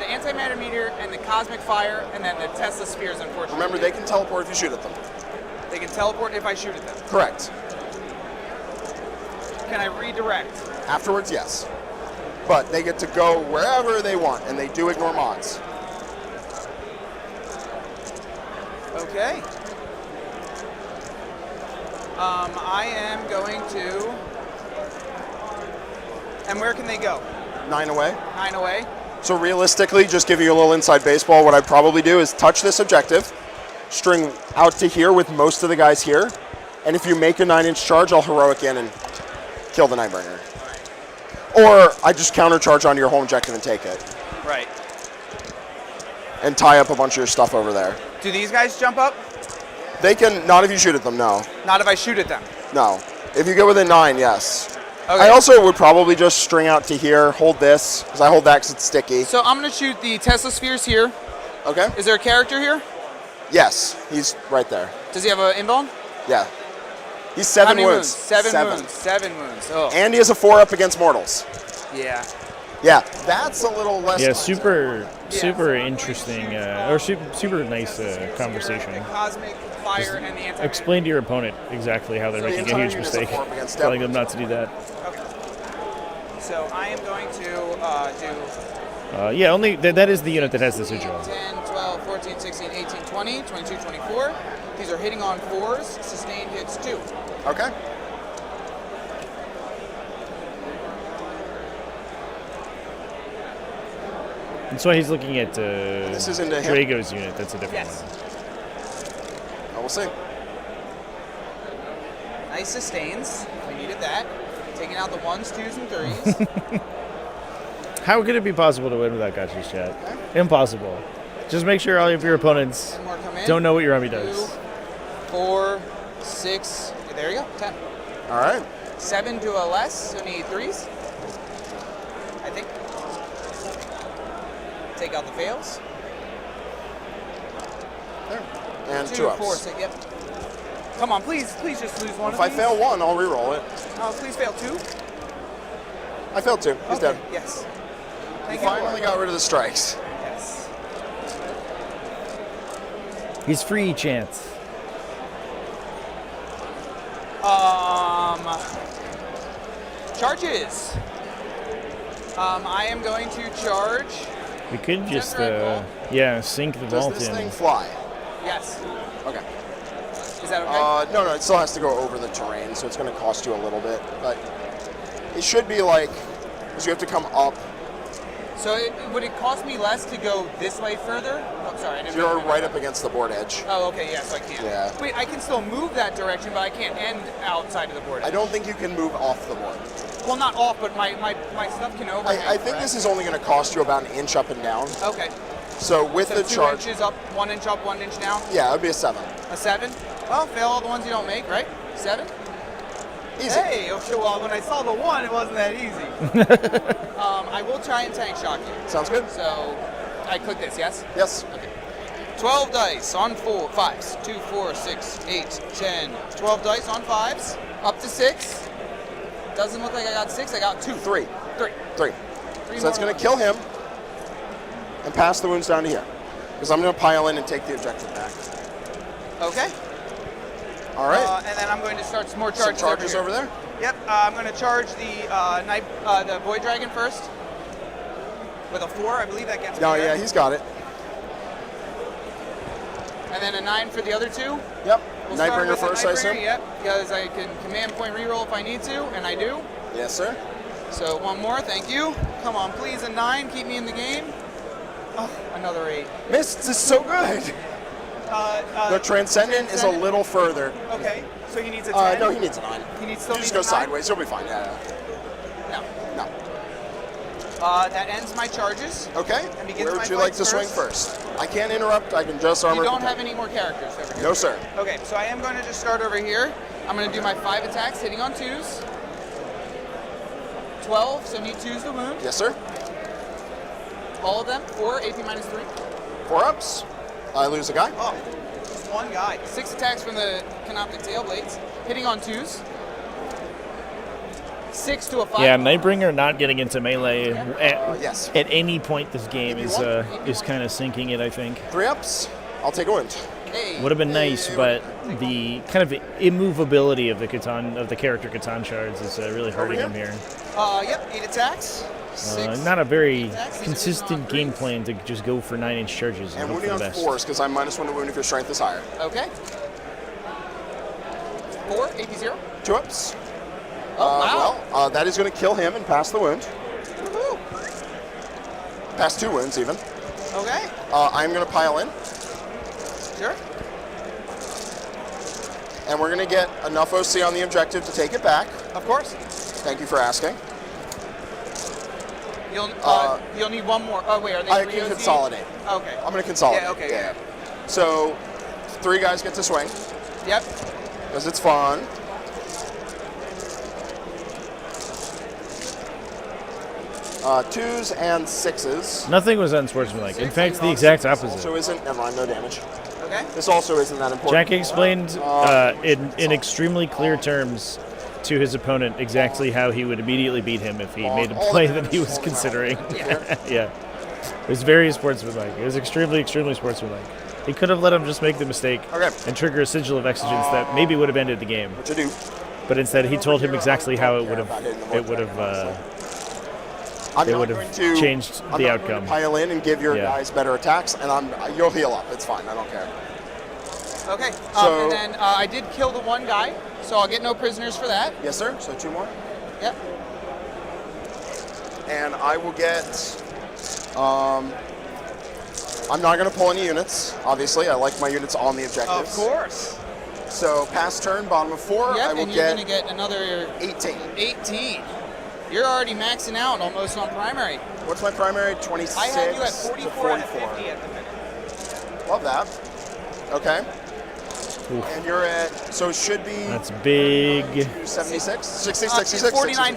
Speaker 14: antimatter meteor and the cosmic fire, and then the Tesla spheres. Unfortunately,
Speaker 15: Remember, they can teleport if you shoot at them.
Speaker 14: They can teleport if I shoot at them.
Speaker 15: Correct.
Speaker 14: Can I redirect?
Speaker 15: Afterwards, yes. But they get to go wherever they want, and they do ignore mods.
Speaker 14: Okay. I am going to. And where can they go?
Speaker 15: 9 away.
Speaker 14: 9 away.
Speaker 15: So realistically, just giving you a little inside baseball, what I'd probably do is touch this objective, string out to here with most of the guys here, and if you make a 9-inch charge, I'll heroic in and kill the Nightbringer. Or I just countercharge onto your home objective and take it.
Speaker 14: Right.
Speaker 15: And tie up a bunch of your stuff over there.
Speaker 14: Do these guys jump up?
Speaker 15: They can, not if you shoot at them, no.
Speaker 14: Not if I shoot at them.
Speaker 15: No. If you get within 9, yes.
Speaker 14: Okay.
Speaker 15: I also would probably just string out to here, hold this, because I hold that because it's sticky.
Speaker 14: So I'm going to shoot the Tesla spheres here.
Speaker 15: Okay.
Speaker 14: Is there a character here?
Speaker 15: Yes, he's right there.
Speaker 14: Does he have an inbone?
Speaker 15: Yeah. He's 7
Speaker 14: How many
Speaker 15: wounds.
Speaker 14: 7 wounds. 7 wounds. Oh.
Speaker 15: And he has a 4-up against mortals.
Speaker 14: Yeah.
Speaker 15: Yeah, that's a little less.
Speaker 12: Yeah, super interesting, or super nice conversation.
Speaker 14: The cosmic fire and the anti.
Speaker 12: Explain to your opponent exactly how they're
Speaker 15: So the
Speaker 12: making a huge
Speaker 15: entire unit is a
Speaker 12: mistake.
Speaker 15: 4 against
Speaker 12: Telling
Speaker 15: devils.
Speaker 12: them not to do that.
Speaker 14: Okay. So I am going to do
Speaker 12: Yeah, only that is the unit that has the sigil.
Speaker 14: 10, 12, 14, 16, 18, 20, 22, 24. These are hitting on 4s. Sustained hits 2.
Speaker 15: Okay.
Speaker 12: That's why he's looking at
Speaker 15: this is into him?
Speaker 12: Drago's unit. That's a different one.
Speaker 15: Oh, we'll see.
Speaker 14: Nice sustains. We needed that. Taking out the 1s, 2s, and 3s.
Speaker 12: How could it be possible to win without gotchas, chat? Impossible. Just make sure all of your opponents don't know what your army does.
Speaker 14: 4, 6. There you go. 10.
Speaker 15: All right.
Speaker 14: 7 to a less, so need 3s. I think. Take out the fails.
Speaker 15: There. And
Speaker 14: 2
Speaker 15: 2 ups.
Speaker 14: 4, 6. Yep. Come on, please just lose one
Speaker 15: If
Speaker 14: of
Speaker 15: I
Speaker 14: these.
Speaker 15: fail 1, I'll re-roll it.
Speaker 14: Oh, please fail 2.
Speaker 15: I failed 2. He's dead.
Speaker 14: Yes.
Speaker 15: We finally got rid of the strikes.
Speaker 14: Yes.
Speaker 12: He's free, Chance.
Speaker 14: Charges. I am going to charge.
Speaker 12: We could just, sink the
Speaker 15: Does
Speaker 12: vault
Speaker 15: this
Speaker 12: in.
Speaker 15: thing fly?
Speaker 14: Yes.
Speaker 15: Okay.
Speaker 14: Is that okay?
Speaker 15: No, it still has to go over the terrain, so it's going to cost you a little bit. But it should be like, because you have to come up.
Speaker 14: So would it cost me less to go this way further? Oh, sorry. I didn't
Speaker 15: You're right up against the board edge.
Speaker 14: Oh, okay, yes, I can.
Speaker 15: Yeah.
Speaker 14: Wait, I can still move that direction, but I can't end outside of the board edge.
Speaker 15: I don't think you can move off the board.
Speaker 14: Well, not off, but my stuff can overhang.
Speaker 15: I think this is only going to cost you about an inch up and down.
Speaker 14: Okay.
Speaker 15: So with the
Speaker 14: 2
Speaker 15: charge.
Speaker 14: inches up, 1 inch up, 1 inch down?
Speaker 15: Yeah, it would be a 7.
Speaker 14: A 7? Well, fail all the ones you don't make, right? 7?
Speaker 15: Easy.
Speaker 14: Hey, okay, well, when I saw the 1, it wasn't that easy. I will try and tank shock you.
Speaker 15: Sounds good.
Speaker 14: So, I click this, yes?
Speaker 15: Yes.
Speaker 14: Okay. 12 dice on 5s. 2, 4, 6, 8, 10. 12 dice on 5s. Up to 6. Doesn't look like I got 6. I got 2.
Speaker 15: 3.
Speaker 14: 3.
Speaker 15: 3. So that's going to kill him and pass the wounds down to here. Because I'm going to pile in and take the objective back.
Speaker 14: Okay.
Speaker 15: All right.
Speaker 14: And then I'm going to start some more
Speaker 15: Some
Speaker 14: charges,
Speaker 15: charges over there?
Speaker 14: Yep. I'm going to charge the Void Dragon first. With a 4, I believe that gets me.
Speaker 15: Oh,
Speaker 14: there.
Speaker 15: yeah, he's got it.
Speaker 14: And then a 9 for the other 2.
Speaker 15: Yep.
Speaker 14: We'll start
Speaker 15: Nightbringer
Speaker 14: with the
Speaker 15: first, I assume?
Speaker 14: Nightbringer, yep, because I can command point reroll if I need to, and I do.
Speaker 15: Yes, sir.
Speaker 14: So 1 more, thank you. Come on, please, a 9, keep me in the game. Oh, another 8.
Speaker 15: Mist is so good. The Transcendent is a little further.
Speaker 14: Okay, so he needs a 10?
Speaker 15: No, he needs a 9.
Speaker 14: He
Speaker 15: You just go sideways, you'll be fine. Yeah. No.
Speaker 14: That ends my charges.
Speaker 15: Okay.
Speaker 14: And begins
Speaker 15: Where
Speaker 14: my
Speaker 15: would you like to
Speaker 14: fights
Speaker 15: swing first? I can't interrupt. I can just armor.
Speaker 14: You don't have any more characters over here?
Speaker 15: No, sir.
Speaker 14: Okay, so I am going to just start over here. I'm going to do my 5 attacks, hitting on 2s. 12, so need 2s to wound.
Speaker 15: Yes, sir.
Speaker 14: All of them, 4, AP minus 3.
Speaker 15: 4 ups. I lose a guy.
Speaker 14: Oh, just 1 guy. 6 attacks from the Canoptic Tailblades, hitting on 2s. 6 to a 5.
Speaker 12: Yeah, Nightbringer not getting into melee
Speaker 15: yes.
Speaker 12: at any point this game is kind of sinking it, I think.
Speaker 15: 3 ups. I'll take a wound.
Speaker 12: Would have been nice, but the kind of immovability of the character Catan shards is really hurting him here.
Speaker 14: Yep, 8 attacks. 6.
Speaker 12: Not a very consistent game plan to just go for 9-inch charges and
Speaker 15: And
Speaker 12: hope for
Speaker 15: wounding
Speaker 12: the
Speaker 15: on
Speaker 12: best.
Speaker 15: 4s because I'm -1 to wound if your strength is higher.
Speaker 14: Okay. 4, AP 0.
Speaker 15: 2 ups.
Speaker 14: Oh, wow.
Speaker 15: Well, that is going to kill him and pass the wound.
Speaker 14: Woohoo.
Speaker 15: Pass 2 wounds even.
Speaker 14: Okay.
Speaker 15: I'm going to pile in.
Speaker 14: Sure.
Speaker 15: And we're going to get enough OC on the objective to take it back.
Speaker 14: Of course.
Speaker 15: Thank you for asking.
Speaker 14: You'll need 1 more. Oh, wait, are they
Speaker 15: I
Speaker 14: 3
Speaker 15: can
Speaker 14: OC?
Speaker 15: consolidate.
Speaker 14: Okay.
Speaker 15: I'm going to consolidate.
Speaker 14: Yeah, okay.
Speaker 15: Yeah. So 3 guys get to swing.
Speaker 14: Yep.
Speaker 15: Because it's fun. Twos and 6s.
Speaker 12: Nothing was unsportsmanlike. In fact, the exact opposite.
Speaker 15: Also isn't. Never mind, no damage.
Speaker 14: Okay.
Speaker 15: This also isn't that important.
Speaker 12: Jackie explained in extremely clear terms to his opponent exactly how he would immediately beat him if he made a play that he was considering. Yeah. It was very sportsmanlike. It was extremely, extremely sportsmanlike. He could have let him just make the mistake and trigger a sigil of exigence that maybe would have ended the game.
Speaker 15: Which I do.
Speaker 12: But instead, he told him exactly how it would have changed the outcome.
Speaker 15: Going to pile in and give your guys better attacks, and you'll heal up. It's fine. I don't care.
Speaker 14: Okay.
Speaker 15: So-
Speaker 14: and then I did kill the 1 guy, so I'll get no prisoners for that.
Speaker 15: Yes, sir. So 2 more.
Speaker 14: Yep.
Speaker 15: And I will get I'm not going to pull any units, obviously. I like my units on the objectives.
Speaker 14: Of course.
Speaker 15: So pass turn, bottom of 4,
Speaker 14: Yep,
Speaker 15: I will
Speaker 14: and you're
Speaker 15: get
Speaker 14: going to get another
Speaker 15: 18.
Speaker 14: 18. You're already maxing out almost on primary.
Speaker 15: What's my primary? 26
Speaker 14: I have you at
Speaker 15: to
Speaker 14: 44 and 50 at the minute.
Speaker 15: Love that. Okay. And you're at, so it should be...
Speaker 12: That's big.
Speaker 15: 76? 66,
Speaker 14: 49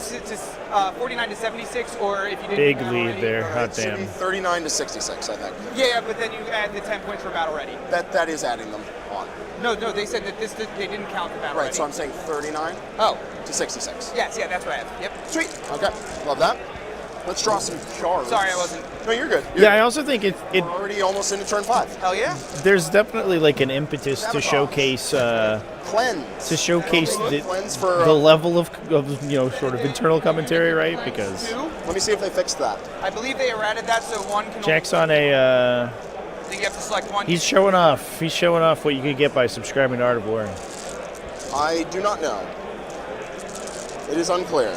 Speaker 14: to 76, or if you didn't...
Speaker 12: Big
Speaker 14: battle
Speaker 12: lead
Speaker 14: ready,
Speaker 12: there. Hot
Speaker 15: It should be
Speaker 12: damn.
Speaker 15: 39 to 66, I think.
Speaker 14: Yeah, but then you add the 10 points for battle ready.
Speaker 15: That is adding them on.
Speaker 14: No, they said that they didn't count the battle
Speaker 15: Right,
Speaker 14: ready.
Speaker 15: so I'm saying 39
Speaker 14: to
Speaker 15: 66.
Speaker 14: Yes, yeah, that's what I have. Yep.
Speaker 15: Sweet. Okay, love that. Let's draw some cards.
Speaker 14: Sorry, I wasn't...
Speaker 15: No, you're good.
Speaker 12: Yeah, I also think it
Speaker 15: We're already almost into turn 5.
Speaker 14: Hell yeah.
Speaker 12: there's definitely like an impetus to showcase
Speaker 15: Cleanse.
Speaker 12: the level of sort of internal commentary, right? Because
Speaker 15: Let me see if they fixed that.
Speaker 14: I believe they errated that so one can...
Speaker 12: Jack's on a
Speaker 14: I think you have to select one.
Speaker 12: he's showing off what you could get by subscribing to Art of War.
Speaker 15: I do not know. It is unclear.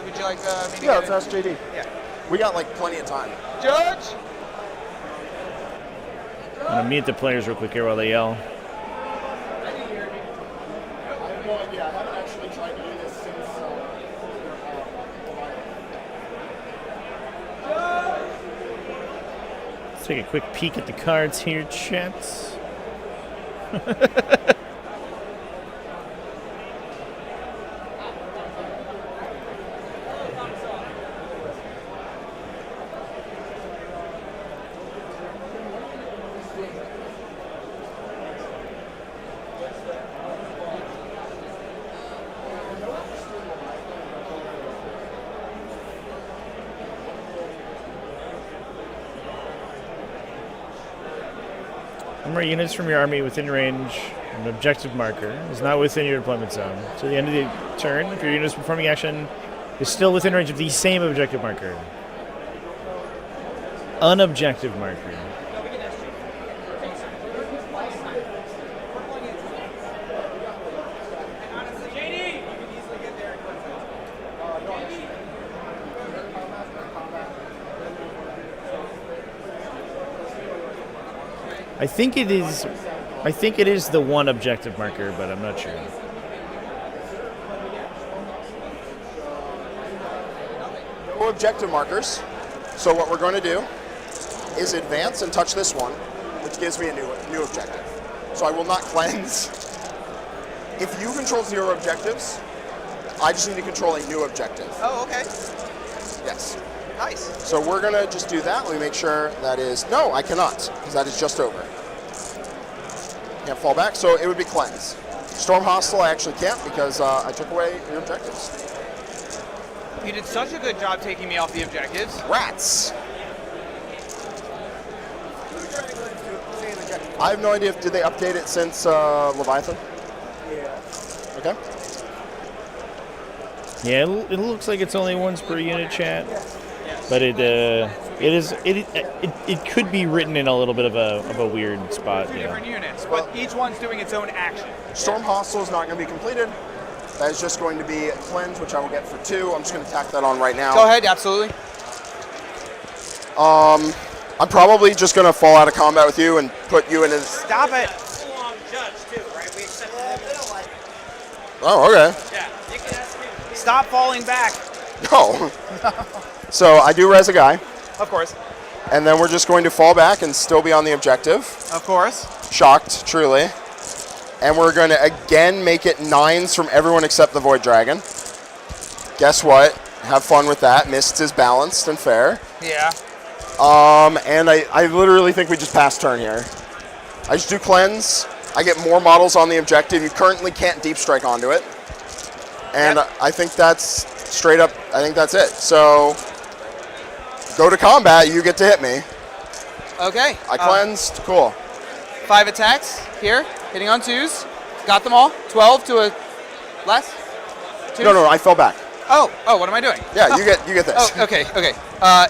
Speaker 14: Would you like me to
Speaker 15: Yeah,
Speaker 14: get
Speaker 15: let's ask JD.
Speaker 14: Yeah.
Speaker 15: We got like plenty of time.
Speaker 14: Judge!
Speaker 12: I'm gonna mute the players real quick here while they yell.
Speaker 15: I have no idea. I haven't actually tried to do this since.
Speaker 12: Let's take a quick peek at the cards here, chats. Number of units from your army within range of an objective marker is not within your deployment zone. So at the end of the turn, if your unit is performing action is still within range of the same objective marker. Unobjective marker. I think it is the one objective marker, but I'm not sure.
Speaker 15: No objective markers. So what we're going to do is advance and touch this one, which gives me a new objective. So I will not cleanse. If you control 0 objectives, I just need to control a new objective.
Speaker 14: Oh, okay.
Speaker 15: Yes.
Speaker 14: Nice.
Speaker 15: So we're going to just do that. Let me make sure that is... No, I cannot, because that is just over. Can't fall back, so it would be cleanse. Storm Hostile, I actually can't, because I took away your objectives.
Speaker 14: You did such a good job taking me off the objectives.
Speaker 15: Rats! I have no idea if did they update it since Leviathan?
Speaker 9: Yeah.
Speaker 15: Okay.
Speaker 12: Yeah, it looks like it's only once per unit, chat, but it could be written in a little bit of a weird spot.
Speaker 14: Two different units, but each one's doing its own action.
Speaker 15: Storm Hostile is not going to be completed. That is just going to be cleanse, which I will get for 2. I'm just going to tack that on right now.
Speaker 14: Go ahead, absolutely.
Speaker 15: I'm probably just going to fall out of combat with you and put you in his...
Speaker 14: Stop it.
Speaker 15: Oh, okay.
Speaker 14: Yeah. Stop falling back.
Speaker 15: No. So I do res a guy.
Speaker 14: Of course.
Speaker 15: And then we're just going to fall back and still be on the objective.
Speaker 14: Of course.
Speaker 15: Shocked, truly. And we're going to again make it 9s from everyone except the Void Dragon. Guess what? Have fun with that. Mists is balanced and fair.
Speaker 14: Yeah.
Speaker 15: And I literally think we just pass turn here. I just do cleanse. I get more models on the objective. You currently can't deep strike onto it. And I think that's straight up, I think that's it. So go to combat, you get to hit me.
Speaker 14: Okay.
Speaker 15: I cleansed, cool.
Speaker 14: 5 attacks here, hitting on 2s. Got them all. 12 to a less. 2s?
Speaker 15: No, I fell back.
Speaker 14: Oh, what am I doing?
Speaker 15: Yeah, you get this.
Speaker 14: Oh, okay.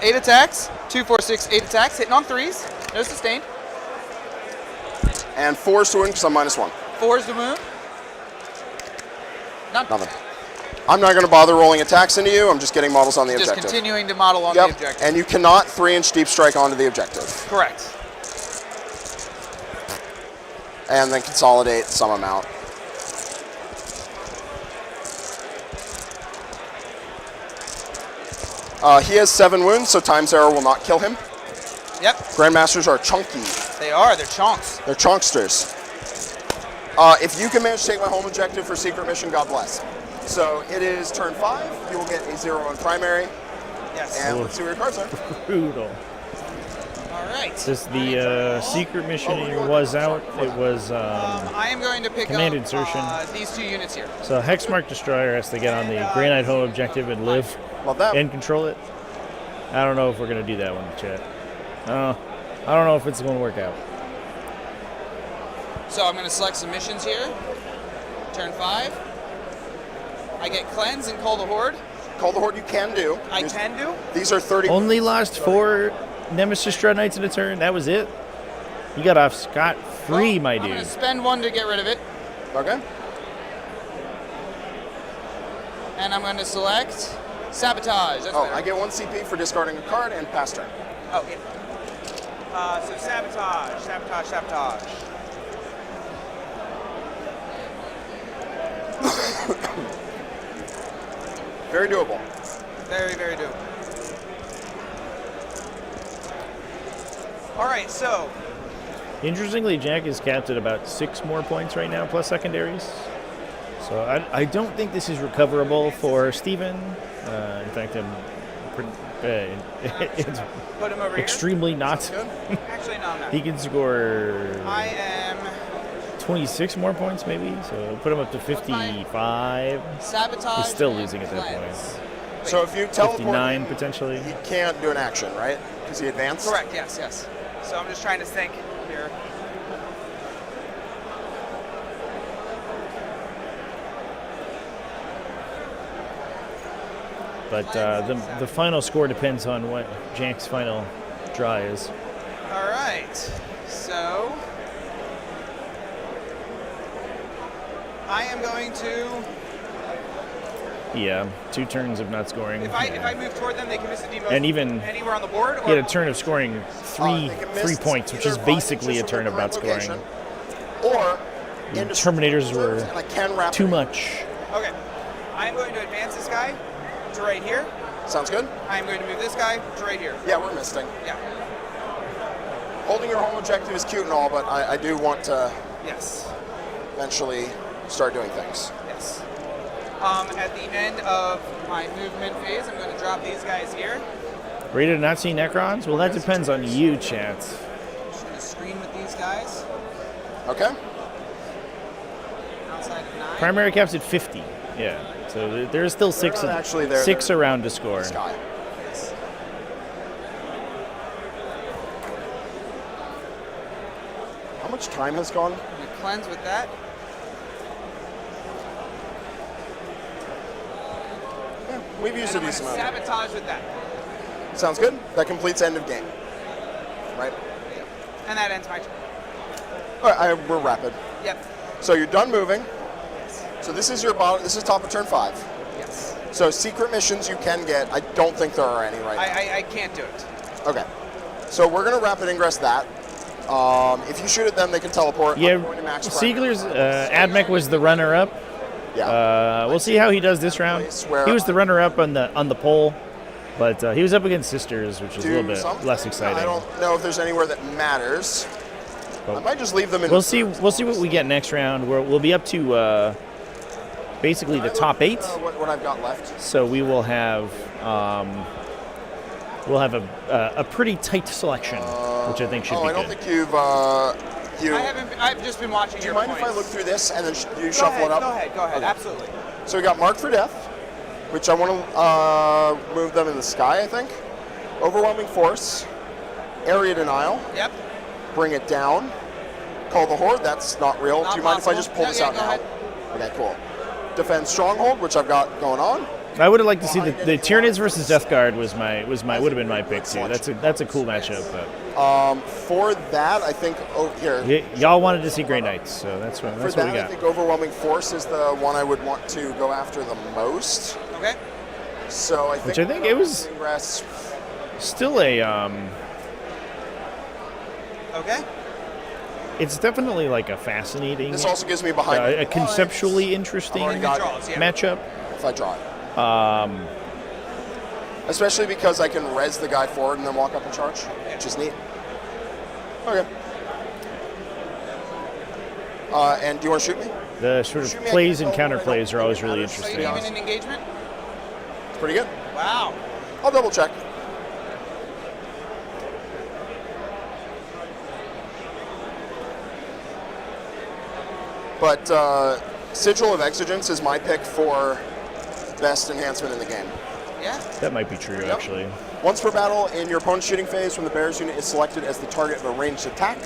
Speaker 14: 8 attacks, 2, 4, 6, 8 attacks, hitting on 3s. No sustain.
Speaker 15: And 4 is to win because I'm -1.
Speaker 14: 4 is the wound. None.
Speaker 15: Nothing. I'm not going to bother rolling attacks into you. I'm just getting models on the
Speaker 14: Just
Speaker 15: objective.
Speaker 14: continuing to model on the objective.
Speaker 15: And you cannot 3-inch deep strike onto the objective.
Speaker 14: Correct.
Speaker 15: And then consolidate some amount. He has 7 wounds, so Time's Arrow will not kill him.
Speaker 14: Yep.
Speaker 15: Grandmasters are chunky.
Speaker 14: They are. They're chunks.
Speaker 15: They're chunksters. If you can manage to take my home objective for secret mission, God bless. So it is turn 5. You will get a 0 on primary.
Speaker 14: Yes.
Speaker 15: And let's see where your cards are.
Speaker 12: Brutal.
Speaker 14: All right.
Speaker 12: Since the secret mission was out, it was
Speaker 14: I am going to pick
Speaker 12: command
Speaker 14: up
Speaker 12: insertion.
Speaker 14: These 2 units here.
Speaker 12: So Hexmark Destroyer has to get on the Grey Knight home objective and live and control it. I don't know if we're going to do that one, chat. I don't know if it's going to work out.
Speaker 14: So I'm going to select some missions here. Turn 5. I get Cleanse and Call the Horde.
Speaker 15: Call the Horde you can do.
Speaker 14: I can do?
Speaker 15: These are 30.
Speaker 12: Only lost 4 Nemesis Dread Knights in a turn. That was it. You got off scot-free, my dude.
Speaker 14: I'm going to spend 1 to get rid of it.
Speaker 15: Okay.
Speaker 14: And I'm going to select Sabotage. That's better.
Speaker 15: I get 1 CP for discarding a card and pass turn.
Speaker 14: Okay. So Sabotage, Sabotage, Sabotage.
Speaker 15: Very doable.
Speaker 14: Very, very doable. All right, so.
Speaker 12: Interestingly, Jack is capped at about 6 more points right now, plus secondaries. So I don't think this is recoverable for Steven. In fact, it's
Speaker 14: Put him over
Speaker 12: extremely
Speaker 14: here.
Speaker 12: not.
Speaker 14: Actually, no, I'm not.
Speaker 12: He can score
Speaker 14: I am
Speaker 12: 26 more points, maybe. So put him up to 55.
Speaker 14: Sabotage.
Speaker 12: He's still losing at that point.
Speaker 15: So if you teleport
Speaker 12: 59 potentially.
Speaker 15: He can't do an action, right? Because he advanced?
Speaker 14: Correct, yes, yes. So I'm just trying to think here.
Speaker 12: But the final score depends on what Jack's final draw is.
Speaker 14: All right. So I am going to.
Speaker 12: Yeah, 2 turns of not scoring.
Speaker 14: If I move toward them, they can miss a demote
Speaker 12: and even
Speaker 14: anywhere on the board.
Speaker 12: He had a turn of scoring 3 points, which is basically a turn of not scoring.
Speaker 15: Or
Speaker 12: the Terminators were too much.
Speaker 14: Okay. I am going to advance this guy to right here.
Speaker 15: Sounds good.
Speaker 14: I am going to move this guy to right here.
Speaker 15: Yeah, we're misting.
Speaker 14: Yeah.
Speaker 15: Holding your home objective is cute and all, but I do want to eventually start doing things.
Speaker 14: Yes. At the end of my movement phase, I'm going to drop these guys here.
Speaker 12: Ready to not see Necrons? Well, that depends on you, chance.
Speaker 14: Just going to screen with these guys.
Speaker 15: Okay.
Speaker 14: Outside of 9.
Speaker 12: Primary cap's at 50. Yeah. So there's still 6 around to score.
Speaker 14: Yes.
Speaker 15: How much time has gone?
Speaker 14: We cleanse with that.
Speaker 15: We've used a decent amount.
Speaker 14: Sabotage with that.
Speaker 15: Sounds good. That completes end of game. Right?
Speaker 14: And that ends my turn.
Speaker 15: All right, we're rapid.
Speaker 14: Yep.
Speaker 15: So you're done moving. So this is your bottom. This is top of turn 5.
Speaker 14: Yes.
Speaker 15: So secret missions you can get. I don't think there are any right now.
Speaker 14: I can't do it.
Speaker 15: Okay. So we're gonna rapid ingress that. If you shoot at them, they can teleport.
Speaker 12: Yeah.
Speaker 15: I'm going to max
Speaker 12: Siegler's Admech was the runner-up.
Speaker 15: Yeah.
Speaker 12: We'll see how he does this round. He was the runner-up on the poll, but he was up against Sisters, which is a little bit less exciting.
Speaker 15: I don't know if there's anywhere that matters.
Speaker 12: But
Speaker 15: I might just leave them in.
Speaker 12: We'll see what we get next round. We'll be up to basically the top 8.
Speaker 15: What I've got left.
Speaker 12: So we will have a pretty tight selection, which I think should be good.
Speaker 15: I don't think you've.
Speaker 14: I've just been watching.
Speaker 15: Do you mind if I look through this and then you shuffle it up?
Speaker 14: Go ahead.
Speaker 15: Okay.
Speaker 14: Absolutely.
Speaker 15: So we got Marked for Death, which I want to move them in the sky, I think. Overwhelming Force, Area Denial.
Speaker 14: Yep.
Speaker 15: Bring it down. Call the Horde, that's not real. Do you mind if I just pull this out now? Okay, cool. Defend Stronghold, which I've got going on.
Speaker 12: I would have liked to see the Tyranids versus Death Guard would have been my pick too. That's a cool matchup. But
Speaker 15: For that, I think here.
Speaker 12: Y'all wanted to see Grey Knights, so that's what
Speaker 15: For
Speaker 12: we
Speaker 15: that,
Speaker 12: got.
Speaker 15: I think Overwhelming Force is the one I would want to go after the most.
Speaker 14: Okay.
Speaker 15: So I think.
Speaker 12: Which I think it was still a.
Speaker 14: Okay.
Speaker 12: It's definitely like a fascinating.
Speaker 15: This also gives me behind.
Speaker 12: A conceptually interesting matchup.
Speaker 15: If I draw it. Especially because I can res the guy forward and then walk up and charge, which is neat. Okay. And do you want to shoot me?
Speaker 12: The sort of plays and counterplays are always really interesting.
Speaker 14: Even in engagement?
Speaker 15: It's pretty good.
Speaker 14: Wow.
Speaker 15: I'll double check. But Sigil of Exigence is my pick for best enhancement in the game.
Speaker 14: Yeah.
Speaker 12: That might be true, actually.
Speaker 15: Once per battle, in your opponent's shooting phase, when the Bears unit is selected as the target of a ranged attack,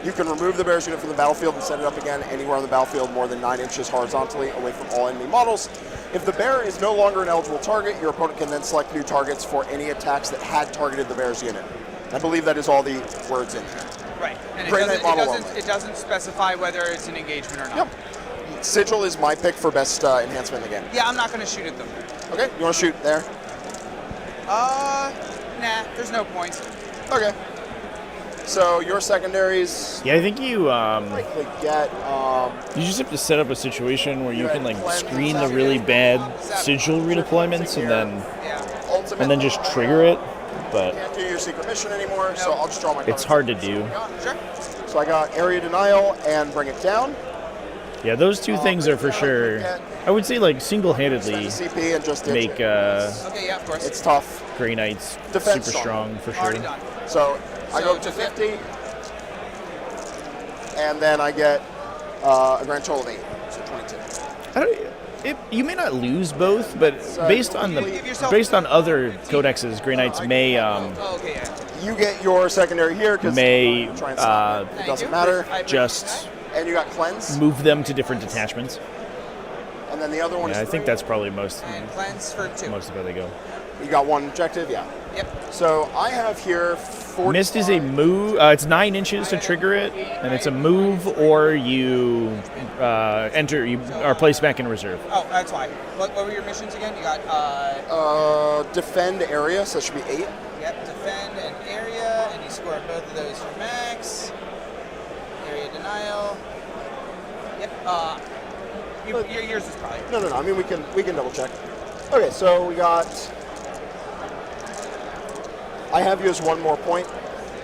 Speaker 15: you can remove the Bears unit from the battlefield and set it up again anywhere on the battlefield more than 9 inches horizontally away from all enemy models. If the Bear is no longer an eligible target, your opponent can then select new targets for any attacks that had targeted the Bears unit. I believe that is all the words in there.
Speaker 14: Right. And it doesn't specify whether it's an engagement or not.
Speaker 15: Yep. Sigil is my pick for best enhancement in the game.
Speaker 14: Yeah, I'm not going to shoot at them.
Speaker 15: Okay, you want to shoot there?
Speaker 14: Nah, there's no point.
Speaker 15: Okay. So your secondaries.
Speaker 12: Yeah, I think you
Speaker 15: get.
Speaker 12: You just have to set up a situation where you can like screen the really bad sigil redeployments and then just trigger it. But
Speaker 15: Can't do your secret mission anymore, so I'll just draw my.
Speaker 12: it's hard to do.
Speaker 15: Sure. So I got area denial and bring it down.
Speaker 12: Yeah, those two things are for sure. I would say like single-handedly
Speaker 15: CP and just
Speaker 12: make
Speaker 14: Okay, yeah, of course.
Speaker 15: It's tough.
Speaker 12: Grey Knights
Speaker 15: Defense
Speaker 12: super strong for sure.
Speaker 14: Already done.
Speaker 15: So I go to 50, and then I get a grand total of 8, so 22.
Speaker 12: You may not lose both, but based on other codexes, Grey Knights may
Speaker 15: you get your secondary here because
Speaker 12: may
Speaker 15: it doesn't matter.
Speaker 12: Just
Speaker 15: and you got cleanse.
Speaker 12: Move them to different detachments.
Speaker 15: And then the other one.
Speaker 12: Yeah, I think that's probably most.
Speaker 14: And cleanse for 2.
Speaker 12: Most of where they go.
Speaker 15: You got one objective, yeah.
Speaker 14: Yep.
Speaker 15: So I have here 40.
Speaker 12: Mist is a move. It's 9 inches to trigger it, and it's a move, or you enter. You are placed back in reserve.
Speaker 14: Oh, that's why. What were your missions again? You got
Speaker 15: defend area, so that should be 8.
Speaker 14: Yep, defend an area, and you score both of those for max. Area denial. Yep. Yours is probably.
Speaker 15: No. I mean, we can double check. Okay, so we got. I have you as 1 more point,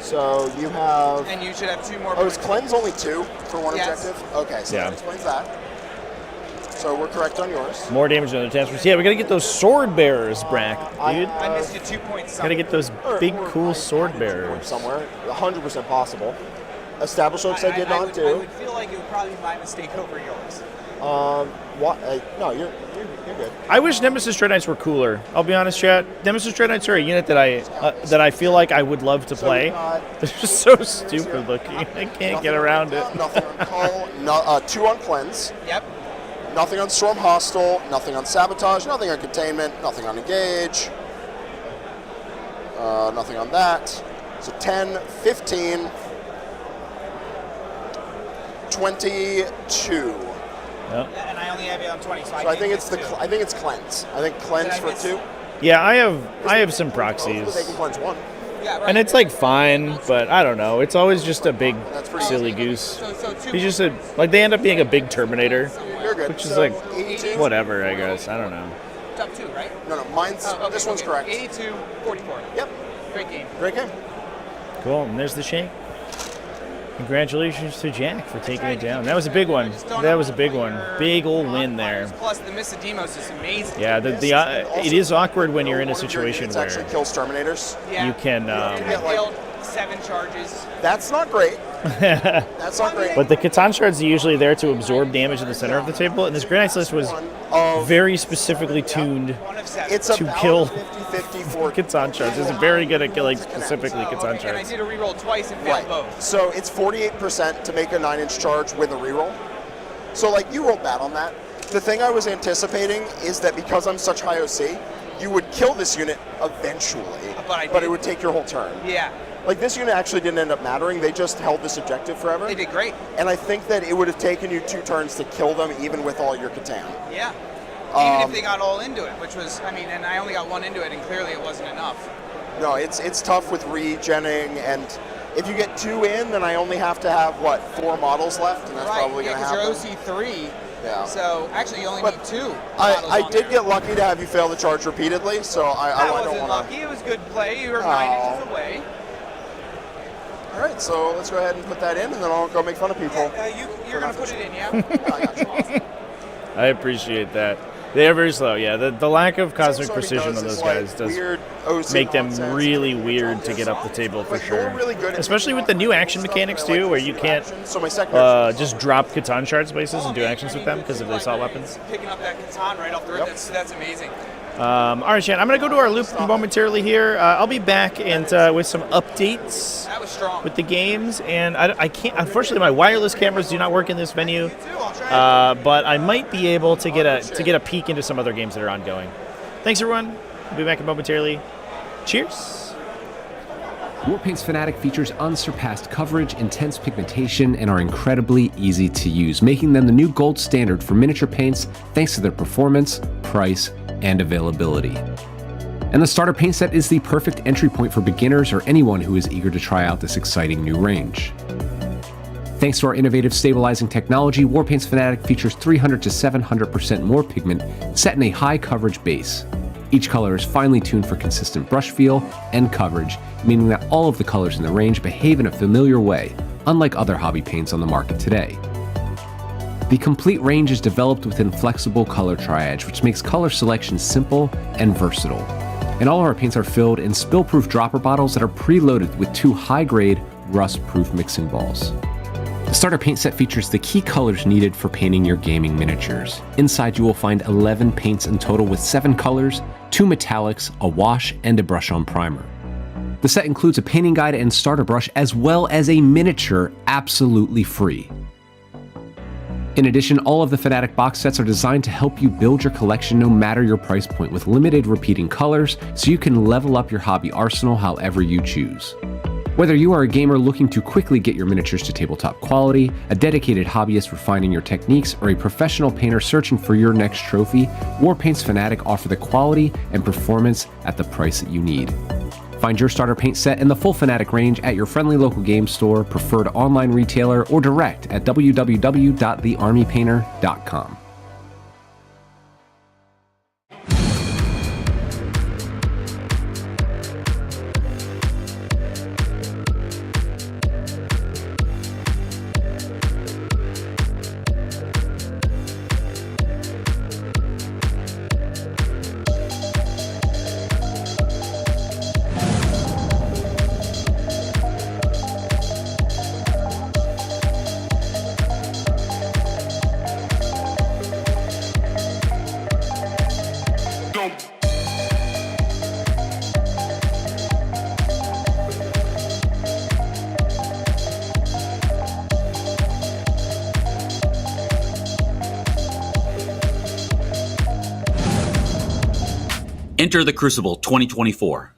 Speaker 15: so you have.
Speaker 14: And you should have 2 more.
Speaker 15: Oh, is cleanse only 2 for one
Speaker 14: Yes.
Speaker 15: objective? Okay, so
Speaker 12: Yeah.
Speaker 15: that explains that. So we're correct on yours.
Speaker 12: More damage than other attachments. Yeah, we gotta get those sword bearers, Brack, dude.
Speaker 14: I missed you 2 points.
Speaker 12: Gotta get those big, cool sword bearers.
Speaker 15: Somewhere, 100% possible. Established Oaks I did not
Speaker 14: I
Speaker 15: do.
Speaker 14: would feel like it would probably be my mistake over yours.
Speaker 15: What? No, you're good.
Speaker 12: I wish Nemesis Dread Knights were cooler. I'll be honest, chat. Nemesis Dread Knights are a unit that I feel like I would love to play. They're just so stupid looking. I can't get around it.
Speaker 15: Nothing on call. 2 on cleanse.
Speaker 14: Yep.
Speaker 15: Nothing on storm hostile. Nothing on sabotage. Nothing on containment. Nothing on engage. Nothing on that. So 10, 15, 22.
Speaker 12: Yep.
Speaker 14: And I only have you on 20, so
Speaker 15: I think it's I think it's cleanse. I think cleanse for 2.
Speaker 12: Yeah, I have some proxies.
Speaker 15: They can cleanse 1.
Speaker 14: Yeah, right.
Speaker 12: And it's like fine, but I don't know. It's always just a big silly goose. He's just they end up being a big Terminator,
Speaker 15: You're good.
Speaker 12: which is
Speaker 15: So,
Speaker 12: like
Speaker 15: 82.
Speaker 12: whatever, I guess. I don't know.
Speaker 14: Top 2, right?
Speaker 15: No, mine's this one's correct.
Speaker 14: 82, 44.
Speaker 15: Yep.
Speaker 14: Great game.
Speaker 15: Great game.
Speaker 12: Cool. And there's the shake. Congratulations to Jack for taking it down. That was a big one. That was a big one. Big old win there.
Speaker 14: Plus, the Missademos is amazing.
Speaker 12: Yeah, it is awkward when you're in a situation where
Speaker 15: actually kills Terminators.
Speaker 14: Yeah.
Speaker 12: you can.
Speaker 14: I killed 7 charges.
Speaker 15: That's not great. That's not great.
Speaker 12: But the Catan shards are usually there to absorb damage in the center of the table, and this Grey Knights list was very specifically tuned to kill
Speaker 15: 50-50
Speaker 12: Catan shards. It's very good at killing specifically Catan
Speaker 14: And I
Speaker 12: shards.
Speaker 14: did a reroll twice and failed both.
Speaker 15: So it's 48% to make a 9-inch charge with a reroll. So like you rolled bad on that. The thing I was anticipating is that because I'm such high OC, you would kill this unit eventually, but it would take your whole turn.
Speaker 14: Yeah.
Speaker 15: Like, this unit actually didn't end up mattering. They just held this objective forever.
Speaker 14: They did great.
Speaker 15: And I think that it would have taken you 2 turns to kill them, even with all your Catan.
Speaker 14: Yeah. Even if they got all into it, which was, I mean, and I only got 1 into it, and clearly it wasn't enough.
Speaker 15: No, it's tough with regenning, and if you get 2 in, then I only have to have, what, 4 models left, and that's probably going to happen.
Speaker 14: Because you're OC3, so actually you only need 2.
Speaker 15: I did get lucky to have you fail the charge repeatedly, so I don't
Speaker 14: wasn't
Speaker 15: want
Speaker 14: lucky. It was good play. You were 9 inches away.
Speaker 15: All right, so let's go ahead and put that in, and then I'll go make fun of people.
Speaker 14: You're going to put it in, yeah?
Speaker 12: I appreciate that. They are very slow, yeah. The lack of cosmic precision on those guys does make them really weird to get up the table for sure. Especially with the new action mechanics too, where you can't just drop Catan shards places and do actions with them because of the assault weapons.
Speaker 14: Picking up that Catan right off the rip, that's amazing.
Speaker 12: All right, Shan, I'm going to go to our loop momentarily here. I'll be back and with some updates with the games. And I can't, unfortunately, my wireless cameras do not work in this venue. But I might be able to get a peek into some other games that are ongoing. Thanks, everyone. I'll be back momentarily. Cheers.
Speaker 3: Warpaint's Fanatic features unsurpassed coverage, intense pigmentation, and are incredibly easy to use, making them the new gold standard for miniature paints thanks to their performance, price, and availability. And the starter paint set is the perfect entry point for beginners or anyone who is eager to try out this exciting new range. Thanks to our innovative stabilizing technology, Warpaint's Fanatic features 300 to 700% more pigment set in a high coverage base. Each color is finely tuned for consistent brush feel and coverage, meaning that all of the colors in the range behave in a familiar way, unlike other hobby paints on the market today. The complete range is developed within flexible color triage, which makes color selection simple and versatile. And all of our paints are filled in spill-proof dropper bottles that are preloaded with 2 high-grade, rust-proof mixing balls. The starter paint set features the key colors needed for painting your gaming miniatures. Inside you will find 11 paints in total with 7 colors, 2 metallics, a wash, and a brush-on primer. The set includes a painting guide and starter brush as well as a miniature absolutely free. In addition, all of the Fanatic box sets are designed to help you build your collection no matter your price point with limited repeating colors so you can level up your hobby arsenal however you choose. Whether you are a gamer looking to quickly get your miniatures to tabletop quality, a dedicated hobbyist refining your techniques, or a professional painter searching for your next trophy, Warpaint's Fanatic offer the quality and performance at the price that you need. Find your starter paint set in the full Fanatic range at your friendly local game store, preferred online retailer, or direct at www.thearmypainter.com.
Speaker 4: Enter the Crucible 2024.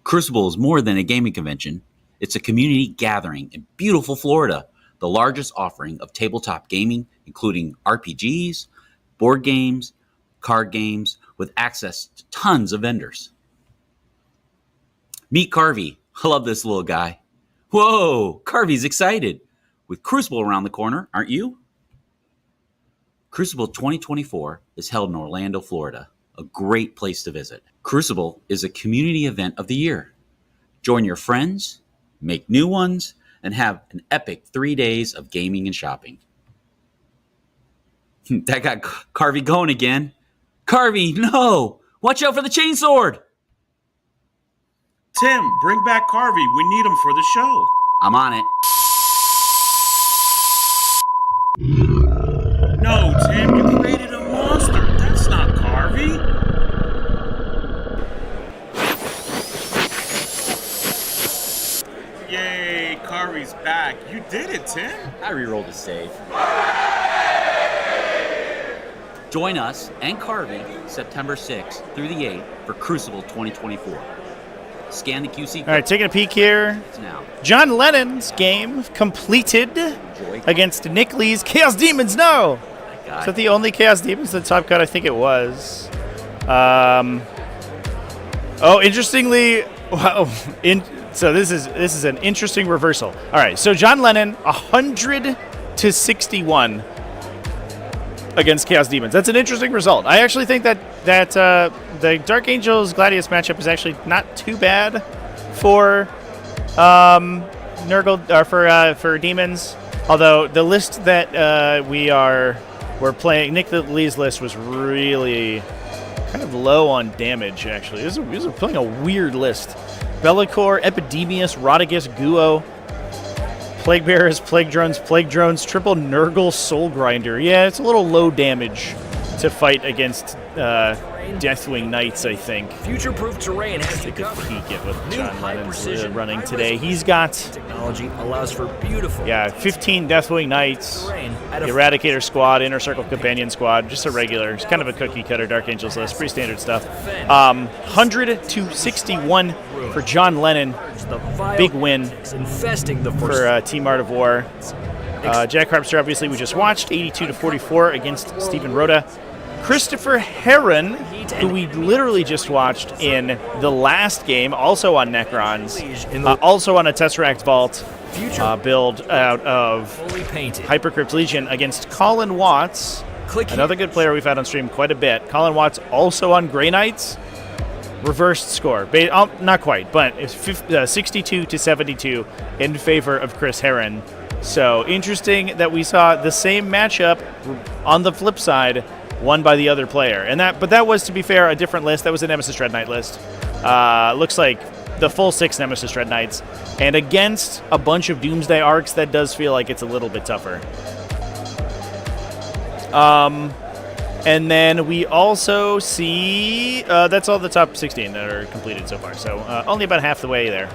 Speaker 4: Crucible is more than a gaming convention. It's a community gathering in beautiful Florida, the largest offering of tabletop gaming, including RPGs, board games, card games, with access to tons of vendors. Meet Carvey. I love this little guy. Whoa, Carvey's excited. With Crucible around the corner, aren't you? Crucible 2024 is held in Orlando, Florida, a great place to visit. Crucible is a community event of the year. Join your friends, make new ones, and have an epic 3 days of gaming and shopping. That got Carvey going again. Carvey, no! Watch out for the chainsword!
Speaker 5: Tim, bring back Carvey. We need him for the show.
Speaker 4: I'm on it.
Speaker 5: No, Tim, you created a monster. That's not Carvey. Yay, Carvey's back. You did it, Tim.
Speaker 4: I rerolled a save. Join us and Carvey September 6th through the 8th for Crucible 2024. Scan the QC.
Speaker 12: All right, taking a peek here.
Speaker 4: Now.
Speaker 12: John Lennon's game completed against Nick Lee's Chaos Demons. No! Is that the only Chaos Demons in the top cut? I think it was. Interestingly, so this is an interesting reversal. All right, so John Lennon, 100-61 against Chaos Demons. That's an interesting result. I actually think that the Dark Angels Gladius matchup is actually not too bad for for Demons. Although the list that we're playing, Nick Lee's list was really kind of low on damage. Actually, he was playing a weird list. Bellicor, Epidemius, Rodigus, Guo, Plague Bearers, Plague Drones, Triple Nurgle, Soul Grinder. Yeah, it's a little low damage to fight against Deathwing Knights, I think.
Speaker 1: Future-proof terrain has
Speaker 12: Take a peek at what
Speaker 1: New
Speaker 12: John Lennon's
Speaker 1: high-precision,
Speaker 12: running today. He's got
Speaker 1: technology allows for beautiful
Speaker 12: 15 Deathwing Knights, Eradicator Squad, Inner Circle Companion Squad, just a regular. It's kind of a cookie-cutter Dark Angels list, pretty standard stuff. 100-61 for John Lennon. Big win
Speaker 1: infesting the
Speaker 12: for Team Art of War. Jack Harpster, obviously, we just watched 82-44 against Stephen Rhoda. Christopher Heron, who we literally just watched in the last game, also on Necrons, also on a Tesseract Vault build out of Hypercrypt Legion against Colin Watts, another good player we've had on stream quite a bit. Colin Watts also on Grey Knights. Reversed score. Not quite, but it's 62-72 in favor of Chris Heron. So interesting that we saw the same matchup on the flip side, won by the other player. But that was, to be fair, a different list. That was a Nemesis Dread Knight list. Looks like the full 6 Nemesis Dread Knights. And against a bunch of Doomsday Arcs, that does feel like it's a little bit tougher. And then we also see that's all the top 16 that are completed so far. So only about half the way there.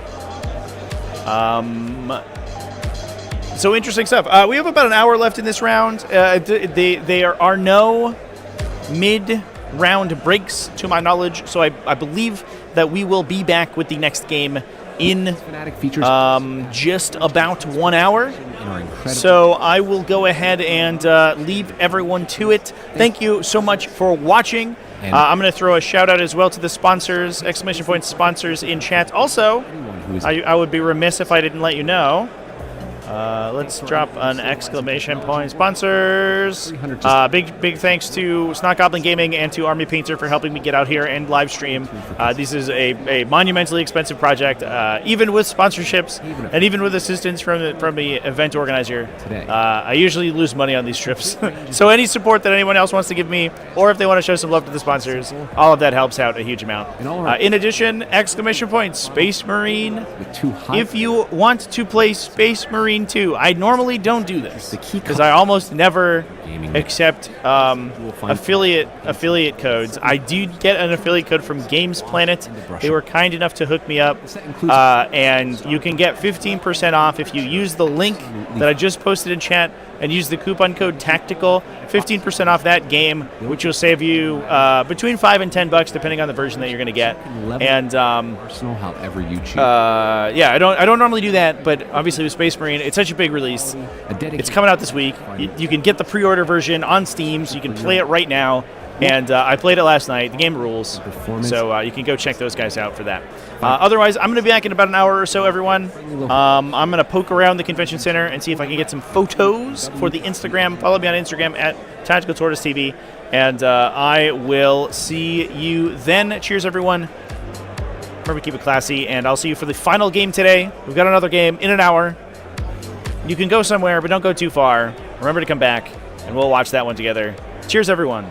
Speaker 12: So interesting stuff. We have about an hour left in this round. There are no mid-round breaks, to my knowledge. So I believe that we will be back with the next game in just about 1 hour. So I will go ahead and leave everyone to it. Thank you so much for watching. I'm going to throw a shout out as well to the sponsors, exclamation point sponsors in chat. Also, I would be remiss if I didn't let you know. Let's drop an exclamation point. Sponsors. Big thanks to Snot Goblin Gaming and to Army Painter for helping me get out here and live stream. This is a monumentally expensive project, even with sponsorships and even with assistance from the event organizer. I usually lose money on these trips. So any support that anyone else wants to give me, or if they want to show some love to the sponsors, all of that helps out a huge amount. In addition, exclamation point Space Marine. If you want to play Space Marine 2. I normally don't do this because I almost never accept affiliate codes. I do get an affiliate code from Games Planet. They were kind enough to hook me up, and you can get 15% off if you use the link that I just posted in chat and use the coupon code TACTICAL. 15% off that game, which will save you between $5 and $10 depending on the version that you're going to get. And
Speaker 3: Arsenal, however you choose.
Speaker 12: Yeah, I don't normally do that, but obviously with Space Marine, it's such a big release. It's coming out this week. You can get the pre-order version on Steam, so you can play it right now. And I played it last night. The game rules. So you can go check those guys out for that. Otherwise, I'm going to be back in about an hour or so, everyone. I'm going to poke around the convention center and see if I can get some photos for the Instagram. Follow me on Instagram at TacticalTortoise TV. And I will see you then. Cheers, everyone. Remember to keep it classy. And I'll see you for the final game today. We've got another game in an hour. You can go somewhere, but don't go too far. Remember to come back, and we'll watch that one together. Cheers, everyone.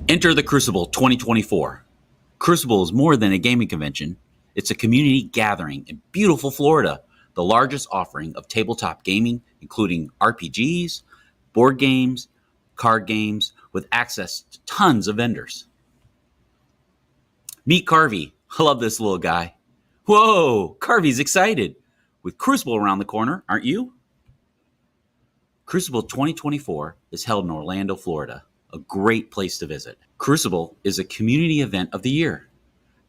Speaker 4: Enter the Crucible 2024. Crucible is more than a gaming convention. It's a community gathering in beautiful Florida, the largest offering of tabletop gaming, including RPGs, board games, card games, with access to tons of vendors. Meet Carvey. I love this little guy. Whoa, Carvey's excited. With Crucible around the corner, aren't you? Crucible 2024 is held in Orlando, Florida, a great place to visit. Crucible is a community event of the year.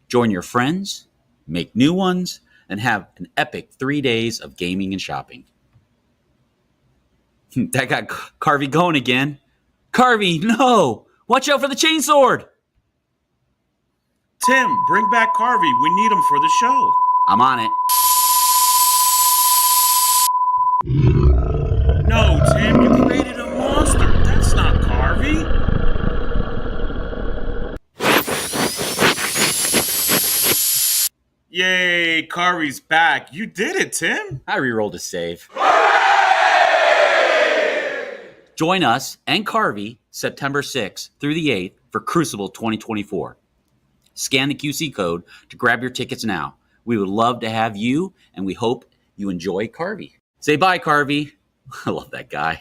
Speaker 4: Join your friends, make new ones, and have an epic 3 days of gaming and shopping. That got Carvey going again. Carvey, no! Watch out for the chainsword!
Speaker 5: Tim, bring back Carvey. We need him for the show.
Speaker 4: I'm on it.
Speaker 5: No, Tim, you created a monster. That's not Carvey. Yay, Carvey's back. You did it, Tim.
Speaker 4: I re-rolled a save. Join us and Carvey September 6th through the 8th for Crucible 2024. Scan the QC code to grab your tickets now. We would love to have you, and we hope you enjoy Carvey. Say bye, Carvey. I love that guy.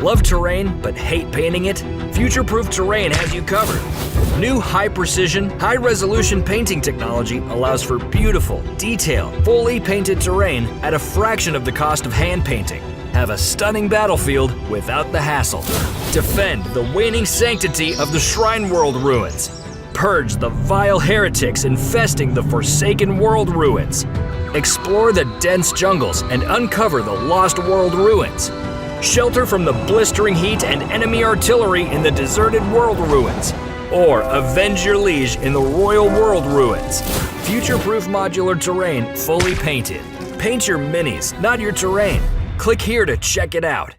Speaker 1: Love terrain but hate painting it? Future-Proof Terrain has you covered. New high-precision, high-resolution painting technology allows for beautiful, detailed, fully painted terrain at a fraction of the cost of hand painting. Have a stunning battlefield without the hassle. Defend the waning sanctity of the Shrine World ruins. Purge the vile heretics infesting the Forsaken World ruins. Explore the dense jungles and uncover the Lost World ruins. Shelter from the blistering heat and enemy artillery in the deserted world ruins. Or avenge your liege in the Royal World ruins. Future-proof modular terrain fully painted. Paint your minis, not your terrain. Click here to check it out.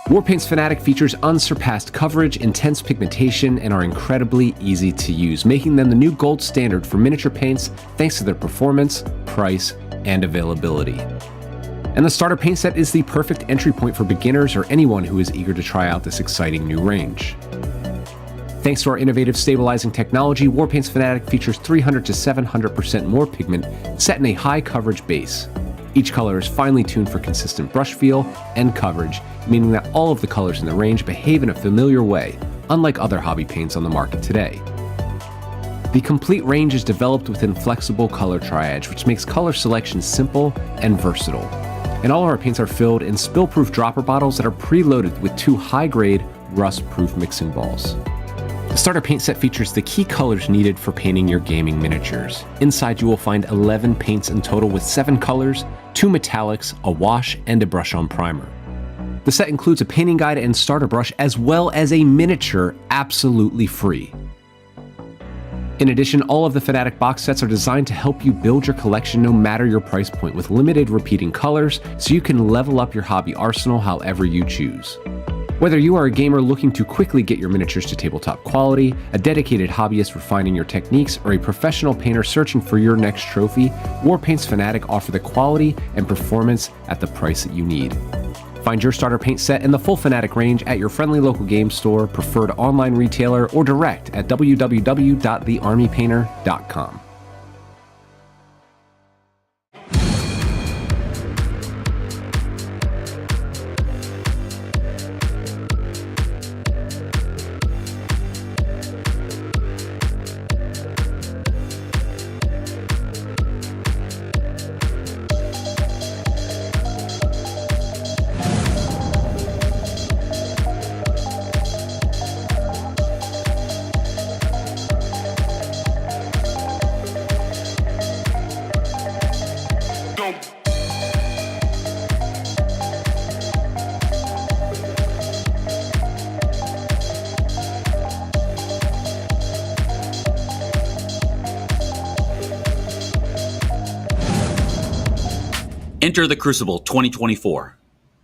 Speaker 3: Warpaint's Fanatic features unsurpassed coverage, intense pigmentation, and are incredibly easy to use, making them the new gold standard for miniature paints thanks to their performance, price, and availability. And the starter paint set is the perfect entry point for beginners or anyone who is eager to try out this exciting new range. Thanks to our innovative stabilizing technology, Warpaint's Fanatic features 300 to 700% more pigment set in a high coverage base. Each color is finely tuned for consistent brush feel and coverage, meaning that all of the colors in the range behave in a familiar way, unlike other hobby paints on the market today. The complete range is developed within flexible color triage, which makes color selection simple and versatile. And all of our paints are filled in spill-proof dropper bottles that are preloaded with 2 high-grade, rust-proof mixing balls. The starter paint set features the key colors needed for painting your gaming miniatures. Inside you will find 11 paints in total with 7 colors, 2 metallics, a wash, and a brush-on primer. The set includes a painting guide and starter brush as well as a miniature absolutely free. In addition, all of the Fnatic box sets are designed to help you build your collection no matter your price point, with limited repeating colors, so you can level up your hobby arsenal however you choose. Whether you are a gamer looking to quickly get your miniatures to tabletop quality, a dedicated hobbyist refining your techniques, or a professional painter searching for your next trophy, Warpaint's Fnatic offer the quality and performance at the price that you need. Find your starter paint set in the full Fnatic range at your friendly local game store, preferred online retailer, or direct at www.thearmypainter.com.
Speaker 4: Enter the Crucible 2024.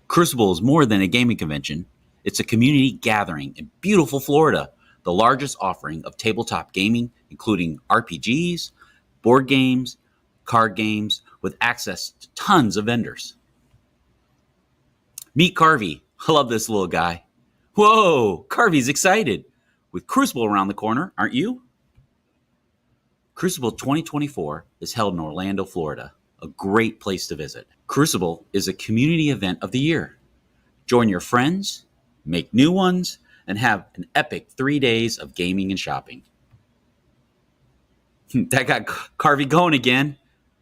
Speaker 4: Crucible is more than a gaming convention. It's a community gathering in beautiful Florida, the largest offering of tabletop gaming, including RPGs, board games, card games, with access to tons of vendors. Meet Carvey. I love this little guy. Whoa, Carvey's excited. With Crucible around the corner, aren't you? Crucible 2024 is held in Orlando, Florida, a great place to visit. Crucible is a community event of the year. Join your friends, make new ones, and have an epic 3 days of gaming and shopping. That got Carvey going again.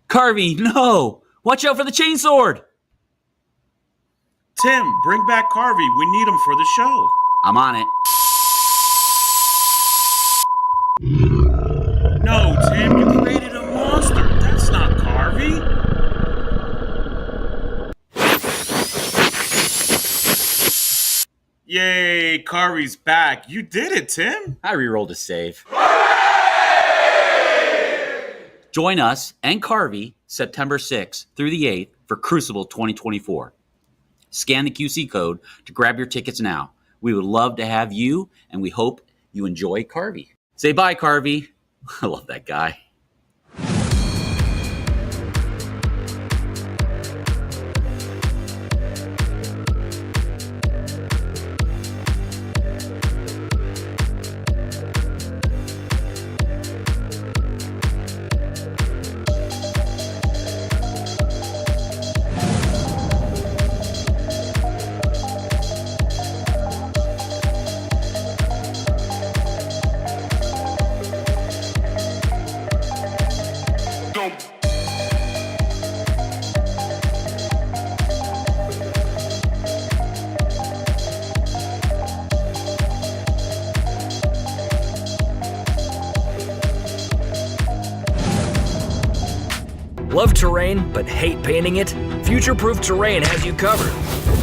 Speaker 4: Carvey, no! Watch out for the chainsword!
Speaker 5: Tim, bring back Carvey. We need him for the show.
Speaker 4: I'm on it.
Speaker 5: No, Tim, you created a monster. That's not Carvey. Yay, Carvey's back. You did it, Tim.
Speaker 4: I rerolled a save. Join us and Carvey September 6th through the 8th for Crucible 2024. Scan the QC code to grab your tickets now. We would love to have you, and we hope you enjoy Carvey. Say bye, Carvey. I love that guy.
Speaker 1: Love terrain but hate painting it? Future-Proof Terrain has you covered.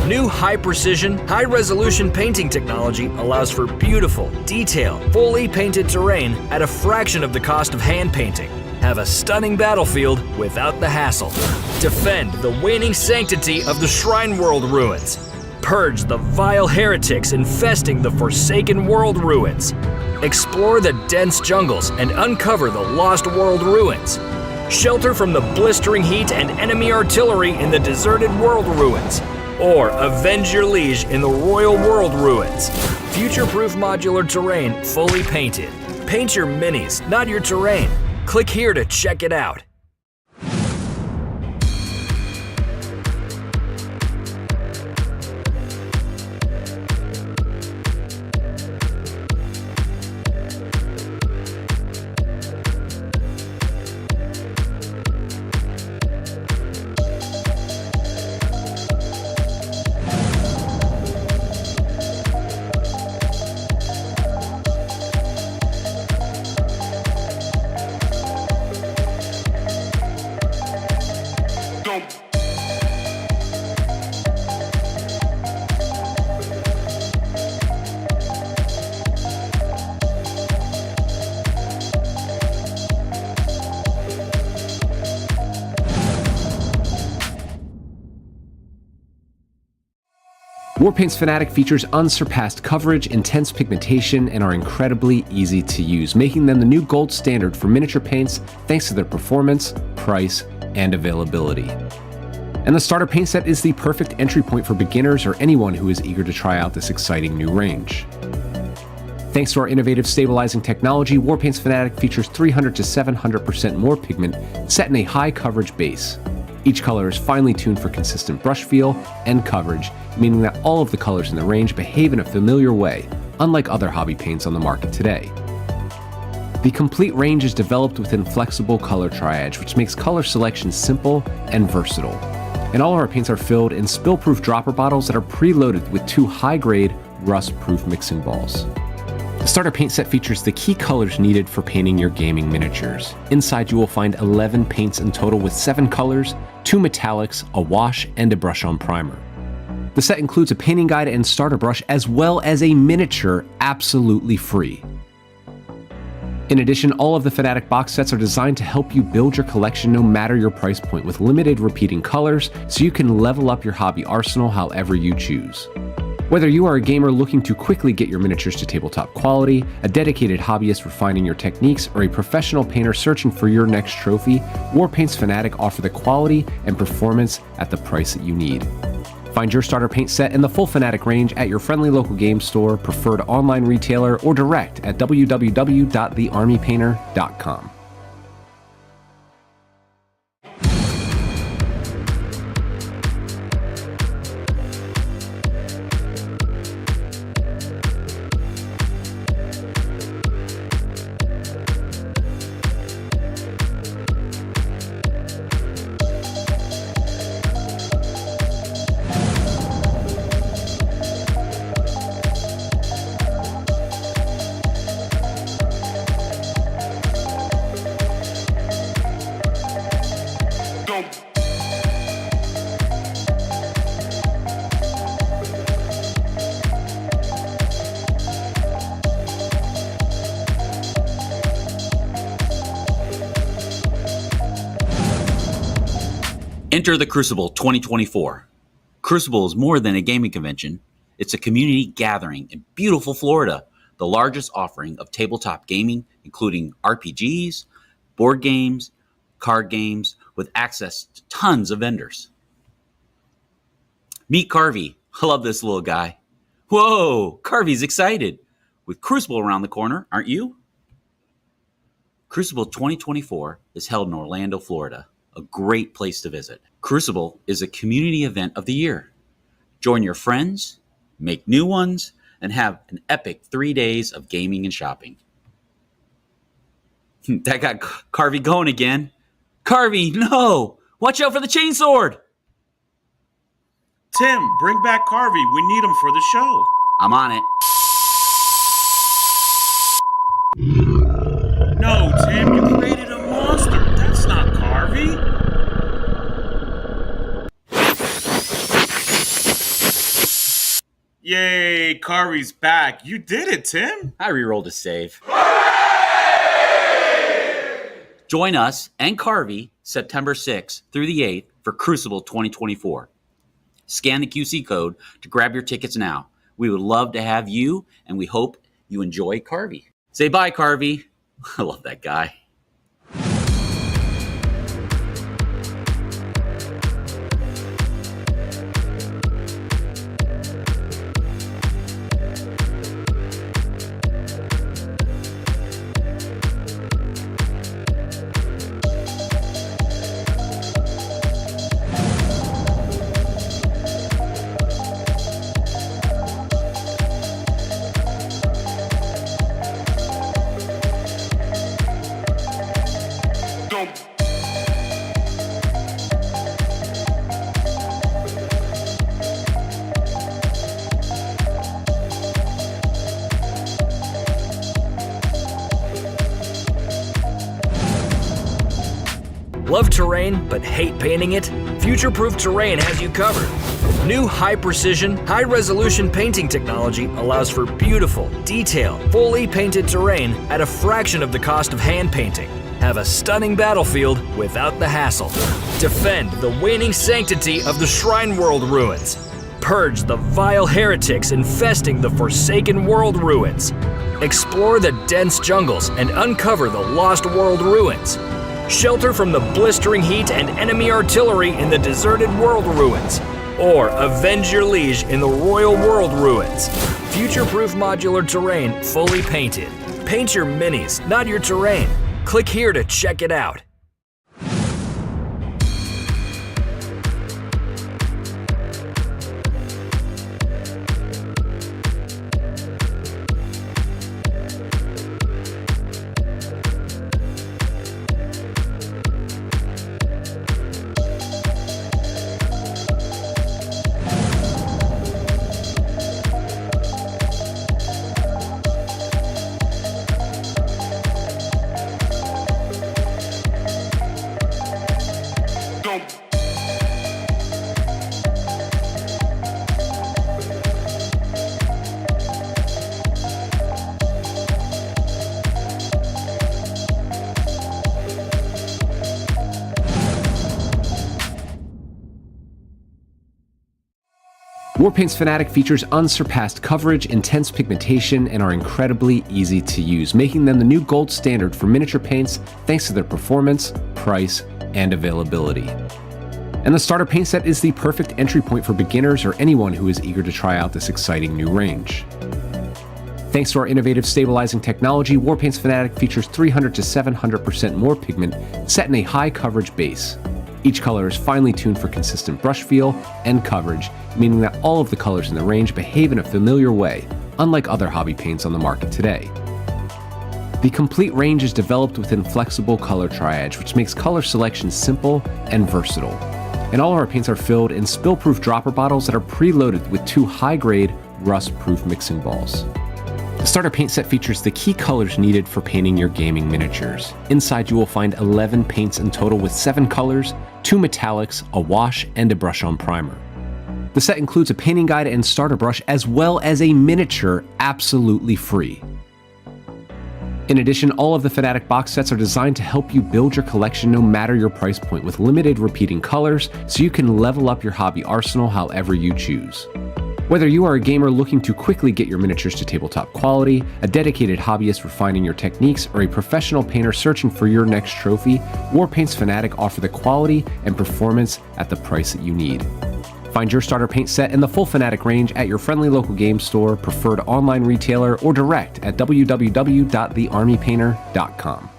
Speaker 1: New high-precision, high-resolution painting technology allows for beautiful, detailed, fully painted terrain at a fraction of the cost of hand painting. Have a stunning battlefield without the hassle. Defend the waning sanctity of the Shrine World ruins. Purge the vile heretics infesting the Forsaken World ruins. Explore the dense jungles and uncover the Lost World ruins. Shelter from the blistering heat and enemy artillery in the deserted world ruins. Or avenge your liege in the Royal World ruins. Future-proof modular terrain fully painted. Paint your minis, not your terrain. Click here to check it out.
Speaker 3: Warpaint's Fanatic features unsurpassed coverage, intense pigmentation, and are incredibly easy to use, making them the new gold standard for miniature paints thanks to their performance, price, and availability. And the starter paint set is the perfect entry point for beginners or anyone who is eager to try out this exciting new range. Thanks to our innovative stabilizing technology, Warpaint's Fanatic features 300 to 700% more pigment set in a high coverage base. Each color is finely tuned for consistent brush feel and coverage, meaning that all of the colors in the range behave in a familiar way, unlike other hobby paints on the market today. The complete range is developed within flexible color triage, which makes color selection simple and versatile. And all of our paints are filled in spill-proof dropper bottles that are preloaded with 2 high-grade, rust-proof mixing balls. The starter paint set features the key colors needed for painting your gaming miniatures. Inside you will find 11 paints in total with 7 colors, 2 metallics, a wash, and a brush-on primer. The set includes a painting guide and starter brush as well as a miniature absolutely free. In addition, all of the Fanatic box sets are designed to help you build your collection no matter your price point with limited repeating colors so you can level up your hobby arsenal however you choose. Whether you are a gamer looking to quickly get your miniatures to tabletop quality, a dedicated hobbyist refining your techniques, or a professional painter searching for your next trophy, Warpaint's Fanatic offer the quality and performance at the price that you need. Find your starter paint set in the full Fanatic range at your friendly local game store, preferred online retailer, or direct at www.thearmypainter.com.
Speaker 4: Enter the Crucible 2024. Crucible is more than a gaming convention. It's a community gathering in beautiful Florida, the largest offering of tabletop gaming, including RPGs, board games, card games, with access to tons of vendors. Meet Carvey. I love this little guy. Whoa, Carvey's excited. With Crucible around the corner, aren't you? Crucible 2024 is held in Orlando, Florida, a great place to visit. Crucible is a community event of the year. Join your friends, make new ones, and have an epic 3 days of gaming and shopping. That got Carvey going again. Carvey, no! Watch out for the chainsword!
Speaker 5: Tim, bring back Carvey. We need him for the show.
Speaker 4: I'm on it.
Speaker 5: No, Tim, you created a monster. That's not Carvey. Yay, Carvey's back. You did it, Tim.
Speaker 4: I re-rolled a save. Join us and Carvey September 6th through the 8th for Crucible 2024. Scan the QC code to grab your tickets now. We would love to have you, and we hope you enjoy Carvey. Say bye, Carvey. I love that guy.
Speaker 1: Love terrain but hate painting it? Future-Proof Terrain has you covered. New high-precision, high-resolution painting technology allows for beautiful, detailed, fully painted terrain at a fraction of the cost of hand painting. Have a stunning battlefield without the hassle. Defend the waning sanctity of the Shrine World ruins. Purge the vile heretics infesting the forsaken world ruins. Explore the dense jungles and uncover the lost world ruins. Shelter from the blistering heat and enemy artillery in the deserted world ruins. Or avenge your liege in the royal world ruins. Future-proof modular terrain fully painted. Paint your minis, not your terrain. Click here to check it out.
Speaker 3: Warpaint's Fanatic features unsurpassed coverage, intense pigmentation, and are incredibly easy to use, making them the new gold standard for miniature paints thanks to their performance, price, and availability. And the starter paint set is the perfect entry point for beginners or anyone who is eager to try out this exciting new range. Thanks to our innovative stabilizing technology, Warpaint's Fanatic features 300 to 700% more pigment set in a high coverage base. Each color is finely tuned for consistent brush feel and coverage, meaning that all of the colors in the range behave in a familiar way, unlike other hobby paints on the market today. The complete range is developed within flexible color triage, which makes color selection simple and versatile. And all of our paints are filled in spill-proof dropper bottles that are preloaded with 2 high-grade, rust-proof mixing balls. The starter paint set features the key colors needed for painting your gaming miniatures. Inside you will find 11 paints in total with 7 colors, 2 metallics, a wash, and a brush-on primer. The set includes a painting guide and starter brush as well as a miniature absolutely free. In addition, all of the Fanatic box sets are designed to help you build your collection no matter your price point with limited repeating colors so you can level up your hobby arsenal however you choose. Whether you are a gamer looking to quickly get your miniatures to tabletop quality, a dedicated hobbyist refining your techniques, or a professional painter searching for your next trophy, Warpaint's Fanatic offer the quality and performance at the price that you need. Find your starter paint set and the full Fanatic range at your friendly local game store, preferred online retailer, or direct at www.thearmypainter.com.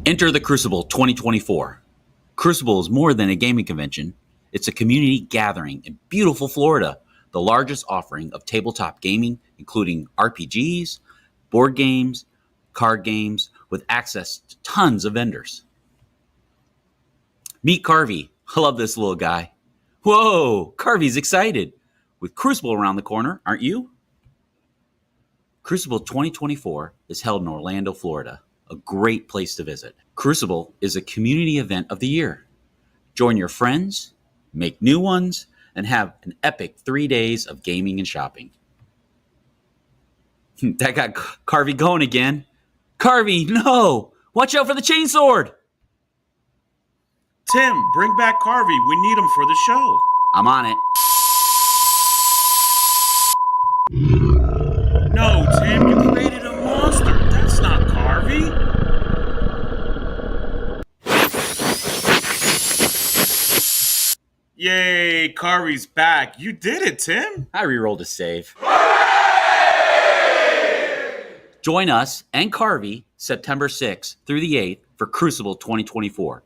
Speaker 4: Enter the Crucible 2024. Crucible is more than a gaming convention. It's a community gathering in beautiful Florida, the largest offering of tabletop gaming, including RPGs, board games, card games, with access to tons of vendors. Meet Carvey. I love this little guy. Whoa, Carvey's excited. With Crucible around the corner, aren't you? Crucible 2024 is held in Orlando, Florida, a great place to visit. Crucible is a community event of the year. Join your friends, make new ones, and have an epic 3 days of gaming and shopping. That got Carvey going again. Carvey, no! Watch out for the chainsword!
Speaker 5: Tim, bring back Carvey. We need him for the show.
Speaker 4: I'm on it.
Speaker 5: No, Tim, you created a monster. That's not Carvey. Yay, Carvey's back. You did it, Tim.
Speaker 4: I re-rolled a save. Join us and Carvey September 6th through the 8th for Crucible 2024.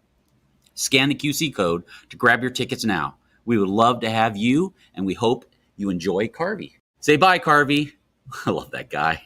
Speaker 4: Scan the QC code to grab your tickets now. We would love to have you, and we hope you enjoy Carvey. Say bye, Carvey. I love that guy.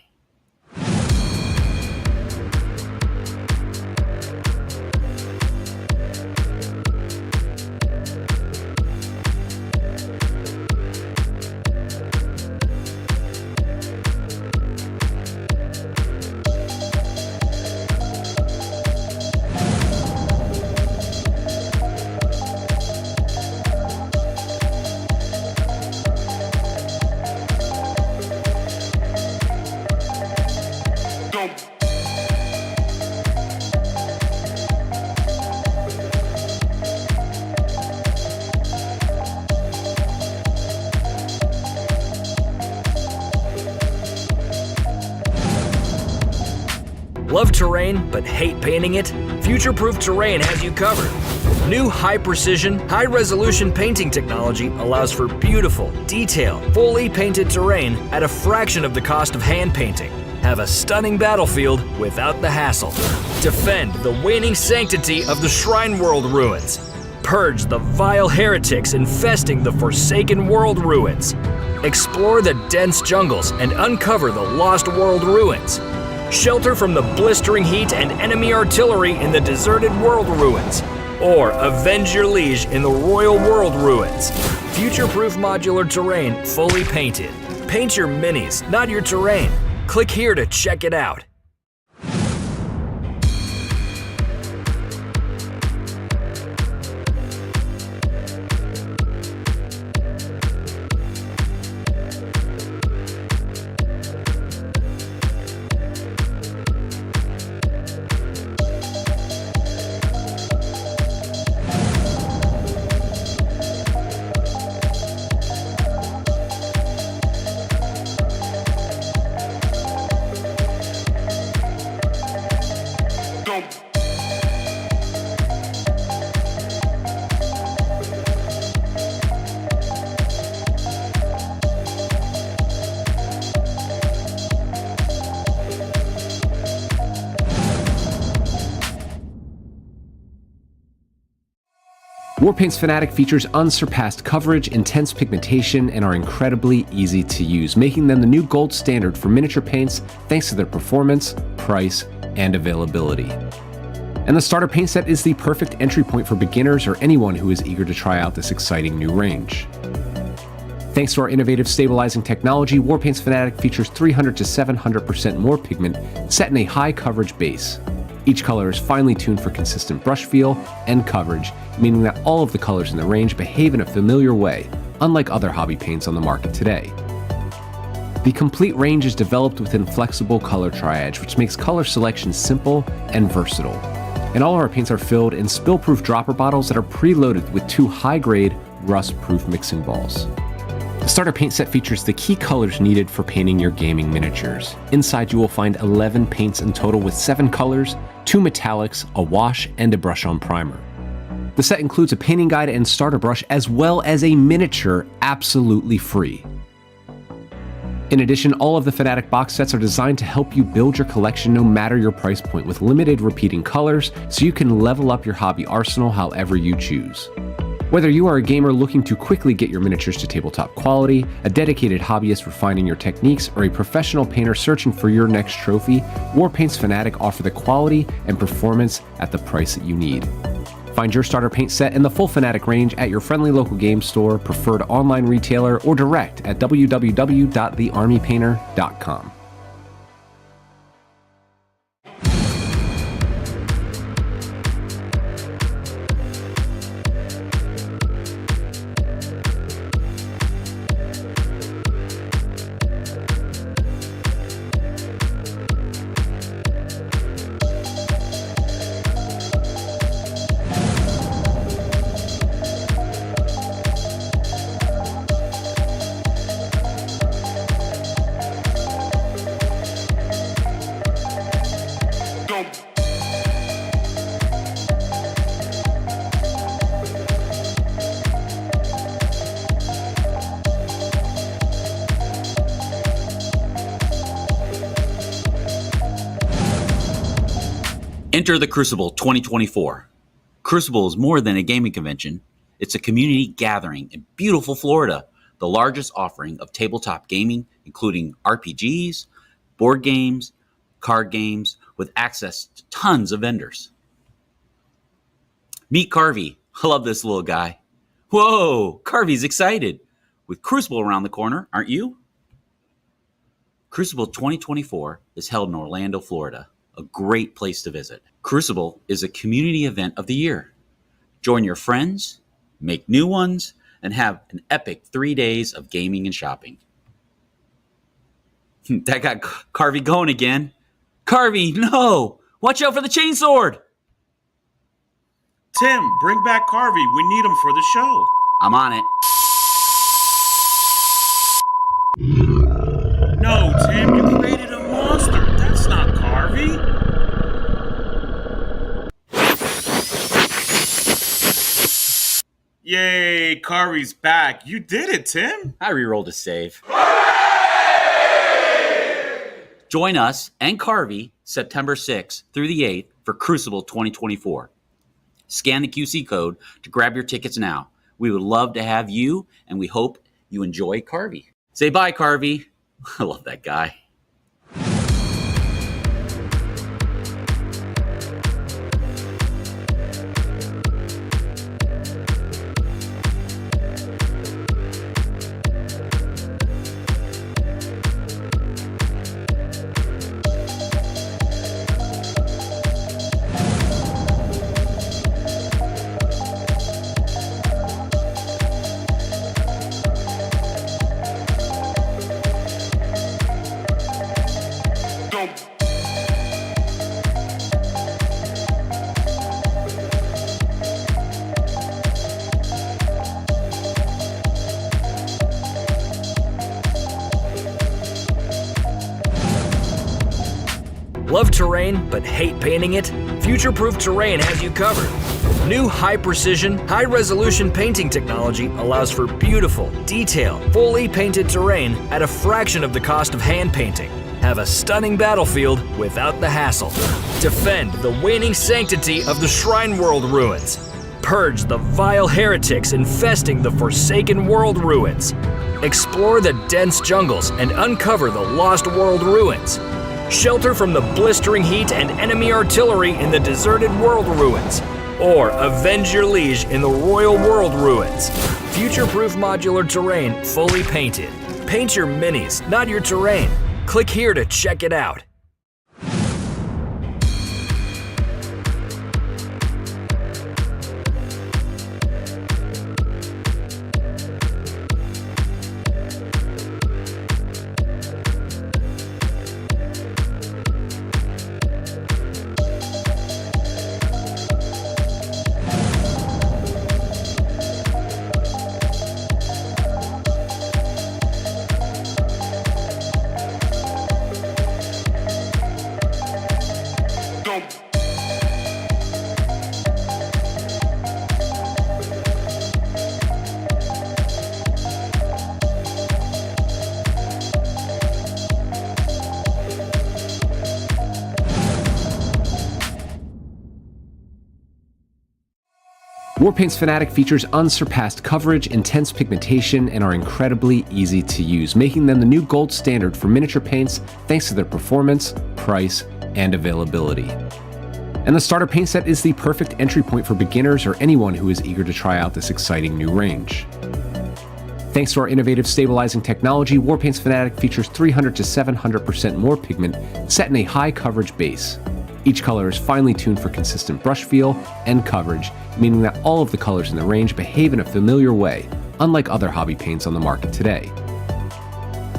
Speaker 1: Love terrain but hate painting it? Future-Proof Terrain has you covered. New high-precision, high-resolution painting technology allows for beautiful, detailed, fully painted terrain at a fraction of the cost of hand painting. Have a stunning battlefield without the hassle. Defend the waning sanctity of the Shrine World ruins. Purge the vile heretics infesting the Forsaken World ruins. Explore the dense jungles and uncover the Lost World ruins. Shelter from the blistering heat and enemy artillery in the deserted world ruins. Or avenge your liege in the Royal World ruins. Future-proof modular terrain fully painted. Paint your minis, not your terrain. Click here to check it out.
Speaker 3: Warpaint's Fanatic features unsurpassed coverage, intense pigmentation, and are incredibly easy to use, making them the new gold standard for miniature paints thanks to their performance, price, and availability. And the starter paint set is the perfect entry point for beginners or anyone who is eager to try out this exciting new range. Thanks to our innovative stabilizing technology, Warpaint's Fanatic features 300 to 700% more pigment set in a high coverage base. Each color is finely tuned for consistent brush feel and coverage, meaning that all of the colors in the range behave in a familiar way, unlike other hobby paints on the market today. The complete range is developed within flexible color triage, which makes color selection simple and versatile. And all of our paints are filled in spill-proof dropper bottles that are preloaded with 2 high-grade, rust-proof mixing balls. The starter paint set features the key colors needed for painting your gaming miniatures. Inside you will find 11 paints in total with 7 colors, 2 metallics, a wash, and a brush-on primer. The set includes a painting guide and starter brush as well as a miniature absolutely free. In addition, all of the Fanatic box sets are designed to help you build your collection no matter your price point with limited repeating colors so you can level up your hobby arsenal however you choose. Whether you are a gamer looking to quickly get your miniatures to tabletop quality, a dedicated hobbyist refining your techniques, or a professional painter searching for your next trophy, Warpaint's Fanatic offer the quality and performance at the price that you need. Find your starter paint set and the full Fanatic range at your friendly local game store, preferred online retailer, or direct at www.thearmypainter.com.
Speaker 4: Enter the Crucible 2024. Crucible is more than a gaming convention. It's a community gathering in beautiful Florida, the largest offering of tabletop gaming, including RPGs, board games, card games, with access to tons of vendors. Meet Carvey. I love this little guy. Whoa, Carvey's excited. With Crucible around the corner, aren't you? Crucible 2024 is held in Orlando, Florida, a great place to visit. Crucible is a community event of the year. Join your friends, make new ones, and have an epic 3 days of gaming and shopping. That got Carvey going again. Carvey, no! Watch out for the chainsword!
Speaker 5: Tim, bring back Carvey. We need him for the show.
Speaker 4: I'm on it.
Speaker 5: No, Tim, you created a monster. That's not Carvey. Yay, Carvey's back. You did it, Tim.
Speaker 4: I rerolled a save. Join us and Carvey September 6th through the 8th for Crucible 2024. Scan the QC code to grab your tickets now. We would love to have you, and we hope you enjoy Carvey. Say bye, Carvey. I love that guy.
Speaker 1: Love terrain but hate painting it? Future-Proof Terrain has you covered. New high-precision, high-resolution painting technology allows for beautiful, detailed, fully painted terrain at a fraction of the cost of hand painting. Have a stunning battlefield without the hassle. Defend the waning sanctity of the Shrine World ruins. Purge the vile heretics infesting the Forsaken World ruins. Explore the dense jungles and uncover the Lost World ruins. Shelter from the blistering heat and enemy artillery in the deserted world ruins. Or avenge your liege in the Royal World ruins. Future-proof modular terrain fully painted. Paint your minis, not your terrain. Click here to check it out.
Speaker 3: Warpaint's Fanatic features unsurpassed coverage, intense pigmentation, and are incredibly easy to use, making them the new gold standard for miniature paints thanks to their performance, price, and availability. And the starter paint set is the perfect entry point for beginners or anyone who is eager to try out this exciting new range. Thanks to our innovative stabilizing technology, Warpaint's Fanatic features 300 to 700% more pigment set in a high coverage base. Each color is finely tuned for consistent brush feel and coverage, meaning that all of the colors in the range behave in a familiar way, unlike other hobby paints on the market today.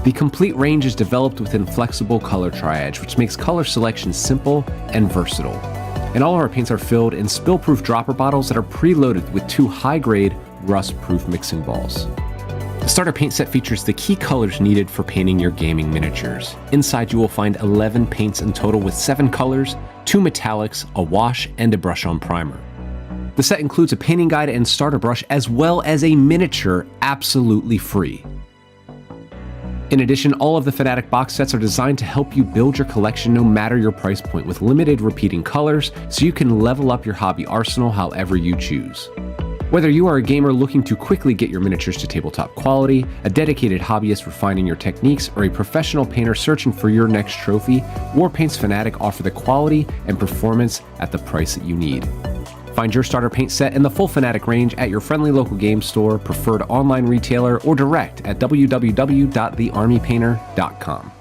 Speaker 3: The complete range is developed within flexible color triage, which makes color selection simple and versatile. And all of our paints are filled in spill-proof dropper bottles that are preloaded with 2 high-grade, rust-proof mixing balls. The starter paint set features the key colors needed for painting your gaming miniatures. Inside you will find 11 paints in total with 7 colors, 2 metallics, a wash, and a brush-on primer. The set includes a painting guide and starter brush as well as a miniature absolutely free. In addition, all of the Fnatic box sets are designed to help you build your collection no matter your price point, with limited repeating colors, so you can level up your hobby arsenal however you choose. Whether you are a gamer looking to quickly get your miniatures to tabletop quality, a dedicated hobbyist refining your techniques, or a professional painter searching for your next trophy, Warpaint's Fnatic offer the quality and performance at the price that you need. Find your starter paint set in the full Fnatic range at your friendly local game store, preferred online retailer, or direct at www.thearmypainter.com.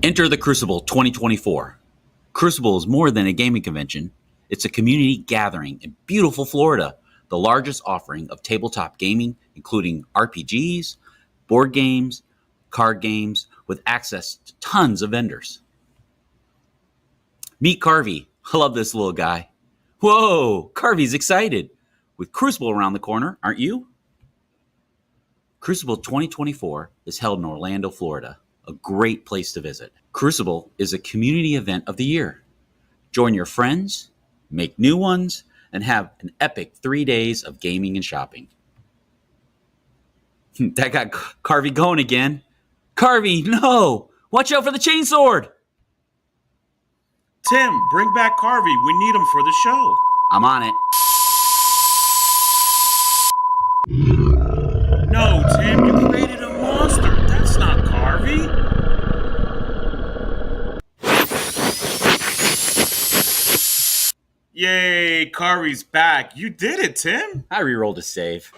Speaker 4: Enter the Crucible 2024. Crucible is more than a gaming convention. It's a community gathering in beautiful Florida, the largest offering of tabletop gaming, including RPGs, board games, card games, with access to tons of vendors. Meet Carvey. I love this little guy. Whoa, Carvey's excited. With Crucible around the corner, aren't you? Crucible 2024 is held in Orlando, Florida, a great place to visit. Crucible is a community event of the year. Join your friends, make new ones, and have an epic 3 days of gaming and shopping. That got Carvey going again. Carvey, no! Watch out for the chainsword!
Speaker 5: Tim, bring back Carvey. We need him for the show.
Speaker 4: I'm on it.
Speaker 5: No, Tim, you created a monster. That's not Carvey. Yay, Carvey's back. You did it, Tim.
Speaker 4: I rerolled a save.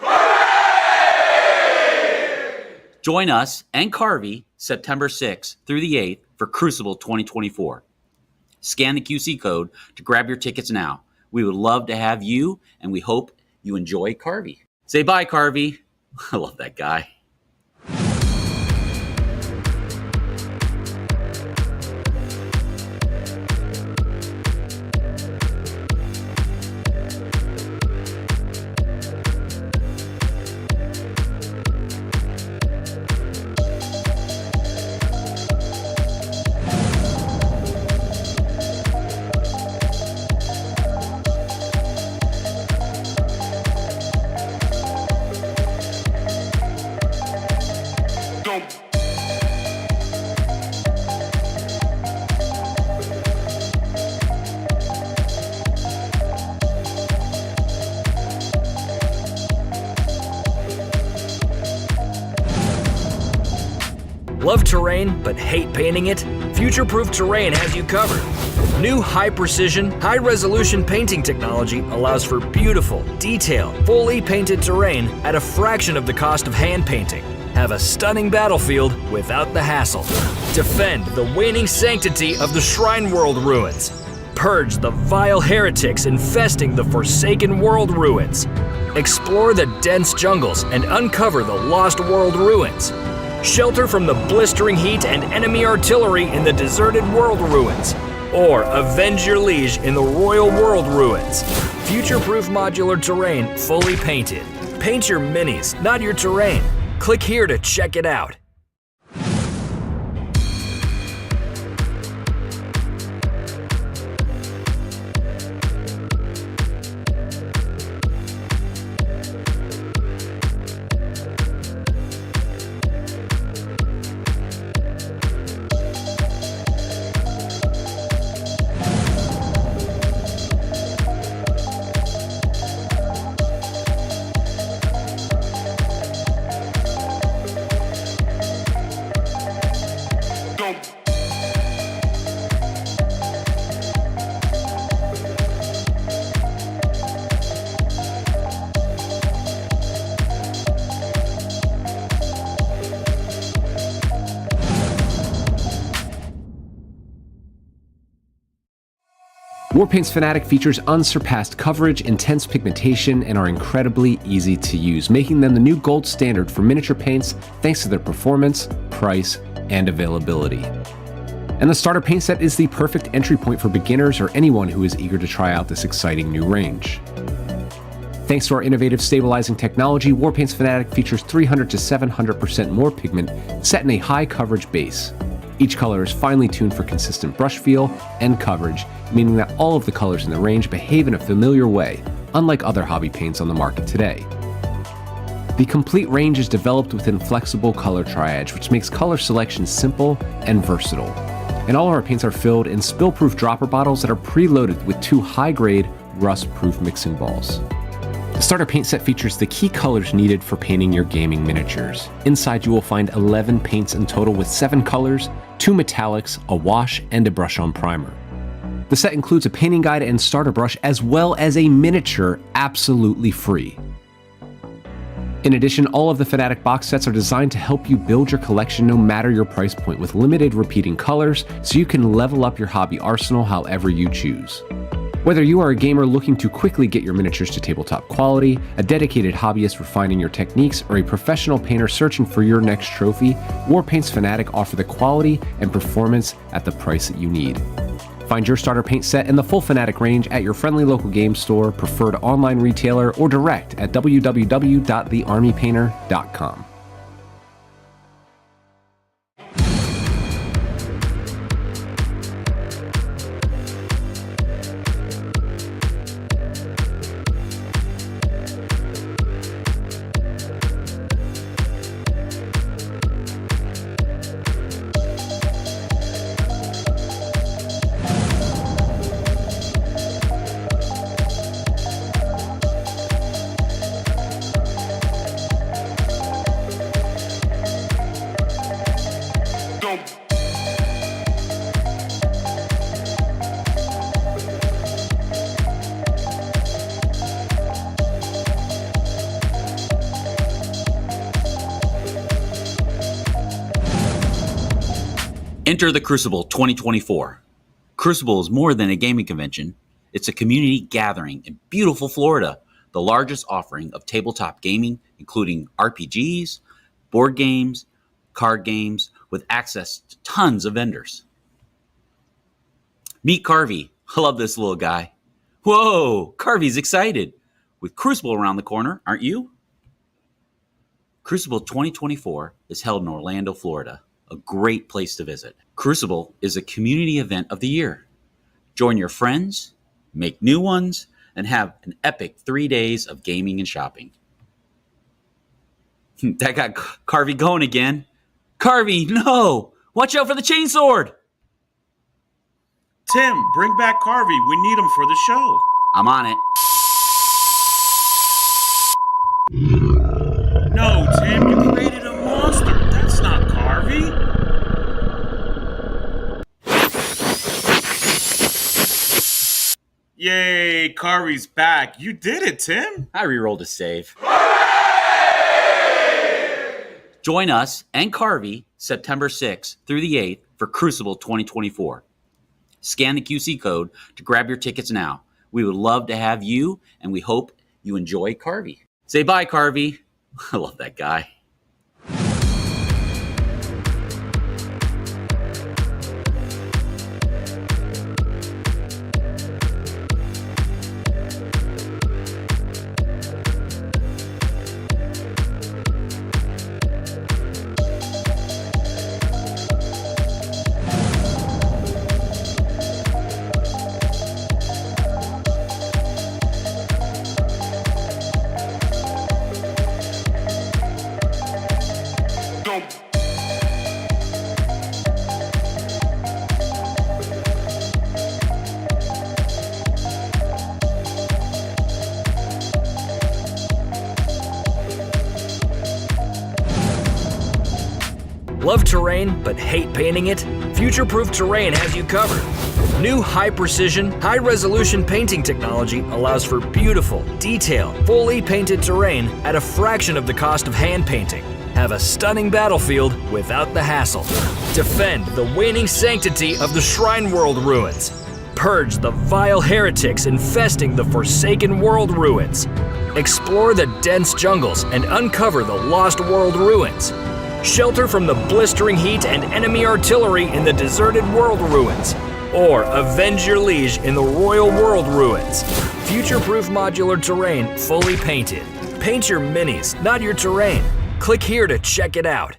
Speaker 4: Join us and Carvey September 6th through the 8th for Crucible 2024. Scan the QC code to grab your tickets now. We would love to have you, and we hope you enjoy Carvey. Say bye, Carvey. I love that guy.
Speaker 1: Love terrain but hate painting it? Future-Proof Terrain has you covered. New high-precision, high-resolution painting technology allows for beautiful, detailed, fully painted terrain at a fraction of the cost of hand painting. Have a stunning battlefield without the hassle. Defend the waning sanctity of the Shrine World ruins. Purge the vile heretics infesting the Forsaken World ruins. Explore the dense jungles and uncover the Lost World ruins. Shelter from the blistering heat and enemy artillery in the deserted world ruins. Or avenge your liege in the Royal World ruins. Future-proof modular terrain fully painted. Paint your minis, not your terrain. Click here to check it out.
Speaker 3: Warpaint's Fanatic features unsurpassed coverage, intense pigmentation, and are incredibly easy to use, making them the new gold standard for miniature paints thanks to their performance, price, and availability. And the starter paint set is the perfect entry point for beginners or anyone who is eager to try out this exciting new range. Thanks to our innovative stabilizing technology, Warpaint's Fanatic features 300 to 700% more pigment set in a high coverage base. Each color is finely tuned for consistent brush feel and coverage, meaning that all of the colors in the range behave in a familiar way, unlike other hobby paints on the market today. The complete range is developed within flexible color triage, which makes color selection simple and versatile. And all of our paints are filled in spill-proof dropper bottles that are preloaded with 2 high-grade, rust-proof mixing balls. The starter paint set features the key colors needed for painting your gaming miniatures. Inside you will find 11 paints in total with 7 colors, 2 metallics, a wash, and a brush-on primer. The set includes a painting guide and starter brush as well as a miniature absolutely free. In addition, all of the Fanatic box sets are designed to help you build your collection no matter your price point with limited repeating colors so you can level up your hobby arsenal however you choose. Whether you are a gamer looking to quickly get your miniatures to tabletop quality, a dedicated hobbyist refining your techniques, or a professional painter searching for your next trophy, Warpaint's Fanatic offer the quality and performance at the price that you need. Find your starter paint set and the full Fanatic range at your friendly local game store, preferred online retailer, or direct at www.thearmypainter.com.
Speaker 4: Enter the Crucible 2024. Crucible is more than a gaming convention. It's a community gathering in beautiful Florida, the largest offering of tabletop gaming, including RPGs, board games, card games, with access to tons of vendors. Meet Carvey. I love this little guy. Whoa, Carvey's excited. With Crucible around the corner, aren't you? Crucible 2024 is held in Orlando, Florida, a great place to visit. Crucible is a community event of the year. Join your friends, make new ones, and have an epic 3 days of gaming and shopping. That got Carvey going again. Carvey, no! Watch out for the chainsword!
Speaker 5: Tim, bring back Carvey. We need him for the show.
Speaker 4: I'm on it.
Speaker 5: No, Tim, you created a monster. That's not Carvey. Yay, Carvey's back. You did it, Tim.
Speaker 4: I rerolled a save. Join us and Carvey September 6th through the 8th for Crucible 2024. Scan the QC code to grab your tickets now. We would love to have you, and we hope you enjoy Carvey. Say bye, Carvey. I love that guy.
Speaker 1: Love terrain but hate painting it? Future-Proof Terrain has you covered. New high-precision, high-resolution painting technology allows for beautiful, detailed, fully painted terrain at a fraction of the cost of hand painting. Have a stunning battlefield without the hassle. Defend the waning sanctity of the Shrine World ruins. Purge the vile heretics infesting the forsaken world ruins. Explore the dense jungles and uncover the lost world ruins. Shelter from the blistering heat and enemy artillery in the deserted world ruins. Or avenge your liege in the royal world ruins. Future-proof modular terrain fully painted. Paint your minis, not your terrain. Click here to check it out.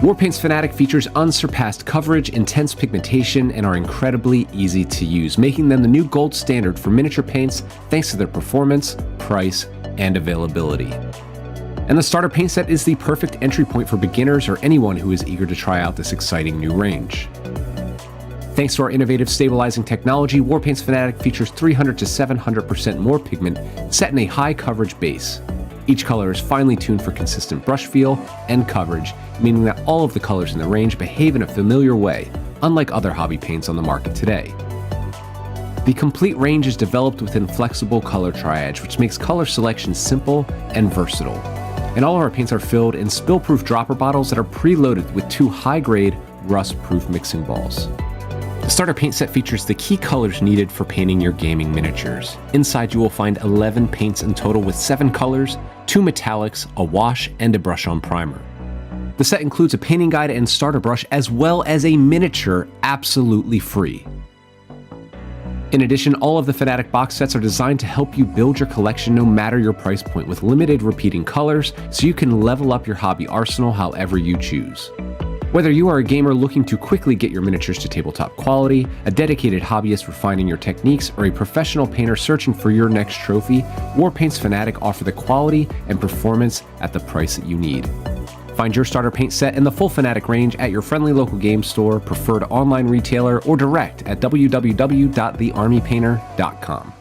Speaker 3: Warpaint's Fanatic features unsurpassed coverage, intense pigmentation, and are incredibly easy to use, making them the new gold standard for miniature paints thanks to their performance, price, and availability. And the starter paint set is the perfect entry point for beginners or anyone who is eager to try out this exciting new range. Thanks to our innovative stabilizing technology, Warpaint's Fanatic features 300 to 700% more pigment set in a high coverage base. Each color is finely tuned for consistent brush feel and coverage, meaning that all of the colors in the range behave in a familiar way, unlike other hobby paints on the market today. The complete range is developed within flexible color triage, which makes color selection simple and versatile. And all of our paints are filled in spill-proof dropper bottles that are preloaded with 2 high-grade, rust-proof mixing balls. The starter paint set features the key colors needed for painting your gaming miniatures. Inside you will find 11 paints in total with 7 colors, 2 metallics, a wash, and a brush-on primer. The set includes a painting guide and starter brush as well as a miniature absolutely free. In addition, all of the Fanatic box sets are designed to help you build your collection no matter your price point with limited repeating colors so you can level up your hobby arsenal however you choose. Whether you are a gamer looking to quickly get your miniatures to tabletop quality, a dedicated hobbyist refining your techniques, or a professional painter searching for your next trophy, Warpaint's Fanatic offer the quality and performance at the price that you need. Find your starter paint set in the full Fanatic range at your friendly local game store, preferred online retailer, or direct at www.thearmypainter.com.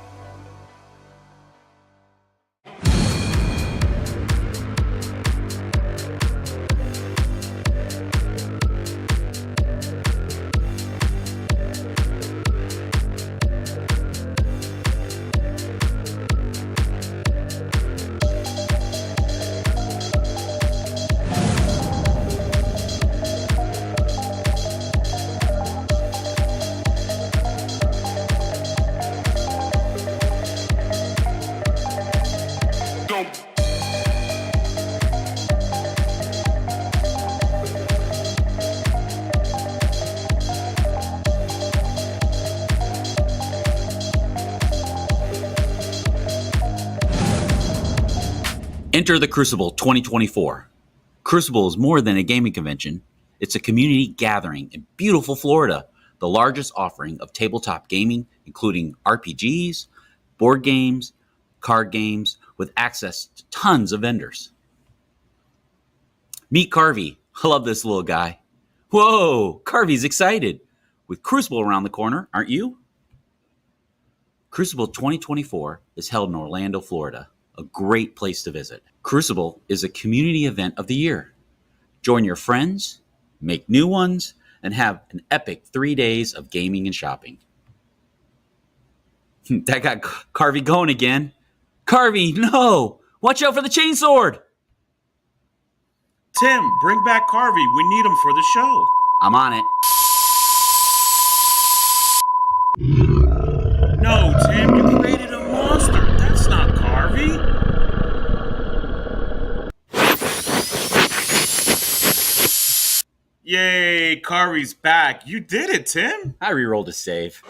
Speaker 4: Enter the Crucible 2024. Crucible is more than a gaming convention. It's a community gathering in beautiful Florida, the largest offering of tabletop gaming, including RPGs, board games, card games, with access to tons of vendors. Meet Carvey. I love this little guy. Whoa, Carvey's excited. With Crucible around the corner, aren't you? Crucible 2024 is held in Orlando, Florida, a great place to visit. Crucible is a community event of the year. Join your friends, make new ones, and have an epic 3 days of gaming and shopping. That got Carvey going again. Carvey, no! Watch out for the chainsword!
Speaker 5: Tim, bring back Carvey. We need him for the show.
Speaker 4: I'm on it.
Speaker 5: No, Tim, you created a monster. That's not Carvey. Yay, Carvey's back. You did it, Tim.
Speaker 4: I rerolled a save.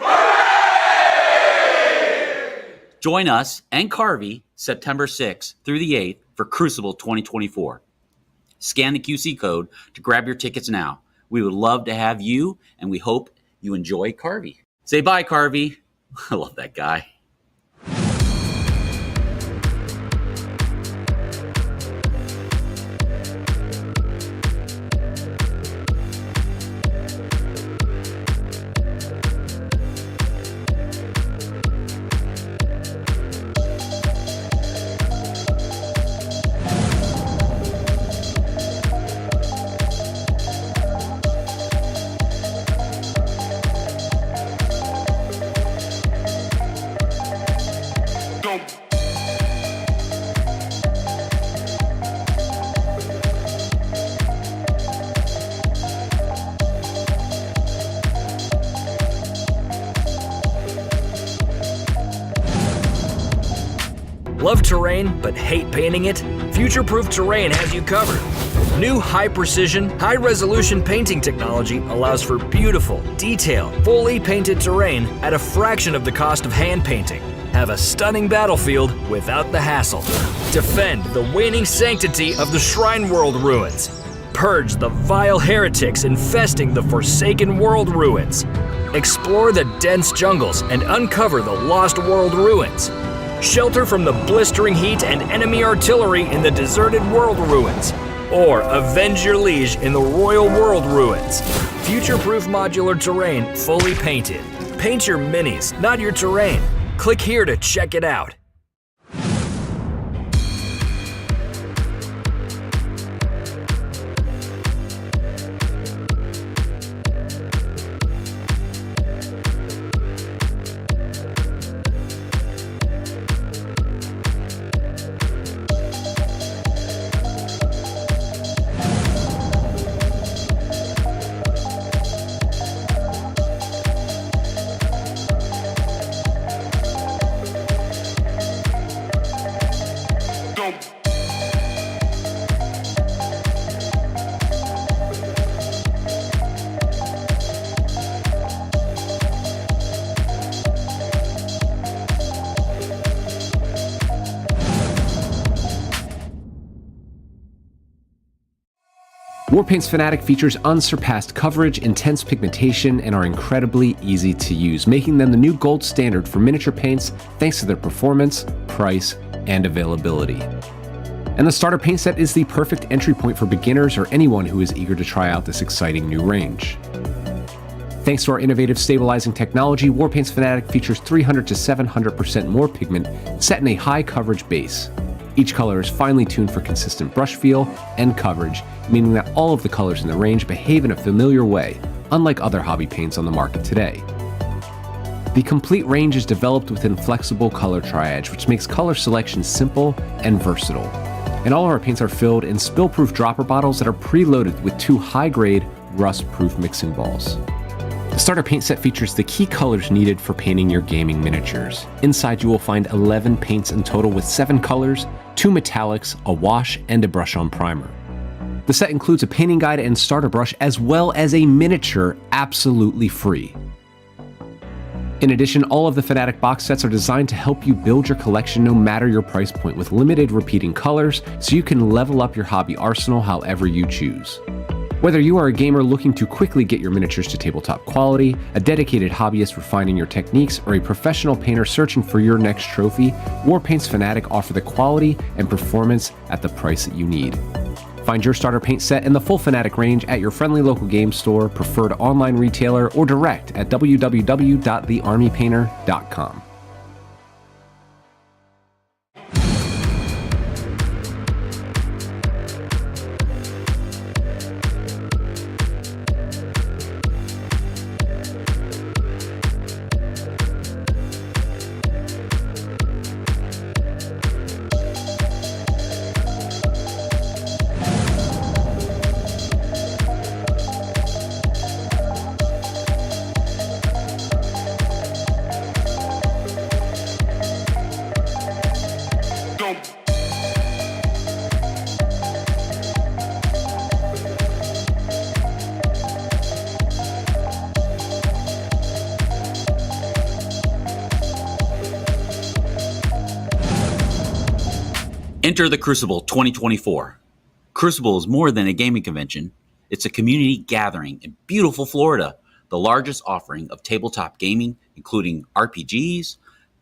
Speaker 4: Join us and Carvey September 6th through the 8th for Crucible 2024. Scan the QC code to grab your tickets now. We would love to have you, and we hope you enjoy Carvey. Say bye, Carvey. I love that guy.
Speaker 1: Love terrain but hate painting it? Future-Proof Terrain has you covered. New high-precision, high-resolution painting technology allows for beautiful, detailed, fully painted terrain at a fraction of the cost of hand painting. Have a stunning battlefield without the hassle. Defend the waning sanctity of the Shrine World ruins. Purge the vile heretics infesting the Forsaken World ruins. Explore the dense jungles and uncover the Lost World ruins. Shelter from the blistering heat and enemy artillery in the deserted world ruins. Or avenge your liege in the Royal World ruins. Future-proof modular terrain fully painted. Paint your minis, not your terrain. Click here to check it out.
Speaker 3: Warpaint's Fanatic features unsurpassed coverage, intense pigmentation, and are incredibly easy to use, making them the new gold standard for miniature paints thanks to their performance, price, and availability. And the starter paint set is the perfect entry point for beginners or anyone who is eager to try out this exciting new range. Thanks to our innovative stabilizing technology, Warpaint's Fanatic features 300 to 700% more pigment set in a high coverage base. Each color is finely tuned for consistent brush feel and coverage, meaning that all of the colors in the range behave in a familiar way, unlike other hobby paints on the market today. The complete range is developed within flexible color triage, which makes color selection simple and versatile. And all of our paints are filled in spill-proof dropper bottles that are preloaded with 2 high-grade, rust-proof mixing balls. The starter paint set features the key colors needed for painting your gaming miniatures. Inside you will find 11 paints in total with 7 colors, 2 metallics, a wash, and a brush-on primer. The set includes a painting guide and starter brush as well as a miniature absolutely free. In addition, all of the Fanatic box sets are designed to help you build your collection no matter your price point with limited repeating colors so you can level up your hobby arsenal however you choose. Whether you are a gamer looking to quickly get your miniatures to tabletop quality, a dedicated hobbyist refining your techniques, or a professional painter searching for your next trophy, Warpaint's Fanatic offer the quality and performance at the price that you need. Find your starter paint set in the full Fanatic range at your friendly local game store, preferred online retailer, or direct at www.thearmypainter.com.
Speaker 4: Enter the Crucible 2024. Crucible is more than a gaming convention. It's a community gathering in beautiful Florida, the largest offering of tabletop gaming, including RPGs,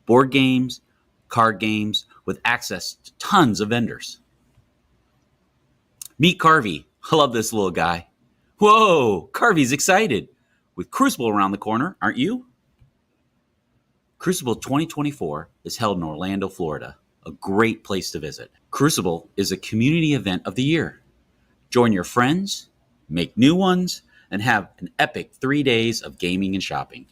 Speaker 4: board games, card games, with access to tons of vendors. Meet Carvey. I love this little guy. Whoa, Carvey's excited. With Crucible around the corner, aren't you? Crucible 2024 is held in Orlando, Florida, a great place to visit. Crucible is a community event of the year. Join your friends, make new ones, and have an epic 3 days of gaming and shopping.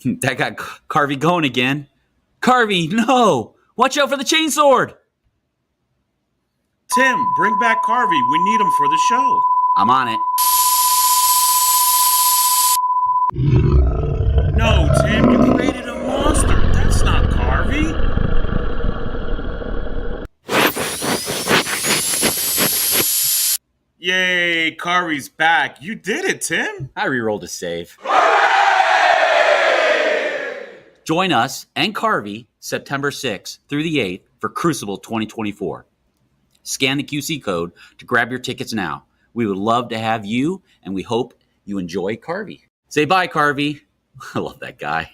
Speaker 4: That got Carvey going again. Carvey, no! Watch out for the chainsword!
Speaker 5: Tim, bring back Carvey. We need him for the show.
Speaker 4: I'm on it.
Speaker 5: No, Tim, you created a monster. That's not Carvey. Yay, Carvey's back. You did it, Tim.
Speaker 4: I rerolled a save. Join us and Carvey September 6th through the 8th for Crucible 2024. Scan the QC code to grab your tickets now. We would love to have you, and we hope you enjoy Carvey. Say bye, Carvey. I love that guy.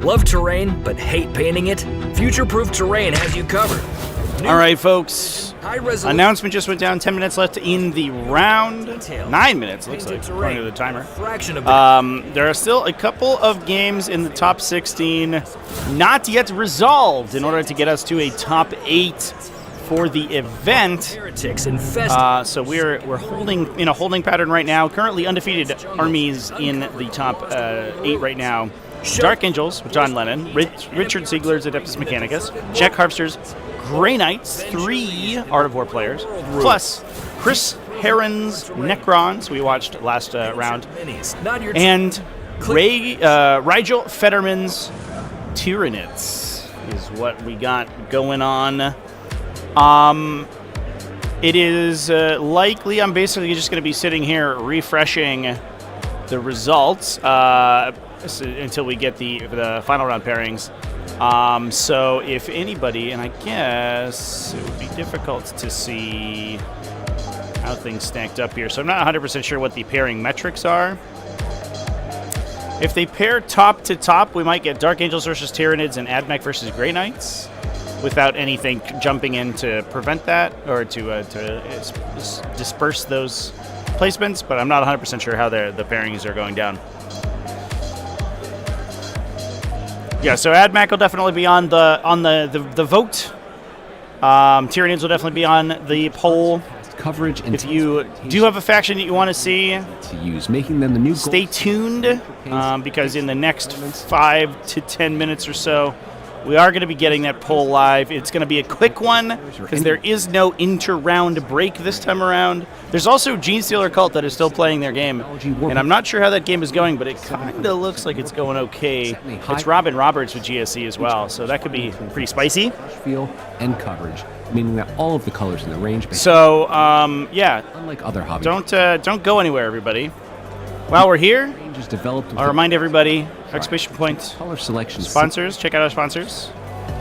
Speaker 1: Love terrain but hate painting it? Future-Proof Terrain has you covered.
Speaker 2: All right, folks. Announcement just went down. 10 minutes left in the round. 9 minutes, looks like, according to the timer. There are still a couple of games in the top 16 not yet resolved in order to get us to a top 8 for the event. So we're holding in a holding pattern right now. Currently undefeated armies in the top 8 right now. Dark Angels with John Lennon, Richard Ziegler's Adeptus Mechanicus, Jack Harpster's Grey Knights, 3 Art of War players, plus Chris Heron's Necrons, we watched last round, and Rigel Fetterman's Tyranids is what we got going on. It is likely I'm basically just going to be sitting here refreshing the results until we get the final round pairings. So if anybody, and I guess it would be difficult to see how things stacked up here. So I'm not 100% sure what the pairing metrics are. If they pair top to top, we might get Dark Angels versus Tyranids and Admech versus Grey Knights without anything jumping in to prevent that or to disperse those placements, but I'm not 100% sure how the pairings are going down. Yeah, so AdMac will definitely be on the vote. Tyranids will definitely be on the poll.
Speaker 3: Coverage and
Speaker 2: if you do have a faction that you want to see,
Speaker 3: making them the new
Speaker 2: stay tuned because in the next 5 to 10 minutes or so, we are going to be getting that poll live. It's going to be a quick one because there is no inter-round break this time around. There's also Gene Stealer Cult that is still playing their game, and I'm not sure how that game is going, but it kind of looks like it's going okay. It's Robin Roberts with GSC as well, so that could be pretty spicy.
Speaker 3: Feel and coverage, meaning that all of the colors in the range.
Speaker 2: So, yeah.
Speaker 3: Unlike other hobbies.
Speaker 2: Don't go anywhere, everybody. While we're here, I'll remind everybody, exclamation point
Speaker 3: color selection
Speaker 2: sponsors. Check out our sponsors.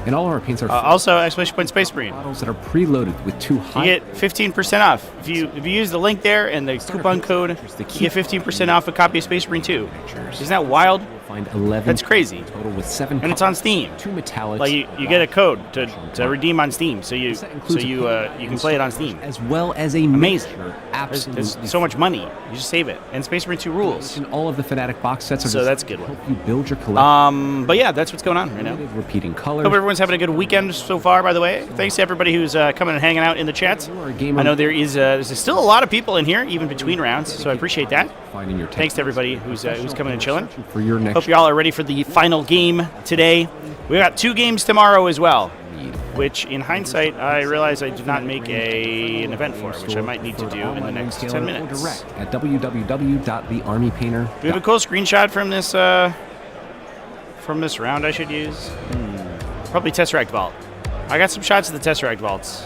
Speaker 3: And all of our paints are
Speaker 2: also exclamation point Space Marine.
Speaker 3: Models that are preloaded with 2 high.
Speaker 2: You get 15% off if you use the link there and the coupon code. You get 15% off a copy of Space Marine 2. Isn't that wild?
Speaker 3: Find 11.
Speaker 12: That's crazy.
Speaker 3: Total with 7.
Speaker 12: And it's on Steam.
Speaker 3: 2 metallics.
Speaker 12: Like you get a code to redeem on Steam, so you can play it on Steam.
Speaker 3: As well as a
Speaker 12: amazing.
Speaker 3: Absolutely.
Speaker 12: There's so much money. You just save it. And Space Marine 2 rules.
Speaker 3: And all of the Fanatic box sets are
Speaker 12: so that's a good one.
Speaker 3: Help you build your collection.
Speaker 12: But yeah, that's what's going on right now.
Speaker 3: Repeating colors.
Speaker 12: Hope everyone's having a good weekend so far. By the way, thanks to everybody who's coming and hanging out in the chats. I know there's still a lot of people in here, even between rounds. So I appreciate that. Thanks to everybody who's coming and chilling.
Speaker 3: For your next
Speaker 12: Hope you all are ready for the final game today. We got 2 games tomorrow as well, which in hindsight I realize I did not make an event for, which I might need to do in the next 10 minutes.
Speaker 3: At www.thearmypainter.
Speaker 12: We have a cool screenshot from this round I should use. Probably Tesseract Vault. I got some shots of the Tesseract Vaults.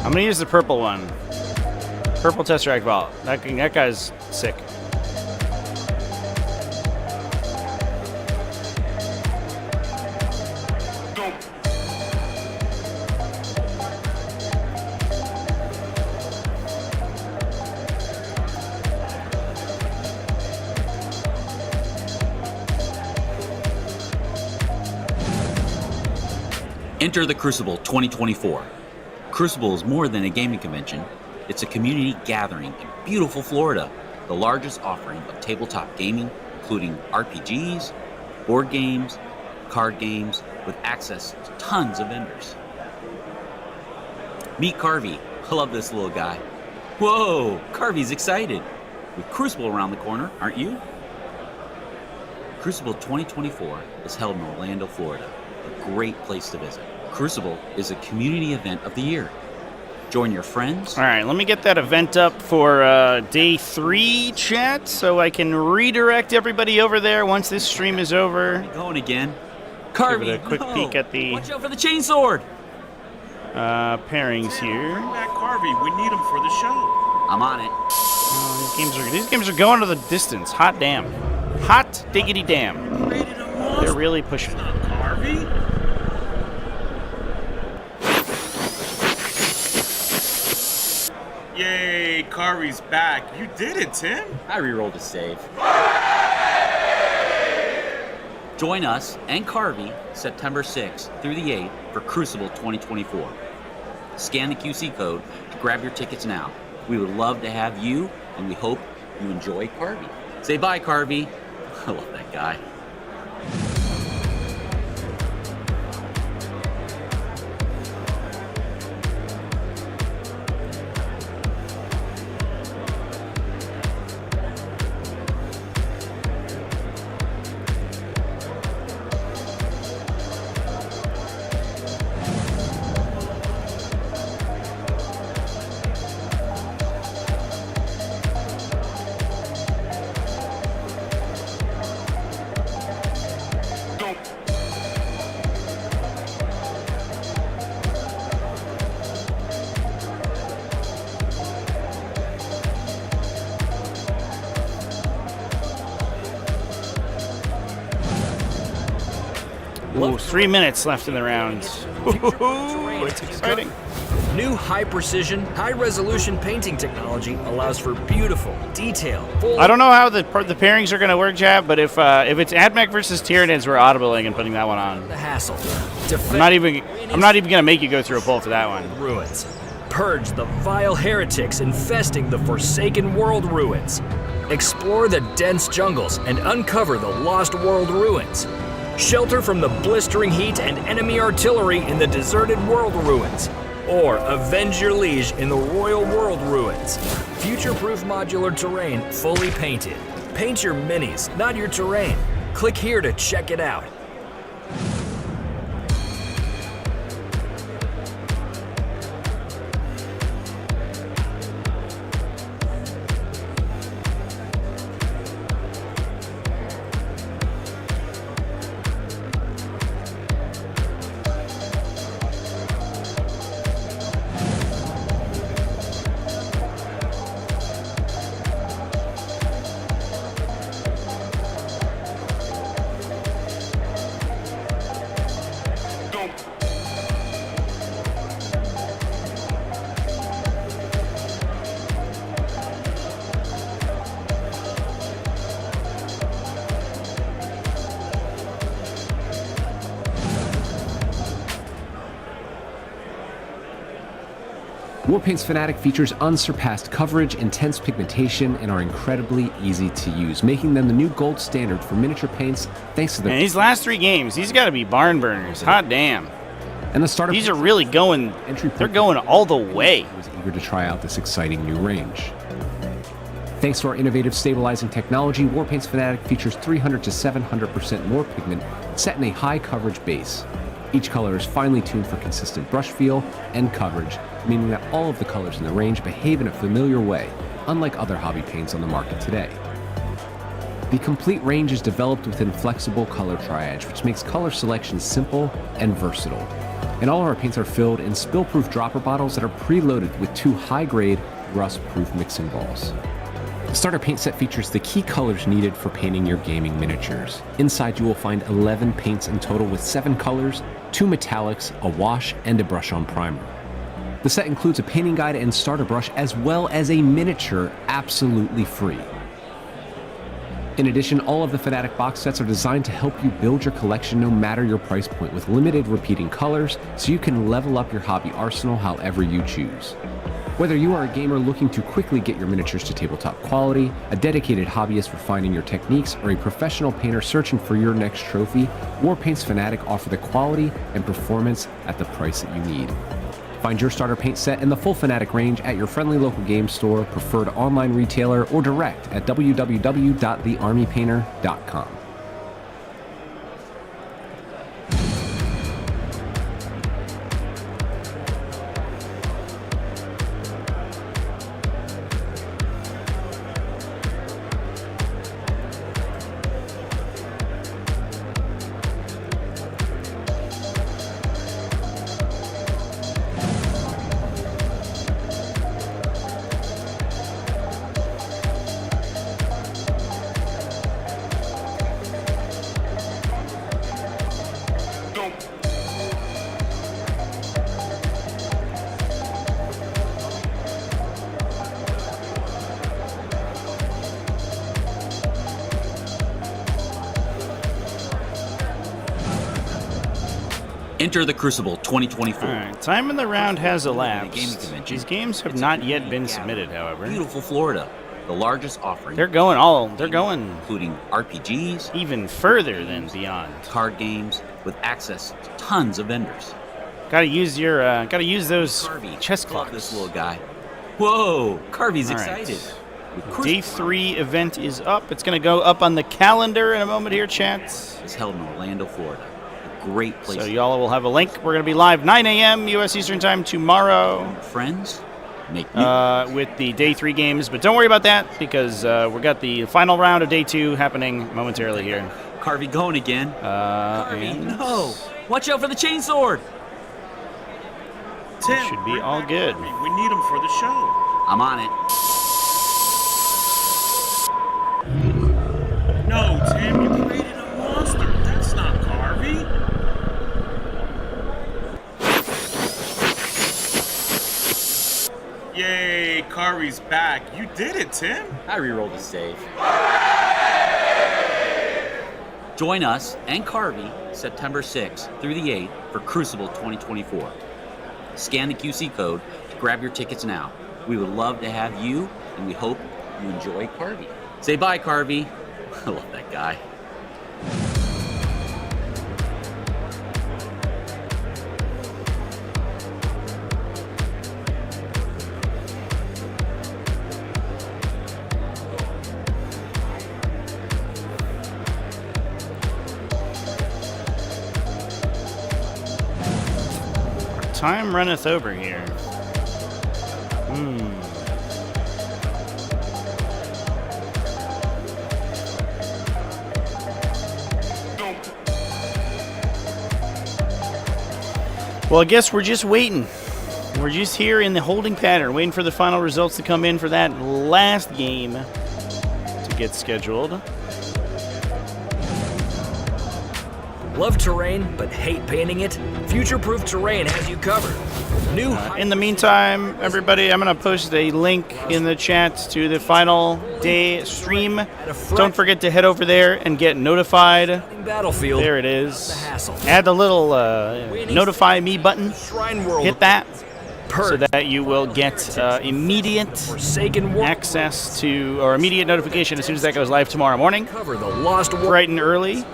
Speaker 12: I'm gonna use the purple one. Purple Tesseract Vault. That guy's sick.
Speaker 4: Enter the Crucible 2024. Crucible is more than a gaming convention. It's a community gathering in beautiful Florida, the largest offering of tabletop gaming, including RPGs, board games, card games, with access to tons of vendors. Meet Carvey. I love this little guy. Whoa, Carvey's excited. With Crucible around the corner, aren't you? Crucible 2024 is held in Orlando, Florida, a great place to visit. Crucible is a community event of the year. Join your friends.
Speaker 12: All right, let me get that event up for day 3, chat, so I can redirect everybody over there once this stream is over.
Speaker 4: Going again. Carvey,
Speaker 12: give it a quick peek at the
Speaker 4: watch out for the chainsword.
Speaker 12: Pairings here.
Speaker 5: Bring back Carvey. We need him for the show.
Speaker 4: I'm on it.
Speaker 12: These games are going to the distance. Hot damn. Hot diggity damn. They're really pushing.
Speaker 5: Carvey? Yay, Carvey's back. You did it, Tim.
Speaker 4: I rerolled a save. Join us and Carvey September 6th through the 8th for Crucible 2024. Scan the QC code to grab your tickets now. We would love to have you, and we hope you enjoy Carvey. Say bye, Carvey. I love that guy.
Speaker 12: Ooh, 3 minutes left in the round. Ooh, it's exciting.
Speaker 1: New high-precision, high-resolution painting technology allows for beautiful, detailed, full...
Speaker 12: I don't know how the pairings are going to work, Jab, but if it's AdMech versus Tyranids, we're audibling and putting that one on.
Speaker 1: The hassle.
Speaker 12: I'm not even going to make you go through a poll for that one.
Speaker 1: Ruins. Purge the vile heretics infesting the Forsaken World ruins. Explore the dense jungles and uncover the Lost World ruins. Shelter from the blistering heat and enemy artillery in the deserted world ruins. Or avenge your liege in the Royal World ruins. Future-proof modular terrain fully painted. Paint your minis, not your terrain. Click here to check it out.
Speaker 3: Warpaint's Fanatic features unsurpassed coverage, intense pigmentation, and are incredibly easy to use, making them the new gold standard for miniature paints thanks to the...
Speaker 12: And these last 3 games, these got to be barn burners. Hot damn.
Speaker 3: And the starter...
Speaker 12: These are really going... They're going all the way.
Speaker 3: I was eager to try out this exciting new range. Thanks to our innovative stabilizing technology, Warpaint's Fanatic features 300 to 700% more pigment set in a high coverage base. Each color is finely tuned for consistent brush feel and coverage, meaning that all of the colors in the range behave in a familiar way, unlike other hobby paints on the market today. The complete range is developed within flexible color triage, which makes color selection simple and versatile. And all of our paints are filled in spill-proof dropper bottles that are preloaded with 2 high-grade, rust-proof mixing balls. The starter paint set features the key colors needed for painting your gaming miniatures. Inside you will find 11 paints in total with 7 colors, 2 metallics, a wash, and a brush-on primer. The set includes a painting guide and starter brush as well as a miniature absolutely free. In addition, all of the Fanatic box sets are designed to help you build your collection no matter your price point with limited repeating colors so you can level up your hobby arsenal however you choose. Whether you are a gamer looking to quickly get your miniatures to tabletop quality, a dedicated hobbyist refining your techniques, or a professional painter searching for your next trophy, Warpaint's Fanatic offer the quality and performance at the price that you need. Find your starter paint set and the full Fanatic range at your friendly local game store, preferred online retailer, or direct at www.thearmypainter.com.
Speaker 4: Enter the Crucible 2024.
Speaker 12: All right, time in the round has elapsed. These games have not yet been submitted, however.
Speaker 4: Beautiful Florida, the largest offering.
Speaker 12: They're going
Speaker 4: including RPGs,
Speaker 12: even further than beyond.
Speaker 4: Card games with access to tons of vendors.
Speaker 12: Gotta use those chest clocks.
Speaker 4: This little guy. Whoa, Carvey's
Speaker 12: All right.
Speaker 4: excited.
Speaker 12: Day 3 event is up. It's gonna go up on the calendar in a moment here, chat.
Speaker 4: It's held in Orlando, Florida. Great place.
Speaker 12: So y'all will have a link. We're going to be live 9 a.m. U.S. Eastern Time tomorrow.
Speaker 4: Friends, make
Speaker 12: with the Day 3 games. But don't worry about that because we got the final round of Day 2 happening momentarily here.
Speaker 4: Carvey going again. Carvey, no. Watch out for the chainsword.
Speaker 5: Tim,
Speaker 12: should be all good.
Speaker 5: We need him for the show.
Speaker 4: I'm on it.
Speaker 5: No, Tim, you created a monster. That's not Carvey. Yay, Carvey's back. You did it, Tim.
Speaker 4: I rerolled the save. Join us and Carvey September 6th through the 8th for Crucible 2024. Scan the QC code to grab your tickets now. We would love to have you, and we hope you enjoy Carvey. Say bye, Carvey. I love that guy.
Speaker 12: Time runneth over here. Well, I guess we're just waiting. We're just here in the holding pattern, waiting for the final results to come in for that last game to get scheduled.
Speaker 1: Love terrain, but hate painting it? Future-proof Terrain has you covered.
Speaker 12: In the meantime, everybody, I'm going to post a link in the chat to the final day stream. Don't forget to head over there and get notified.
Speaker 1: Battlefield.
Speaker 12: There it is. Add the little notify me button. Hit that. so that you will get immediate access to, or immediate notification as soon as that goes live tomorrow morning.
Speaker 1: Cover the lost
Speaker 12: bright and early.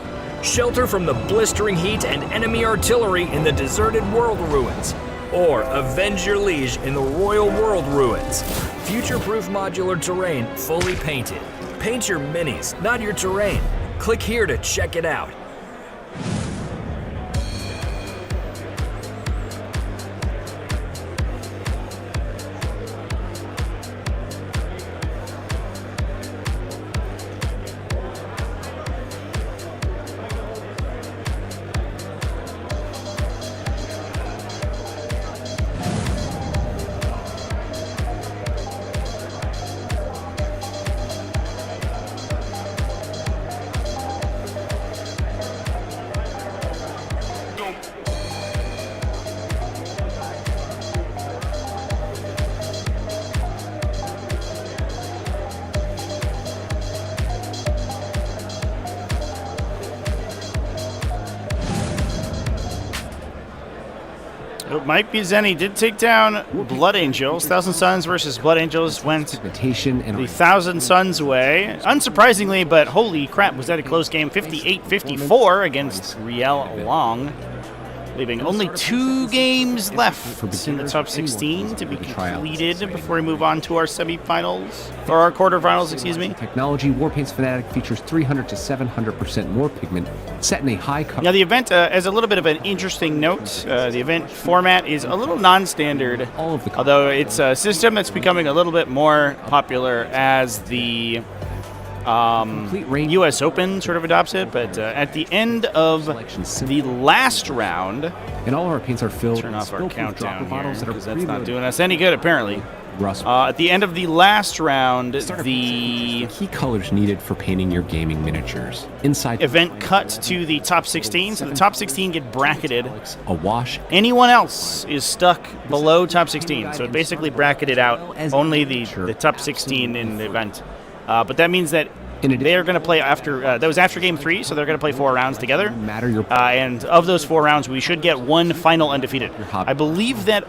Speaker 1: Shelter from the blistering heat and enemy artillery in the deserted world ruins. Or avenge your liege in the royal world ruins. Future-proof modular terrain fully painted. Paint your minis, not your terrain. Click here to check it out.
Speaker 12: It might be Zenny did take down Blood Angels. Thousand Suns versus Blood Angels went the Thousand Suns way. Unsurprisingly, but holy crap, was that a close game. 58-54 against Riel Long. Leaving only 2 games left in the top 16 to be completed before we move on to our semifinals, or our quarterfinals, excuse me.
Speaker 3: Technology, Warpaint's Fanatic features 300 to 700% more pigment, set in a high cover.
Speaker 12: Now the event, as a little bit of an interesting note, the event format is a little non-standard, although it's a system that's becoming a little bit more popular as the U.S. Open sort of adopts it, but at the end of the last round,
Speaker 3: and all of our paints are filled.
Speaker 12: Turn off our countdown here, because that's not doing us any good apparently. At the end of the last round, the
Speaker 3: key colors needed for painting your gaming miniatures. Inside
Speaker 12: event cut to the top 16, so the top 16 get bracketed.
Speaker 3: A wash.
Speaker 12: Anyone else is stuck below top 16, so it basically bracketed out only the top 16 in the event. But that means that they're going to play after, that was after game 3, so they're going to play 4 rounds together. And of those 4 rounds, we should get one final undefeated. I believe that,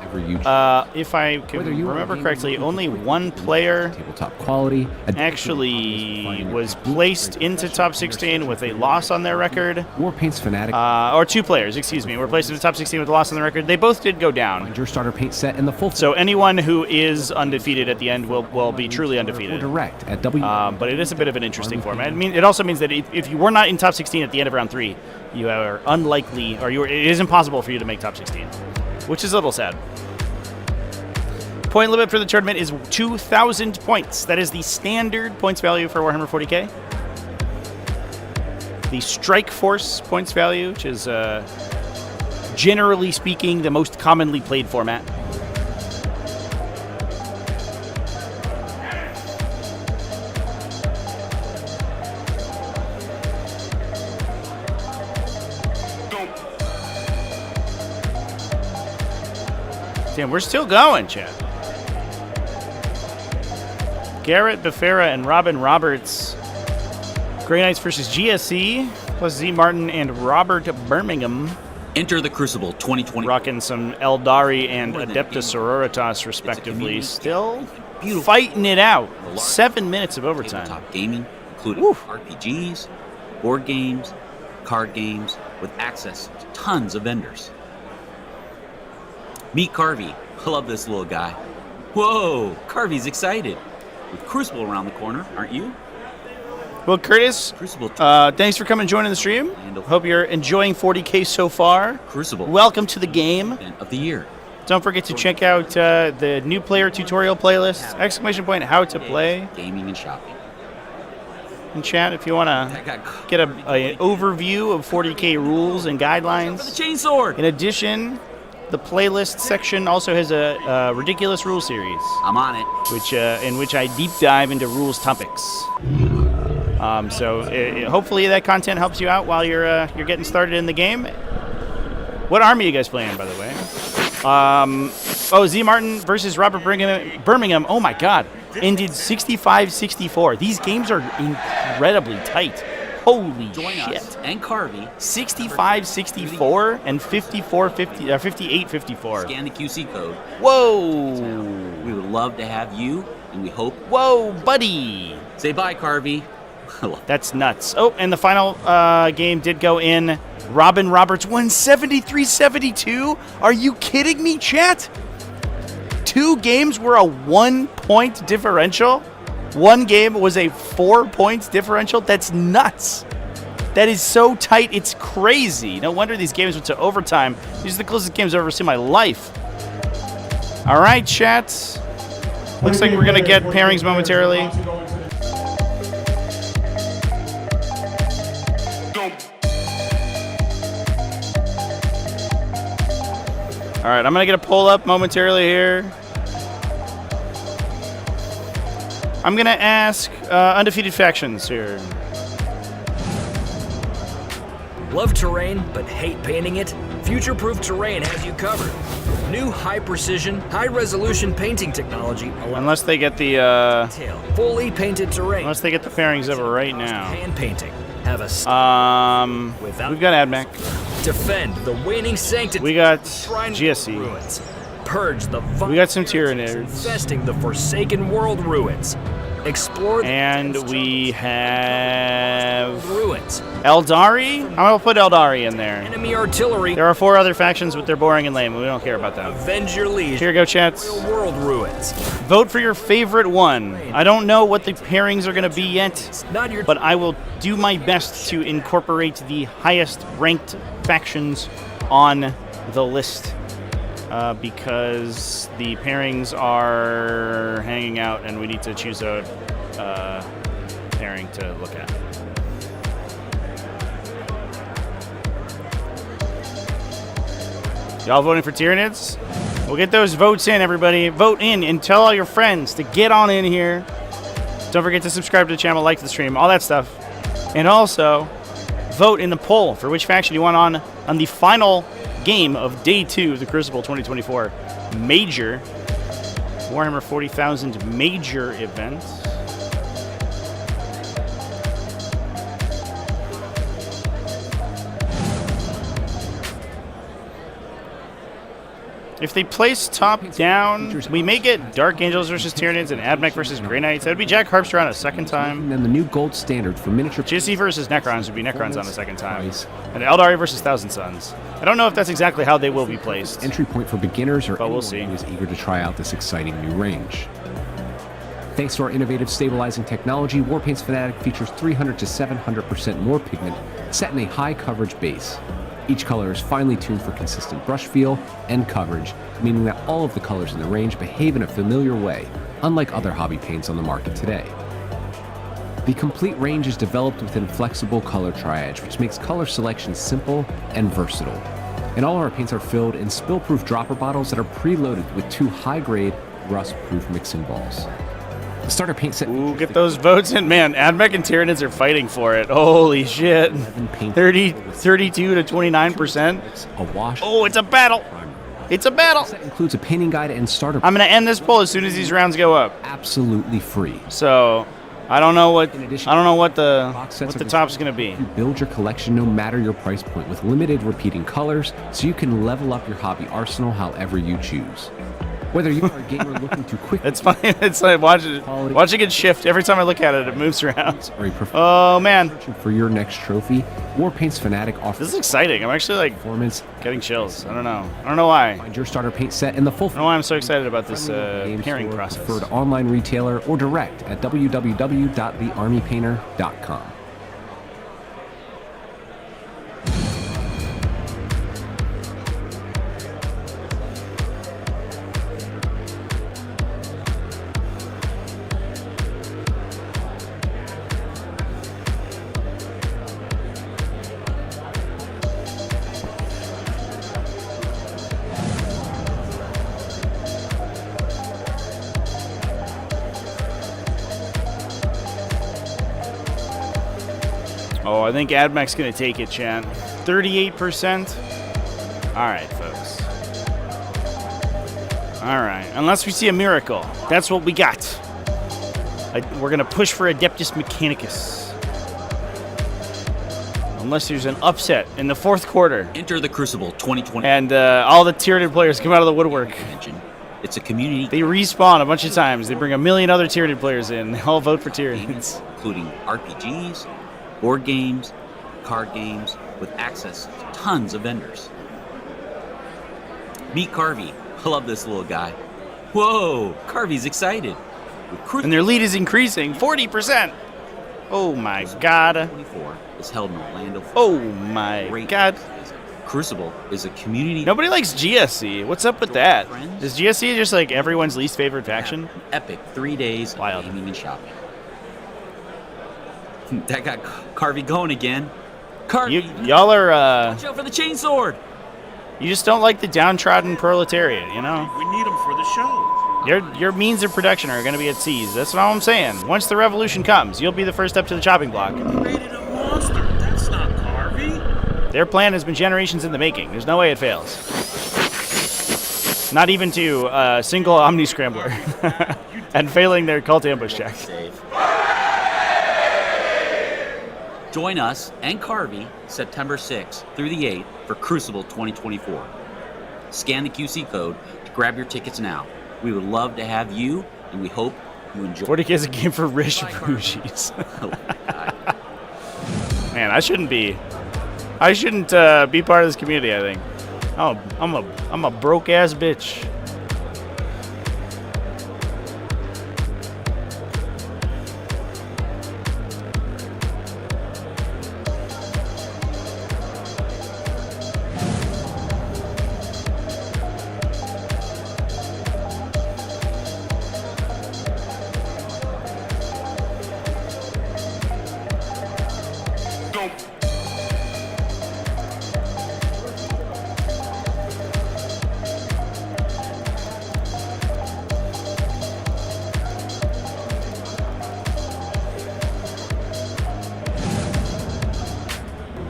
Speaker 12: if I can remember correctly, only one player
Speaker 3: tabletop quality
Speaker 12: actually was placed into top 16 with a loss on their record.
Speaker 3: Warpaint's Fanatic.
Speaker 12: Or 2 players, excuse me, were placed in the top 16 with a loss on their record. They both did go down.
Speaker 3: Your starter paint set in the full.
Speaker 12: So anyone who is undefeated at the end will be truly undefeated.
Speaker 3: Direct at W.
Speaker 12: But it is a bit of an interesting format. I mean, it also means that if you were not in top 16 at the end of round 3, you are unlikely, or it is impossible for you to make top 16, which is a little sad. Point limit for the tournament is 2,000 points. That is the standard points value for Warhammer 40k. The Strike Force points value, which is generally speaking the most commonly played format. Damn, we're still going, Chad. Garrett Befera and Robin Roberts. Grey Knights versus GSC, plus Z Martin and Robert Birmingham.
Speaker 4: Enter the Crucible 2020.
Speaker 12: Rocking some Eldari and Adeptus Sororitas, respectively. Still fighting it out. 7 minutes of overtime.
Speaker 4: Tabletop gaming, including RPGs, board games, card games, with access to tons of vendors. Meet Carvey. I love this little guy. Whoa, Carvey's excited. With Crucible around the corner, aren't you?
Speaker 12: Well, Curtis, thanks for coming and joining the stream. Hope you're enjoying 40k so far.
Speaker 4: Crucible.
Speaker 12: Welcome to the game.
Speaker 4: Event of the year.
Speaker 12: Don't forget to check out the new player tutorial playlist, !, how to play.
Speaker 4: Gaming and shopping.
Speaker 12: And chat if you want to get an overview of 40k rules and guidelines.
Speaker 4: The chainsword.
Speaker 12: In addition, the playlist section also has a ridiculous rule series.
Speaker 4: I'm on it.
Speaker 12: Which in which I deep dive into rules topics. Hopefully that content helps you out while you're getting started in the game. What army are you guys playing, by the way? Z Martin versus Robert Birmingham. Oh my God, ended 65-64. These games are incredibly tight.
Speaker 2: Holy
Speaker 4: Join
Speaker 2: shit.
Speaker 4: us and Carvey.
Speaker 2: 65-64 and 58-54.
Speaker 4: Scan the QC code.
Speaker 2: Whoa.
Speaker 4: We would love to have you, and we hope.
Speaker 2: Whoa, buddy.
Speaker 4: Say bye, Carvey.
Speaker 2: That's nuts. Oh, and the final game did go in. Robin Roberts won 73-72. Are you kidding me, chat? 2 games were a 1-point differential. 1 game was a 4-point differential. That's nuts. That is so tight, it's crazy. No wonder these games went to overtime. These are the closest games I've ever seen in my life. All right, chat. Looks like we're going to get pairings momentarily. All right, I'm going to get a poll up momentarily here. I'm going to ask undefeated factions here.
Speaker 1: Love terrain, but hate painting it? Future-proof Terrain has you covered. New high-precision, high-resolution painting technology.
Speaker 2: Unless they get the
Speaker 1: fully painted terrain.
Speaker 2: Unless they get the pairings of it right now.
Speaker 1: Hand painting. Have a
Speaker 2: we've got AdMech.
Speaker 1: Defend the waning sanctity.
Speaker 2: We got GSC.
Speaker 1: Ruins. Purge the
Speaker 2: we got some Tyranids.
Speaker 1: Infesting the Forsaken World ruins. Explore
Speaker 2: and we have
Speaker 1: ruins.
Speaker 2: Eldari? I'm gonna put Eldari in there.
Speaker 1: Enemy artillery.
Speaker 2: There are 4 other factions, but they're boring and lame. We don't care about them.
Speaker 1: Avenge your liege.
Speaker 2: Here you go, chats.
Speaker 1: World ruins.
Speaker 2: Vote for your favorite one. I don't know what the pairings are gonna be yet, but I will do my best to incorporate the highest ranked factions on the list. Because the pairings are hanging out and we need to choose a pairing to look at. Y'all voting for Tyranids? We'll get those votes in, everybody. Vote in and tell all your friends to get on in here. Don't forget to subscribe to the channel, like the stream, all that stuff. And also, vote in the poll for which faction you want on the final game of Day 2 of the Crucible 2024 Major Warhammer 40,000 Major event. If they place top down, we may get Dark Angels versus Tyranids and AdMech versus Grey Knights. That would be Jack Harpster on a second time.
Speaker 3: And then the new gold standard for miniature.
Speaker 2: GSC versus Necrons would be Necrons on a second time. And Eldari versus Thousand Suns. I don't know if that's exactly how they will be placed.
Speaker 3: Entry point for beginners or
Speaker 2: but we'll see.
Speaker 3: Who is eager to try out this exciting new range. Thanks to our innovative stabilizing technology, Warpaint's Fanatic features 300 to 700% more pigment set in a high coverage base. Each color is finely tuned for consistent brush feel and coverage, meaning that all of the colors in the range behave in a familiar way, unlike other hobby paints on the market today. The complete range is developed within flexible color triage, which makes color selection simple and versatile. And all of our paints are filled in spill-proof dropper bottles that are preloaded with 2 high-grade, rust-proof mixing balls. The starter paint set.
Speaker 2: Ooh, get those votes in, man. AdMech and Tyranids are fighting for it. Holy shit. 32 to 29%.
Speaker 3: A wash.
Speaker 2: Oh, it's a battle. It's a battle.
Speaker 3: That includes a painting guide and starter.
Speaker 2: I'm going to end this poll as soon as these rounds go up.
Speaker 3: Absolutely free.
Speaker 2: So, I don't know what the top's going to be.
Speaker 3: You build your collection no matter your price point with limited repeating colors, so you can level up your hobby arsenal however you choose. Whether you are a gamer looking to quickly...
Speaker 2: It's funny. It's like watching it shift. Every time I look at it, it moves around. Oh, man.
Speaker 3: For your next trophy, Warpaint's Fanatic offers...
Speaker 2: This is exciting. I'm actually like getting chills. I don't know. I don't know why.
Speaker 3: Find your starter paint set in the full...
Speaker 2: I don't know why I'm so excited about this pairing process.
Speaker 3: Preferred online retailer or direct at www.thearmypainter.com.
Speaker 2: Oh, I think AdMech's going to take it, chat. 38%. All right, folks. All right. Unless we see a miracle. That's what we got. We're going to push for Adeptus Mechanicus.
Speaker 12: unless there's an upset in the fourth quarter.
Speaker 4: Enter the Crucible 2020.
Speaker 12: And all the Tyranid players come out of the woodwork.
Speaker 4: It's a community.
Speaker 12: They respawn a bunch of times. They bring a million other Tyranid players in. They all vote for Tyranids.
Speaker 4: Including RPGs, board games, card games, with access to tons of vendors. Meet Carvey. I love this little guy. Whoa, Carvey's excited.
Speaker 12: And their lead is increasing, 40%. Oh my God.
Speaker 4: 24 is held in Orlando.
Speaker 12: Oh my God.
Speaker 4: Crucible is a community.
Speaker 12: Nobody likes GSC. What's up with that? Is GSC just like everyone's least favorite faction?
Speaker 4: Epic 3 days of gaming and shopping. That got Carvey going again. Carvey,
Speaker 12: y'all are
Speaker 4: watch out for the chainsword.
Speaker 12: You just don't like the downtrodden proletariat, you know?
Speaker 5: We need them for the show.
Speaker 12: Your means of production are going to be at seas. That's all I'm saying. Once the revolution comes, you'll be the first up to the chopping block.
Speaker 5: Created a monster. That's not Carvey.
Speaker 12: Their plan has been generations in the making. There's no way it fails. Not even to a single Omni Scrambler. And failing their cult ambush check.
Speaker 4: Join us and Carvey September 6th through the 8th for Crucible 2024. Scan the QC code to grab your tickets now. We would love to have you, and we hope you enjoy.
Speaker 12: 40k is a game for rich bougies.
Speaker 4: Oh my God.
Speaker 12: Man, I shouldn't be part of this community, I think. Oh, I'm a broke ass bitch.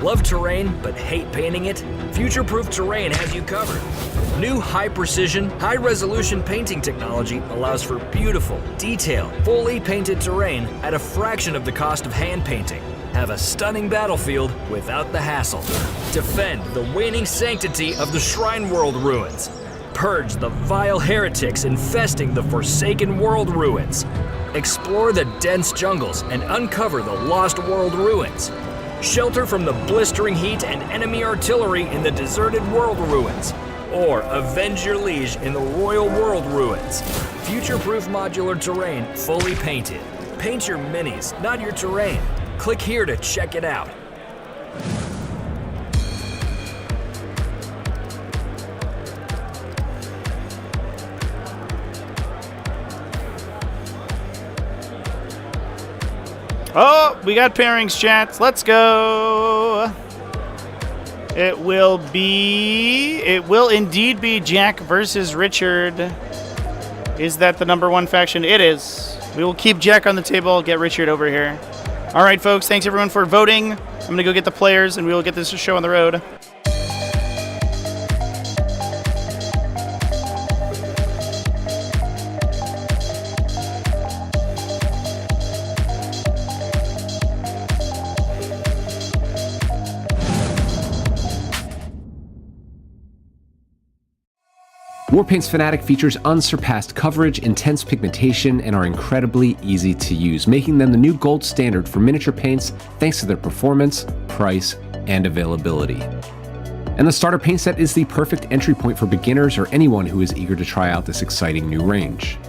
Speaker 1: Love terrain but hate painting it? Future-Proof Terrain has you covered. New high-precision, high-resolution painting technology allows for beautiful, detailed, fully painted terrain at a fraction of the cost of hand painting. Have a stunning battlefield without the hassle. Defend the waning sanctity of the Shrine World ruins. Purge the vile heretics infesting the Forsaken World ruins. Explore the dense jungles and uncover the Lost World ruins. Shelter from the blistering heat and enemy artillery in the deserted world ruins. Or avenge your liege in the Royal World ruins. Future-proof modular terrain fully painted. Paint your minis, not your terrain. Click here to check it out.
Speaker 12: Oh, we got pairings, chat. Let's go. It will indeed be Jack versus Richard. Is that the #1 faction? It is. We will keep Jack on the table, get Richard over here. All right, folks, thanks everyone for voting. I'm going to go get the players, and we will get this show on the road.
Speaker 3: Warpaint's Fanatic features unsurpassed coverage, intense pigmentation, and are incredibly easy to use, making them the new gold standard for miniature paints thanks to their performance, price, and availability. And the starter paint set is the perfect entry point for beginners or anyone who is eager to try out this exciting new range.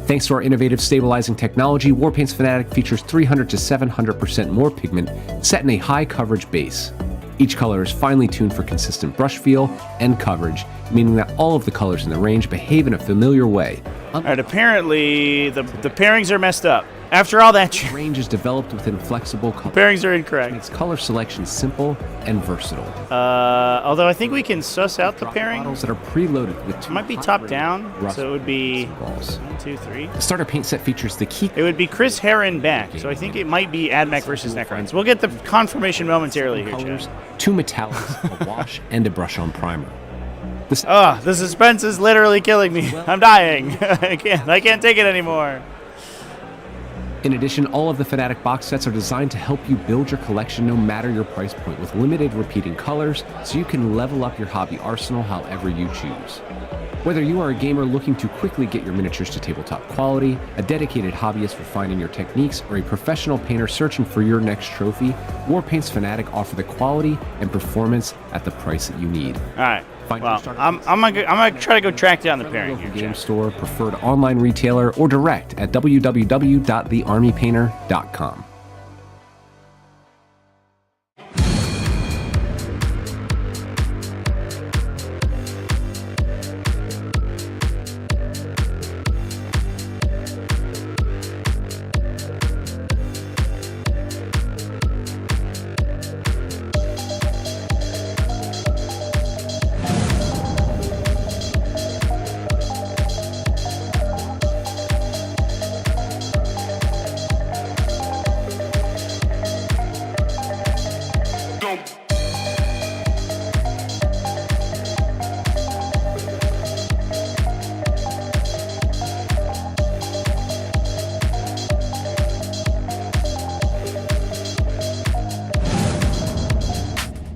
Speaker 3: Thanks to our innovative stabilizing technology, Warpaint's Fanatic features 300 to 700% more pigment set in a high coverage base. Each color is finely tuned for consistent brush feel and coverage, meaning that all of the colors in the range behave in a familiar way.
Speaker 12: All right, apparently the pairings are messed up. After all that,
Speaker 3: the range is developed within flexible colors.
Speaker 12: Pairings are incorrect.
Speaker 3: Makes color selection simple and versatile.
Speaker 12: Although I think we can suss out the pairing.
Speaker 3: Models that are preloaded with
Speaker 12: it might be top down, so it would be 1, 2, 3.
Speaker 3: The starter paint set features the key.
Speaker 12: It would be Chris Heron back, so I think it might be AdMech versus Necrons. We'll get the confirmation momentarily here, Joe.
Speaker 3: 2 metallics, a wash, and a brush-on primer.
Speaker 12: The suspense is literally killing me. I'm dying. I can't take it anymore.
Speaker 3: In addition, all of the Fanatic box sets are designed to help you build your collection no matter your price point, with limited repeating colors, so you can level up your hobby arsenal however you choose. Whether you are a gamer looking to quickly get your miniatures to tabletop quality, a dedicated hobbyist refining your techniques, or a professional painter searching for your next trophy, Warpaint's Fanatic offer the quality and performance at the price that you need.
Speaker 12: All right. Well, I'm gonna try to go track down the pairing here.
Speaker 3: Game store, preferred online retailer, or direct at www.thearmypainter.com.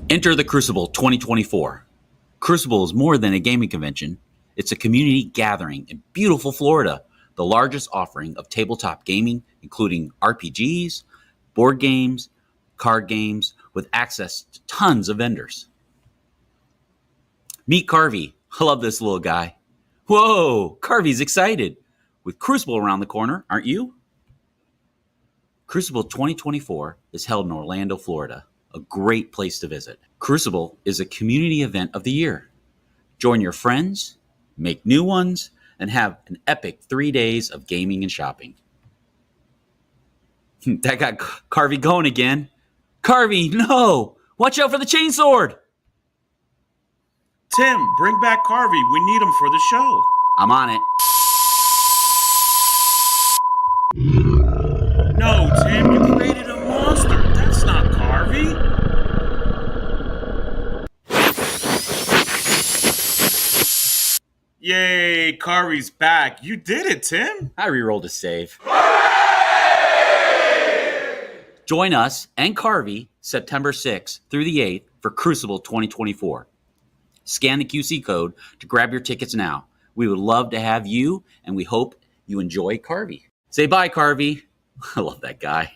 Speaker 4: Enter the Crucible 2024. Crucible is more than a gaming convention. It's a community gathering in beautiful Florida, the largest offering of tabletop gaming, including RPGs, board games, card games, with access to tons of vendors. Meet Carvey. I love this little guy. Whoa, Carvey's excited. With Crucible around the corner, aren't you? Crucible 2024 is held in Orlando, Florida, a great place to visit. Crucible is a community event of the year. Join your friends, make new ones, and have an epic 3 days of gaming and shopping. That got Carvey going again. Carvey, no! Watch out for the chainsword!
Speaker 5: Tim, bring back Carvey. We need him for the show.
Speaker 4: I'm on it.
Speaker 5: No, Tim, you created a monster. That's not Carvey. Yay, Carvey's back. You did it, Tim.
Speaker 4: I re-rolled a save. Join us and Carvey September 6th through the 8th for Crucible 2024. Scan the QC code to grab your tickets now. We would love to have you, and we hope you enjoy Carvey. Say bye, Carvey. I love that guy.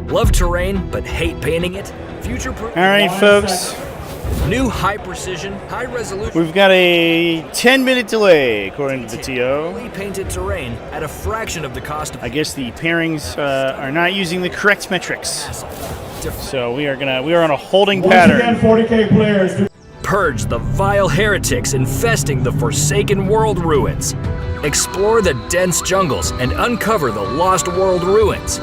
Speaker 1: Love terrain but hate painting it? Future-proof.
Speaker 12: All right, folks.
Speaker 1: New high-precision, high-resolution.
Speaker 12: We've got a 10-minute delay, according to the TO.
Speaker 1: Fully painted terrain at a fraction of the cost of.
Speaker 12: I guess the pairings are not using the correct metrics, so we are on a holding pattern.
Speaker 8: Once again, 40k players.
Speaker 1: Purge the vile heretics infesting the Forsaken World ruins. Explore the dense jungles and uncover the Lost World ruins.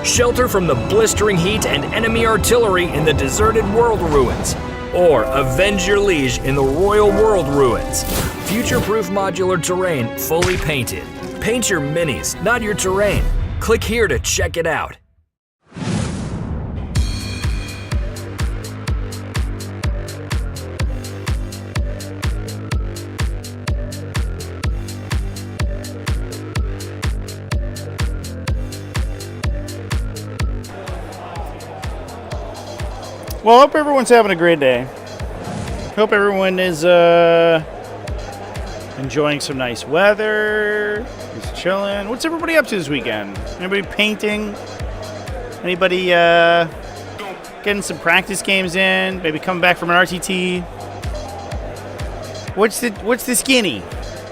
Speaker 1: Shelter from the blistering heat and enemy artillery in the deserted world ruins. Or avenge your liege in the Royal World ruins. Future-proof modular terrain fully painted. Paint your minis, not your terrain. Click here to check it out.
Speaker 12: Well, hope everyone's having a great day. Hope everyone is enjoying some nice weather, just chilling. What's everybody up to this weekend? Anybody painting? Anybody getting some practice games in? Maybe coming back from an RTT? What's the skinny?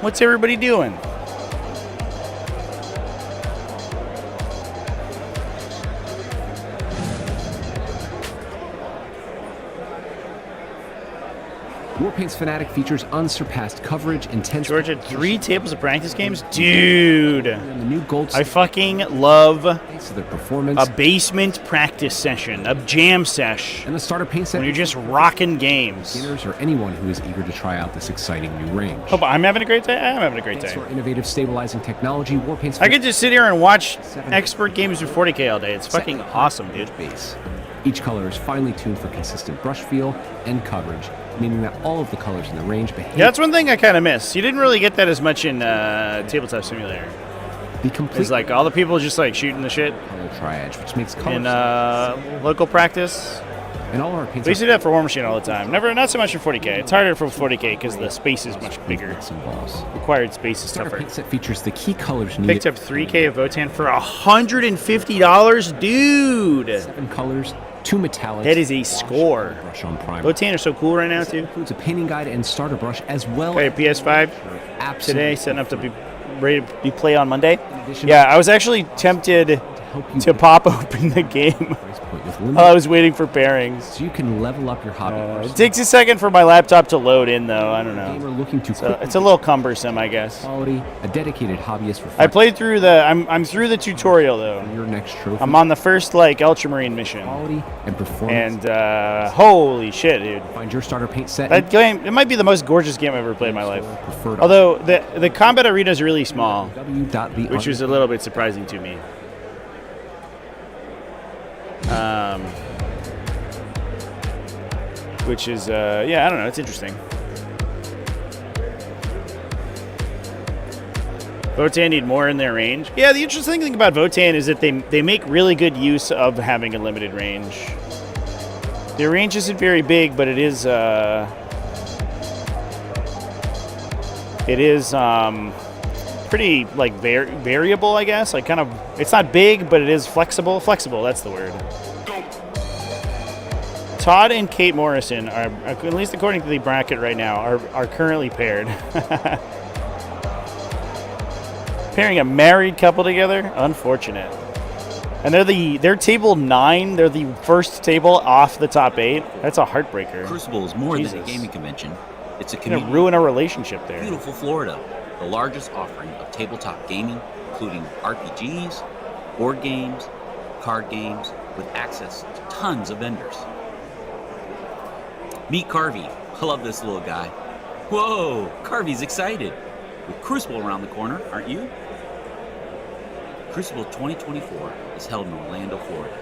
Speaker 12: What's everybody doing?
Speaker 3: Warpaint's Fanatic features unsurpassed coverage, intense...
Speaker 12: George had 3 tables of practice games? Dude!
Speaker 3: And the new gold
Speaker 12: I fucking love
Speaker 3: their performance.
Speaker 12: A basement practice session, a jam sesh.
Speaker 3: And the starter paint set...
Speaker 12: when you're just rocking games.
Speaker 3: Beginners or anyone who is eager to try out this exciting new range.
Speaker 12: Oh, but I'm having a great day? I'm having a great day.
Speaker 3: Thanks to our innovative stabilizing technology, Warpaint's...
Speaker 12: I could just sit here and watch expert games with 40k all day. It's fucking awesome, dude.
Speaker 3: Base. Each color is finely tuned for consistent brush feel and coverage, meaning that all of the colors in the range behave...
Speaker 12: Yeah, that's one thing I kind of miss. You didn't really get that as much in Tabletop Simulator.
Speaker 3: The complete...
Speaker 12: It's like all the people just like shooting the shit.
Speaker 3: Color triage, which makes colors...
Speaker 12: In local practice.
Speaker 3: And all our paints...
Speaker 12: We used to do that for War Machine all the time. Not so much for 40k. It's harder for 40k because the space is much bigger. Required space is tougher.
Speaker 3: Paint set features the key colors needed...
Speaker 12: Picked up 3k of Votan for $150, dude.
Speaker 3: 7 colors, 2 metallics...
Speaker 12: That is a score.
Speaker 3: Brush on primer.
Speaker 12: Votan are so cool right now, too.
Speaker 3: Includes a painting guide and starter brush as well.
Speaker 12: Okay, PS5 today, setting up to be ready to be play on Monday. Yeah, I was actually tempted to pop open the game while I was waiting for pairings.
Speaker 3: So you can level up your hobby.
Speaker 12: It takes a second for my laptop to load in, though. I don't know.
Speaker 3: Looking to
Speaker 12: it's a little cumbersome, I guess.
Speaker 3: Quality, a dedicated hobbyist.
Speaker 12: I played through the. I'm through the tutorial though.
Speaker 3: Your next trophy.
Speaker 12: I'm on the first Ultramarine mission.
Speaker 3: Quality and performance.
Speaker 12: And holy shit, dude!
Speaker 3: Find your starter paint set.
Speaker 12: That game. It might be the most gorgeous game I've ever played in my life. Although the combat arena is really small, which was a little bit surprising to me. Which is, yeah, I don't know, it's interesting. Votan need more in their range. Yeah, the interesting thing about Votan is that they make really good use of having a limited range. Their range isn't very big, but it is pretty like variable, I guess. Like kind of, it's not big, but it is flexible. Flexible, that's the word. Todd and Kate Morrison are, at least according to the bracket right now, are currently paired. Pairing a married couple together, unfortunate. And they're table 9. They're the first table off the top 8. That's a heartbreaker.
Speaker 4: Crucible is more than a gaming convention. It's a
Speaker 12: gonna
Speaker 4: community.
Speaker 12: ruin a relationship there.
Speaker 4: Beautiful Florida, the largest offering of tabletop gaming, including RPGs, board games, card games, with access to tons of vendors. Meet Carvey. I love this little guy. Whoa, Carvey's excited. With Crucible around the corner, aren't you? Crucible 2024 is held in Orlando, Florida.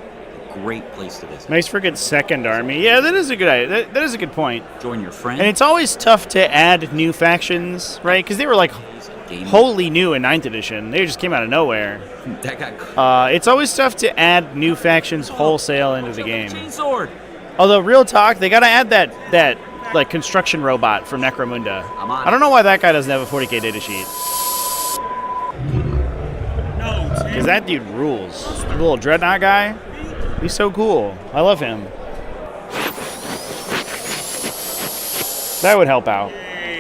Speaker 4: A great place to visit.
Speaker 12: Nice freaking second army. Yeah, that is a good idea. That is a good point.
Speaker 4: Join your friends.
Speaker 12: And it's always tough to add new factions, right? Because they were like wholly new in 9th edition. They just came out of nowhere.
Speaker 4: That got
Speaker 12: it's always tough to add new factions wholesale into the game.
Speaker 4: Chainsword.
Speaker 12: Although, real talk, they got to add that like construction robot from Necromunda. I don't know why that guy doesn't have a 40k data sheet. Because that dude rules. The little dreadnought guy, he's so cool. I love him. That would help out.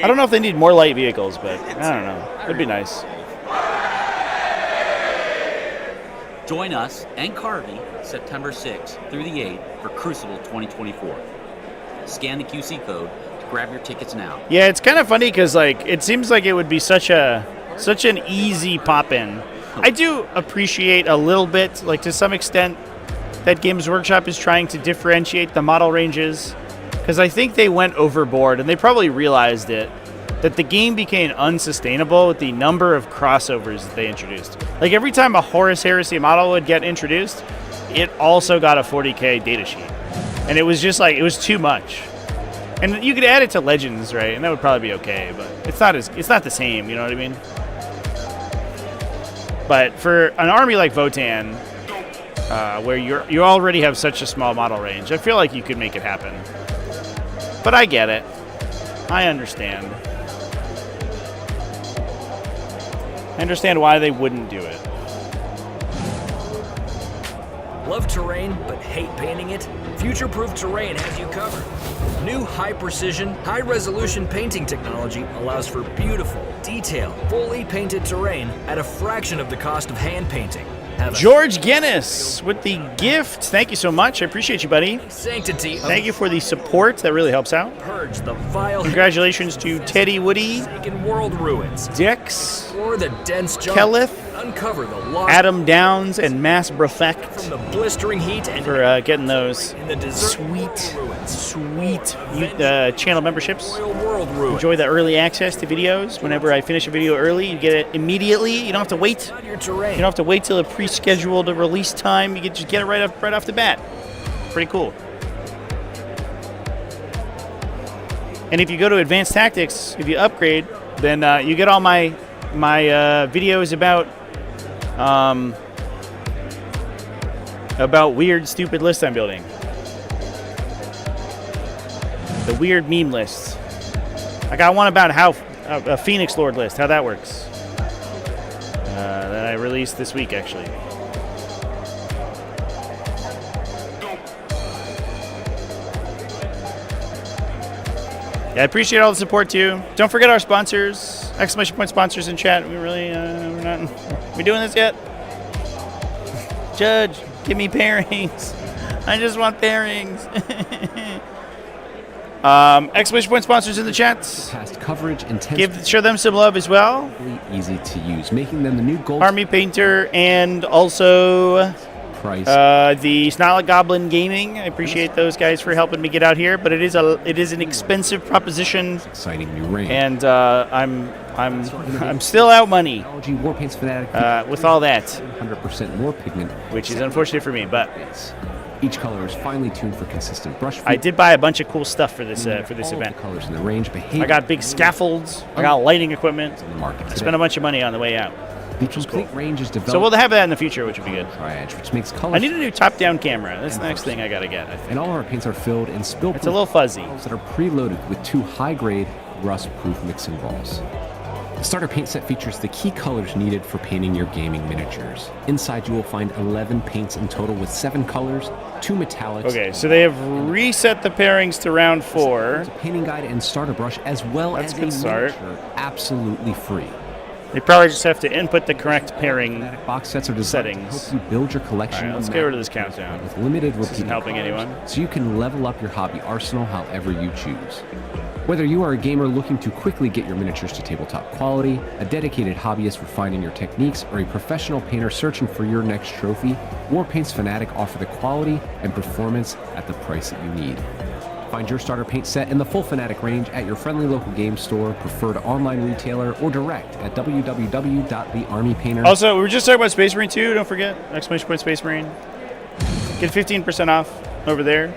Speaker 12: I don't know if they need more light vehicles, but I don't know. It'd be nice.
Speaker 4: Join us and Carvey September 6th through the 8th for Crucible 2024. Scan the QC code to grab your tickets now.
Speaker 12: Yeah, it's kind of funny because like it seems like it would be such an easy pop-in. I do appreciate a little bit, like to some extent, that Games Workshop is trying to differentiate the model ranges, because I think they went overboard and they probably realized it, that the game became unsustainable with the number of crossovers that they introduced. Like every time a Horus Heresy model would get introduced, it also got a 40k data sheet. And it was just like, it was too much. And you could add it to Legends, right? And that would probably be okay, but it's not the same, you know what I mean? But for an army like Votan, where you already have such a small model range, I feel like you could make it happen. But I get it. I understand. I understand why they wouldn't do it.
Speaker 1: Love terrain, but hate painting it? Future-Proof Terrain has you covered. New high-precision, high-resolution painting technology allows for beautiful, detailed, fully painted terrain at a fraction of the cost of hand painting.
Speaker 12: George Guinness with the gift. Thank you so much. I appreciate you, buddy.
Speaker 1: Sanctity.
Speaker 12: Thank you for the support. That really helps out.
Speaker 1: Purge the vile.
Speaker 12: Congratulations to Teddy Woody,
Speaker 1: World ruins.
Speaker 12: Dix,
Speaker 1: Explore the dense jungle.
Speaker 12: Kellith,
Speaker 1: Uncover the lost
Speaker 12: Adam Downs, and Mass Breffect
Speaker 1: from the blistering heat and
Speaker 12: for getting those
Speaker 1: in the desert
Speaker 12: sweet channel memberships.
Speaker 1: world ruins.
Speaker 12: Enjoy the early access to videos. Whenever I finish a video early, you get it immediately. You don't have to wait.
Speaker 1: Your terrain.
Speaker 12: You don't have to wait till a pre-scheduled release time. You just get it right off the bat. Pretty cool. And if you go to Advanced Tactics, if you upgrade, then you get all my videos about weird, stupid lists I'm building. The weird meme lists. I got one about how a Phoenix Lord list, how that works. That I released this week, actually. Yeah, I appreciate all the support too. Don't forget our sponsors, exclamation point sponsors in chat. We really, we doing this yet? Judge, give me pairings. I just want pairings. Exclamation point sponsors in the chats.
Speaker 3: Past coverage intense.
Speaker 12: Show them some love as well.
Speaker 3: Really easy to use, making them the new gold.
Speaker 12: Army Painter and also
Speaker 3: price.
Speaker 12: The Snarlet Goblin Gaming. I appreciate those guys for helping me get out here, but it is an expensive proposition.
Speaker 3: Exciting new range.
Speaker 12: And I'm still out money.
Speaker 3: Warpaint's fanatic
Speaker 12: with all that.
Speaker 3: 100% more pigment,
Speaker 12: which is unfortunate for me, but
Speaker 3: each color is finely tuned for consistent brush fit.
Speaker 12: I did buy a bunch of cool stuff for this event.
Speaker 3: The colors in the range behave.
Speaker 12: I got big scaffolds. I got lighting equipment.
Speaker 3: In the market
Speaker 12: I spent a bunch of money on the way out.
Speaker 3: The complete range is developed.
Speaker 12: So we'll have that in the future, which would be good.
Speaker 3: Which makes colors.
Speaker 12: I need a new top-down camera. That's the next thing I gotta get, I think.
Speaker 3: And all our paints are filled in spill-proof.
Speaker 12: It's a little fuzzy.
Speaker 3: That are preloaded with 2 high-grade rust-proof mixing balls. The starter paint set features the key colors needed for painting your gaming miniatures. Inside you will find 11 paints in total with 7 colors, 2 metallics.
Speaker 12: Okay, so they have reset the pairings to round 4.
Speaker 3: It's a painting guide and starter brush as well as a miniature, absolutely free.
Speaker 12: They probably just have to input the correct pairing
Speaker 3: box sets are designed to help you build your collection.
Speaker 12: All right, let's get rid of this countdown.
Speaker 3: With limited
Speaker 12: this isn't helping anyone.
Speaker 3: So you can level up your hobby arsenal however you choose. Whether you are a gamer looking to quickly get your miniatures to tabletop quality, a dedicated hobbyist refining your techniques, or a professional painter searching for your next trophy, Warpaint's Fanatic offer the quality and performance at the price that you need. Find your starter paint set in the full Fanatic range at your friendly local game store, preferred online retailer, or direct at www.thearmypainter.
Speaker 12: Also, we were just talking about Space Marine 2. Don't forget, exclamation point Space Marine. Get 15% off over there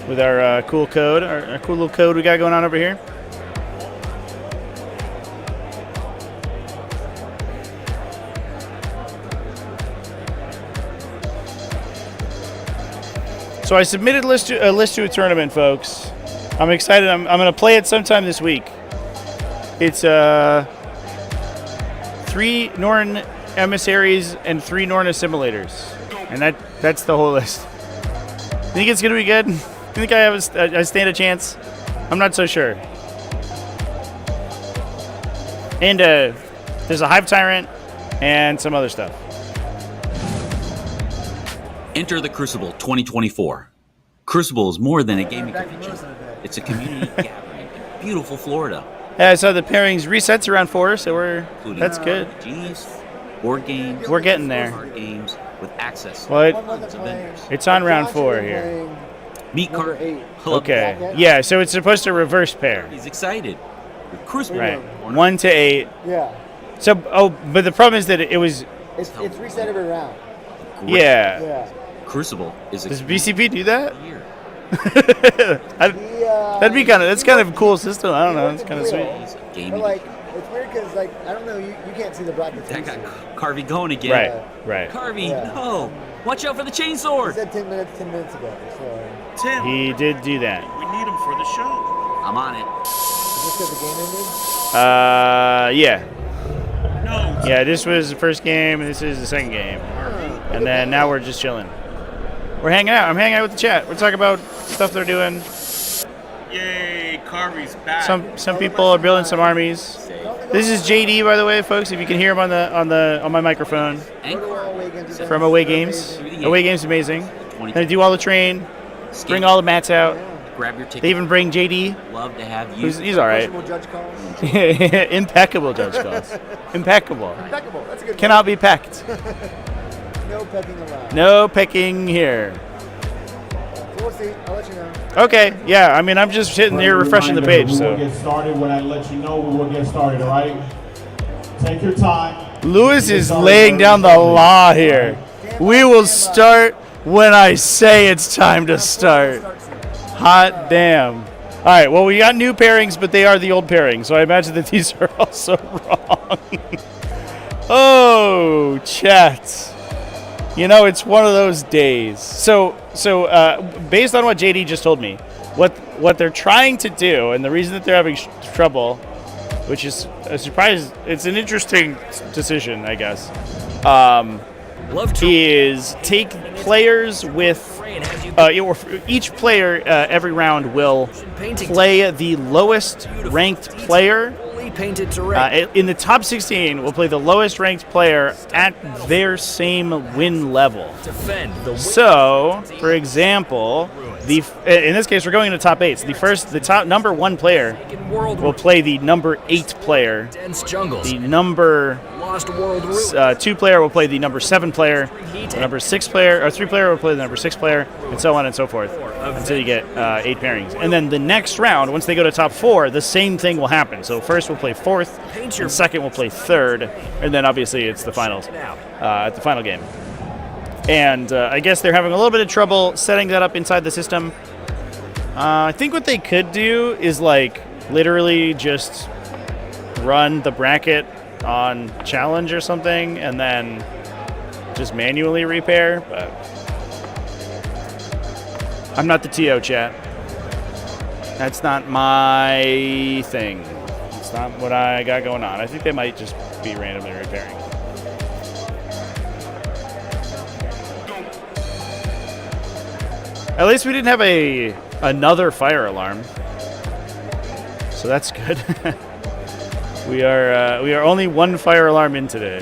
Speaker 12: with our cool code, our cool little code we got going on over here. So I submitted a list to a tournament, folks. I'm excited. I'm going to play it sometime this week. It's 3 Norn emissaries and 3 Norn assimilators, and that's the whole list. Think it's going to be good? Think I have I stand a chance? I'm not so sure. And there's a Hive Tyrant and some other stuff.
Speaker 4: Enter the Crucible 2024. Crucible is more than a gaming convention. It's a community gathering in beautiful Florida.
Speaker 12: Yeah, I saw the pairings resets around 4, so that's good.
Speaker 4: RPGs, board games,
Speaker 12: we're getting there.
Speaker 4: Card games with access.
Speaker 12: Well,
Speaker 4: to vendors.
Speaker 12: it's on round 4 here.
Speaker 4: Meet Card.
Speaker 12: Okay. Yeah, so it's supposed to reverse pair.
Speaker 4: He's excited. The Crucible.
Speaker 12: Right. 1 to 8.
Speaker 13: Yeah.
Speaker 12: So, but the problem is that it was.
Speaker 13: It's reset every round.
Speaker 12: Yeah.
Speaker 13: Yeah.
Speaker 4: Crucible is.
Speaker 12: Does BCP do that? That'd be that's kind of a cool system. I don't know. It's kind of sweet.
Speaker 13: But like, it's weird because like I don't know. You can't see the brackets.
Speaker 4: That got Carvey going again.
Speaker 12: Right.
Speaker 4: Carvey, no! Watch out for the chainsaw.
Speaker 13: He said 10 minutes ago. So.
Speaker 5: Tim.
Speaker 12: He did do that.
Speaker 5: We need him for the show.
Speaker 4: I'm on it.
Speaker 13: Is this because the game ended?
Speaker 12: Yeah.
Speaker 5: No.
Speaker 12: Yeah, this was the first game, and this is the second game. And then now we're just chilling. We're hanging out. I'm hanging out with the chat. We're talking about stuff they're doing.
Speaker 5: Yay, Carvey's back.
Speaker 12: Some people are building some armies. This is JD, by the way, folks. If you can hear him on my microphone from Away Games. Away Games, amazing. Gonna do all the train, bring all the mats out.
Speaker 4: Grab your ticket.
Speaker 12: They even bring JD.
Speaker 4: Love to have you.
Speaker 12: He's all right. Impeccable judge calls. Impeccable.
Speaker 13: Impeccable. That's a good.
Speaker 12: Cannot be pecked.
Speaker 13: No pecking allowed.
Speaker 12: No pecking here.
Speaker 13: So we'll see. I'll let you know.
Speaker 12: Okay. Yeah. I mean, I'm just sitting here refreshing the page.
Speaker 8: We
Speaker 12: So.
Speaker 8: will get started when I let you know. We will get started. All right. Take your time.
Speaker 12: Lewis is laying down the law here. We will start when I say it's time to start. Hot damn. All right, well, we got new pairings, but they are the old pairings, so I imagine that these are also wrong. Oh, chat. You know, it's one of those days. So, based on what JD just told me, what they're trying to do, and the reason that they're having trouble, which is a surprise, it's an interesting decision, I guess, is take players with each player every round will play the lowest ranked player. In the top 16, will play the lowest ranked player at their same win level. So, for example, in this case, we're going into top 8. So the top number 1 player will play the number 8 player. The number 2 player will play the number 7 player. The number 6 player or 3 player will play the number 6 player, and so on and so forth until you get 8 pairings. And then the next round, once they go to top 4, the same thing will happen. So first we'll play 4th, and second we'll play 3rd, and then obviously it's the finals at the final game. And I guess they're having a little bit of trouble setting that up inside the system. I think what they could do is like literally just run the bracket on challenge or something, and then just manually repair, but I'm not the TO, chat. That's not my thing. It's not what I got going on. I think they might just be randomly repairing. At least we didn't have another fire alarm, so that's good. We are only 1 fire alarm in today.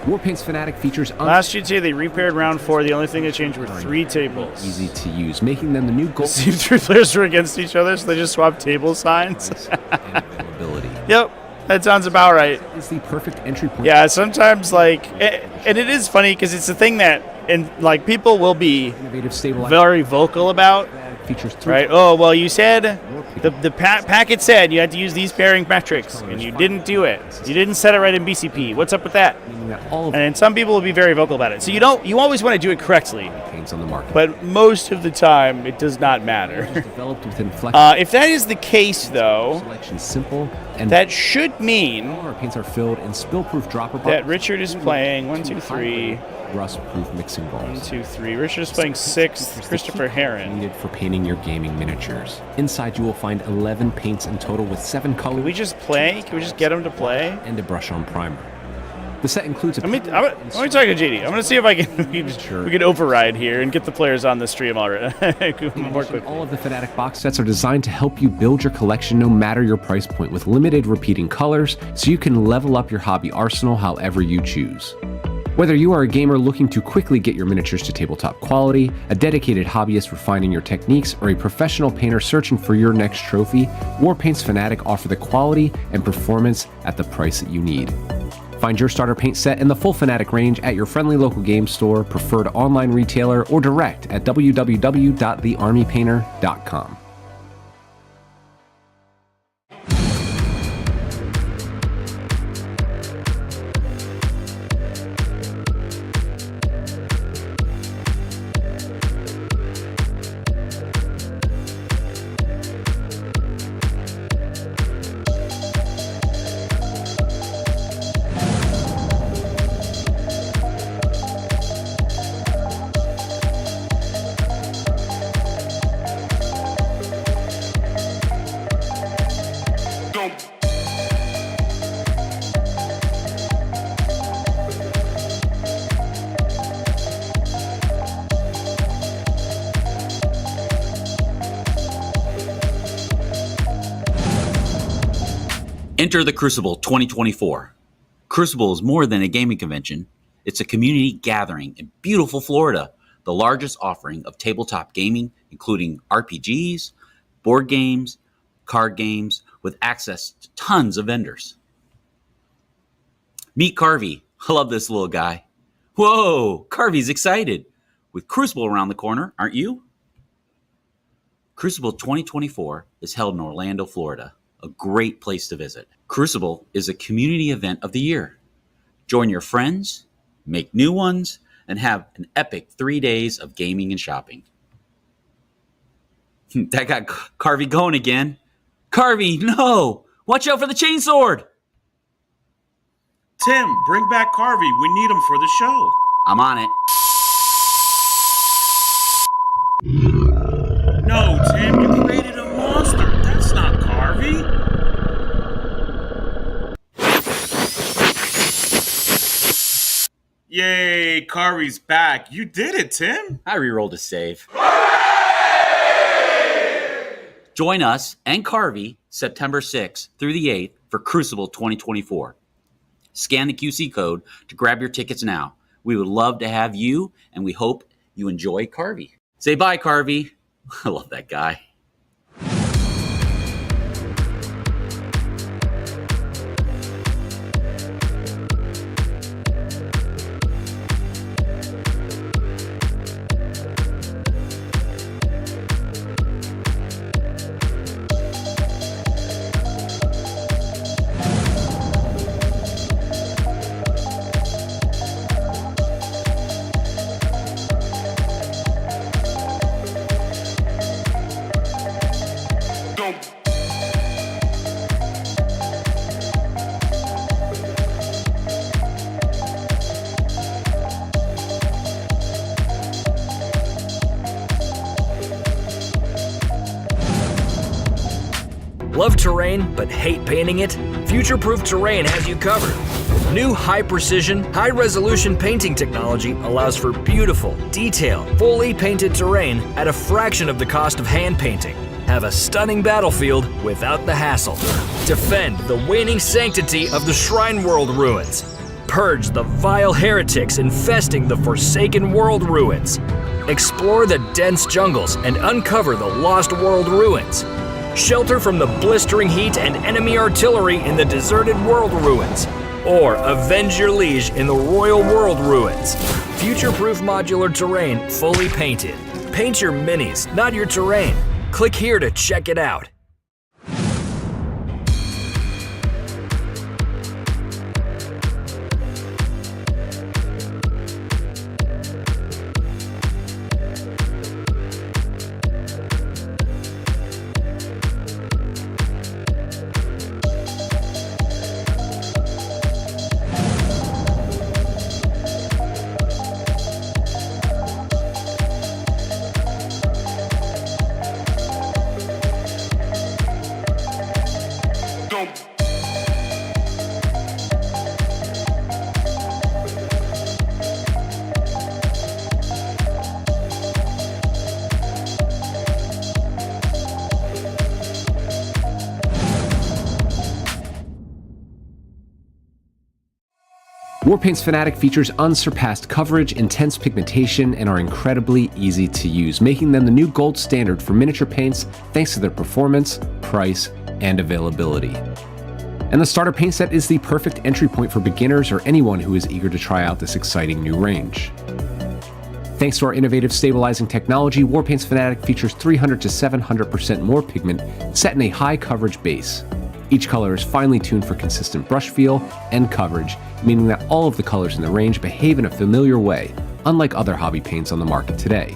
Speaker 3: Warpaint's Fanatic features
Speaker 12: last GTA they repaired round 4. The only thing that changed were 3 tables.
Speaker 3: Easy to use, making them the new goal.
Speaker 12: See, 3 players were against each other, so they just swapped table signs. Yep, that sounds about right.
Speaker 3: It's the perfect entry point.
Speaker 12: Yeah, sometimes and it is funny because it's a thing that people will be very vocal about.
Speaker 3: Features
Speaker 12: right? Oh well, you said the packet said you had to use these pairing metrics, and you didn't do it. You didn't set it right in BCP. What's up with that? And some people will be very vocal about it. So you always want to do it correctly. But most of the time, it does not matter. If that is the case, though, that should mean that Richard is playing 1, 2, 3.
Speaker 3: Rust-proof mixing bowls.
Speaker 12: 1, 2, 3. Richard is playing 6th. Christopher Heron.
Speaker 3: Needed for painting your gaming miniatures. Inside, you will find 11 paints in total with 7 colors.
Speaker 12: Can we just play? Can we just get him to play?
Speaker 3: And a brush-on primer. The set includes a.
Speaker 12: Let me talk to JD. I'm going to see if we can override here and get the players on the stream already. More quickly.
Speaker 3: All of the Fanatic box sets are designed to help you build your collection no matter your price point, with limited repeating colors, so you can level up your hobby arsenal however you choose. Whether you are a gamer looking to quickly get your miniatures to tabletop quality, a dedicated hobbyist refining your techniques, or a professional painter searching for your next trophy, Warpaint's Fanatic offer the quality and performance at the price that you need. Find your starter paint set in the full Fanatic range at your friendly local game store, preferred online retailer, or direct at www.thearmypainter.com.
Speaker 4: Enter the Crucible 2024. Crucible is more than a gaming convention. It's a community gathering in beautiful Florida, the largest offering of tabletop gaming, including RPGs, board games, card games, with access to tons of vendors. Meet Carvey. I love this little guy. Whoa, Carvey's excited. With Crucible around the corner, aren't you? Crucible 2024 is held in Orlando, Florida, a great place to visit. Crucible is a community event of the year. Join your friends, make new ones, and have an epic 3 days of gaming and shopping. That got Carvey going again. Carvey, no! Watch out for the chainsword!
Speaker 5: Tim, bring back Carvey. We need him for the show.
Speaker 4: I'm on it.
Speaker 5: No, Tim, you created a monster. That's not Carvey. Yay, Carvey's back. You did it, Tim.
Speaker 4: I rerolled a save. Join us and Carvey September 6th through the 8th for Crucible 2024. Scan the QC code to grab your tickets now. We would love to have you, and we hope you enjoy Carvey. Say bye, Carvey. I love that guy.
Speaker 1: Love terrain but hate painting it? Future-Proof Terrain has you covered. New high-precision, high-resolution painting technology allows for beautiful, detailed, fully painted terrain at a fraction of the cost of hand painting. Have a stunning battlefield without the hassle. Defend the waning sanctity of the Shrine World ruins. Purge the vile heretics infesting the Forsaken World ruins. Explore the dense jungles and uncover the Lost World ruins. Shelter from the blistering heat and enemy artillery in the deserted world ruins. Or avenge your liege in the Royal World ruins. Future-proof modular terrain fully painted. Paint your minis, not your terrain. Click here to check it out.
Speaker 3: Warpaint's Fanatic features unsurpassed coverage, intense pigmentation, and are incredibly easy to use, making them the new gold standard for miniature paints thanks to their performance, price, and availability. And the starter paint set is the perfect entry point for beginners or anyone who is eager to try out this exciting new range. Thanks to our innovative stabilizing technology, Warpaint's Fanatic features 300 to 700% more pigment set in a high coverage base. Each color is finely tuned for consistent brush feel and coverage, meaning that all of the colors in the range behave in a familiar way, unlike other hobby paints on the market today.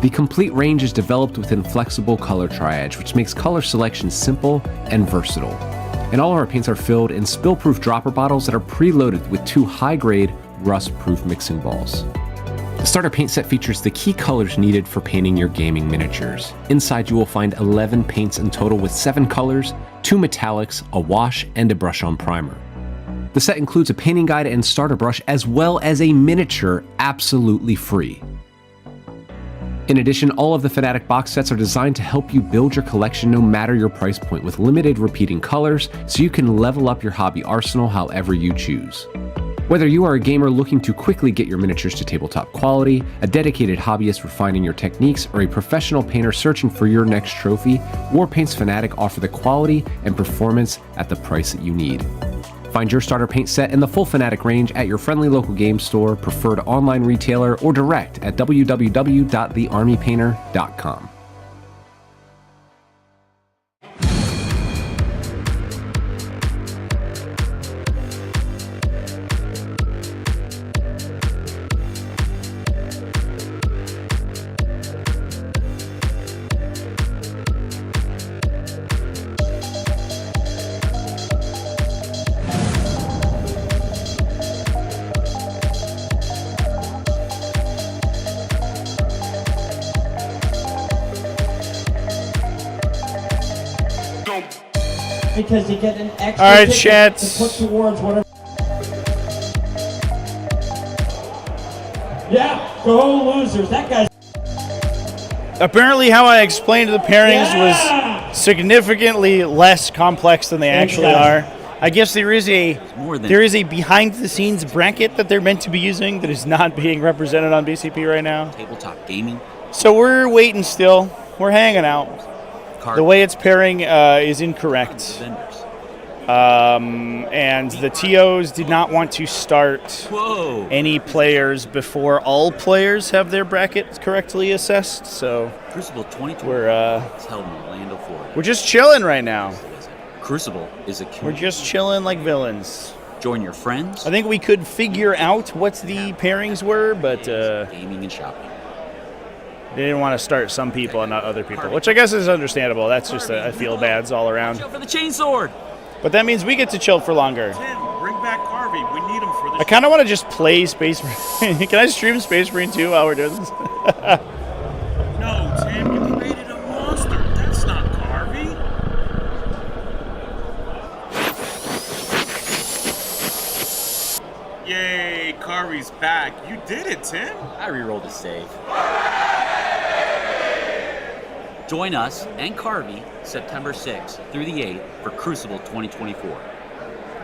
Speaker 3: The complete range is developed within flexible color triage, which makes color selection simple and versatile. And all of our paints are filled in spill-proof dropper bottles that are preloaded with 2 high-grade, rust-proof mixing balls. The starter paint set features the key colors needed for painting your gaming miniatures. Inside you will find 11 paints in total with 7 colors, 2 metallics, a wash, and a brush-on primer. The set includes a painting guide and starter brush as well as a miniature absolutely free. In addition, all of the Fnatic box sets are designed to help you build your collection no matter your price point with limited repeating colors, so you can level up your hobby arsenal however you choose. Whether you are a gamer looking to quickly get your miniatures to tabletop quality, a dedicated hobbyist refining your techniques, or a professional painter searching for your next trophy, Warpaint's Fnatic offer the quality and performance at the price that you need. Find your starter paint set in the full Fnatic range at your friendly local game store, preferred online retailer, or direct at www.thearmypainter.com.
Speaker 17: Because you get an extra
Speaker 12: All right,
Speaker 17: ticket
Speaker 12: chats.
Speaker 17: to put towards whatever. Yeah, go losers. That guy's.
Speaker 12: Apparently, how I explained the pairings was significantly less complex than they actually are. I guess there is a behind-the-scenes bracket that they're meant to be using that is not being represented on BCP right now.
Speaker 4: Tabletop gaming.
Speaker 12: So we're waiting still. We're hanging out. The way it's pairing is incorrect. And the TOs did not want to start any players before all players have their brackets correctly assessed. So
Speaker 4: Crucible 2020
Speaker 12: we're
Speaker 4: is held in Orlando, Florida.
Speaker 12: we're just chilling right now.
Speaker 4: Crucible is a
Speaker 12: We're just chilling like villains.
Speaker 4: Join your friends.
Speaker 12: I think we could figure out what the pairings were, but
Speaker 4: gaming and shopping.
Speaker 12: They didn't want to start some people and not other people, which I guess is understandable. That's just I feel bads all around.
Speaker 4: For the chainsword.
Speaker 12: But that means we get to chill for longer.
Speaker 5: Tim, bring back Carvey. We need him for this.
Speaker 12: I kind of want to just play Space Marine. Can I stream Space Marine 2 while we're doing this?
Speaker 5: No, Tim, you created a monster. That's not Carvey. Yay, Carvey's back. You did it, Tim.
Speaker 4: I rerolled a save. Join us and Carvey September 6th through the 8th for Crucible 2024.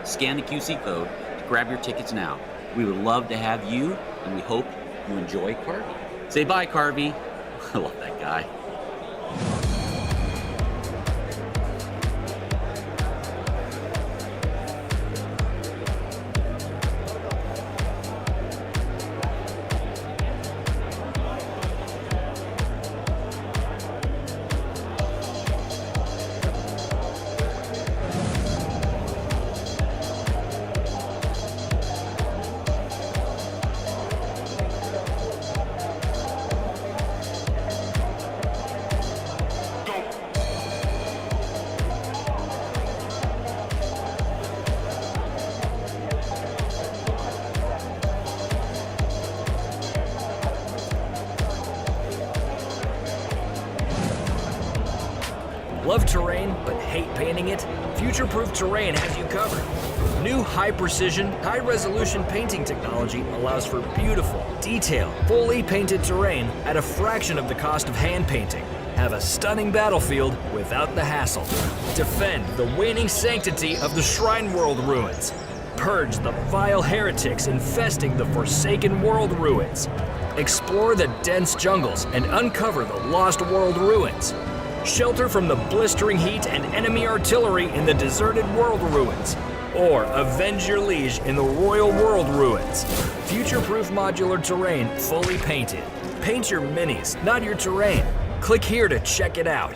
Speaker 4: Scan the QC code to grab your tickets now. We would love to have you, and we hope you enjoy Carvey. Say bye, Carvey. I love that guy.
Speaker 1: Love terrain, but hate painting it? Future-Proof Terrain has you covered. New high-precision, high-resolution painting technology allows for beautiful, detailed, fully painted terrain at a fraction of the cost of hand painting. Have a stunning battlefield without the hassle. Defend the waning sanctity of the Shrine World ruins. Purge the vile heretics infesting the Forsaken World ruins. Explore the dense jungles and uncover the Lost World ruins. Shelter from the blistering heat and enemy artillery in the deserted world ruins. Or avenge your liege in the Royal World ruins. Future-proof modular terrain fully painted. Paint your minis, not your terrain. Click here to check it out.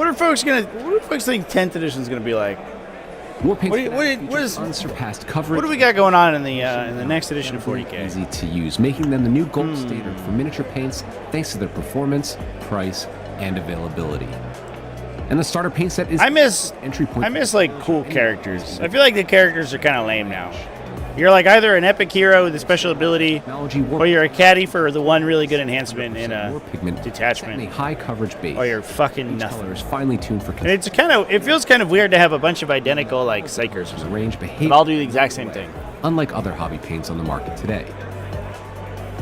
Speaker 12: What are folks think 10th edition is gonna be like?
Speaker 3: Warpaint's
Speaker 12: What is
Speaker 3: unsurpassed coverage.
Speaker 12: What do we got going on in the next edition of 40k?
Speaker 3: Easy to use, making them the new gold standard for miniature paints thanks to their performance, price, and availability. And the starter paint set is entry point.
Speaker 12: I miss like cool characters. I feel like the characters are kind of lame now. You're like either an epic hero with a special ability, or you're a caddy for the one really good enhancement in a detachment.
Speaker 3: A high coverage base.
Speaker 12: Or you're fucking nothing.
Speaker 3: Is finely tuned for.
Speaker 12: And it feels kind of weird to have a bunch of identical like psychers.
Speaker 3: Range behavior.
Speaker 12: But all do the exact same thing.
Speaker 3: Unlike other hobby paints on the market today.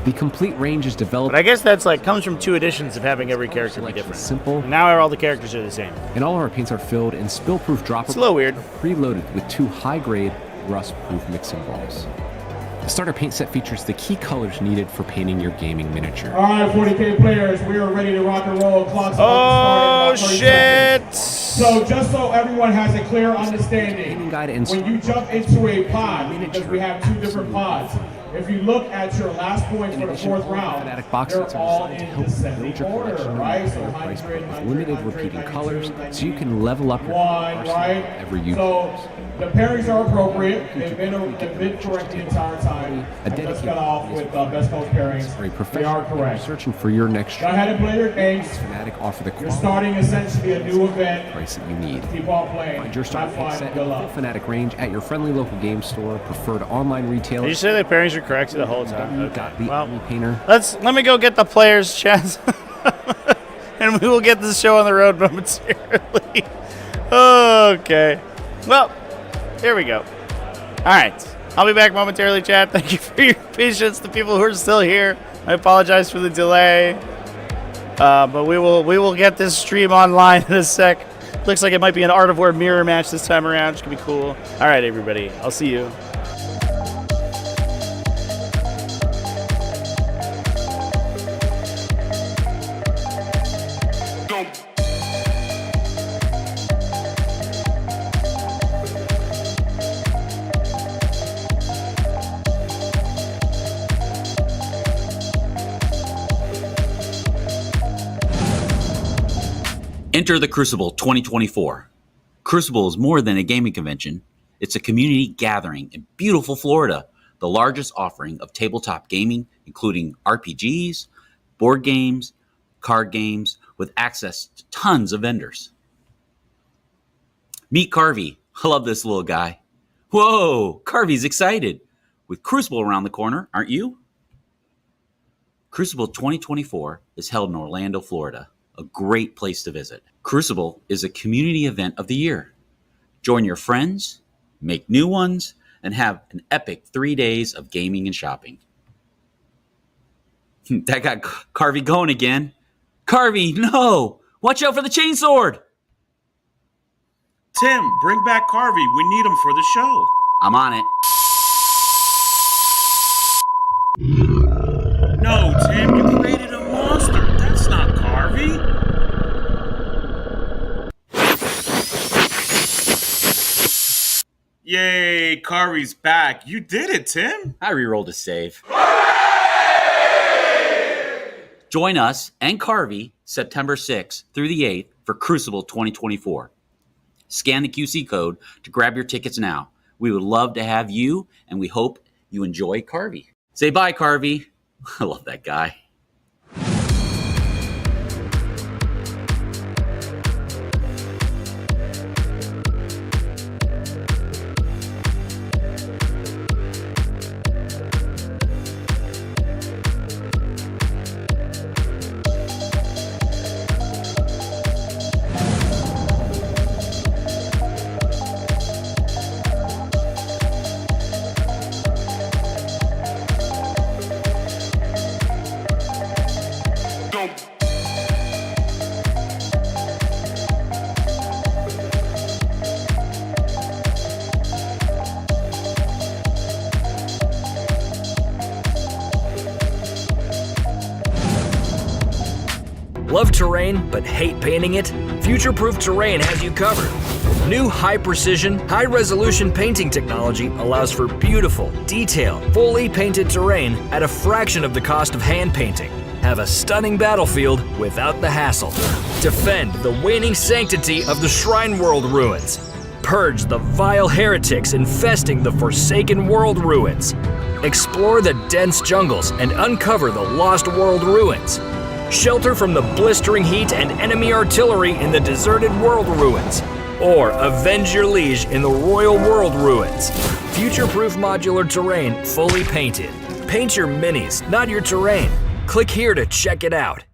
Speaker 3: The complete range is developed.
Speaker 12: But I guess that's like comes from 2 editions of having every character be different.
Speaker 3: Simple.
Speaker 12: And now all the characters are the same.
Speaker 3: And all of our paints are filled in spill-proof dropper.
Speaker 12: It's a little weird.
Speaker 3: Preloaded with 2 high-grade rust-proof mixing balls. The starter paint set features the key colors needed for painting your gaming miniature.
Speaker 8: All right, 40k players, we are ready to rock and roll. Clock's about to start in about 30 seconds. So just so everyone has a clear understanding, when you jump into a pod, because we have 2 different pods, if you look at your last points for the 4th round, they're all in descending order, right? So 100,
Speaker 3: limited repeating colors, so you can level up your every use.
Speaker 8: So the pairings are appropriate. They've been correct the entire time. Let's cut off with best coach pairings. They are correct.
Speaker 3: Searching for your next.
Speaker 8: Go ahead and play your games.
Speaker 3: Fanatic offer the
Speaker 8: You're starting essentially a new event.
Speaker 3: Price that you need.
Speaker 8: Keep on playing.
Speaker 3: Find your starter paint set in full Fanatic range at your friendly local game store, preferred online retailer.
Speaker 12: Did you say that pairings are correct the whole time?
Speaker 3: Okay.
Speaker 12: Well,
Speaker 3: painter.
Speaker 12: let me go get the players' chats, and we will get this show on the road momentarily. Okay. Well, here we go. All right. I'll be back momentarily, chat. Thank you for your patience. The people who are still here, I apologize for the delay. But we will get this stream online in a sec. Looks like it might be an Art of War mirror match this time around, which could be cool. All right, everybody. I'll see you.
Speaker 4: Enter the Crucible 2024. Crucible is more than a gaming convention. It's a community gathering in beautiful Florida, the largest offering of tabletop gaming, including RPGs, board games, card games, with access to tons of vendors. Meet Carvey. I love this little guy. Whoa, Carvey's excited. With Crucible around the corner, aren't you? Crucible 2024 is held in Orlando, Florida, a great place to visit. Crucible is a community event of the year. Join your friends, make new ones, and have an epic 3 days of gaming and shopping. That got Carvey going again. Carvey, no! Watch out for the chainsword!
Speaker 5: Tim, bring back Carvey. We need him for the show.
Speaker 4: I'm on it.
Speaker 5: No, Tim, you created a monster. That's not Carvey. Yay, Carvey's back. You did it, Tim.
Speaker 4: I rerolled a save. Join us and Carvey September 6th through the 8th for Crucible 2024. Scan the QC code to grab your tickets now. We would love to have you, and we hope you enjoy Carvey. Say bye, Carvey. I love that guy.
Speaker 1: Love terrain but hate painting it? Future-Proof Terrain has you covered. New high-precision, high-resolution painting technology allows for beautiful, detailed, fully painted terrain at a fraction of the cost of hand painting. Have a stunning battlefield without the hassle. Defend the waning sanctity of the Shrine World ruins. Purge the vile heretics infesting the Forsaken World ruins. Explore the dense jungles and uncover the Lost World ruins. Shelter from the blistering heat and enemy artillery in the deserted world ruins. Or avenge your liege in the Royal World ruins. Future-proof modular terrain fully painted. Paint your minis, not your terrain. Click here to check it out.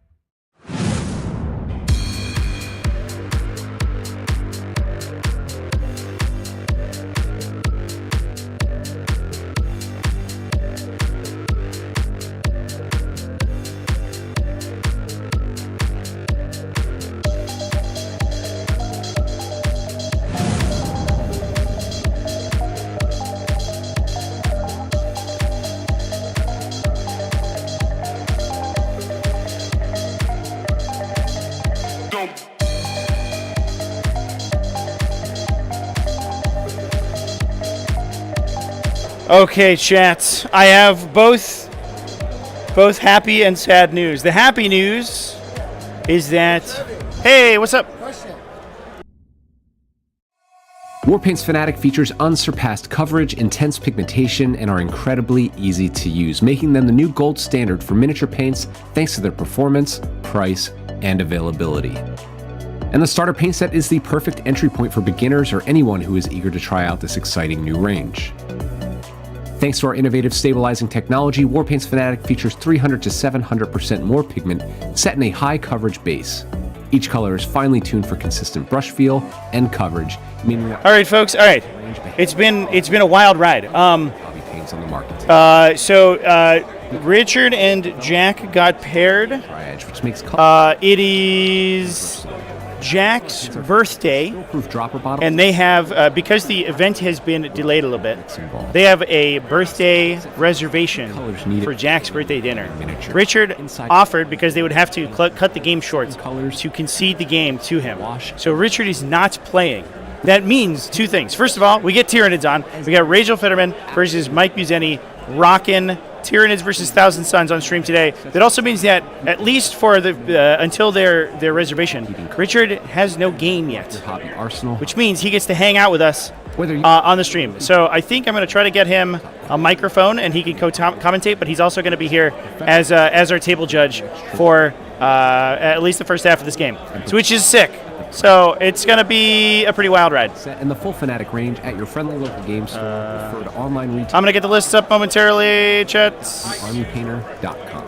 Speaker 12: Okay, chats. I have both happy and sad news. The happy news is that, hey, what's up?
Speaker 3: Warpaint's Fanatic features unsurpassed coverage, intense pigmentation, and are incredibly easy to use, making them the new gold standard for miniature paints thanks to their performance, price, and availability. And the starter paint set is the perfect entry point for beginners or anyone who is eager to try out this exciting new range. Thanks to our innovative stabilizing technology, Warpaint's Fanatic features 300 to 700% more pigment set in a high coverage base. Each color is finely tuned for consistent brush feel and coverage. Meaning
Speaker 12: all right, folks. All right, it's been a wild ride.
Speaker 3: Hobby paints on the market.
Speaker 12: So Richard and Jack got paired.
Speaker 3: Which makes
Speaker 12: it is Jack's birthday, and they have, because the event has been delayed a little bit, they have a birthday reservation for Jack's birthday dinner. Richard offered, because they would have to cut the game short, to concede the game to him. So Richard is not playing. That means two things. First of all, we get Tyranids on. We got Rachel Fetterman versus Mike Buseni rockin' Tyranids versus Thousand Suns on stream today. That also means that at least for the until their reservation, Richard has no game yet, which means he gets to hang out with us on the stream. So I think I'm going to try to get him a microphone and he can commentate, but he's also going to be here as our table judge for at least the first half of this game, which is sick. So it's going to be a pretty wild ride.
Speaker 3: And the full Fanatic range at your friendly local game store, preferred online retail.
Speaker 12: I'm going to get the lists up momentarily, chat.
Speaker 3: ArmyPainter.com.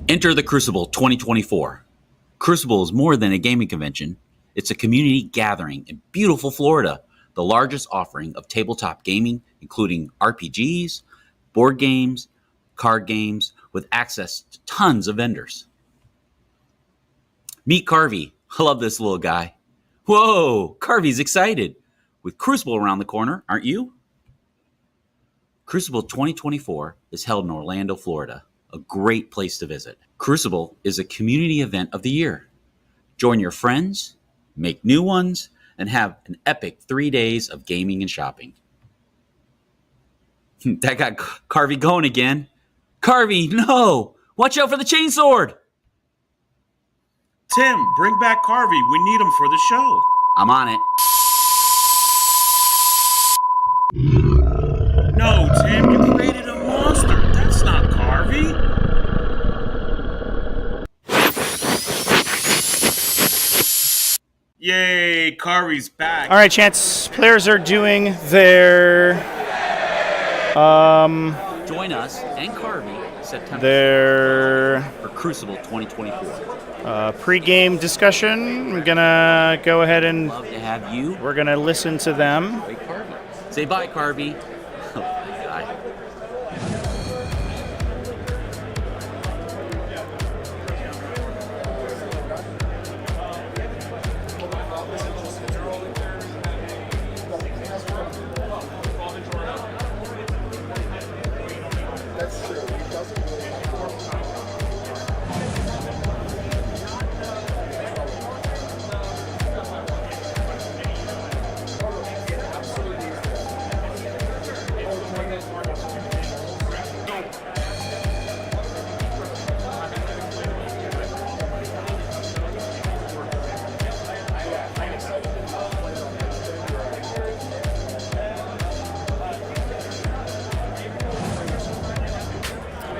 Speaker 4: Enter the Crucible 2024. Crucible is more than a gaming convention. It's a community gathering in beautiful Florida, the largest offering of tabletop gaming, including RPGs, board games, card games, with access to tons of vendors. Meet Carvey. I love this little guy. Whoa, Carvey's excited. With Crucible around the corner, aren't you? Crucible 2024 is held in Orlando, Florida, a great place to visit. Crucible is a community event of the year. Join your friends, make new ones, and have an epic 3 days of gaming and shopping. That got Carvey going again. Carvey, no! Watch out for the chainsword!
Speaker 5: Tim, bring back Carvey. We need him for the show.
Speaker 4: I'm on it.
Speaker 5: No, Tim, you created a monster. That's not Carvey. Carvey's back.
Speaker 12: All right, Chance. Players are doing their
Speaker 4: Join us and Carvey September
Speaker 12: for
Speaker 4: Crucible 2024.
Speaker 12: Pre-game discussion. I'm gonna go ahead and
Speaker 4: love to have you.
Speaker 12: We're gonna listen to them.
Speaker 4: Wait, Carvey. Say bye, Carvey. Oh my God.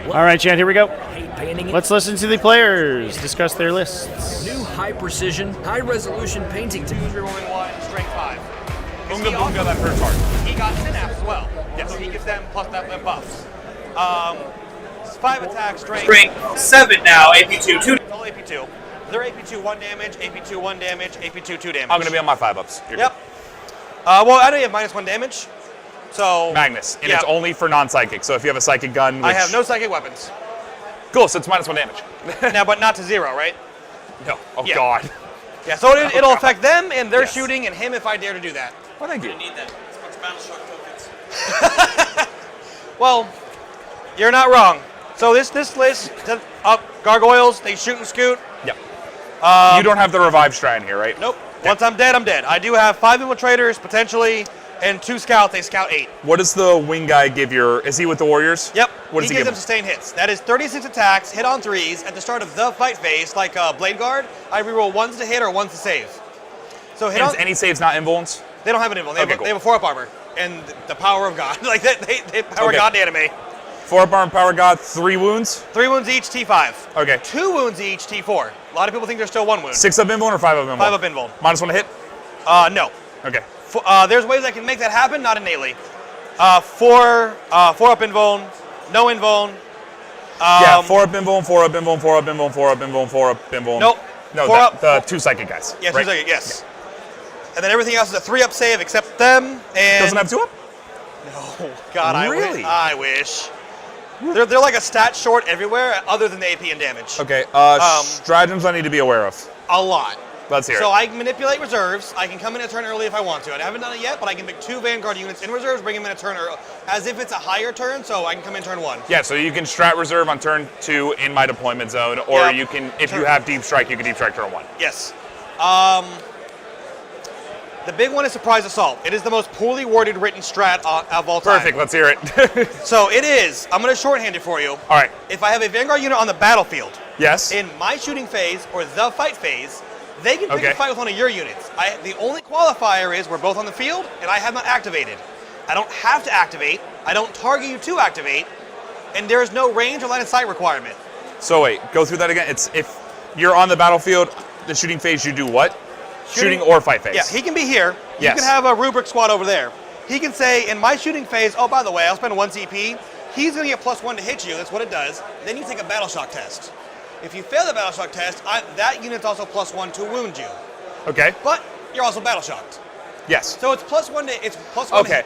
Speaker 12: All right, Chad, here we go. Let's listen to the players discuss their lists.
Speaker 1: New high-precision, high-resolution painting technology.
Speaker 9: Removing 1, strength 5. Boonga Boonga, that hurts hard. He got synapse as well. Yes. So he gives them plus that buffs. 5 attack, strength 7 now, AP2. Total AP2. Their AP2 1 damage, AP2 1 damage, AP2 2 damage.
Speaker 18: I'm going to be on my 5-ups.
Speaker 9: Yep. Well, I know you have -1 damage. So
Speaker 18: Magnus, and it's only for non-psychic. So if you have a psychic gun, which...
Speaker 9: I have no psychic weapons.
Speaker 18: Cool, so it's -1 damage.
Speaker 9: Now, but not to 0, right?
Speaker 18: No. Oh God.
Speaker 9: Yeah. So it'll affect them and their shooting and him if I dare to do that.
Speaker 18: Oh, thank you.
Speaker 10: I need that. It's battle shock tokens.
Speaker 9: Well, you're not wrong. So this list up gargoyles. They shoot and scoot.
Speaker 18: Yep. You don't have the revive strat in here, right?
Speaker 9: Nope. Okay. Once I'm dead, I'm dead. I do have 5 infiltrators potentially. And 2 scouts, they scout 8.
Speaker 18: What does the wing guy give your... Is he with the warriors?
Speaker 9: Yep.
Speaker 18: What does he
Speaker 9: gives
Speaker 18: give
Speaker 9: them sustained hits. That is 36 attacks, hit on 3s. At the start of the fight phase, like Blade Guard, I reroll 1s to hit or 1s to save. So hit on...
Speaker 18: any saves not invulns?
Speaker 9: They don't have an invuln. They have a 4-up armor. And the power of God. Like, they power God to anime.
Speaker 18: 4-up armor, power God, 3 wounds?
Speaker 9: 3 wounds each, T5.
Speaker 18: Okay.
Speaker 9: 2 wounds each, T4. A lot of people think there's still 1 wound.
Speaker 18: 6-up invuln or 5-up invuln?
Speaker 9: 5-up invuln.
Speaker 18: -1 to hit?
Speaker 9: No.
Speaker 18: Okay.
Speaker 9: There's ways I can make that happen, not innately. 4-up invuln, no invuln.
Speaker 18: Yeah, 4-up invuln, 4-up invuln, 4-up invuln, 4-up invuln, 4-up invuln.
Speaker 9: Nope.
Speaker 18: No,
Speaker 9: 4-up.
Speaker 18: the 2 psychic guys.
Speaker 9: Yeah,
Speaker 18: right?
Speaker 9: 2 psychic, yes. Yeah. And then everything else is a 3-up save except them. And
Speaker 18: doesn't have 2-up?
Speaker 9: No. God,
Speaker 18: really?
Speaker 9: I wish. They're like a stat short everywhere other than the AP and damage.
Speaker 18: Okay, stratagems I need to be aware of.
Speaker 9: A lot.
Speaker 18: Let's hear it.
Speaker 9: So I can manipulate reserves. I can come in a turn early if I want to. I haven't done it yet, but I can pick 2 Vanguard units in reserves, bring them in a turn early, as if it's a higher turn, so I can come in turn 1.
Speaker 18: Yeah, so you can strat reserve on turn 2 in my deployment zone, or you can, if you have deep strike, you can deep strike turn 1.
Speaker 9: Yes. The big one is Surprise Assault. It is the most poorly worded written strat of all time.
Speaker 18: Perfect, let's hear it.
Speaker 9: So it is, I'm going to shorthand it for you.
Speaker 18: All right.
Speaker 9: If I have a Vanguard unit on the battlefield,
Speaker 18: yes,
Speaker 9: in my shooting phase or the fight phase, they can pick a fight with one of your units. The only qualifier is we're both on the field and I have not activated. I don't have to activate. I don't target you to activate. And there is no range or line of sight requirement.
Speaker 18: So wait, go through that again. It's if you're on the battlefield, the shooting phase, you do what? Shooting or fight phase.
Speaker 9: Yeah, he can be here.
Speaker 18: Yes.
Speaker 9: You can have a rubric squad over there. He can say, in my shooting phase, oh, by the way, I'll spend 1 CP. He's going to get +1 to hit you. That's what it does. Then you take a battle shock test. If you fail the battle shock test, that unit's also +1 to wound you.
Speaker 18: Okay.
Speaker 9: But you're also battle shocked.
Speaker 18: Yes.
Speaker 9: So it's +1 to +1.
Speaker 18: Okay.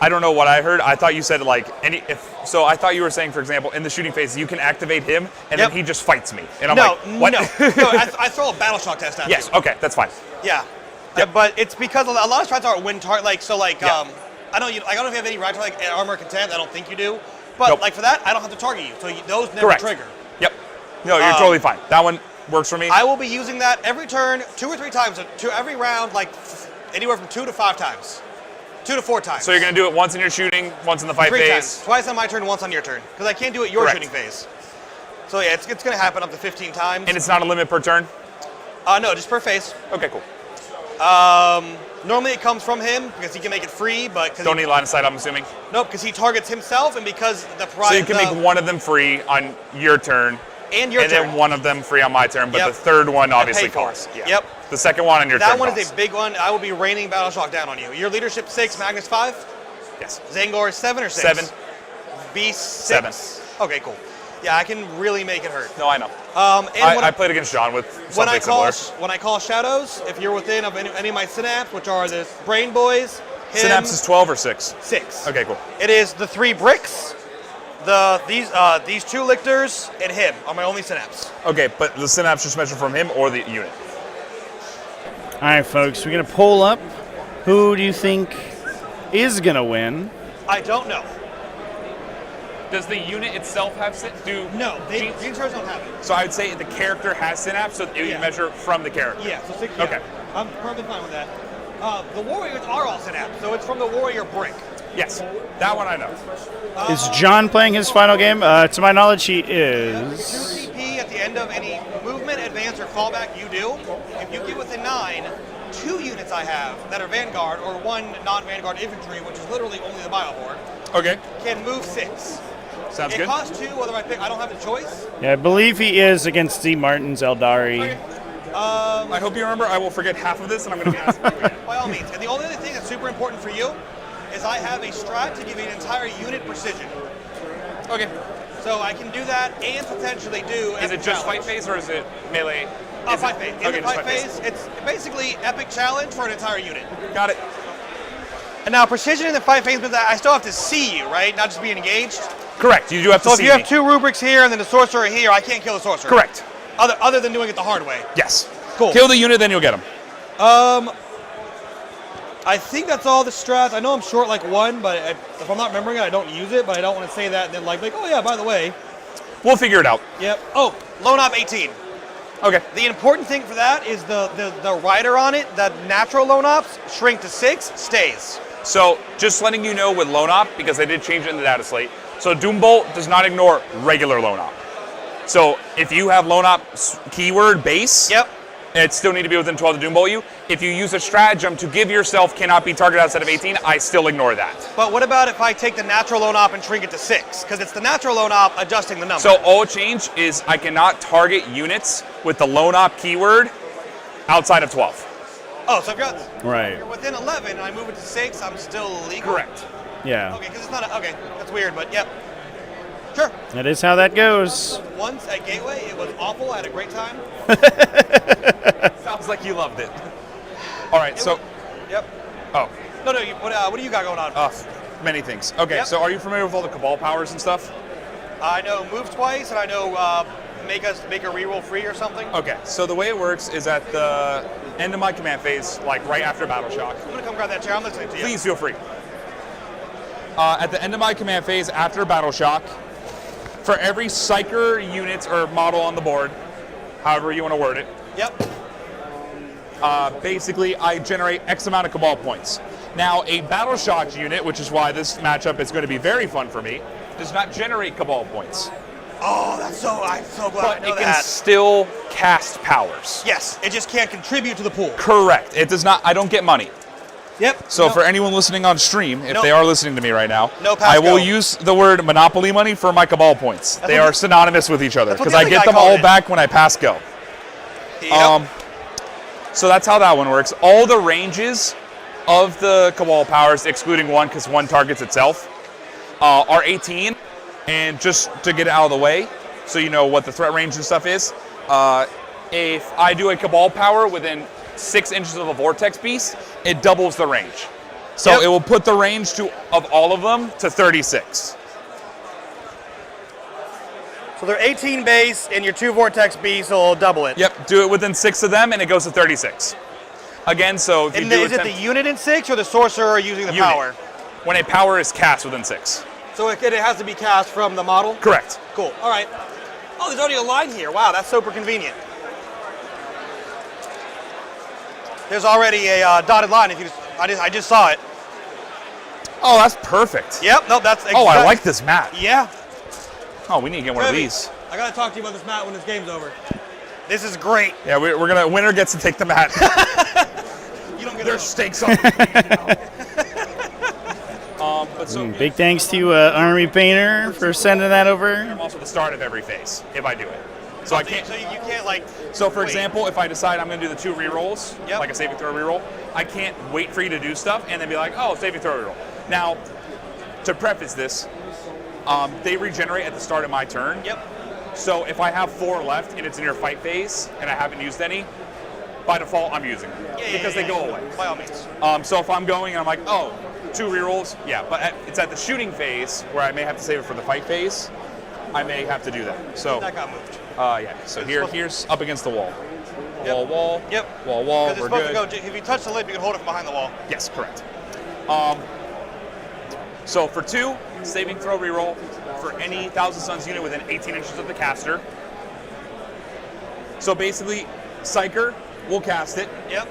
Speaker 18: I don't know what I heard. I thought you said like so I thought you were saying, for example, in the shooting phase, you can activate him and then he just fights me. And I'm like, what?
Speaker 9: No, I throw a battle shock test at you.
Speaker 18: Yes, okay, that's fine.
Speaker 9: Yeah. Yep. But it's because a lot of strats are win target, I don't know if you have any right to like armor content, I don't think you do. But like for that, I don't have to target you. So those never trigger.
Speaker 18: Yep. No, you're totally fine. That one works for me.
Speaker 9: I will be using that every turn, 2 or 3 times, to every round, like anywhere from 2 to 5 times. 2 to 4 times.
Speaker 18: So you're going to do it once in your shooting, once in the fight
Speaker 9: 3
Speaker 18: phase?
Speaker 9: Times. Twice on my turn, once on your turn. Because I can't do it your shooting phase. So yeah, it's going to happen up to 15 times.
Speaker 18: And it's not a limit per turn?
Speaker 9: No, just per phase.
Speaker 18: Okay, cool.
Speaker 9: Normally it comes from him because he can make it free, but...
Speaker 18: Don't need line of sight, I'm assuming?
Speaker 9: Nope, because he targets himself and because the prize...
Speaker 18: So you can make one of them free on your turn.
Speaker 9: And your turn.
Speaker 18: And then one of them free on my turn, but the third one obviously costs.
Speaker 9: Yeah. Yep.
Speaker 18: The second one on your
Speaker 9: That
Speaker 18: turn
Speaker 9: one
Speaker 18: cost.
Speaker 9: is a big one. I will be raining Battle Shock down on you. Your leadership 6, Magnus 5?
Speaker 18: Yes.
Speaker 9: Zangor is 7 or 6?
Speaker 18: 7.
Speaker 9: Beast 6?
Speaker 18: 7.
Speaker 9: Okay, cool. Yeah, I can really make it hurt.
Speaker 18: No, I know. I played against John with something similar.
Speaker 9: When I call Shadows, if you're within of any of my Synapse, which are the Brain Boys, him,
Speaker 18: Synapse is 12 or 6?
Speaker 9: 6.
Speaker 18: Okay, cool.
Speaker 9: It is the 3 bricks, these 2 lictors, and him are my only Synapse.
Speaker 18: Okay, but the Synapse just measured from him or the unit?
Speaker 12: All right, folks, we're going to poll up. Who do you think is going to win?
Speaker 9: I don't know.
Speaker 18: Does the unit itself have
Speaker 9: No, Green Turtles don't have it.
Speaker 18: So I would say the character has Synapse, so you measure from the character.
Speaker 9: Yeah, so 6.
Speaker 18: Okay.
Speaker 9: I'm perfectly fine with that. The Warriors are all Synapse, so it's from the Warrior brick.
Speaker 18: Yes, that one I know.
Speaker 12: Is John playing his final game? To my knowledge, he is.
Speaker 9: 2 CP at the end of any movement, advance, or fallback you do. If you get within 9, 2 units I have that are Vanguard, or 1 non-Vanguard infantry, which is literally only the Bioboard,
Speaker 18: Okay.
Speaker 9: can move 6.
Speaker 18: Sounds
Speaker 9: it
Speaker 18: good.
Speaker 9: Costs 2, whether I pick, I don't have the choice.
Speaker 12: Yeah, I believe he is against Steve Martin's Eldari.
Speaker 18: I hope you remember, I will forget half of this, and I'm going to be asking you again.
Speaker 9: By all means. And the only other thing that's super important for you is I have a strat to give you an entire unit precision.
Speaker 18: Okay.
Speaker 9: So I can do that and potentially do...
Speaker 18: Is it just fight phase, or is it melee?
Speaker 9: Fight phase. In the fight phase, it's basically epic challenge for an entire unit.
Speaker 18: Got it.
Speaker 9: And now precision in the fight phase means that I still have to see you, right? Not just be engaged.
Speaker 18: Correct. You do have to see
Speaker 9: So if you have 2 rubrics here and then the sorcerer here, I can't kill the sorcerer.
Speaker 18: Correct.
Speaker 9: Other than doing it the hard way.
Speaker 18: Yes.
Speaker 9: Cool.
Speaker 18: Kill the unit, then you'll get him.
Speaker 9: I think that's all the strats. I know I'm short like 1, but if I'm not remembering it, I don't use it. But I don't want to say that and then like oh yeah, by the way.
Speaker 18: We'll figure it out.
Speaker 9: Yep. Oh, Lone Op 18.
Speaker 18: Okay.
Speaker 9: The important thing for that is the rider on it, the natural Lone Ops, shrink to 6, stays.
Speaker 18: So just letting you know with Lone Op, because they did change it in the data slate, so Doombolt does not ignore regular Lone Op. So if you have Lone Op keyword base, it still need to be within 12 to Doombolt you. If you use a stratagem to give yourself cannot be targeted outside of 18, I still ignore that.
Speaker 9: But what about if I take the natural Lone Op and shrink it to 6? Because it's the natural Lone Op adjusting the number.
Speaker 18: So all change is I cannot target units with the Lone Op keyword outside of 12.
Speaker 9: Oh, so if you're within 11 and I move it to 6, I'm still legal?
Speaker 18: Correct.
Speaker 12: Yeah.
Speaker 9: Okay, because it's not okay, that's weird, but yep. Sure.
Speaker 12: That is how that goes.
Speaker 9: Once at Gateway, it was awful. I had a great time.
Speaker 18: Sounds like you loved it. All right,
Speaker 9: Yep.
Speaker 18: Oh.
Speaker 9: No, what do you got going on?
Speaker 18: Many things. Okay,
Speaker 9: Yep.
Speaker 18: so are you familiar with all the Cabal powers and stuff?
Speaker 9: I know move twice, and I know make a reroll free or something.
Speaker 18: Okay, so the way it works is at the end of my command phase, like right after Battle Shock.
Speaker 9: I'm gonna come grab that chair. I'm listening to you.
Speaker 18: Please feel free. At the end of my command phase, after Battle Shock, for every Psyker unit or model on the board, however you want to word it, basically I generate X amount of Cabal points. Now, a Battle Shock unit, which is why this matchup is going to be very fun for me, does not generate Cabal points.
Speaker 9: Oh, I'm so glad I know
Speaker 18: But it can
Speaker 9: that.
Speaker 18: still cast powers.
Speaker 9: Yes, it just can't contribute to the pool.
Speaker 18: Correct. It does not. I don't get money.
Speaker 9: Yep.
Speaker 18: So for anyone listening on stream, if they are listening to me right now,
Speaker 9: No
Speaker 18: I will
Speaker 9: Pasco.
Speaker 18: use the word Monopoly money for my Cabal points. They
Speaker 9: what
Speaker 18: are synonymous with each other
Speaker 9: that's what
Speaker 18: because
Speaker 9: the
Speaker 18: I
Speaker 9: other
Speaker 18: get
Speaker 9: guy
Speaker 18: them
Speaker 9: called
Speaker 18: all
Speaker 9: it.
Speaker 18: back when I pass go.
Speaker 9: Yep.
Speaker 18: So that's how that one works. All the ranges of the Cabal powers, excluding one because one targets itself, are 18. And just to get it out of the way, so you know what the threat range and stuff is, if I do a Cabal power within 6 inches of a Vortex Beast, it doubles the range. So it will put the range of all of them to 36.
Speaker 9: So they're 18 base, and your 2 Vortex Beasts will double it.
Speaker 18: Yep, do it within 6 of them, and it goes to 36. Again, so if you
Speaker 9: And
Speaker 18: do
Speaker 9: is it the unit in 6 or the sorcerer using the
Speaker 18: Unit.
Speaker 9: power?
Speaker 18: When a power is cast within 6.
Speaker 9: So it has to be cast from the model?
Speaker 18: Correct.
Speaker 9: Cool. All right. Oh, there's already a line here. Wow, that's super convenient. There's already a dotted line. If you I just saw it.
Speaker 18: Oh, that's perfect.
Speaker 9: Yep. No, that's.
Speaker 18: Oh, I like this map.
Speaker 9: Yeah.
Speaker 18: Oh, we need to get one of
Speaker 9: Trevi,
Speaker 18: these.
Speaker 9: I gotta talk to you about this mat when this game's over. This is great.
Speaker 18: Yeah, we're gonna. Winner gets to take the mat.
Speaker 9: You don't get
Speaker 18: There's stakes on. But so
Speaker 12: Big thanks to Army Painter for sending that over.
Speaker 18: I'm also the start of every phase if I do it. So I can't.
Speaker 9: So you can't like.
Speaker 18: So for example, if I decide I'm going to do the 2 rerolls,
Speaker 9: Yep.
Speaker 18: like a saving throw reroll, I can't wait for you to do stuff and then be like, oh, saving throw reroll. Now, to preface this, they regenerate at the start of my turn.
Speaker 9: Yep.
Speaker 18: So if I have 4 left and it's in your fight phase and I haven't used any, by default I'm using them because they go away.
Speaker 9: By all means.
Speaker 18: So if I'm going and I'm like, oh, 2 rerolls, yeah, but it's at the shooting phase where I may have to save it for the fight phase. I may have to do that. So
Speaker 9: that got moved.
Speaker 18: Yeah. So here's up against the wall.
Speaker 9: Yep.
Speaker 18: Wall.
Speaker 9: Yep.
Speaker 18: Wall.
Speaker 9: Because it's
Speaker 18: We're
Speaker 9: supposed
Speaker 18: good.
Speaker 9: to go. If you touch the lid, you can hold it from behind the wall.
Speaker 18: Yes, correct. So for 2, saving throw reroll for any Thousand Suns unit within 18 inches of the caster. So basically, Psyker will cast it.
Speaker 9: Yep.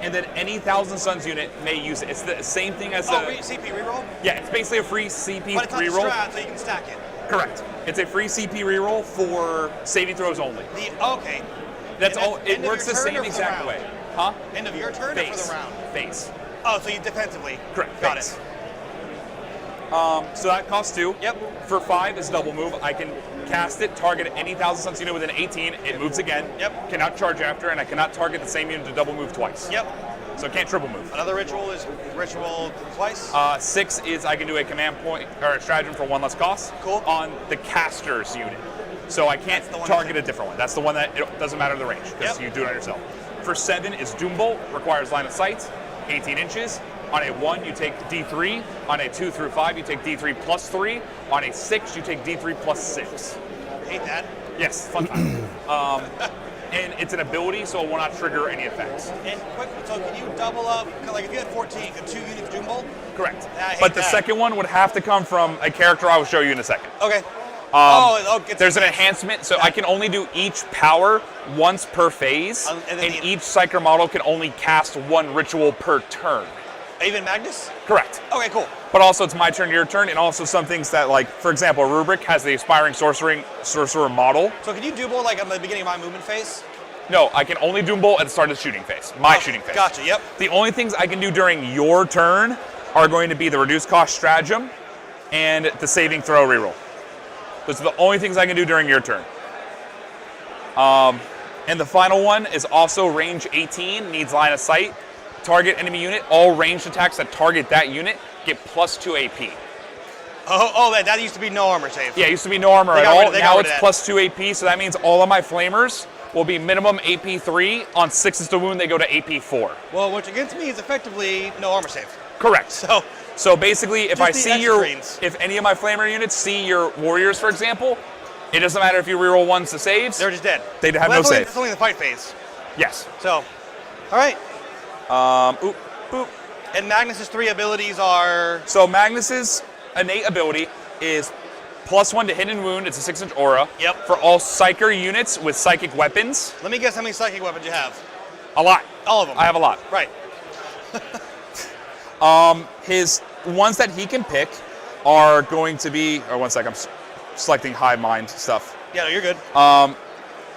Speaker 18: And then any Thousand Suns unit may use it. It's the same thing as
Speaker 9: CP reroll?
Speaker 18: Yeah, it's basically a free CP
Speaker 9: But it's on
Speaker 18: reroll.
Speaker 9: strat, so you can stack it.
Speaker 18: Correct. It's a free CP reroll for saving throws only.
Speaker 9: Okay.
Speaker 18: That's
Speaker 9: And
Speaker 18: all. It
Speaker 9: end of
Speaker 18: works the
Speaker 9: your turn
Speaker 18: same
Speaker 9: or for the
Speaker 18: exact
Speaker 9: round?
Speaker 18: way. Huh?
Speaker 9: End of your turn or for the round?
Speaker 18: Phase.
Speaker 9: Oh, so you defensively.
Speaker 18: Correct.
Speaker 9: Got
Speaker 18: phase.
Speaker 9: it.
Speaker 18: So that costs 2.
Speaker 9: Yep.
Speaker 18: For 5 is double move. I can cast it, target any Thousand Suns unit within 18. It moves again.
Speaker 9: Yep.
Speaker 18: Cannot charge after, and I cannot target the same unit to double move twice.
Speaker 9: Yep.
Speaker 18: So it can't triple move.
Speaker 9: Another ritual is ritual twice?
Speaker 18: 6 is I can do a command point or a stratagem for 1 less cost.
Speaker 9: Cool.
Speaker 18: On the caster's unit. So I can't target a different one. That's the one that it doesn't matter the range because you do it on yourself. For 7 is Doombolt, requires line of sight, 18 inches. On a 1, you take D3. On a 2 through 5, you take D3 plus 3. On a 6, you take D3 plus 6.
Speaker 9: Hate that.
Speaker 18: Yes, fun time. And it's an ability, so it will not trigger any effects.
Speaker 9: And quick, so can you double up? Like if you had 14, could 2 units Doombolt?
Speaker 18: Correct.
Speaker 9: I hate
Speaker 18: But the
Speaker 9: that.
Speaker 18: second one would have to come from a character I will show you in a second.
Speaker 9: Okay.
Speaker 18: There's an enhancement, so I can only do each power once per phase,
Speaker 9: and
Speaker 18: each Psyker model can only cast 1 ritual per turn.
Speaker 9: Even Magnus?
Speaker 18: Correct.
Speaker 9: Okay, cool.
Speaker 18: But also it's my turn, your turn, and also some things that, like, for example, Rubric has the Aspiring Sorcerer model.
Speaker 9: So can you Doombolt like at the beginning of my movement phase?
Speaker 18: No, I can only Doombolt at the start of the shooting phase, my shooting phase.
Speaker 9: Gotcha, yep.
Speaker 18: The only things I can do during your turn are going to be the Reduced Cost Stratagem and the Saving Throw reroll. Those are the only things I can do during your turn. And the final one is also range 18, needs line of sight. Target enemy unit, all ranged attacks that target that unit get +2 AP.
Speaker 9: That used to be no armor save.
Speaker 18: Yeah, it used to be no armor
Speaker 9: They
Speaker 18: at
Speaker 9: got
Speaker 18: all.
Speaker 9: rid of- they got
Speaker 18: Now
Speaker 9: rid
Speaker 18: it's
Speaker 9: of that.
Speaker 18: +2 AP, so that means all of my flamers will be minimum AP 3. On 6s to wound, they go to AP 4.
Speaker 9: Well, which against me is effectively no armor save.
Speaker 18: Correct. So basically, if
Speaker 9: Just
Speaker 18: I
Speaker 9: the
Speaker 18: see
Speaker 9: extra
Speaker 18: your,
Speaker 9: screens.
Speaker 18: if any of my flamer units see your warriors, for example, it doesn't matter if you reroll 1s to saves.
Speaker 9: They're just dead.
Speaker 18: They have
Speaker 9: Well,
Speaker 18: no save.
Speaker 9: It's only the fight phase.
Speaker 18: Yes.
Speaker 9: So, all right.
Speaker 18: Boop.
Speaker 9: And Magnus's 3 abilities are.
Speaker 18: So Magnus's innate ability is +1 to hit and wound. It's a 6-inch aura.
Speaker 9: Yep.
Speaker 18: For all Psyker units with psychic weapons.
Speaker 9: Let me guess how many psychic weapons you have.
Speaker 18: A lot.
Speaker 9: All of them.
Speaker 18: I have a lot.
Speaker 9: Right.
Speaker 18: His ones that he can pick are going to be. Or 1 second, I'm selecting hive mind stuff.
Speaker 9: Yeah, no, you're good.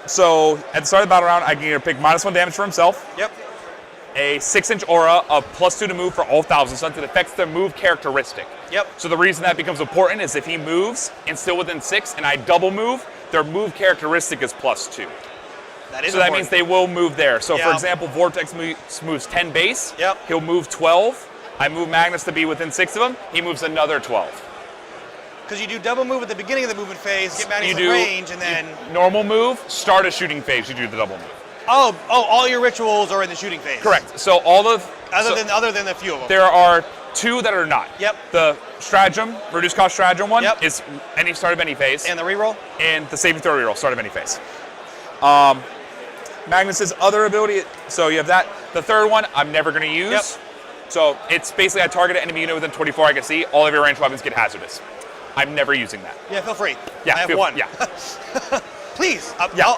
Speaker 18: So at the start of the battle round, I can either pick -1 damage for himself.
Speaker 9: Yep.
Speaker 18: A 6-inch aura of +2 to move for all Thousand Suns. It affects their move characteristic.
Speaker 9: Yep.
Speaker 18: So the reason that becomes important is if he moves and still within 6, and I double move, their move characteristic is +2.
Speaker 9: That is
Speaker 18: So that
Speaker 9: important.
Speaker 18: means they will move there. So for
Speaker 9: Yeah.
Speaker 18: example, Vortex moves 10 base.
Speaker 9: Yep.
Speaker 18: He'll move 12. I move Magnus to be within 6 of them. He moves another 12.
Speaker 9: Because you do double move at the beginning of the movement phase, get Magnus
Speaker 18: You
Speaker 9: in
Speaker 18: do
Speaker 9: range, and then.
Speaker 18: Normal move, start a shooting phase, you do the double move.
Speaker 9: All your rituals are in the shooting phase.
Speaker 18: Correct. So all of
Speaker 9: Other than a few of them.
Speaker 18: there are 2 that are not.
Speaker 9: Yep.
Speaker 18: The stratagem, reduced cost stratagem one,
Speaker 9: Yep.
Speaker 18: is any start of any phase.
Speaker 9: And the reroll?
Speaker 18: And the saving throw reroll, start of any phase. Magnus's other ability, so you have that. The third one, I'm never going to use.
Speaker 9: Yep.
Speaker 18: So it's basically I target an enemy unit within 24 I can see. All of your ranged weapons get hazardous. I'm never using that.
Speaker 9: Yeah, feel free.
Speaker 18: Yeah,
Speaker 9: I have
Speaker 18: feel-
Speaker 9: 1.
Speaker 18: yeah.
Speaker 9: Please.
Speaker 18: Yeah.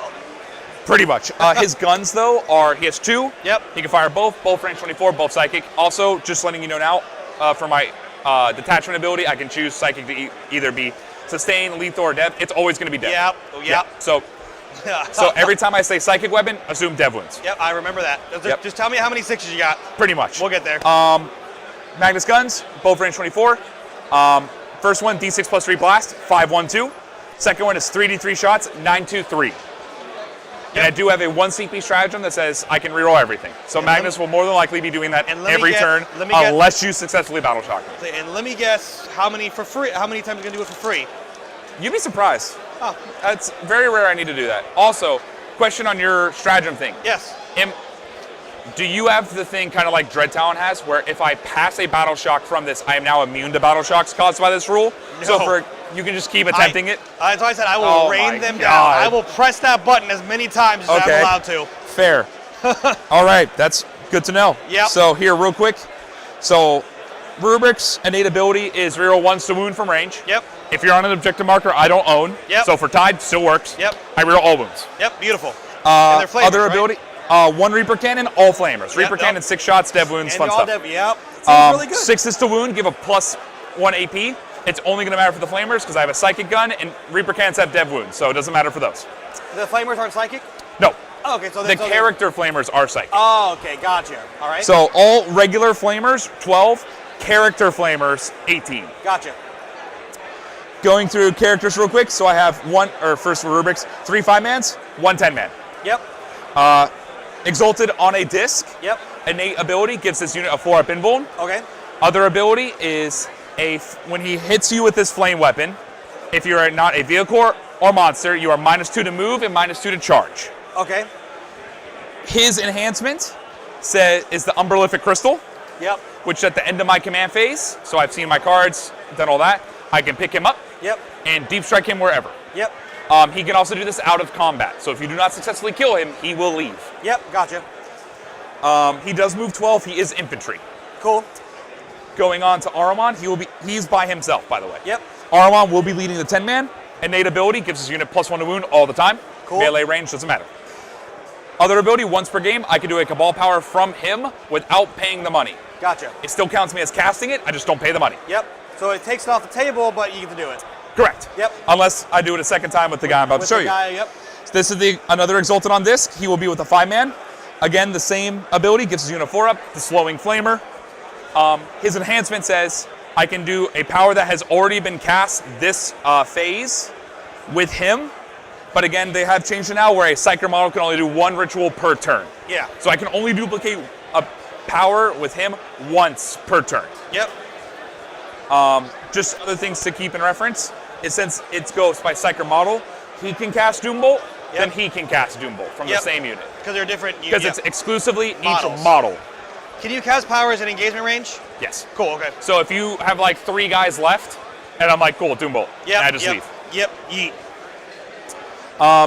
Speaker 18: Pretty much. His guns, though, he has 2.
Speaker 9: Yep.
Speaker 18: He can fire both range 24, both psychic. Also, just letting you know now, for my detachment ability, I can choose psychic to either be sustain, lethal, or dev. It's always going to be dev.
Speaker 9: Yep. Oh, yep.
Speaker 18: So every time I say psychic weapon, assume dev wounds.
Speaker 9: Yep, I remember that. Just tell me how many 6s you got.
Speaker 18: Pretty much.
Speaker 9: We'll get there.
Speaker 18: Magnus guns, both range 24. First one, D6 plus 3 blast, 5-1-2. Second one is 3d3 shots, 923. And I do have a 1 CP stratagem that says I can reroll everything. So Magnus will more than likely be doing that every turn unless you successfully battle shock me.
Speaker 9: And let me guess how many for free. How many times are you gonna do it for free?
Speaker 18: You'd be surprised.
Speaker 9: Oh,
Speaker 18: That's very rare I need to do that. Also, question on your stratagem thing.
Speaker 9: Yes.
Speaker 18: Do you have the thing kind of like Dread Talon has, where if I pass a battle shock from this, I am now immune to battle shocks caused by this rule?
Speaker 9: No.
Speaker 18: So you can just keep attempting it?
Speaker 9: That's why I said I will rain them down. I will press that button as many times as I'm allowed to.
Speaker 18: Fair. All right, that's good to know.
Speaker 9: Yep.
Speaker 18: So here, real quick. So Rubric's innate ability is reroll 1s to wound from range.
Speaker 9: Yep.
Speaker 18: If you're on an objective marker, I don't own.
Speaker 9: Yep.
Speaker 18: So for tied, still works.
Speaker 9: Yep.
Speaker 18: I reroll all wounds.
Speaker 9: Yep, beautiful. And they're flamers,
Speaker 18: Other
Speaker 9: right?
Speaker 18: ability, 1 Reaper Cannon, all flamers. Reaper Cannon, 6 shots, dev wounds, fun stuff.
Speaker 9: Yep. Seems really good.
Speaker 18: 6s to wound, give a +1 AP. It's only going to matter for the flamers because I have a psychic gun, and Reaper Cannons have dev wounds, so it doesn't matter for those.
Speaker 9: The flamers aren't psychic?
Speaker 18: No.
Speaker 9: Oh, okay, so
Speaker 18: the character flamers are psychic.
Speaker 9: Oh, okay, gotcha. All right.
Speaker 18: So all regular flamers, 12. Character flamers, 18.
Speaker 9: Gotcha.
Speaker 18: Going through characters real quick. So I have first for Rubrics, 3 5-mans, 1 10-man.
Speaker 9: Yep.
Speaker 18: Exalted on a disc.
Speaker 9: Yep.
Speaker 18: Innate ability gives this unit a 4-up invuln.
Speaker 9: Okay.
Speaker 18: Other ability is when he hits you with this flame weapon, if you are not a vehicle or monster, you are -2 to move and -2 to charge.
Speaker 9: Okay.
Speaker 18: His enhancement is the Umberlific Crystal.
Speaker 9: Yep.
Speaker 18: Which at the end of my command phase, so I've seen my cards, done all that, I can pick him up.
Speaker 9: Yep.
Speaker 18: And deep strike him wherever.
Speaker 9: Yep.
Speaker 18: He can also do this out of combat. So if you do not successfully kill him, he will leave.
Speaker 9: Yep, gotcha.
Speaker 18: He does move 12. He is infantry.
Speaker 9: Cool.
Speaker 18: Going on to Ahriman, he's by himself, by the way.
Speaker 9: Yep.
Speaker 18: Ahriman will be leading the 10-man. Innate ability gives his unit +1 to wound all the time.
Speaker 9: Cool.
Speaker 18: Melee range doesn't matter. Other ability, once per game, I can do a Cabal power from him without paying the money.
Speaker 9: Gotcha.
Speaker 18: It still counts me as casting it, I just don't pay the money.
Speaker 9: Yep. So it takes it off the table, but you get to do it.
Speaker 18: Correct.
Speaker 9: Yep.
Speaker 18: Unless I do it a second time with the guy I'm about to show you.
Speaker 9: Yep.
Speaker 18: This is another Exalted on disc. He will be with a 5-man. Again, the same ability, gives his unit 4-up, the Slowing Flamer. His enhancement says, I can do a power that has already been cast this phase with him. But again, they have changed it now where a Psyker model can only do 1 ritual per turn.
Speaker 9: Yeah.
Speaker 18: So I can only duplicate a power with him once per turn.
Speaker 9: Yep.
Speaker 18: Just other things to keep in reference is since it's Ghost by Psyker model, he can cast Doombolt, then he can cast Doombolt from the same unit.
Speaker 9: Because they're different.
Speaker 18: Because it's exclusively
Speaker 9: Models.
Speaker 18: each model.
Speaker 9: Can you cast powers in engagement range?
Speaker 18: Yes.
Speaker 9: Cool, okay.
Speaker 18: So if you have like 3 guys left, and I'm like, cool, Doombolt,
Speaker 9: Yep,
Speaker 18: and I just
Speaker 9: yep,
Speaker 18: leave.
Speaker 9: Yep, yeet.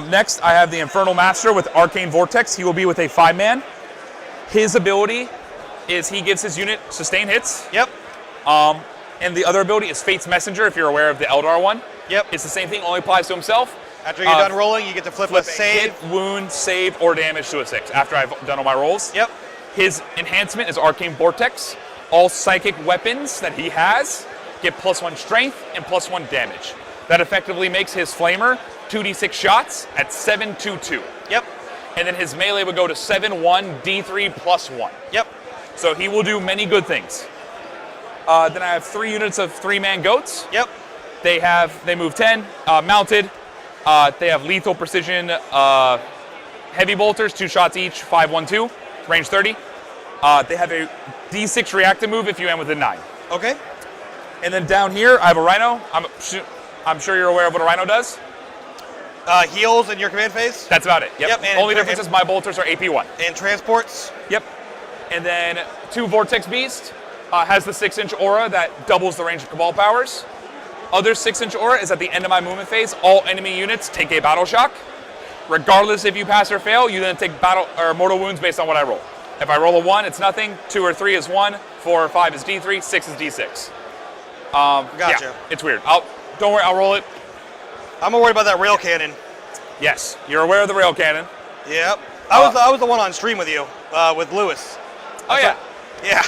Speaker 18: Next, I have the Infernal Master with Arcane Vortex. He will be with a 5-man. His ability is he gives his unit sustain hits.
Speaker 9: Yep.
Speaker 18: And the other ability is Fate's Messenger, if you're aware of the Eldar one.
Speaker 9: Yep.
Speaker 18: It's the same thing, only applies to himself.
Speaker 9: After you're done rolling, you get to flip a save.
Speaker 18: Hit, wound, save, or damage to a 6 after I've done all my rolls.
Speaker 9: Yep.
Speaker 18: His enhancement is Arcane Vortex. All psychic weapons that he has get +1 strength and +1 damage. That effectively makes his Flamer 2d6 shots at 7/2/2.
Speaker 9: Yep.
Speaker 18: And then his melee would go to 7/1 D3 +1.
Speaker 9: Yep.
Speaker 18: So he will do many good things. Then I have 3 units of 3-man goats.
Speaker 9: Yep.
Speaker 18: They move 10, mounted. They have lethal precision heavy bolters, 2 shots each, 5/1/2, range 30. They have a D6 reactive move if you end within 9.
Speaker 9: Okay.
Speaker 18: And then down here, I have a Rhino. I'm sure you're aware of what a Rhino does.
Speaker 9: Heals in your command phase?
Speaker 18: That's about it. Yep.
Speaker 9: Yep, and
Speaker 18: Only difference is my bolters are AP1.
Speaker 9: And transports?
Speaker 18: Yep. And then 2 Vortex Beast has the 6-inch aura that doubles the range of Cabal powers. Other 6-inch aura is at the end of my movement phase. All enemy units take a battle shock. Regardless if you pass or fail, you then take mortal wounds based on what I roll. If I roll a 1, it's nothing. 2 or 3 is 1. 4 or 5 is D3. 6 is D6.
Speaker 9: Gotcha.
Speaker 18: Yeah, it's weird. Don't worry, I'll roll it.
Speaker 9: I'm more worried about that rail cannon.
Speaker 18: Yes, you're aware of the rail cannon.
Speaker 9: Yep. I was the one on stream with you, with Lewis.
Speaker 18: Oh yeah.
Speaker 9: Yeah.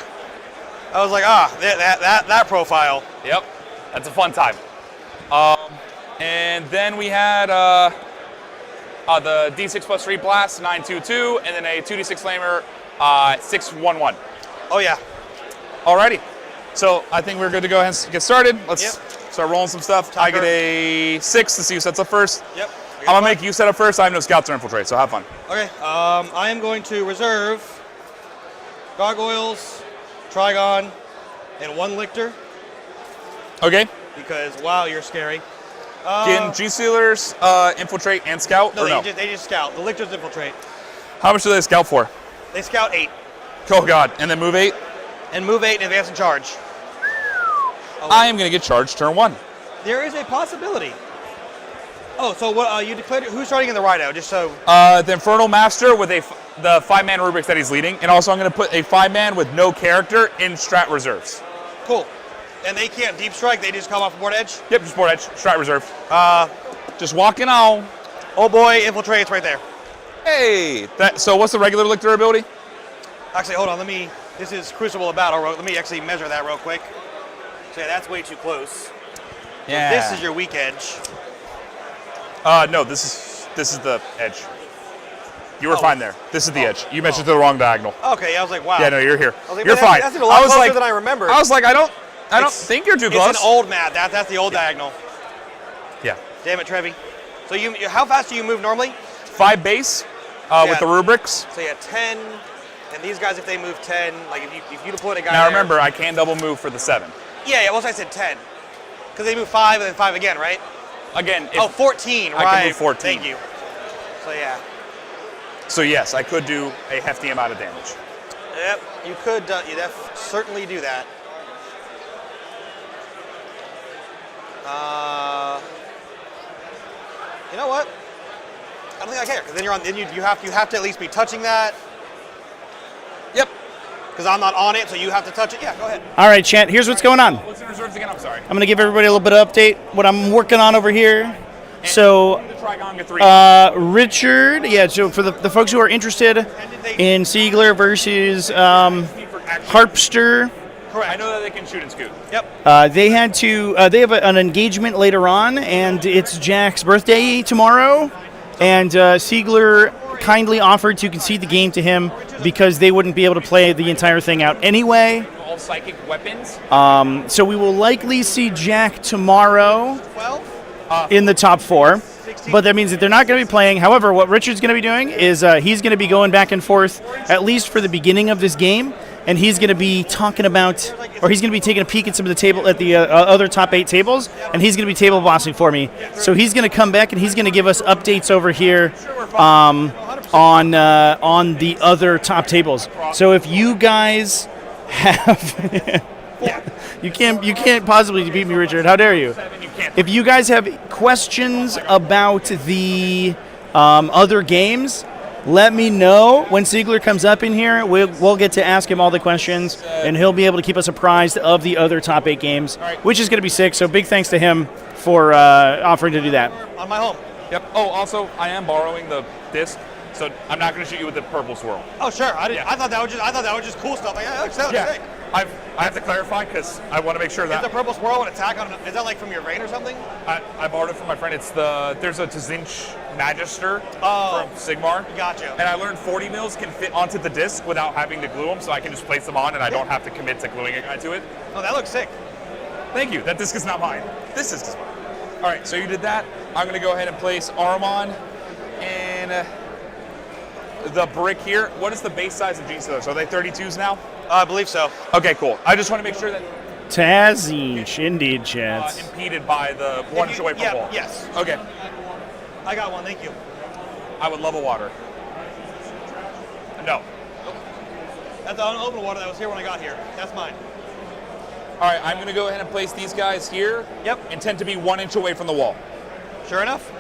Speaker 9: I was like, that profile.
Speaker 18: Yep. That's a fun time. And then we had the D6 plus 3 blast, 9/2/2, and then a 2d6 flamer, 6/1/1.
Speaker 9: Oh yeah.
Speaker 18: Alrighty. So I think we're good to go ahead and get started. Let's start rolling some stuff. I get a 6 to see who sets up first.
Speaker 9: Yep.
Speaker 18: I'm going to make you set up first. I have no scouts or infiltrate, so have fun.
Speaker 9: Okay. I am going to reserve Gargoyles, Trigon, and 1 Lictor.
Speaker 18: Okay.
Speaker 9: Because, wow, you're scary.
Speaker 18: Can G-Sealers infiltrate and scout,
Speaker 9: No,
Speaker 18: or no?
Speaker 9: they just scout. The Lictors infiltrate.
Speaker 18: How much do they scout for?
Speaker 9: They scout 8.
Speaker 18: Oh, God. And then move 8?
Speaker 9: And move 8 and advance and charge.
Speaker 18: I am going to get charged turn 1.
Speaker 9: There is a possibility. Oh, so what? You declared who's starting in the Rhino? Just so.
Speaker 18: The Infernal Master with the 5-man rubrics that he's leading, and also I'm going to put a 5-man with no character in Strat Reserves.
Speaker 9: Cool. And they can't deep strike. They just come off board edge.
Speaker 18: Yep, just board edge, Strat Reserve. Just walking on.
Speaker 9: Oh boy, infiltrate's right there.
Speaker 18: Hey, so what's the regular Lictor ability?
Speaker 9: Actually, hold on. This is Crucible of Battle. Let me actually measure that real quick. So yeah, that's way too close.
Speaker 18: Yeah.
Speaker 9: This is your weak edge.
Speaker 18: No, this is the edge. You were fine there. This is the edge. You mentioned to the wrong diagonal.
Speaker 9: Okay, I was like, wow.
Speaker 18: Yeah, no, you're here.
Speaker 9: I was like,
Speaker 18: You're
Speaker 9: man,
Speaker 18: fine.
Speaker 9: That's a lot closer than I remembered.
Speaker 18: I was like, I don't think you're too close.
Speaker 9: It's an old map. That's the old diagonal.
Speaker 18: Yeah.
Speaker 9: Damn it, Trevi. So how fast do you move normally?
Speaker 18: 5 base with the rubrics.
Speaker 9: So yeah, 10. And these guys, if they move 10, like if you deploy a guy.
Speaker 18: Now remember, I can double move for the 7.
Speaker 9: Yeah. Well, I said 10. Because they move 5 and then 5 again, right?
Speaker 18: Again.
Speaker 9: 14. Right.
Speaker 18: I can move 14.
Speaker 9: Thank you. So yeah.
Speaker 18: So yes, I could do a hefty amount of damage.
Speaker 9: Yep, you could. Certainly do that. You know what? I don't think I care because then you're on. Then you have to at least be touching that.
Speaker 18: Yep.
Speaker 9: Because I'm not on it, so you have to touch it. Yeah, go ahead.
Speaker 19: All right, chat. Here's what's going on.
Speaker 18: What's in reserves again? I'm sorry.
Speaker 19: I'm going to give everybody a little bit of update what I'm working on over here. So, Richard, yeah, so for the folks who are interested in Siegler versus Harpster,
Speaker 18: Correct. I know that they can shoot and scoot.
Speaker 9: Yep.
Speaker 19: they have an engagement later on, and it's Jack's birthday tomorrow, and Siegler kindly offered to concede the game to him because they wouldn't be able to play the entire thing out anyway.
Speaker 18: All psychic weapons.
Speaker 19: So we will likely see Jack tomorrow in the top 4, but that means that they're not going to be playing. However, what Richard's going to be doing is he's going to be going back and forth, at least for the beginning of this game, and he's going to be talking about, or he's going to be taking a peek at some of the other top 8 tables, and he's going to be table bossing for me. So he's going to come back and he's going to give us updates over here on the other top tables. So if you guys have you can't possibly beat me, Richard. How dare you? If you guys have questions about the other games, let me know when Siegler comes up in here. We'll get to ask him all the questions, and he'll be able to keep us apprised of the other top 8 games, which is going to be sick. So big thanks to him for offering to do that.
Speaker 9: On my home.
Speaker 18: Yep. Oh, also, I am borrowing the disc, so I'm not going to shoot you with the purple swirl.
Speaker 9: Oh sure. I thought that was just cool stuff. Like, yeah, that looks sick.
Speaker 18: I have to clarify because I want to make sure that
Speaker 9: is the purple swirl an attack on? Is that like from your vein or something?
Speaker 18: I borrowed it from my friend. There's a Tzinch Magister from Sigmar.
Speaker 9: Gotcha.
Speaker 18: And I learned 40 mils can fit onto the disc without having to glue them, so I can just place them on and I don't have to commit to gluing a guy to it.
Speaker 9: Oh, that looks sick.
Speaker 18: Thank you. That disc is not mine. This disc is mine. All right, so you did that. I'm going to go ahead and place Armon and the brick here. What is the base size of G-Sealers? Are they 32s now?
Speaker 9: I believe so.
Speaker 18: Okay, cool. I just want to make sure that
Speaker 19: Tazinch, indeed, chance.
Speaker 18: impeded by the one inch away from the wall.
Speaker 9: Yes.
Speaker 18: Okay.
Speaker 9: I got one. Thank you.
Speaker 18: I would love a water. No.
Speaker 9: That's the unopened water that was here when I got here. That's mine.
Speaker 18: All right, I'm going to go ahead and place these guys here.
Speaker 9: Yep.
Speaker 18: Intend to be 1 inch away from the wall.
Speaker 9: Sure enough.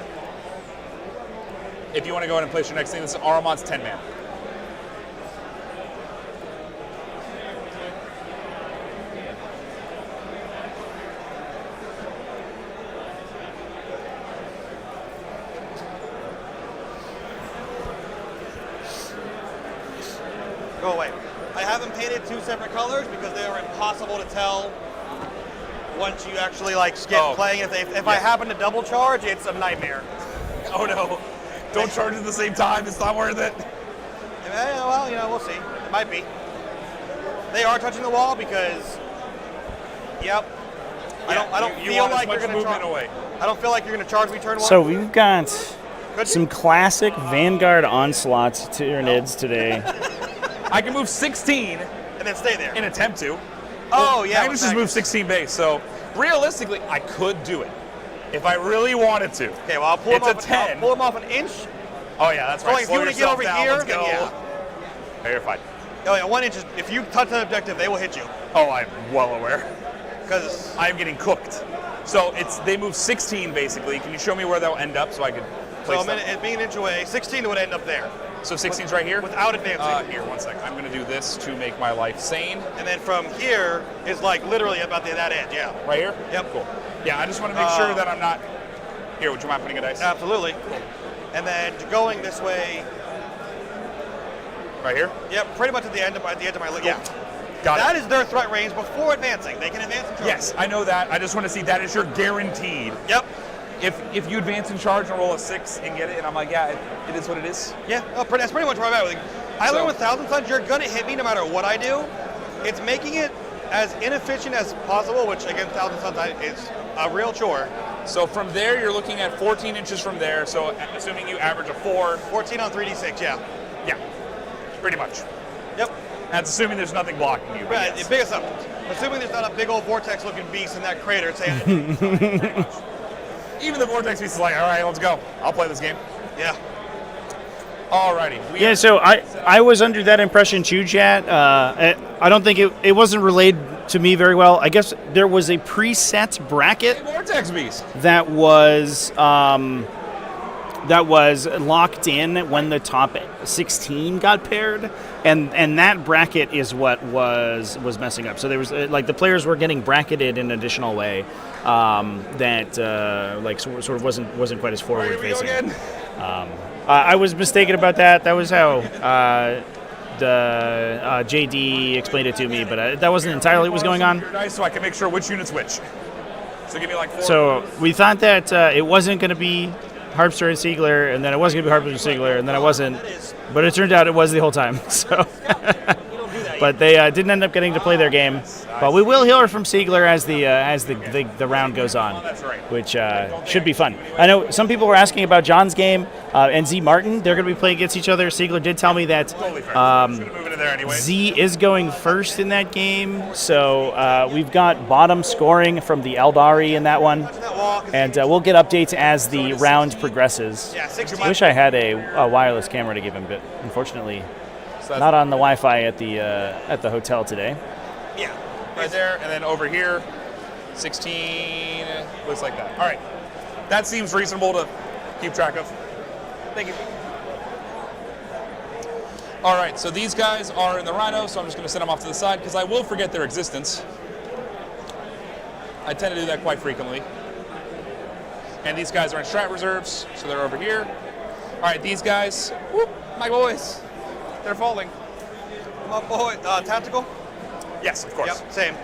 Speaker 18: If you want to go ahead and place your next thing, this is Aramon's 10-man.
Speaker 9: Go away. I haven't painted 2 separate colors because they are impossible to tell once you actually get playing. If I happen to double charge, it's a nightmare.
Speaker 18: Oh no. Don't charge at the same time. It's not worth it.
Speaker 9: Well, we'll see. It might be. They are touching the wall because, yep. I don't
Speaker 18: You
Speaker 9: feel
Speaker 18: want as
Speaker 9: like you're
Speaker 18: much
Speaker 9: going to
Speaker 18: movement
Speaker 9: charge.
Speaker 18: away.
Speaker 9: I don't feel like you're going to charge me turn 1.
Speaker 19: So we've got some classic Vanguard Onslaughts Tyranids today.
Speaker 18: I can move 16
Speaker 9: and then stay there.
Speaker 18: and attempt to.
Speaker 9: Oh, yeah.
Speaker 18: Magnus just moved 16 base, so realistically, I could do it if I really wanted to.
Speaker 9: Okay, well, I'll pull him
Speaker 18: It's
Speaker 9: off
Speaker 18: a 10.
Speaker 9: I'll pull him off an inch.
Speaker 18: Oh yeah, that's
Speaker 9: So
Speaker 18: right.
Speaker 9: like, if you want to get over here, then yeah.
Speaker 18: Okay, you're fine.
Speaker 9: Oh yeah, 1 inch is, if you touch that objective, they will hit you.
Speaker 18: Oh, I'm well aware.
Speaker 9: Because
Speaker 18: I'm getting cooked. So they move 16 basically. Can you show me where they'll end up so I could place them?
Speaker 9: it being an inch away, 16 would end up there.
Speaker 18: So 16's right here?
Speaker 9: Without advancing.
Speaker 18: Here, 1 second. I'm going to do this to make my life sane.
Speaker 9: And then from here is like literally about that edge, yeah.
Speaker 18: Right here?
Speaker 9: Yep.
Speaker 18: Cool. Yeah, I just want to make sure that I'm not... Here, would you mind putting a dice?
Speaker 9: Absolutely. Cool. And then going this way...
Speaker 18: Right here?
Speaker 9: Yep, pretty much at the end of my
Speaker 18: Cool.
Speaker 9: yeah.
Speaker 18: Got
Speaker 9: That
Speaker 18: it.
Speaker 9: is their threat range before advancing. They can advance and charge.
Speaker 18: Yes, I know that. I just want to see that is your guaranteed.
Speaker 9: Yep.
Speaker 18: If you advance and charge and roll a 6 and get it, and I'm like, yeah, it is what it is.
Speaker 9: Yeah, that's pretty much where I'm at with it. I learned with Thousand Suns, you're going to hit me no matter what I do. It's making it as inefficient as possible, which again, Thousand Suns is a real chore.
Speaker 18: So from there, you're looking at 14 inches from there. So assuming you average a 4.
Speaker 9: 14 on 3d6, yeah.
Speaker 18: Yeah, pretty much.
Speaker 9: Yep.
Speaker 18: That's assuming there's nothing blocking you.
Speaker 9: Right,
Speaker 18: Yes.
Speaker 9: the biggest up. Assuming there's not a big old vortex-looking beast in that crater saying,
Speaker 18: Even the vortex piece is like, all right, let's go. I'll play this game.
Speaker 9: Yeah.
Speaker 18: Alrighty.
Speaker 19: Yeah, so I was under that impression too, chat. I don't think it wasn't relayed to me very well. I guess there was a preset bracket
Speaker 18: vortex beast
Speaker 19: that was locked in when the top 16 got paired, and that bracket is what was messing up. So there was like the players were getting bracketed in an additional way that like sort of wasn't quite as forward facing. I was mistaken about that. That was how the JD explained it to me, but that wasn't entirely what was going on.
Speaker 18: Nice, so I can make sure which unit's which. So give me like 4.
Speaker 19: So we thought that it wasn't going to be Harpster and Siegler, and then it wasn't going to be Harpster and Siegler, and then it wasn't. But it turned out it was the whole time. So, but they didn't end up getting to play their game. But we will hear from Siegler as the round goes on, which should be fun. I know some people were asking about John's game and Z Martin. They're going to be playing against each other. Siegler did tell me that Z is going first in that game. So we've got bottom scoring from the Eldari in that one. And we'll get updates as the round progresses. I wish I had a wireless camera to give him, but unfortunately not on the Wi-Fi at the hotel today.
Speaker 18: Yeah, right there, and then over here, 16, looks like that. All right, that seems reasonable to keep track of. Thank you. All right, so these guys are in the Rhino, so I'm just going to set them off to the side because I will forget their existence. I tend to do that quite frequently. And these guys are in strat reserves, so they're over here. All right, these guys, whoop, my boys, they're falling.
Speaker 9: My boy, tactical?
Speaker 18: Yes, of course.
Speaker 9: Yep, same.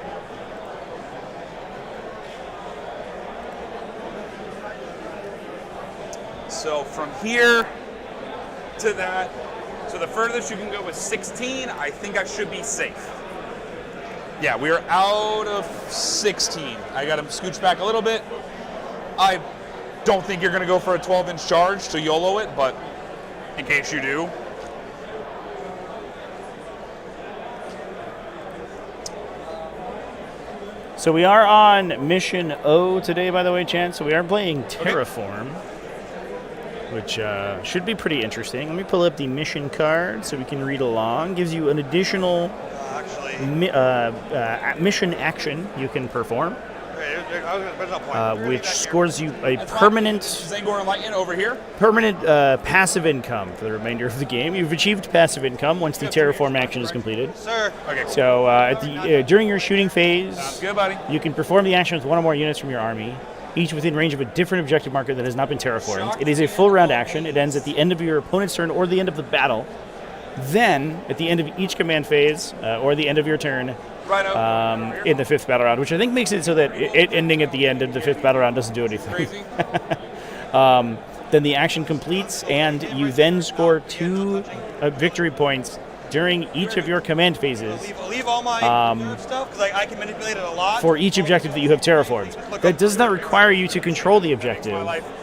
Speaker 18: So from here to that, so the furthest you can go is 16. I think I should be safe. Yeah, we are out of 16. I got to scooch back a little bit. I don't think you're going to go for a 12-inch charge to YOLO it, but in case you do.
Speaker 19: So we are on Mission O today, by the way, Chance. So we are playing Terraform, which should be pretty interesting. Let me pull up the mission card so we can read along. Gives you an additional mission action you can perform, which scores you a permanent
Speaker 18: Zangor Enlighten over here.
Speaker 19: permanent passive income for the remainder of the game. You've achieved passive income once the Terraform action is completed.
Speaker 9: Sir.
Speaker 18: Okay.
Speaker 19: So at the during your shooting phase,
Speaker 18: Sounds good, buddy.
Speaker 19: you can perform the action with one or more units from your army, each within range of a different objective marker that has not been terraformed. It is a full round action. It ends at the end of your opponent's turn or the end of the battle. Then, at the end of each command phase or the end of your turn, in the 5th battle round, which I think makes it so that it ending at the end of the 5th battle round doesn't do anything. Then the action completes, and you then score 2 victory points during each of your command phases.
Speaker 9: Leave all my stuff because I can manipulate it a lot.
Speaker 19: For each objective that you have terraformed. That does not require you to control the objective.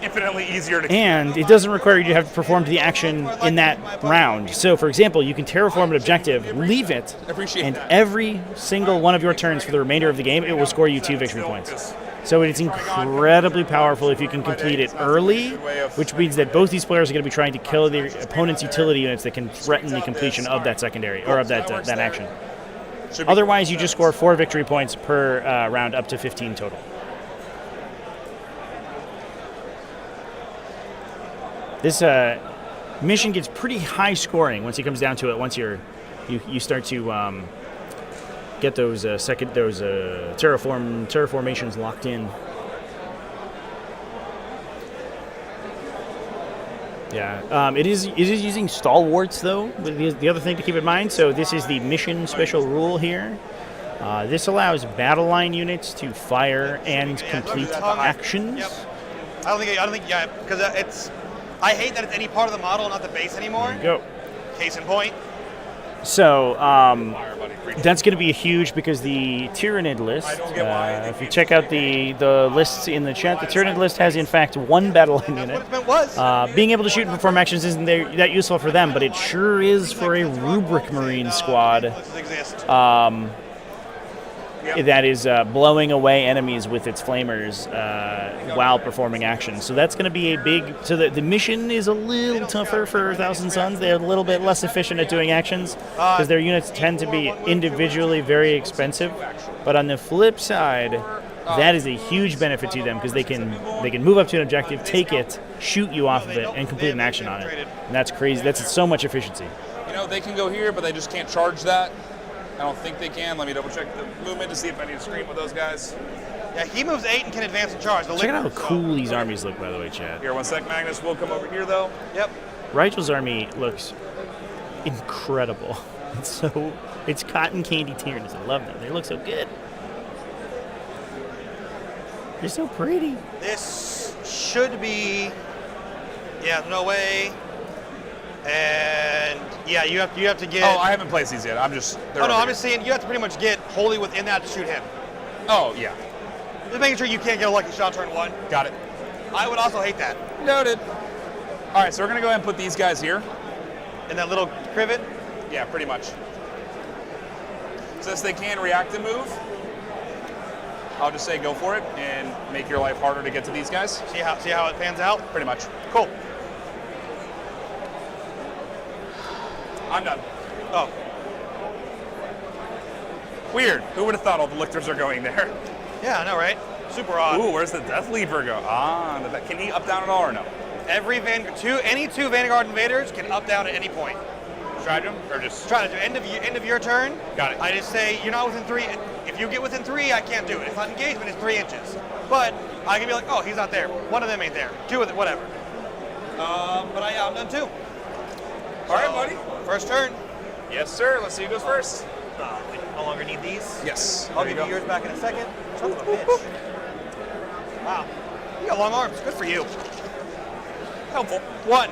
Speaker 18: Infinitely easier to.
Speaker 19: And it doesn't require you to have to perform the action in that round. So, for example, you can terraform an objective, leave it, and every single one of your turns for the remainder of the game, it will score you 2 victory points. So it's incredibly powerful if you can complete it early, which means that both these players are going to be trying to kill their opponent's utility units that can threaten the completion of that secondary, or of that action. Otherwise, you just score 4 victory points per round, up to 15 total. This mission gets pretty high scoring once it comes down to it. Once you start to get those terraformations locked in. Yeah, it is using stalwarts though. The other thing to keep in mind. So this is the mission special rule here. This allows battle line units to fire and complete actions.
Speaker 9: Yep. I don't think, yeah, because I hate that it's any part of the model, not the base anymore.
Speaker 19: There you go.
Speaker 9: Case in point.
Speaker 19: So that's going to be huge because the Tyranid list, if you check out the lists in the chat, the Tyranid list has in fact 1 battle line unit. Being able to shoot and perform actions isn't that useful for them, but it sure is for a Rubric Marine squad that is blowing away enemies with its flamers while performing actions. So that's going to be a big... So the mission is a little tougher for 1,000 Suns. They're a little bit less efficient at doing actions because their units tend to be individually very expensive. But on the flip side, that is a huge benefit to them because they can move up to an objective, take it, shoot you off of it, and complete an action on it. And that's crazy. That's so much efficiency.
Speaker 18: You know, they can go here, but they just can't charge that. I don't think they can. Let me double check the movement to see if I need to screen with those guys.
Speaker 9: Yeah, he moves 8 and can advance and charge.
Speaker 19: Check out how cool these armies look, by the way, Chad.
Speaker 18: Here, 1 sec, Magnus. We'll come over here, though.
Speaker 9: Yep.
Speaker 19: Rigel's army looks incredible. It's cotton candy Tyranids. I love them. They look so good. They're so pretty.
Speaker 9: This should be... Yeah, no way. And yeah, you have to get.
Speaker 18: Oh, I haven't placed these yet. I'm just.
Speaker 9: I'm just saying you have to pretty much get wholly within that to shoot him.
Speaker 18: Oh yeah.
Speaker 9: Just making sure you can't get a lucky shot turn 1.
Speaker 18: Got it.
Speaker 9: I would also hate that.
Speaker 18: Noted. All right, so we're gonna go ahead and put these guys here.
Speaker 9: In that little privet.
Speaker 18: Yeah, pretty much. Since they can react and move, I'll just say go for it and make your life harder to get to these guys.
Speaker 9: See how it pans out.
Speaker 18: Pretty much.
Speaker 9: Cool.
Speaker 18: I'm done.
Speaker 9: Oh.
Speaker 18: Weird. Who would have thought all the lictors are going there?
Speaker 9: Yeah, I know, right? Super odd.
Speaker 18: Ooh, where's the Death Leaper go? Can he up, down at all or no?
Speaker 9: Any two Vanguard invaders can up, down at any point.
Speaker 18: Stratagem or just?
Speaker 9: Stratagem. End of your turn.
Speaker 18: Got it.
Speaker 9: I just say you're not within 3. If you get within 3, I can't do it. If not engagement, it's 3 inches. But I can be like, oh, he's not there. One of them ain't there. 2 of it, whatever. But I'm done too.
Speaker 18: All right, buddy.
Speaker 9: First turn.
Speaker 18: Yes, sir. Let's see who goes first.
Speaker 9: We no longer need these.
Speaker 18: Yes.
Speaker 9: I'll give you yours back in a second. Son of a bitch. Wow. You got long arms. Good for you.
Speaker 18: Helpful.
Speaker 9: 1.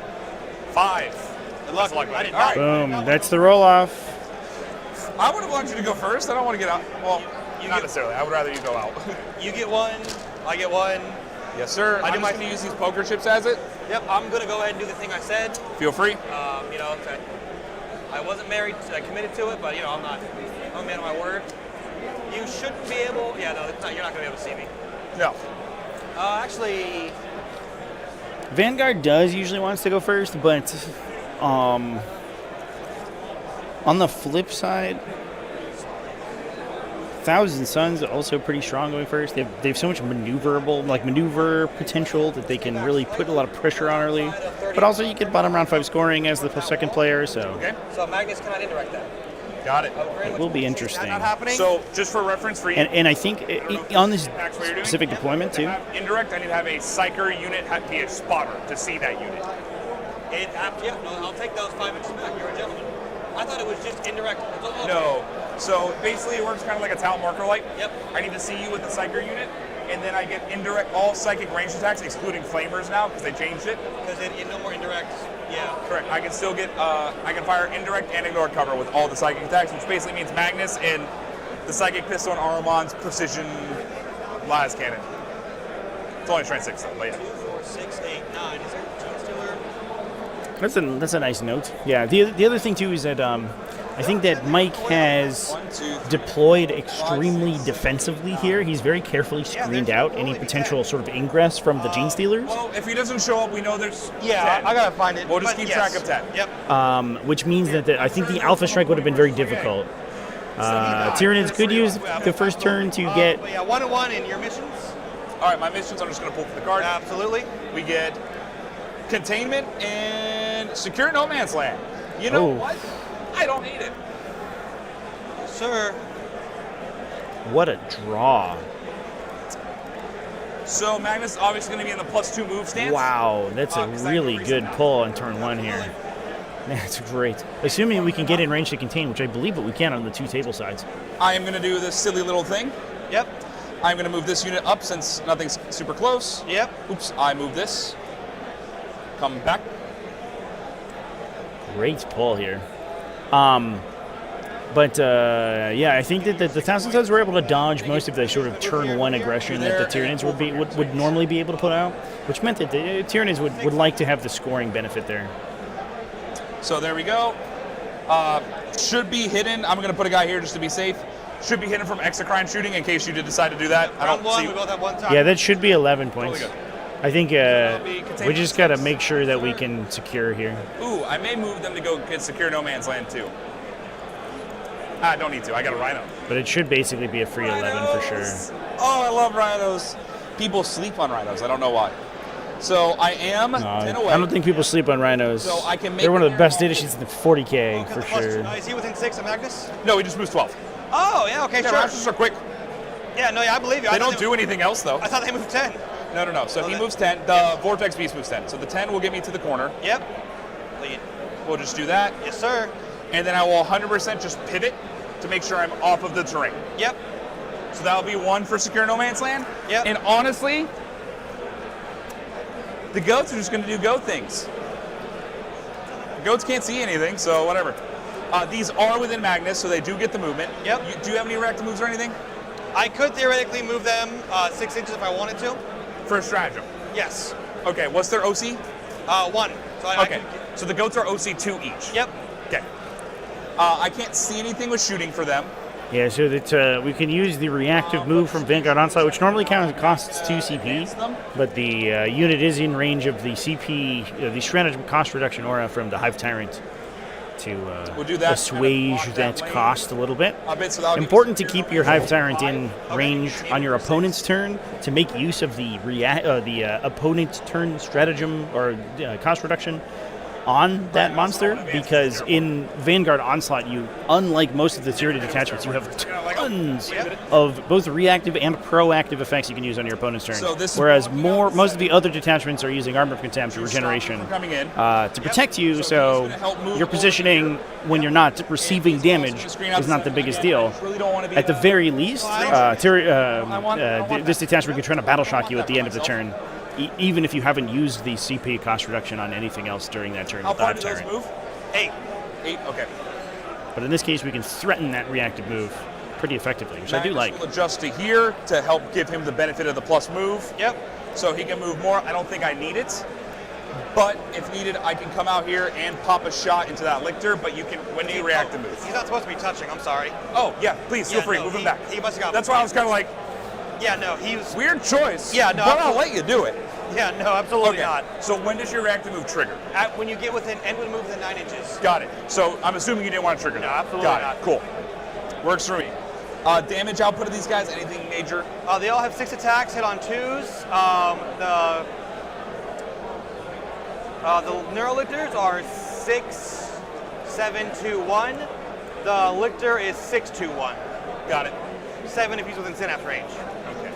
Speaker 18: 5.
Speaker 9: Good luck. I did not.
Speaker 19: Right. Boom. That's the roll-off.
Speaker 18: I would have wanted you to go first. I don't want to get out. Well, not necessarily. I would rather you go out.
Speaker 9: You get 1. I get 1.
Speaker 18: Yes, sir. I'm just going to use these poker chips as it.
Speaker 9: Yep, I'm going to go ahead and do the thing I said.
Speaker 18: Feel free.
Speaker 9: I wasn't married, committed to it, but, I'm a man of my word. You shouldn't be able... Yeah, no, you're not going to be able to see me.
Speaker 18: No.
Speaker 9: Actually...
Speaker 19: Vanguard does usually want us to go first, but on the flip side... 1,000 Suns also pretty strong going first. They have so much maneuver potential that they can really put a lot of pressure on early. But also you get bottom round 5 scoring as the second player, so...
Speaker 18: Okay.
Speaker 9: So Magnus cannot indirect that.
Speaker 18: Got it.
Speaker 19: It will be interesting.
Speaker 18: So just for reference for you...
Speaker 19: And I think on this specific deployment too...
Speaker 18: Indirect, I need to have a psyker unit be a spotter to see that unit.
Speaker 9: I'll take those 5 inches back. You're a gentleman. I thought it was just indirect.
Speaker 18: No. So basically it works kind of like a talent marker light.
Speaker 9: Yep.
Speaker 18: I need to see you with the psyker unit. and then I get indirect all psychic ranged attacks, excluding flamers now because they changed it.
Speaker 9: Because no more indirects. Yeah.
Speaker 18: Correct. I can still get, I can fire indirect and ignore cover with all the psychic attacks, which basically means Magnus and the psychic pistol and Arumon's precision las cannon. It's only strength 6 though, but yeah.
Speaker 9: 2, 4, 6, 8, 9. Is there a Gene Stealer?
Speaker 19: That's a nice note. Yeah. The other thing too is that I think that Mike has deployed extremely defensively here. He's very carefully screened out any potential sort of ingress from the Gene Stealers.
Speaker 18: Well, if he doesn't show up, we know there's 10.
Speaker 9: I gotta find it.
Speaker 18: We'll just keep track of 10.
Speaker 9: Yep.
Speaker 19: Which means that I think the Alpha Strike would have been very difficult. Tyranids could use the first turn to get...
Speaker 9: Yeah, 1-1 in your missions.
Speaker 18: All right, my missions, I'm just going to pull for the card.
Speaker 9: Absolutely.
Speaker 18: We get Containment and Secure No Man's Land. You know what? I don't need it.
Speaker 9: Sir.
Speaker 19: What a draw.
Speaker 18: So Magnus is obviously going to be in the +2 move stance.
Speaker 19: Wow, that's a really good pull on turn 1 here. That's great. Assuming we can get in range to contain, which I believe that we can on the 2 table sides.
Speaker 18: I am going to do this silly little thing.
Speaker 9: Yep.
Speaker 18: I'm going to move this unit up since nothing's super close.
Speaker 9: Yep.
Speaker 18: Oops, I move this. Come back.
Speaker 19: Great pull here. Yeah, I think that the Thousand Suns were able to dodge most of the sort of turn 1 aggression that the Tyranids would normally be able to put out, which meant that the Tyranids would like to have the scoring benefit there.
Speaker 18: So there we go. Should be hidden. I'm going to put a guy here just to be safe. Should be hidden from exocrine shooting in case you did decide to do that.
Speaker 9: Round 1, we both have 1 time.
Speaker 19: Yeah, that should be 11 points.
Speaker 18: Totally
Speaker 19: I think we just got to make sure that we can secure here.
Speaker 18: Ooh, I may move them to go get Secure No Man's Land too. I don't need to. I got a Rhino.
Speaker 19: But it should basically be a free 11 for sure.
Speaker 18: Oh, I love Rhinos. People sleep on Rhinos. I don't know why. So I am 10 away.
Speaker 19: I don't think people sleep on Rhinos.
Speaker 18: So I can make
Speaker 19: They're one of the best data sheets in the 40k for sure.
Speaker 9: Is he within 6 of Magnus?
Speaker 18: No, he just moves 12.
Speaker 9: Oh, yeah, okay,
Speaker 18: Yeah,
Speaker 9: sure.
Speaker 18: Raptors are quick.
Speaker 9: Yeah, no, yeah, I believe you.
Speaker 18: They don't do anything else, though.
Speaker 9: I thought they moved 10.
Speaker 18: No. So he moves 10. The Vortex Beast moves 10. So the 10 will get me to the corner.
Speaker 9: Yep. Lead.
Speaker 18: We'll just do that.
Speaker 9: Yes, sir.
Speaker 18: And then I will 100% just pivot to make sure I'm off of the terrain.
Speaker 9: Yep.
Speaker 18: So that'll be 1 for Secure No Man's Land.
Speaker 9: Yep.
Speaker 18: And honestly, the goats are just going to do goat things. The goats can't see anything, so whatever. These are within Magnus, so they do get the movement.
Speaker 9: Yep.
Speaker 18: Do you have any reactive moves or anything?
Speaker 9: I could theoretically move them 6 inches if I wanted to.
Speaker 18: For a stratagem?
Speaker 9: Yes.
Speaker 18: Okay, what's their OC?
Speaker 9: 1. So
Speaker 18: Okay, so the goats are OC 2 each.
Speaker 9: Yep.
Speaker 18: Okay. I can't see anything with shooting for them.
Speaker 19: Yeah, so that we can use the reactive move from Vanguard Onslaught, which normally costs 2 CP, but the unit is in range of the CP, the stratagem cost reduction aura from the Hive Tyrant to
Speaker 18: We'll do that,
Speaker 19: assuage that cost a little bit.
Speaker 18: So that'll
Speaker 19: Important to keep your Hive Tyrant in range on your opponent's turn to make use of the opponent's turn stratagem or cost reduction on that monster, because in Vanguard Onslaught, you, unlike most of the Tyranid detachments, you have tons of both reactive and proactive effects you can use on your opponent's turn.
Speaker 18: So this is
Speaker 19: whereas most of the other detachments are using Armor of Contempt or Regeneration to protect you, so your positioning when you're not receiving damage is not the biggest deal. At the very least, this detachment can try to battle shock you at the end of the turn, even if you haven't used the CP cost reduction on anything else during that turn.
Speaker 18: How
Speaker 19: with the
Speaker 18: far
Speaker 19: Hive
Speaker 18: do those
Speaker 19: Tyrant.
Speaker 18: move?
Speaker 9: 8.
Speaker 18: 8, okay.
Speaker 19: But in this case, we can threaten that reactive move pretty effectively, which I do like.
Speaker 18: Will adjust to here to help give him the benefit of the plus move.
Speaker 9: Yep.
Speaker 18: So he can move more. I don't think I need it. But if needed, I can come out here and pop a shot into that lictor, but you can, when you react to move.
Speaker 9: He's not supposed to be touching, I'm sorry.
Speaker 18: Oh, yeah, please, feel free, move him back.
Speaker 9: He must have got
Speaker 18: That's why I was kind of like,
Speaker 9: yeah, no, he was...
Speaker 18: Weird choice.
Speaker 9: Yeah, no,
Speaker 18: but I'll let you do it.
Speaker 9: Yeah, no, absolutely not.
Speaker 18: So when does your reactive move trigger?
Speaker 9: When you get within, and when you move within 9 inches.
Speaker 18: Got it. So I'm assuming you didn't want to trigger that.
Speaker 9: No, absolutely
Speaker 18: Got
Speaker 9: not.
Speaker 18: it. Cool. Works for me. Damage output of these guys, anything major?
Speaker 9: They all have 6 attacks, hit on 2s. The Neurolictors are 6, 7, 2, 1. The Lictor is 6, 2, 1.
Speaker 18: Got it.
Speaker 9: 7 if he's within synapse range.
Speaker 18: Okay.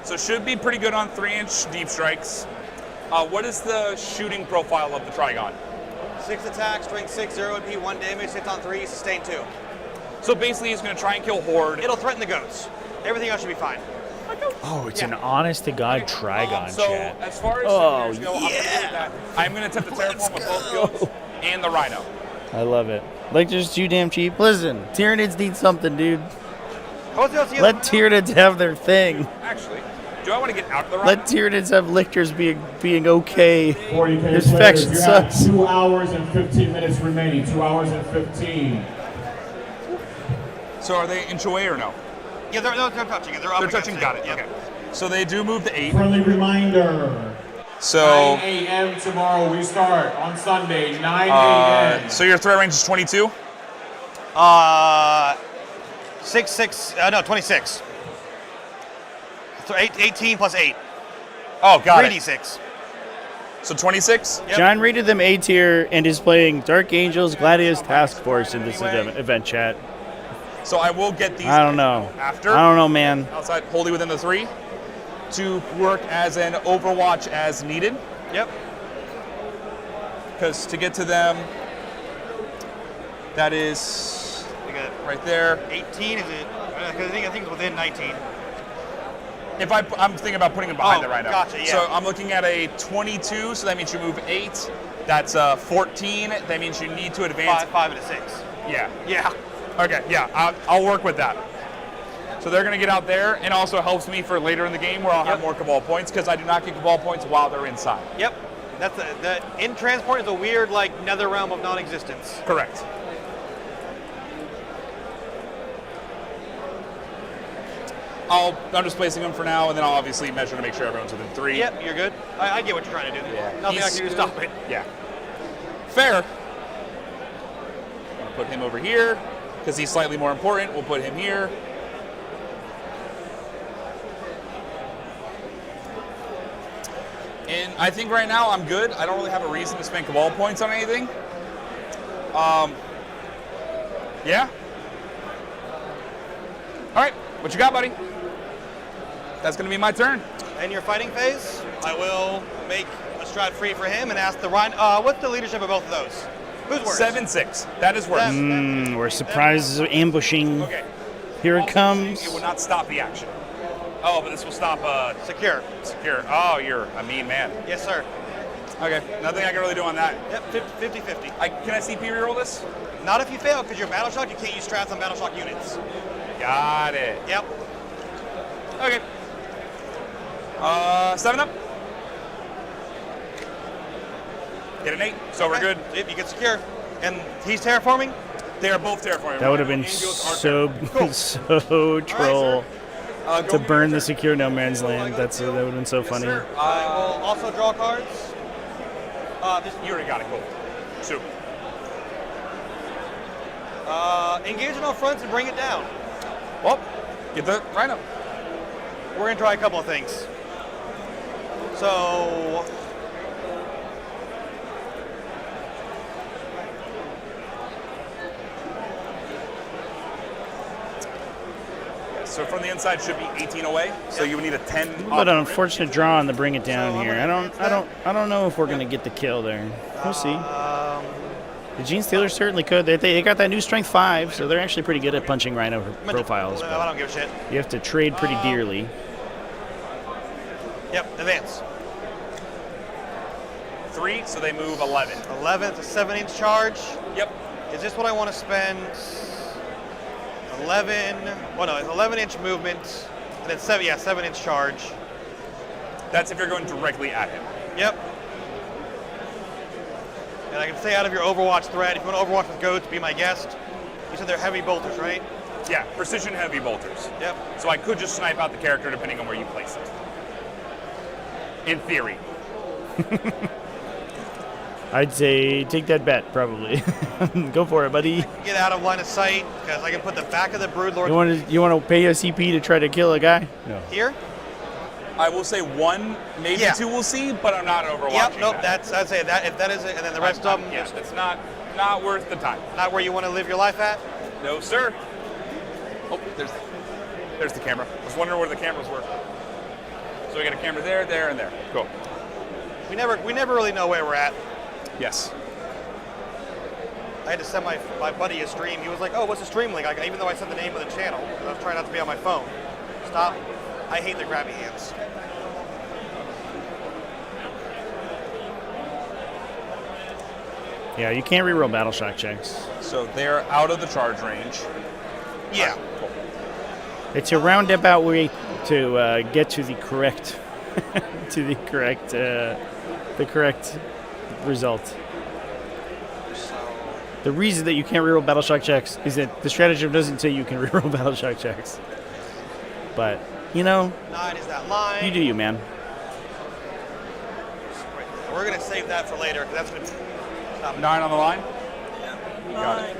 Speaker 18: So should be pretty good on 3-inch deep strikes. What is the shooting profile of the Trigon?
Speaker 9: 6 attacks, strength 6, 0 AP, 1 damage, hits on 3, sustain 2.
Speaker 18: So basically he's going to try and kill Horde.
Speaker 9: It'll threaten the goats. Everything else should be fine.
Speaker 19: Oh, it's an honest-to-God Trigon
Speaker 18: So
Speaker 19: chat.
Speaker 18: as far as
Speaker 19: Oh,
Speaker 18: Terminators go, I'm going to attempt to terraform with both guilds and the Rhino.
Speaker 19: I love it. Lictor's too damn cheap. Listen, Tyranids need something, dude. Let Tyranids have their thing.
Speaker 18: Actually, do I want to get out of the Rhino?
Speaker 19: Let Tyranids have Lictors being okay.
Speaker 8: 40k
Speaker 19: His
Speaker 8: players,
Speaker 19: faction
Speaker 8: you have
Speaker 19: sucks.
Speaker 8: 2 hours and 15 minutes remaining. 2 hours and 15.
Speaker 18: So are they inch away or no?
Speaker 9: Yeah, they're touching it. They're up
Speaker 18: They're
Speaker 9: against
Speaker 18: touching,
Speaker 9: it.
Speaker 18: got it,
Speaker 9: Yep.
Speaker 18: okay. So they do move to 8.
Speaker 8: Friendly reminder.
Speaker 18: So
Speaker 8: 9 a.m. tomorrow we start on Sunday. 9 a.m.
Speaker 18: So your threat range is 22?
Speaker 9: 26. 18 plus 8.
Speaker 18: Oh, got it.
Speaker 9: 3d6.
Speaker 18: So 26?
Speaker 19: John rated them A tier and is playing Dark Angels Gladius Task Force in this event chat.
Speaker 18: So I will get these
Speaker 19: I don't know.
Speaker 18: after.
Speaker 19: I don't know, man.
Speaker 18: Outside, wholly within the 3 to work as an Overwatch as needed.
Speaker 9: Yep.
Speaker 18: Because to get to them, that is right there.
Speaker 9: 18 is it? I think it's within 19.
Speaker 18: If I'm thinking about putting it behind it right now.
Speaker 9: Gotcha, yeah.
Speaker 18: So I'm looking at a 22, so that means you move 8. That's 14. That mean you need to advance
Speaker 9: 5 and a 6.
Speaker 18: Yeah.
Speaker 9: Yeah.
Speaker 18: Okay, yeah, I'll work with that. So they're going to get out there, and also helps me for later in the game where I'll have more Cabal points, because I do not get Cabal points while they're inside.
Speaker 9: Yep. That's the in transport is a weird nether realm of non-existence.
Speaker 18: Correct. I'm just placing them for now, and then I'll obviously measure to make sure everyone's within 3.
Speaker 9: Yep, you're good. I get what you're trying to do.
Speaker 18: Yeah.
Speaker 9: Nothing I can do to stop it.
Speaker 18: Yeah. Fair. I'll put him over here, because he's slightly more important. We'll put him here. And I think right now I'm good. I don't really have a reason to spend Cabal points on anything. Yeah. All right, what you got, buddy? That's going to be my turn.
Speaker 9: In your fighting phase, I will make a strat free for him and ask the Rhino. What's the leadership of both of those? Who's worse?
Speaker 18: 7-6. That is worse.
Speaker 19: We're surprised ambushing.
Speaker 18: Okay.
Speaker 19: Here it comes.
Speaker 18: It will not stop the action. Oh, but this will stop.
Speaker 9: Secure.
Speaker 18: Secure. Oh, you're a mean man.
Speaker 9: Yes, sir.
Speaker 18: Okay, nothing I can really do on that.
Speaker 9: Yep, 50-50.
Speaker 18: Can I CP reroll this?
Speaker 9: Not if you fail, because you're Battle Shock. You can't use strats on Battle Shock units.
Speaker 18: Got it.
Speaker 9: Yep.
Speaker 18: Okay. 7 up. Get an 8, so we're good.
Speaker 9: Yep, you get secure. And he's terraforming?
Speaker 18: They are both terraforming.
Speaker 19: That would have been so troll to burn the secure no man's land. That would have been so funny.
Speaker 9: I will also draw cards.
Speaker 18: You already got it. Cool. Super.
Speaker 9: Engage on all fronts and bring it down.
Speaker 18: Well, get the Rhino.
Speaker 9: We're going to try a couple of things. So...
Speaker 18: So from the inside should be 18 away. So you would need a 10.
Speaker 19: But an unfortunate draw on the bring it down here. I don't know if we're gonna get the kill there. We'll see. The Gene Stealers certainly could. They got that new strength 5, so they're actually pretty good at punching Rhino profiles.
Speaker 9: I don't give a shit.
Speaker 19: You have to trade pretty dearly.
Speaker 9: Yep, advance.
Speaker 18: 3, so they move 11.
Speaker 9: 11, it's a 7-inch charge.
Speaker 18: Yep.
Speaker 9: Is this what I want to spend? 11. Well, no, it's 11-inch movement, and it's 7-inch charge.
Speaker 18: That's if you're going directly at him.
Speaker 9: Yep. And I can stay out of your Overwatch threat. If you want to Overwatch with Goats, be my guest. You said they're heavy bolters, right?
Speaker 18: Yeah, precision heavy bolters.
Speaker 9: Yep.
Speaker 18: So I could just snipe out the character depending on where you place it. In theory.
Speaker 19: I'd say take that bet, probably. Go for it, buddy.
Speaker 9: Get out of line of sight, because I can put the back of the Broodlord.
Speaker 19: You want to pay a CP to try to kill a guy? No.
Speaker 9: Here?
Speaker 18: I will say 1, maybe 2 we'll see, but I'm not overwatching.
Speaker 9: Yep, nope, I'd say that. If that is it, and then the rest of them.
Speaker 18: Yeah, it's not worth the time.
Speaker 9: Not where you want to live your life at?
Speaker 18: No, sir. Oh, there's the camera. I was wondering where the cameras were. So we got a camera there, there, and there. Cool.
Speaker 9: We never really know where we're at.
Speaker 18: Yes.
Speaker 9: I had to send my buddy a stream. He was like, "Oh, what's a stream link?" Even though I said the name of the channel, because I was trying not to be on my phone. Stop. I hate the grabby hands.
Speaker 19: Yeah, you can't reroll battle shock checks.
Speaker 18: So they're out of the charge range.
Speaker 9: Yeah.
Speaker 19: It's a roundabout way to get to the correct the correct result. The reason that you can't reroll battle shock checks is that the stratagem doesn't say you can reroll battle shock checks. But you know,
Speaker 9: 9 is that line.
Speaker 19: you do you, man.
Speaker 9: We're gonna save that for later because that's gonna.
Speaker 18: 9 on the line. Got it.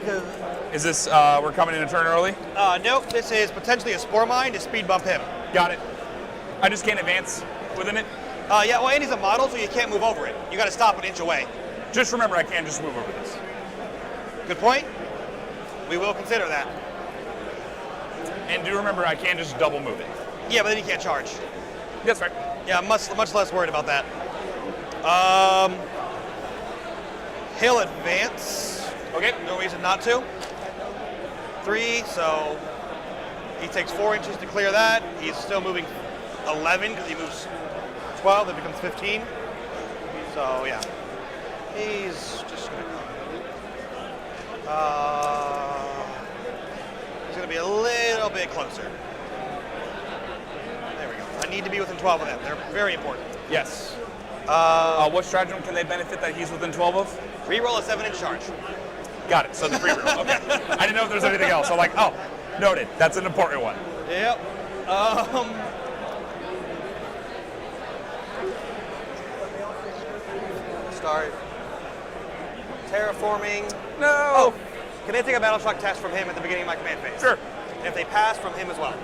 Speaker 18: Is this we're coming in a turn early?
Speaker 9: Nope. This is potentially a spore mine to speed bump him.
Speaker 18: Got it. I just can't advance within it.
Speaker 9: Yeah. Well, and he's a model, so you can't move over it. You got to stop an inch away.
Speaker 18: Just remember, I can't just move over this.
Speaker 9: Good point. We will consider that.
Speaker 18: And do remember, I can't just double move it.
Speaker 9: Yeah, but then you can't charge.
Speaker 18: That's right.
Speaker 9: Yeah, I'm much less worried about that. He'll advance.
Speaker 18: Okay.
Speaker 9: No reason not to. 3, so he takes 4 inches to clear that. He's still moving 11 because he moves 12. That becomes 15. So yeah, he's just gonna come. He's gonna be a little bit closer. There we go. I need to be within 12 of them. They're very important.
Speaker 18: Yes. What stratagem can they benefit that he's within 12 of?
Speaker 9: Reroll a 7-inch charge.
Speaker 18: Got it. So the free reroll. Okay. I didn't know if there's anything else. I'm like, oh, noted. That's an important one.
Speaker 9: Yep. Start terraforming.
Speaker 18: No.
Speaker 9: Oh, can they take a battle shock test from him at the beginning of my command phase?
Speaker 18: Sure.
Speaker 9: And if they pass, from him as well.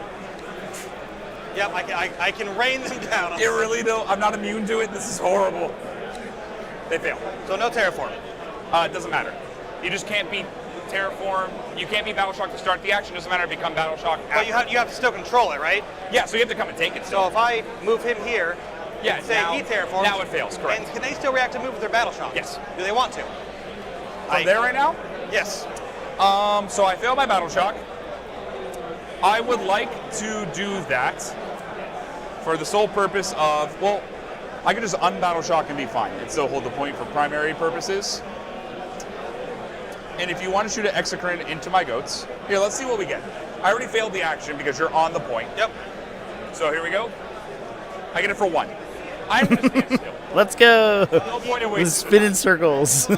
Speaker 9: Yep, I can rain them down.
Speaker 18: You really don't? I'm not immune to it. This is horrible. They fail.
Speaker 9: So no terraform.
Speaker 18: It doesn't matter. You just can't be terraform. You can't be battle shock to start the action. Doesn't matter if you become battle shock.
Speaker 9: But you have to still control it, right?
Speaker 18: Yeah. So you have to come and take it.
Speaker 9: So if I move him here,
Speaker 18: yeah,
Speaker 9: and say
Speaker 18: now,
Speaker 9: he terraforms.
Speaker 18: Now it fails. Correct.
Speaker 9: And can they still react to move with their battle shock?
Speaker 18: Yes.
Speaker 9: Do they want to?
Speaker 18: From there right now?
Speaker 9: Yes.
Speaker 18: So I failed my battle shock. I would like to do that for the sole purpose of, well, I could just unbattle shock and be fine. It'd still hold the point for primary purposes. And if you want to shoot an exocrine into my goats, here, let's see what we get. I already failed the action because you're on the point.
Speaker 9: Yep.
Speaker 18: So here we go. I get it for 1. I'm going to stand still.
Speaker 19: Let's go.
Speaker 18: No point in
Speaker 19: Let's spin in circles.
Speaker 9: He's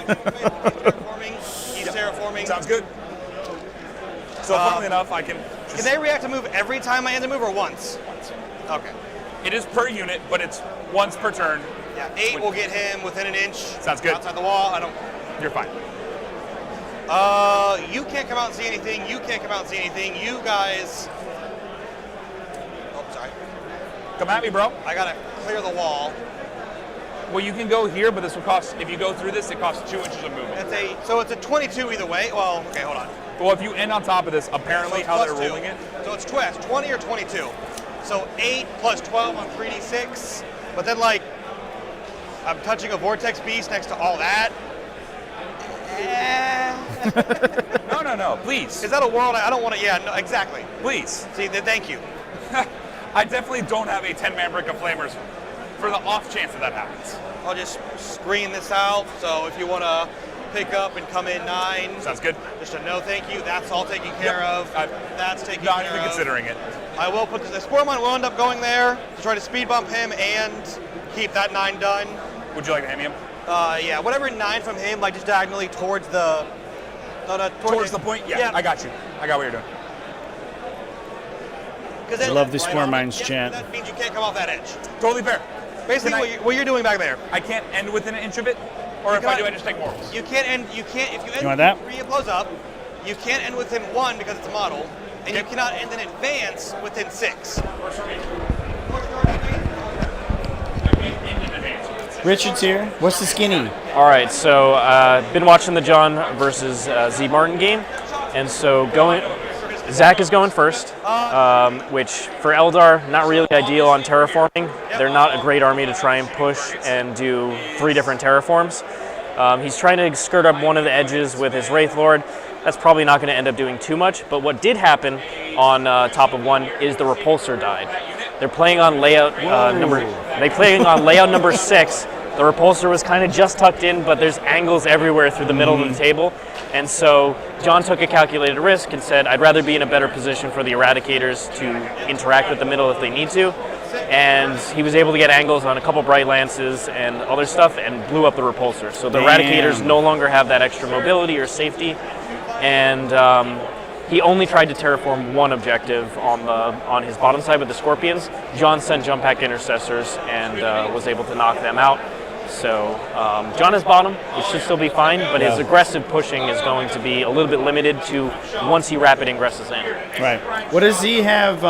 Speaker 9: terraforming.
Speaker 18: Sounds good. So funnily enough, I can just...
Speaker 9: Can they react to move every time I end a move or once?
Speaker 18: Once.
Speaker 9: Okay.
Speaker 18: It is per unit, but it's once per turn.
Speaker 9: Yeah, 8 will get him within an inch.
Speaker 18: Sounds good.
Speaker 9: Outside the wall, I don't...
Speaker 18: You're fine.
Speaker 9: You can't come out and see anything. You can't come out and see anything. You guys... Oh, sorry.
Speaker 18: Come at me, bro.
Speaker 9: I gotta clear the wall.
Speaker 18: Well, you can go here, but this will cost, if you go through this, it costs 2 inches of movement.
Speaker 9: So it's a 22 either way. Well, okay, hold on.
Speaker 18: Well, if you end on top of this, apparently how they're rolling it.
Speaker 9: So it's 20 or 22. So 8 plus 12 on 3d6. But then, like, I'm touching a vortex beast next to all that.
Speaker 18: No, please.
Speaker 9: Is that a world I don't want to? Yeah, no, exactly.
Speaker 18: Please.
Speaker 9: See, thank you.
Speaker 18: I definitely don't have a 10-man brick of flamers for the off chance that happens.
Speaker 9: I'll just screen this out. So if you want to pick up and come in 9.
Speaker 18: Sounds good.
Speaker 9: Just a no thank you. That's all taken care of. That's taken care of.
Speaker 18: Not even considering it.
Speaker 9: I will put the spore mine will end up going there to try to speed bump him and keep that 9 done.
Speaker 18: Would you like to hand me him?
Speaker 9: Yeah, whatever 9 from him, like just diagonally towards the...
Speaker 18: towards the point? Yeah, I got you. I got what you're doing.
Speaker 19: I love this Spore Mines chant.
Speaker 9: That means you can't come off that edge.
Speaker 18: Totally fair.
Speaker 9: Basically, what you're doing back there.
Speaker 18: I can't end within an inch of it? Or if I do, I just take morals?
Speaker 9: You can't end, if you end
Speaker 19: want that?
Speaker 9: 3 it blows up, you can't end within 1 because it's a model, and you cannot end in advance within 6.
Speaker 19: Richard's here. What's the skinny?
Speaker 20: All right, so been watching the John versus Z Martin game, and so Zach is going first, which for Eldar, not really ideal on terraforming. They're not a great army to try and push and do 3 different terraforms. He's trying to skirt up one of the edges with his Wraith Lord. That's probably not going to end up doing too much, but what did happen on top of 1 is the repulsor died. They're playing on layout number 6. The repulsor was kind of just tucked in, but there's angles everywhere through the middle of the table. And so John took a calculated risk and said, I'd rather be in a better position for the Eradicators to interact with the middle if they need to. And he was able to get angles on a couple Bright Lances and other stuff and blew up the repulsor. So the Eradicators no longer have that extra mobility or safety. And he only tried to terraform one objective on his bottom side with the Scorpions. John sent jump pack intercessors and was able to knock them out. So John is bottom. It should still be fine, but his aggressive pushing is going to be a little bit limited to once he rapid ingresses in.
Speaker 19: Right. What does he have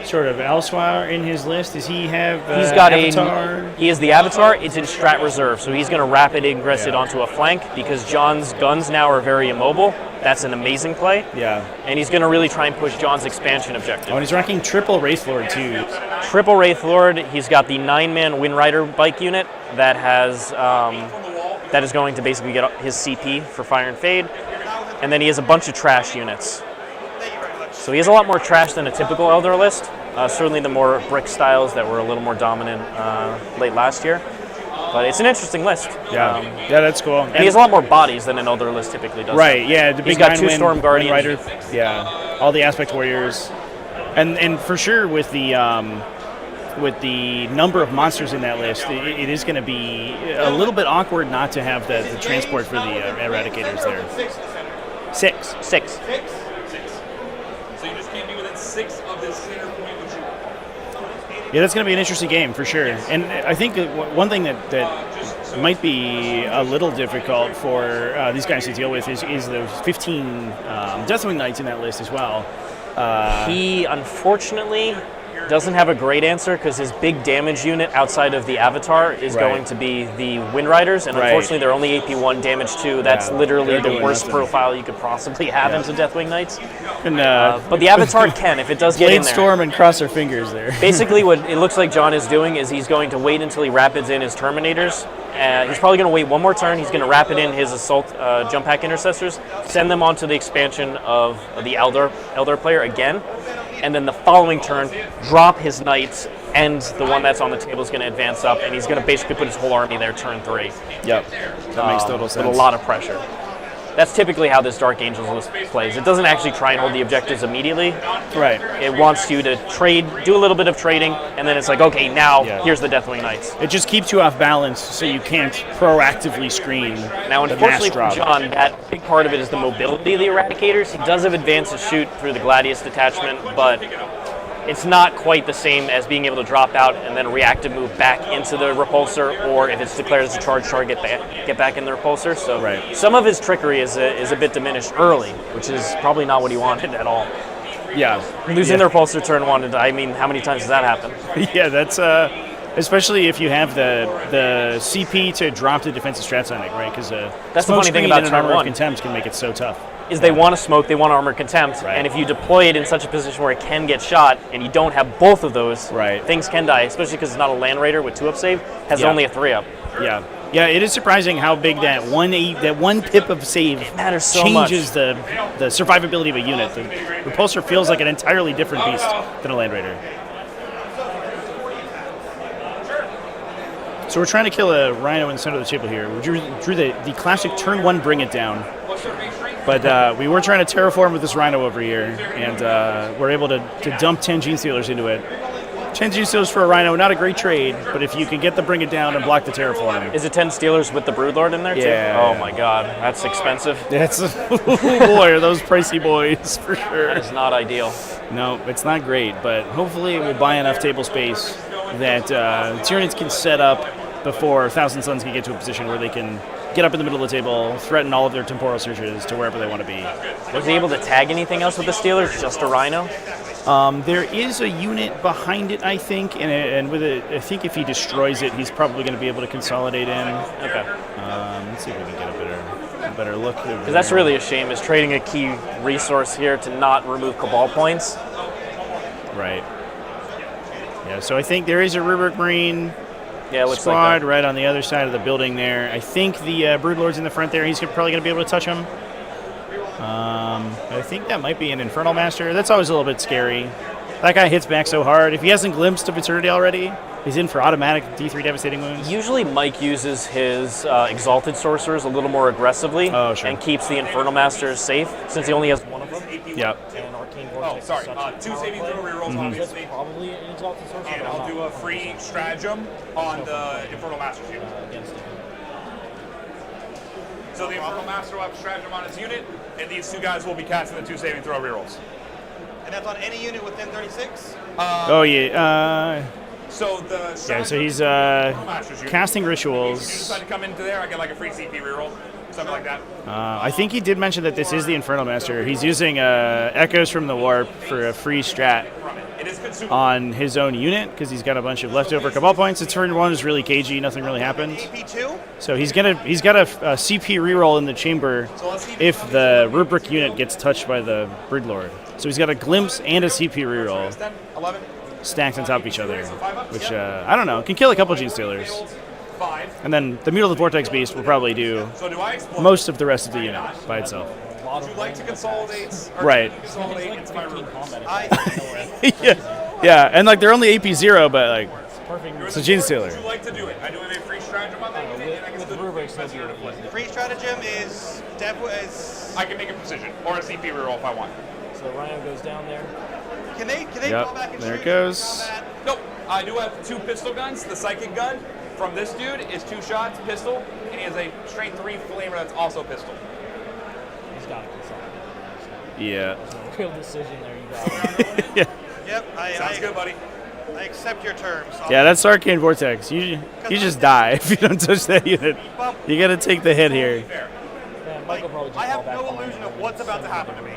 Speaker 19: sort of elsewhere in his list? Does he have
Speaker 20: He's got
Speaker 19: Avatar?
Speaker 20: He is the Avatar. It's in Strat Reserve, so he's going to rapid ingress it onto a flank because John's guns now are very immobile. That's an amazing play.
Speaker 19: Yeah.
Speaker 20: And he's going to really try and push John's expansion objective.
Speaker 19: Oh, and he's rocking triple Wraithlord too.
Speaker 20: Triple Wraithlord. He's got the 9-man Windrider bike unit that has that is going to basically get his CP for Fire and Fade. And then he has a bunch of trash units. So he has a lot more trash than a typical Elder list. Certainly the more brick styles that were a little more dominant late last year. But it's an interesting list.
Speaker 19: Yeah, yeah, that's cool.
Speaker 20: And he has a lot more bodies than an Elder list typically does.
Speaker 19: Right, yeah. The
Speaker 20: He's
Speaker 19: big
Speaker 20: got 2 Storm Guardians.
Speaker 19: Yeah, all the Aspect Warriors. And for sure with the number of monsters in that list, it is going to be a little bit awkward not to have the transport for the Eradicators there. 6.
Speaker 18: So you just can't be within 6 of this center point, which you...
Speaker 19: Yeah, that's going to be an interesting game for sure. And I think that one thing that might be a little difficult for these guys to deal with is the 15 Deathwing Knights in that list as well.
Speaker 20: He unfortunately doesn't have a great answer because his big damage unit outside of the Avatar is going to be the Windriders, and unfortunately they're only AP1 damage 2. That's literally the worst profile you could possibly have into Deathwing Knights.
Speaker 19: And,
Speaker 20: but the Avatar can, if it does get in there.
Speaker 19: Storm and cross our fingers there.
Speaker 20: Basically what it looks like John is doing is he's going to wait until he rapids in his Terminators. He's probably going to wait one more turn. He's going to rapid in his Assault Jump Pack Intercessors, send them onto the expansion of the Elder player again, and then the following turn, drop his Knights, and the one that's on the table is going to advance up, and he's going to basically put his whole army there turn 3.
Speaker 19: Yep, that makes total sense.
Speaker 20: With a lot of pressure. That's typically how this Dark Angels list plays. It doesn't actually try and hold the objectives immediately.
Speaker 19: Right.
Speaker 20: It wants you to trade, do a little bit of trading, and then it's like, okay, now here's the Deathwing Knights.
Speaker 19: It just keeps you off balance so you can't proactively screen
Speaker 20: Now,
Speaker 19: the
Speaker 20: unfortunately
Speaker 19: mass
Speaker 20: for
Speaker 19: drop.
Speaker 20: John, that big part of it is the mobility of the Eradicators. He does have advance to shoot through the Gladius detachment, but it's not quite the same as being able to drop out and then reactive move back into the repulsor, or if it's declared as a charge target, get back in the repulsor. So some of his trickery is a bit diminished early, which is probably not what he wanted at all.
Speaker 19: Yeah.
Speaker 20: Losing the repulsor turn 1, I mean, how many times does that happen?
Speaker 19: Yeah, that's especially if you have the CP to drop the defensive strats on it, right? Because
Speaker 20: that's the funny thing about turn
Speaker 19: Armor of
Speaker 20: 1.
Speaker 19: Contempt can make it so tough.
Speaker 20: Is they want to smoke, they want Armor Contempt, and if you deploy it in such a position where it can get shot, and you don't have both of those, things can die, especially because it's not a Land Raider with 2-up save, has only a 3-up.
Speaker 19: Yeah. Yeah, it is surprising how big that one pip of save
Speaker 20: matters so
Speaker 19: changes the survivability of a unit. The repulsor feels like an entirely different beast than a Land Raider. So we're trying to kill a Rhino in the center of the table here. We drew the classic turn 1 bring it down. But we were trying to terraform with this Rhino over here, and we're able to dump 10 Gene Stealers into it. 10 Gene Stealers for a Rhino, not a great trade, but if you can get the bring it down and block the terraform.
Speaker 20: Is it 10 Stealers with the Broodlord in there too?
Speaker 19: Yeah.
Speaker 20: Oh my god, that's expensive.
Speaker 19: That's boy, are those pricey boys for sure.
Speaker 20: That is not ideal.
Speaker 19: No, it's not great, but hopefully it will buy enough table space that Tyranids can set up before Thousand Suns can get to a position where they can get up in the middle of the table, threaten all of their temporal surges to wherever they want to be.
Speaker 20: Was he able to tag anything else with the Steelers? Just a Rhino?
Speaker 19: There is a unit behind it, I think, and with it, I think if he destroys it, he's probably going to be able to consolidate in.
Speaker 20: Okay.
Speaker 19: Let's see if we can get a better look.
Speaker 20: Because that's really a shame, is trading a key resource here to not remove Cabal points.
Speaker 19: Right. Yeah, so I think there is a Rubric Marine
Speaker 20: like
Speaker 19: squad right on the other side of the building there. I think the Broodlord's in the front there. He's probably going to be able to touch him. I think that might be an Infernal Master. That's always a little bit scary. That guy hits back so hard. If he hasn't glimpsed of Eternity already, he's in for automatic D3 devastating wounds.
Speaker 20: Usually Mike uses his Exalted Sorcerers a little more aggressively and keeps the Infernal Masters safe, since he only has one of them.
Speaker 19: Yep.
Speaker 20: And Arcane
Speaker 9: Oh,
Speaker 20: Vortex
Speaker 9: sorry.
Speaker 20: is such
Speaker 9: Two saving throw rerolls, obviously.
Speaker 20: probably an Exalted Sorcerer.
Speaker 9: And I'll do a free stratagem on the Infernal Master's unit. So the Infernal Master will have a stratagem on his unit, and these two guys will be casting the 2 saving throw rerolls. And that's on any unit within 36?
Speaker 19: Oh, yeah.
Speaker 9: So the
Speaker 19: Yeah, so he's casting rituals.
Speaker 9: If you decide to come into there, I get like a free CP reroll, something like that.
Speaker 19: I think he did mention that this is the Infernal Master. He's using Echoes from the Warp for a free strat on his own unit because he's got a bunch of leftover Cabal points. Its turn 1 is really cagey, nothing really happens. So he's got a CP reroll in the chamber if the Rubric unit gets touched by the Broodlord. So he's got a glimpse and a CP reroll stacked on top of each other, which I don't know, can kill a couple Gene Stealers. And then the Mutal of the Vortex Beast will probably do most of the rest of the unit by itself.
Speaker 9: Would you like to consolidate?
Speaker 19: Right.
Speaker 9: Consolidate into my room.
Speaker 19: Yeah, and like they're only AP 0, but like it's a Gene Stealer.
Speaker 9: Would you like to do it? I do have a free stratagem on that unit, and I can still do it.
Speaker 21: Free stratagem is
Speaker 9: I can make a precision or a CP reroll if I want.
Speaker 20: So Rhino goes down there.
Speaker 21: Can they
Speaker 19: Yep,
Speaker 21: call back and
Speaker 19: there
Speaker 21: shoot
Speaker 19: it goes.
Speaker 9: Nope. I do have 2 pistol guns. The psychic gun from this dude is 2 shots, pistol, and he has a strength 3 flamer that's also pistol.
Speaker 20: He's got to consolidate.
Speaker 19: Yeah.
Speaker 20: There's no real decision there. You got it.
Speaker 19: Yeah.
Speaker 21: Yep.
Speaker 9: Sounds good, buddy.
Speaker 21: I accept your terms.
Speaker 19: Yeah, that's Arcane Vortex. You just die if you don't touch that unit. You gotta take the hit here.
Speaker 21: I have no illusion of what's about to happen to me.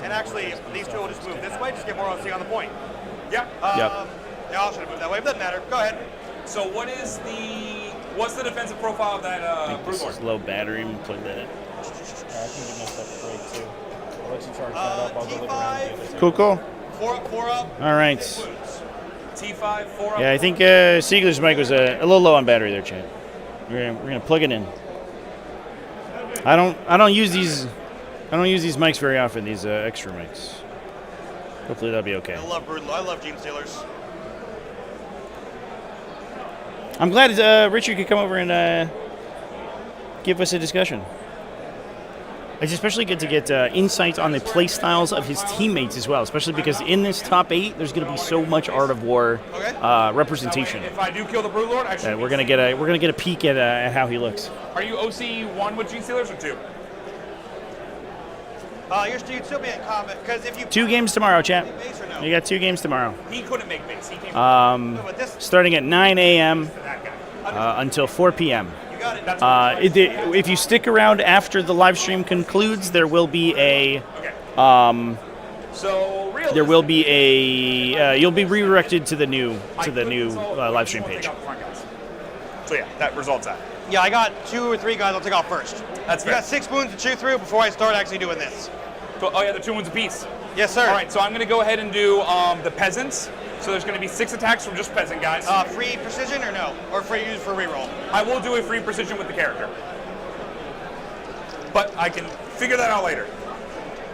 Speaker 21: And actually, these two will just move this way, just get more OC on the point.
Speaker 9: Yep.
Speaker 21: Yeah, I should have moved that way, but doesn't matter. Go ahead.
Speaker 9: So what's the defensive profile of that Broodlord?
Speaker 19: Low battery and plug that in.
Speaker 20: I can give myself a break too. I'll let you charge that up. I'll go look around.
Speaker 19: Cool.
Speaker 21: 4 up.
Speaker 19: All right.
Speaker 9: T5, 4 up.
Speaker 19: Yeah, I think Siegler's mic was a little low on battery there, Chad. We're gonna plug it in. I don't use these mics very often. These extra mics. Hopefully that'll be okay.
Speaker 21: I love Broodlord. I love Gene Stealers.
Speaker 19: I'm glad Richard could come over and give us a discussion. It's especially good to get insight on the play styles of his teammates as well, especially because in this top 8, there's going to be so much Art of War representation.
Speaker 9: If I do kill the Broodlord, I should
Speaker 19: we're gonna get a peek at how he looks.
Speaker 9: Are you OC 1 with Gene Stealers or 2?
Speaker 21: You'd still be in combat because if you
Speaker 19: 2 games tomorrow, chat. You got 2 games tomorrow.
Speaker 9: He couldn't make base. He came
Speaker 19: Starting at 9 a.m. Until 4 p.m. If you stick around after the live stream concludes, there will be a you'll be redirected to the new live stream page.
Speaker 9: So yeah, that results that.
Speaker 21: Yeah, I got 2 or 3 guys I'll take off first.
Speaker 9: That's
Speaker 21: fair. You got 6 wounds to chew through before I start actually doing this.
Speaker 9: Oh yeah, they're 2 wounds apiece.
Speaker 21: Yes, sir.
Speaker 9: All right, so I'm going to go ahead and do the peasants. So there's going to be 6 attacks from just peasant guys.
Speaker 21: Free precision or no? Or free use for reroll?
Speaker 9: I will do a free precision with the character. But I can figure that out later.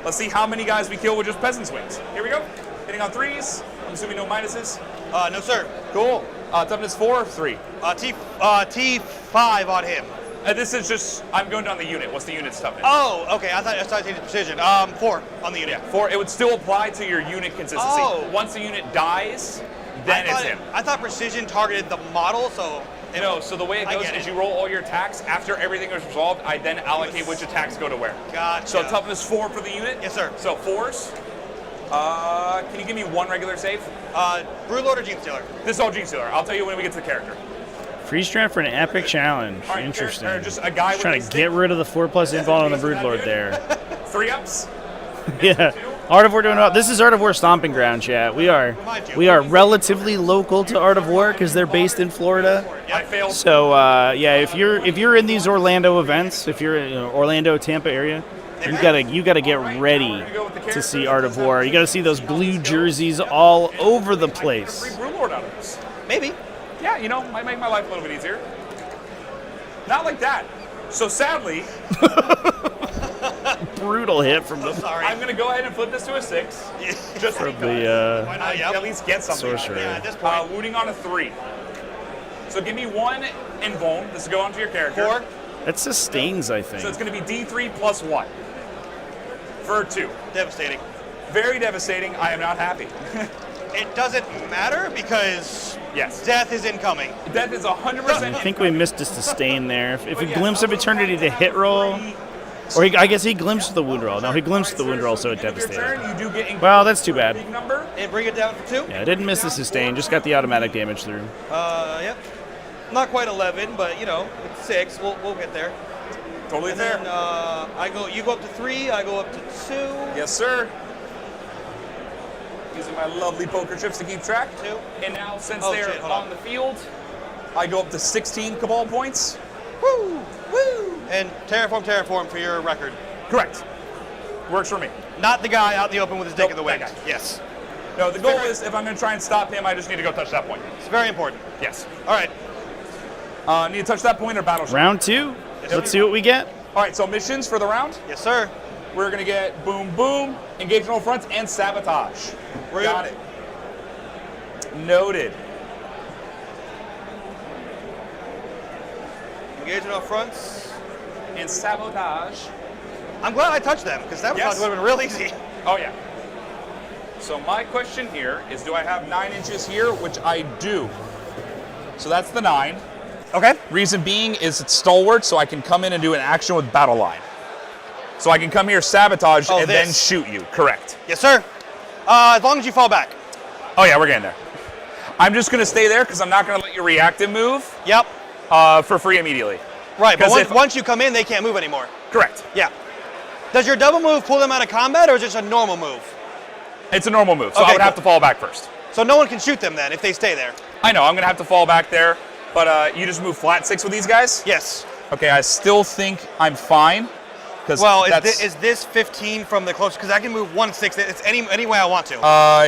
Speaker 9: Let's see how many guys we kill with just peasant swings. Here we go. Hitting on 3s. I'm assuming no minuses.
Speaker 21: No, sir.
Speaker 9: Cool. Toughness 4 or 3?
Speaker 21: T5 on him.
Speaker 9: This is just, I'm going down the unit. What's the unit's toughness?
Speaker 21: Oh, okay. I thought I changed precision. 4 on the unit.
Speaker 9: Yeah, 4. It would still apply to your unit consistency.
Speaker 21: Oh.
Speaker 9: Once the unit dies, then it's him.
Speaker 21: I thought precision targeted the model, so...
Speaker 9: No, so the way it goes is you roll all your attacks. After everything is resolved, I then allocate which attacks go to where.
Speaker 21: Gotcha.
Speaker 9: So toughness 4 for the unit?
Speaker 21: Yes, sir.
Speaker 9: So 4s. Can you give me 1 regular save?
Speaker 21: Broodlord or Gene Stealer?
Speaker 9: This is all Gene Stealer. I'll tell you when we get to the character.
Speaker 19: Free strat for an epic challenge.
Speaker 9: Right,
Speaker 19: interesting.
Speaker 9: or just a guy
Speaker 19: trying to get rid of the 4+ invuln on the Broodlord there.
Speaker 9: 3 ups?
Speaker 19: Yeah. Art of War doing well. This is Art of War stomping ground, chat. We are relatively local to Art of War because they're based in Florida.
Speaker 9: I failed.
Speaker 19: So yeah, if you're in these Orlando events, if you're in Orlando, Tampa area, you gotta get ready to see Art of War. You gotta see those blue jerseys all over the place.
Speaker 9: Free Broodlord out of this.
Speaker 21: Maybe.
Speaker 9: Yeah, might make my life a little bit easier. Not like that. So sadly,
Speaker 19: brutal hit from the
Speaker 18: I'm going to go ahead and flip this to a 6. Just
Speaker 19: from
Speaker 18: because.
Speaker 19: the
Speaker 18: Why not? At least get something.
Speaker 19: sorcerer.
Speaker 18: Yeah, at this point. Wounding on a 3. So give me 1 invuln. This will go onto your character.
Speaker 9: 4.
Speaker 19: That sustains, I think.
Speaker 18: So it's going to be D3 plus 1 for 2.
Speaker 9: Devastating.
Speaker 18: Very devastating. I am not happy.
Speaker 9: It doesn't matter because death is incoming.
Speaker 18: Death is 100%.
Speaker 19: I think we missed a sustain there. If he glimpsed of eternity to hit roll, or I guess he glimpsed the wound roll. No, he glimpsed the wound roll, so it devastated. Well, that's too bad.
Speaker 9: And bring it down for 2.
Speaker 19: Yeah, I didn't miss the sustain. Just got the automatic damage through.
Speaker 9: Yep. Not quite 11, but you know, it's 6. We'll get there.
Speaker 18: Totally
Speaker 9: and
Speaker 18: fair.
Speaker 9: Then you go up to 3. I go up to 2.
Speaker 18: Yes, sir. Using my lovely poker chips to keep track.
Speaker 9: 2.
Speaker 18: And now, since
Speaker 9: Oh,
Speaker 18: they're
Speaker 9: shit, hold
Speaker 18: on the field, I go up to 16 Cabal points.
Speaker 9: Woo! Woo! And terraform for your record.
Speaker 18: Correct. Works for me.
Speaker 9: Not the guy out in the open with his dick in the wind.
Speaker 18: That guy.
Speaker 9: Yes.
Speaker 18: No, the goal is if I'm going to try and stop him, I just need to go touch that point.
Speaker 9: It's very important.
Speaker 18: Yes.
Speaker 9: All right.
Speaker 18: Need to touch that point or battle shot?
Speaker 19: Round 2. Let's see what we get.
Speaker 18: All right, so missions for the round.
Speaker 9: Yes, sir.
Speaker 18: We're going to get boom, boom, engage on all fronts, and sabotage. Got it. Noted.
Speaker 9: Engagement up fronts.
Speaker 18: And sabotage.
Speaker 9: I'm glad I touched them, because sabotage would have been real easy.
Speaker 18: Oh, yeah. So my question here is, do I have 9 inches here? Which I do. So that's the 9.
Speaker 9: Okay.
Speaker 18: Reason being is it's stalwart, so I can come in and do an action with battle line. So I can come here, sabotage, and then shoot you. Correct.
Speaker 9: Yes, sir. As long as you fall back.
Speaker 18: Oh, yeah, we're getting there. I'm just going to stay there because I'm not going to let you reactive move.
Speaker 9: Yep.
Speaker 18: For free immediately.
Speaker 9: Right, but once you come in, they can't move anymore.
Speaker 18: Correct.
Speaker 9: Yeah. Does your double move pull them out of combat, or is it just a normal move?
Speaker 18: It's a normal move, so I would have to fall back first.
Speaker 9: So no one can shoot them then if they stay there.
Speaker 18: I know, I'm going to have to fall back there, but you just move flat 6 with these guys?
Speaker 9: Yes.
Speaker 18: Okay, I still think I'm fine.
Speaker 9: Well, is this 15 from the close? Because I can move 1/6. It's any way I want to.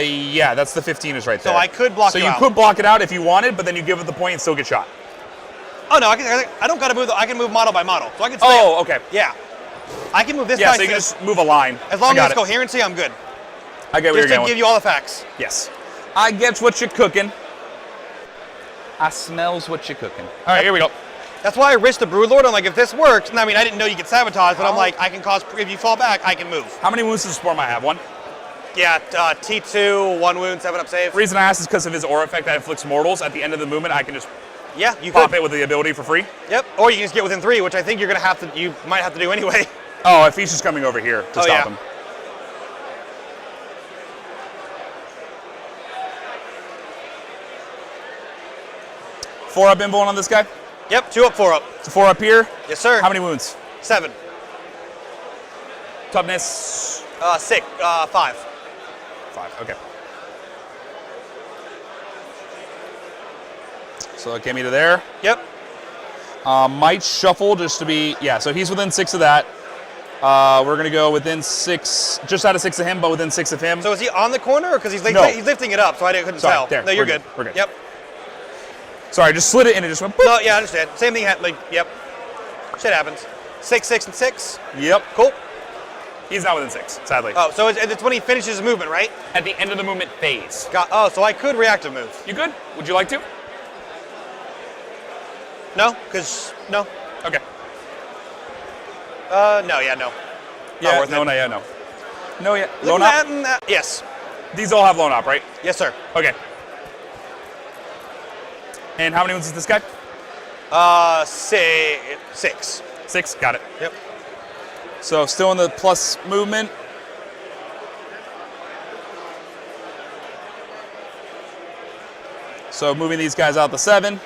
Speaker 18: Yeah, that's the 15 is right there.
Speaker 9: So I could block you out.
Speaker 18: So you could block it out if you wanted, but then you give it the point and still get shot.
Speaker 9: Oh no, I don't got to move. I can move model by model, so I can. Stay
Speaker 18: okay.
Speaker 9: Yeah, I can move this guy.
Speaker 18: Yeah, so you can just move a line.
Speaker 9: As long as it's coherency, I'm good.
Speaker 18: I get what you're
Speaker 9: Just
Speaker 18: going.
Speaker 9: to give you all the facts.
Speaker 18: Yes, I get what you're cooking. I smells what you're cooking. All right, here we go.
Speaker 9: That's why I risked the Broodlord. I'm like, if this works, and I mean, I didn't know you could sabotage, but I'm like, I can cause. If you fall back, I can move.
Speaker 18: How many wounds does Sporm I have? 1.
Speaker 9: Yeah, T2, 1 wound, 7 up save.
Speaker 18: The reason I asked is because of his aura effect that inflicts mortals. At the end of the movement, I can just
Speaker 9: you
Speaker 18: pop
Speaker 9: could.
Speaker 18: it with the ability for free.
Speaker 9: Yep. Or you can just get within 3, which I think you're gonna have to. You might have to do anyway.
Speaker 18: Oh, if he's just coming over here to stop him. Four up invuln on this guy?
Speaker 9: Yep, 2 up, 4 up.
Speaker 18: So 4 up here?
Speaker 9: Yes, sir.
Speaker 18: How many wounds?
Speaker 9: 7.
Speaker 18: Toughness?
Speaker 9: 6. 5.
Speaker 18: 5, okay. So it came me to there.
Speaker 9: Yep.
Speaker 18: Might shuffle just to be, so he's within 6 of that. We're going to go within 6, just out of 6 of him, but within 6 of him.
Speaker 9: So is he on the corner, or because he's lifting it up, so I couldn't tell?
Speaker 18: There,
Speaker 9: no, you're
Speaker 18: we're
Speaker 9: good.
Speaker 18: We're good.
Speaker 9: Yep.
Speaker 18: Sorry, I just slid it and it just went boop.
Speaker 9: No, yeah, I understand. Same thing happened. Yep. Shit happens. 6, 6, and 6.
Speaker 18: Yep.
Speaker 9: Cool.
Speaker 18: He's not within 6, sadly.
Speaker 9: Oh, so it's when he finishes his movement, right?
Speaker 18: At the end of the movement phase.
Speaker 9: So I could reactive move.
Speaker 18: You could? Would you like to?
Speaker 9: No, because no.
Speaker 18: Okay.
Speaker 9: No, yeah, no.
Speaker 18: Yeah,
Speaker 9: worth
Speaker 18: no,
Speaker 9: it.
Speaker 18: no, yeah, no. No, yeah.
Speaker 9: Look
Speaker 18: Lone
Speaker 9: at
Speaker 18: op?
Speaker 9: that, yes.
Speaker 18: These all have lone op, right?
Speaker 9: Yes, sir.
Speaker 18: Okay. And how many wounds is this guy?
Speaker 9: 6.
Speaker 18: 6, got it.
Speaker 9: Yep.
Speaker 18: So still in the plus movement. So moving these guys out to 7.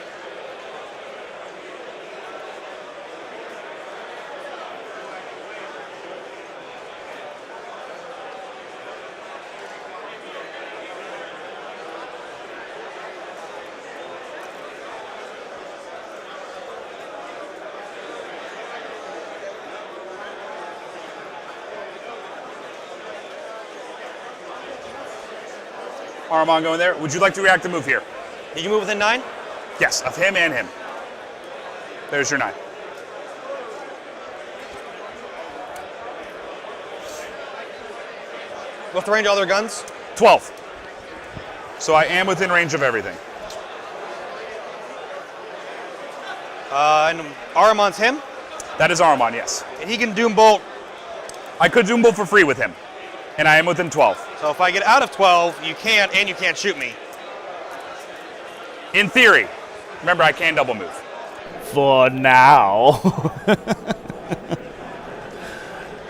Speaker 18: Armand going there. Would you like to react to move here?
Speaker 9: Did you move within 9?
Speaker 18: Yes, of him and him. There's your 9.
Speaker 21: What's the range of other guns?
Speaker 18: 12. So I am within range of everything.
Speaker 21: And Ahriman's him?
Speaker 18: That is Ahriman, yes.
Speaker 21: And he can Doom Bolt.
Speaker 18: I could Doom Bolt for free with him, and I am within 12.
Speaker 21: So if I get out of 12, you can't, and you can't shoot me.
Speaker 18: In theory. Remember, I can double move.
Speaker 12: For now.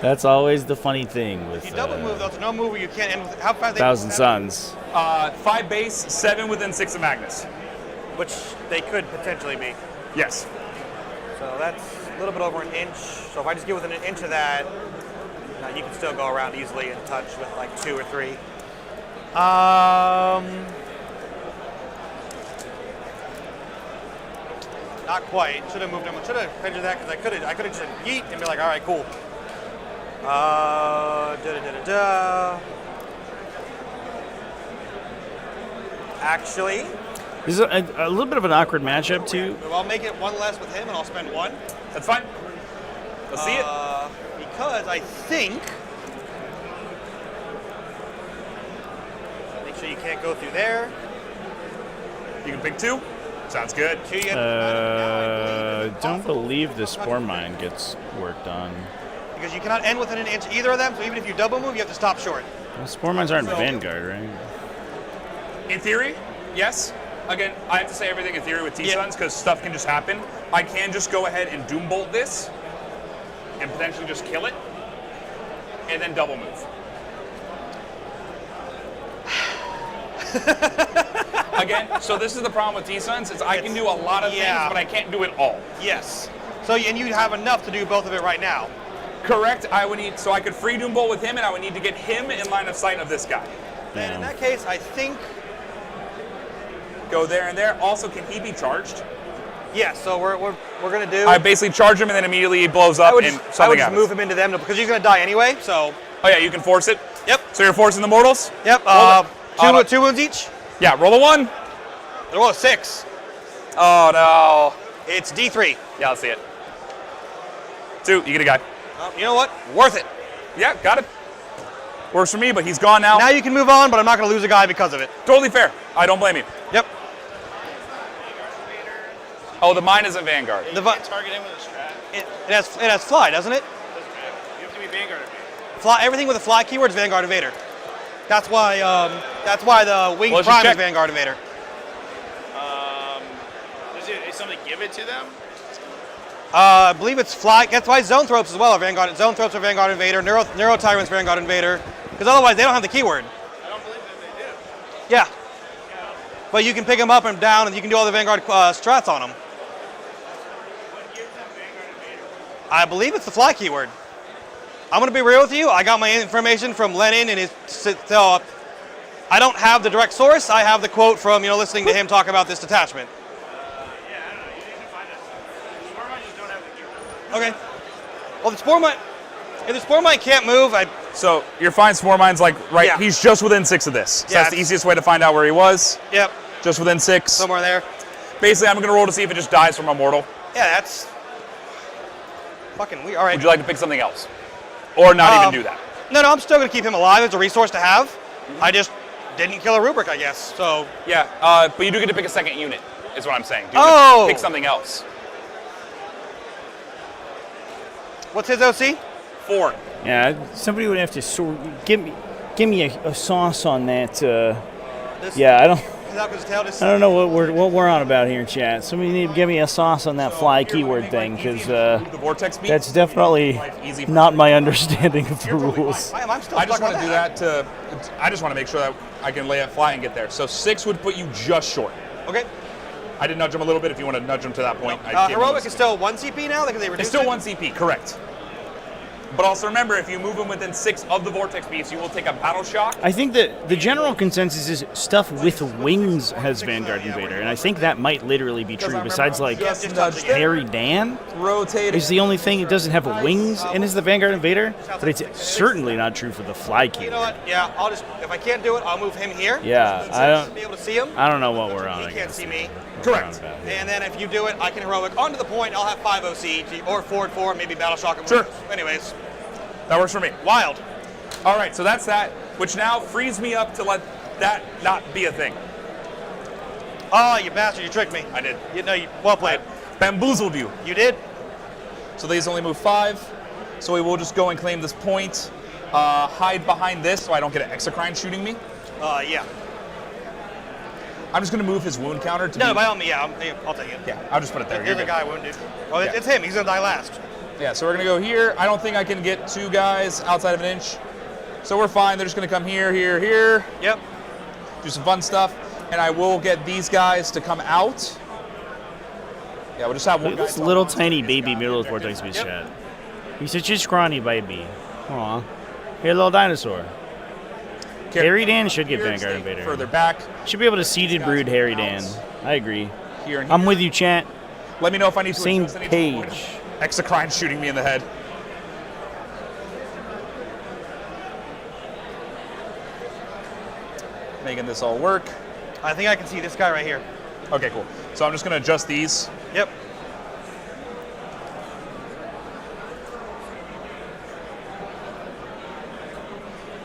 Speaker 12: That's always the funny thing with
Speaker 21: If you double move, there's no move where you can't end with. How fast?
Speaker 12: Thousand Suns.
Speaker 18: 5 base, 7 within 6 of Magnus.
Speaker 21: Which they could potentially be.
Speaker 18: Yes.
Speaker 21: So that's a little bit over an inch. So if I just get within an inch of that, you can still go around easily and touch with like 2 or 3. Not quite. Should have moved him. Should have hedged that because I could have just yeet and be like, all right, cool. Actually,
Speaker 12: This is a little bit of an awkward matchup too.
Speaker 21: I'll make it 1 less with him, and I'll spend 1.
Speaker 18: That's fine. Let's see it.
Speaker 21: Because I think. Make sure you can't go through there.
Speaker 18: You can pick 2. Sounds good.
Speaker 12: Don't believe the Spore Mine gets worked on.
Speaker 21: Because you cannot end within an inch either of them, so even if you double move, you have to stop short.
Speaker 12: Well, Spore Mines aren't Vanguard, right?
Speaker 18: In theory, yes. Again, I have to say everything in theory with T-Suns because stuff can just happen. I can just go ahead and Doom Bolt this and potentially just kill it and then double move. Again, so this is the problem with T-Suns is I can do a lot of things, but I can't do it all.
Speaker 21: Yes. So, and you have enough to do both of it right now.
Speaker 18: Correct. I would need, so I could free Doom Bolt with him, and I would need to get him in line of sight of this guy.
Speaker 21: And in that case, I think.
Speaker 18: Go there and there. Also, can he be charged?
Speaker 21: Yeah. So we're gonna do.
Speaker 18: I basically charge him, and then immediately he blows up, and something
Speaker 21: I would just
Speaker 18: happens.
Speaker 21: move him into them because he's gonna die anyway. So.
Speaker 18: Oh yeah, you can force it.
Speaker 21: Yep.
Speaker 18: So you're forcing the mortals.
Speaker 21: Yep. Two wounds each.
Speaker 18: Yeah. Roll a 1.
Speaker 21: Roll a 6.
Speaker 18: Oh no.
Speaker 21: It's D3.
Speaker 18: Yeah, let's see it. 2. You get a guy.
Speaker 21: You know what? Worth it.
Speaker 18: Yeah, got it. Works for me, but he's gone now.
Speaker 21: Now you can move on, but I'm not going to lose a guy because of it.
Speaker 18: Totally fair. I don't blame you.
Speaker 21: Yep.
Speaker 18: Oh, the mine isn't Vanguard.
Speaker 21: You can't target him with a strat. It has fly, doesn't it?
Speaker 11: You have to be Vanguard or Vader.
Speaker 21: Fly. Everything with a fly keyword is Vanguard and Vader. That's why the Winged Prime is Vanguard and Vader.
Speaker 11: Does somebody give it to them?
Speaker 21: I believe it's fly. That's why Zone Thropes as well are Vanguard. Zone Thropes are Vanguard and Vader. Neuro Tyrants Vanguard and Vader. Because otherwise they don't have the keyword.
Speaker 11: I don't believe that they do.
Speaker 21: Yeah. But you can pick them up and down, and you can do all the Vanguard strats on them.
Speaker 11: What gives them Vanguard and Vader?
Speaker 21: I believe it's the fly keyword. I'm going to be real with you. I got my information from Lenin and his. So I don't have the direct source. I have the quote from listening to him talk about this detachment.
Speaker 11: Yeah, I don't know. You need to find that stuff. The Spore Mine just don't have the keyword.
Speaker 21: Okay. Well, the Spore Mine. If the Spore Mine can't move,
Speaker 18: So you're fine. Spore Mine's like right.
Speaker 21: Yeah.
Speaker 18: He's just within 6 of this. So
Speaker 21: Yeah,
Speaker 18: that's the easiest way to find out where he was.
Speaker 21: Yep.
Speaker 18: Just within 6.
Speaker 21: Somewhere there.
Speaker 18: Basically, I'm gonna roll to see if it just dies from a mortal.
Speaker 21: Yeah, that's fucking weird. All right.
Speaker 18: Would you like to pick something else, or not even do that?
Speaker 21: No, I'm still going to keep him alive. It's a resource to have. I just didn't kill a rubric, I guess. So.
Speaker 18: Yeah, but you do get to pick a second unit. Is what I'm saying. Do you
Speaker 21: Oh.
Speaker 18: pick something else.
Speaker 21: What's his OC?
Speaker 18: 4.
Speaker 12: Yeah, somebody would have to give me a sauce on that. Yeah, I don't know what we're on about here in chat. Somebody need to give me a sauce on that fly keyword thing because that's definitely not my understanding of the rules.
Speaker 21: I'm still
Speaker 18: I just want to do that to. I just want to make sure that I can lay it flat and get there. So 6 would put you just short.
Speaker 21: Okay.
Speaker 18: I did nudge him a little bit. If you want to nudge him to that point, I
Speaker 21: Heroic is still 1 CP now because they reduced
Speaker 18: It's still 1 CP, correct. But also remember, if you move him within 6 of the Vortex Beast, you will take a battle shock.
Speaker 12: I think that the general consensus is stuff with wings has Vanguard Invader, and I think that might literally be true. Besides, like Harry Dan is the only thing that doesn't have wings and is the Vanguard Invader, but it's certainly not true for the fly key.
Speaker 21: You know what? Yeah, I'll just if I can't do it, I'll move him here.
Speaker 12: Yeah, I don't
Speaker 21: be able to see him.
Speaker 12: I don't know what we're on.
Speaker 21: He can't see me.
Speaker 18: Correct.
Speaker 21: And then if you do it, I can heroic onto the point. I'll have 5 OC or forward 4, maybe battle shock.
Speaker 18: Sure.
Speaker 21: Anyways.
Speaker 18: That works for me.
Speaker 21: Wild.
Speaker 18: All right, so that's that. which now frees me up to let that not be a thing.
Speaker 21: Oh, you bastard, you tricked me.
Speaker 18: I did.
Speaker 21: Well played.
Speaker 18: I bamboozled you.
Speaker 21: You did.
Speaker 18: So these only move 5. So we will just go and claim this point. Hide behind this so I don't get an exocrine shooting me.
Speaker 21: Yeah.
Speaker 18: I'm just going to move his wound counter to
Speaker 21: No, by all means, yeah, I'll take it.
Speaker 18: Yeah, I'll just put it there.
Speaker 21: Here's a guy wounded. Oh, it's him. He's going to die last.
Speaker 18: Yeah, so we're going to go here. I don't think I can get 2 guys outside of an inch. So we're fine. They're just going to come here, here, here.
Speaker 21: Yep.
Speaker 18: Do some fun stuff. And I will get these guys to come out. Yeah, we'll just have one
Speaker 12: Look
Speaker 18: guy.
Speaker 12: at this little tiny baby middle of Vortex Beast chat. He's such a scrawny baby. Aw. Hey, little dinosaur. Harry Dan should get Vanguard Invader.
Speaker 18: Further back.
Speaker 12: Should be able to seeded brood Harry Dan. I agree.
Speaker 18: Here and
Speaker 12: I'm with you, chat.
Speaker 18: Let me know if I need to
Speaker 12: Same
Speaker 18: adjust any
Speaker 12: page.
Speaker 18: Exocrine shooting me in the head. Making this all work.
Speaker 21: I think I can see this guy right here.
Speaker 18: Okay, cool. So I'm just going to adjust these.
Speaker 21: Yep.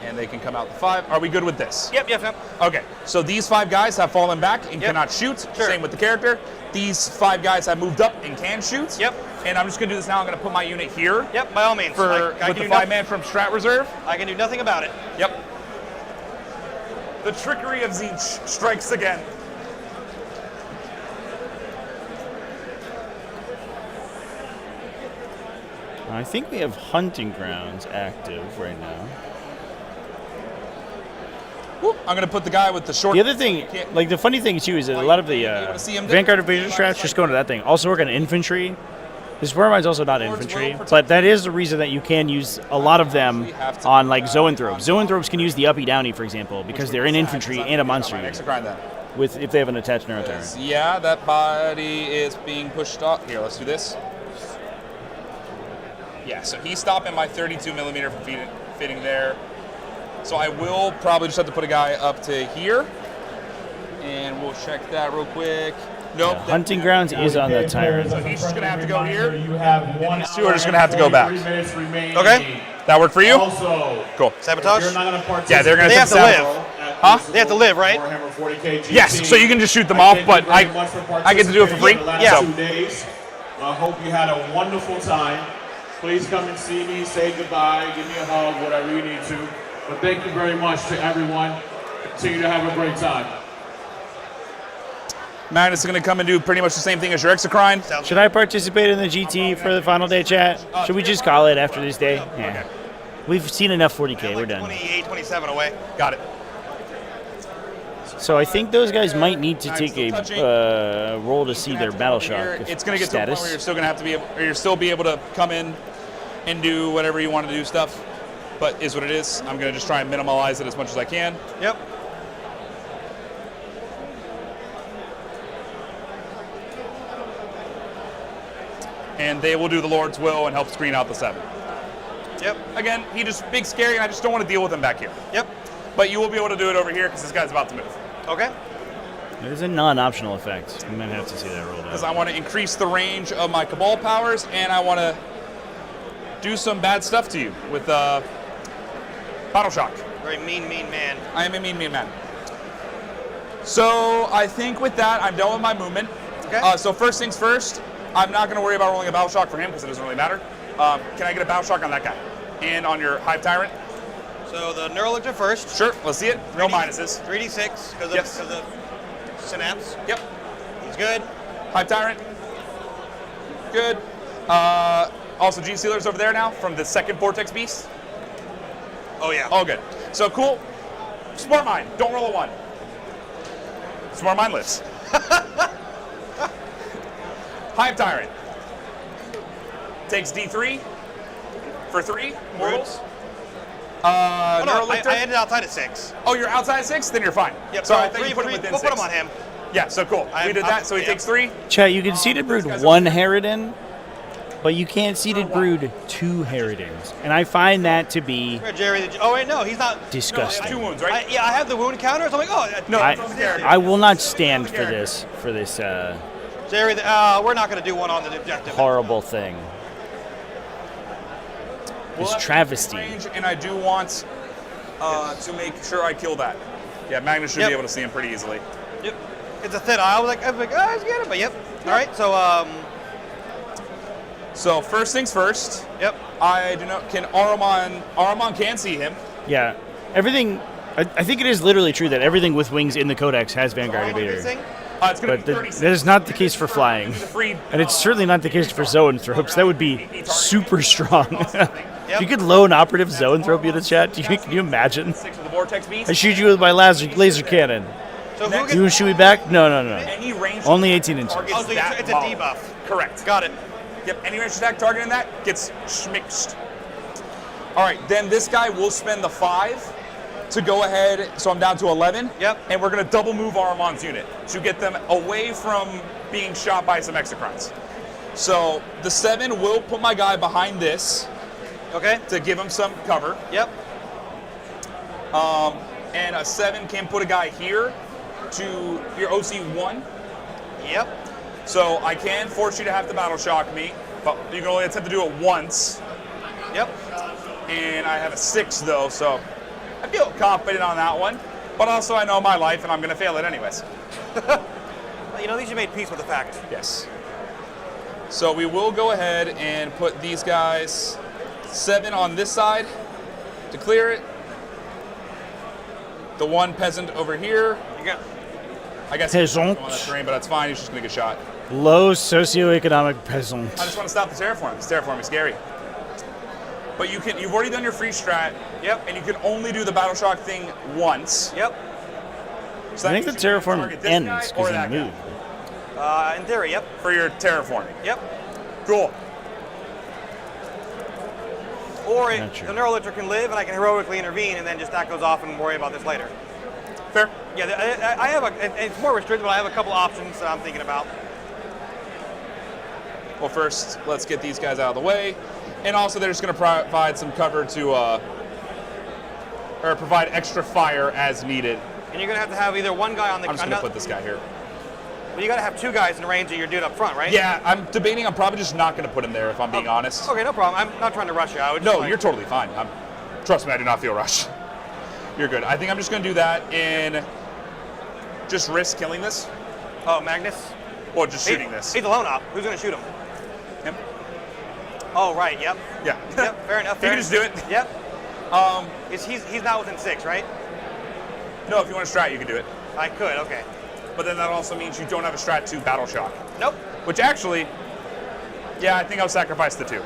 Speaker 18: And they can come out the 5. Are we good with this?
Speaker 21: Yep.
Speaker 18: Okay, so these 5 guys have fallen back and cannot shoot.
Speaker 21: Sure.
Speaker 18: Same with the character. These 5 guys have moved up and can shoot.
Speaker 21: Yep.
Speaker 18: And I'm just going to do this now. I'm going to put my unit here.
Speaker 21: Yep, by all means.
Speaker 18: With the 5-man from Strat Reserve.
Speaker 21: I can do nothing about it.
Speaker 18: Yep. The trickery of Zeech strikes again.
Speaker 12: I think we have Hunting Grounds active right now.
Speaker 18: Whoop, I'm going to put the guy with the short...
Speaker 12: The other thing, like the funny thing too, is that a lot of the Vanguard Invasion strats just go into that thing. Also work on infantry. This Warmine's also not infantry, but that is the reason that you can use a lot of them on like Zoanthropes. Zoanthropes can use the uppy downy, for example, because they're in infantry and a monster unit. With if they have an attached Neurotyrant.
Speaker 18: Yeah, that body is being pushed off. Here, let's do this. Yeah, so he's stopping my 32mm from fitting there. So I will probably just have to put a guy up to here. And we'll check that real quick. Nope.
Speaker 12: Yeah, Hunting Grounds is on the Tyrant.
Speaker 18: So he's just going to have to go here.
Speaker 8: You have 1
Speaker 18: These 2 are just going to have to go back.
Speaker 21: Okay.
Speaker 18: That work for you?
Speaker 8: Also,
Speaker 18: cool.
Speaker 21: Sabotage?
Speaker 8: You're not going to participate.
Speaker 18: Yeah, they're going to
Speaker 21: have to live.
Speaker 18: Huh?
Speaker 21: They have to live, right?
Speaker 8: Warhammer 40k GT.
Speaker 18: Yes, so you can just shoot them off, but I get to do it for free.
Speaker 8: Yeah. 2 days. I hope you had a wonderful time. Please come and see me, say goodbye, give me a hug, whatever you need to. But thank you very much to everyone. Continue to have a great time.
Speaker 18: Magnus is going to come and do pretty much the same thing as your Exocrine.
Speaker 12: Should I participate in the GT for the final day, chat? Should we just call it after this day? Yeah. We've seen enough 40k. We're done.
Speaker 21: 28, 27 away.
Speaker 18: Got it.
Speaker 12: So I think those guys might need to take a roll to see their battle shock
Speaker 18: It's going to get to a point where you're still going to have to be, or you're still be able to come in and do whatever you want to do stuff. But is what it is. I'm going to just try and minimize it as much as I can.
Speaker 21: Yep.
Speaker 18: And they will do the Lord's will and help screen out the 7.
Speaker 21: Yep.
Speaker 18: Again, he just big, scary, and I just don't want to deal with him back here.
Speaker 21: Yep.
Speaker 18: But you will be able to do it over here because this guy's about to move.
Speaker 21: Okay.
Speaker 12: There's a non-optional effect. I'm going to have to see that rolled out.
Speaker 18: Because I want to increase the range of my Cabal powers, and I want to do some bad stuff to you with Battle Shock.
Speaker 21: Very mean man.
Speaker 18: I am a mean man. So I think with that, I'm done with my movement.
Speaker 21: Okay.
Speaker 18: So first things first, I'm not going to worry about rolling a Battle Shock for him because it doesn't really matter. Can I get a Battle Shock on that guy? And on your Hive Tyrant?
Speaker 21: So the Neurologer first.
Speaker 18: Sure, let's see it. No minuses.
Speaker 21: 3d6 because of Synapse.
Speaker 18: Yep.
Speaker 21: He's good.
Speaker 18: Hive Tyrant. Good. Also, G-Sealer's over there now from the second Vortex Beast.
Speaker 21: Oh, yeah.
Speaker 18: All good. So, cool. Smart Mind. Don't roll a 1. Smart Mind lives. Hive Tyrant. Takes D3 for 3 mortals.
Speaker 21: I ended outside at 6.
Speaker 18: Oh, you're outside at 6? Then you're fine.
Speaker 21: Yep.
Speaker 18: So
Speaker 21: So
Speaker 18: I think you put him within 6.
Speaker 21: We'll put him on him.
Speaker 18: Yeah, so cool. We did that, so he takes 3.
Speaker 12: Chat, you can seeded brood 1 Harridan, but you can't seeded brood 2 Harridans. And I find that to be
Speaker 21: Jerry, oh, wait, no, he's not.
Speaker 12: disgusting.
Speaker 18: 2 wounds, right?
Speaker 21: I have the wound counter, so I'm like, oh.
Speaker 18: No,
Speaker 12: I will not stand for this
Speaker 21: Jerry, we're not going to do one on the objective.
Speaker 12: horrible thing. This travesty.
Speaker 18: Range, and I do want to make sure I kill that. Yeah, Magnus should be able to see him pretty easily.
Speaker 21: Yep. It's a thin aisle. I was like, let's get it, but yep. All right, so
Speaker 18: So first things first.
Speaker 21: Yep.
Speaker 18: I do not. Can Ahriman can see him.
Speaker 19: Yeah. Everything. I think it is literally true that everything with wings in the Codex has Vanguard Invader.
Speaker 18: It's going to be 36.
Speaker 19: That is not the case for flying. And it's certainly not the case for Zoanthropes. That would be super strong. If you could loan operative Zoanthrope in the chat, can you imagine? I shoot you with my laser cannon.
Speaker 21: So
Speaker 19: you want to shoot me back? No.
Speaker 18: Any range
Speaker 19: Only 18 inches.
Speaker 21: Oh, so it's a debuff.
Speaker 18: Correct.
Speaker 21: Got it.
Speaker 18: Yep, any range attack targeting that gets schmixed. All right, then this guy will spend the 5 to go ahead, so I'm down to 11.
Speaker 21: Yep.
Speaker 18: And we're going to double move Ahriman's unit to get them away from being shot by some Exocrons. So the 7 will put my guy behind this.
Speaker 21: Okay.
Speaker 18: To give him some cover.
Speaker 21: Yep.
Speaker 18: And a 7 can put a guy here to your OC1.
Speaker 21: Yep.
Speaker 18: So I can force you to have to battle shock me, but you can only attempt to do it once.
Speaker 21: Yep.
Speaker 18: And I have a 6 though, so I feel confident on that one. But also I know my life and I'm going to fail it anyways.
Speaker 21: You know, at least you made peace with the fact.
Speaker 18: Yes. So we will go ahead and put these guys 7 on this side to clear it. The 1 peasant over here.
Speaker 21: You got.
Speaker 18: I guess
Speaker 19: Peasant.
Speaker 18: he's on that terrain, but that's fine. He's just going to get shot.
Speaker 19: Low socioeconomic peasant.
Speaker 18: I just want to stop the terraform. This terraform is scary. But you've already done your free strat.
Speaker 21: Yep.
Speaker 18: And you can only do the battle shock thing once.
Speaker 21: Yep.
Speaker 19: So I think the terraform ends because he moved.
Speaker 21: In theory, yep.
Speaker 18: For your terraforming.
Speaker 21: Yep.
Speaker 18: Cool.
Speaker 21: Or the Neurolither can live and I can heroically intervene and then just that goes off and worry about this later.
Speaker 18: Fair.
Speaker 21: Yeah, I have it's more restricted, but I have a couple options that I'm thinking about.
Speaker 18: Well, first, let's get these guys out of the way. And also, they're just going to provide some cover to, or provide extra fire as needed.
Speaker 21: And you're going to have either one guy on the...
Speaker 18: I'm just going to put this guy here.
Speaker 21: Well, you got to have 2 guys in range of your dude up front, right?
Speaker 18: Yeah, I'm debating. I'm probably just not going to put him there, if I'm being honest.
Speaker 21: Okay, no problem. I'm not trying to rush you. I would
Speaker 18: No, you're totally fine. Trust me, I do not feel rushed. You're good. I think I'm just going to do that and just risk killing this.
Speaker 21: Oh, Magnus?
Speaker 18: Or just shooting this.
Speaker 21: He's alone op. Who's going to shoot him?
Speaker 18: Him.
Speaker 21: Oh, right, yep.
Speaker 18: Yeah.
Speaker 21: Yep, fair enough.
Speaker 18: You can just do it.
Speaker 21: Yep. He's not within 6, right?
Speaker 18: No, if you want to strat, you can do it.
Speaker 21: I could, okay.
Speaker 18: But then that also means you don't have a strat to battle shock.
Speaker 21: Nope.
Speaker 18: Which actually, yeah, I think I'll sacrifice the 2.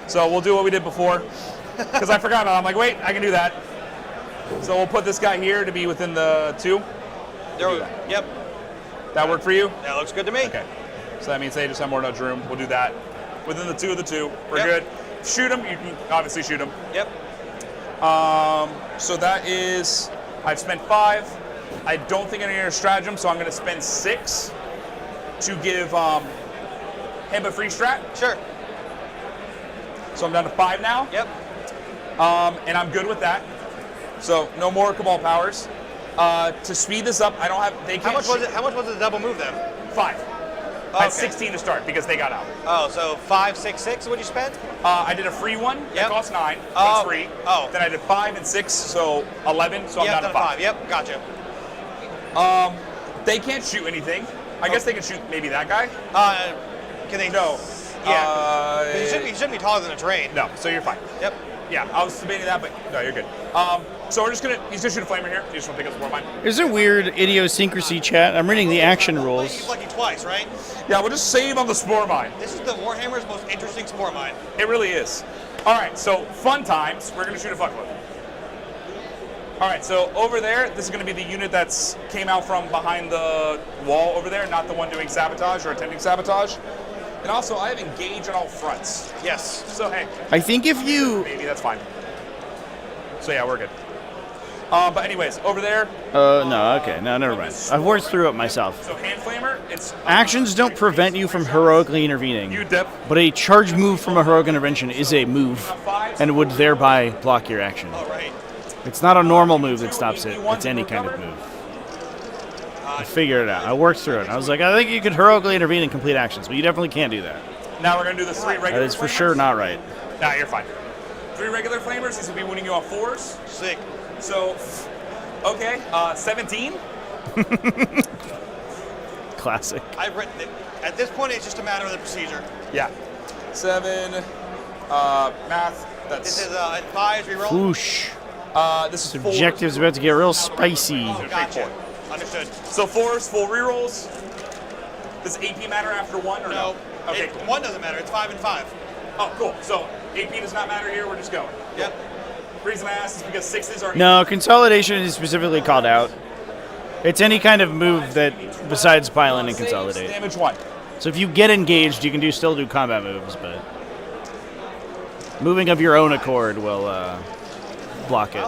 Speaker 18: So we'll do what we did before. Because I forgot, I'm like, wait, I can do that. So we'll put this guy here to be within the 2.
Speaker 21: Yep.
Speaker 18: That work for you?
Speaker 21: That looks good to me.
Speaker 18: Okay. So that means they just have more nudge room. We'll do that. Within the 2 of the 2. We're
Speaker 21: Yep.
Speaker 18: good. Shoot him. You can obviously shoot him.
Speaker 21: Yep.
Speaker 18: So that is, I've spent 5. I don't think I'm going to stratagem, so I'm going to spend 6 to give him a free strat.
Speaker 21: Sure.
Speaker 18: So I'm down to 5 now.
Speaker 21: Yep.
Speaker 18: And I'm good with that. So no more Cabal powers. To speed this up, I don't have. They can't.
Speaker 21: How much was the double move then?
Speaker 18: 5. I had 16 to start because they got out.
Speaker 21: Oh, so 5, 6, 6. What'd you spend?
Speaker 18: I did a free one. That cost 9. That's free.
Speaker 21: Oh.
Speaker 18: Then I did 5 and 6, so 11. So I'm down to 5.
Speaker 21: Yep, gotcha.
Speaker 18: They can't shoot anything. I guess they can shoot maybe that guy.
Speaker 21: Can they?
Speaker 18: No.
Speaker 21: Yeah. He shouldn't be taller than a terrain.
Speaker 18: No, so you're fine.
Speaker 21: Yep.
Speaker 18: Yeah, I was debating that, but no, you're good. So he's gonna shoot a flamer here. You just want to pick up the war mine.
Speaker 19: There's a weird idiosyncrasy, chat. I'm reading the action rules.
Speaker 21: He's lucky twice, right?
Speaker 18: Yeah, we'll just save on the spore mine.
Speaker 21: This is the Warhammer's most interesting spore mine.
Speaker 18: It really is. All right, so fun times. We're gonna shoot a fuckload. All right, so over there, this is gonna be the unit that's came out from behind the wall over there, not the one doing sabotage or attempting sabotage. And also, I have engaged on all fronts.
Speaker 21: Yes.
Speaker 18: So hey.
Speaker 19: I think if you...
Speaker 18: Maybe that's fine. So yeah, we're good. But anyways, over there.
Speaker 19: No, okay. No, never mind. I've worked through it myself.
Speaker 18: So hand flamer, it's...
Speaker 19: Actions don't prevent you from heroically intervening.
Speaker 18: You dip.
Speaker 19: But a charge move from a heroic intervention is a move and would thereby block your action.
Speaker 21: All right.
Speaker 19: It's not a normal move that stops it. It's any kind of move. I figured it out. I worked through it. I was like, I think you could heroically intervene and complete actions, but you definitely can't do that.
Speaker 18: Now we're going to do the 3 regular
Speaker 19: That is for
Speaker 18: flamers.
Speaker 19: sure not right.
Speaker 18: Nah, you're fine. 3 regular flamers. These will be winning you off 4s.
Speaker 21: Sick.
Speaker 18: So, okay, 17.
Speaker 19: Classic.
Speaker 21: I've written it. At this point, it's just a matter of the procedure.
Speaker 18: Yeah. 7. Math. That's.
Speaker 21: This is in 5s reroll.
Speaker 19: Whoosh.
Speaker 18: This is
Speaker 19: Objective's about to get real spicy.
Speaker 21: Gotcha. Understood.
Speaker 18: So 4s, full rerolls. Does AP matter after 1 or no? Okay.
Speaker 21: 1 doesn't matter. It's 5 and 5.
Speaker 18: Oh, cool. So AP does not matter here. We're just going.
Speaker 21: Yep.
Speaker 18: The reason I asked is because 6s are.
Speaker 19: No, consolidation is specifically called out. It's any kind of move that besides pile in and consolidate.
Speaker 18: Damage 1.
Speaker 19: So if you get engaged, you can still do combat moves, but moving of your own accord will block it.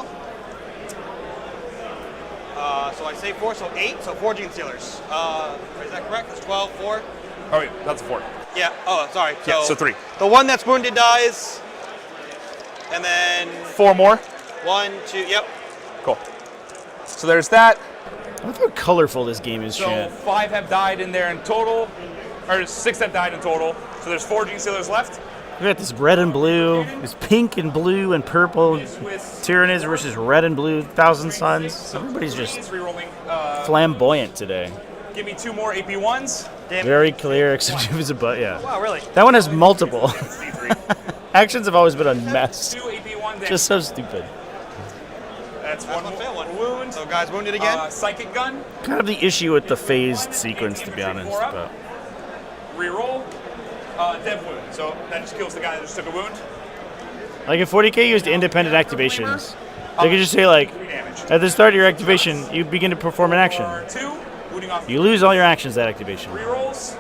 Speaker 21: So I say 4, so 8, so 4 Gene Stealers. Is that correct? That's 12, 4?
Speaker 18: Oh, wait, that's a 4.
Speaker 21: Yeah, oh, sorry.
Speaker 18: Yeah, so 3.
Speaker 21: The one that's wounded dies, and then...
Speaker 18: 4 more?
Speaker 21: 1, 2, yep.
Speaker 18: Cool. So there's that.
Speaker 19: Look how colorful this game is,
Speaker 18: So
Speaker 19: Chad.
Speaker 18: 5 have died in there in total, or 6 have died in total. So there's 4 Gene Stealers left.
Speaker 19: We got this red and blue, this pink and blue and purple. Tyranids versus red and blue, Thousand Suns. Everybody's just flamboyant today.
Speaker 18: Give me 2 more AP 1s.
Speaker 19: Very clear, except if it's a butt, yeah.
Speaker 21: Wow, really?
Speaker 19: That one has multiple. Actions have always been a mess.
Speaker 18: 2 AP 1 damage.
Speaker 19: Just so stupid.
Speaker 18: That's one wound.
Speaker 21: So guys wounded again.
Speaker 18: Psychic gun.
Speaker 19: Kind of the issue with the phased sequence, to be honest. But.
Speaker 18: Reroll. Dev wound. So that just kills the guy that just took a wound.
Speaker 19: Like if 40k used independent activations, they could just say like, at the start of your activation, you begin to perform an action.
Speaker 18: 2. Wounding off.
Speaker 19: You lose all your actions that activation.
Speaker 18: Rerolls.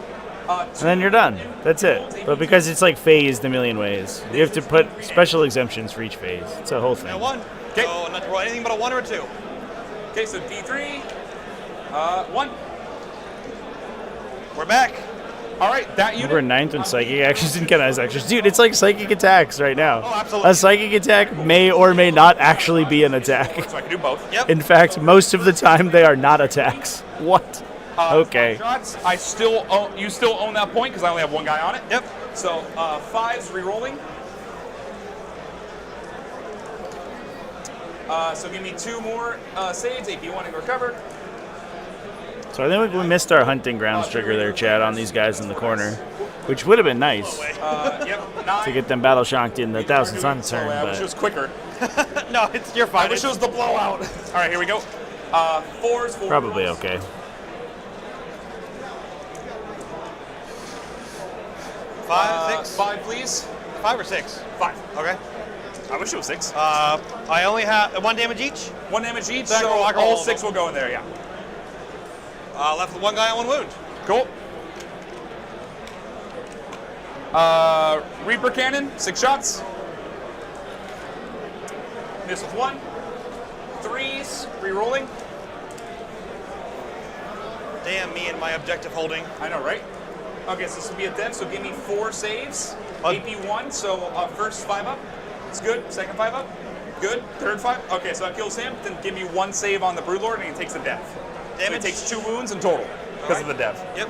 Speaker 19: And then you're done. That's it. But because it's like phased a million ways, you have to put special exemptions for each phase. It's a whole thing.
Speaker 21: Now 1.
Speaker 18: Okay.
Speaker 21: So not to roll anything but a 1 or a 2.
Speaker 18: Okay, so D3. 1.
Speaker 21: We're back.
Speaker 18: All right, that unit.
Speaker 19: We're 9th in psychic actions and canonized actions. Dude, it's like psychic attacks right now.
Speaker 21: Oh, absolutely.
Speaker 19: A psychic attack may or may not actually be an attack.
Speaker 18: So I can do both.
Speaker 21: Yep.
Speaker 19: In fact, most of the time they are not attacks. What? Okay.
Speaker 18: Shots. I still own, you still own that point because I only have 1 guy on it.
Speaker 21: Yep.
Speaker 18: So 5s rerolling. So give me 2 more saves. AP 1 and recover.
Speaker 19: So I think we missed our hunting grounds trigger there, Chad, on these guys in the corner, which would have been nice to get them battle shocked in the Thousand Suns turn.
Speaker 18: I wish it was quicker.
Speaker 21: No, you're fine.
Speaker 18: I wish it was the blowout. All right, here we go. 4s.
Speaker 19: Probably okay.
Speaker 21: 5, 6.
Speaker 18: 5, please.
Speaker 21: 5 or 6?
Speaker 18: 5.
Speaker 21: Okay.
Speaker 18: I wish it was 6.
Speaker 21: I only have 1 damage each.
Speaker 18: 1 damage each.
Speaker 21: So
Speaker 18: So
Speaker 21: I can
Speaker 18: all
Speaker 21: roll
Speaker 18: 6 will go in there. Yeah.
Speaker 21: Left with 1 guy on 1 wound.
Speaker 18: Cool. Reaper cannon, 6 shots. Miss with 1. 3s, rerolling.
Speaker 21: Damn me and my objective holding.
Speaker 18: I know, right? Okay, so this will be a dev, so give me 4 saves. AP 1, so first 5 up. It's good. Second 5 up. Good. Third 5. Okay, so that kills him. Then give me 1 save on the Broodlord, and he takes the dev. So he takes 2 wounds in total because of the dev.
Speaker 21: Yep.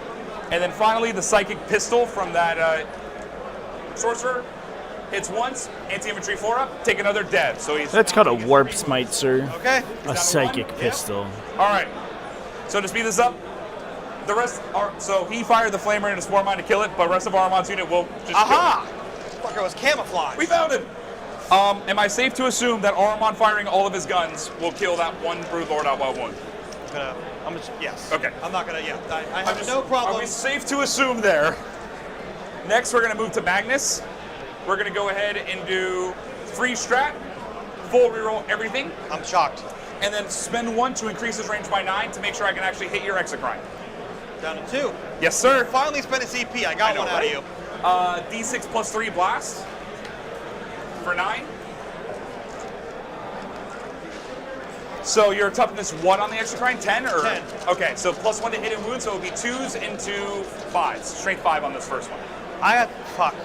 Speaker 18: And then finally, the psychic pistol from that sorcerer hits once, anti-infantry 4 up, take another dev. So he's.
Speaker 19: That's called a warp smite, sir.
Speaker 21: Okay.
Speaker 19: A psychic pistol.
Speaker 18: All right. So to speed this up, the rest are. So he fired the flamer into Spore Mine to kill it, but the rest of Armand's unit will just.
Speaker 21: Aha! Fucker was camouflaged.
Speaker 18: We found him. Am I safe to assume that Armand firing all of his guns will kill that 1 Broodlord out by 1?
Speaker 21: Yes.
Speaker 18: Okay.
Speaker 21: I'm not gonna. Yeah. I have no problem.
Speaker 18: Are we safe to assume there? Next, we're gonna move to Magnus. We're gonna go ahead and do free strat, full reroll everything.
Speaker 21: I'm shocked.
Speaker 18: And then spend 1 to increase his range by 9 to make sure I can actually hit your exocrine.
Speaker 21: Down to 2.
Speaker 18: Yes, sir.
Speaker 21: Finally spent a CP. I got one out of you.
Speaker 18: D6 plus 3 blast for 9. So your toughness 1 on the exocrine, 10 or
Speaker 21: 10.
Speaker 18: Okay, so plus 1 to hit and wound, so it would be 2s into 5s. Strength 5 on this first one.
Speaker 21: I got fuck.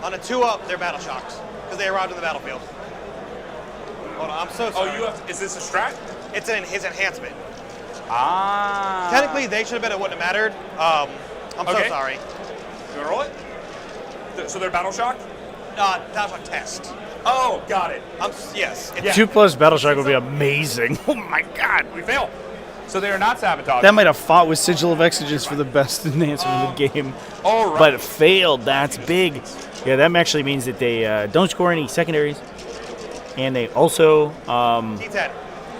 Speaker 21: On a 2 up, they're battle shocked because they arrived in the battlefield. Hold on, I'm so sorry.
Speaker 18: Oh, you have. Is this a strat?
Speaker 21: It's his enhancement.
Speaker 18: Ah.
Speaker 21: Technically, they should have been. It wouldn't have mattered. I'm so sorry.
Speaker 18: You wanna roll it? So they're battle shocked?
Speaker 21: Battle shock test.
Speaker 18: Oh, got it.
Speaker 9: Yes.
Speaker 12: 2+ Battle Shock would be amazing. Oh my god.
Speaker 18: We fail. So they are not sabotaged.
Speaker 12: That might have fought with Sigil of Exigence for the best enhancement in the game.
Speaker 18: All right.
Speaker 12: But it failed. That's big. Yeah, that actually means that they don't score any secondaries. And they also
Speaker 9: T10.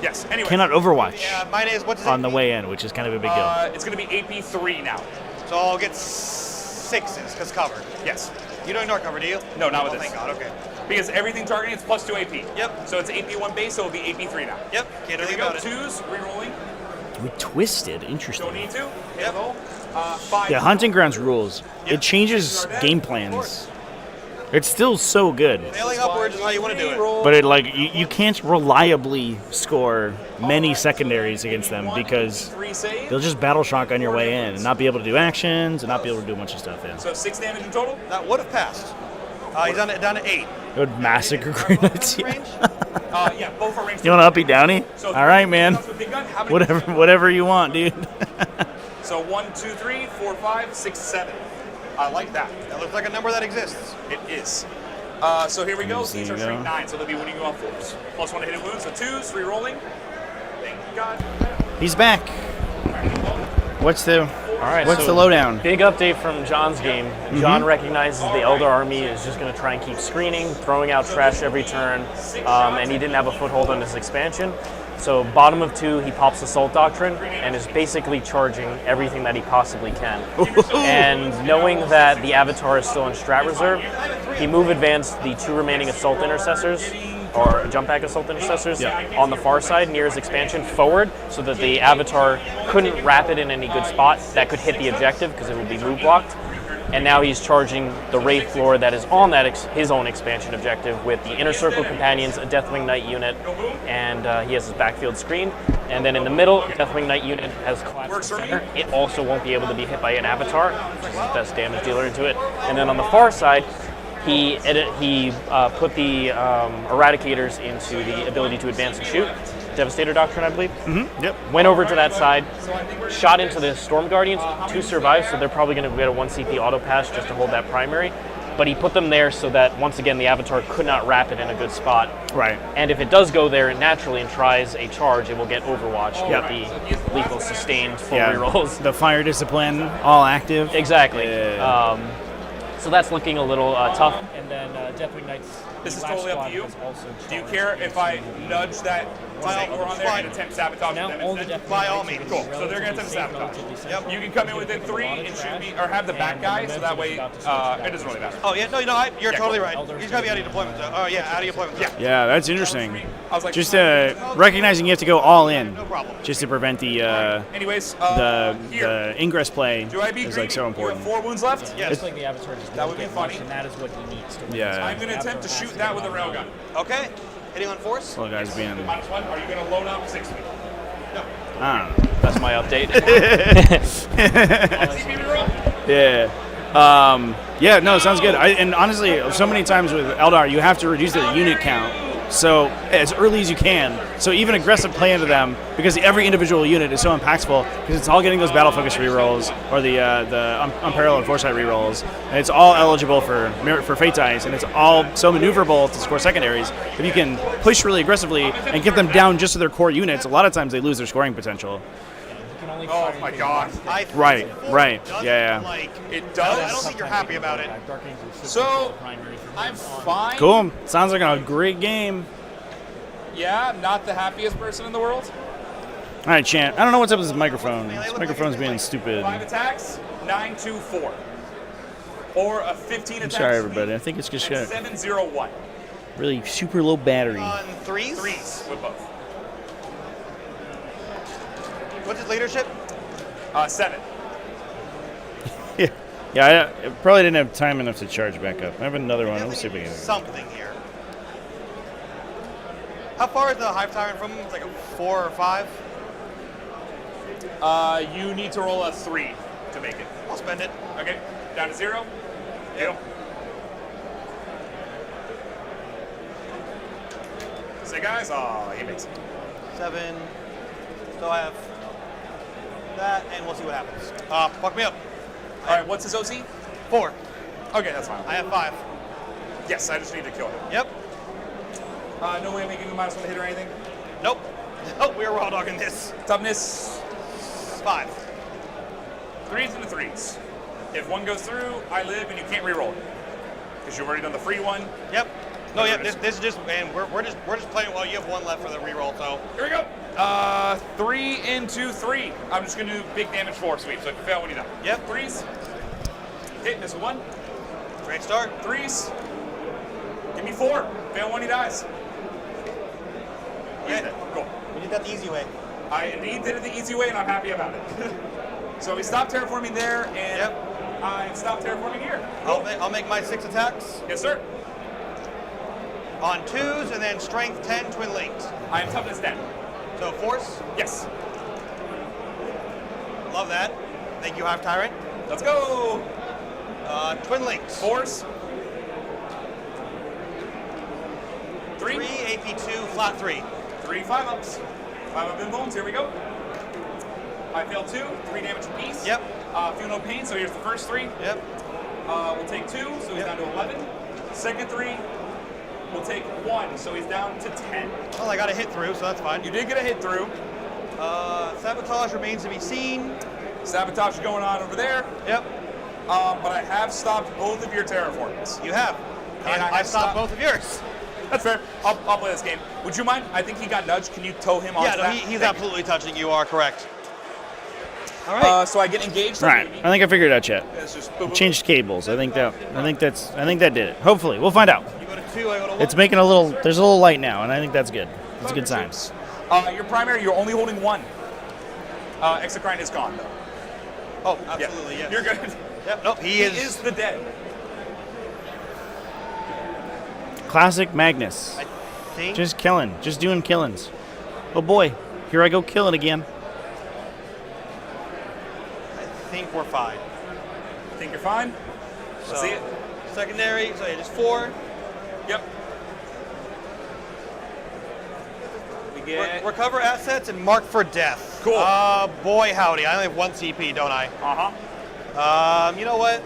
Speaker 18: Yes. Anyway.
Speaker 12: cannot Overwatch
Speaker 9: Mine is, what does
Speaker 12: on the way in, which is kind of a big deal.
Speaker 18: It's going to be AP3 now.
Speaker 9: So I'll get 6s because covered.
Speaker 18: Yes.
Speaker 9: You don't ignore cover, do you?
Speaker 18: No, not with this.
Speaker 9: Thank God. Okay.
Speaker 18: Because everything targeting is plus 2 AP.
Speaker 9: Yep.
Speaker 18: So it's AP1 base, so it'll be AP3 now.
Speaker 9: Yep. Can't do
Speaker 18: There we
Speaker 9: anything
Speaker 18: go.
Speaker 9: about it.
Speaker 18: 2s, rerolling.
Speaker 12: We twisted. Interesting.
Speaker 18: Don't need to.
Speaker 9: Yep.
Speaker 18: 5.
Speaker 12: Yeah, Hunting Grounds rules. It changes game plans. It's still so good.
Speaker 9: Nailing upwards is how you want to do it.
Speaker 12: But it you can't reliably score many secondaries against them because they'll just Battle Shock on your way in and not be able to do actions and not be able to do a bunch of stuff. Yeah.
Speaker 18: So 6 damage in total?
Speaker 9: That would have passed. He's down to 8.
Speaker 12: It would massacre Grenades.
Speaker 18: Yeah, both are ranged.
Speaker 12: You want to uppy downy?
Speaker 18: So
Speaker 12: all right, man. Whatever you want, dude.
Speaker 18: So 1, 2, 3, 4, 5, 6, 7. I like that.
Speaker 9: That looks like a number that exists.
Speaker 18: It is. So here we go. These are straight 9, so they'll be winning you on 4s. Plus 1 to hit and wounds, so 2s, re-rolling. Thank God.
Speaker 12: He's back. What's the
Speaker 20: so
Speaker 12: lowdown?
Speaker 20: Big update from John's game. John recognizes the Eldar army is just going to try and keep screening, throwing out trash every turn, and he didn't have a foothold on his expansion. So bottom of 2, he pops Assault Doctrine and is basically charging everything that he possibly can. And knowing that the Avatar is still in Strat Reserve, he move advanced the 2 remaining Assault Intercessors, or Jump Back Assault Intercessors, on the far side near his expansion forward, so that the Avatar couldn't wrap it in any good spot that could hit the objective because it would be move blocked. And now he's charging the Wraith floor that is on that his own expansion objective with the Inner Circle Companions, a Deathwing Knight unit, and he has his backfield screen. And then in the middle, Deathwing Knight unit has collapsed in the center. It also won't be able to be hit by an Avatar, which is the best damage dealer into it. And then on the far side, he put the Eradicators into the ability to advance and shoot. Devastator Doctrine, I believe.
Speaker 12: Yep.
Speaker 20: Went over to that side, shot into the Storm Guardians, 2 survived, so they're probably going to get a 1 CP auto pass just to hold that primary. But he put them there so that, once again, the Avatar could not wrap it in a good spot.
Speaker 12: Right.
Speaker 20: And if it does go there naturally and tries a charge, it will get Overwatch with the lethal sustained full rerolls.
Speaker 12: The Fire Discipline, all active.
Speaker 20: Exactly. So that's looking a little tough. And then Deathwing Knights.
Speaker 18: This is totally up to you. Do you care if I nudge that Tanker on there and attempt sabotage them instead?
Speaker 9: By all means.
Speaker 18: Cool. So they're going to attempt sabotage. Yep. You can come in within 3 and shoot me, or have the back guy, so that way it doesn't really matter.
Speaker 9: Oh, yeah, no, you're totally right. He's got to be out of deployment zone. Oh, yeah, out of deployment zone.
Speaker 12: Yeah, that's interesting. Just recognizing you have to go all in, just to prevent the the ingress play is like so important.
Speaker 18: You have 4 wounds left?
Speaker 20: Yes. Like the Avatar just
Speaker 18: that would be funny.
Speaker 20: And that is what he needs to win.
Speaker 12: Yeah.
Speaker 18: I'm going to attempt to shoot that with a railgun.
Speaker 9: Okay. Hitting on force?
Speaker 12: Well, guys, being.
Speaker 18: -1. Are you going to load up 60? No.
Speaker 12: I don't know.
Speaker 20: That's my update.
Speaker 12: Yeah, no, sounds good. And honestly, so many times with Eldar, you have to reduce their unit count. So as early as you can. So even aggressive play into them, because every individual unit is so impactful, because it's all getting those battle focus rerolls or the unparalleled foresight rerolls, and it's all eligible for Fate's Eyes, and it's all so maneuverable to score secondaries. If you can push really aggressively and get them down just to their core units, a lot of times they lose their scoring potential.
Speaker 18: Oh my God!
Speaker 12: Right. Yeah.
Speaker 9: Like,
Speaker 18: it does.
Speaker 9: I don't think you're happy about it.
Speaker 18: So I'm fine.
Speaker 12: Cool. Sounds like a great game.
Speaker 18: Yeah, I'm not the happiest person in the world.
Speaker 12: All right, Chant. I don't know what's up with this microphone. This microphone's being stupid.
Speaker 18: 5 attacks, 9, 2, 4, or a 15
Speaker 12: I'm
Speaker 18: attacks.
Speaker 12: sorry, everybody. I think it's just got
Speaker 18: 7, 0, 1.
Speaker 12: really super low battery.
Speaker 9: On 3s?
Speaker 18: 3s with both.
Speaker 9: What's his leadership?
Speaker 18: 7.
Speaker 12: Yeah, I probably didn't have time enough to charge back up. I have another one. Let's see if we can.
Speaker 9: Something here. How far is the Hive Tyrant from him? It's like a 4 or 5?
Speaker 18: You need to roll a 3 to make it.
Speaker 9: I'll spend it.
Speaker 18: Okay, down to 0. Yep. Say, guys, he makes it.
Speaker 9: 7. So I have that, and we'll see what happens. Fuck me up.
Speaker 18: All right, what's his OC?
Speaker 9: 4.
Speaker 18: Okay, that's fine.
Speaker 9: I have 5.
Speaker 18: Yes, I just need to kill him.
Speaker 9: Yep.
Speaker 18: No way of making a -1 hit or anything?
Speaker 21: Nope. Nope, we are raw dogging this.
Speaker 18: Toughness?
Speaker 21: 5.
Speaker 18: 3s and the 3s. If one goes through, I live and you can't re-roll it. Because you've already done the free one.
Speaker 21: Yep. No, yeah, this is just, man, we're just playing while you have one left for the reroll, so.
Speaker 18: Here we go. 3 into 3. I'm just gonna do big damage 4 sweep, so if you fail when you're done.
Speaker 21: Yep.
Speaker 18: 3s. Hit, miss 1.
Speaker 21: Great start.
Speaker 18: 3s. Give me 4. Fail when he dies.
Speaker 21: Yeah.
Speaker 18: Cool.
Speaker 21: We did that the easy way.
Speaker 18: I indeed did it the easy way, and I'm happy about it. So we stopped terraforming there, and I stopped terraforming here.
Speaker 21: I'll make my 6 attacks.
Speaker 18: Yes, sir.
Speaker 21: On 2s, and then strength 10, twin linked.
Speaker 18: I am toughness 10.
Speaker 21: So force?
Speaker 18: Yes.
Speaker 21: Love that. Thank you, Hive Tyrant.
Speaker 18: Let's go.
Speaker 21: Twin links.
Speaker 18: Force. 3.
Speaker 21: 3, AP2, flat 3.
Speaker 18: 3 5-ups. 5-up invulns, here we go. I failed 2, 3 damage apiece.
Speaker 21: Yep.
Speaker 18: Feel no pain, so here's the first 3.
Speaker 21: Yep.
Speaker 18: We'll take 2, so he's down to 11. Second 3, we'll take 1, so he's down to 10.
Speaker 21: Well, I got a hit through, so that's fine.
Speaker 18: You did get a hit through.
Speaker 21: Sabotage remains to be seen.
Speaker 18: Sabotage is going on over there.
Speaker 21: Yep.
Speaker 18: But I have stopped both of your terraformings.
Speaker 21: You have. And I stopped both of yours.
Speaker 18: That's fair. I'll play this game. Would you mind? I think he got nudged. Can you tow him on?
Speaker 21: Yeah, no, he's absolutely touching. You are correct. All right.
Speaker 18: right. So I get engaged.
Speaker 12: Right. I think I figured it out, Chet.
Speaker 18: It's just boom, boom,
Speaker 12: Changed cables. I think that did it. Hopefully, we'll find out.
Speaker 21: You go to 2, I go to 1.
Speaker 12: It's making a little. There's a little light now, and I think that's good. It's a good sign.
Speaker 18: Your primary, you're only holding 1. Exocrine is gone, though.
Speaker 21: Oh, absolutely, yes.
Speaker 18: You're good.
Speaker 21: Yep. Nope. He is
Speaker 18: the dead.
Speaker 12: Classic Magnus.
Speaker 21: I think.
Speaker 12: Just killing. Just doing killings. Oh boy, here I go killing again.
Speaker 21: I think we're fine.
Speaker 18: Think you're fine? Let's see it.
Speaker 21: Secondary, so yeah, just 4.
Speaker 18: Yep. We get
Speaker 21: recover assets and mark for death.
Speaker 18: Cool.
Speaker 21: Boy howdy, I only have 1 CP, don't I? You know what?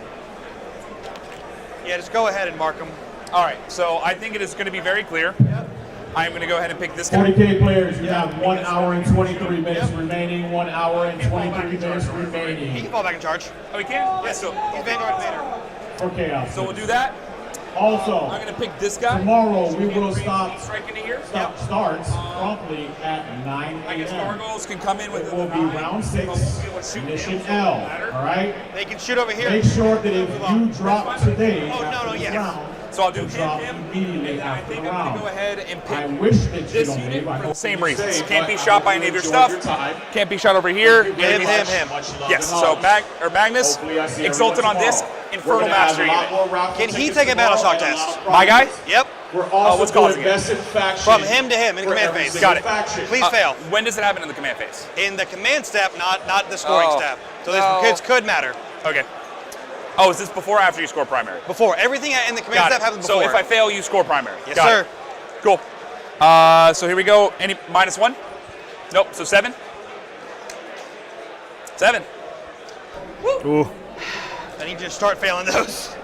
Speaker 21: Yeah, just go ahead and mark them.
Speaker 18: All right, so I think it is going to be very clear. Yep. I'm going to go ahead and pick this guy.
Speaker 8: 40k players, you have 1 hour and 23 minutes remaining. 1 hour and 23 minutes remaining.
Speaker 21: He can fall back in charge.
Speaker 18: Oh, he can?
Speaker 21: Yes.
Speaker 18: So
Speaker 21: He's Vanguard.
Speaker 8: For chaos.
Speaker 18: So we'll do that.
Speaker 8: Also,
Speaker 18: I'm going to pick this guy.
Speaker 8: Tomorrow we will starts
Speaker 18: promptly
Speaker 8: at 9 a.m.
Speaker 18: I guess gargoyles can come in with
Speaker 8: it will be round 6, mission L. All right.
Speaker 21: They can shoot over here.
Speaker 8: Make sure that if you drop today, round,
Speaker 18: so I'll do him,
Speaker 8: immediately
Speaker 18: and I
Speaker 8: after
Speaker 18: think
Speaker 8: the
Speaker 18: I'm
Speaker 8: round.
Speaker 18: going to go ahead and pick
Speaker 8: I wish that
Speaker 18: this
Speaker 8: you don't
Speaker 18: unit
Speaker 8: leave.
Speaker 18: for the same
Speaker 8: you
Speaker 18: reasons.
Speaker 8: say,
Speaker 18: Can't be
Speaker 8: but
Speaker 18: shot
Speaker 8: I
Speaker 18: by
Speaker 8: hope
Speaker 18: any of
Speaker 8: you
Speaker 18: your
Speaker 8: enjoyed
Speaker 18: stuff.
Speaker 8: your time.
Speaker 18: Can't be shot over here.
Speaker 8: Thank you very
Speaker 21: Him.
Speaker 8: much. Much love
Speaker 18: Yes,
Speaker 8: and
Speaker 18: so
Speaker 8: hugs.
Speaker 18: Magnus,
Speaker 8: Hopefully I see
Speaker 18: Exalted on
Speaker 8: everyone
Speaker 18: this,
Speaker 8: tomorrow.
Speaker 18: Infernal
Speaker 8: We're gonna have
Speaker 18: Master
Speaker 8: a lot
Speaker 18: unit.
Speaker 8: more raffle
Speaker 21: Can he
Speaker 8: tickets
Speaker 21: take a battle
Speaker 8: tomorrow
Speaker 21: shock
Speaker 8: and a lot
Speaker 21: test?
Speaker 8: of
Speaker 18: My guy?
Speaker 21: Yep.
Speaker 8: We're also
Speaker 18: what's
Speaker 8: doing
Speaker 18: causing it?
Speaker 8: best in faction.
Speaker 21: From him to him in the
Speaker 8: for
Speaker 21: command
Speaker 8: every
Speaker 21: phase.
Speaker 8: single
Speaker 18: Got it.
Speaker 8: faction.
Speaker 21: Please fail.
Speaker 18: When does it happen in the command phase?
Speaker 21: In the command step, not the scoring
Speaker 18: Oh.
Speaker 21: step. So this could matter.
Speaker 18: Okay. Oh, is this before or after you score primary?
Speaker 21: Before. Everything in the command
Speaker 18: Got
Speaker 21: step
Speaker 18: it.
Speaker 21: happens before.
Speaker 18: So if I fail, you score primary.
Speaker 21: Yes,
Speaker 18: Got
Speaker 21: sir.
Speaker 18: it. Cool. So here we go. Any -1? Nope. So 7. 7.
Speaker 12: Ooh.
Speaker 21: I need you to start failing those.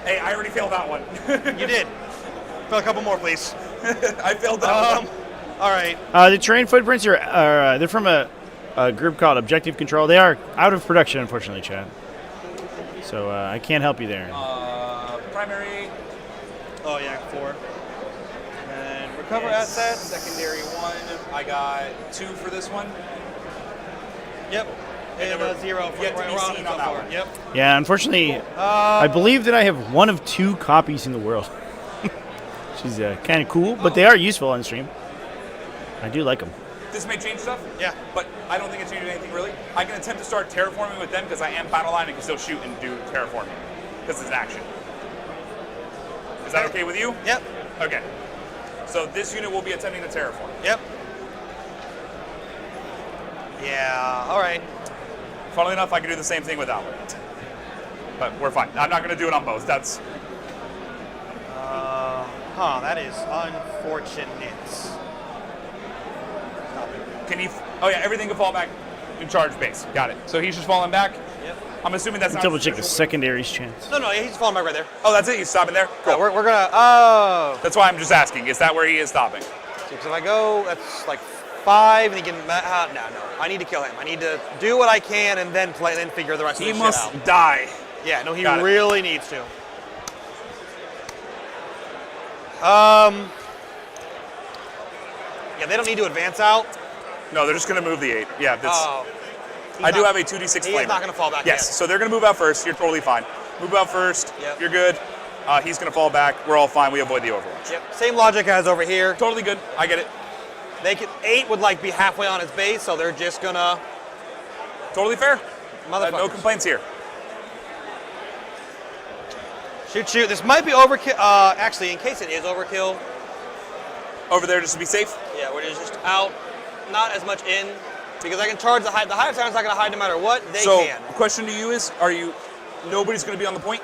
Speaker 18: Hey, I already failed that one.
Speaker 21: You did. Fail a couple more, please.
Speaker 18: I failed that one.
Speaker 21: All right.
Speaker 12: The terrain footprints are they're from a group called Objective Control. They are out of production, unfortunately, Chad. So I can't help you there.
Speaker 18: Primary.
Speaker 21: Oh yeah, 4. And recover assets.
Speaker 18: Secondary 1. I got 2 for this one.
Speaker 21: Yep. And 0 for
Speaker 18: yet to be
Speaker 21: round
Speaker 18: seen
Speaker 21: so
Speaker 18: on that
Speaker 21: far.
Speaker 18: one.
Speaker 21: Yep.
Speaker 12: Yeah, unfortunately, I believe that I have 1 of 2 copies in the world. She's kind of cool, but they are useful on stream. I do like them.
Speaker 18: This may change stuff.
Speaker 21: Yeah.
Speaker 18: But I don't think it changes anything really. I can attempt to start terraforming with them because I am battle line and can still shoot and do terraforming because it's action. Is that okay with you?
Speaker 21: Yep.
Speaker 18: Okay. So this unit will be attempting to terraform.
Speaker 21: Yep. Yeah. All right.
Speaker 18: Funnily enough, I can do the same thing with that one. But we're fine. I'm not going to do it on both. That's.
Speaker 21: That is unfortunate.
Speaker 18: Can you? Oh yeah, everything can fall back in charge base. Got it. So he's just falling back.
Speaker 21: Yep.
Speaker 18: I'm assuming that's not
Speaker 19: Double check the secondary's chance.
Speaker 21: No, he's falling back right there.
Speaker 18: Oh, that's it? He's stopping there? Cool.
Speaker 21: Yeah, we're gonna, oh.
Speaker 18: That's why I'm just asking. Is that where he is stopping?
Speaker 21: Because if I go, that's like 5, and he can, no. I need to kill him. I need to do what I can and then figure the rest of
Speaker 18: He
Speaker 21: this shit out.
Speaker 18: must die.
Speaker 21: Yeah, no, he
Speaker 18: Got it.
Speaker 21: really needs to. Yeah, they don't need to advance out.
Speaker 18: No, they're just going to move the 8. Yeah, that's.
Speaker 21: Oh.
Speaker 18: I do have a 2d6 flamer.
Speaker 21: He's not going to fall back.
Speaker 18: Yes,
Speaker 21: yet.
Speaker 18: so they're going to move out first. You're totally fine. Move out first.
Speaker 21: Yep.
Speaker 18: You're good. He's going to fall back. We're all fine. We avoid the overwatch.
Speaker 21: Yep. Same logic as over here.
Speaker 18: Totally good. I get it.
Speaker 21: They could 8 would like be halfway on his base, so they're just gonna.
Speaker 18: Totally fair.
Speaker 21: No
Speaker 18: complaints here.
Speaker 21: Shoot. This might be overkill. Actually, in case it is overkill.
Speaker 18: Over there just to be safe?
Speaker 21: Yeah, we're just out, not as much in, because I can charge the hive. The hive tower's not going to hide no matter what. They can.
Speaker 18: So, question to you is, nobody's going to be on the point?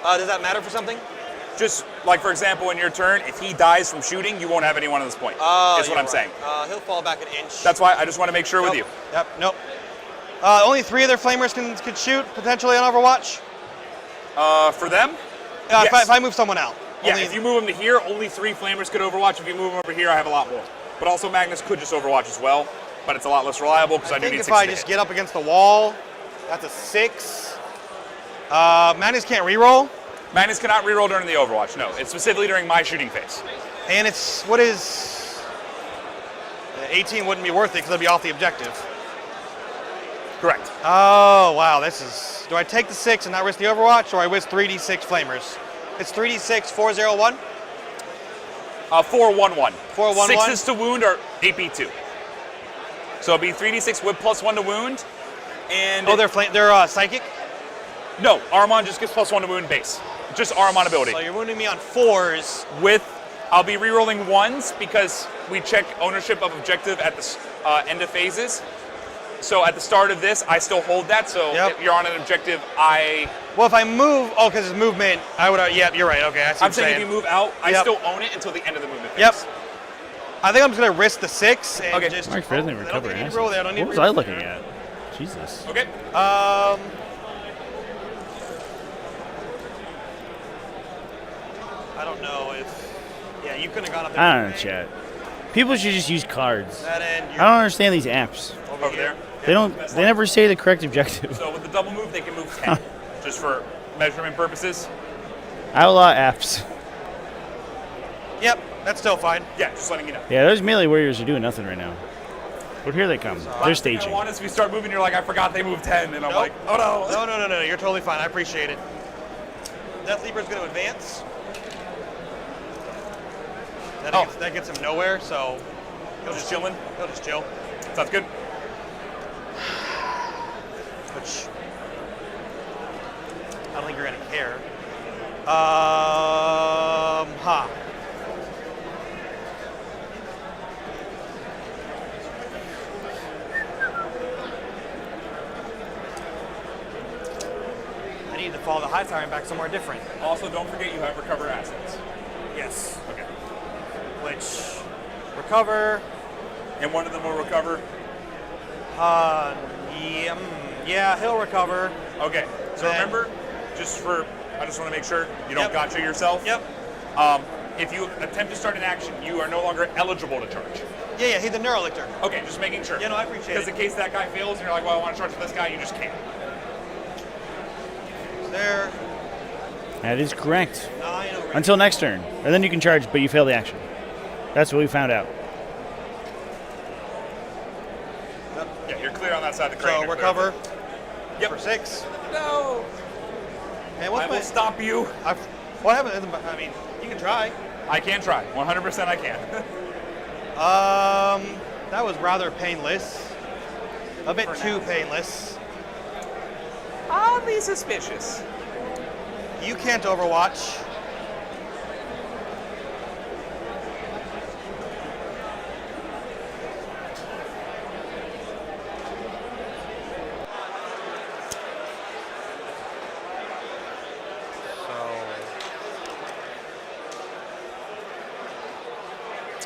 Speaker 21: Does that matter for something?
Speaker 18: Just, like, for example, in your turn, if he dies from shooting, you won't have anyone on this point. Is what I'm saying.
Speaker 21: He'll fall back an inch.
Speaker 18: That's why I just want to make sure with you.
Speaker 21: Yep, nope. Only 3 of their flamers can shoot, potentially, on Overwatch.
Speaker 18: For them?
Speaker 21: Yes.
Speaker 18: Yes.
Speaker 21: If I move someone out.
Speaker 18: Yeah, if you move him to here, only 3 flamers could Overwatch. If you move him over here, I have a lot more. But also Magnus could just Overwatch as well, but it's a lot less reliable because I do need 6
Speaker 21: if I just get up against the wall, that's a 6. Magnus can't reroll.
Speaker 18: Magnus cannot reroll during the Overwatch, no. It's specifically during my shooting phase.
Speaker 21: And it's, what is... 18 wouldn't be worth it because it'd be off the objective.
Speaker 18: Correct.
Speaker 21: Oh, wow, this is... Do I take the 6 and not risk the Overwatch, or I risk 3d6 flamers? It's 3d6, 401?
Speaker 18: 411.
Speaker 21: 411?
Speaker 18: 6s to wound are AP2. So it'll be 3d6 with +1 to wound. And
Speaker 21: oh, they're psychic?
Speaker 18: No, Armon just gets +1 to wound base. Just Armon ability.
Speaker 21: So you're wounding me on 4s.
Speaker 18: I'll be rerolling 1s because we check ownership of objective at the end of phases. So at the start of this, I still hold that. So if you're on an objective,
Speaker 21: Well, if I move, because it's movement, I would. Yeah, you're right. Okay,
Speaker 18: I'm saying if you move out, I still own it until the end of the movement phase.
Speaker 21: Yep. I think I'm just gonna risk the 6 and just.
Speaker 19: Mark Fairley recover. What was I looking at? Jesus.
Speaker 18: Okay.
Speaker 21: I don't know if. Yeah, you couldn't have gone up there.
Speaker 19: I don't know, chat. People should just use cards.
Speaker 21: That end,
Speaker 19: I don't understand these apps.
Speaker 18: Over there.
Speaker 19: They don't. They never say the correct objective.
Speaker 18: So with the double move, they can move 10, just for measurement purposes.
Speaker 19: Outlaw apps.
Speaker 21: Yep, that's still fine.
Speaker 18: Yeah, just letting you know.
Speaker 19: Yeah, those melee warriors are doing nothing right now. But here they come. They're staging.
Speaker 18: Once we start moving, you're like, I forgot they moved 10, and I'm like, oh no.
Speaker 21: No, you're totally fine. I appreciate it. Death Leaper's going to advance. That gets him nowhere, so
Speaker 18: he'll just chilling.
Speaker 21: He'll just chill.
Speaker 18: Sounds good.
Speaker 21: Which I don't think you're going to care. I need to follow the high tower and back somewhere different.
Speaker 18: Also, don't forget you have recover assets.
Speaker 21: Yes.
Speaker 18: Okay.
Speaker 21: Which recover.
Speaker 18: And one of them will recover.
Speaker 21: Yeah, he'll recover.
Speaker 18: Okay. So remember, I just want to make sure you don't gotcha yourself.
Speaker 21: Yep.
Speaker 18: If you attempt to start an action, you are no longer eligible to charge.
Speaker 21: Yeah, he's the Neurolictor.
Speaker 18: Okay, just making sure.
Speaker 21: Yeah, no, I appreciate it.
Speaker 18: Because in case that guy fails and you're like, well, I want to charge for this guy, you just can't.
Speaker 21: There.
Speaker 19: That is correct. Until next turn. And then you can charge, but you fail the action. That's what we found out.
Speaker 18: Yeah, you're clear on that side of the crane.
Speaker 21: So recover.
Speaker 18: Yep.
Speaker 21: For 6.
Speaker 18: No.
Speaker 21: And
Speaker 18: I will stop you.
Speaker 21: What happened? I mean, you can try.
Speaker 18: I can try. 100% I can.
Speaker 21: That was rather painless. A bit too painless.
Speaker 18: Oddly suspicious.
Speaker 21: You can't Overwatch.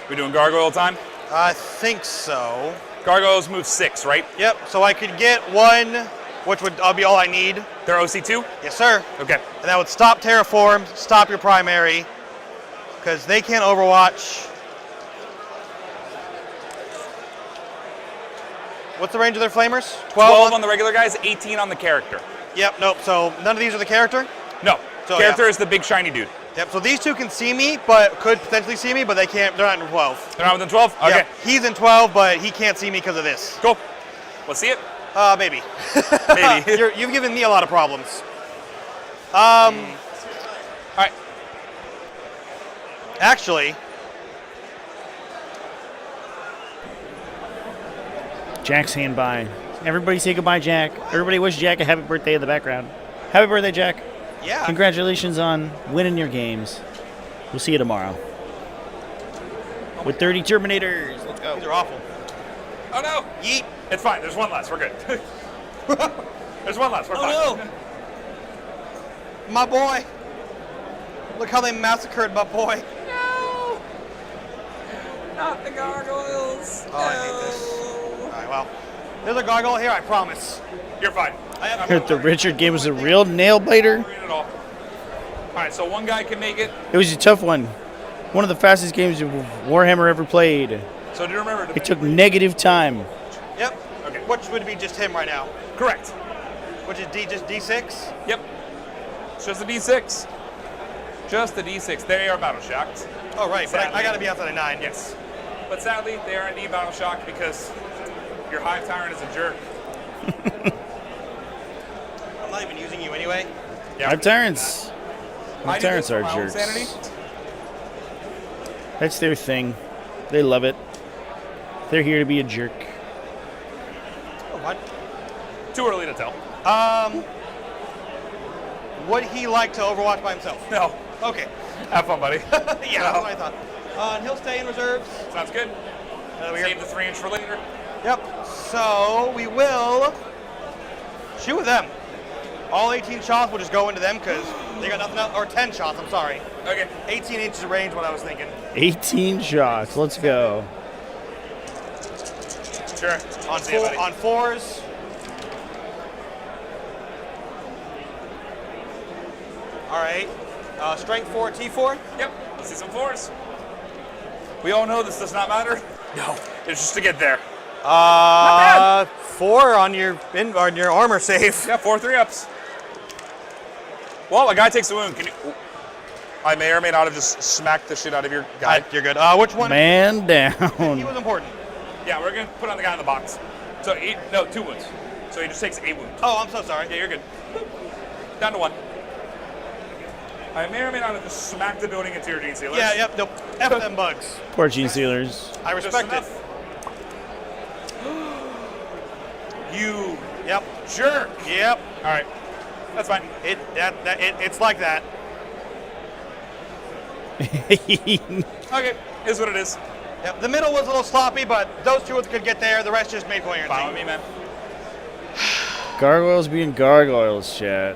Speaker 18: We doing gargoyle time?
Speaker 21: I think so.
Speaker 18: Gargoyles move 6, right?
Speaker 21: Yep. So I could get 1 which would be all I need.
Speaker 18: They're OC2?
Speaker 21: Yes, sir.
Speaker 18: Okay.
Speaker 21: And that would stop Terraform, stop your primary, because they can't Overwatch. What's the range of their flamers?
Speaker 18: 12 on the regular guys, 18 on the character.
Speaker 21: Yep, nope. So none of these are the character?
Speaker 18: No.
Speaker 21: So,
Speaker 18: character
Speaker 21: yeah.
Speaker 18: is the big shiny dude.
Speaker 21: Yep, so these two can see me, but could potentially see me, but they can't. They're not in 12.
Speaker 18: They're not within 12? Okay.
Speaker 21: Yep, he's in 12, but he can't see me because of this.
Speaker 18: Cool. Let's see it.
Speaker 21: Maybe.
Speaker 18: Maybe.
Speaker 21: You've given me a lot of problems. All right. Actually,
Speaker 12: Jack's saying bye. Everybody say goodbye, Jack. Everybody wish Jack a happy birthday in the background. Happy birthday, Jack.
Speaker 21: Yeah.
Speaker 12: Congratulations on winning your games. We'll see you tomorrow. With 30 Terminators. Let's go.
Speaker 21: these are awful.
Speaker 18: Oh no!
Speaker 21: Yeet.
Speaker 18: It's fine. There's one less. We're good. There's one less. We're fine.
Speaker 21: Oh no! My boy. Look how they massacred my boy.
Speaker 18: No! Not the gargoyles.
Speaker 21: Oh, I hate this. All right, well, there's a gargoyle here, I promise.
Speaker 18: You're fine.
Speaker 12: The Richard game was a real nail biter.
Speaker 18: All right, so one guy can make it.
Speaker 12: It was a tough one. One of the fastest games of Warhammer ever played.
Speaker 18: So do you remember?
Speaker 12: It took negative time.
Speaker 21: Yep. Okay. Which would be just him right now?
Speaker 18: Correct.
Speaker 21: Which is just D6?
Speaker 18: Yep. It's just a D6. Just a D6. They are battle shocked.
Speaker 21: Oh, right.
Speaker 18: Sadly,
Speaker 21: but I got to be outside of 9.
Speaker 18: Yes. But sadly, they are indeed battle shocked because your Hive Tyrant is a jerk.
Speaker 21: I'm not even using you anyway.
Speaker 18: Yeah.
Speaker 12: Hive Tyrants. Hive Tyrants are
Speaker 18: my own
Speaker 12: jerks.
Speaker 18: sanity.
Speaker 12: That's their thing. They love it. They're here to be a jerk.
Speaker 21: Oh, what?
Speaker 18: Too early to tell.
Speaker 21: Would he like to Overwatch by himself?
Speaker 18: No.
Speaker 21: Okay.
Speaker 18: Have fun, buddy.
Speaker 21: Yeah, that's what I thought. And he'll stay in reserves.
Speaker 18: Sounds good. Save the 3-inch for later.
Speaker 21: Yep. So we will shoot with them. All 18 shots will just go into them because they got nothing else. Or 10 shots, I'm sorry.
Speaker 18: Okay.
Speaker 21: 18 inches of range, what I was thinking.
Speaker 12: 18 shots. Let's go.
Speaker 18: Sure.
Speaker 21: On fours. All right. Strength 4, T4.
Speaker 18: Yep. Let's see some 4s. We all know this does not matter. No. It's just to get there. Not bad.
Speaker 21: 4 on your armor save.
Speaker 18: Yeah, 4 3-ups. Well, a guy takes a wound. Can you? I may or may not have just smacked the shit out of your guy.
Speaker 21: You're good. Which one?
Speaker 12: Man down.
Speaker 21: He was important.
Speaker 18: Yeah, we're gonna put on the guy in the box. So 2 wounds. So he just takes a wound.
Speaker 21: Oh, I'm so sorry.
Speaker 18: Yeah, you're good. Down to 1. I may or may not have just smacked the building into your gene sealers.
Speaker 21: Yeah, yep, nope. F them bugs.
Speaker 12: Poor gene sealers.
Speaker 21: I respect it.
Speaker 18: You.
Speaker 21: Yep.
Speaker 18: Jerk.
Speaker 21: Yep.
Speaker 18: All right. That's fine.
Speaker 21: It's like that.
Speaker 18: Okay. Is what it is.
Speaker 21: Yep. The middle was a little sloppy, but those two could get there. The rest just made coherency.
Speaker 18: Follow me, man.
Speaker 12: Gargoyles being gargoyles, chat.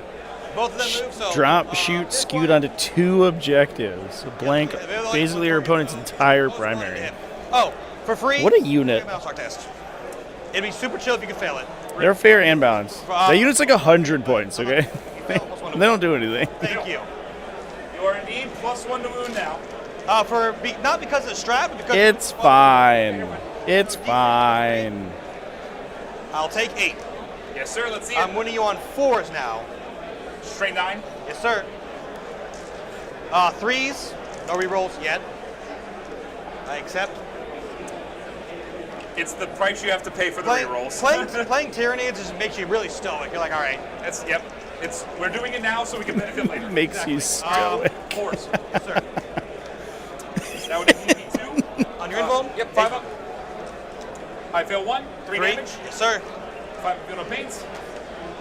Speaker 21: Both of them move, so
Speaker 12: Drop, shoot, skewed onto 2 objectives. Blank basically your opponent's entire primary.
Speaker 21: Oh, for free?
Speaker 12: What a unit.
Speaker 21: Test. It'd be super chill if you could fail it.
Speaker 12: They're fair and balanced. That unit's like 100 points, okay? They don't do anything.
Speaker 21: Thank you.
Speaker 18: You are indeed +1 to wound now.
Speaker 21: Not because of the strap, but because
Speaker 12: It's fine. It's fine.
Speaker 21: I'll take 8.
Speaker 18: Yes, sir. Let's see it.
Speaker 21: I'm winning you on 4s now.
Speaker 18: Straight 9.
Speaker 21: Yes, sir. 3s. No rerolls yet. I accept.
Speaker 18: It's the price you have to pay for the rerolls.
Speaker 21: Playing Tyranids just makes you really stoic. You're like, all right.
Speaker 18: We're doing it now so we can benefit later.
Speaker 12: Makes you stoic.
Speaker 21: 4s. Yes, sir.
Speaker 18: That would be EP2.
Speaker 21: On your info?
Speaker 18: Yep, 5 up. I fail 1. 3 damage.
Speaker 21: Yes, sir.
Speaker 18: 5 feel no pains.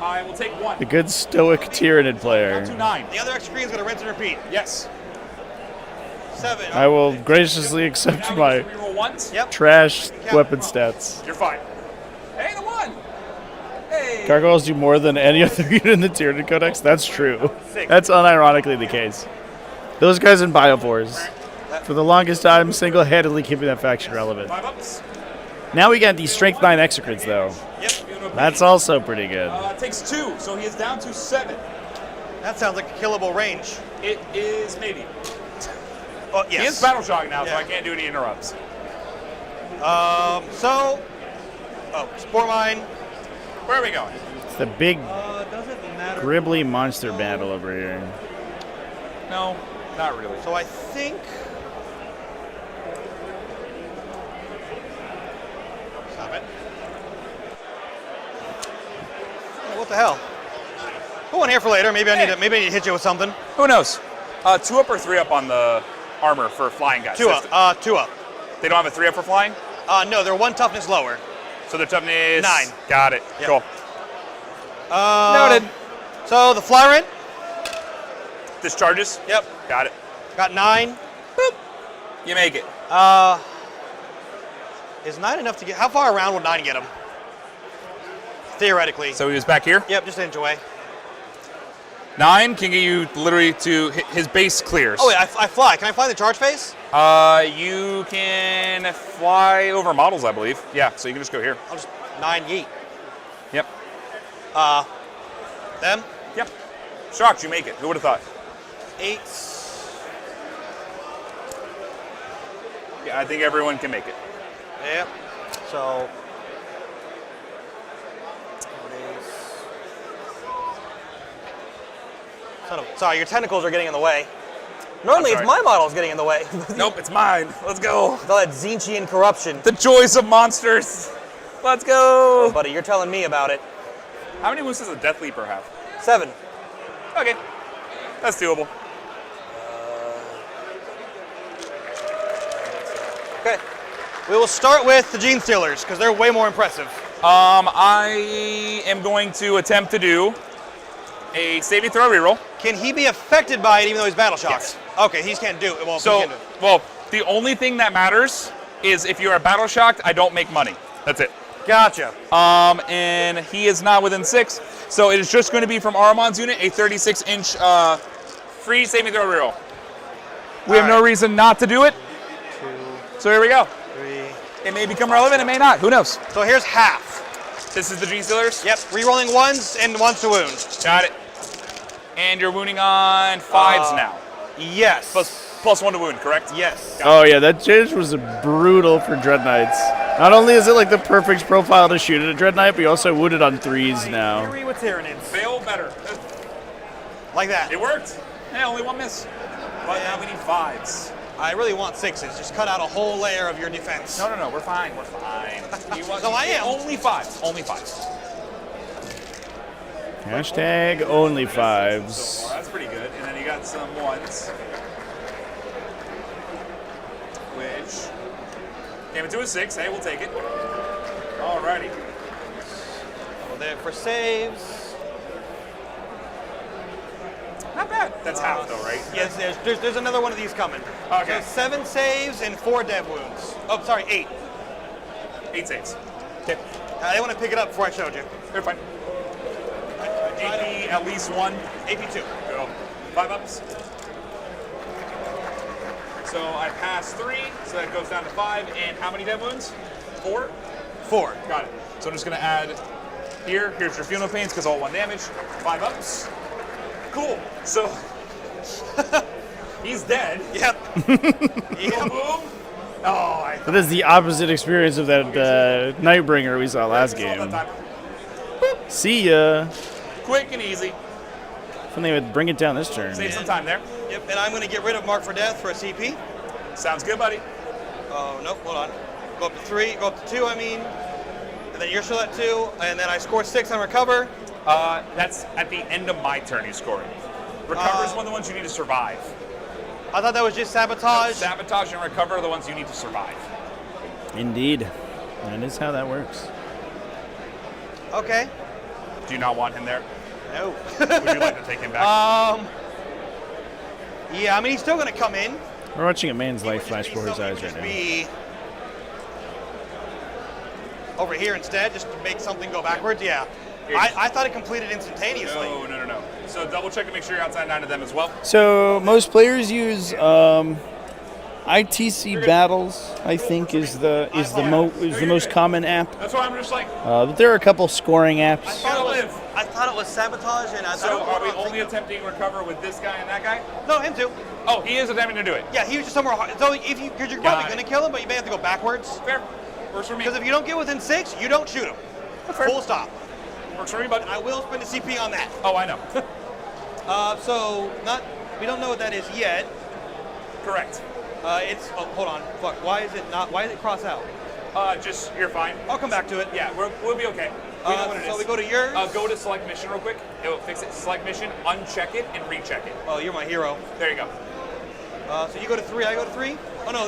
Speaker 18: I will take 1.
Speaker 12: The good stoic Tyranid player.
Speaker 18: Down to 9.
Speaker 21: The other extra screen is going to rinse and repeat.
Speaker 18: Yes.
Speaker 21: 7.
Speaker 12: I will graciously accept my trash weapon stats.
Speaker 18: You're fine. Hey, the 1. Hey.
Speaker 12: Gargoyles do more than any other unit in the Tyranid Codex. That's true. That's unironically the case. Those guys in Biovores, for the longest time, single-handedly keeping that faction relevant.
Speaker 18: 5 ups.
Speaker 12: Now we got these Strength 9 Execrates, though.
Speaker 21: Yep.
Speaker 19: That's also pretty good.
Speaker 18: Takes 2, so he is down to 7.
Speaker 21: That sounds like a killable range.
Speaker 18: It is maybe.
Speaker 21: Oh, yes.
Speaker 18: He is battle shock now, so I can't do any interrupts.
Speaker 21: Spore mine.
Speaker 18: Where are we going?
Speaker 19: It's the big gribbly monster battle over here.
Speaker 18: No, not really.
Speaker 21: So I think. Stop it. Oh, what the hell? Put one here for later. Maybe I need to hit you with something.
Speaker 18: Who knows? 2 up or 3 up on the armor for flying guys?
Speaker 21: 2 up. 2 up.
Speaker 18: They don't have a 3 up for flying?
Speaker 21: No, they're 1 toughness lower.
Speaker 18: So their toughness
Speaker 21: 9.
Speaker 18: Got it.
Speaker 21: Yep.
Speaker 18: Cool.
Speaker 21: Noted. So the Flyrant.
Speaker 18: Discharges?
Speaker 21: Yep.
Speaker 18: Got it.
Speaker 21: Got 9.
Speaker 18: Boop. You make it.
Speaker 21: Is 9 enough to get? How far around would 9 get him? Theoretically.
Speaker 18: So he was back here?
Speaker 21: Yep, just an inch away.
Speaker 18: 9 can get you literally to his base clears.
Speaker 21: Oh wait, I fly. Can I fly the charge phase?
Speaker 18: You can fly over models, I believe. Yeah, so you can just go here.
Speaker 21: I'll just 9 yeet.
Speaker 18: Yep.
Speaker 21: Them?
Speaker 18: Yep. Shocked you make it. Who would have thought?
Speaker 21: 8.
Speaker 18: Yeah, I think everyone can make it.
Speaker 21: Yep. So. Sorry, your tentacles are getting in the way. Normally it's my models getting in the way.
Speaker 18: Nope, it's mine. Let's go.
Speaker 21: With all that Zinchian corruption.
Speaker 18: The joys of monsters. Let's go.
Speaker 21: Oh, buddy, you're telling me about it.
Speaker 18: How many wounds does a Death Leaper have?
Speaker 21: 7.
Speaker 18: Okay. That's doable.
Speaker 21: Okay. We will start with the Gene Stealers, because they're way more impressive.
Speaker 18: I am going to attempt to do a saving throw reroll.
Speaker 21: Can he be affected by it even though he's battle shocked?
Speaker 18: Yes.
Speaker 21: Okay, he can't do it. Well,
Speaker 18: so,
Speaker 21: he can do it.
Speaker 18: well, the only thing that matters is if you are battle shocked, I don't make money. That's it.
Speaker 21: Gotcha.
Speaker 18: And he is not within 6, so it is just going to be from Aramon's unit a 36-inch free saving throw reroll. We have no reason not to do it.
Speaker 21: 2.
Speaker 18: So here we go.
Speaker 21: 3.
Speaker 18: It may become relevant, it may not. Who knows?
Speaker 21: So here's half.
Speaker 18: This is the Gene Stealers?
Speaker 21: Yep, rerolling 1s and 1s to wound.
Speaker 18: Got it. And you're wounding on 5s now.
Speaker 21: Yes.
Speaker 18: Plus 1 to wound, correct?
Speaker 21: Yes.
Speaker 19: Oh yeah, that change was brutal for Dread Knights. Not only is it like the perfect profile to shoot at a Dread Knight, but you also wounded on 3s now.
Speaker 21: Fury with Tyranids.
Speaker 18: Fail better.
Speaker 21: Like that.
Speaker 18: It worked. Hey, only 1 miss. But now we need 5s.
Speaker 21: I really want 6s. Just cut out a whole layer of your defense.
Speaker 18: No, we're fine. We're fine.
Speaker 21: So I am.
Speaker 18: Only 5s. Only 5s.
Speaker 19: Hashtag only 5s.
Speaker 18: So far, that's pretty good. And then you got some 1s. Which came into a 6. Hey, we'll take it. Alrighty.
Speaker 21: Well, there for saves.
Speaker 18: Not bad. That's half though, right?
Speaker 21: Yes, there's another one of these coming.
Speaker 18: Okay.
Speaker 21: So 7 saves and 4 dev wounds. Oh, sorry, 8.
Speaker 18: 8 saves. Okay.
Speaker 21: I didn't want to pick it up before I showed you.
Speaker 18: You're fine. AP at least 1.
Speaker 21: AP 2.
Speaker 18: Go. 5 ups. So I pass 3, so that goes down to 5. And how many dead wounds? 4?
Speaker 21: 4.
Speaker 18: Got it. So I'm just going to add here. Here's your funeral pains because all 1 damage. 5 ups. Cool. So he's dead.
Speaker 21: Yep.
Speaker 18: Boom, boom. Oh,
Speaker 19: That is the opposite experience of that Nightbringer we saw last game. See ya.
Speaker 18: Quick and easy.
Speaker 19: If they would bring it down this turn.
Speaker 18: Save some time there.
Speaker 21: Yep, and I'm going to get rid of Mark for Death for a CP.
Speaker 18: Sounds good, buddy.
Speaker 21: Oh, nope, hold on. Go up to 3, go up to 2, I mean. And then you're still at 2, and then I score 6 on recover.
Speaker 18: That's at the end of my turn you score it. Recover is one of the ones you need to survive.
Speaker 21: I thought that was just sabotage.
Speaker 18: No, sabotage and recover are the ones you need to survive.
Speaker 19: Indeed. That is how that works.
Speaker 21: Okay.
Speaker 18: Do you not want him there?
Speaker 21: No.
Speaker 18: Would you like to take him back?
Speaker 21: Yeah, I mean, he's still going to come in.
Speaker 19: We're watching a man's life flash before his eyes right now.
Speaker 21: Be over here instead, just to make something go backwards. Yeah. I thought it completed instantaneously.
Speaker 18: No. So double check to make sure you're outside 9 of them as well.
Speaker 19: So most players use ITC Battles, I think, is the most common app.
Speaker 18: That's why I'm just like.
Speaker 19: But there are a couple scoring apps.
Speaker 21: I thought it was sabotage, and
Speaker 18: So are we only attempting to recover with this guy and that guy?
Speaker 21: No, him too.
Speaker 18: Oh, he is attempting to do it.
Speaker 21: Yeah, he was just somewhere hard. So if you, because you're probably going to kill him, but you may have to go backwards.
Speaker 18: Fair. Works for me.
Speaker 21: Because if you don't get within 6, you don't shoot him. Full stop.
Speaker 18: Works for me, but
Speaker 21: I will spend a CP on that.
Speaker 18: Oh, I know.
Speaker 21: We don't know what that is yet.
Speaker 18: Correct.
Speaker 21: Hold on. Fuck. Why is it cross out?
Speaker 18: You're fine.
Speaker 21: I'll come back to it.
Speaker 18: Yeah, we'll be okay. We know what it is.
Speaker 21: So we go to yours.
Speaker 18: Go to select mission real quick. It will fix it. Select mission, uncheck it, and recheck it.
Speaker 21: Oh, you're my hero.
Speaker 18: There you go.
Speaker 21: So you go to 3, I go to 3? Oh, no,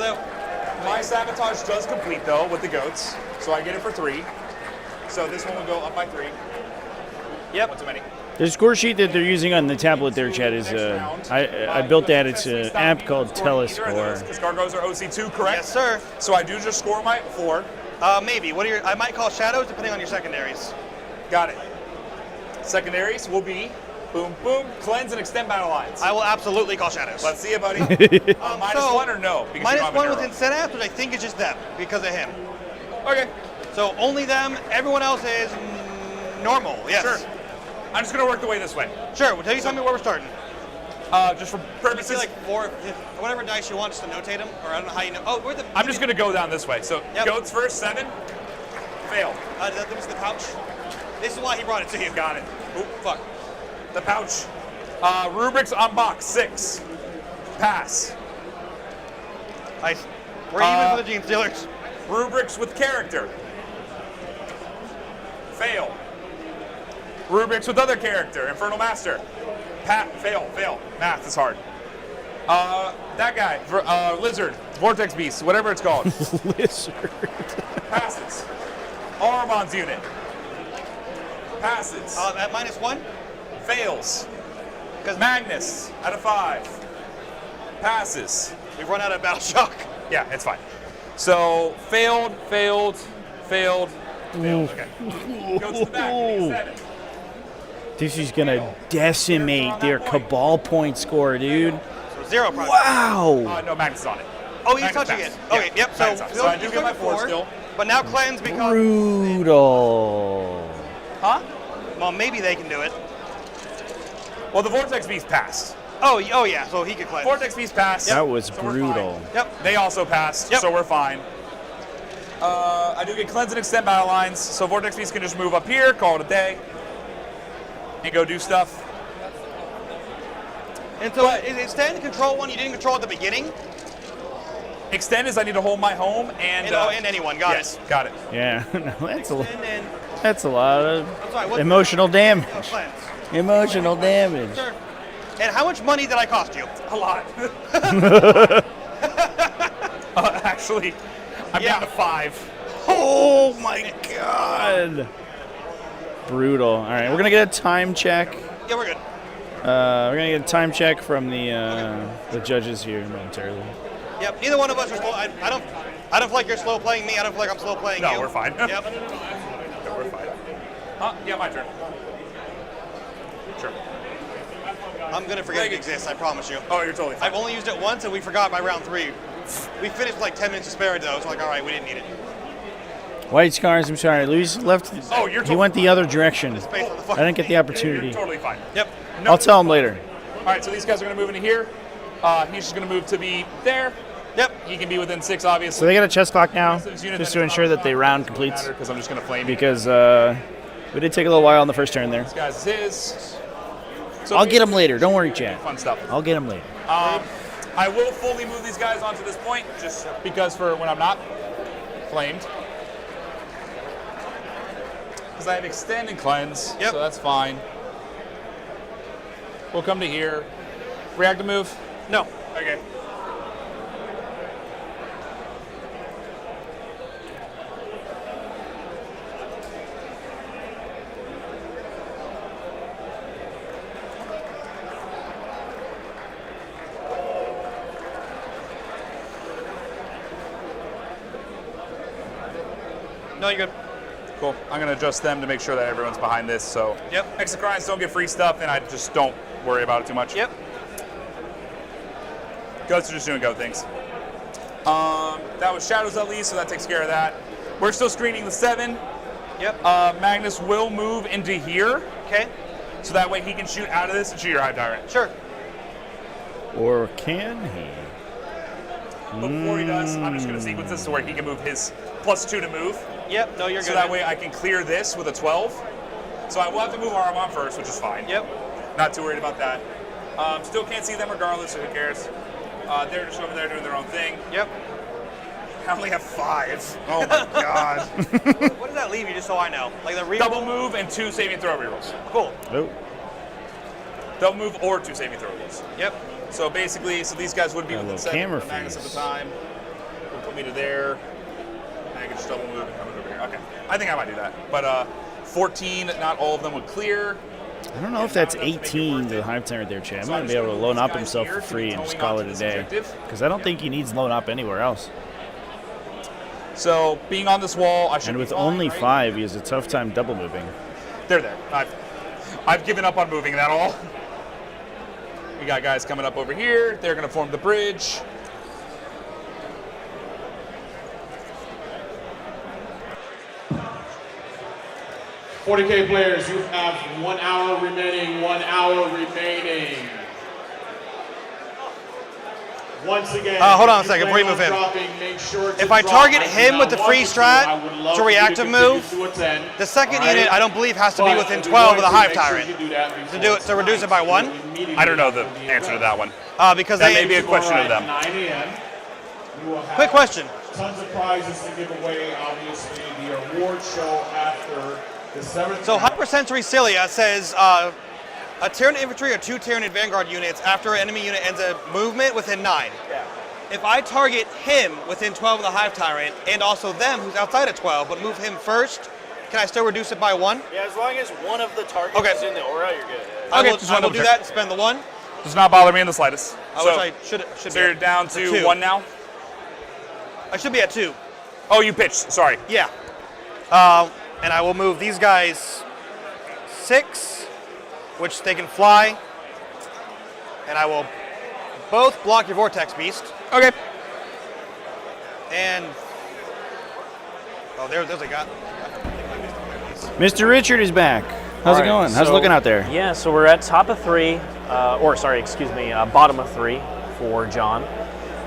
Speaker 18: my sabotage does complete, though, with the goats. So I get it for 3. So this one will go up by 3.
Speaker 21: Yep.
Speaker 18: Not too many.
Speaker 19: The score sheet that they're using on the tablet there, Chad, is I built that. It's an app called Telescore.
Speaker 18: Because Gargoyles are OC2, correct?
Speaker 21: Yes, sir.
Speaker 18: So I do just score my 4.
Speaker 21: Maybe. I might call shadows depending on your secondaries.
Speaker 18: Got it. Secondaries will be boom, boom, cleanse and extend battle lines.
Speaker 21: I will absolutely call shadows.
Speaker 18: Let's see you, buddy. -1 or no?
Speaker 21: -1 within synapse, which I think is just them because of him.
Speaker 18: Okay.
Speaker 21: So only them. Everyone else is normal. Yes.
Speaker 18: Sure. I'm just gonna work the way this way.
Speaker 21: Sure. Well, tell me where we're starting.
Speaker 18: Just for purposes.
Speaker 21: Like 4, whatever dice you want, just to notate them, or I don't know how you know. Oh, where's the?
Speaker 18: I'm just gonna go down this way. So goats first, 7. Fail.
Speaker 21: That was the pouch. This is why he brought it to you.
Speaker 18: Got it.
Speaker 21: Oop, fuck.
Speaker 18: The pouch. Rubrics on box 6. Pass.
Speaker 21: Nice. We're even for the Gene Stealers.
Speaker 18: Rubrics with character. Fail. Rubrics with other character. Infernal Master. Fail. Math is hard. That guy. Lizard. Vortex Beast. Whatever it's called.
Speaker 19: Lizard.
Speaker 18: Passes. Armon's unit. Passes.
Speaker 21: At -1?
Speaker 18: Fails. Magnus out of 5. Passes.
Speaker 21: We've run out of battle shock.
Speaker 18: Yeah, it's fine. So failed. Okay. Go to the back. 7.
Speaker 19: This is gonna decimate their Cabal point score, dude.
Speaker 21: So 0 progress.
Speaker 19: Wow.
Speaker 18: No, Magnus is on it.
Speaker 21: Oh, he's touching it. Okay, yep. So
Speaker 18: I do get my 4 still.
Speaker 21: But now cleanse becomes
Speaker 19: brutal.
Speaker 21: Huh? Well, maybe they can do it.
Speaker 18: Well, the Vortex Beast passed.
Speaker 21: Oh yeah, so he could cleanse.
Speaker 18: Vortex Beast passed.
Speaker 19: That was brutal.
Speaker 18: Yep. They also passed, so we're fine. I do get cleanse and extend battle lines, so Vortex Beast can just move up here, call it a day, and go do stuff.
Speaker 21: And so is extend control one you didn't control at the beginning?
Speaker 18: Extend is I need to hold my home and
Speaker 21: anyone. Got it.
Speaker 18: Got it.
Speaker 19: Yeah, no, that's a lot of
Speaker 21: sorry,
Speaker 19: emotional damage.
Speaker 21: Cleanse.
Speaker 19: Emotional damage.
Speaker 21: Sure. And how much money did I cost you?
Speaker 18: A lot. Actually, I'm down to 5.
Speaker 19: Oh my god. Brutal. All right, we're gonna get a time check.
Speaker 21: Yeah, we're good.
Speaker 19: We're gonna get a time check from the judges here momentarily.
Speaker 21: Yep. Neither one of us are slow. I don't feel like you're slow playing me. I don't feel like I'm slow playing you.
Speaker 18: No, we're fine.
Speaker 21: Yep.
Speaker 18: No, we're fine. Yeah, my turn. Sure.
Speaker 21: I'm gonna forget it exists. I promise you.
Speaker 18: Oh, you're totally fine.
Speaker 21: I've only used it once, and we forgot by round 3. We finished with like 10 minutes to spare though. So like, all right, we didn't need it.
Speaker 19: White Scars, I'm sorry. Louis left.
Speaker 18: Oh, you're
Speaker 19: he went the other direction. I didn't get the opportunity.
Speaker 18: You're totally fine.
Speaker 21: Yep.
Speaker 19: I'll tell him later.
Speaker 18: All right, so these guys are going to move into here. He's just going to move to be there.
Speaker 21: Yep.
Speaker 18: He can be within 6, obviously.
Speaker 19: So they get a chess clock now, just to ensure that the round completes.
Speaker 18: Because I'm just going to flame
Speaker 19: because we did take a little while on the first turn there.
Speaker 18: This guy's his. So
Speaker 19: I'll get him later. Don't worry, Chad.
Speaker 18: Fun stuff.
Speaker 19: I'll get him later.
Speaker 18: I will fully move these guys onto this point, just because for when I'm not flamed. Because I have extend and cleanse, so that's fine. We'll come to here. Reactive move?
Speaker 21: No.
Speaker 18: Okay.
Speaker 21: No, you're good.
Speaker 18: Cool. I'm going to adjust them to make sure that everyone's behind this. So Exocrines don't get free stuff, and I just don't worry about it too much.
Speaker 21: Yep.
Speaker 18: Goats are just doing goat things. That was Shadows at least, so that takes care of that. We're still screening the 7.
Speaker 21: Yep.
Speaker 18: Magnus will move into here.
Speaker 21: Okay.
Speaker 18: So that way he can shoot out of this and shoot your Hive Tyrant.
Speaker 21: Sure.
Speaker 12: Or can he?
Speaker 18: Before he does, I'm just going to sequence this to where he can move his +2 to move.
Speaker 21: Yep, no, you're good.
Speaker 18: So that way I can clear this with a 12. So I will have to move Aramon first, which is fine.
Speaker 21: Yep.
Speaker 18: Not too worried about that. Still can't see them regardless, so who cares? They're just over there doing their own thing.
Speaker 21: Yep.
Speaker 18: I only have 5. Oh my god.
Speaker 21: What does that leave you, just so I know? Like the reroll?
Speaker 18: Double move and 2 saving throw rerolls.
Speaker 21: Cool.
Speaker 12: Oh.
Speaker 18: Double move or 2 saving throw rerolls.
Speaker 21: Yep.
Speaker 18: So basically, these guys would be within 7
Speaker 12: camera
Speaker 18: of Magnus at the time. Would put me to there. And I can just double move and come over here. Okay. I think I might do that. But 14, not all of them would clear.
Speaker 12: I don't know if that's 18 the Hive Tyrant there, Chad. I might be able to loan up himself for free and just call it a day. Because I don't think he needs loan up anywhere else.
Speaker 18: So being on this wall, I should.
Speaker 12: And with only 5, he has a tough time double moving.
Speaker 18: They're there. I've given up on moving that all. We got guys coming up over here. They're going to form the bridge.
Speaker 8: $40K players, you have 1 hour remaining. 1 hour remaining. Once again,
Speaker 21: hold on a second before you move him. If I target him with the free strat to reactive move, the second unit I don't believe has to be within 12 of the Hive Tyrant to reduce it by 1.
Speaker 18: I don't know the answer to that one.
Speaker 21: Because
Speaker 18: that may be a question of them.
Speaker 21: Quick question.
Speaker 8: Tons of prizes to give away, obviously. The award show after the 7th.
Speaker 21: So Hypersensory Cilia says a Tyranid infantry or 2 Tyranid Vanguard units after an enemy unit ends a movement within 9.
Speaker 18: Yeah.
Speaker 21: If I target him within 12 of the Hive Tyrant and also them who's outside of 12, but move him first, can I still reduce it by 1?
Speaker 6: Yeah, as long as one of the targets is in the aura, you're good.
Speaker 21: I will do that and spend the 1.
Speaker 18: Does not bother me in the slightest.
Speaker 21: Which I should
Speaker 18: so
Speaker 21: be
Speaker 18: you're down to 1 now?
Speaker 21: I should be at 2.
Speaker 18: Oh, you pitched. Sorry.
Speaker 21: Yeah. And I will move these guys 6, which they can fly. And I will both block your Vortex Beast.
Speaker 18: Okay.
Speaker 21: And there's a guy.
Speaker 12: Mr. Richard is back. How's it going? How's it looking out there?
Speaker 20: Yeah, so we're at top of 3, bottom of 3 for John.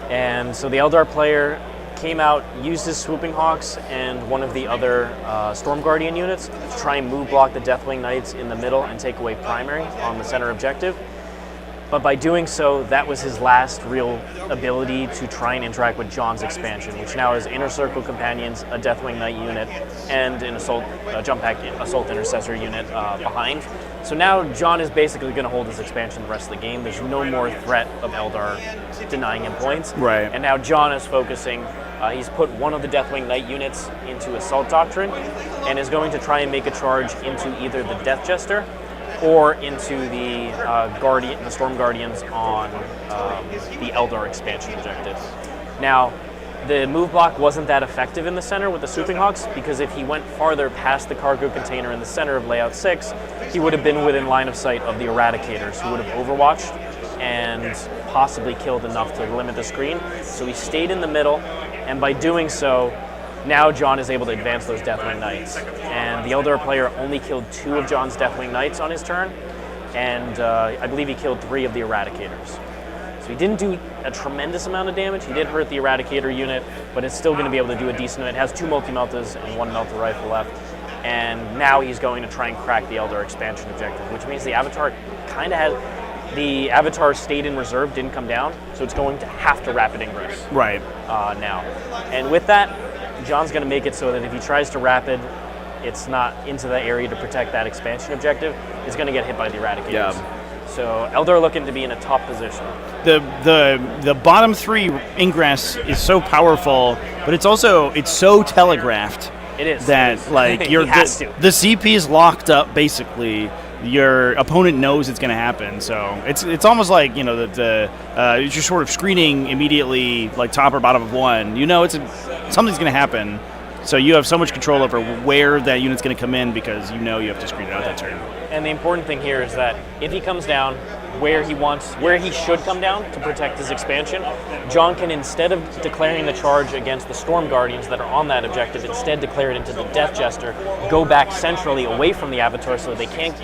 Speaker 20: And so the Eldar player came out, used his Swooping Hawks and one of the other Storm Guardian units to try and move block the Deathwing Knights in the middle and take away primary on the center objective. But by doing so, that was his last real ability to try and interact with John's expansion, which now is Inner Circle Companions, a Deathwing Knight unit, and an Jump Pack Assault Intercessor unit behind. So now John is basically going to hold his expansion the rest of the game. There's no more threat of Eldar denying him points.
Speaker 12: Right.
Speaker 20: And now John is focusing. He's put one of the Deathwing Knight units into Assault Doctrine and is going to try and make a charge into either the Death Jester or into the Storm Guardians on the Eldar expansion objective. Now, the move block wasn't that effective in the center with the Swooping Hawks because if he went farther past the cargo container in the center of layout 6, he would have been within line of sight of the Eradicators who would have overwatched and possibly killed enough to limit the screen. So he stayed in the middle, and by doing so, now John is able to advance those Deathwing Knights. And the Eldar player only killed 2 of John's Deathwing Knights on his turn, and I believe he killed 3 of the Eradicators. So he didn't do a tremendous amount of damage. He did hurt the Eradicator unit, but it's still going to be able to do a decent amount. It has 2 multi-meltas and 1 melta rifle left. And now he's going to try and crack the Eldar expansion objective, which means the Avatar kind of has... The Avatar stayed in reserve, didn't come down, so it's going to have to rapid ingress.
Speaker 12: Right.
Speaker 20: Now. And with that, John's going to make it so that if he tries to rapid, it's not into the area to protect that expansion objective. It's going to get hit by the Eradicators.
Speaker 12: Yeah.
Speaker 20: So Eldar looking to be in a top position.
Speaker 12: The bottom 3 ingress is so powerful, but it's so telegraphed.
Speaker 20: It is.
Speaker 12: That
Speaker 20: He has to.
Speaker 12: The CP is locked up basically. Your opponent knows it's going to happen, so it's almost like you're sort of screening immediately, like top or bottom of 1. Something's going to happen, so you have so much control over where that unit's going to come in because you have to screen it out that turn.
Speaker 20: And the important thing here is that if he comes down, where he should come down to protect his expansion, John can, instead of declaring the charge against the Storm Guardians that are on that objective, instead declare it into the Death Jester, go back centrally away from the Avatar so they can't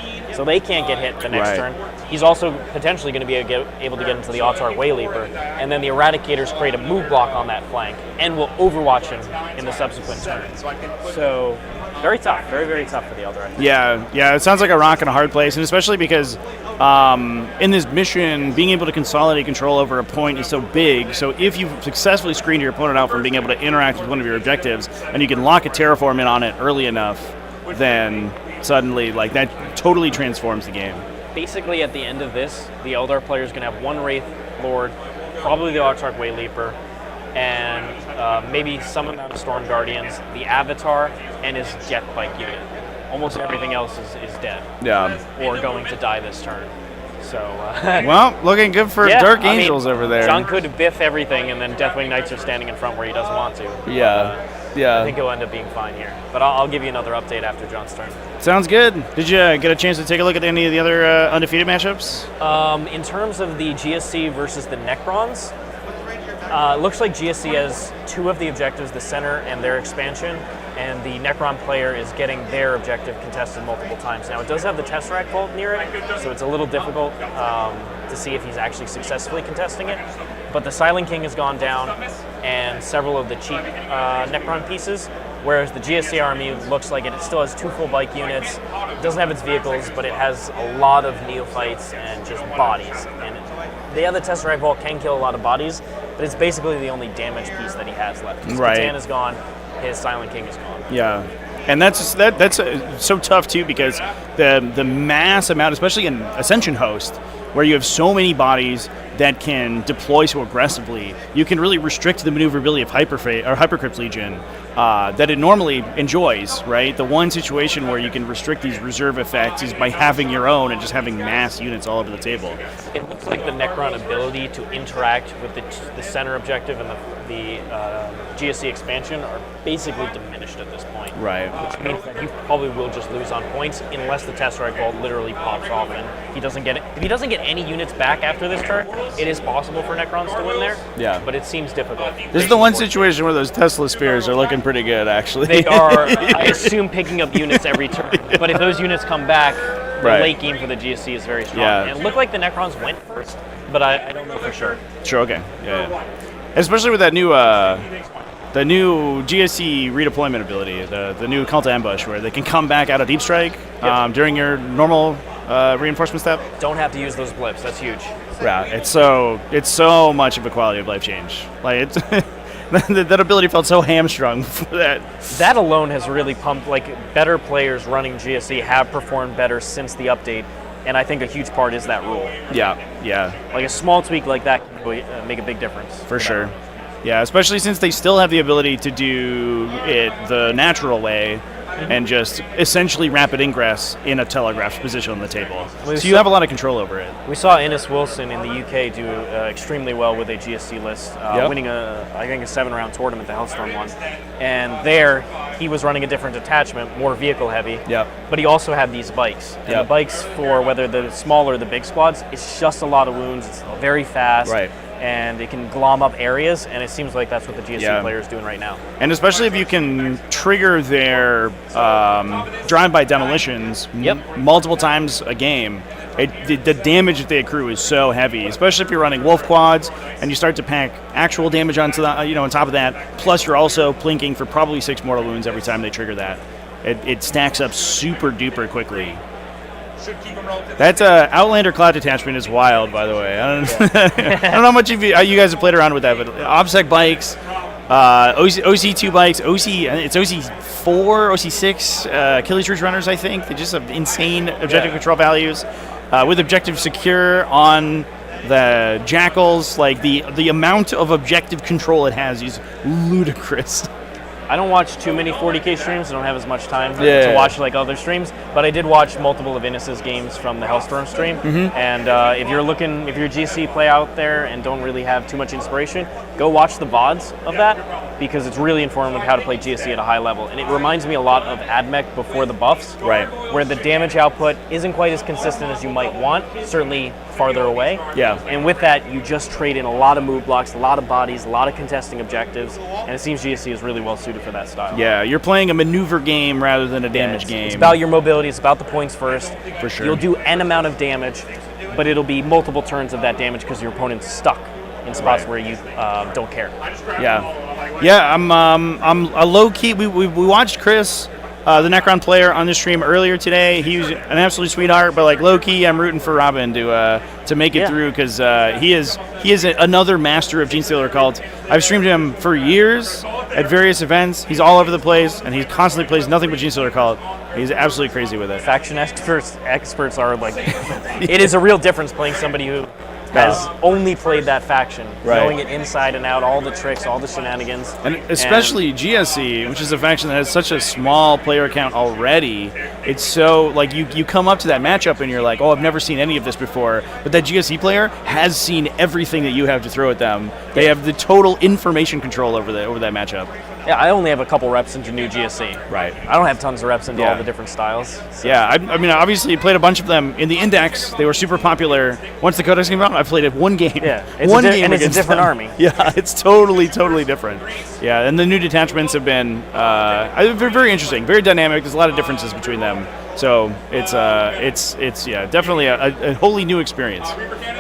Speaker 20: get hit the next turn. He's also potentially going to be able to get into the Autar Wayleaper, and then the Eradicators create a move block on that flank and will overwatch him in the subsequent turn. So very tough, very, very tough for the Eldar.
Speaker 19: Yeah, it sounds like a rock and a hard place, and especially because in this mission, being able to consolidate control over a point is so big. So if you successfully screened your opponent out from being able to interact with one of your objectives, and you can lock a terraform in on it early enough, then suddenly, like, that totally transforms the game.
Speaker 20: Basically, at the end of this, the Eldar player is going to have one Wraith Lord, probably the Autarch Wayleaper, and maybe some amount of Storm Guardians, the Avatar, and his Jet Bike unit. Almost everything else is dead.
Speaker 19: Yeah.
Speaker 20: Or going to die this turn. So.
Speaker 19: Well, looking good for Dark Angels over there.
Speaker 20: John could biff everything, and then Deathwing Knights are standing in front where he doesn't want to.
Speaker 19: Yeah.
Speaker 20: I think he'll end up being fine here. But I'll give you another update after John's turn.
Speaker 19: Sounds good. Did you get a chance to take a look at any of the other undefeated matchups?
Speaker 20: In terms of the GSC versus the Necrons, looks like GSC has two of the objectives, the center and their expansion, and the Necron player is getting their objective contested multiple times. Now, it does have the Tesseract Vault near it, so it's a little difficult to see if he's actually successfully contesting it. But the Silent King has gone down, and several of the cheap Necron pieces, whereas the GSC army looks like it still has two full bike units. It doesn't have its vehicles, but it has a lot of neophytes and just bodies. And the other Tesseract Vault can kill a lot of bodies, but it's basically the only damage piece that he has left. His Catan is gone, his Silent King is gone.
Speaker 19: Yeah. And that's so tough, too, because the mass amount, especially in Ascension Host, where you have so many bodies that can deploy so aggressively, you can really restrict the maneuverability of Hypercrypt Legion that it normally enjoys, right? The one situation where you can restrict these reserve effects is by having your own and just having mass units all over the table.
Speaker 20: It looks like the Necron ability to interact with the center objective and the GSC expansion are basically diminished at this point.
Speaker 19: Right.
Speaker 20: Which means that you probably will just lose on points unless the Tesseract Vault literally pops off and he doesn't get it. If he doesn't get any units back after this turn, it is possible for Necrons to win there.
Speaker 19: Yeah.
Speaker 20: But it seems difficult.
Speaker 19: This is the one situation where those Tesla Spheres are looking pretty good, actually.
Speaker 20: They are, I assume, picking up units every turn. But if those units come back, the late game for the GSC is very strong.
Speaker 19: Yeah.
Speaker 20: And it looked like the Necrons went first, but I don't know for sure.
Speaker 19: Sure, okay. Yeah. Especially with that new the new GSC redeployment ability, the new Call to Ambush, where they can come back out of Deep Strike during your normal reinforcement step.
Speaker 20: Don't have to use those blips. That's huge.
Speaker 19: Yeah, it's so much of a quality of life change. Like that ability felt so hamstrung for that.
Speaker 20: That alone has really pumped. Like, better players running GSC have performed better since the update, and I think a huge part is that rule.
Speaker 19: Yeah.
Speaker 20: Like a small tweak like that can really, make a big difference.
Speaker 19: For sure. Yeah, especially since they still have the ability to do it the natural way and just essentially rapid ingress in a telegraphed position on the table. So you have a lot of control over it.
Speaker 20: We saw Innes Wilson in the UK do extremely well with a GSC list, winning I think a 7-round tournament, the Hellstorm one. And there, he was running a different detachment, more vehicle heavy. But he also had these bikes. And the bikes, for whether the small or the big squads, it's just a lot of wounds. It's very fast.
Speaker 19: Right.
Speaker 20: And it can glom up areas, and it seems like that's what the GSC player is doing right now.
Speaker 19: And especially if you can trigger their drive-by demolitions multiple times a game, the damage that they accrue is so heavy, especially if you're running wolf quads and you start to pack actual damage onto the, on top of that, plus you're also plinking for probably 6 mortal wounds every time they trigger that. It stacks up super duper quickly. That Outlander Cloud Detachment is wild, by the way. I don't know how much of you guys have played around with that, but OBSEC bikes, OC2 bikes, it's OC4, OC6, Achilles Ridge Runners, I think. They just have insane objective control values. With objective secure on the Jackals, like the amount of objective control it has is ludicrous.
Speaker 20: I don't watch too many 40k streams. I don't have as much time
Speaker 19: Yeah.
Speaker 20: to watch like other streams. But I did watch multiple of Innis's games from the Hellstorm stream. And if you're a GC play out there and don't really have too much inspiration, go watch the VODs of that because it's really informative how to play GSC at a high level. And it reminds me a lot of AdMech before the buffs,
Speaker 19: right?
Speaker 20: Where the damage output isn't quite as consistent as you might want. Certainly farther away.
Speaker 19: Yeah.
Speaker 20: And with that, you just trade in a lot of move blocks, a lot of bodies, a lot of contesting objectives, and it seems GSC is really well suited for that style.
Speaker 19: Yeah, you're playing a maneuver game rather than a damage game.
Speaker 20: It's about your mobility, it's about the points first.
Speaker 19: For sure.
Speaker 20: You'll do N amount of damage, but it'll be multiple turns of that damage because your opponent's stuck in spots where you don't care.
Speaker 19: Yeah, I'm a low key. We watched Chris, the Necron player, on the stream earlier today. He was an absolute sweetheart, but like low key, I'm rooting for Robin to make it through because he is another master of Genestealer Cult. I've streamed him for years at various events. He's all over the place, and he constantly plays nothing but Genestealer Cult. He's absolutely crazy with it.
Speaker 20: Faction experts are like, it is a real difference playing somebody who has only played that faction, knowing it inside and out, all the tricks, all the shenanigans.
Speaker 19: And especially GSC, which is a faction that has such a small player count already. It's so, like, you come up to that matchup and you're like, oh, I've never seen any of this before. But that GSC player has seen everything that you have to throw at them. They have the total information control over that matchup.
Speaker 20: Yeah, I only have a couple reps into new GSC.
Speaker 19: Right.
Speaker 20: I don't have tons of reps into all the different styles. So.
Speaker 19: Yeah, I mean, obviously, you played a bunch of them in the Index. They were super popular. Once the Codex came out, I played it one game.
Speaker 20: Yeah,
Speaker 19: it's
Speaker 20: a different army.
Speaker 19: Yeah, it's totally different. Yeah, and the new detachments have been very interesting, very dynamic. There's a lot of differences between them. So it's definitely a wholly new experience.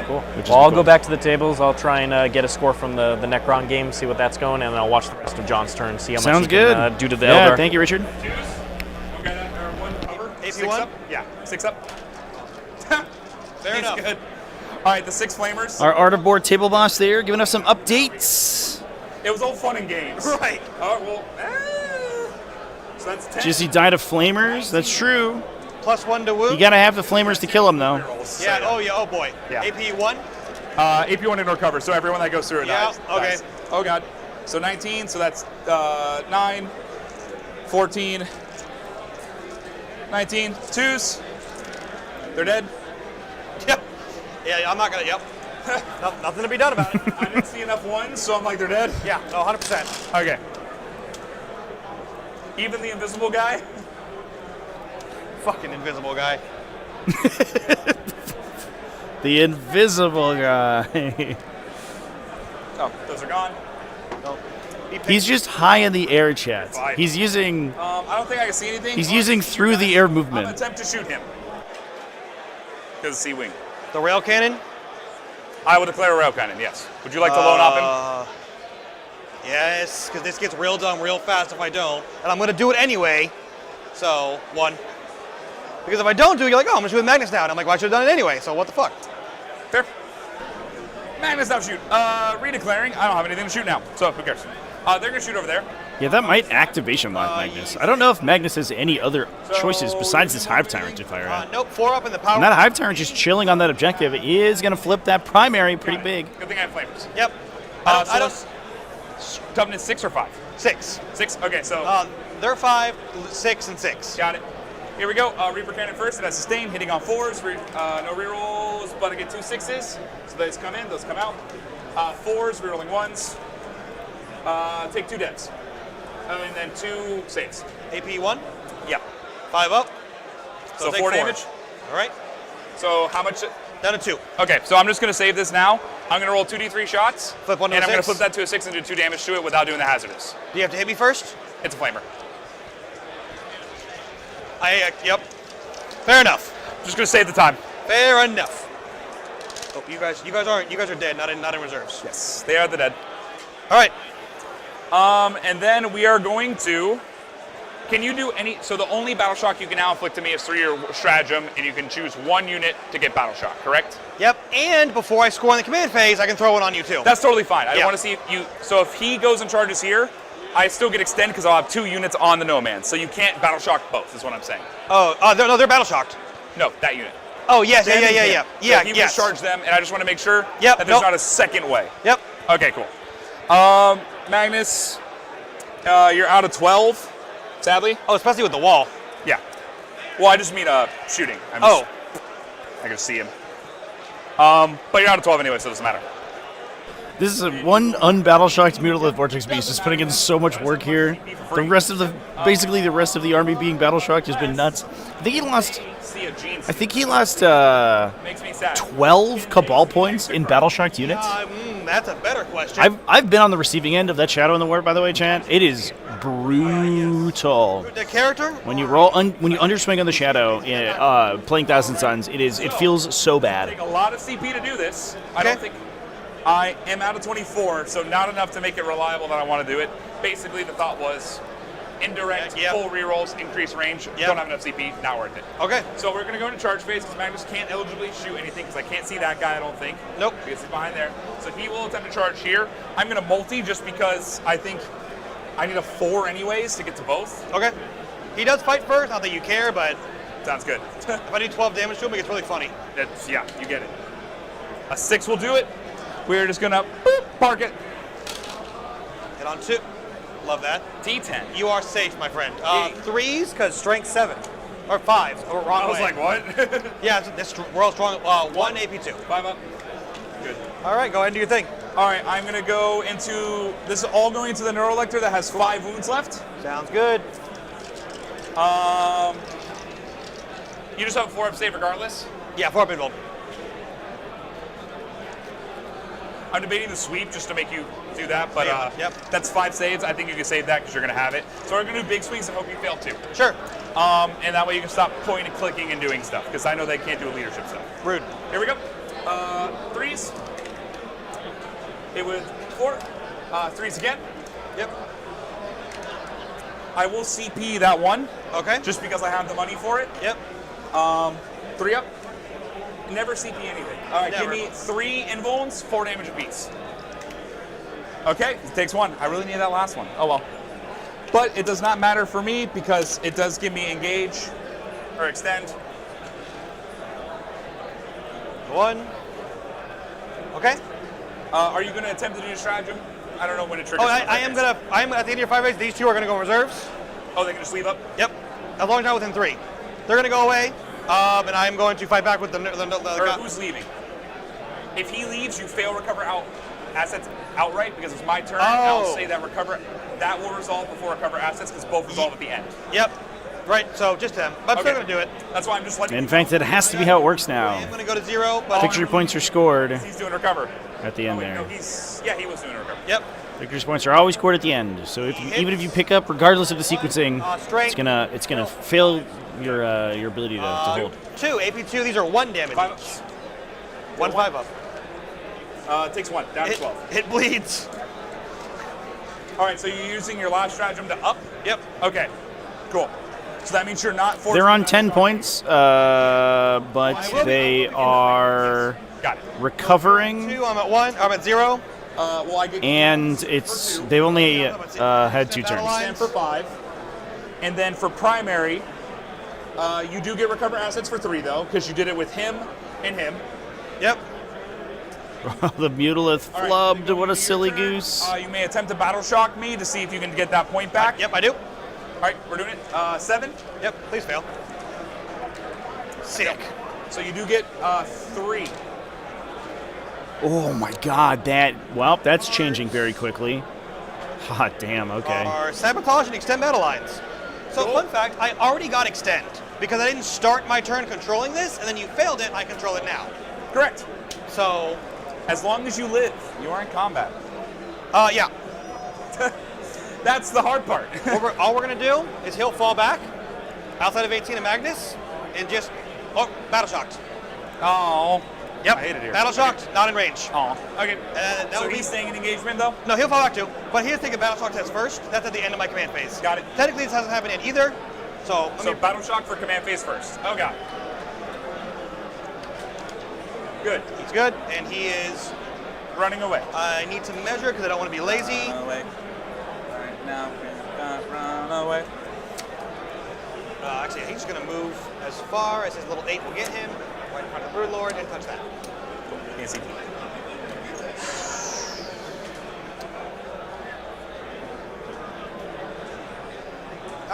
Speaker 20: Cool. Well, I'll go back to the tables. I'll try and get a score from the Necron game, see what that's going, and then I'll watch the rest of John's turn, see how much he can do to the Eldar.
Speaker 19: Thank you, Richard.
Speaker 18: AP1? Yeah, 6 up.
Speaker 9: Fair enough.
Speaker 18: Good. All right, the 6 flamers.
Speaker 19: Our Art of Board table boss there, giving us some updates.
Speaker 18: It was all fun and games.
Speaker 9: Right.
Speaker 18: Oh, well, so that's 10.
Speaker 19: GSC died of flamers. That's true.
Speaker 9: +1 to woo.
Speaker 19: You gotta have the flamers to kill them, though.
Speaker 9: Yeah. Oh yeah. Oh boy.
Speaker 18: Yeah.
Speaker 9: AP1.
Speaker 18: AP1 ignore cover, so everyone that goes through it dies.
Speaker 9: Okay.
Speaker 18: Dies. Oh god. So 19. So that's 9, 14, 19. 2s. They're dead.
Speaker 9: Yep. Yeah. I'm not gonna. Yep. Nothing to be done about it.
Speaker 18: I didn't see enough 1s, so I'm like, they're dead.
Speaker 9: Yeah. No. 100%.
Speaker 18: Okay. Even the invisible guy.
Speaker 9: Fucking invisible guy.
Speaker 19: The invisible guy.
Speaker 18: Oh, those are gone.
Speaker 9: No.
Speaker 19: He's just high in the air, chat.
Speaker 18: Fine.
Speaker 19: He's using.
Speaker 18: I don't think I can see anything.
Speaker 19: He's using through the air
Speaker 18: I'm
Speaker 19: movement.
Speaker 18: gonna attempt to shoot him. Because C-wing.
Speaker 9: The rail cannon.
Speaker 18: I will declare a rail cannon. Yes. Would you like to loan off him?
Speaker 9: Yes, because this gets real dumb real fast if I don't, and I'm gonna do it anyway. So 1. Because if I don't do it, you're like, oh, I'm gonna shoot with Magnus now, and I'm like, well, I should have done it anyway. So what the fuck?
Speaker 18: Fair. Magnus now shoot. Redeclaring. I don't have anything to shoot now, so who cares? They're gonna shoot over there.
Speaker 19: Yeah, that might activation lock Magnus. I don't know if Magnus has any other choices besides this Hive Tyrant to fire at.
Speaker 9: Nope, 4 up in the power.
Speaker 19: And that Hive Tyrant just chilling on that objective is going to flip that primary pretty big.
Speaker 18: Good thing I have flamers.
Speaker 9: Yep.
Speaker 18: I don't. Toughness 6 or 5?
Speaker 9: 6.
Speaker 18: 6. Okay, so.
Speaker 9: They're 5, 6, and 6.
Speaker 18: Got it. Here we go. Reaper Cannon first. It has sustain, hitting on 4s. No rerolls, but I get 2 6s. So those come in, those come out. 4s, rerolling 1s. Take 2 deaths. And then 2 saves.
Speaker 9: AP1?
Speaker 18: Yeah.
Speaker 9: 5 up.
Speaker 18: So 4 damage?
Speaker 9: All right.
Speaker 18: So how much?
Speaker 9: Down to 2.
Speaker 18: Okay, so I'm just going to save this now. I'm going to roll 2d3 shots.
Speaker 9: Flip 1 to a 6.
Speaker 18: And I'm going to flip that to a 6 and do 2 damage to it without doing the hazardous.
Speaker 9: Do you have to hit me first?
Speaker 18: It's a flamer.
Speaker 9: Yep. Fair enough.
Speaker 18: Just going to save the time.
Speaker 9: Fair enough. Oh, you guys are dead, not in reserves.
Speaker 18: Yes, they are the dead.
Speaker 9: All right.
Speaker 18: And then we are going to. Can you do any? So the only battle shock you can now inflict to me is through your stratagem, and you can choose 1 unit to get battle shock. Correct?
Speaker 9: Yep. And before I score in the command phase, I can throw one on you too.
Speaker 18: That's totally fine. I want to see if you. So if he goes and charges here, I still get extend because I'll have 2 units on the nomad. So you can't battle shock both. Is what I'm saying.
Speaker 9: They're battle shocked.
Speaker 18: No, that unit.
Speaker 9: Oh yes, yeah.
Speaker 18: So you can charge them, and I just want to make sure that there's not a second way.
Speaker 9: Yep.
Speaker 18: Okay, cool. Magnus. You're out of 12, sadly.
Speaker 21: Oh, especially with the wall.
Speaker 18: Yeah. Well, I just mean shooting. I can see him. But you're out of 12 anyway, so it doesn't matter.
Speaker 19: This is one unbattleshocked Mutilith Vortex Beast just putting in so much work here. The rest of basically the rest of the army being battleshocked has been nuts. I think he lost 12 Cabal points in battleshocked units.
Speaker 21: That's a better question.
Speaker 19: I've been on the receiving end of that Shadow in the War, by the way, Chad. It is brutal.
Speaker 21: The character?
Speaker 19: When you roll, when you underswing on the Shadow, playing Thousand Suns, it feels so bad.
Speaker 18: Take a lot of CP to do this. I don't think I am out of 24, so not enough to make it reliable that I want to do it. Basically, the thought was indirect, full rerolls, increase range. Don't have enough CP, not worth it.
Speaker 21: Okay.
Speaker 18: So we're going to go into charge phase because Magnus can't eligibly shoot anything because I can't see that guy, I don't think.
Speaker 21: Nope.
Speaker 18: Because he's behind there. So he will attempt to charge here. I'm going to multi just because I think I need a 4 anyways to get to both.
Speaker 21: Okay. He does fight first, not that you care, but...
Speaker 18: Sounds good.
Speaker 21: If I do 12 damage to him, it gets really funny.
Speaker 18: Yeah, you get it. A 6 will do it. We're just going to park it.
Speaker 21: Hit on 2. Love that.
Speaker 18: D10.
Speaker 21: You are safe, my friend. 3s, because strength 7. Or 5s. Oh, wrong
Speaker 18: I was
Speaker 21: way.
Speaker 18: like, what?
Speaker 21: Yeah, we're all strong. 1 AP2.
Speaker 18: 5 up. Good.
Speaker 21: All right, go ahead and do your thing.
Speaker 18: All right, I'm going to go into... This is all going into the Neurolector that has 5 wounds left.
Speaker 21: Sounds good.
Speaker 18: You just have a 4-up save regardless?
Speaker 21: Yeah, 4-up involved.
Speaker 18: I'm debating the sweep just to make you do that, but that's 5 saves. I think you can save that because you're going to have it. So we're going to do big swings and hope you fail too.
Speaker 21: Sure.
Speaker 18: And that way you can stop pointing and clicking and doing stuff because I know they can't do leadership stuff.
Speaker 21: Rude.
Speaker 18: Here we go. 3s. Hit with 4. 3s again.
Speaker 21: Yep.
Speaker 18: I will CP that one.
Speaker 21: Okay.
Speaker 18: Just because I have the money for it.
Speaker 21: Yep.
Speaker 18: 3 up. Never CP anything. All right,
Speaker 21: Never.
Speaker 18: give me 3 invulns, 4 damage apiece. Okay, it takes 1. I really need that last one. Oh well. But it does not matter for me because it does give me engage or extend.
Speaker 21: 1. Okay.
Speaker 18: Are you going to attempt to do a stratagem? I don't know when it triggers.
Speaker 21: Oh, I am at the end of your 5 race. These 2 are gonna go reserves.
Speaker 18: Oh, they're gonna sleeve up.
Speaker 21: Yep. As long as not within 3, they're gonna go away. And I'm going to fight back with the guy.
Speaker 18: Who's leaving? If he leaves, you fail recover assets outright because it's my turn. And I'll say that that will resolve before recover assets because both resolve at the end.
Speaker 21: Yep. Right. So just him. But I'm still gonna do it.
Speaker 18: That's why I'm just letting.
Speaker 19: In fact, that has to be how it works now.
Speaker 21: I'm gonna go to 0. But
Speaker 19: Victory points are scored.
Speaker 18: He's doing recover.
Speaker 19: At the end there.
Speaker 18: No, he was doing a recover.
Speaker 21: Yep.
Speaker 19: Victory points are always scored at the end. So even if you pick up, regardless of the sequencing, it's gonna fail your ability to hold.
Speaker 21: 2 AP2. These are 1 damage.
Speaker 18: 5
Speaker 21: each. 1 5 up.
Speaker 18: Takes 1 down to 12.
Speaker 21: It bleeds.
Speaker 18: All right, so you're using your last stratagem to up.
Speaker 21: Yep.
Speaker 18: Okay. Cool. So that means you're not forced.
Speaker 19: They're on 10 points, but they are recovering.
Speaker 21: 2. I'm at 1. I'm at 0.
Speaker 19: And they've only had 2 turns.
Speaker 18: Stand for 5, and then for primary, you do get recover assets for 3 though, because you did it with him and him.
Speaker 21: Yep.
Speaker 19: The Mutilith flubbed. What a silly goose.
Speaker 18: You may attempt to battle shock me to see if you can get that point back.
Speaker 21: Yep, I do.
Speaker 18: All right, we're doing it. 7.
Speaker 21: Yep. Please fail. Sick.
Speaker 18: So you do get 3.
Speaker 19: Oh my God, that's changing very quickly. Hot damn, okay.
Speaker 21: Are sabotage and extend battle lines. So fun fact, I already got extend because I didn't start my turn controlling this, and then you failed it, I control it now.
Speaker 18: Correct.
Speaker 21: So,
Speaker 18: as long as you live, you are in combat.
Speaker 21: Yeah.
Speaker 18: That's the hard part.
Speaker 21: All we're gonna do is he'll fall back outside of 18 and Magnus, and just battle shocked.
Speaker 18: Oh.
Speaker 21: Yep.
Speaker 18: I hate it here.
Speaker 21: Battle shocked, not in range.
Speaker 18: Oh. Okay.
Speaker 21: So
Speaker 18: he's staying in engagement though?
Speaker 21: No, he'll fall back too. But here's the thing: battle shock test first. That's at the end of my command phase.
Speaker 18: Got it.
Speaker 21: Technically, this hasn't happened yet either. So
Speaker 18: battle shock for command phase first. Oh god. Good.
Speaker 21: He's good, and he is
Speaker 18: running away.
Speaker 21: I need to measure because I don't want to be lazy.
Speaker 18: Run away. All right, now run away.
Speaker 21: Actually, he's going to move as far as his little 8 will get him, right in front of the Broodlord, and touch that.
Speaker 18: Cool. Can't see.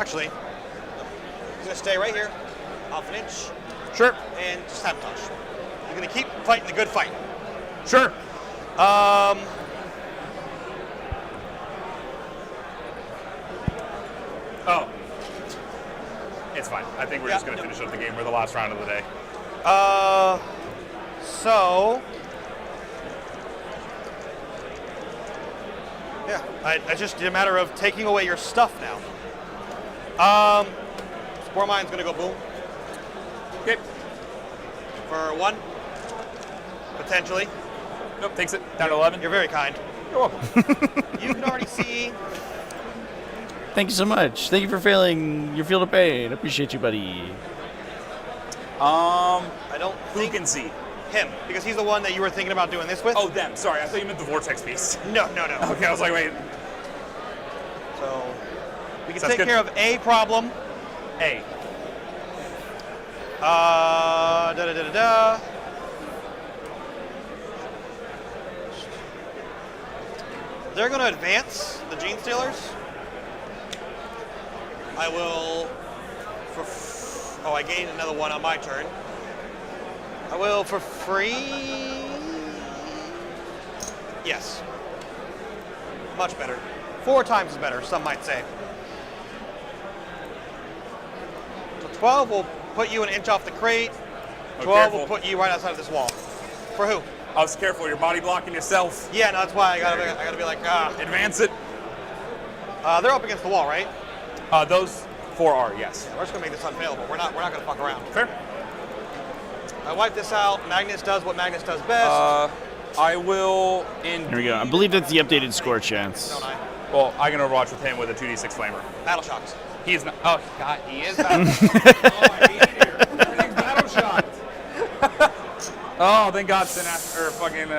Speaker 21: Actually, he's gonna stay right here, half an inch.
Speaker 18: Sure.
Speaker 21: And just sabotage. You're gonna keep fighting the good fight.
Speaker 18: Sure.
Speaker 21: Oh,
Speaker 18: it's fine. I think we're just going to finish up the game. We're the last round of the day.
Speaker 21: So yeah, I just did a matter of taking away your stuff now. Spore Mine's gonna go boom.
Speaker 18: Okay.
Speaker 21: For 1, potentially.
Speaker 18: Nope, takes it down to 11.
Speaker 21: You're very kind.
Speaker 18: You're welcome.
Speaker 21: You can already see.
Speaker 2: Thank you so much. Thank you for failing your field of pain. Appreciate you, buddy.
Speaker 21: I don't
Speaker 18: Who can see?
Speaker 21: Him, because he's the one that you were thinking about doing this with.
Speaker 18: Oh, them. Sorry, I thought you meant the vortex piece.
Speaker 21: No.
Speaker 18: Okay, I was like, wait.
Speaker 21: So we can
Speaker 18: Sounds
Speaker 21: take
Speaker 18: good.
Speaker 21: care of a problem.
Speaker 18: A.
Speaker 21: They're going to advance the Gene Stealers. I will. I gained another one on my turn. I will for free. Yes. Much better. 4 times better, some might say. So 12 will put you an inch off the crate. 12 will put you right outside of this wall. For who?
Speaker 18: I was careful. You're body blocking yourself.
Speaker 21: Yeah, no, that's why I gotta be like,
Speaker 18: Advance it.
Speaker 21: They're up against the wall, right?
Speaker 18: Those 4 are, yes.
Speaker 21: We're just gonna make this unfailable. We're not gonna fuck around.
Speaker 18: Fair.
Speaker 21: I wipe this out. Magnus does what Magnus does best.
Speaker 18: I will in.
Speaker 2: Here we go. I believe that's the updated score chance.
Speaker 21: Don't I?
Speaker 18: Well, I can overwatch with him with a 2d6 flamer.
Speaker 21: Battle shocks.
Speaker 18: He's not. Oh, God, he is battle shocked. I hate it here. Everything's battle shocked. Oh, thank God, fucking